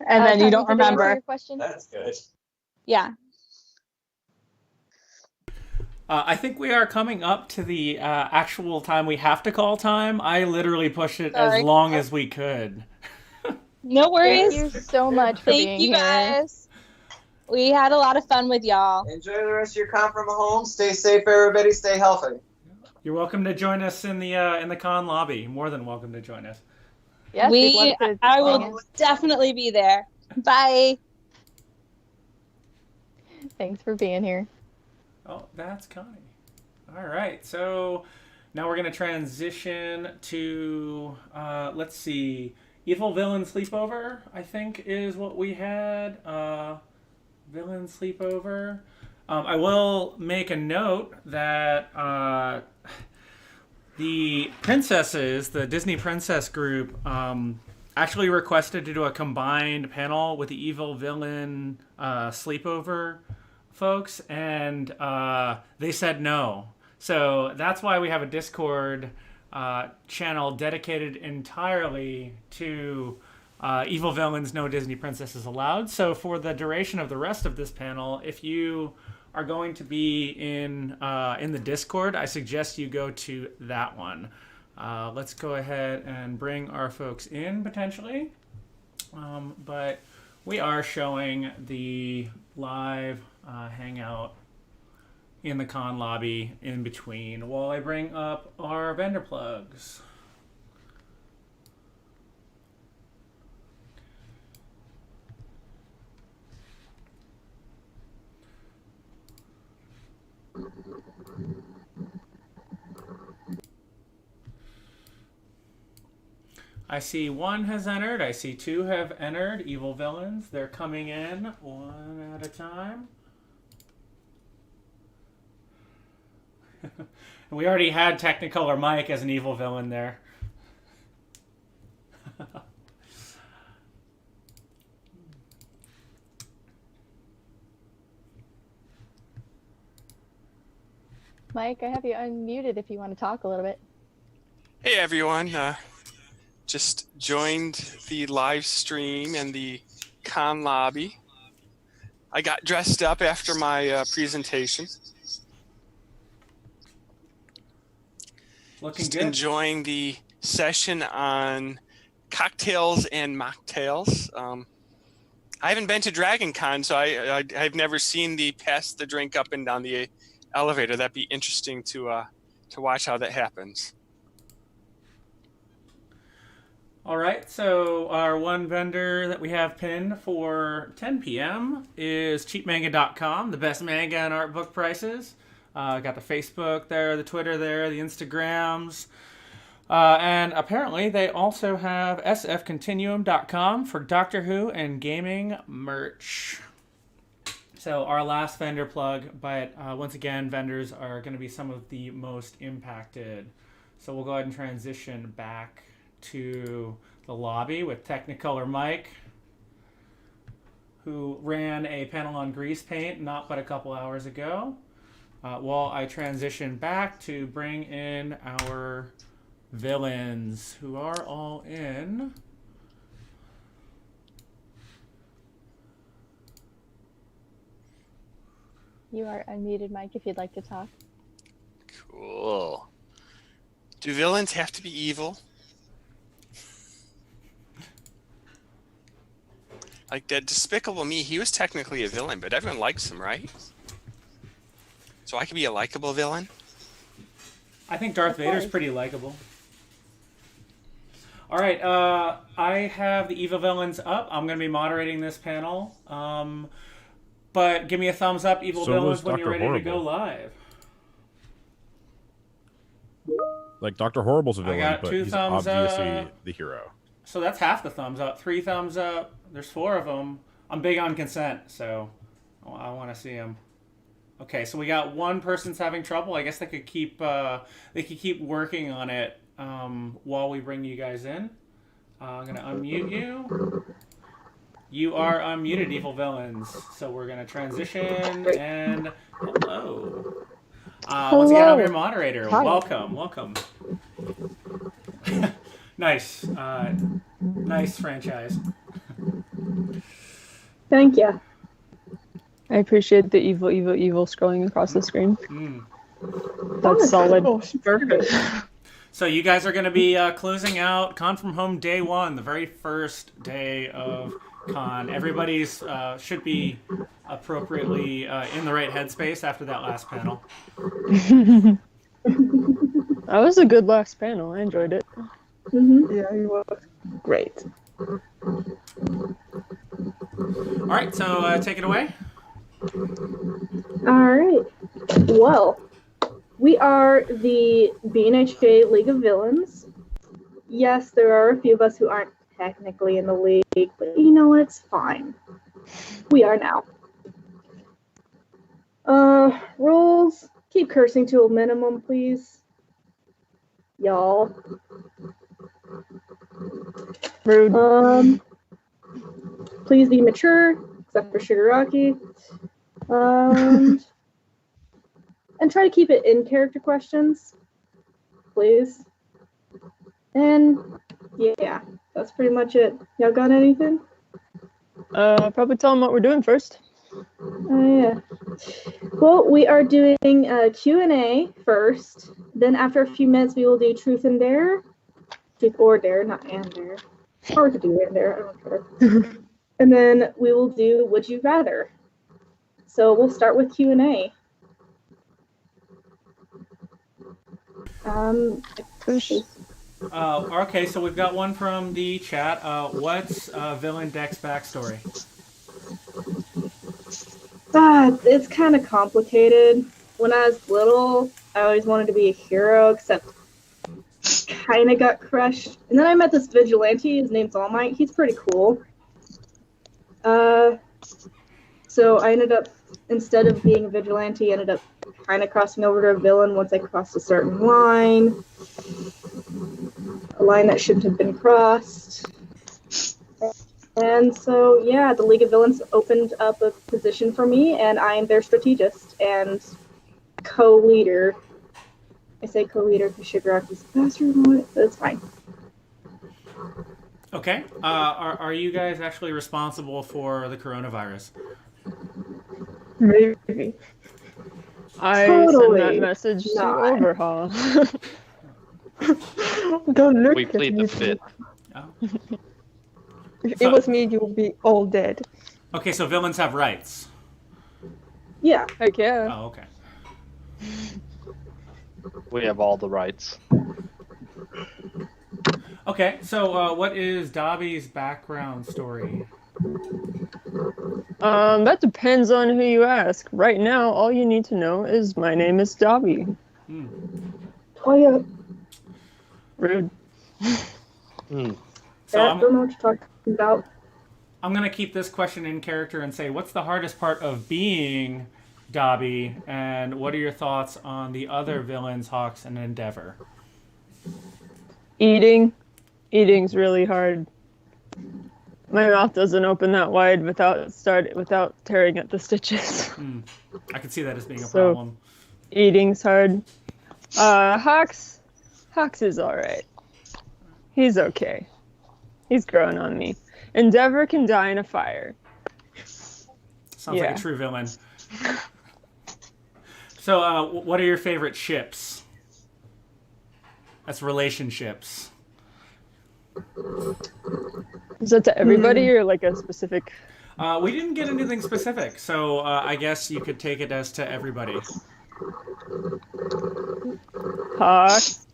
And then you don't remember. Your question? That's good. Yeah. I think we are coming up to the actual time we have to call time. I literally pushed it as long as we could. No worries. Thank you so much for being here. Thank you guys. We had a lot of fun with y'all. Enjoy the rest of your con from home. Stay safe, everybody. Stay healthy. You're welcome to join us in the con lobby. More than welcome to join us. Yes, I will definitely be there. Bye. Thanks for being here. Oh, that's Connie. All right, so now we're going to transition to, let's see, Evil Villain Sleepover, I think is what we had. Villain Sleepover. I will make a note that the princesses, the Disney Princess group, actually requested to do a combined panel with the Evil Villain Sleepover folks, and they said no. So that's why we have a Discord channel dedicated entirely to Evil Villains, No Disney Princesses Allowed. So for the duration of the rest of this panel, if you are going to be in the Discord, I suggest you go to that one. Let's go ahead and bring our folks in potentially. But we are showing the live hangout in the con lobby in between while I bring up our vendor plugs. I see one has entered. I see two have entered. Evil villains. They're coming in one at a time. We already had Technicolor Mike as an evil villain there. Mike, I have you unmuted if you want to talk a little bit. Hey everyone, just joined the live stream and the con lobby. I got dressed up after my presentation. Looking Just good. enjoying the session on cocktails and mocktails. I haven't been to Dragon Con, so I've never seen the pass the drink up and down the elevator. That'd be interesting to watch how that happens. All right, so our one vendor that we have pinned for 10 p.m. is cheapmanga.com, the best manga and art book prices. Got the Facebook there, the Twitter there, the Instagrams. And apparently they also have sfcontinuum.com for Doctor Who and gaming merch. So our last vendor plug, but once again, vendors are going to be some of the most impacted. So we'll go ahead and transition back to the lobby with Technicolor Mike, who ran a panel on grease paint not but a couple hours ago. While I transition back to bring in our villains, who are all in. You are unmuted, Mike, if you'd like to talk. Cool. Do villains have to be evil? Like that Despicable Me, he was technically a villain, but everyone likes him, right? So I could be a likable villain? I think Darth Vader's pretty likable. All right, I have the evil villains up. I'm going to be moderating this panel. But give me a thumbs up, evil villains, when you're ready to go live. Like Dr. Horrible's a villain, got but two he's thumbs obviously up. the hero. So that's half the thumbs up. 3 thumbs up. There's 4 of them. I'm big on consent, so I want to see them. Okay, so we got one person's having trouble. I guess they could keep working on it while we bring you guys in. I'm gonna unmute you. You are unmuted, evil villains. So we're gonna transition and hello. Once again, I'm your moderator. Hi. Welcome. Nice. Nice franchise. Thank you. I appreciate the evil scrolling across the screen. That's solid. Perfect. So you guys are going to be closing out Con From Home Day 1, the very first day of Con. Everybody's should be appropriately in the right headspace after that last panel. That was a good last panel. I enjoyed it. Yeah, you were great. All right, so take it away. All right. Well, we are the BNHJ League of Villains. Yes, there are a few of us who aren't technically in the league, but you know what? It's fine. We are now. Rules. Keep cursing to a minimum, please. Y'all. Rude. Please be mature, except for Shigaraki. And try to keep it in character questions, please. And yeah, that's pretty much it. Y'all got anything? Probably tell them what we're doing first. Oh yeah. Well, we are doing Q&A first. Then after a few minutes, we will do Truth and Dare. Truth or Dare, not and Dare. Or we could do and Dare, I don't care. And then we will do Would You Rather. So we'll start with Q&A. Okay, so we've got one from the chat. What's Villain Deck's backstory? It's kind of complicated. when I was little, I always wanted to be a hero, except kind of got crushed. And then I met this vigilante. His name's All Might. He's pretty cool. So I ended up, instead of being a vigilante, ended up kind of crossing over to a villain once I crossed a certain line. A line that shouldn't have been crossed. And so, yeah, the League of Villains opened up a position for me, and I am their strategist and co-leader. I say co-leader because Shigaraki is faster than it, but it's fine. Okay. Are you guys actually responsible for the coronavirus? Maybe. I Totally sent that message to not. Overhaul. Don't look We at plead me. the fifth. If it was me, you would be all dead. Okay, so villains have rights. Yeah. Heck yeah. Oh, okay. We have all the rights. Okay, so what is Dobby's background story? That depends on who you ask. Right now, all you need to know is my name is Dobby. Quiet. Rude. So I don't know what you're talking about. I'm going to keep this question in character and say, what's the hardest part of being Dobby, and what are your thoughts on the other villains, Hawks and Endeavor? Eating. Eating's really hard. My mouth doesn't open that wide without tearing at the stitches. I can see that as being a So, problem. Eating's hard. Hawks is alright. He's okay. He's growing on me. Endeavor can die in a fire. Sounds like a true villain. So, what are your favorite ships? That's relationships. Is that to everybody or like a specific? We didn't get anything specific, so I guess you could take it as to everybody. Hawks.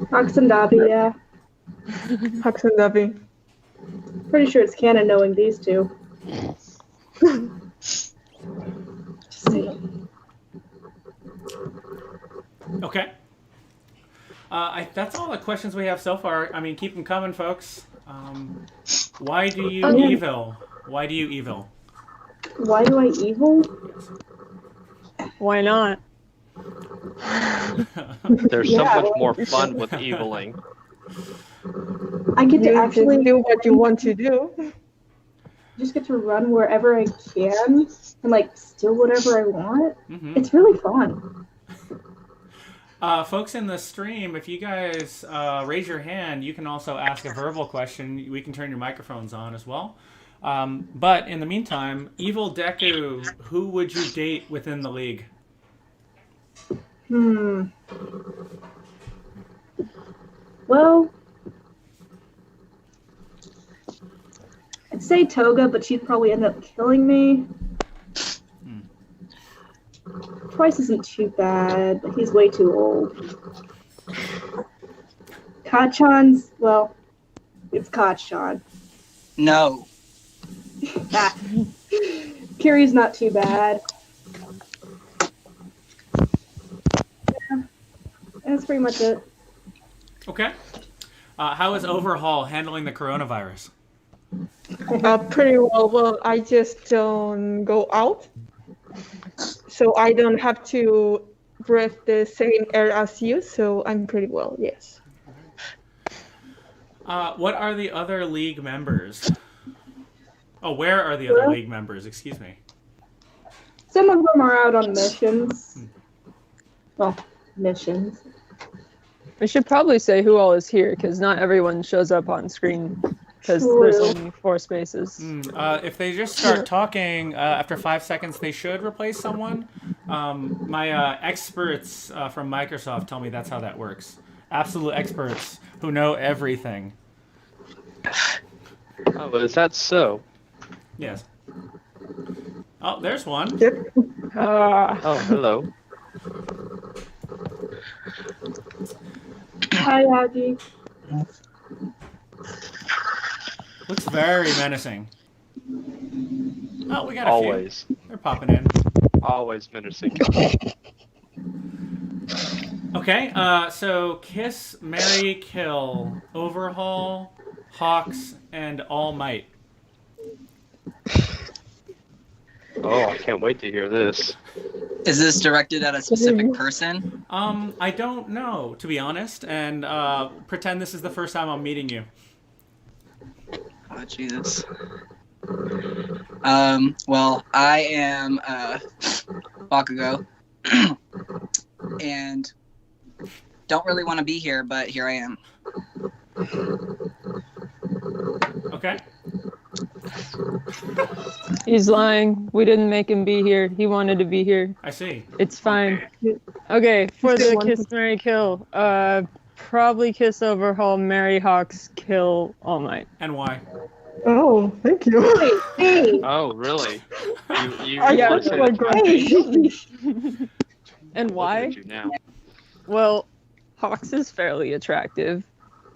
Hawks and Dobby, yeah. Hawks and Dobby. Pretty sure it's canon knowing these two. Just saying. Okay. That's all the questions we have so far. I mean, keep them coming, folks. Why do you evil? Why do you evil? Why do I evil? Why not? There's so much more fun with eviling. I get to actually do what you want to do. Just get to run wherever I can and like steal whatever I want. It's really fun. Folks in the stream, if you guys raise your hand, you can also ask a verbal question. We can turn your microphones on as well. But in the meantime, Evil Deku, who would you date within the league? Well, I'd say Toga, but she'd probably end up killing me. Twice isn't too bad, but he's way too old. Kachan's, well, it's Kachan. No. Kiri's not too bad. Yeah, that's pretty much it. Okay. How is Overhaul handling the coronavirus? Pretty well. Well, I just don't go out, so I don't have to breathe the same air as you. So I'm pretty well. Yes. What are the other league members? Oh, where are the other league members? Excuse me. Some of them are out on missions. Well, missions. We should probably say who all is here, because not everyone shows up on screen, because there's only 4 spaces. If they just start talking after 5 seconds, they should replace someone. My experts from Microsoft tell me that's how that works. Absolute experts who know everything. Oh, is that so? Yes. Oh, there's one. Oh, hello. Hi, Aggie. Looks very menacing. Oh, we got a Always. few. They're popping in. Always menacing kill. Okay, so Kiss, Marry, Kill, Overhaul, Hawks, and All Might. Oh, I can't wait to hear this. Is this directed at a specific person? I don't know, to be honest, and pretend this is the first time I'm meeting you. Oh, Jesus. Well, I am Bakugo, and don't really want to be here, but here I am. Okay. He's lying. We didn't make him be here. He wanted to be here. I see. It's fine. Okay, for the Kiss, Marry, Kill, probably Kiss, Overhaul, Marry, Hawks, Kill, All Might. And why? Oh, thank you. Oh, really? You Yeah, want to say that. And why? Looking at you now. Well, Hawks is fairly attractive.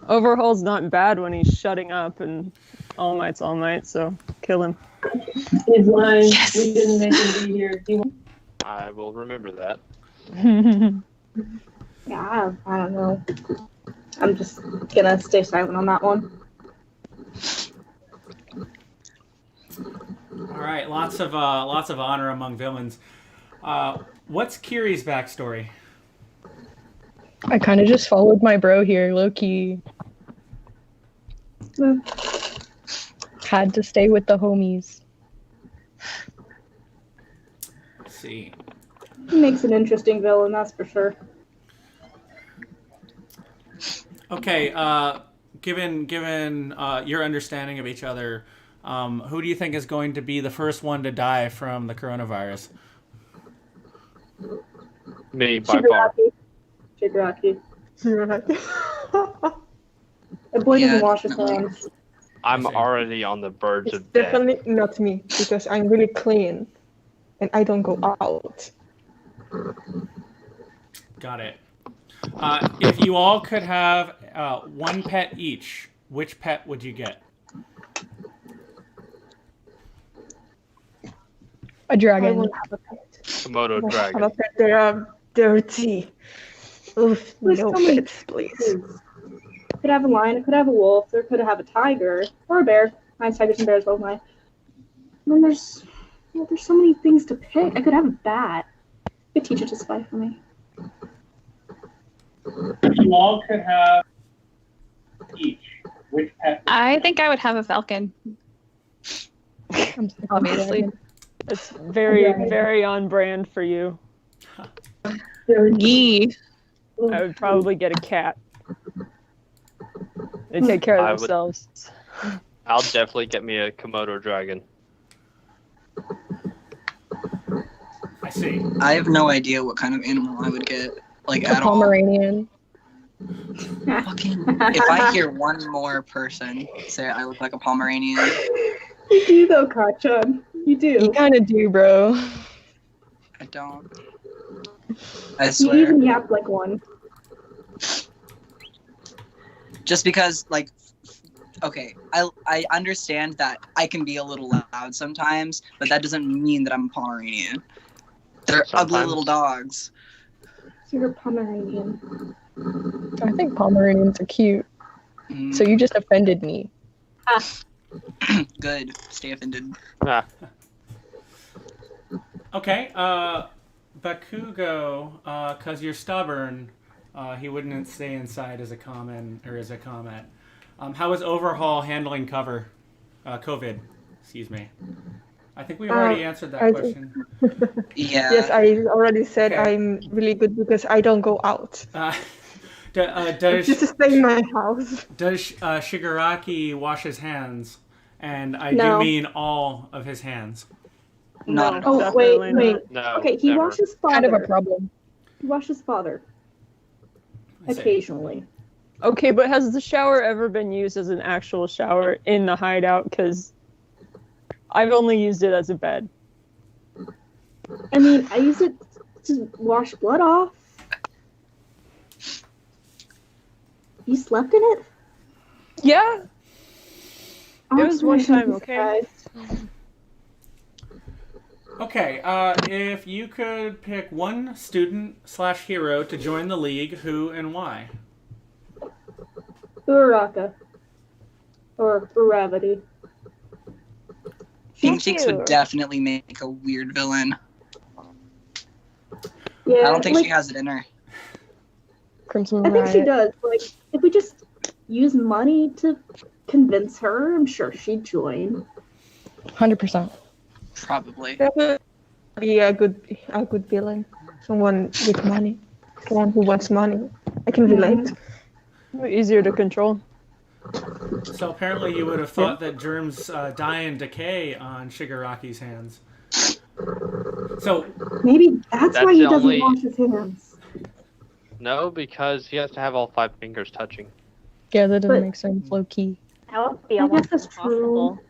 Overhaul's not bad when he's shutting up, and All Might's All Might, so kill him. He's lying. Yes. We didn't make him be here. I will remember that. Yeah, I don't know. I'm just gonna stay silent on that one. All right, lots of honor among villains. What's Kiri's backstory? I kind of just followed my bro here, low key. Had to stay with the homies. Let's see. He makes an interesting villain, that's for sure. Okay, given your understanding of each other, who do you think is going to be the first one to die from the coronavirus? Me, by far. Shigaraki. The boy doesn't wash his hands. I'm already on the verge It's of death. definitely not me because I'm really clean and I don't go out. Got it. If you all could have one pet each, which pet would you get? A dragon. I won't have a pet. Komodo I won't dragon. have a pet. They are dirty. Oof, There's no so many pets, please. I could have a lion, I could have a wolf, or could have a tiger, or a bear. Lions, tigers, and bears both mine. And then there's so many things to pick. I could have a bat. I could teach it to spy for me. If you all could have each, which pet? I think I would have a falcon. Obviously. It's very, very on brand for you. Yee. I would probably get a cat. They take care I of would- themselves. I'll definitely get me a Komodo dragon. I see. I have no idea what kind of animal I would get, like A at all. Pomeranian. Fucking, if I hear one more person say I look like a Pomeranian, You do though, Kachan. You do. You kind of do, bro. I don't. I You swear. even yap like one. Just because, like, okay, I understand that I can be a little loud sometimes, but that doesn't mean that I'm a Pomeranian. They're ugly Sometimes. little dogs. So you're a Pomeranian. I think Pomeranians are cute. Mm, So you just offended me. good. Stay offended. Ah, Okay, Bakugo, because you're stubborn, he wouldn't stay inside as a comment. How is Overhaul handling COVID? Excuse me. I think we've already answered that question. Yeah. Yes, I already said Okay. I'm really good because I don't go out. I Does just stay in my house. Shigaraki wash his hands? And I No. do mean all of his hands. Not at Oh, all. wait. no. Okay, he never. washes Kind of a father. problem. He washes father. I see. Occasionally. Okay, but has the shower ever been used as an actual shower in the hideout? Because I've only used it as a bed. I mean, I use it to wash blood off. You slept in it? Yeah, it was Honestly, I one shouldn't time, be okay? surprised. Okay, if you could pick one student/hero to join the league, who and why? Uraraka. Or Uravity. Pink Cheeks would definitely make a weird villain. Yeah, I don't think like, she has it in her. Crimson I think she Riot. does. Like, if we just use money to convince her, I'm sure she'd join. 100%. Probably. That would be a good villain. Someone with money. Someone who wants money. I can relate. Easier to control. So apparently you would have thought that germs die and decay on Shigaraki's hands. So maybe that's why he the doesn't only- wash his hands. No, because he has to have all 5 fingers touching. Yeah, that doesn't But- make sense. Low key. That would be I guess almost that's impossible. true.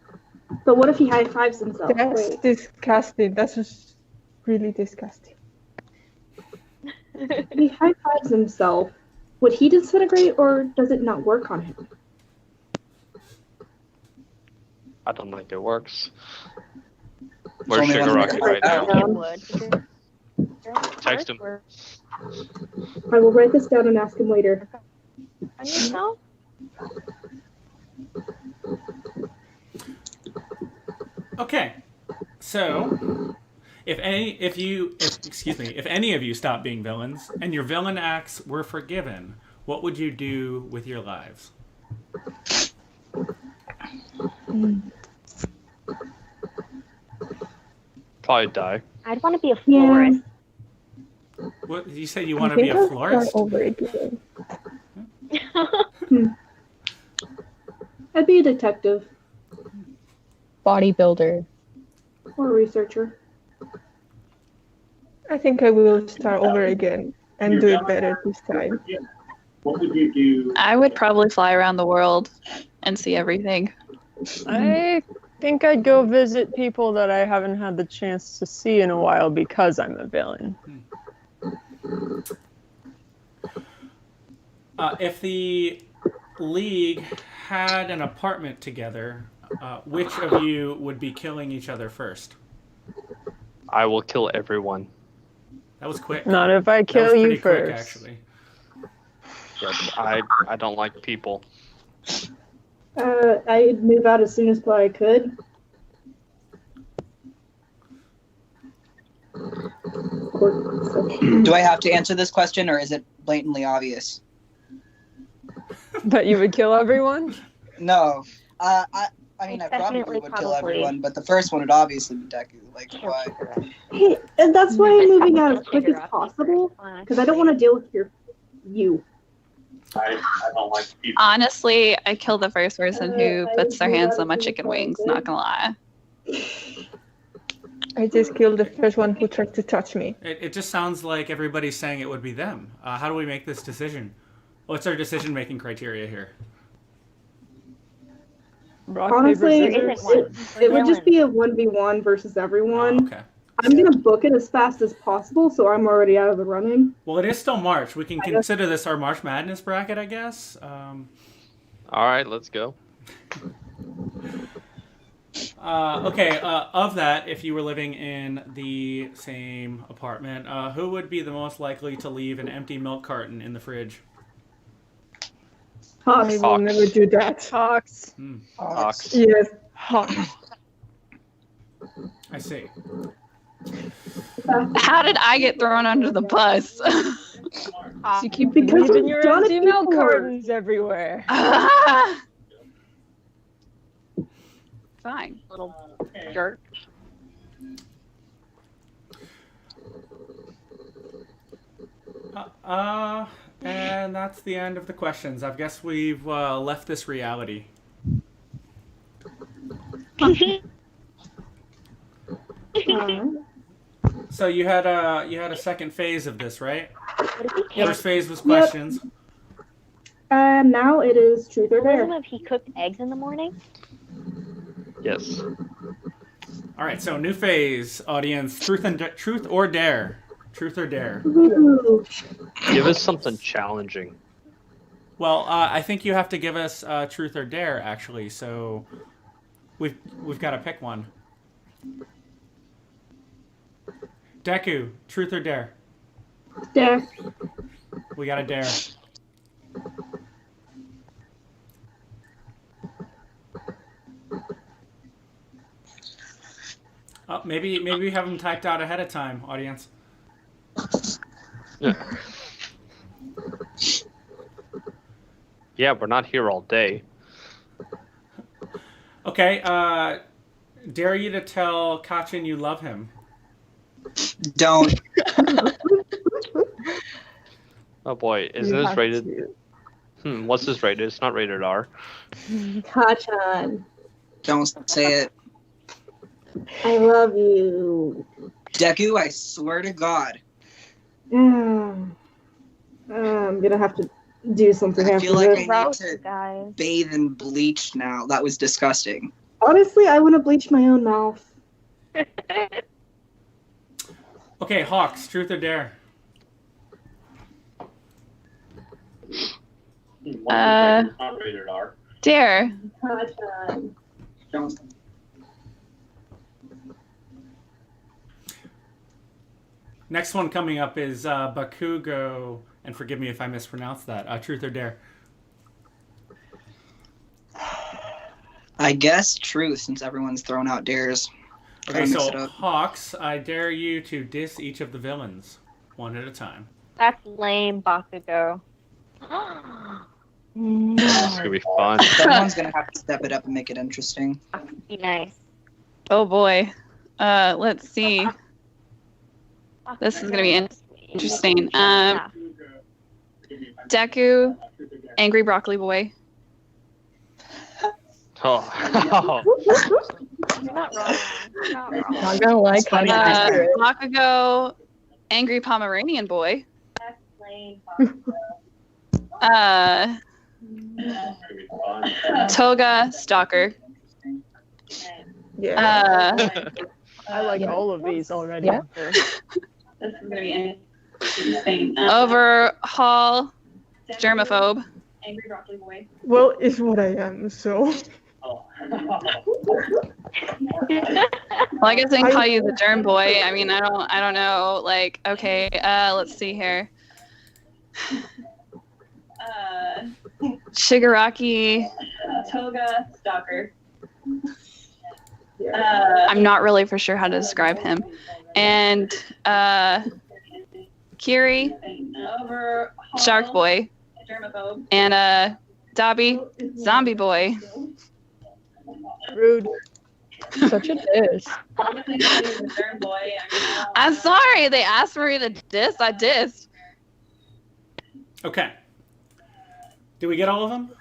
But what if he high fives himself? That's Wait. disgusting. That's just really disgusting. If he high fives himself, would he disintegrate or does it not work on him? I don't think it works. Where's only one Shigaraki way. right now? It would. Text him. I will write this down and ask him later. On yourself? okay, so if any of you stop being villains and your villain acts were forgiven, what would you do with your lives? Probably die. I'd want to be a florist. What you said? You want to be a florist? I'd be a detective Bodybuilder. or a researcher. I think I will start over again and do it better this time. What would you do? I would probably fly around the world and see everything. I think I'd go visit people that I haven't had the chance to see in a while because I'm a villain. If the league had an apartment together, which of you would be killing each other first? I will kill everyone. That was quick. Not if I That was kill you pretty quick, first. actually. Yeah, I don't like people. I'd move out as soon as I could. Do I have to answer this question or is it blatantly obvious? But you would kill everyone? No. I mean, I probably would kill everyone, but the first one would obviously be Deku. Like, why? Hey, and that's why I'm moving out as quick as possible, because I don't want to deal with you. I don't like people. Honestly, I kill the first person who puts their hands on my chicken wings, not gonna lie. I just killed the first one who tried to touch me. It just sounds like everybody's saying it would be them. How do we make this decision? What's our decision-making criteria here? Rock, Honestly, paper, scissors? it would just be a 1v1 versus everyone. Okay. I'm going to book it as fast as possible, so I'm already out of the running. Well, it is still March. We can consider this our March Madness bracket, I guess. All right, let's go. Okay, of that, if you were living in the same apartment, who would be the most likely to leave an empty milk carton in the fridge? Hawks. I will never do that. Hawks. Hawks. Yes, Hawks. I see. How did I get thrown under the bus? You keep Because leaving we've your done empty it milk before. cartons everywhere. Fine, little jerk. And that's the end of the questions. I guess we've left this reality. So you had a second phase of this, right? First phase was questions. Now it is truth or dare. If he cooked eggs in the morning? Yes. All right, so new phase, audience. Truth or dare. Truth or dare. Ooh. Give us something challenging. Well, I think you have to give us truth or dare, actually. So we've got to pick one. Deku, truth or dare? Dare. We got a dare. Oh, maybe we have them typed out ahead of time, audience. Yeah. Yeah, we're not here all day. Okay, dare you to tell Kachin you love him. Don't. Oh boy, isn't You this have rated? to. What's this rated? It's not rated R. Kachan, Don't say it. I love you. Deku, I swear to God. I'm gonna have to do something I after feel like this. I need to bathe in bleach now. That was disgusting. Honestly, I want to bleach my own mouth. Okay, Hawks, truth or dare? Not rated R. Dare. Kachan. Don't. Next one coming up is Bakugo, and forgive me if I mispronounce that. Truth or dare? I guess truth, since everyone's thrown out dares. Okay, Try to mix so it up. Hawks, I dare you to diss each of the villains, one at a time. That's lame, Bakugo. This is gonna be fun. Someone's gonna have to step it up and make it interesting. Be nice. Oh boy. Let's see. This is gonna be interesting. Deku, angry broccoli boy. Oh. You're not wrong. You're not wrong. Not gonna like how you do it. Bakugo, angry Pomeranian boy. That's lame, Toga, stalker. Yeah. I like all of these already. Yeah. So. This is gonna be interesting. Overhaul, germaphobe. Angry broccoli boy. Well, it's what I am, so. Oh. Well, I guess I can call you the germ boy. I mean, I don't know. Like, okay, let's see here. Shigaraki. Toga, stalker. I'm not really for sure how to describe him. And Kiri, Overhaul, shark boy. germaphobe. And Dobby, zombie boy. Rude. Such a diss. I'm sorry, they asked me to diss. I dissed. Okay. Did we get all of them?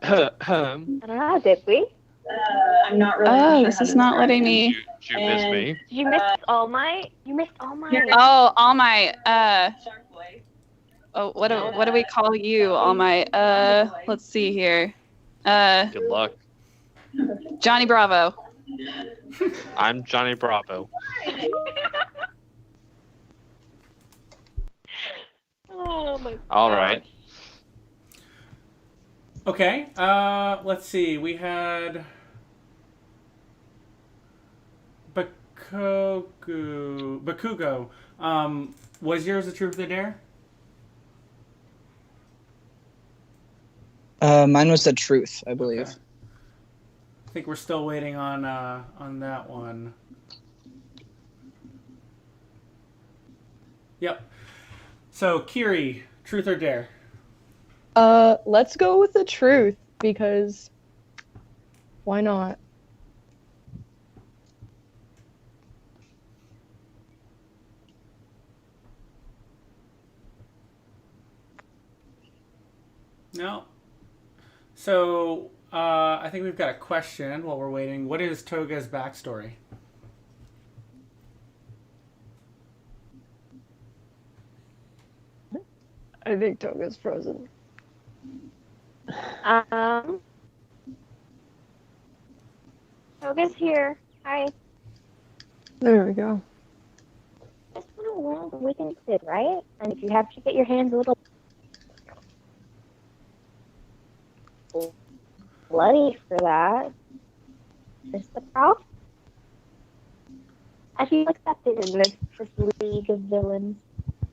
I don't know, did we? I'm not really Oh, sure this how is to not describe letting him. me. Did you miss me? You missed All Might? You missed All Might. Oh, All Might. Oh, what do we call you, All Might? Let's see here. Good luck. Johnny Bravo. I'm Johnny Bravo. Oh my god. All right. Okay. Let's see. We had Bakugo. Was yours the truth or dare? Mine was the truth, I believe. Okay. I think we're still waiting on that one. Yep. So Kiri, truth or dare? Let's go with the truth because why not? No. So I think we've got a question while we're waiting. What is Toga's backstory? I think Toga's frozen. Toga's here. Hi. There we go. Just want to learn the weekend did, right? And if you have to get your hands a little bloody for that, is the problem. I feel accepted in this league of villains.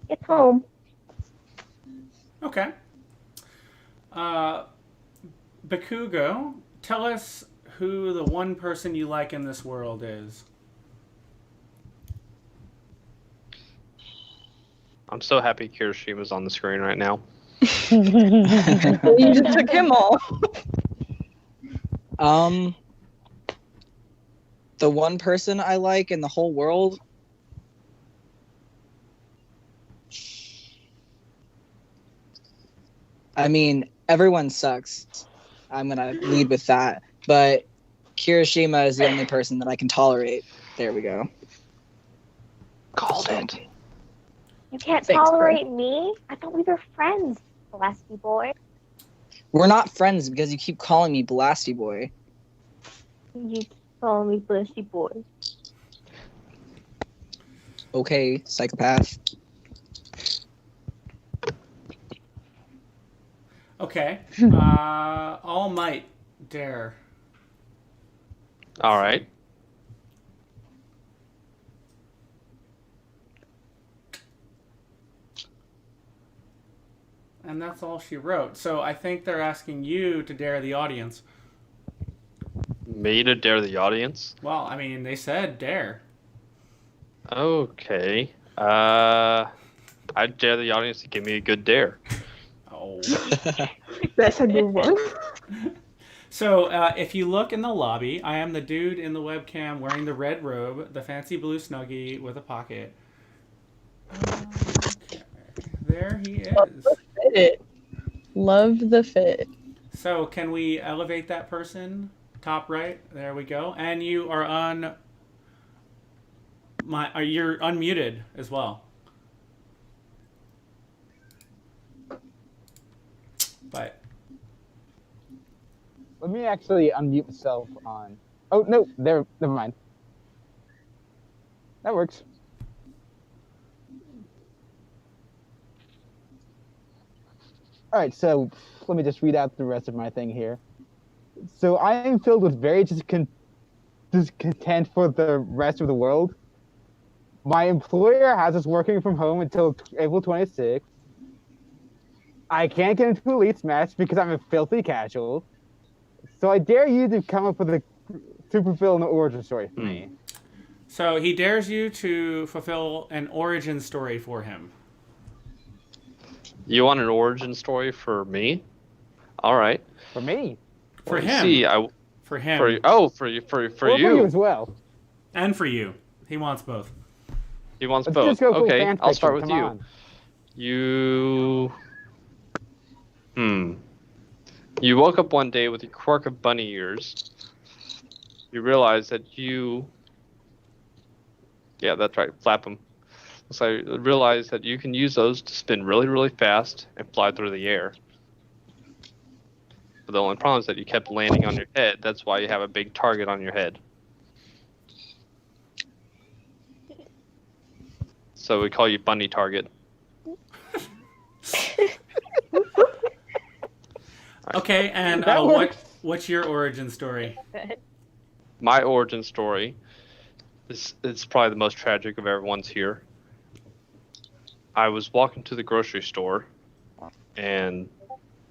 It's home. Okay. Bakugo, tell us who the one person you like in this world is. I'm so happy Kirishima's on the screen right now. You just took him all. The one person I like in the whole world. I mean, everyone sucks. I'm gonna lead with that. But Kirishima is the only person that I can tolerate. There we go. Called it. You can't Thanks, tolerate me? I thought we were friends, Blasty boy. We're not friends because you keep calling me Blasty Boy. You keep calling me Blasty boy. Okay, psychopath. Okay. All Might, Dare. All right. And that's all she wrote. So I think they're asking you to dare the audience. Me to dare the audience? Well, I mean, they said dare. Okay. I'd dare the audience to give me a good dare. Oh. That's a good one. So if you look in the lobby, I am the dude in the webcam wearing the red robe, the fancy blue Snuggie with a pocket. Okay. There he is. Fit. Love the fit. So can we elevate that person? Top right. There we go. And you are on you're unmuted as well. But let me actually unmute myself on. Oh no, never mind. That works. All right, so let me just read out the rest of my thing here. So I am filled with very discontent for the rest of the world. My employer has us working from home until April 26th. I can't get into Elite's match because I'm a filthy casual. So I dare you to come up with to fulfill an origin story for me. So he dares you to fulfill an origin story for him. You want an origin story for me? All right. For me? For Well, him. See, for him. For you Or for you as well. And for you. He wants both. He wants Let's both. just go full Okay, fan I'll start with fiction, you. come on. You woke up one day with a quirk of bunny ears. You realize that yeah, that's right, flap them. So I realized that you can use those to spin really, really fast and fly through the air. But the only problem is that you kept landing on your head. That's why you have a big target on your head. So we call you Bunny Target. Okay, and what's your origin story? My origin story is it's probably the most tragic of everyone's here. I was walking to the grocery store, and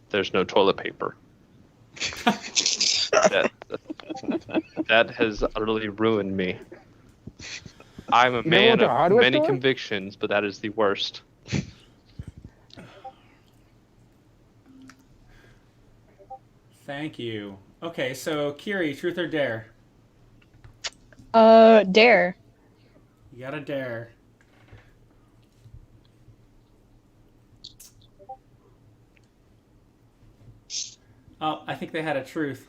there's no toilet paper. that has utterly ruined me. I'm a man of many convictions, but that is the worst. Thank you. Okay, so Kiri, truth or dare? Dare. You got a dare. Oh, I think they had a truth.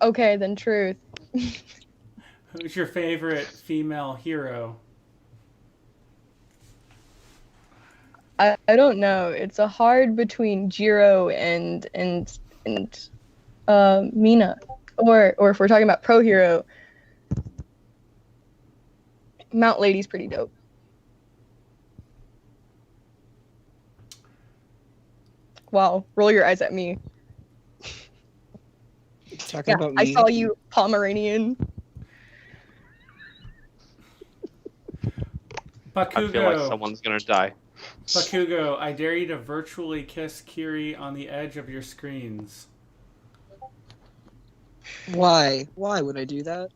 Okay, then truth. Who's your favorite female hero? I don't know. It's a hard between Jiro and Mina, or if we're talking about pro hero, Mount Lady's pretty dope. Wow, roll your eyes at me. Talking about me. I saw you, Pomeranian. I feel like someone's gonna die. Bakugo, I dare you to virtually kiss Kiri on the edge of your screens. Why? Why would I do that?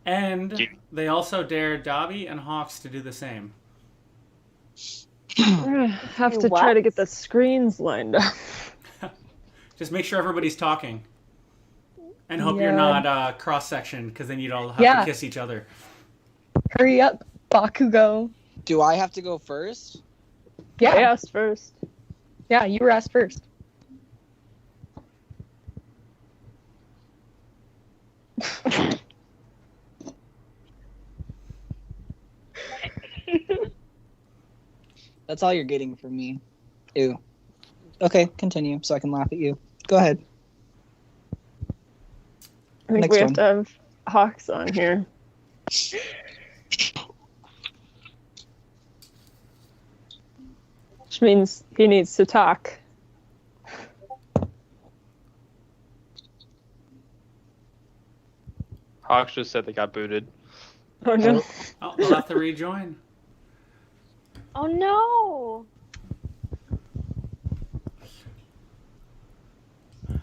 And they also dare Dobby and Hawks to do the same. Have to try to get the screens lined up. Just make sure everybody's talking. And hope you're Yeah. not cross-sectioned, because then you'd all have to kiss each other. Hurry up, Bakugo. Do I have to go first? Yeah. I asked first. Yeah, you were asked first. That's all you're getting from me. Ew. Okay, continue so I can laugh at you. Go ahead. I think Next we have one. to have Hawks on here. Which means he needs to talk. Hawks just said they got booted. Oh no. Oh, they'll have to rejoin. Oh no!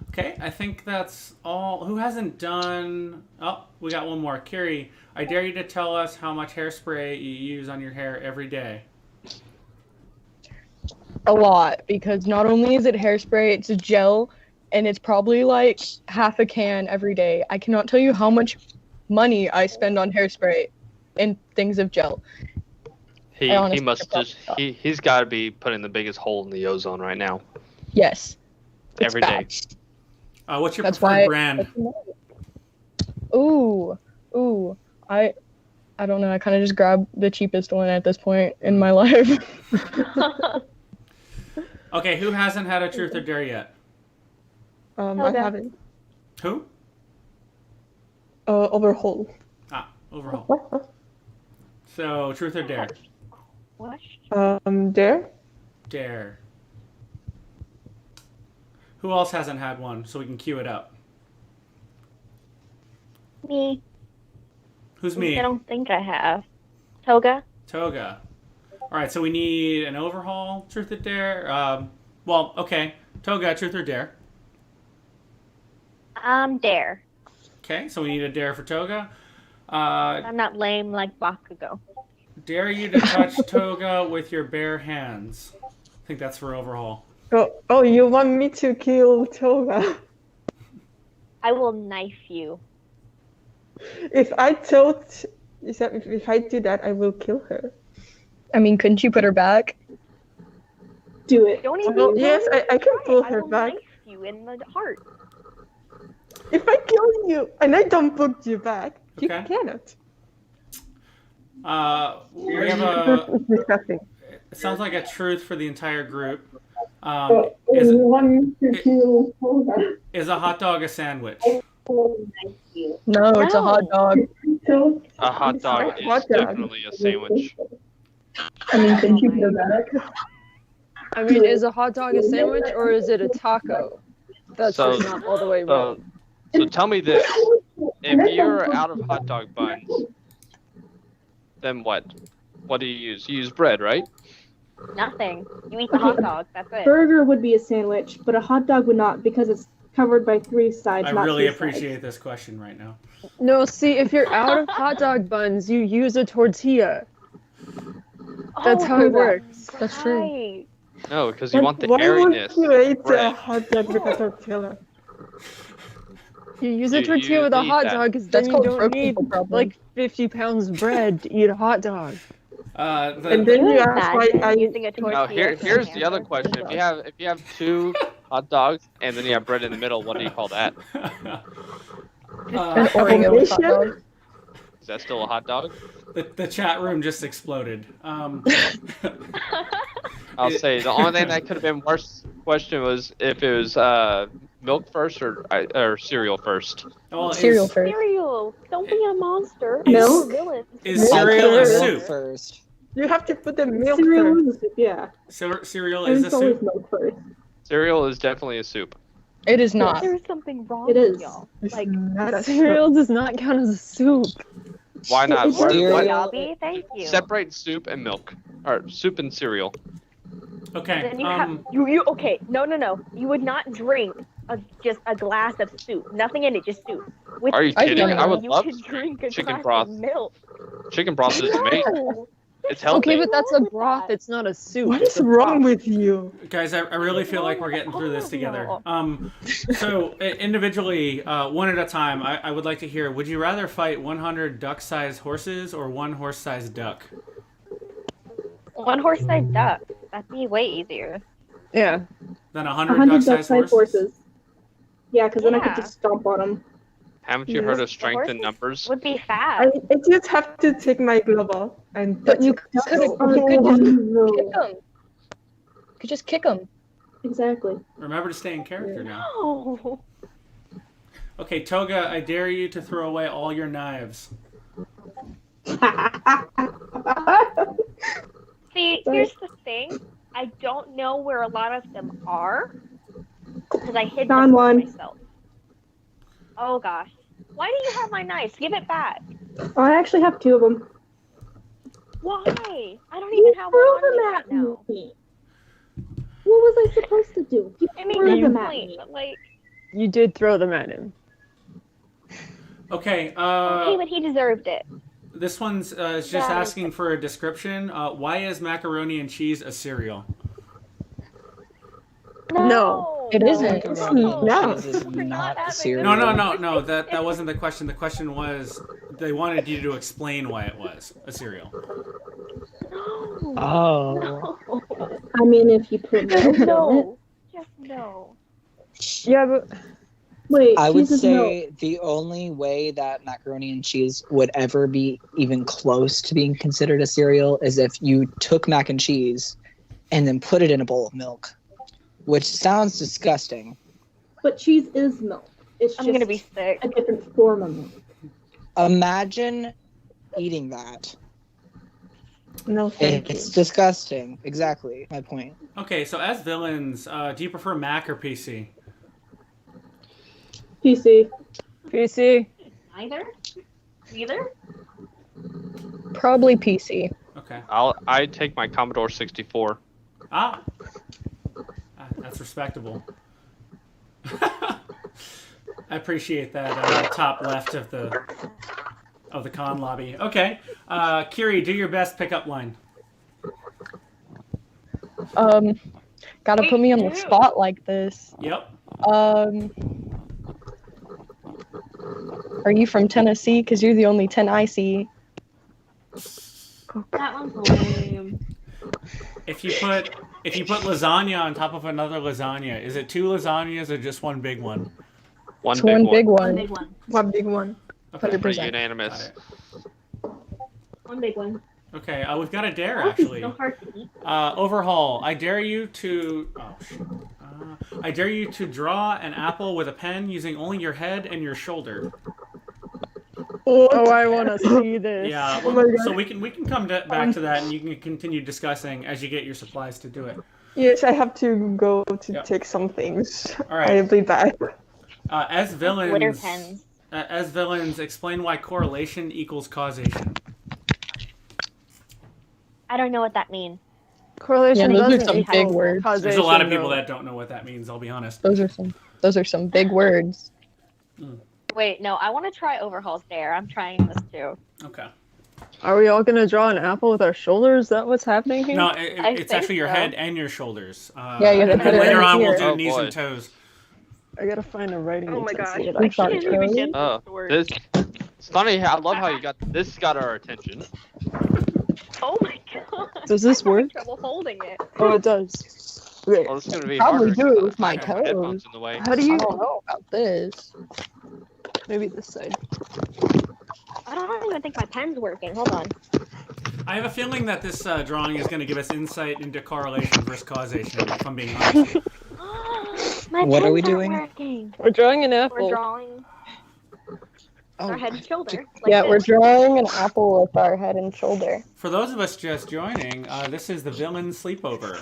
Okay, I think that's all. Who hasn't done... Oh, we got one more. Kiri, I dare you to tell us how much hairspray you use on your hair every day. A lot, because not only is it hairspray, it's a gel, and it's probably like half a can every day. I cannot tell you how much money I spend on hairspray and things of gel. He I honestly must could just he's got to be putting the biggest hole in the ozone right now. Yes. Every day. What's your That's preferred why- brand? Ooh, I don't know. I kind of just grab the cheapest one at this point in my life. Okay, who hasn't had a truth or dare yet? I haven't. Who? Overhaul. Overhaul. So, truth or dare? Dare? Dare. Who else hasn't had one so we can queue it up? Me. Who's me? I don't think I have. Toga? Toga. All right, so we need an overhaul, truth or dare. Well, okay. Toga, truth or dare? Dare. Okay, so we need a dare for Toga. I'm not lame like Bakugo. Dare you to touch Toga with your bare hands. I think that's for overhaul. Oh, you want me to kill Toga? I will knife you. If I do that, I will kill her. I mean, couldn't you put her back? Do it. Don't even. Oh, yes, I can pull I her will back. knife you in the heart. If I kill you and I don't put you back, you Okay. cannot. We have a... It's disgusting. It sounds like a truth for the entire group. Want to kill Toga. Is a hot dog a sandwich? No, it's a hot dog. A hot dog is Hot dog. definitely a sandwich. I mean, can you put her back? I mean, is a hot dog a sandwich or is it a taco? That's So- just not all the way wrong. So tell me this: if you're out of hot dog buns, then what? What do you use? You use bread, right? Nothing. You eat the hot dog. That's it. Burger would be a sandwich, but a hot dog would not because it's covered by 3 sides. I not really 2 appreciate sides. this question right now. No, see, if you're out of hot dog buns, you use a tortilla. That's how it works. That's true. Right. No, because you want the Why airiness. won't you eat a bread. hot dog with a tortilla? You use a You- tortilla you with a need hot that. dog because then That's you called don't broke need people problem. like 50 pounds of bread to eat a hot dog. And then you Doing ask that why and I using a tortilla. Now here's as the other a question: hamburger. if you have 2 hot dogs and then you have bread in the middle, what do you call that? An Oreo hot dog. Is that still a hot dog? The chat room just exploded. I'll say the only thing that could have been worse question was if it was milk first or cereal first. Well, Cereal first. Cereal. Don't be a monster. Is- Villain. Is cereal a soup? First. you have to put the milk Cereal first. is a soup, yeah. Cereal And is a it's always soup? milk first. Cereal is definitely a soup. It is not. There's something wrong It with is. y'all. It's Like, not a Cereal does not count as a soup. Why not? Is this Why- Dobby? Thank you. Separate soup and milk, or soup and cereal. Okay. Then you have you okay? No. You would not drink just a glass of soup. Nothing in it, just soup. With Are you kidding? I would you love could drink a chicken glass broth. of milk. Chicken broth is amazing. It's healthy. Okay, but that's a broth. It's not a soup. What it's is a wrong broth. with you? Guys, I really feel like we're getting through this together. So individually, one at a time, I would like to hear, would you rather fight 100 duck-sized horses or one horse-sized duck? One horse-sized duck. That'd be way easier. Yeah. Then 100 duck-sized horses? Yeah, because then I Yeah. could just stomp on them. Haven't you heard of strength in numbers? Would be fast. I just have to take my glove off and. But you could just kick him. You could just kick him. Exactly. Remember to stay in character now. No. Okay, Toga, I dare you to throw away all your knives. See, here's the thing. I don't know where a lot of them are because I hid them Found one. myself. Oh gosh. Why do you have my knives? Give it back. Oh, I actually have 2 of them. Why? I don't even have one on me right now. What was I supposed to do? You I mean, threw good them at point, me. but like, You did throw them at him. Okay, okay, but he deserved it. this one's is just Yeah. asking for a description. Why is macaroni and cheese a cereal? No, it isn't. No. This is not a cereal. No. That wasn't the question. The question was they wanted you to explain why it was a cereal. Oh. I mean, if you put milk in it. No. Just no. Yeah, but Wait, I would cheese is say milk. the only way that macaroni and cheese would ever be even close to being considered a cereal is if you took mac and cheese and then put it in a bowl of milk, which sounds disgusting. But cheese is milk. It's I'm just gonna be sick. a different form of milk. Imagine eating that. No, thank you. It's disgusting. Exactly my point. Okay, so as villains, do you prefer Mac or PC? PC. PC. Either? Probably PC. Okay. I'd take my Commodore 64. That's respectable. I appreciate that top left of the con lobby. Okay, Kiri, do your best pickup line. Gotta put me on the spot like this. Yep. Are you from Tennessee? Because you're the only 10 I see. That one's lame. If you put lasagna on top of another lasagna, is it 2 lasagnas or just one big one? It's one big one. One big one. One big one. Okay. Pretty unanimous. One big one. Okay, we've got a dare actually. So hard to eat. Overhaul. I dare you to. I dare you to draw an apple with a pen using only your head and your shoulder. Oh, I want to see this. Yeah. Oh my God. So we can come back to that, and you can continue discussing as you get your supplies to do it. Yes, I have to go to take some things. All right. I'll be back. As Glitter villains, pens. explain why correlation equals causation. I don't know what that means. Correlation those are doesn't some equal big words. There's a lot of Causation, people though. that don't know what that means. I'll be honest. Those are some big words. Wait, no, I want to try Overhaul's dare. I'm trying this too. Okay. Are we all gonna draw an apple with our shoulders? Is that what's happening here? No, I it's think actually your so. head and your shoulders. Yeah, you have to and put it later right on we'll here. do Oh, knees boy. and toes. I gotta find a writing Oh my utensil gosh. that I thought it was. Oh, this. It's funny. I love how you got this. Got our attention. Oh my god. Does this I'm having work? trouble holding it. Oh, it does. Wait, Oh, this is gonna be probably harder. do it with my I have headphones toes. in the way. How do you? I don't know about this. Maybe this side. I don't even think my pen's working. Hold on. I have a feeling that this drawing is going to give us insight into correlation versus causation, if I'm being honest. My What are pen's we not doing? working. We're drawing an apple. We're drawing our head and shoulder. Yeah, like we're this. drawing an apple with our head and shoulder. For those of us just joining, this is the villain sleepover.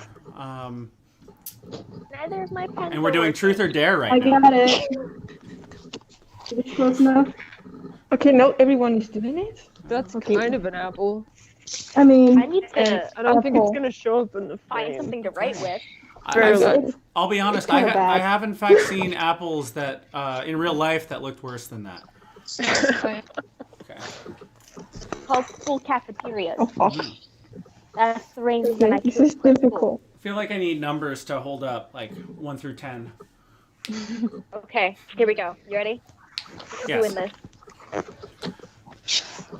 Neither of my pens. And we're doing truth or dare right I now. got it. Is it close enough? Okay, no, everyone is doing it. That's kind of an apple. I mean, I need to I don't think it's apple. gonna show up in the find frame. something to write with. I'll be honest. It's kinda I bad. have in fact seen apples that in real life that looked worse than that. Okay. Called school cafeterias. Oh, That's the range that I this is difficult. I feel like I need numbers to hold up, like 1 through 10. Okay, here we go. You ready? Yes. Doing this.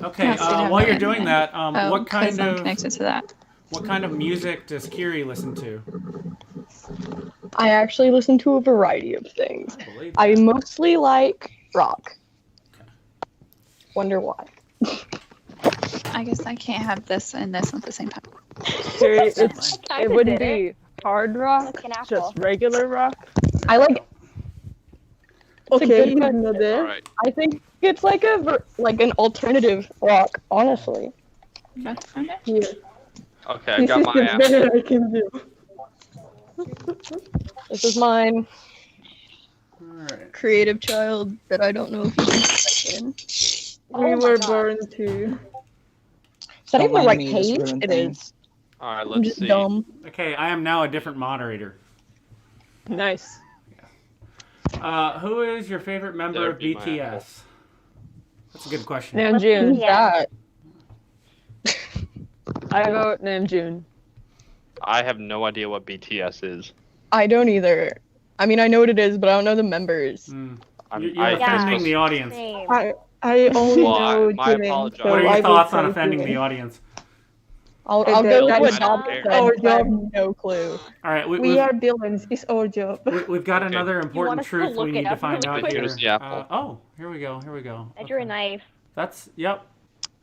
Okay. Yes, I have While no you're idea. doing that, what 'cause kind I'm of connected to that. what kind of music does Kiri listen to? I actually listen to a variety of things. I mostly like rock. Wonder why. I guess I can't have this and this at the same time. It wouldn't be hard rock, Like an apple. just regular rock. I like. It's a Okay, good you know this. All right. I think it's like an alternative rock, honestly. Here. Okay, I This got is my the app. better I can do. This is mine. Alright. Creative child that I don't know if you can. We were born to. Is that even the mind right me just page? ruin It things. is. All right, I'm let's just see. dumb. Okay, I am now a different moderator. Nice. Who is your favorite member There'd of be my BTS? That's a good question. Namjoon. Who's that? I vote Namjoon. I have no idea what BTS is. I don't either. I mean, I know what it is, but I don't know the members. You're offending the audience. Same. I only Well, know my Jimin, apologies. so What are your I will thoughts on say offending Jimin. the audience? I'll And go with that what is Bob our said. Our but I have job. no clue. All right, We are villains. It's our job. we've got Okay. another want important us to truth look we it need to up find really out quick? here. Here's the apple. Oh, here we go. Here we go. I drew a knife. That's yep.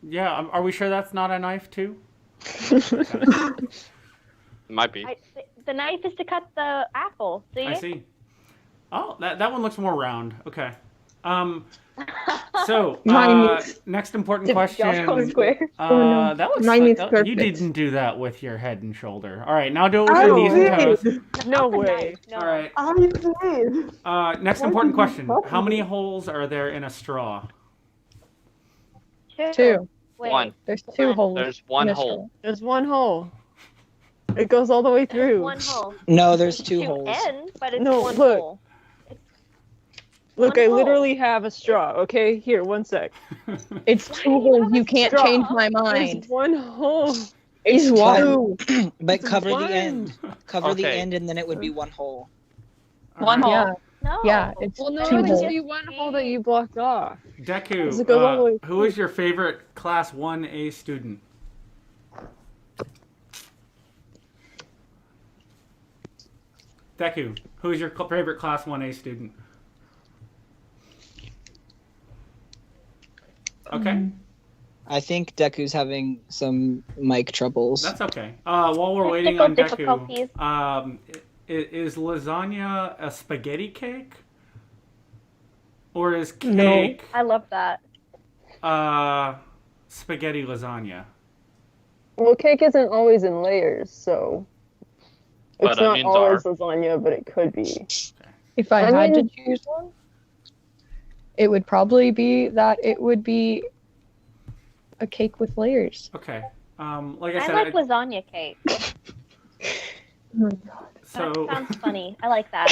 Yeah, are we sure that's not a knife too? It might be. The knife is to cut the apple. See? I see. Oh, that one looks more round. Okay. So Mine is- next important Did question. Josh go square? Oh, no. That looks Mine like is perfect. you didn't do that with your head and shoulder. All right, now do it with I your knees and toes. did. No Not the way. knife, no. All right. I did. Next Why important did you question. help How me? many holes are there in a straw? Two. Wait. One. There's two holes. There's one in this hole. There's one hole. It goes all the way through. One hole. No, there's two holes. Ends, but it's No, one look. hole. Look, One I hole. literally have a straw. Okay, here, 1 sec. It's two holes. You can't straw? change my There's mind. one hole. It's But- two. But cover one. the end. Cover the Okay. end, and then it would be one hole. One hole. Yeah. No. Yeah. It's Well, no, two it holes. just be one hole that you blocked off. Deku, Does it go all the way who is your favorite Class 1A student? Deku, who is your favorite Class 1A student? Okay, I think Deku's having some mic troubles. that's okay. While we're waiting Technical on Deku, difficulties. is lasagna a spaghetti cake? Or is No. cake I love that. spaghetti lasagna? Well, cake isn't always in layers, so But it's not onions always are. lasagna, but it could be. If I had to Onion- choose one, it would probably be that it would be a cake with layers. Okay. Like I I said, like lasagna cake. so That sounds funny. I like that.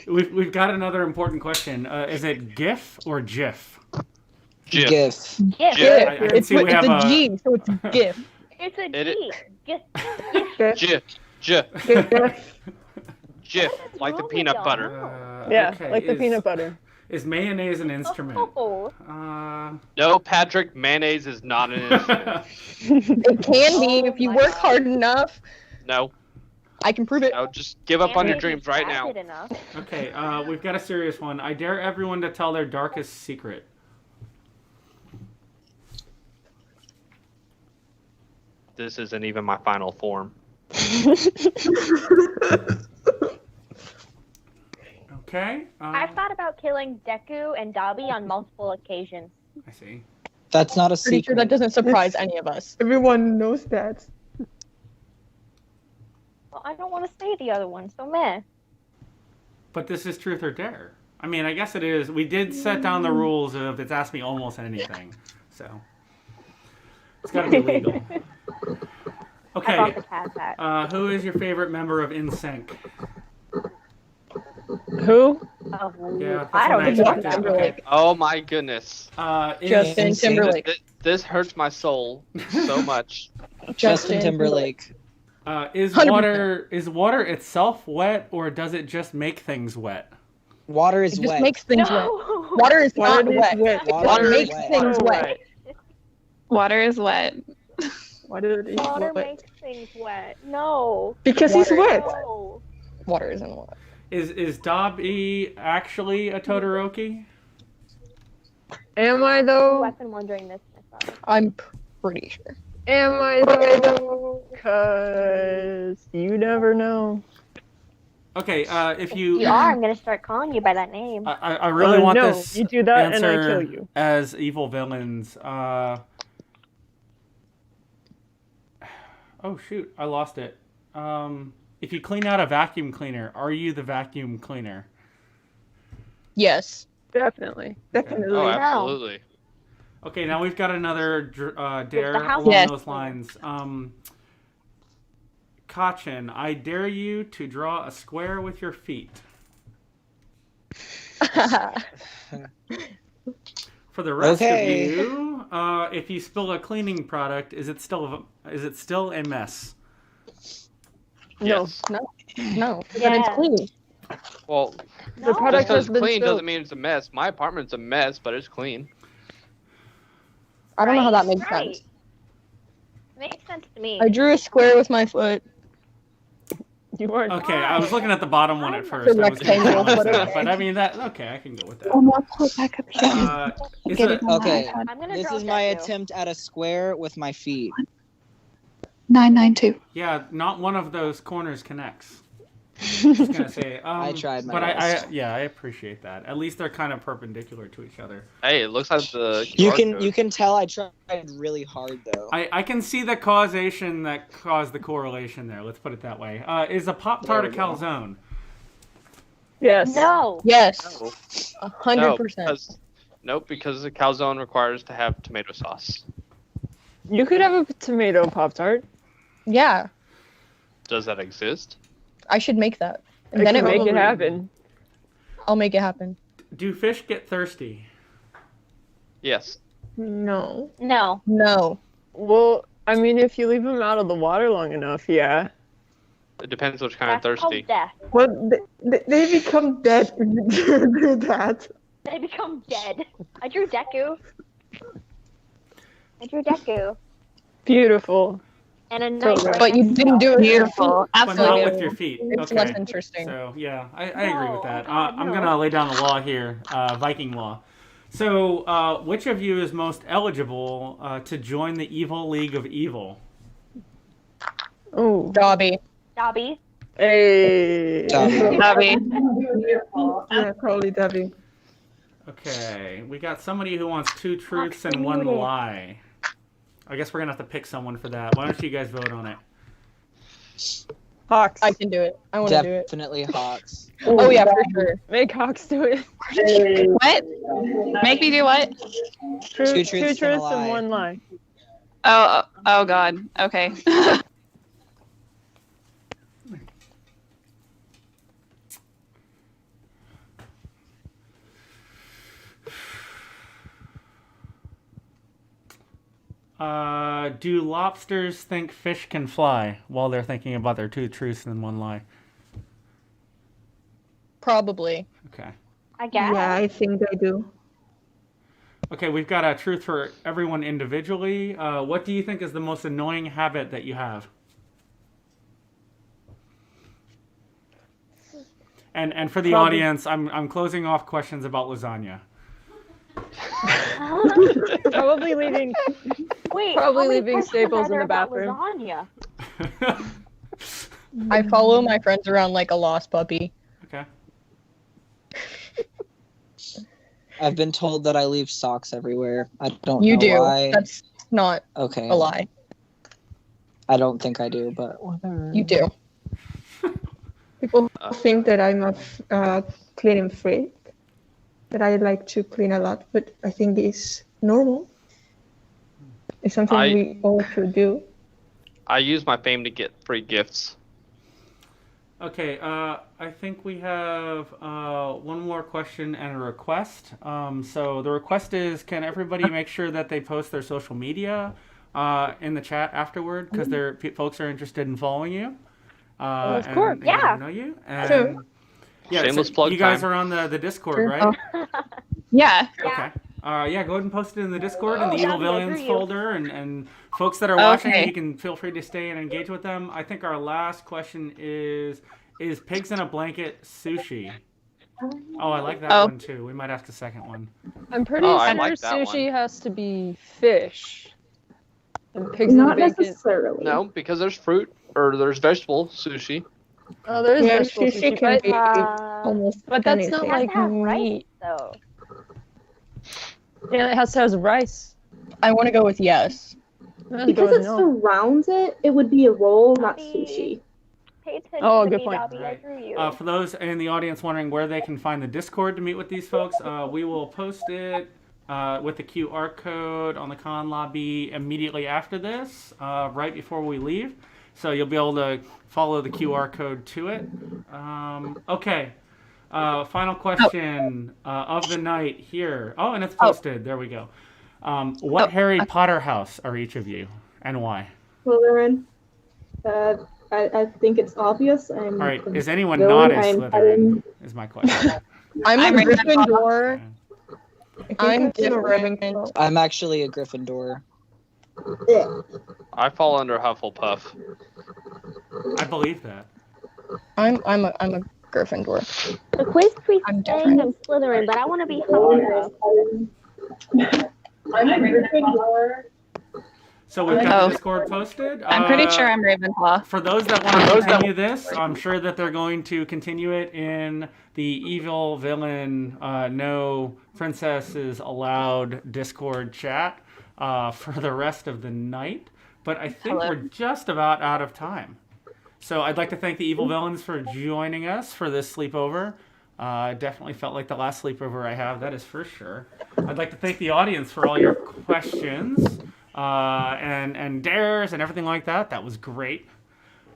we've got another important question. Is it GIF or GIF? GIF. GIF. Yes. GIF. I can see we have It's a a G, so it's GIF. It's a It- G. Get, GIF. GIF. GIF. GIF. Like the wrong with peanut y'all? butter. Yeah, okay, like the is- peanut butter. Is mayonnaise an instrument? Oh. No, Patrick, mayonnaise is not an instrument. It can be if you my work God. hard enough. No. I can prove it. No, just give up on your Mayonnaise dreams is right now. acid enough. Okay, we've got a serious one. I dare everyone to tell their darkest secret. This isn't even my final form. Okay. I've thought about killing Deku and Dabi on multiple occasions. I see. That's not a Pretty sure secret. that doesn't surprise any of us. Everyone knows that. Well, I don't want to say the other one, so meh. But this is truth or dare. I mean, I guess it is. We did set down the rules of it's ask me almost anything. So. It's got to be legal. I Okay. thought the cat that. Who is your favorite member of NSYNC? Who? Oh, Yeah, I that's what don't I think that's expected. that. Okay. Oh my goodness. Justin Timberlake. This hurts my soul so much. Justin Timberlake. Is 100%. water itself wet, or does it just make things wet? Water is It just wet. makes things wet. Water is not wet. Water It is makes wet. things wet. Water is wet. Water is Water wet. makes things wet. No. Because it's Water is wet. No. Water isn't wet. Is Dobby actually a Todoroki? Am I though? I've been wondering this myself. I'm pretty sure. Am I though? Cause you never know. Okay, if If you you are, I'm gonna start calling you by that name. I really want no, this you do that and I answer kill you. as evil villains. Oh shoot, I lost it. If you clean out a vacuum cleaner, are you the vacuum cleaner? Yes. Definitely. Definitely. Oh, absolutely. Okay, now we've got another dare the house- along Yes. those lines. Kachin, I dare you to draw a square with your feet. For the rest Okay. of you, if you spill a cleaning product, is it still a mess? No. Yes. No. But Yeah. it's clean. Well, The No. product just because has it's been clean spilled. doesn't mean it's a mess. My apartment's a mess, but it's clean. I don't know how that makes Right. sense. Makes sense to me. I drew a square with my foot. You are Okay, I was looking at the bottom one at first. It's a I was rectangle, challenged but that, okay. but I mean that. Okay, I can go with that. Oh no, pull it back up again. Is Get it- it on my Okay, iPad. I'm gonna this draw is my that too. attempt at a square with my feet. 992. Yeah, not one of those corners connects. Just gonna say. I tried my but best. I appreciate that. At least they're kind of perpendicular to each other. Hey, it looks like the You QR can code. you can tell I tried really hard though. I can see the causation that caused the correlation there. Let's put it that way. Is a Pop-Tart a There we go. calzone? Yes. No. Yes. No. 100%. Nope, because the calzone requires to have tomato sauce. You could have a tomato Pop-Tart. Yeah. Does that exist? I should make that. And I then can make it probably- happen. I'll make it happen. Do fish get thirsty? Yes. No. No. No. Well, I mean, if you leave them out of the water long enough, yeah. It depends which kind of That's thirsty. called death. Well, they become dead if you do that. They become dead. I drew Deku. Beautiful. And a nice. But you didn't do it. Beautiful. But not Absolutely. with your feet. It's Okay. less interesting. So yeah, I agree with that. God, I'm no. gonna lay down the law here, Viking law. So, which of you is most eligible to join the Evil League of Evil? Oh. Dobby. Dobby. Hey. Dobby. Yeah, probably Debbie. Okay, we got somebody who wants 2 truths and 1 lie. I guess we're gonna have to pick someone for that. Why don't you guys vote on it? Hawks. I can do it. I want to do it. Definitely Hawks. Oh yeah, for sure. Make Hawks do it. What? Make me do what? Two truths and a truths and lie. 1 lie. Oh God. Okay. Do lobsters think fish can fly while they're thinking about their 2 truths and 1 lie? Probably. Okay. I guess. Yeah, I think they do. Okay, we've got a truth for everyone individually. What do you think is the most annoying habit that you have? And for the Probably- audience, I'm closing off questions about lasagna. Probably leaving. Wait. Probably how many leaving questions staples are in there the about bathroom. Lasagna? I follow my friends around like a lost puppy. Okay. I've been told that I leave socks everywhere. I don't You know do. why. That's not Okay. a lie. I don't think I do, but whatever. You do. People think that I'm a cleaning freak, that I like to clean a lot, but I think it's normal. It's something I- we all should do. I use my fame to get free gifts. Okay, I think we have one more question and a request. So the request is, can everybody make sure that they post their social media in the chat afterward, because folks are interested in following you. Of and- course, and yeah. getting to know you. And, Sure. Yeah, Shameless so plug you guys time. are on the Discord, Sure. right? Yeah. Okay. Yeah, go ahead and post it in the Discord in the Oh, Evil Shelby, I Villains drew you. folder, and folks that are watching, Okay. you can feel free to stay and engage with them. I think our last question is pigs in a blanket sushi? Oh, I like that Oh. one too. We might ask a second one. I'm pretty Oh, I sure like that sushi one. has to be fish. And pigs in Not bacon. necessarily. No, because there's fruit or there's vegetable sushi. Oh, there is Yeah, vegetable sushi sushi, can but, be almost but that's not anything. It has like to have rice, meat. though. Yeah, it has to have rice. I want to go with yes. Let's go Because with it no. surrounds it, it would be a roll, not Dobby. sushi. Pay attention Oh, to good me, point. Dobby. I Right. drew you. For those in the audience wondering where they can find the Discord to meet with these folks, we will post it with the QR code on the con lobby immediately after this, right before we leave. So you'll be able to follow the QR code to it. Okay. Final question of the night here. Oh, and it's posted. There we go. What Harry Potter house are each of you, and why? Slytherin. I think it's obvious. All right. Is anyone villain. not a I'm Slytherin? Is my question. I'm a Ravenclaw. Gryffindor. I'm it's a different. I'm actually a Gryffindor. I fall under Hufflepuff. I believe that. I'm a Gryffindor. The quiz priest I'm saying different. I'm Slytherin, but I want to be Hufflepuff. I'm a Gryffindor. So we've got Oh. the Discord posted. I'm pretty sure I'm Ravenclaw. For those that want to continue this, I'm sure that they're going to continue it in the evil villain no princesses allowed Discord chat for the rest of the night. But I think we're just about out of time. So I'd like to thank the evil villains for joining us for this sleepover. Definitely felt like the last sleepover I have, that is for sure. I'd like to thank the audience for all your questions and dares and everything like that. That was great.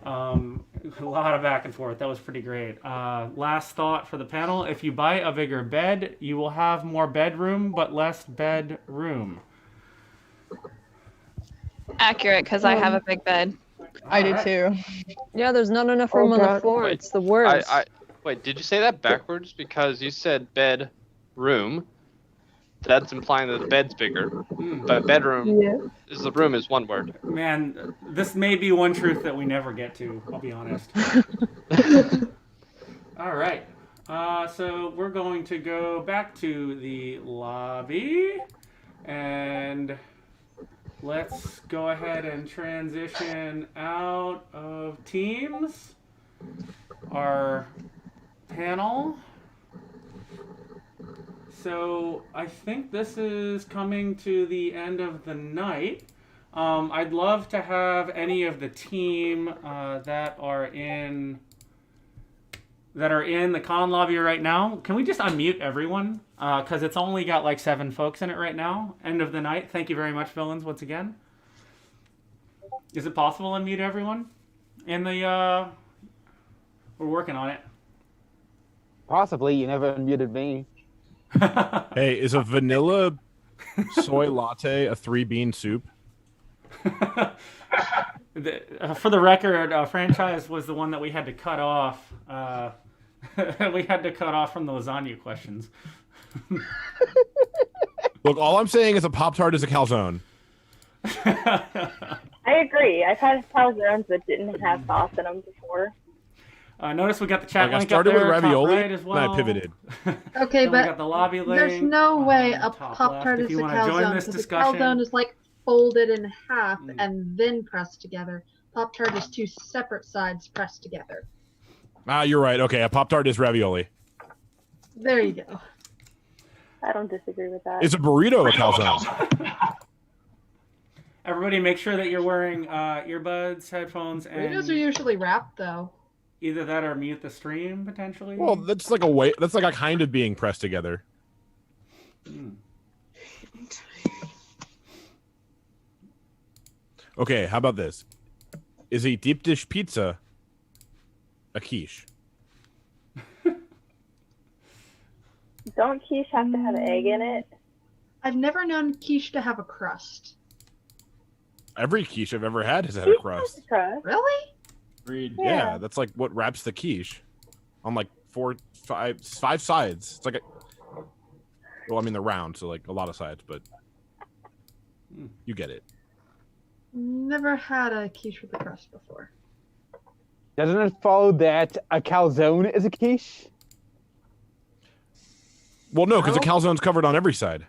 A lot of back and forth. That was pretty great. Last thought for the panel. If you buy a bigger bed, you will have more bedroom, but less bedroom. Accurate, because I have a big bed. I do too. Yeah, there's not enough room on the floor. Wait, It's the worst. Wait, did you say that backwards? Because you said bed room. That's implying that the bed's bigger. But bedroom is the room is one word. Man, this may be one truth that we never get to, I'll be honest. All right. So we're going to go back to the lobby. And let's go ahead and transition out of Teams. Our panel. So I think this is coming to the end of the night. I'd love to have any of the team that are in the con lobby right now. Can we just unmute everyone? Because it's only got like 7 folks in it right now. End of the night. Thank you very much, villains, once again. Is it possible to unmute everyone? We're working on it. Possibly. You never unmuted me. Hey, is a vanilla soy latte a 3-bean soup? For the record, franchise was the one that we had to cut off. We had to cut off from the lasagna questions. Look, all I'm saying is a Pop-Tart is a calzone. I agree. I've had calzones that didn't have sauce in them before. Notice we got the chat Like, I link started up there, with ravioli, top right as well. and I pivoted. Okay, Then we but got the lobby link. there's no way a top Pop-Tart left. is If a you want to join calzone, this because a discussion, calzone is like folded in half and then pressed together. Pop-Tart is 2 separate sides pressed together. You're right. Okay, a Pop-Tart is ravioli. There you go. I don't disagree with that. Is a burrito a calzone? everybody make sure that you're wearing earbuds, headphones, Burritos and are usually wrapped though. either that or mute the stream potentially. Well, that's like a way. That's like a kind of being pressed together. Okay, how about this? Is a deep dish pizza a quiche? Don't quiche have to have egg in it? I've never known quiche to have a crust. Every quiche I've ever had has had a crust. Really? Yeah, that's like what wraps the quiche on like five sides. It's like well, I mean, they're round, so like a lot of sides, but you get it. Never had a quiche with a crust before. Doesn't it follow that a calzone is a quiche? Well, no, because the calzone's covered on every side.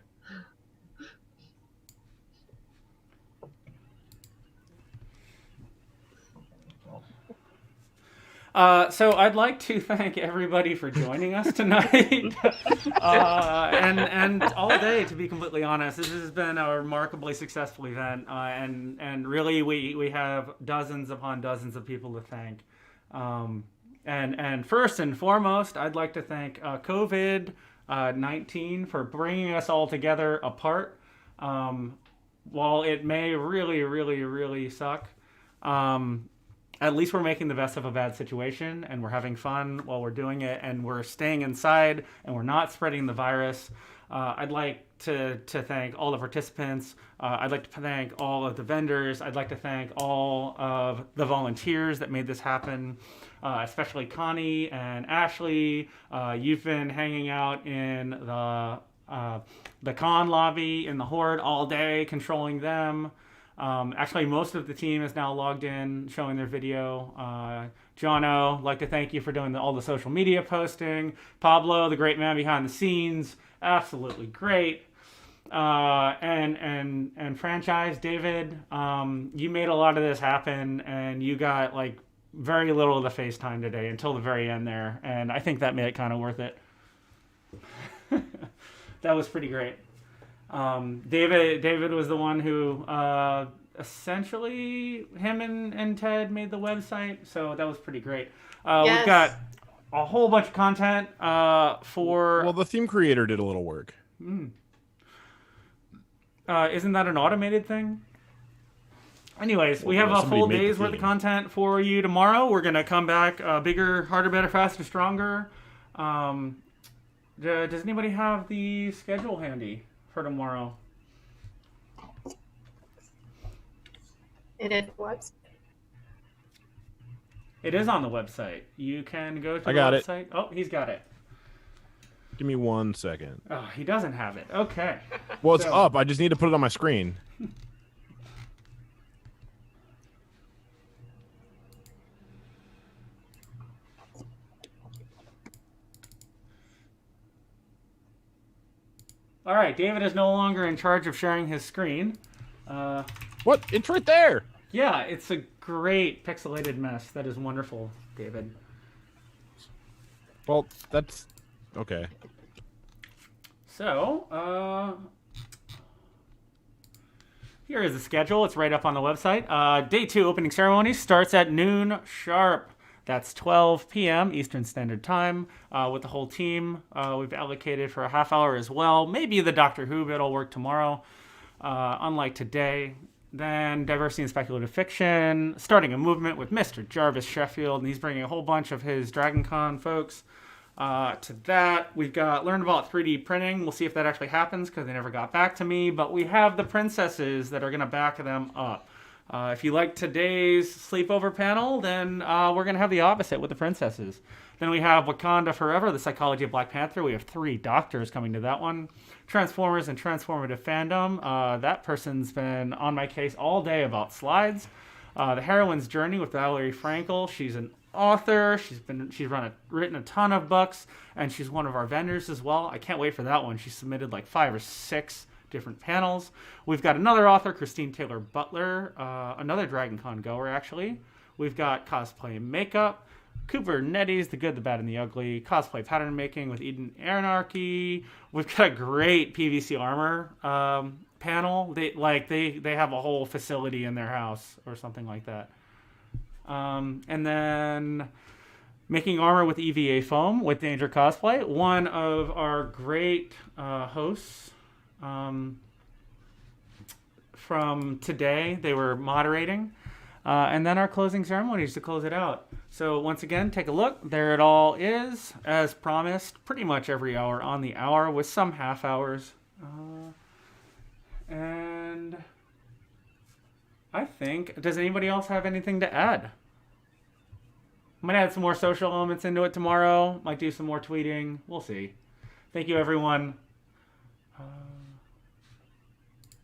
So I'd like to thank everybody for joining us tonight, and all day. To be completely honest, this has been a remarkably successful event, and really we have dozens upon dozens of people to thank. And first and foremost, I'd like to thank COVID-19 for bringing us all together apart. While it may really suck. At least we're making the best of a bad situation, and we're having fun while we're doing it, and we're staying inside, and we're not spreading the virus. I'd like to thank all the participants. I'd like to thank all of the vendors. I'd like to thank all of the volunteers that made this happen, especially Connie and Ashley. You've been hanging out in the con lobby in the Horde all day, controlling them. Actually, most of the team is now logged in, showing their video. Jono, like to thank you for doing all the social media posting. Pablo, the great man behind the scenes, absolutely great. And franchise, David, you made a lot of this happen, and you got like very little of the FaceTime today until the very end there, and I think that made it kind of worth it. That was pretty great. David was the one who essentially him and Ted made the website, so that was pretty great. Yes. We've got a whole bunch of content for. Well, the theme creator did a little work. Isn't that an automated thing? Anyways, we have a full day's worth of content for you tomorrow. We're gonna come back bigger, harder, better, faster, stronger. Does anybody have the schedule handy for tomorrow? It is what? It is on the website. You can go to the I got website. It. Oh, he's got it. Give me 1 second. Oh, he doesn't have it. Okay. Well, it's up. I just need to put it on my screen. All right, David is no longer in charge of sharing his screen. What? It's right there. Yeah, it's a great pixelated mess. That is wonderful, David. Well, that's okay. So, here is the schedule. It's right up on the website. Day 2 opening ceremony starts at noon sharp. That's 12 p.m. Eastern Standard Time with the whole team. We've allocated for a half hour as well. Maybe the Doctor Who bit will work tomorrow, unlike today. Then diversity and speculative fiction, starting a movement with Mr. Jarvis Sheffield, and he's bringing a whole bunch of his DragonCon folks to that. We've got learned about 3D printing. We'll see if that actually happens because they never got back to me. But we have the princesses that are going to back them up. If you like today's sleepover panel, then we're going to have the opposite with the princesses. Then we have Wakanda Forever, the psychology of Black Panther. We have 3 doctors coming to that one. Transformers and transformative fandom. That person's been on my case all day about slides. The Heroine's Journey with Valerie Frankel. She's an author. She's written a ton of books, and she's one of our vendors as well. I can't wait for that one. She submitted like 5 or 6 different panels. We've got another author, Christine Taylor Butler, another DragonCon goer actually. We've got cosplay and makeup, Cooper Nettie's The Good, the Bad, and the Ugly, cosplay pattern making with Eden Anarchy. We've got a great PVC armor panel. They have a whole facility in their house or something like that. And then making armor with EVA foam with Danger Cosplay. One of our great hosts from today. They were moderating. And then our closing ceremonies to close it out. So once again, take a look. There it all is, as promised, pretty much every hour on the hour with some half hours. And I think, does anybody else have anything to add? I might add some more social elements into it tomorrow. Might do some more tweeting. We'll see. Thank you, everyone.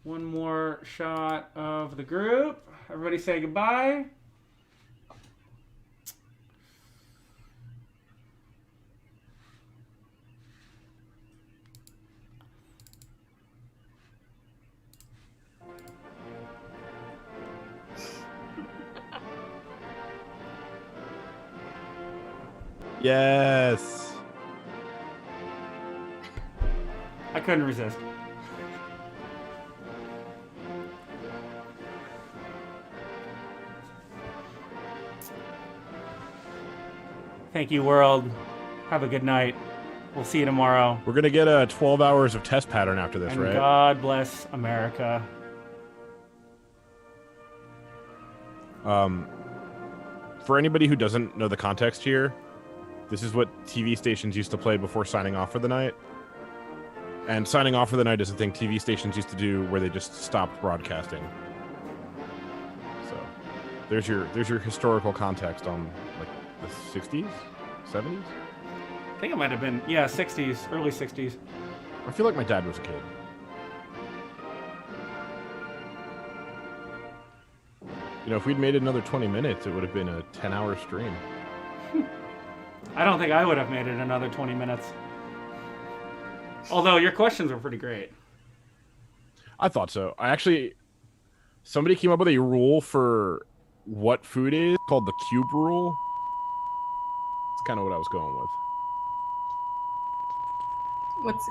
One more shot of the group. Everybody say goodbye. Yes. I couldn't resist. Thank you, world. Have a good night. We'll see you tomorrow. We're going to get 12 hours of test pattern after this, And right? God bless America. For anybody who doesn't know the context here, this is what TV stations used to play before signing off for the night. And signing off for the night is a thing TV stations used to do where they just stopped broadcasting. So there's your historical context on like the 60s, 70s. I think it might have been, yeah, 60s, early 60s. I feel like my dad was a kid. You know, if we'd made it another 20 minutes, it would have been a 10-hour stream. I don't think I would have made it another 20 minutes. Although your questions were pretty great. I thought so. Somebody came up with a rule for what food is called the cube rule. It's kind of what I was going with. What's